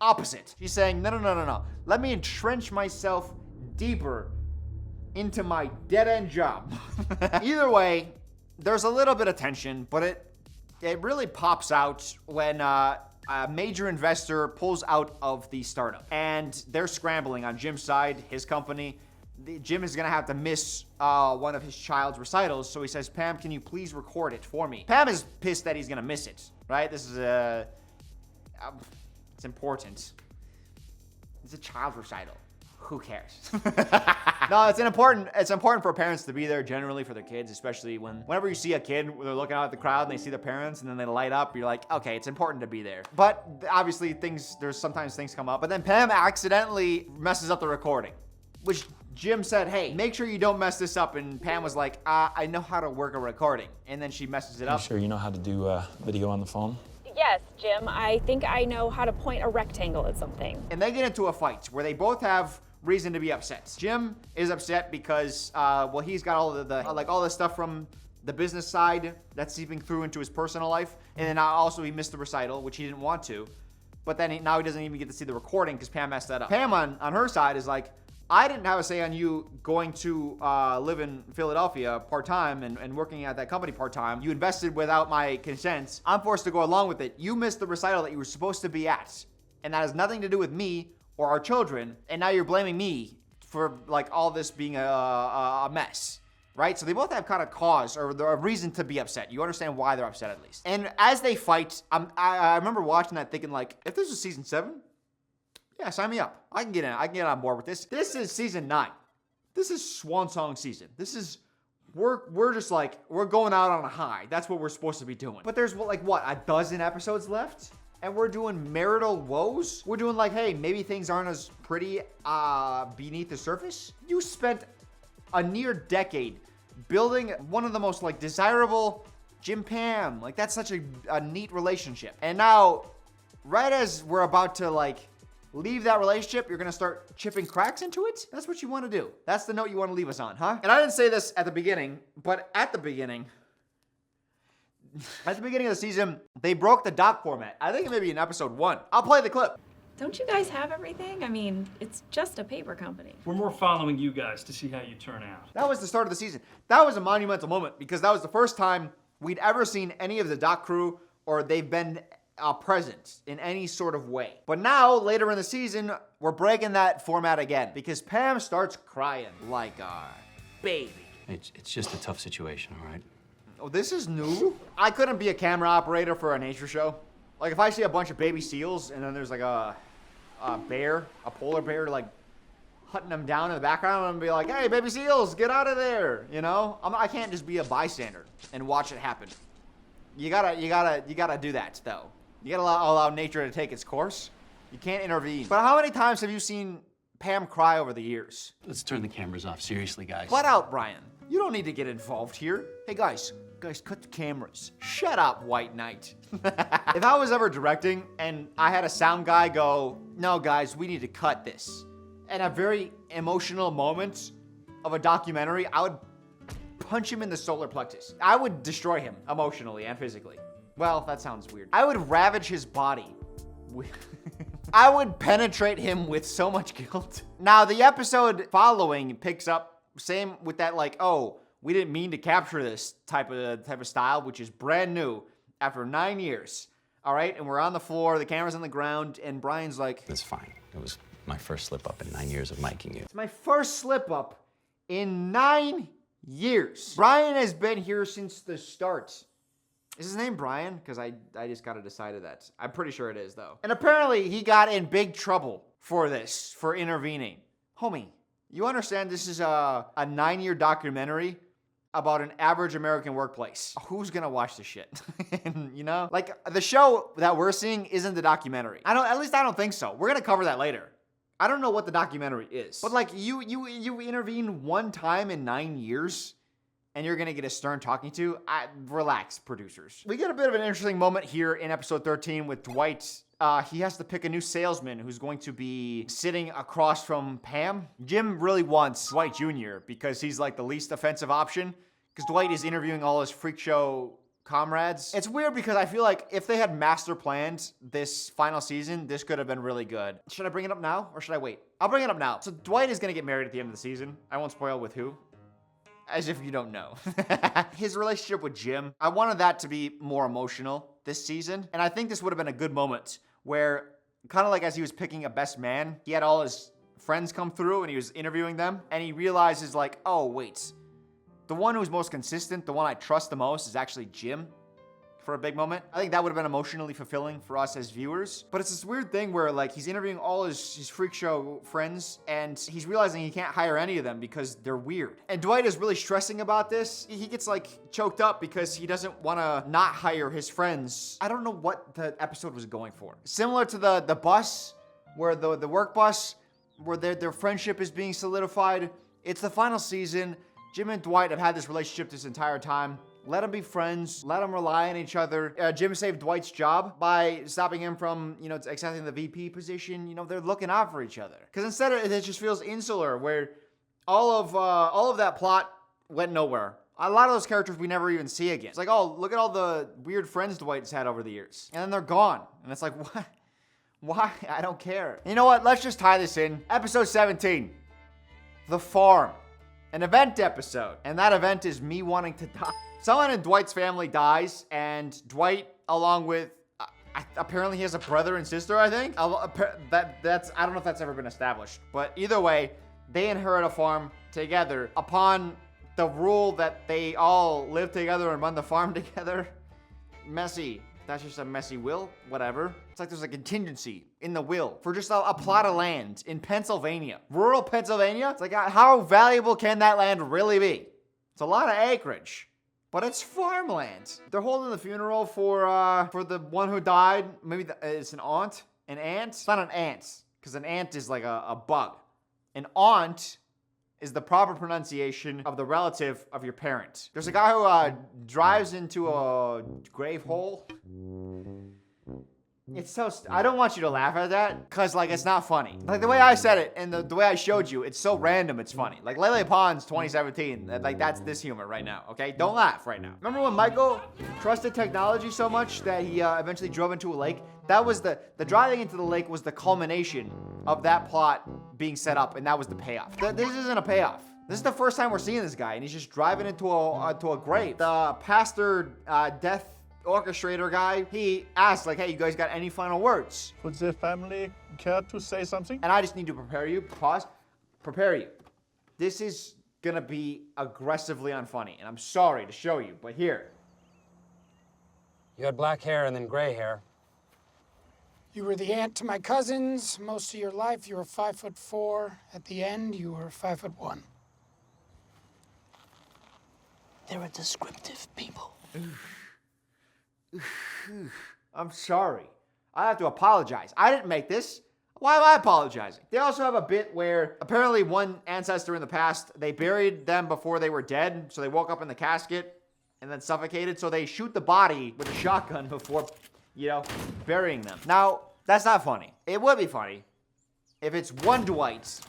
Speaker 1: opposite. She's saying, no. Let me entrench myself deeper into my dead-end job. Either way, there's a little bit of tension, but it really pops out when a major investor pulls out of the startup. And they're scrambling on Jim's side, his company. Jim is gonna have to miss one of his child's recitals, so he says, Pam, can you please record it for me? Pam is pissed that he's gonna miss it, right? This is it's important. It's a child recital. Who cares? No, it's important for parents to be there generally for their kids, especially whenever you see a kid, they're looking out at the crowd and they see their parents and then they light up, you're like, okay, it's important to be there. But obviously there's sometimes things come up. But then Pam accidentally messes up the recording, which Jim said, hey, make sure you don't mess this up. And Pam was like, I know how to work a recording. And then she messes it up.
Speaker 9: You sure you know how to do video on the phone?
Speaker 10: Yes, Jim, I think I know how to point a rectangle at something.
Speaker 1: And they get into a fight where they both have reason to be upset. Jim is upset because, he's got all the stuff from the business side that's seeping through into his personal life. And then also he missed the recital, which he didn't want to. But then now he doesn't even get to see the recording because Pam messed that up. Pam on her side is like, I didn't have a say on you going to live in Philadelphia part-time and working at that company part-time. You invested without my consent. I'm forced to go along with it. You missed the recital that you were supposed to be at. And that has nothing to do with me or our children. And now you're blaming me for like all this being a mess. Right? So they both have kind of cause or a reason to be upset. You understand why they're upset at least. And as they fight, I remember watching that thinking like, if this was season 7, yeah, sign me up. I can get in. I can get on board with this. This is season 9. This is Swan Song season. This is, we're just like, we're going out on a high. That's what we're supposed to be doing. But there's like what, a dozen episodes left? And we're doing marital woes? We're doing like, hey, maybe things aren't as pretty beneath the surface? You spent a near decade building one of the most like desirable Jim Pam. Like that's such a neat relationship. And now, right as we're about to like leave that relationship, you're gonna start chipping cracks into it? That's what you wanna do. That's the note you wanna leave us on, huh? And I didn't say this at the beginning, but at the beginning of the season, they broke the doc format. I think it may be in episode 1. I'll play the clip.
Speaker 10: Don't you guys have everything? I mean, it's just a paper company.
Speaker 15: We're more following you guys to see how you turn out.
Speaker 1: That was the start of the season. That was a monumental moment because that was the first time we'd ever seen any of the doc crew or they've been present in any sort of way. But now, later in the season, we're breaking that format again because Pam starts crying like a baby.
Speaker 19: It's just a tough situation, all right?
Speaker 1: Oh, this is new? I couldn't be a camera operator for a nature show. Like, if I see a bunch of baby seals and then there's like a bear, a polar bear, like, hunting them down in the background, I'm gonna be like, hey, baby seals, get out of there, you know? I can't just be a bystander and watch it happen. You gotta do that, though. You gotta allow nature to take its course. You can't intervene. But how many times have you seen Pam cry over the years?
Speaker 19: Let's turn the cameras off. Seriously, guys.
Speaker 1: Flat out, Brian. You don't need to get involved here. Hey, guys, cut the cameras. Shut up, White Knight. If I was ever directing and I had a sound guy go, no, guys, we need to cut this. At a very emotional moment of a documentary, I would punch him in the solar plexus. I would destroy him emotionally and physically. Well, that sounds weird. I would ravage his body. I would penetrate him with so much guilt. Now, the episode following picks up, same with that, like, oh, we didn't mean to capture this type of style, which is brand new after 9 years. All right, and we're on the floor, the camera's on the ground, and Brian's like,
Speaker 19: That's fine. It was my first slip up in 9 years of miking you.
Speaker 1: it's my first slip up in 9 years. Brian has been here since the start. Is his name Brian? Because I just gotta decide that. I'm pretty sure it is, though. And apparently he got in big trouble for this, for intervening. Homie, you understand this is a 9-year documentary about an average American workplace. Who's gonna watch this shit? You know? Like, the show that we're seeing isn't the documentary. At least I don't think so. We're gonna cover that later. I don't know what the documentary is. But like, you intervene one time in 9 years, and you're gonna get a stern talking to? Relax, producers. We get a bit of an interesting moment here in episode 13 with Dwight. He has to pick a new salesman who's going to be sitting across from Pam. Jim really wants Dwight Jr. because he's like the least offensive option, because Dwight is interviewing all his freak show comrades. It's weird because I feel like if they had master planned this final season, this could have been really good. Should I bring it up now or should I wait? I'll bring it up now. So Dwight is gonna get married at the end of the season. I won't spoil with who. As if you don't know. His relationship with Jim, I wanted that to be more emotional this season. And I think this would have been a good moment where, kind of like as he was picking a best man, he had all his friends come through and he was interviewing them. And he realizes like, oh, wait. The one who's most consistent, the one I trust the most is actually Jim. For a big moment. I think that would have been emotionally fulfilling for us as viewers. But it's this weird thing where like he's interviewing all his freak show friends and he's realizing he can't hire any of them because they're weird. And Dwight is really stressing about this. He gets like choked up because he doesn't want to not hire his friends. I don't know what the episode was going for. Similar to the bus, where the work bus, where their friendship is being solidified. It's the final season. Jim and Dwight have had this relationship this entire time. Let them be friends. Let them rely on each other. Jim saved Dwight's job by stopping him from, accepting the VP position. They're looking out for each other. Because instead it just feels insular, where all of that plot went nowhere. A lot of those characters we never even see again. It's like, oh, look at all the weird friends Dwight's had over the years. And then they're gone. And it's like, what? Why? I don't care. You know what? Let's just tie this in. Episode 17. The Farm. An event episode. And that event is me wanting to die. Someone in Dwight's family dies, and Dwight, along with, apparently he has a brother and sister, I think? I don't know if that's ever been established. But either way, they inherit a farm together upon the rule that they all live together and run the farm together. Messy. That's just a messy will. Whatever. It's like there's a contingency in the will for just a plot of land in Pennsylvania. Rural Pennsylvania? It's like, how valuable can that land really be? It's a lot of acreage. But it's farmland. They're holding the funeral for the one who died. Maybe it's an aunt? An ant? It's not an ant, because an ant is like a bug. An aunt is the proper pronunciation of the relative of your parent. There's a guy who drives into a grave hole. It's so, I don't want you to laugh at that, because, it's not funny. Like, the way I said it, and the way I showed you, it's so random, it's funny. Like, Lele Pons 2017, that's this humor right now, okay? Don't laugh right now. Remember when Michael trusted technology so much that he eventually drove into a lake That was the driving into the lake was the culmination of that plot being set up, and that was the payoff. This isn't a payoff. This is the first time we're seeing this guy, and he's just driving into a grave. The pastor, death orchestrator guy, he asked, like, hey, you guys got any final words?
Speaker 7: Would the family care to say something?
Speaker 1: And I just need to prepare you, prepare you. This is gonna be aggressively unfunny, and I'm sorry to show you, but here.
Speaker 20: You had black hair and then gray hair.
Speaker 22: You were the aunt to my cousins. Most of your life, you were 5'4". At the end, you were 5'1".
Speaker 8: They're a descriptive people.
Speaker 1: I'm sorry. I have to apologize. I didn't make this. Why am I apologizing? They also have a bit where apparently one ancestor in the past, they buried them before they were dead, so they woke up in the casket and then suffocated, so they shoot the body with a shotgun before, you know, burying them. Now, that's not funny. It would be funny if it's one Dwight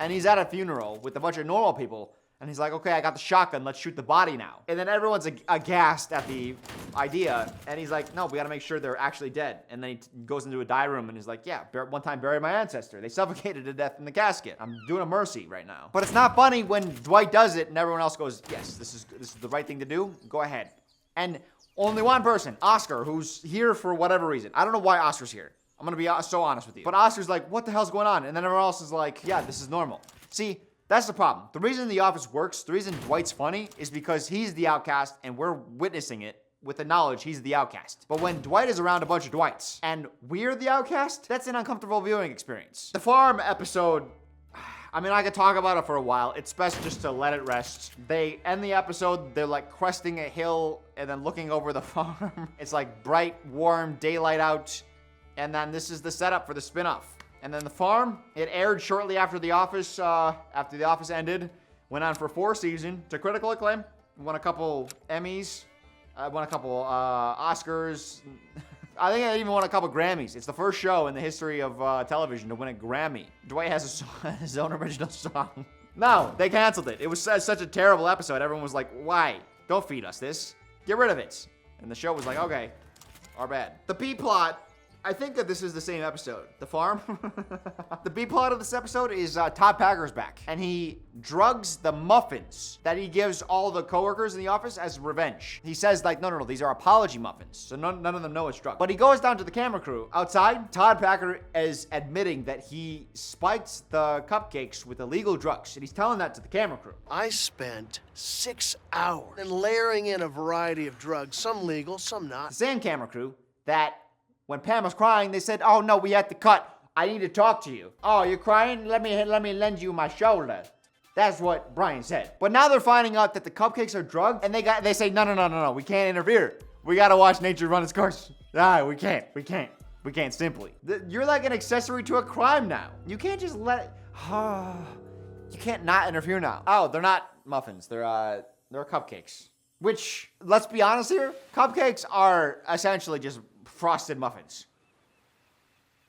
Speaker 1: and he's at a funeral with a bunch of normal people and he's like, okay, I got the shotgun, let's shoot the body now. And then everyone's aghast at the idea, and he's like, no, we gotta make sure they're actually dead. And then he goes into a die room and he's like, yeah, one time buried my ancestor. They suffocated to death in the casket. I'm doing a mercy right now. But it's not funny when Dwight does it and everyone else goes, yes, this is the right thing to do, go ahead. And only one person, Oscar, who's here for whatever reason. I don't know why Oscar's here. I'm gonna be so honest with you. But Oscar's like, what the hell's going on? And then everyone else is like, yeah, this is normal. See, that's the problem. The reason The Office works, the reason Dwight's funny, is because he's the outcast and we're witnessing it with the knowledge he's the outcast. But when Dwight is around a bunch of Dwights and we're the outcast, that's an uncomfortable viewing experience. The farm episode, I mean, I could talk about it for a while. It's best just to let it rest. They end the episode, they're like cresting a hill and then looking over the farm. It's like bright, warm daylight out. And then this is the setup for the spin-off. And then The Farm, it aired shortly after The Office ended, went on for 4 seasons to critical acclaim, won a couple Emmys, won a couple Oscars. I think I even won a couple Grammys. It's the first show in the history of television to win a Grammy. Dwight has his own original song. No, they canceled it. It was such a terrible episode. Everyone was like, why? Don't feed us this. Get rid of it. And the show was like, okay, our bad. The B-plot, I think that this is the same episode. The Farm. The B-plot of this episode is Todd Packer's back. And he drugs the muffins that he gives all the coworkers in the office as revenge. He says, like, no, these are apology muffins. So none of them know it's drugged. But he goes down to the camera crew. Outside, Todd Packer is admitting that he spiked the cupcakes with illegal drugs. And he's telling that to the camera crew.
Speaker 24: I spent 6 hours in layering in a variety of drugs, some legal, some not.
Speaker 1: The same camera crew that when Pam was crying, they said, oh no, we had to cut. I need to talk to you. Oh, you're crying? Let me lend you my shoulder. That's what Brian said. But now they're finding out that the cupcakes are drugged, and they say, no, we can't interfere. We gotta watch nature run its course. We can't simply. You're like an accessory to a crime now. You can't just you can't not interfere now. Oh, they're not muffins, they're cupcakes. Which, let's be honest here, cupcakes are essentially just frosted muffins.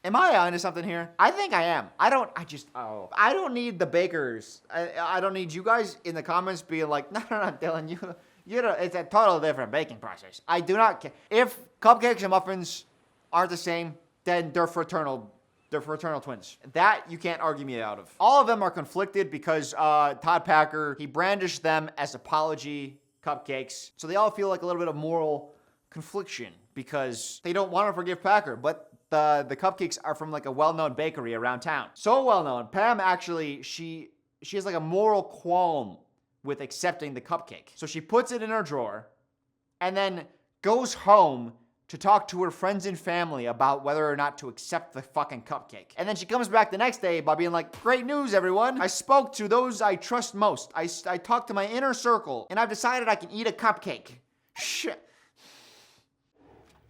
Speaker 1: Am I onto something here? I think I am. I don't need the bakers. I don't need you guys in the comments being like, no, Dylan, you know, it's a totally different baking process. I do not care. If cupcakes and muffins aren't the same, then they're fraternal twins. That you can't argue me out of. All of them are conflicted because Todd Packer, he brandished them as apology cupcakes. So they all feel like a little bit of moral confliction because they don't want to forgive Packer, but the cupcakes are from like a well-known bakery around town. So well-known, Pam actually, she has like a moral qualm with accepting the cupcake. So she puts it in her drawer and then goes home to talk to her friends and family about whether or not to accept the fucking cupcake. And then she comes back the next day by being like, great news, everyone. I spoke to those I trust most. I talked to my inner circle, and I've decided I can eat a cupcake. Shit.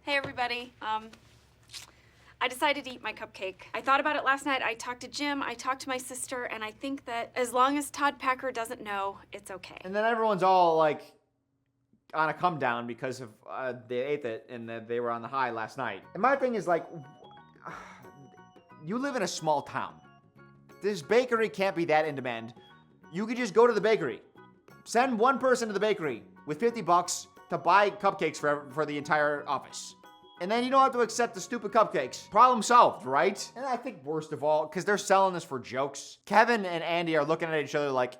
Speaker 10: Hey, everybody. I decided to eat my cupcake. I thought about it last night. I talked to Jim, I talked to my sister, and I think that as long as Todd Packer doesn't know, it's okay.
Speaker 1: And then everyone's all like, on a come down because of they ate it and they were on the high last night. And my thing is like, you live in a small town. This bakery can't be that in demand. You could just go to the bakery. Send one person to the bakery with $50 to buy cupcakes for the entire office. And then you don't have to accept the stupid cupcakes. Problem solved, right? And I think worst of all, because they're selling this for jokes, Kevin and Andy are looking at each other like,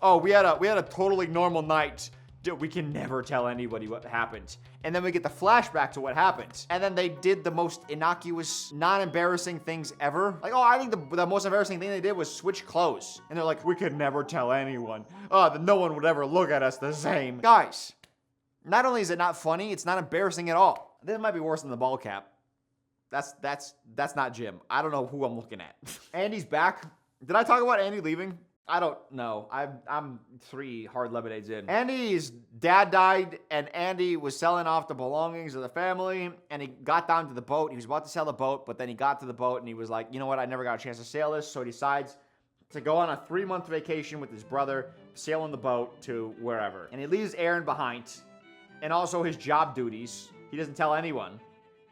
Speaker 1: oh, we had a totally normal night. Dude, we can never tell anybody what happened. And then we get the flashback to what happened. And then they did the most innocuous, non-embarrassing things ever. Like, oh, I think the most embarrassing thing they did was switch clothes. And they're like, we could never tell anyone. No one would ever look at us the same. Guys, not only is it not funny, it's not embarrassing at all. This might be worse than the ball cap. That's not Jim. I don't know who I'm looking at. Andy's back. Did I talk about Andy leaving? I don't know. I'm 3 hard lemonades in. Andy's dad died, and Andy was selling off the belongings of the family, and he got down to the boat. He was about to sell the boat, but then he got to the boat, and he was like, you know what? I never got a chance to sail this, so he decides to go on a 3-month vacation with his brother, sailing the boat to wherever. And he leaves Aaron behind, and also his job duties. He doesn't tell anyone.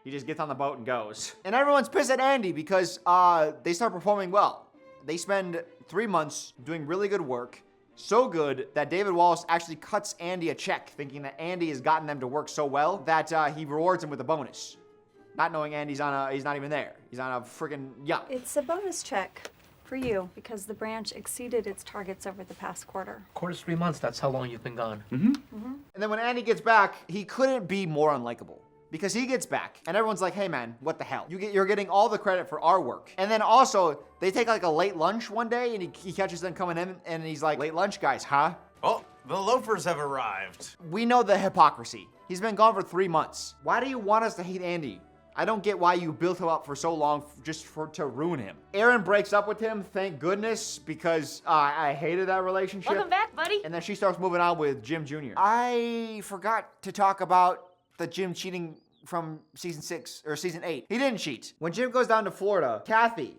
Speaker 1: He just gets on the boat and goes. And everyone's pissed at Andy because they start performing well. They spend 3 months doing really good work, so good that David Wallace actually cuts Andy a check, thinking that Andy has gotten them to work so well that he rewards him with a bonus. Not knowing Andy's he's not even there. He's on a friggin' yacht.
Speaker 3: It's a bonus check for you because the branch exceeded its targets over the past quarter.
Speaker 8: Quarter's 3 months, that's how long you've been gone.
Speaker 1: And then when Andy gets back, he couldn't be more unlikable. Because he gets back, and everyone's like, hey man, what the hell? You're getting all the credit for our work. And then also, they take like a late lunch one day, and he catches them coming in, and he's like, late lunch guys, huh?
Speaker 6: Oh, the loafers have arrived.
Speaker 1: We know the hypocrisy. He's been gone for 3 months. Why do you want us to hate Andy? I don't get why you built him up for so long just to ruin him. Aaron breaks up with him, thank goodness, because I hated that relationship.
Speaker 10: Welcome back, buddy.
Speaker 1: And then she starts moving on with Jim Jr. I forgot to talk about the Jim cheating from season 6 or season 8. He didn't cheat. When Jim goes down to Florida, Kathy,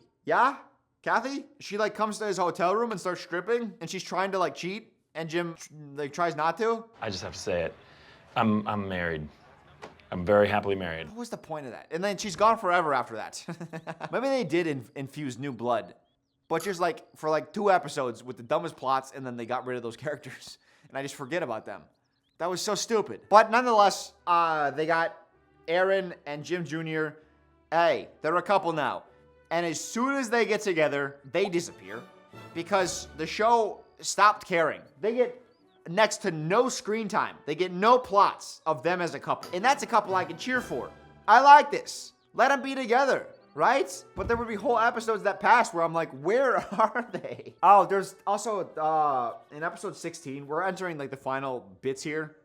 Speaker 1: she like comes to his hotel room and starts stripping, and she's trying to like cheat, and Jim like tries not to.
Speaker 17: I just have to say it. I'm married. I'm very happily married.
Speaker 1: What was the point of that? And then she's gone forever after that. Maybe they did infuse new blood, but just like for like 2 episodes with the dumbest plots, and then they got rid of those characters, and I just forget about them. That was so stupid. But nonetheless, they got Aaron and Jim Jr. Hey, they're a couple now. And as soon as they get together, they disappear because the show stopped caring. They get next to no screen time. They get no plots of them as a couple. And that's a couple I can cheer for. I like this. Let them be together, right? But there would be whole episodes that pass where I'm like, where are they? Oh, there's also, in episode 16, we're entering like the final bits here.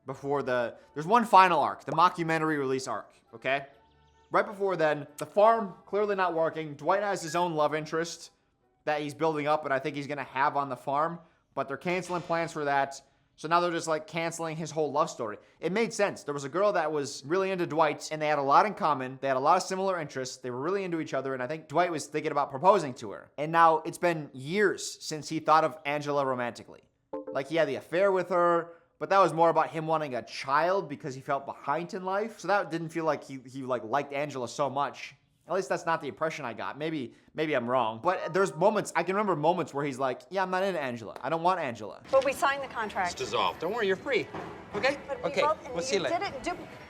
Speaker 1: There's one final arc, the mockumentary release arc, okay? Right before then, the farm clearly not working. Dwight has his own love interest that he's building up and I think he's gonna have on the farm, but they're canceling plans for that. So now they're just like canceling his whole love story. It made sense. There was a girl that was really into Dwight and they had a lot in common. They had a lot of similar interests. They were really into each other and I think Dwight was thinking about proposing to her. And now it's been years since he thought of Angela romantically. Like he had the affair with her, but that was more about him wanting a child because he felt behind in life. So that didn't feel like he like liked Angela so much. At least that's not the impression I got. Maybe I'm wrong. But there's moments, I can remember moments where he's like, yeah, I'm not into Angela. I don't want Angela.
Speaker 3: But we signed the contract.
Speaker 4: It's dissolved. Don't worry, you're free. Okay? Okay, we'll see you later.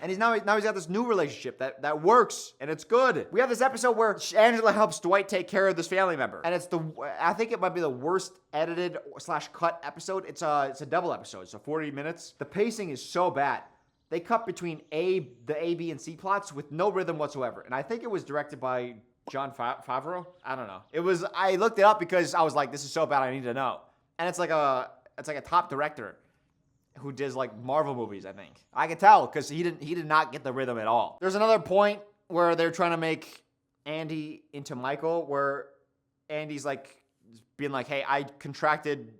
Speaker 1: And he's now he's got this new relationship that works, and it's good. We have this episode where Angela helps Dwight take care of this family member. And I think it might be the worst edited / cut episode. It's a double episode, so 40 minutes. The pacing is so bad. They cut between the A, B, and C plots with no rhythm whatsoever. And I think it was directed by Jon Favreau. I don't know. I looked it up because I was like, this is so bad, I need to know. And it's like a top director who does like Marvel movies, I think. I could tell because he did not get the rhythm at all. There's another point where they're trying to make Andy into Michael, where Andy's like being like, hey, I contracted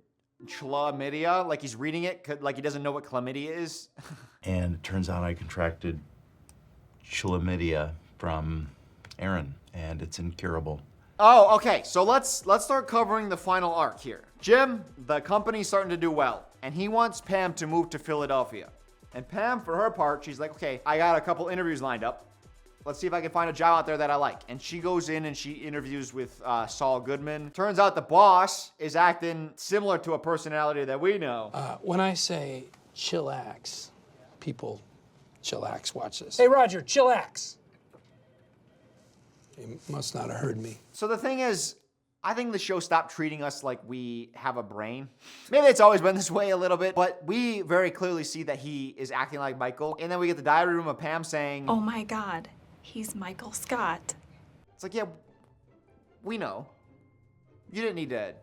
Speaker 1: chlamydia, like he's reading it, like he doesn't know what chlamydia is.
Speaker 6: And it turns out I contracted chlamydia from Aaron, and it's incurable.
Speaker 1: Oh, okay, so let's start covering the final arc here. Jim, the company's starting to do well, and he wants Pam to move to Philadelphia. And Pam, for her part, she's like, okay, I got a couple interviews lined up. Let's see if I can find a job out there that I like. And she goes in and she interviews with Saul Goodman. Turns out the boss is acting similar to a personality that we know.
Speaker 22: When I say chillax, people Chillax, watch this.
Speaker 12: Hey, Roger, chillax.
Speaker 22: You must not have heard me.
Speaker 1: So the thing is, I think the show stopped treating us like we have a brain. Maybe it's always been this way a little bit, but we very clearly see that he is acting like Michael. And then we get the diary room of Pam saying,
Speaker 5: Oh my God, he's Michael Scott.
Speaker 1: it's like, yeah, we know. You didn't need to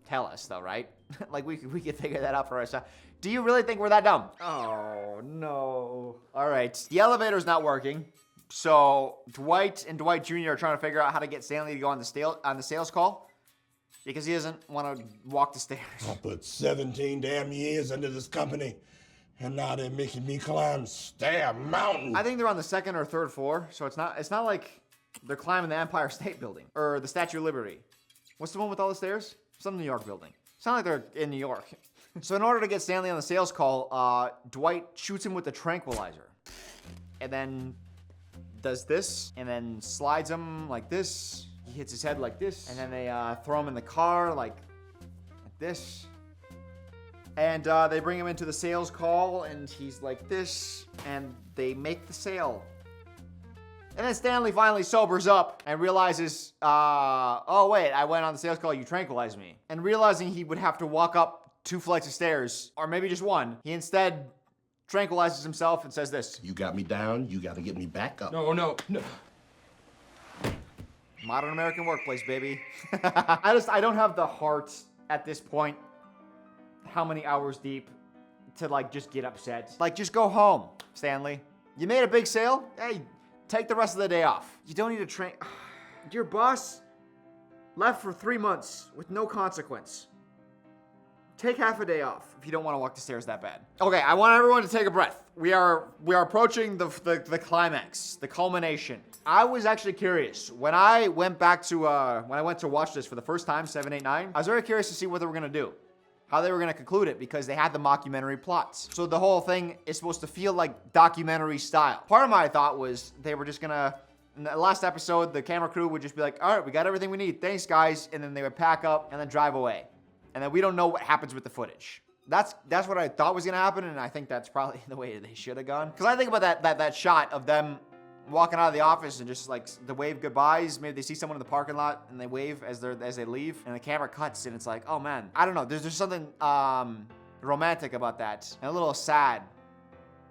Speaker 1: tell us though, right? Like we could figure that out for ourselves. Do you really think we're that dumb? Oh no. All right, the elevator's not working. So Dwight and Dwight Jr. are trying to figure out how to get Stanley to go on the sales call because he doesn't want to walk the stairs.
Speaker 11: I put 17 damn years into this company, and now they're making me climb Stair Mountain.
Speaker 1: I think they're on the second or third floor, so it's not like they're climbing the Empire State Building or the Statue of Liberty. What's the one with all the stairs? Some New York building. It's not like they're in New York. So in order to get Stanley on the sales call, Dwight shoots him with the tranquilizer, and then does this, and then slides him like this. He hits his head like this, and then they throw him in the car like this. And they bring him into the sales call, and he's like this, and they make the sale. And then Stanley finally sobers up and realizes, oh wait, I went on the sales call, you tranquilized me. And realizing he would have to walk up 2 flights of stairs, or maybe just one, he instead tranquilizes himself and says this.
Speaker 11: You got me down, you got to get me back up.
Speaker 1: No. Modern American workplace, baby. I don't have the heart at this point, how many hours deep, to like just get upset. Like, just go home, Stanley. You made a big sale? Hey, take the rest of the day off. You don't need to train. Your boss left for 3 months with no consequence. Take half a day off if you don't want to walk the stairs that bad. Okay, I want everyone to take a breath. We are approaching the climax, the culmination. I was actually curious when I went back to when I went to watch this for the first time, 7, 8, 9. I was very curious to see what they were gonna do, how they were gonna conclude it, because they had the mockumentary plots. So the whole thing is supposed to feel like documentary style. Part of my thought was they were just gonna, in the last episode, the camera crew would just be like, all right, we got everything we need. Thanks, guys. And then they would pack up and then drive away. And then we don't know what happens with the footage. That's what I thought was gonna happen, and I think that's probably the way they should have gone. Because I think about that shot of them walking out of the office and just like the wave goodbyes. Maybe they see someone in the parking lot and they wave as they leave, and the camera cuts, and it's like, oh man, I don't know. There's something romantic about that, and a little sad.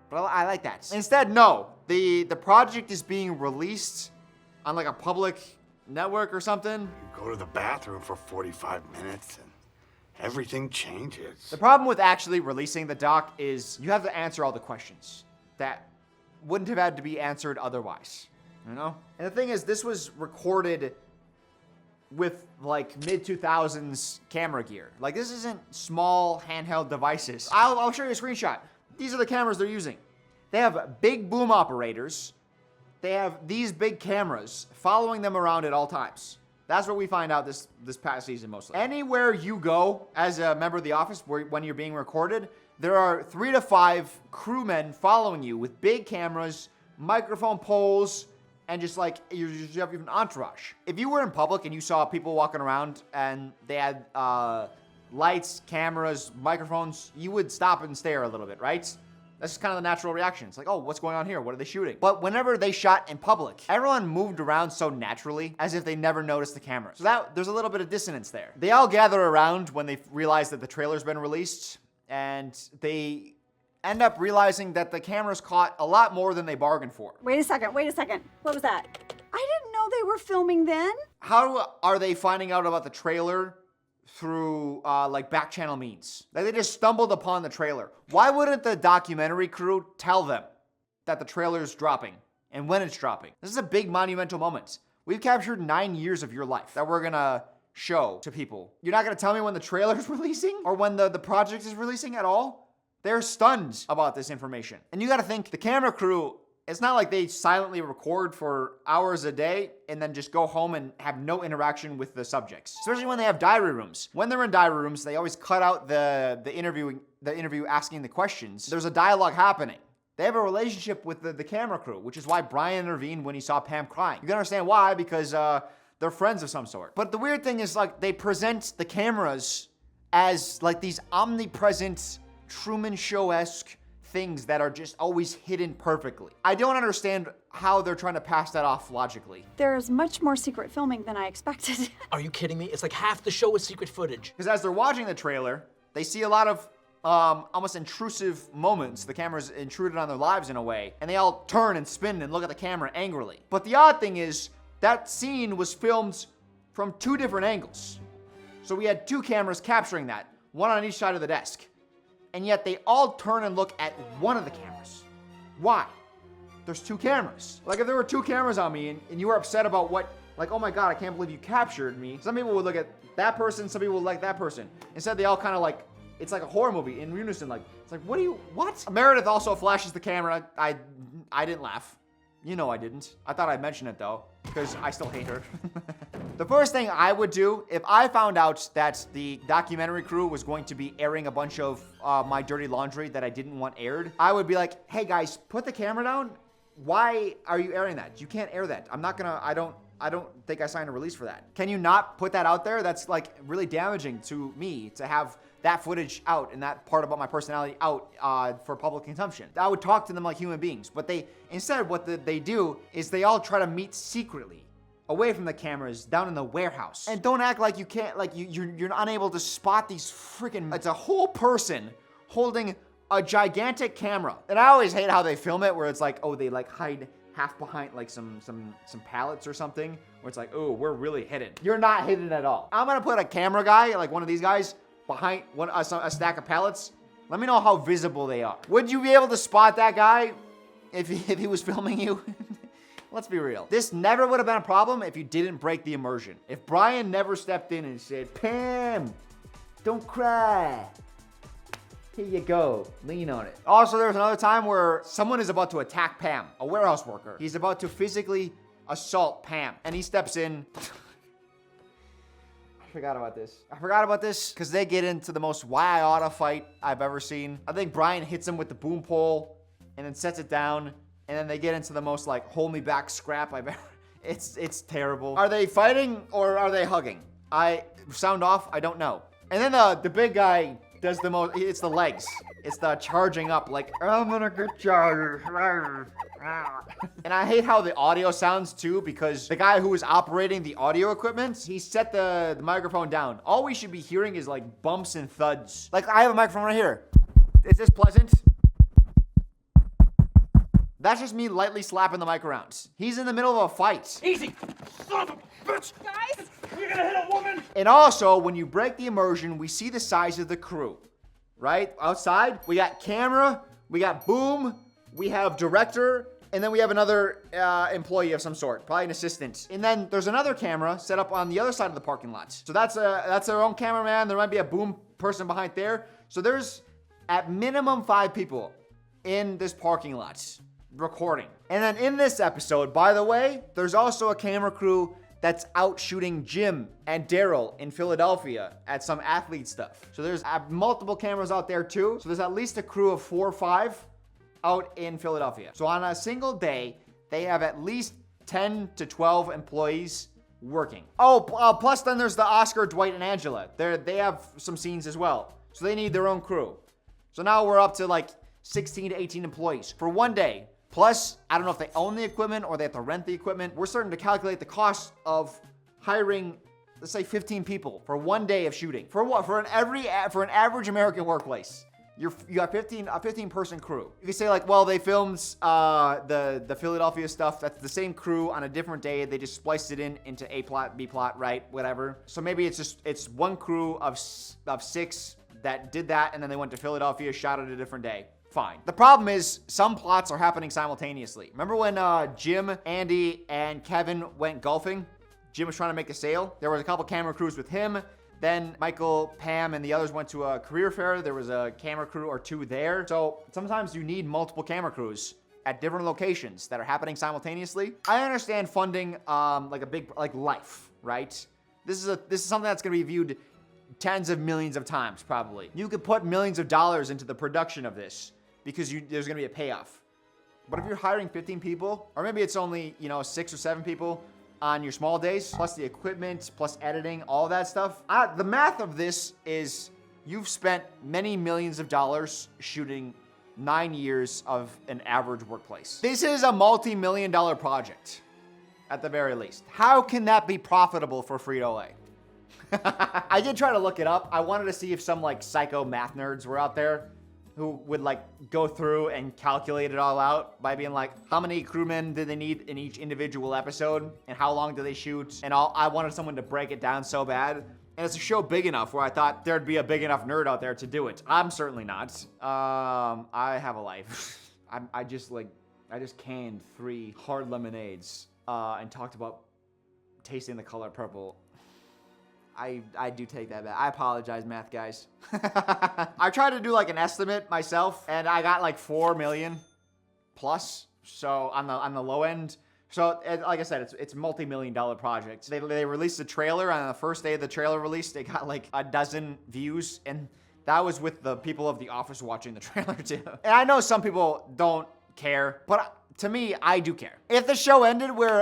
Speaker 1: But I like that. Instead, no, the project is being released on like a public network or something.
Speaker 11: You go to the bathroom for 45 minutes and everything changes.
Speaker 1: The problem with actually releasing the doc is you have to answer all the questions that wouldn't have had to be answered otherwise, you know? And the thing is, this was recorded with like mid-2000s camera gear. Like, this isn't small handheld devices. I'll show you a screenshot. These are the cameras they're using. They have big boom operators. They have these big cameras following them around at all times. That's what we find out this past season mostly. Anywhere you go as a member of the office when you're being recorded, there are 3 to 5 crewmen following you with big cameras, microphone poles, and just like you have even entourage. If you were in public and you saw people walking around and they had lights, cameras, microphones, you would stop and stare a little bit, right? That's just kind of the natural reaction. It's like, oh, what's going on here? What are they shooting? But whenever they shot in public, everyone moved around so naturally as if they never noticed the camera. So there's a little bit of dissonance there. They all gather around when they realize that the trailer's been released, and they end up realizing that the cameras caught a lot more than they bargained for.
Speaker 3: Wait a second. What was that? I didn't know they were filming then.
Speaker 1: How are they finding out about the trailer? Through like back channel means. Like, they just stumbled upon the trailer. Why wouldn't the documentary crew tell them that the trailer's dropping and when it's dropping? This is a big monumental moment. We've captured 9 years of your life that we're gonna show to people. You're not gonna tell me when the trailer's releasing or when the project is releasing at all? They're stunned about this information. And you gotta think, the camera crew, it's not like they silently record for hours a day and then just go home and have no interaction with the subjects. Especially when they have diary rooms. When they're in diary rooms, they always cut out the interview asking the questions. There's a dialogue happening. They have a relationship with the camera crew, which is why Brian intervened when he saw Pam crying. You can understand why, because they're friends of some sort. But the weird thing is, like, they present the cameras as like these omnipresent Truman Show-esque things that are just always hidden perfectly. I don't understand how they're trying to pass that off logically.
Speaker 3: There's much more secret filming than I expected.
Speaker 13: Are you kidding me? It's like half the show is secret footage.
Speaker 1: Because as they're watching the trailer, they see a lot of almost intrusive moments. The camera's intruded on their lives in a way, and they all turn and spin and look at the camera angrily. But the odd thing is, that scene was filmed from 2 different angles. So we had 2 cameras capturing that, one on each side of the desk. And yet they all turn and look at one of the cameras. Why? There's 2 cameras. Like if there were 2 cameras on me and you were upset about what, like, oh my God, I can't believe you captured me. Some people would look at that person, some people would like that person. Instead, they all kind of like, it's like a horror movie in unison. Like, it's like, what? Meredith also flashes the camera. I didn't laugh. You know I didn't. I thought I'd mention it though, because I still hate her. The first thing I would do, if I found out that the documentary crew was going to be airing a bunch of my dirty laundry that I didn't want aired, I would be like, hey guys, put the camera down. Why are you airing that? You can't air that. I don't think I signed a release for that. Can you not put that out there? That's like really damaging to me to have that footage out and that part about my personality out for public consumption. I would talk to them like human beings, but instead what they do is they all try to meet secretly away from the cameras down in the warehouse. And don't act like you can't, like you're unable to spot these freaking, it's a whole person holding a gigantic camera. And I always hate how they film it where it's like, oh, they like hide half behind like some pallets or something where it's like, oh, we're really hidden. You're not hidden at all. I'm gonna put a camera guy, like one of these guys, behind a stack of pallets. Let me know how visible they are. Would you be able to spot that guy if he was filming you? Let's be real. This never would have been a problem if you didn't break the immersion. If Brian never stepped in and said, Pam, don't cry. Here you go, lean on it. Also, there was another time where someone is about to attack Pam, a warehouse worker. He's about to physically assault Pam, and he steps in. I forgot about this because they get into the most why I oughta fight I've ever seen. I think Brian hits him with the boom pole and then sets it down, and then they get into the most like hold me back scrap I've ever. It's terrible. Are they fighting or are they hugging? Sound off, I don't know. And then the big guy does the most, it's the legs. It's the charging up like, I'm gonna get you. And I hate how the audio sounds too, because the guy who was operating the audio equipment, he set the microphone down. All we should be hearing is like bumps and thuds. Like I have a microphone right here. Is this pleasant? That's just me lightly slapping the mic around. He's in the middle of a fight.
Speaker 13: Easy, son of a bitch.
Speaker 10: Guys,
Speaker 13: you're gonna hit a woman.
Speaker 1: And also, when you break the immersion, we see the size of the crew, right? Outside, we got camera, we got boom, we have director, and then we have another employee of some sort, probably an assistant. And then there's another camera set up on the other side of the parking lot. So that's their own cameraman. There might be a boom person behind there. So there's at minimum 5 people in this parking lot recording. And then in this episode, by the way, there's also a camera crew that's out shooting Jim and Daryl in Philadelphia at some athlete stuff. So there's multiple cameras out there too. So there's at least a crew of 4 or 5 out in Philadelphia. So on a single day, they have at least 10 to 12 employees working. Oh, plus then there's the Oscar, Dwight, and Angela. They have some scenes as well. So they need their own crew. So now we're up to like 16 to 18 employees for one day. Plus, I don't know if they own the equipment or they have to rent the equipment. We're starting to calculate the cost of hiring, let's say 15 people for one day of shooting. For what? For an average American workplace. You got a 15 person crew. You can say like, well, they filmed the Philadelphia stuff. That's the same crew on a different day. They just spliced it into A plot, B plot, right? Whatever. So maybe it's one crew of 6 that did that, and then they went to Philadelphia, shot it a different day. Fine. The problem is some plots are happening simultaneously. Remember when Jim, Andy, and Kevin went golfing? Jim was trying to make a sale. There was a couple camera crews with him. Then Michael, Pam, and the others went to a career fair. There was a camera crew or 2 there. So sometimes you need multiple camera crews at different locations that are happening simultaneously. I understand funding like a big, like Life, right? This is something that's gonna be viewed tens of millions of times probably. You could put millions of dollars into the production of this because there's gonna be a payoff. But if you're hiring 15 people, or maybe it's only, 6 or 7 people on your small days, plus the equipment, plus editing, all that stuff. The math of this is you've spent many millions of dollars shooting 9 years of an average workplace. This is a multi-million-dollar project, at the very least. How can that be profitable for Frito-Lay? I did try to look it up. I wanted to see if some like psycho math nerds were out there who would like go through and calculate it all out by being like, how many crewmen do they need in each individual episode? And how long do they shoot? And all. I wanted someone to break it down so bad. And it's a show big enough where I thought there'd be a big enough nerd out there to do it. I'm certainly not. I have a life. I just canned 3 hard lemonades and talked about tasting the color purple. I do take that back. I apologize, math guys. I tried to do like an estimate myself, and I got like 4 million plus. So on the low end. So like I said, it's a multi-million-dollar project. They released the trailer on the first day of the trailer release. They got like 12 views, and that was with the people of The Office watching the trailer too. And I know some people don't care, but to me, I do care. If the show ended where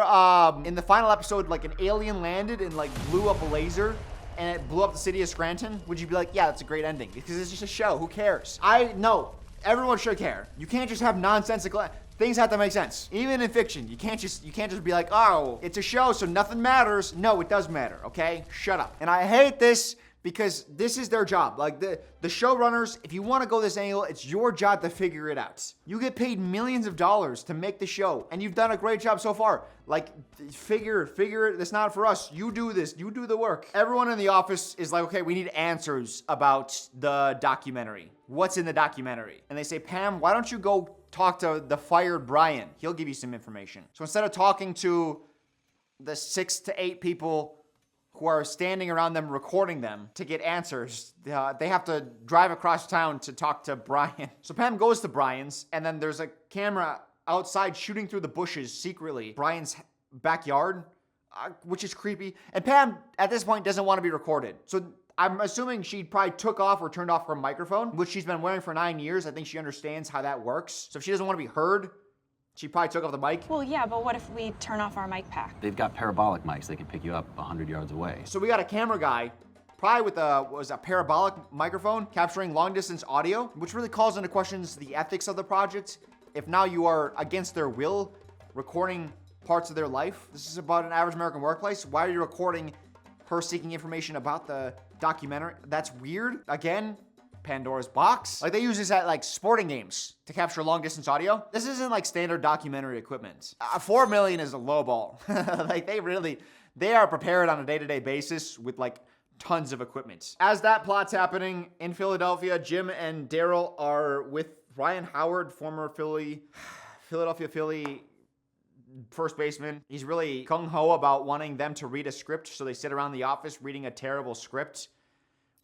Speaker 1: in the final episode, like an alien landed and like blew up a laser and it blew up the city of Scranton, would you be like, yeah, that's a great ending? Because it's just a show, who cares? No, everyone should care. You can't just have nonsensical, things have to make sense. Even in fiction, you can't just be like, oh, it's a show, so nothing matters. No, it does matter, okay? Shut up. And I hate this because this is their job. Like the showrunners, if you want to go this angle, it's your job to figure it out. You get paid millions of dollars to make the show, and you've done a great job so far. Like, figure it. It's not for us. You do this. You do the work. Everyone in the office is like, okay, we need answers about the documentary. What's in the documentary? And they say, Pam, why don't you go talk to the fired Brian? He'll give you some information. So instead of talking to the 6 to 8 people who are standing around them recording them to get answers, they have to drive across town to talk to Brian. So Pam goes to Brian's, and then there's a camera outside shooting through the bushes secretly, Brian's backyard, which is creepy. And Pam, at this point, doesn't want to be recorded. So I'm assuming she probably took off or turned off her microphone, which she's been wearing for 9 years. I think she understands how that works. So if she doesn't want to be heard, she probably took off the mic.
Speaker 10: Well, yeah, but what if we turn off our mic pack?
Speaker 19: They've got parabolic mics. They can pick you up 100 yards away.
Speaker 1: So we got a camera guy, probably with a parabolic microphone, capturing long-distance audio, which really calls into questions the ethics of the project. If now you are against their will, recording parts of their life. This is about an average American workplace. Why are you recording her seeking information about the documentary? That's weird. Again, Pandora's box. Like, they use this at like sporting games to capture long distance audio. This isn't like standard documentary equipment. 4 million is a low ball. Like, they are prepared on a day-to-day basis with like tons of equipment. As that plot's happening in Philadelphia, Jim and Daryl are with Ryan Howard, former Philadelphia Philly first baseman. He's really gung-ho about wanting them to read a script, so they sit around the office reading a terrible script,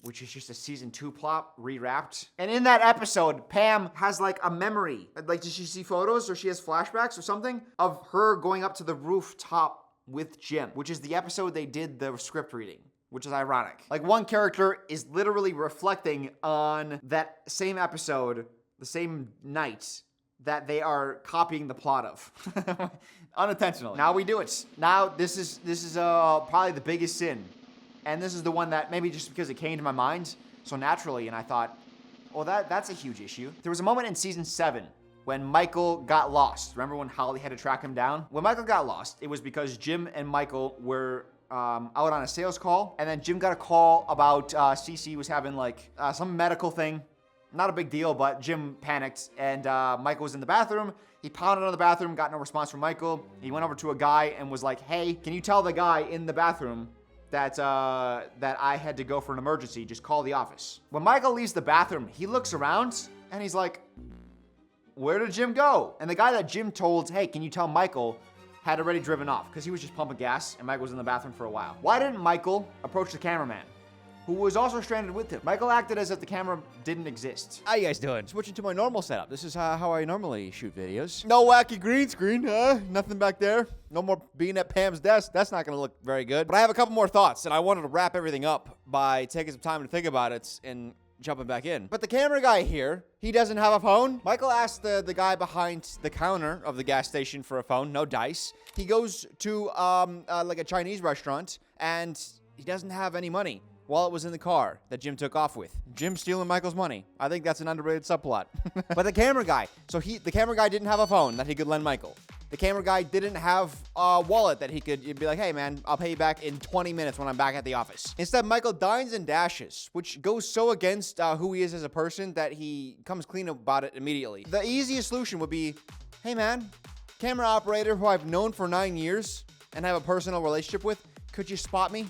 Speaker 1: which is just a season 2 plot rewrapped. And in that episode, Pam has like a memory. Like, does she see photos or she has flashbacks or something of her going up to the rooftop with Jim, which is the episode they did the script reading, which is ironic. Like, one character is literally reflecting on that same episode, the same night that they are copying the plot of. Unintentionally. Now we do it. Now this is probably the biggest sin. And this is the one that maybe just because it came to my mind so naturally, and I thought, well, that's a huge issue. There was a moment in season 7 when Michael got lost. Remember when Holly had to track him down? When Michael got lost, it was because Jim and Michael were out on a sales call, and then Jim got a call about Cece was having like some medical thing. Not a big deal, but Jim panicked, and Michael was in the bathroom. He pounded on the bathroom, got no response from Michael. He went over to a guy and was like, hey, can you tell the guy in the bathroom that I had to go for an emergency? Just call the office. When Michael leaves the bathroom, he looks around, and he's like, where did Jim go? And the guy that Jim told, hey, can you tell Michael, had already driven off, because he was just pumping gas, and Michael was in the bathroom for a while. Why didn't Michael approach the cameraman, who was also stranded with him? Michael acted as if the camera didn't exist.
Speaker 2: How you guys doing? Switching to my normal setup. This is how I normally shoot videos. No wacky green screen, nothing back there. No more being at Pam's desk. That's not gonna look very good. But I have a couple more thoughts, and I wanted to wrap everything up by taking some time to think about it and jumping back in. But the camera guy here, he doesn't have a phone. Michael asked the guy behind the counter of the gas station for a phone, no dice. He goes to like a Chinese restaurant, and he doesn't have any money. wallet was in the car that Jim took off with. Jim stealing Michael's money. I think that's an underrated subplot. But the camera guy, the camera guy didn't have a phone that he could lend Michael. The camera guy didn't have a wallet that you'd be like, hey man, I'll pay you back in 20 minutes when I'm back at the office. Instead, Michael dines and dashes, which goes so against who he is as a person that he comes clean about it immediately. The easiest solution would be, hey man, camera operator who I've known for 9 years and have a personal relationship with, could you spot me?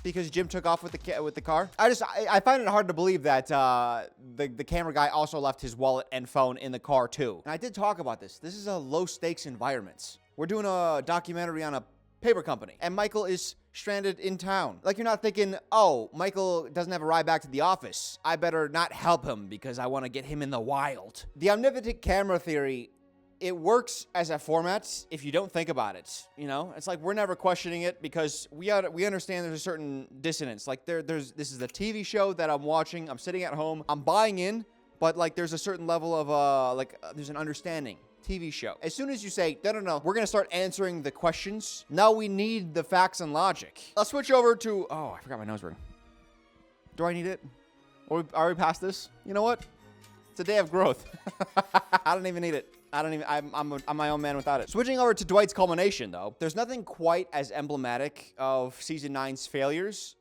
Speaker 2: Because Jim took off with the car. I find it hard to believe that the camera guy also left his wallet and phone in the car too. And I did talk about this. This is a low stakes environment. We're doing a documentary on a paper company, and Michael is stranded in town. Like, you're not thinking, oh, Michael doesn't have a ride back to the office. I better not help him because I want to get him in the wild. The omnipotent camera theory, it works as a format if you don't think about it, you know? It's like we're never questioning it because we understand there's a certain dissonance. Like this is a TV show that I'm watching, I'm sitting at home, I'm buying in, but like there's a certain level of there's an understanding. TV show. As soon as you say, no, we're gonna start answering the questions, now we need the facts and logic. Let's switch over to, oh, I forgot my nose ring. Do I need it? Are we past this? You know what? It's a day of growth. I don't even need it. I'm my own man without it. Switching over to Dwight's culmination, though, there's nothing quite as emblematic of Season 9's failures,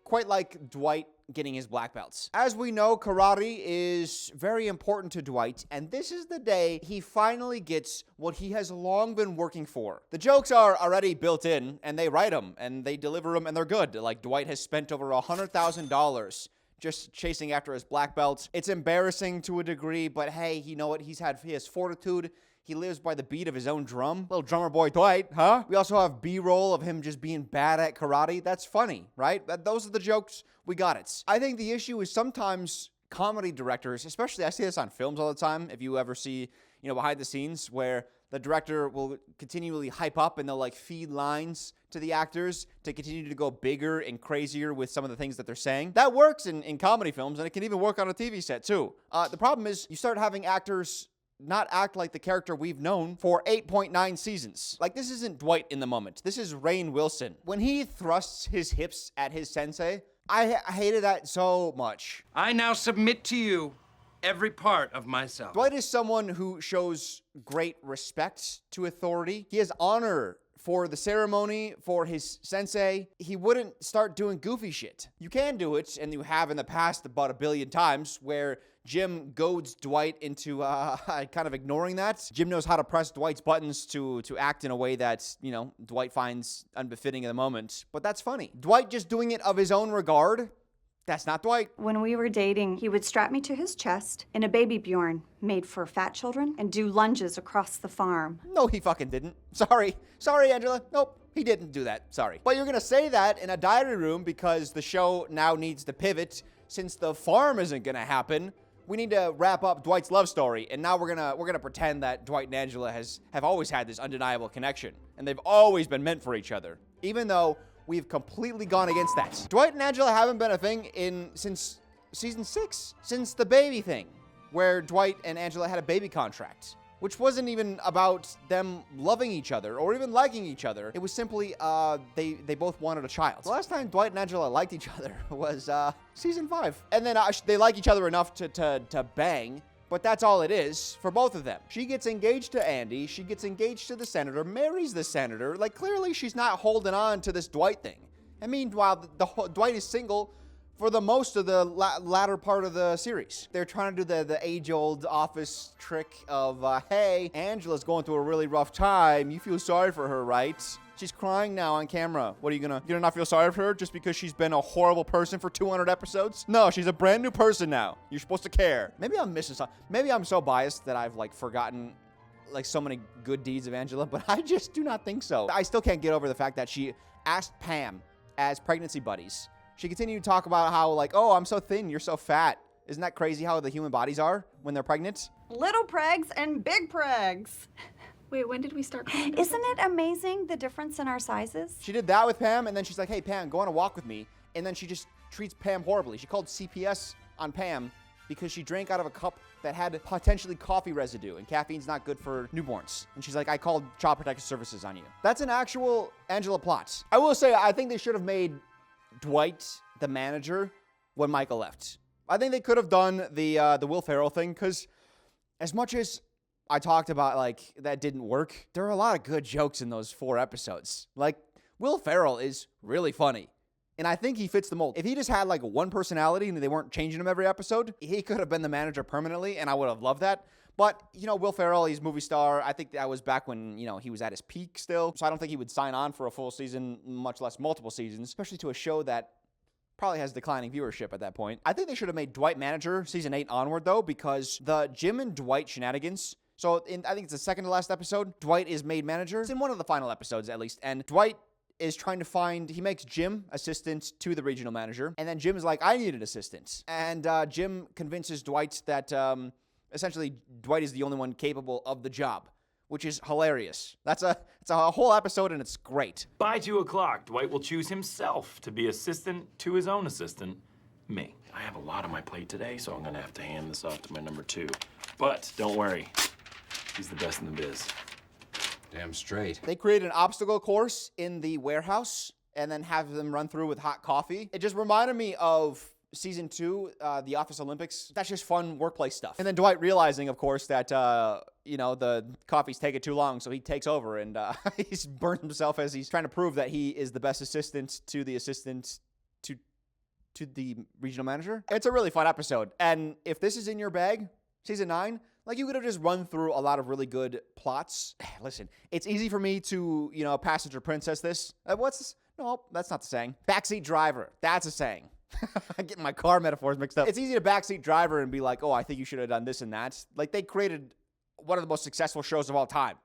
Speaker 2: quite like Dwight getting his black belts. As we know, karate is very important to Dwight, and this is the day he finally gets what he has long been working for. The jokes are already built in, and they write them, and they deliver them, and they're good. Like, Dwight has spent over $100,000 just chasing after his black belts. It's embarrassing to a degree, but hey, you know what? He has fortitude. He lives by the beat of his own drum. Little drummer boy Dwight, huh? We also have B-roll of him just being bad at karate. That's funny, right? Those are the jokes. We got it. I think the issue is sometimes comedy directors, especially I see this on films all the time, if you ever see, behind the scenes where the director will continually hype up and they'll like feed lines to the actors to continue to go bigger and crazier with some of the things that they're saying. That works in comedy films, and it can even work on a TV set too. The problem is you start having actors not act like the character we've known for 8.9 seasons. Like, this isn't Dwight in the moment. This is Rainn Wilson. When he thrusts his hips at his sensei, I hated that so much.
Speaker 14: I now submit to you every part of myself.
Speaker 2: Dwight is someone who shows great respect to authority. He has honor for the ceremony, for his sensei. He wouldn't start doing goofy shit. You can do it, and you have in the past about 1 billion times, where Jim goads Dwight into kind of ignoring that. Jim knows how to press Dwight's buttons to act in a way that, Dwight finds unbefitting in the moment. But that's funny. Dwight just doing it of his own regard, that's not Dwight.
Speaker 3: When we were dating, he would strap me to his chest in a baby Bjorn made for fat children and do lunges across the farm.
Speaker 2: No, he fucking didn't. Sorry, Angela. Nope, he didn't do that. Sorry. But you're gonna say that in a diary room because the show now needs to pivot. Since the farm isn't gonna happen, we need to wrap up Dwight's love story. And now we're gonna pretend that Dwight and Angela have always had this undeniable connection, and they've always been meant for each other, even though we've completely gone against that. Dwight and Angela haven't been a thing since season 6, since the baby thing, where Dwight and Angela had a baby contract, which wasn't even about them loving each other or even liking each other. It was simply they both wanted a child. The last time Dwight and Angela liked each other was season 5, and then they like each other enough to bang. But that's all it is for both of them. She gets engaged to Andy, she gets engaged to the senator, marries the senator. Like, clearly she's not holding on to this Dwight thing. And meanwhile, Dwight is single for the most of the latter part of the series. They're trying to do the age-old office trick of, hey, Angela's going through a really rough time. You feel sorry for her, right? She's crying now on camera. What are you gonna not feel sorry for her just because she's been a horrible person for 200 episodes? No, she's a brand new person now. You're supposed to care. Maybe I'm missing something. Maybe I'm so biased that I've forgotten so many good deeds of Angela, but I just do not think so. I still can't get over the fact that she asked Pam as pregnancy buddies. She continued to talk about how oh, I'm so thin, you're so fat. Isn't that crazy how the human bodies are when they're pregnant?
Speaker 3: Little pregs and big pregs.
Speaker 5: Wait, when did we start calling them?
Speaker 3: Isn't it amazing the difference in our sizes?
Speaker 2: She did that with Pam, and then she's like, hey, Pam, go on a walk with me. And then she just treats Pam horribly. She called CPS on Pam because she drank out of a cup that had potentially coffee residue, and caffeine's not good for newborns. And she's like, I called Child Protective Services on you. That's an actual Angela plot. I will say, I think they should have made Dwight, the manager, when Michael left. I think they could have done the Will Ferrell thing, because as much as I talked about, like, that didn't work, there are a lot of good jokes in those 4 episodes. Like, Will Ferrell is really funny. And I think he fits the mold. If he just had, like, one personality and they weren't changing him every episode, he could have been the manager permanently, and I would have loved that. But, you know, Will Ferrell, he's a movie star. I think that was back when, you know, he was at his peak still. So I don't think he would sign on for a full season, much less multiple seasons, especially to a show that probably has declining viewership at that point. I think they should have made Dwight manager season 8 onward, though, because the Jim and Dwight shenanigans. So I think it's the second to last episode, Dwight is made manager. It's in one of the final episodes, at least. And Dwight is trying to find, he makes Jim assistant to the regional manager. And then Jim is like, I need an assistant. And Jim convinces Dwight that essentially Dwight is the only one capable of the job, which is hilarious. It's a whole episode, and it's great.
Speaker 17: By 2 o'clock, Dwight will choose himself to be assistant to his own assistant, me. I have a lot on my plate today, so I'm gonna have to hand this off to my number 2. But don't worry, he's the best in the biz.
Speaker 4: Damn straight.
Speaker 2: They create an obstacle course in the warehouse and then have them run through with hot coffee. It just reminded me of season 2, the Office Olympics. That's just fun workplace stuff. And then Dwight realizing, of course, that, you know, the coffee's taking too long, so he takes over and he's burned himself as he's trying to prove that he is the best assistant to the assistant to the regional manager. It's a really fun episode. And if this is in your bag, season 9, like, you could have just run through a lot of really good plots. Listen, it's easy for me to, you know, passenger princess this. What's this? No, that's not the saying. Backseat driver. That's a saying. I'm getting my car metaphors mixed up. It's easy to backseat driver and be like, oh, I think you should have done this and that. Like, they created one of the most successful shows of all time.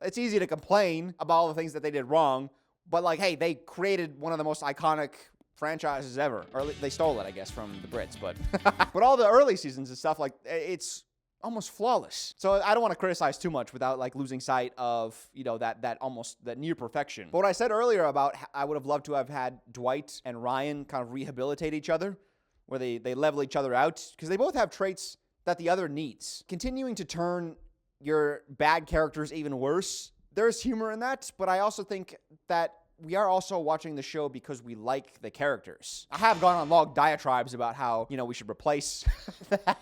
Speaker 2: It's easy to complain about all the things that they did wrong, but, like, hey, they created one of the most iconic franchises ever. Or they stole it, I guess, from the Brits, but but all the early seasons and stuff, like, it's almost flawless. So I don't want to criticize too much without, like, losing sight of, you know, that near perfection. But what I said earlier about I would have loved to have had Dwight and Ryan kind of rehabilitate each other, where they level each other out, because they both have traits that the other needs. Continuing to turn your bad characters even worse, there's humor in that, but I also think that we are also watching the show because we like the characters. I have gone on long diatribes about how, you know, we should replace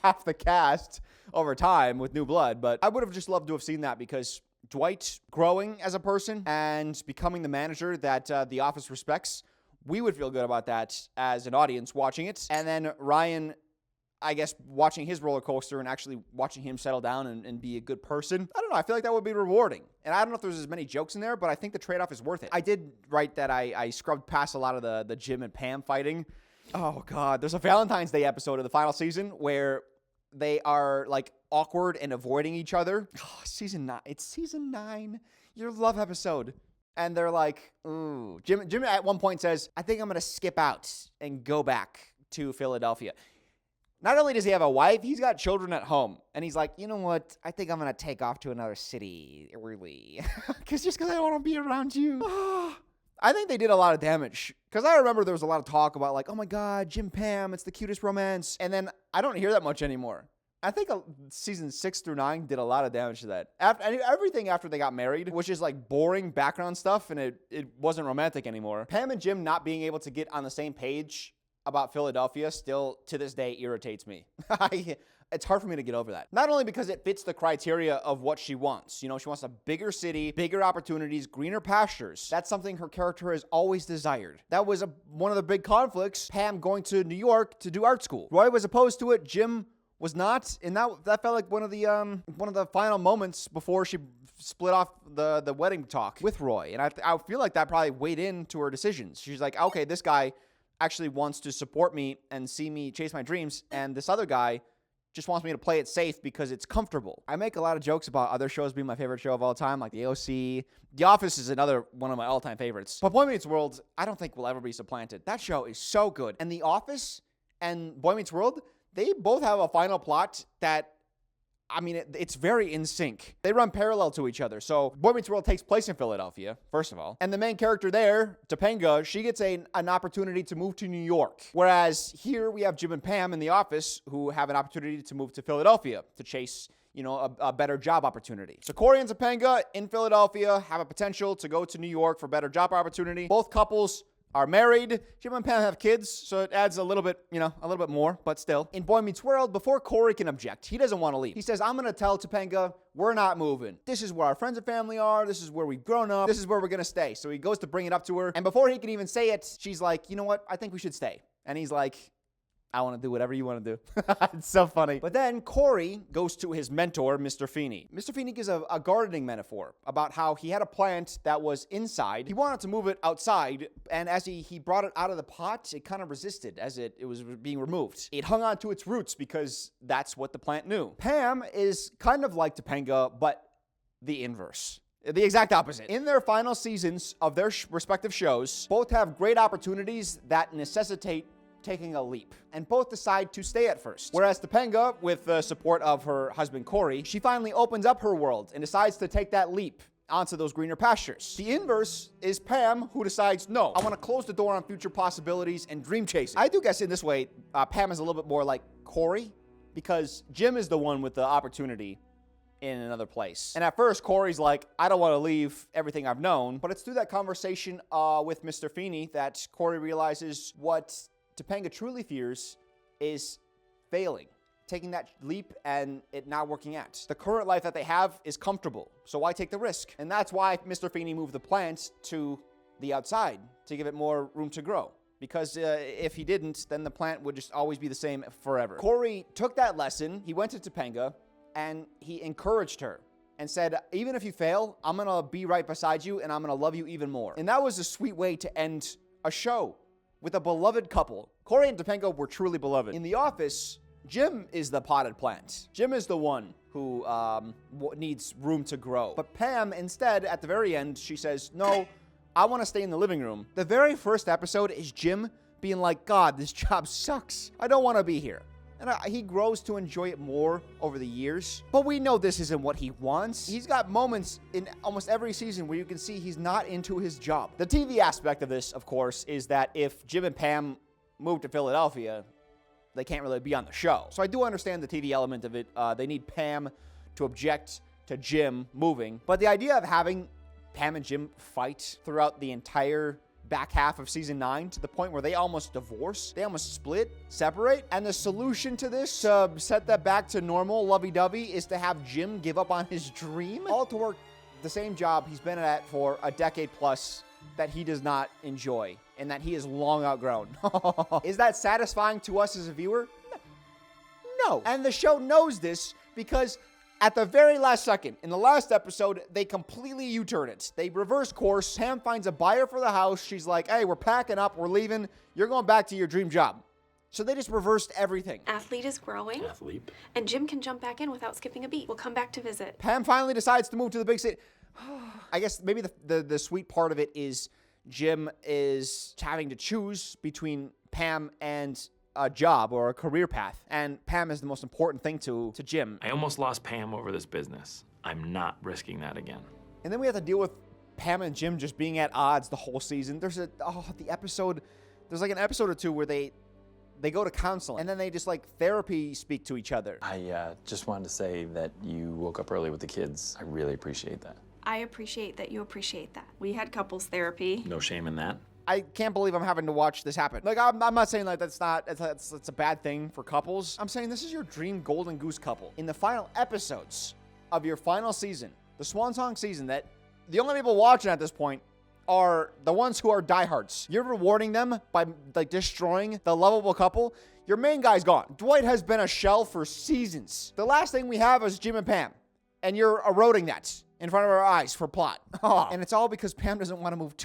Speaker 2: half the cast over time with new blood, but I would have just loved to have seen that, because Dwight growing as a person and becoming the manager that The Office respects, we would feel good about that as an audience watching it. And then Ryan, I guess, watching his roller coaster and actually watching him settle down and be a good person. I don't know. I feel like that would be rewarding. And I don't know if there's as many jokes in there, but I think the trade-off is worth it. I did write that I scrubbed past a lot of the Jim and Pam fighting. Oh, God. There's a Valentine's Day episode of the final season where they are, like, awkward and avoiding each other. Oh, season 9. It's season 9. Your love episode. And they're like, ooh. Jim at one point says, I think I'm going to skip out and go back to Philadelphia. Not only does he have a wife, he's got children at home. And he's like, you know what? I think I'm going to take off to another city early. Because I don't want to be around you. I think they did a lot of damage. Because I remember there was a lot of talk about, like, oh my God, Jim Pam, it's the cutest romance. And then I don't hear that much anymore. I think season 6 through 9 did a lot of damage to that. Everything after they got married was just, like, boring background stuff, and it wasn't romantic anymore. Pam and Jim not being able to get on the same page about Philadelphia still, to this day, irritates me. It's hard for me to get over that. Not only because it fits the criteria of what she wants. You know, she wants a bigger city, bigger opportunities, greener pastures. That's something her character has always desired. That was one of the big conflicts, Pam going to New York to do art school. Roy was opposed to it. Jim was not, and that felt like one of the final moments before she split off the wedding talk with Roy. And I feel like that probably weighed into her decisions. She's like, okay, this guy actually wants to support me and see me chase my dreams, and this other guy just wants me to play it safe because it's comfortable. I make a lot of jokes about other shows being my favorite show of all time, like The OC. The Office is another one of my all-time favorites. But Boy Meets World, I don't think will ever be supplanted. That show is so good. And The Office and Boy Meets World, they both have a final plot that, I mean, it's very in sync. They run parallel to each other. So Boy Meets World takes place in Philadelphia, first of all. And the main character there, Topanga, she gets an opportunity to move to New York. Whereas here we have Jim and Pam in The Office who have an opportunity to move to Philadelphia to chase, you know, a better job opportunity. So Corey and Topanga in Philadelphia have a potential to go to New York for better job opportunity. Both couples are married. Jim and Pam have kids, so it adds a little bit, a little bit more, but still. In Boy Meets World, before Corey can object, he doesn't want to leave. He says, I'm going to tell Topanga, we're not moving. This is where our friends and family are. This is where we've grown up. This is where we're going to stay. So he goes to bring it up to her. And before he can even say it, she's like, you know what? I think we should stay. And he's like, I want to do whatever you want to do. It's so funny. But then Corey goes to his mentor, Mr. Feeney. Mr. Feeney gives a gardening metaphor about how he had a plant that was inside. He wanted to move it outside, and as he brought it out of the pot, it kind of resisted as it was being removed. It hung on to its roots because that's what the plant knew. Pam is kind of like Topanga, but the inverse. The exact opposite. In their final seasons of their respective shows, both have great opportunities that necessitate taking a leap, and both decide to stay at first. Whereas Topanga, with the support of her husband Corey, she finally opens up her world and decides to take that leap onto those greener pastures. The inverse is Pam, who decides, no, I want to close the door on future possibilities and dream chasing. I do guess in this way, Pam is a little bit more like Corey, because Jim is the one with the opportunity in another place. And at first, Corey's like, I don't want to leave everything I've known, but it's through that conversation with Mr. Feeney that Corey realizes what Topanga truly fears is failing, taking that leap and it not working out. The current life that they have is comfortable, so why take the risk? And that's why Mr. Feeney moved the plant to the outside to give it more room to grow. Because if he didn't, then the plant would just always be the same forever. Corey took that lesson, he went to Topanga, and he encouraged her and said, even if you fail, I'm gonna be right beside you and I'm gonna love you even more. And that was a sweet way to end a show with a beloved couple. Corey and Topanga were truly beloved. In The Office, Jim is the potted plant. Jim is the one who needs room to grow. But Pam, instead, at the very end, she says, no, I want to stay in the living room. The very first episode is Jim being like, God, this job sucks. I don't want to be here. And he grows to enjoy it more over the years. But we know this isn't what he wants. He's got moments in almost every season where you can see he's not into his job. The TV aspect of this, of course, is that if Jim and Pam move to Philadelphia, they can't really be on the show. So I do understand the TV element of it. They need Pam to object to Jim moving. But the idea of having Pam and Jim fight throughout the entire back half of season 9 to the point where they almost divorce, they almost split, separate, and the solution to this, to set that back to normal lovey-dovey, is to have Jim give up on his dream, all to work the same job he's been at for a decade plus that he does not enjoy and that he is long outgrown. Is that satisfying to us as a viewer? No. And the show knows this because at the very last second, in the last episode, they completely U-turn it. They reverse course. Pam finds a buyer for the house. She's like, hey, we're packing up. We're leaving. You're going back to your dream job. So they just reversed everything.
Speaker 10: Athlete is growing. Athlete. And Jim can jump back in without skipping a beat. We'll come back to visit.
Speaker 2: Pam finally decides to move to the big city. I guess maybe the sweet part of it is Jim is having to choose between Pam and a job or a career path, and Pam is the most important thing to Jim.
Speaker 17: I almost lost Pam over this business. I'm not risking that again.
Speaker 2: And then we have to deal with Pam and Jim just being at odds the whole season. There's there's like an episode or two where they go to counseling, and then they just like therapy speak to each other.
Speaker 9: I just wanted to say that you woke up early with the kids. I really appreciate that.
Speaker 10: I appreciate that you appreciate that. We had couples therapy.
Speaker 17: No shame in that.
Speaker 2: I can't believe I'm having to watch this happen. Like, I'm not saying like that's a bad thing for couples. I'm saying this is your dream golden goose couple. In the final episodes of your final season, the Swan Song season, that the only people watching at this point are the ones who are diehards. You're rewarding them by like destroying the lovable couple. Your main guy's gone. Dwight has been a shell for seasons. The last thing we have is Jim and Pam, and you're eroding that in front of our eyes for plot. And it's all because Pam doesn't want to move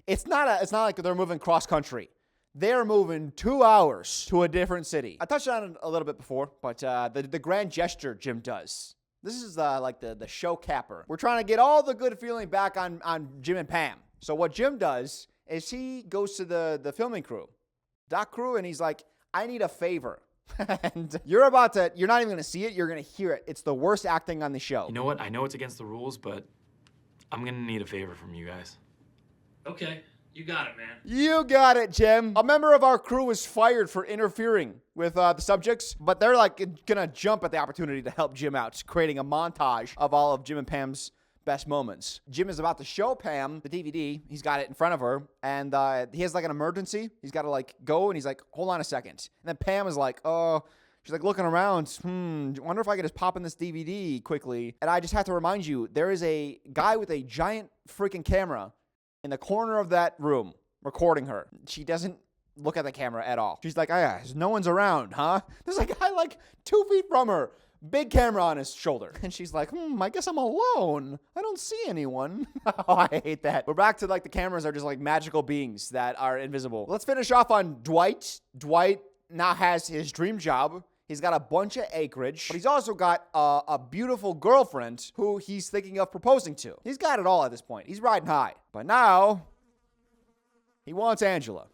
Speaker 2: it's not like they're moving cross country. They're moving 2 hours to a different city. I touched on it a little bit before, but the grand gesture Jim does. This is like the show capper. We're trying to get all the good feeling back on Jim and Pam. So what Jim does is he goes to the filming crew, doc crew, and he's like, I need a favor. And you're not even going to see it. You're going to hear it. It's the worst acting on the show.
Speaker 17: You know what? I know it's against the rules, but I'm going to need a favor from you guys.
Speaker 15: Okay, you got it, man.
Speaker 2: You got it, Jim. A member of our crew was fired for interfering with the subjects, but they're like going to jump at the opportunity to help Jim out, creating a montage of all of Jim and Pam's best moments. Jim is about to show Pam the DVD. He's got it in front of her, and he has like an emergency. He's got to like go, and he's like, hold on a second. And then Pam is like, oh, she's like looking around. Wonder if I could just pop in this DVD quickly. And I just have to remind you, there is a guy with a giant freaking camera in the corner of that room recording her. She doesn't look at the camera at all. She's like, oh yeah, no one's around, huh? There's a guy like 2 feet from her. Big camera on his shoulder. And she's like, I guess I'm alone. I don't see anyone. Oh, I hate that. We're back to like the cameras are just like magical beings that are invisible. Let's finish off on Dwight. Dwight now has his dream job. He's got a bunch of acreage, but he's also got a beautiful girlfriend who he's thinking of proposing to. He's got it all at this point. He's riding high. But now, he wants Angela.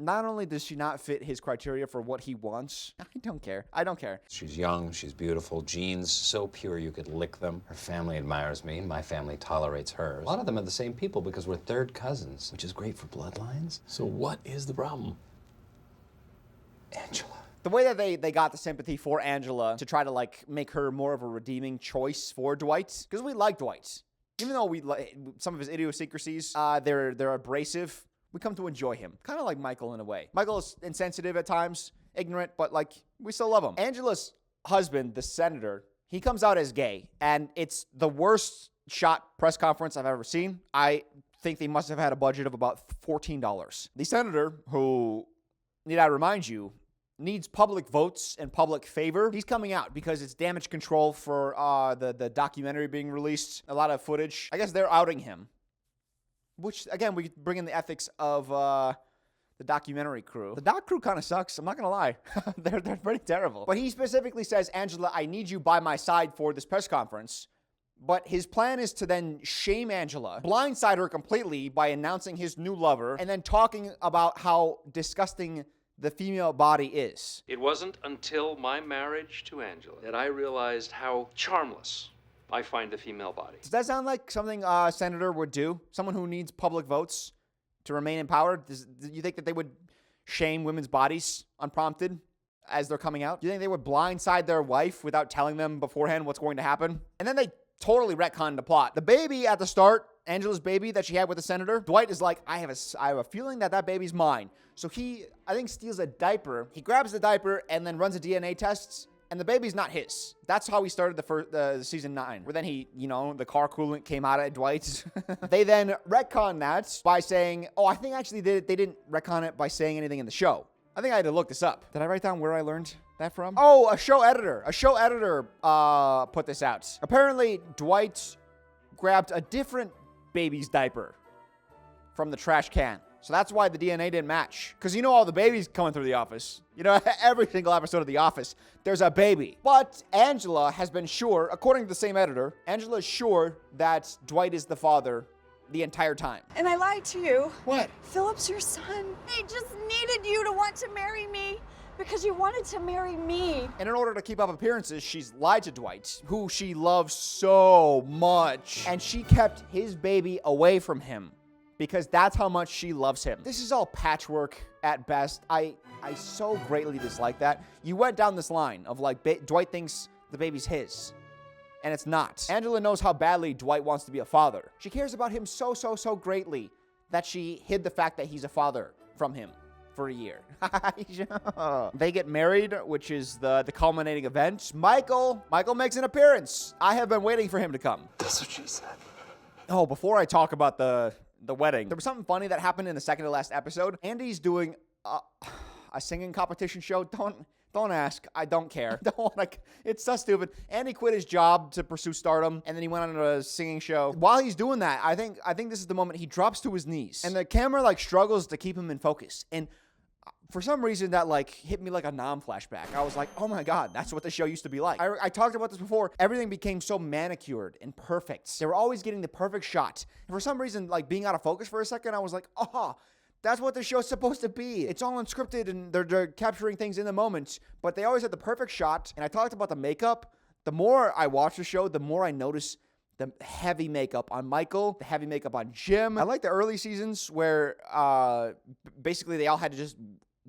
Speaker 2: Not only does she not fit his criteria for what he wants, I don't care. I don't care.
Speaker 4: She's young, she's beautiful, genes so pure you could lick them. Her family admires me, my family tolerates hers. A lot of them are the same people because we're third cousins, which is great for bloodlines.
Speaker 17: So what is the problem?
Speaker 4: Angela.
Speaker 2: The way that they got the sympathy for Angela to try to like make her more of a redeeming choice for Dwight, because we like Dwight. Even though we like some of his idiosyncrasies, they're abrasive. We come to enjoy him. Kind of like Michael in a way. Michael is insensitive at times, ignorant, but like we still love him. Angela's husband, the senator, he comes out as gay, and it's the worst shot press conference I've ever seen. I think they must have had a budget of about $14. The senator, who, need I remind you, needs public votes and public favor, he's coming out because it's damage control for the documentary being released. A lot of footage. I guess they're outing him. Which, again, we bring in the ethics of the documentary crew. The doc crew kind of sucks, I'm not going to lie. They're pretty terrible. But he specifically says, Angela, I need you by my side for this press conference. But his plan is to then shame Angela, blindside her completely by announcing his new lover, and then talking about how disgusting the female body is.
Speaker 15: It wasn't until my marriage to Angela that I realized how charmless I find the female body.
Speaker 2: Does that sound like something a senator would do? Someone who needs public votes to remain in power? Do you think that they would shame women's bodies unprompted as they're coming out? Do you think they would blindside their wife without telling them beforehand what's going to happen? And then they totally retconned the plot. The baby at the start, Angela's baby that she had with the senator, Dwight is like, I have a feeling that baby's mine. So he, I think, steals a diaper. He grabs the diaper and then runs a DNA test. And the baby's not his. That's how we started the season 9. Where then he, the car coolant came out at Dwight. They then retcon that by saying, I think actually they didn't retcon it by saying anything in the show. I think I had to look this up. Did I write down where I learned that from? Oh, a show editor. A show editor put this out. Apparently, Dwight grabbed a different baby's diaper from the trash can. So that's why the DNA didn't match. Because all the babies coming through the office. Every single episode of The Office, there's a baby. But Angela has been sure, according to the same editor, Angela is sure that Dwight is the father the entire time.
Speaker 16: And I lied to you.
Speaker 2: What?
Speaker 16: Philip's your son. I just needed you to want to marry me because you wanted to marry me.
Speaker 2: And in order to keep up appearances, she's lied to Dwight, who she loves so much. And she kept his baby away from him, because that's how much she loves him. This is all patchwork at best. I so greatly dislike that. You went down this line of like, Dwight thinks the baby's his, and it's not. Angela knows how badly Dwight wants to be a father. She cares about him so greatly that she hid the fact that he's a father from him for a year. They get married, which is the culminating event. Michael makes an appearance. I have been waiting for him to come.
Speaker 9: That's what she said.
Speaker 2: Oh, before I talk about the wedding, there was something funny that happened in the second to last episode. Andy's doing a singing competition show. Don't ask. I don't care. It's so stupid. Andy quit his job to pursue stardom, and then he went on a singing show. While he's doing that, I think this is the moment he drops to his knees, and the camera struggles to keep him in focus. And for some reason, that hit me like a flashback. I was like, oh my God, that's what the show used to be like. I talked about this before. Everything became so manicured and perfect. They were always getting the perfect shot. And for some reason, being out of focus for a second, I was like, that's what the show's supposed to be. It's all unscripted and they're capturing things in the moment, but they always had the perfect shot. And I talked about the makeup. The more I watch the show, the more I notice the heavy makeup on Michael, the heavy makeup on Jim. I like the early seasons where basically they all had to just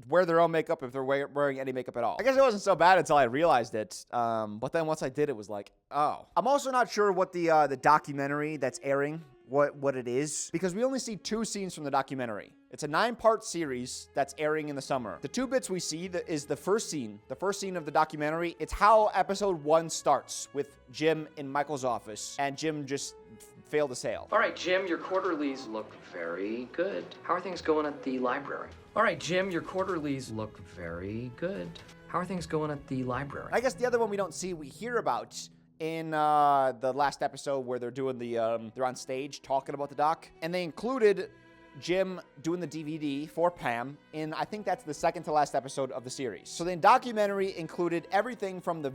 Speaker 2: wear their own makeup if they're wearing any makeup at all. I guess it wasn't so bad until I realized it. But then once I did, it was like, oh. I'm also not sure what the documentary that's airing, what it is, because we only see 2 scenes from the documentary. It's a 9-part series that's airing in the summer. The 2 bits we see is the first scene of the documentary. It's how episode 1 starts with Jim in Michael's office, and Jim just failed to sail.
Speaker 7: All right, Jim, your quarterlies look very good. How are things going at the library? All right, Jim, your quarterlies look very good. How are things going at the library?
Speaker 2: I guess the other one we hear about in the last episode where they're doing they're on stage talking about the doc, and they included Jim doing the DVD for Pam in, I think that's the second to last episode of the series. So the documentary included everything from the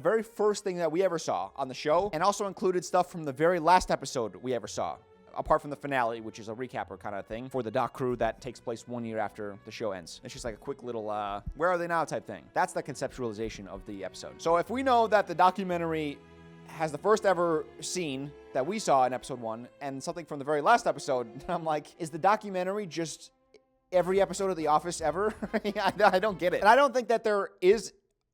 Speaker 2: very first thing that we ever saw on the show, and also included stuff from the very last episode we ever saw, apart from the finale, which is a recapper kind of thing for the doc crew that takes place 1 year after the show ends. It's just like a quick little, where are they now type thing. That's the conceptualization of the episode. So if we know that the documentary has the first ever scene that we saw in episode 1 and something from the very last episode, I'm like, is the documentary just every episode of The Office ever? I don't get it. And I don't think that there is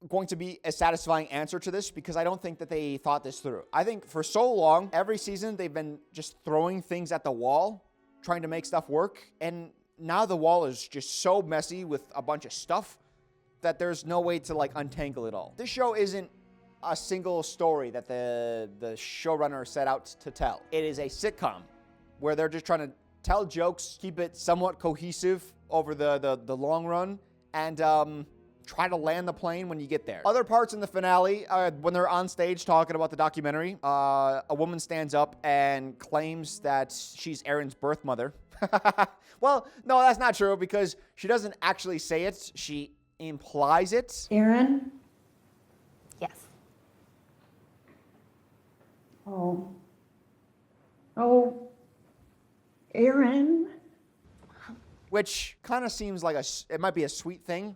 Speaker 2: going to be a satisfying answer to this, because I don't think that they thought this through. I think for so long, every season, they've been just throwing things at the wall, trying to make stuff work. And now the wall is just so messy with a bunch of stuff that there's no way to like untangle it all. This show isn't a single story that the showrunner set out to tell. It is a sitcom where they're just trying to tell jokes, keep it somewhat cohesive over the long run, and try to land the plane when you get there. Other parts in the finale, when they're on stage talking about the documentary, a woman stands up and claims that she's Aaron's birth mother. Well, no, that's not true, because she doesn't actually say it. She implies it.
Speaker 3: Aaron? Yes. Oh, Aaron.
Speaker 2: Which kind of seems like it might be a sweet thing,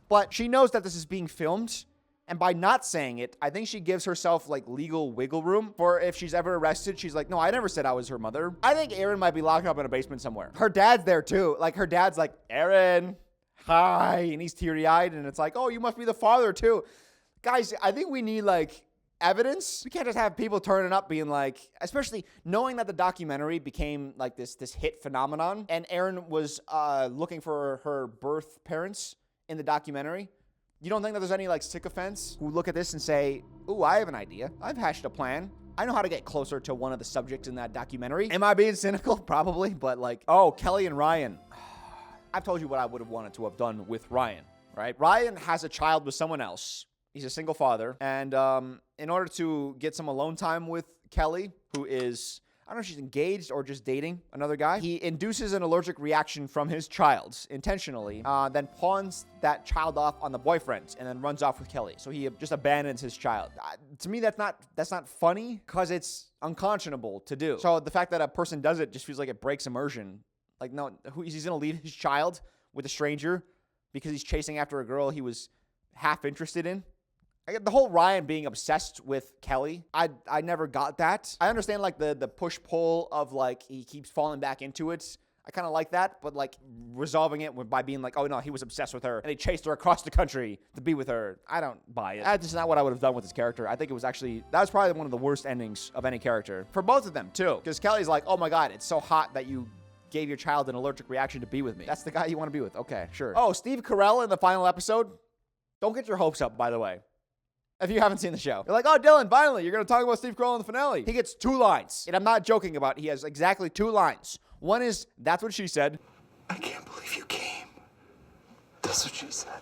Speaker 2: but she knows that this is being filmed, and by not saying it, I think she gives herself like legal wiggle room for if she's ever arrested. She's like, no, I never said I was her mother. I think Aaron might be locked up in a basement somewhere. Her dad's there too. Like, her dad's like, Aaron, hi, and he's teary-eyed, and it's like, oh, you must be the father too. Guys, I think we need like evidence. We can't just have people turning up being like, especially knowing that the documentary became like this hit phenomenon, and Erin was looking for her birth parents in the documentary. You don't think that there's any like sycophants who look at this and say, ooh, I have an idea. I've hatched a plan. I know how to get closer to one of the subjects in that documentary. Am I being cynical? Probably, but like, oh, Kelly and Ryan. I've told you what I would have wanted to have done with Ryan, right? Ryan has a child with someone else. He's a single father, and in order to get some alone time with Kelly, who is, I don't know if she's engaged or just dating another guy, he induces an allergic reaction from his child intentionally, then pawns that child off on the boyfriend, and then runs off with Kelly. So he just abandons his child. To me, that's not funny, because it's unconscionable to do. So the fact that a person does it just feels like it breaks immersion. Like, no, he's gonna leave his child with a stranger because he's chasing after a girl he was half interested in. The whole Ryan being obsessed with Kelly, I never got that. I understand like the push-pull of like he keeps falling back into it. I kind of like that, but like resolving it by being like, oh no, he was obsessed with her and he chased her across the country to be with her. I don't buy it. That's just not what I would have done with his character. I think it was actually, that was probably one of the worst endings of any character. For both of them too. Because Kelly's like, oh my God, it's so hot that you gave your child an allergic reaction to be with me. That's the guy you want to be with. Okay, sure. Oh, Steve Carell in the final episode. Don't get your hopes up, by the way. If you haven't seen the show. You're like, oh, Dylan, finally, you're going to talk about Steve Carell in the finale. He gets 2 lines. And I'm not joking about it. He has exactly 2 lines. One is, that's what she said.
Speaker 13: I can't believe you came. That's what she said.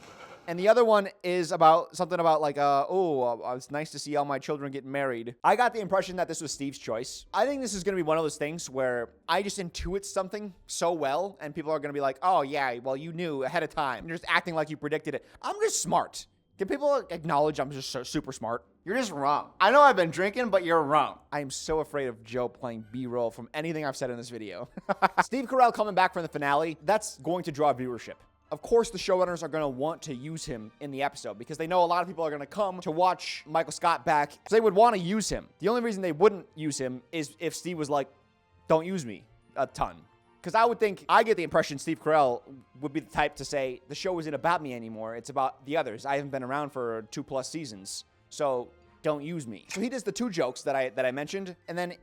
Speaker 2: And the other one is about something about like, it's nice to see all my children get married. I got the impression that this was Steve's choice. I think this is going to be one of those things where I just intuit something so well, and people are going to be like, oh, yeah, well, you knew ahead of time. You're just acting like you predicted it. I'm just smart. Can people acknowledge I'm just so super smart? You're just wrong. I know I've been drinking, but you're wrong. I am so afraid of Joe playing B-roll from anything I've said in this video. Steve Carell coming back from the finale, that's going to draw viewership. Of course, the showrunners are going to want to use him in the episode because they know a lot of people are going to come to watch Michael Scott back, so they would want to use him. The only reason they wouldn't use him is if Steve was like, don't use me a ton. Because I get the impression Steve Carell would be the type to say, the show isn't about me anymore. It's about the others. I haven't been around for 2+ seasons, so don't use me. So he does the 2 jokes that I mentioned, and then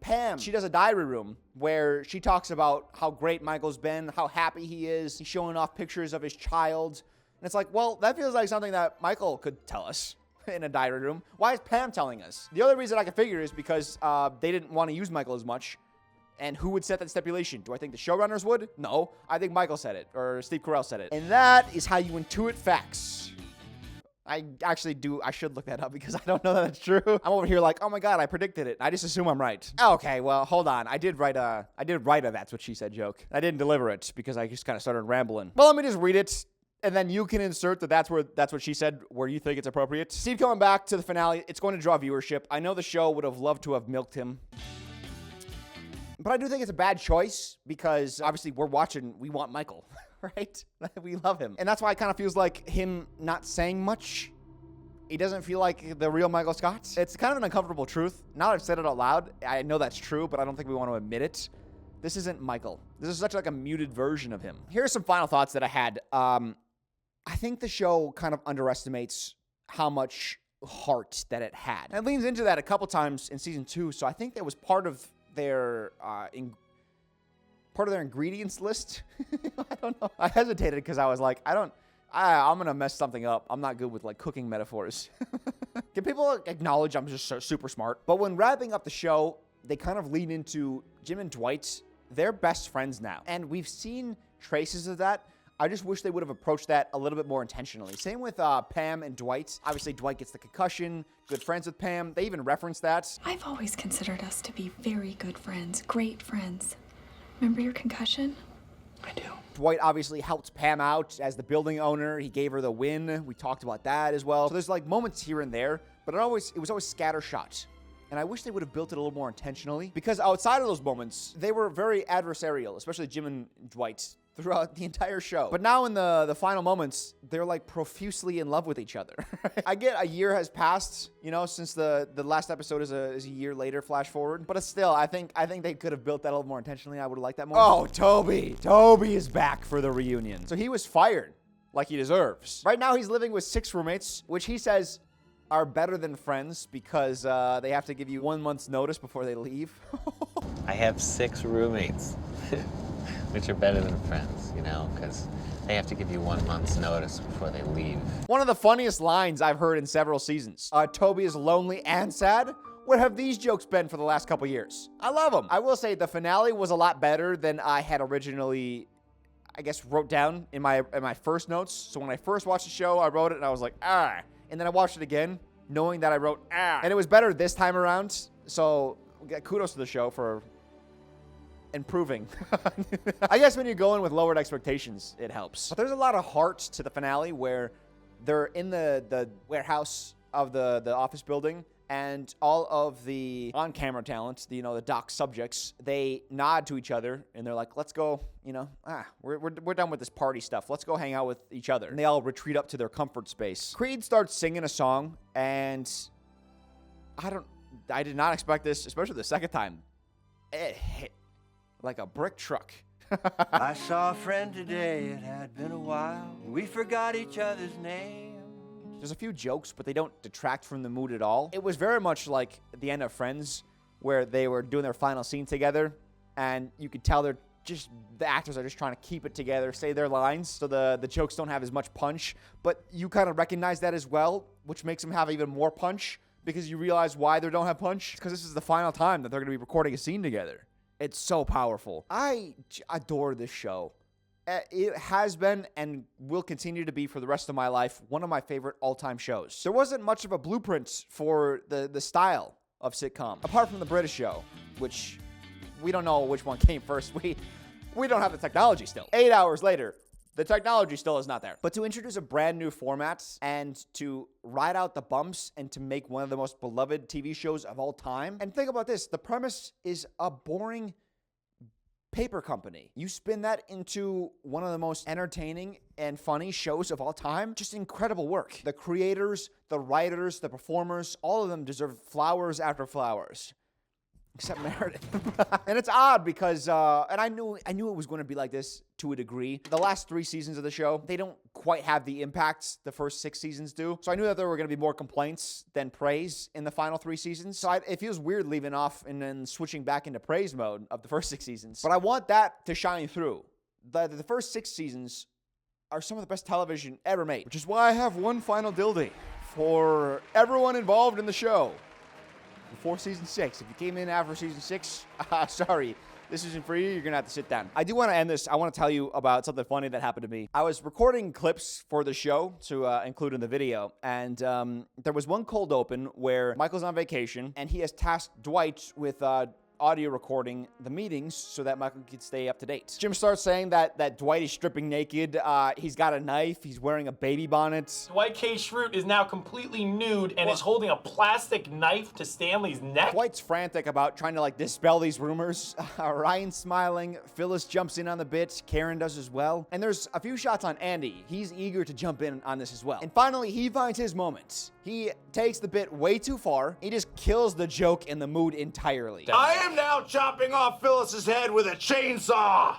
Speaker 2: Pam, she does a diary room where she talks about how great Michael's been, how happy he is. He's showing off pictures of his child. And it's like, well, that feels like something that Michael could tell us in a diary room. Why is Pam telling us? The other reason I can figure is because they didn't want to use Michael as much. And who would set that stipulation? Do I think the showrunners would? No. I think Michael said it, or Steve Carell said it. And that is how you intuit facts. I actually do. I should look that up because I don't know that it's true. I'm over here like, oh my God, I predicted it. I just assume I'm right. Okay, well, hold on. I did write a That's What She Said joke. I didn't deliver it because I just kind of started rambling. Well, let me just read it. And then you can insert That's What She Said where you think it's appropriate. Steve coming back to the finale. It's going to draw viewership. I know the show would have loved to have milked him. But I do think it's a bad choice because obviously we want Michael, right? We love him. And that's why it kind of feels like him not saying much. He doesn't feel like the real Michael Scott. It's kind of an uncomfortable truth. Now that I've said it out loud, I know that's true, but I don't think we want to admit it. This isn't Michael. This is such like a muted version of him. Here are some final thoughts that I had. I think the show kind of underestimates how much heart that it had. And it leans into that a couple times in season 2, so I think that was part of their ingredients list. I don't know. I hesitated because I was like, I'm gonna mess something up. I'm not good with like cooking metaphors. Can people acknowledge I'm just so super smart? But when wrapping up the show, they kind of lean into Jim and Dwight. They're best friends now, and we've seen traces of that. I just wish they would have approached that a little bit more intentionally. Same with Pam and Dwight. Obviously, Dwight gets the concussion, good friends with Pam. They even reference that.
Speaker 5: I've always considered us to be very good friends, great friends. Remember your concussion?
Speaker 8: I do.
Speaker 2: Dwight obviously helped Pam out as the building owner. He gave her the win. We talked about that as well. So there's like moments here and there, but it was always scattershot. And I wish they would have built it a little more intentionally because outside of those moments, they were very adversarial, especially Jim and Dwight, throughout the entire show. But now in the final moments, they're like profusely in love with each other. I get a year has passed, since the last episode is a year later, flash forward. But it's still, I think they could have built that a little more intentionally. I would have liked that more. Oh, Toby. Toby is back for the reunion. So he was fired like he deserves. Right now he's living with 6 roommates, which he says are better than friends because they have to give you 1 month's notice before they leave.
Speaker 18: I have 6 roommates. Which are better than friends, because they have to give you 1 month's notice before they leave.
Speaker 2: One of the funniest lines I've heard in several seasons. Toby is lonely and sad. Where have these jokes been for the last couple years? I love them. I will say the finale was a lot better than I had originally, wrote down in my first notes. So when I first watched the show, I wrote it and I was like, ah. And then I watched it again, knowing that I wrote, ah. And it was better this time around. So kudos to the show for improving. I guess when you go in with lowered expectations, it helps. But there's a lot of heart to the finale where they're in the warehouse of the office building, and all of the on-camera talent, the doc subjects, they nod to each other and they're like, let's go, we're done with this party stuff. Let's go hang out with each other. And they all retreat up to their comfort space. Creed starts singing a song, and I did not expect this, especially the second time. It hit like a brick truck.
Speaker 20: I saw a friend today, it had been a while. We forgot each other's names.
Speaker 2: There's a few jokes, but they don't detract from the mood at all. It was very much like the end of Friends, where they were doing their final scene together, and you could tell the actors are just trying to keep it together, say their lines, so the jokes don't have as much punch, but you kind of recognize that as well, which makes them have even more punch, because you realize why they don't have punch. It's because this is the final time that they're going to be recording a scene together. It's so powerful. I adore this show. It has been and will continue to be for the rest of my life one of my favorite all-time shows. There wasn't much of a blueprint for the style of sitcom, apart from the British show, which we don't know which one came first. We don't have the technology still. 8 hours later, the technology still is not there. But to introduce a brand new format and to ride out the bumps and to make one of the most beloved TV shows of all time. And think about this. The premise is a boring paper company. You spin that into one of the most entertaining and funny shows of all time. Just incredible work. The creators, the writers, the performers, all of them deserve flowers after flowers. except Meredith. And it's odd because, and I knew it was going to be like this to a degree. The last 3 seasons of the show, they don't quite have the impacts the first 6 seasons do. So I knew that there were going to be more complaints than praise in the final 3 seasons. So it feels weird leaving off and then switching back into praise mode of the first 6 seasons. But I want that to shine through. The first 6 seasons are some of the best television ever made, which is why I have one final dildy for everyone involved in the show. Before season 6. If you came in after season 6, sorry, this isn't for you. You're gonna have to sit down. I do want to end this. I want to tell you about something funny that happened to me. I was recording clips for the show to include in the video, and there was one cold open where Michael's on vacation, and he has tasked Dwight with audio recording the meetings so that Michael could stay up to date. Jim starts saying that Dwight is stripping naked. He's got a knife. He's wearing a baby bonnet.
Speaker 17: Dwight K. Schrute is now completely nude and is holding a plastic knife to Stanley's neck.
Speaker 2: Dwight's frantic about trying to like dispel these rumors. Ryan's smiling. Phyllis jumps in on the bit. Karen does as well. And there's a few shots on Andy. He's eager to jump in on this as well. And finally, he finds his moment. He takes the bit way too far. He just kills the joke and the mood entirely.
Speaker 11: I am now chopping off Phyllis's head with a chainsaw.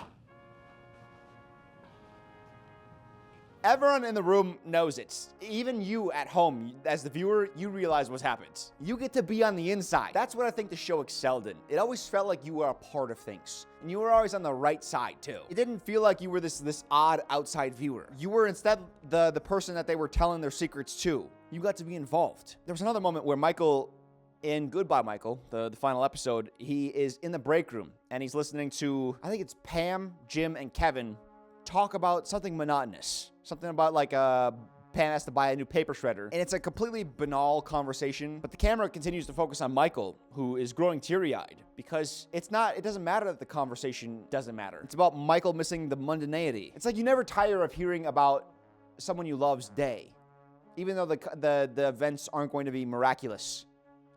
Speaker 2: Everyone in the room knows it. Even you at home, as the viewer, you realize what's happened. You get to be on the inside. That's what I think the show excelled in. It always felt like you were a part of things. And you were always on the right side, too. It didn't feel like you were this odd outside viewer. You were instead the person that they were telling their secrets to. You got to be involved. There was another moment where Michael, in Goodbye Michael, the final episode, he is in the break room and he's listening to, I think it's Pam, Jim, and Kevin talk about something monotonous. Something about like Pam has to buy a new paper shredder. And it's a completely banal conversation, but the camera continues to focus on Michael, who is growing teary-eyed because it doesn't matter that the conversation doesn't matter. It's about Michael missing the mundanity. It's like you never tire of hearing about someone you love's day, even though the events aren't going to be miraculous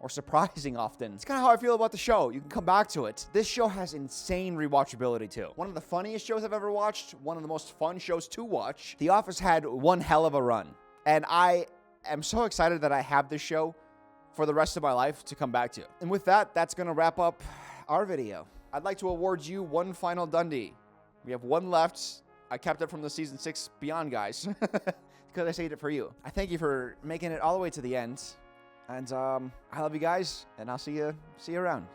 Speaker 2: or surprising often. It's kind of how I feel about the show. You can come back to it. This show has insane rewatchability too. One of the funniest shows I've ever watched, one of the most fun shows to watch. The Office had one hell of a run. And I am so excited that I have this show for the rest of my life to come back to. And with that, that's gonna wrap up our video. I'd like to award you one final Dundee. We have one left. I kept it from the season 6 Beyond guys because I saved it for you. I thank you for making it all the way to the end. And I love you guys, and I'll see you around.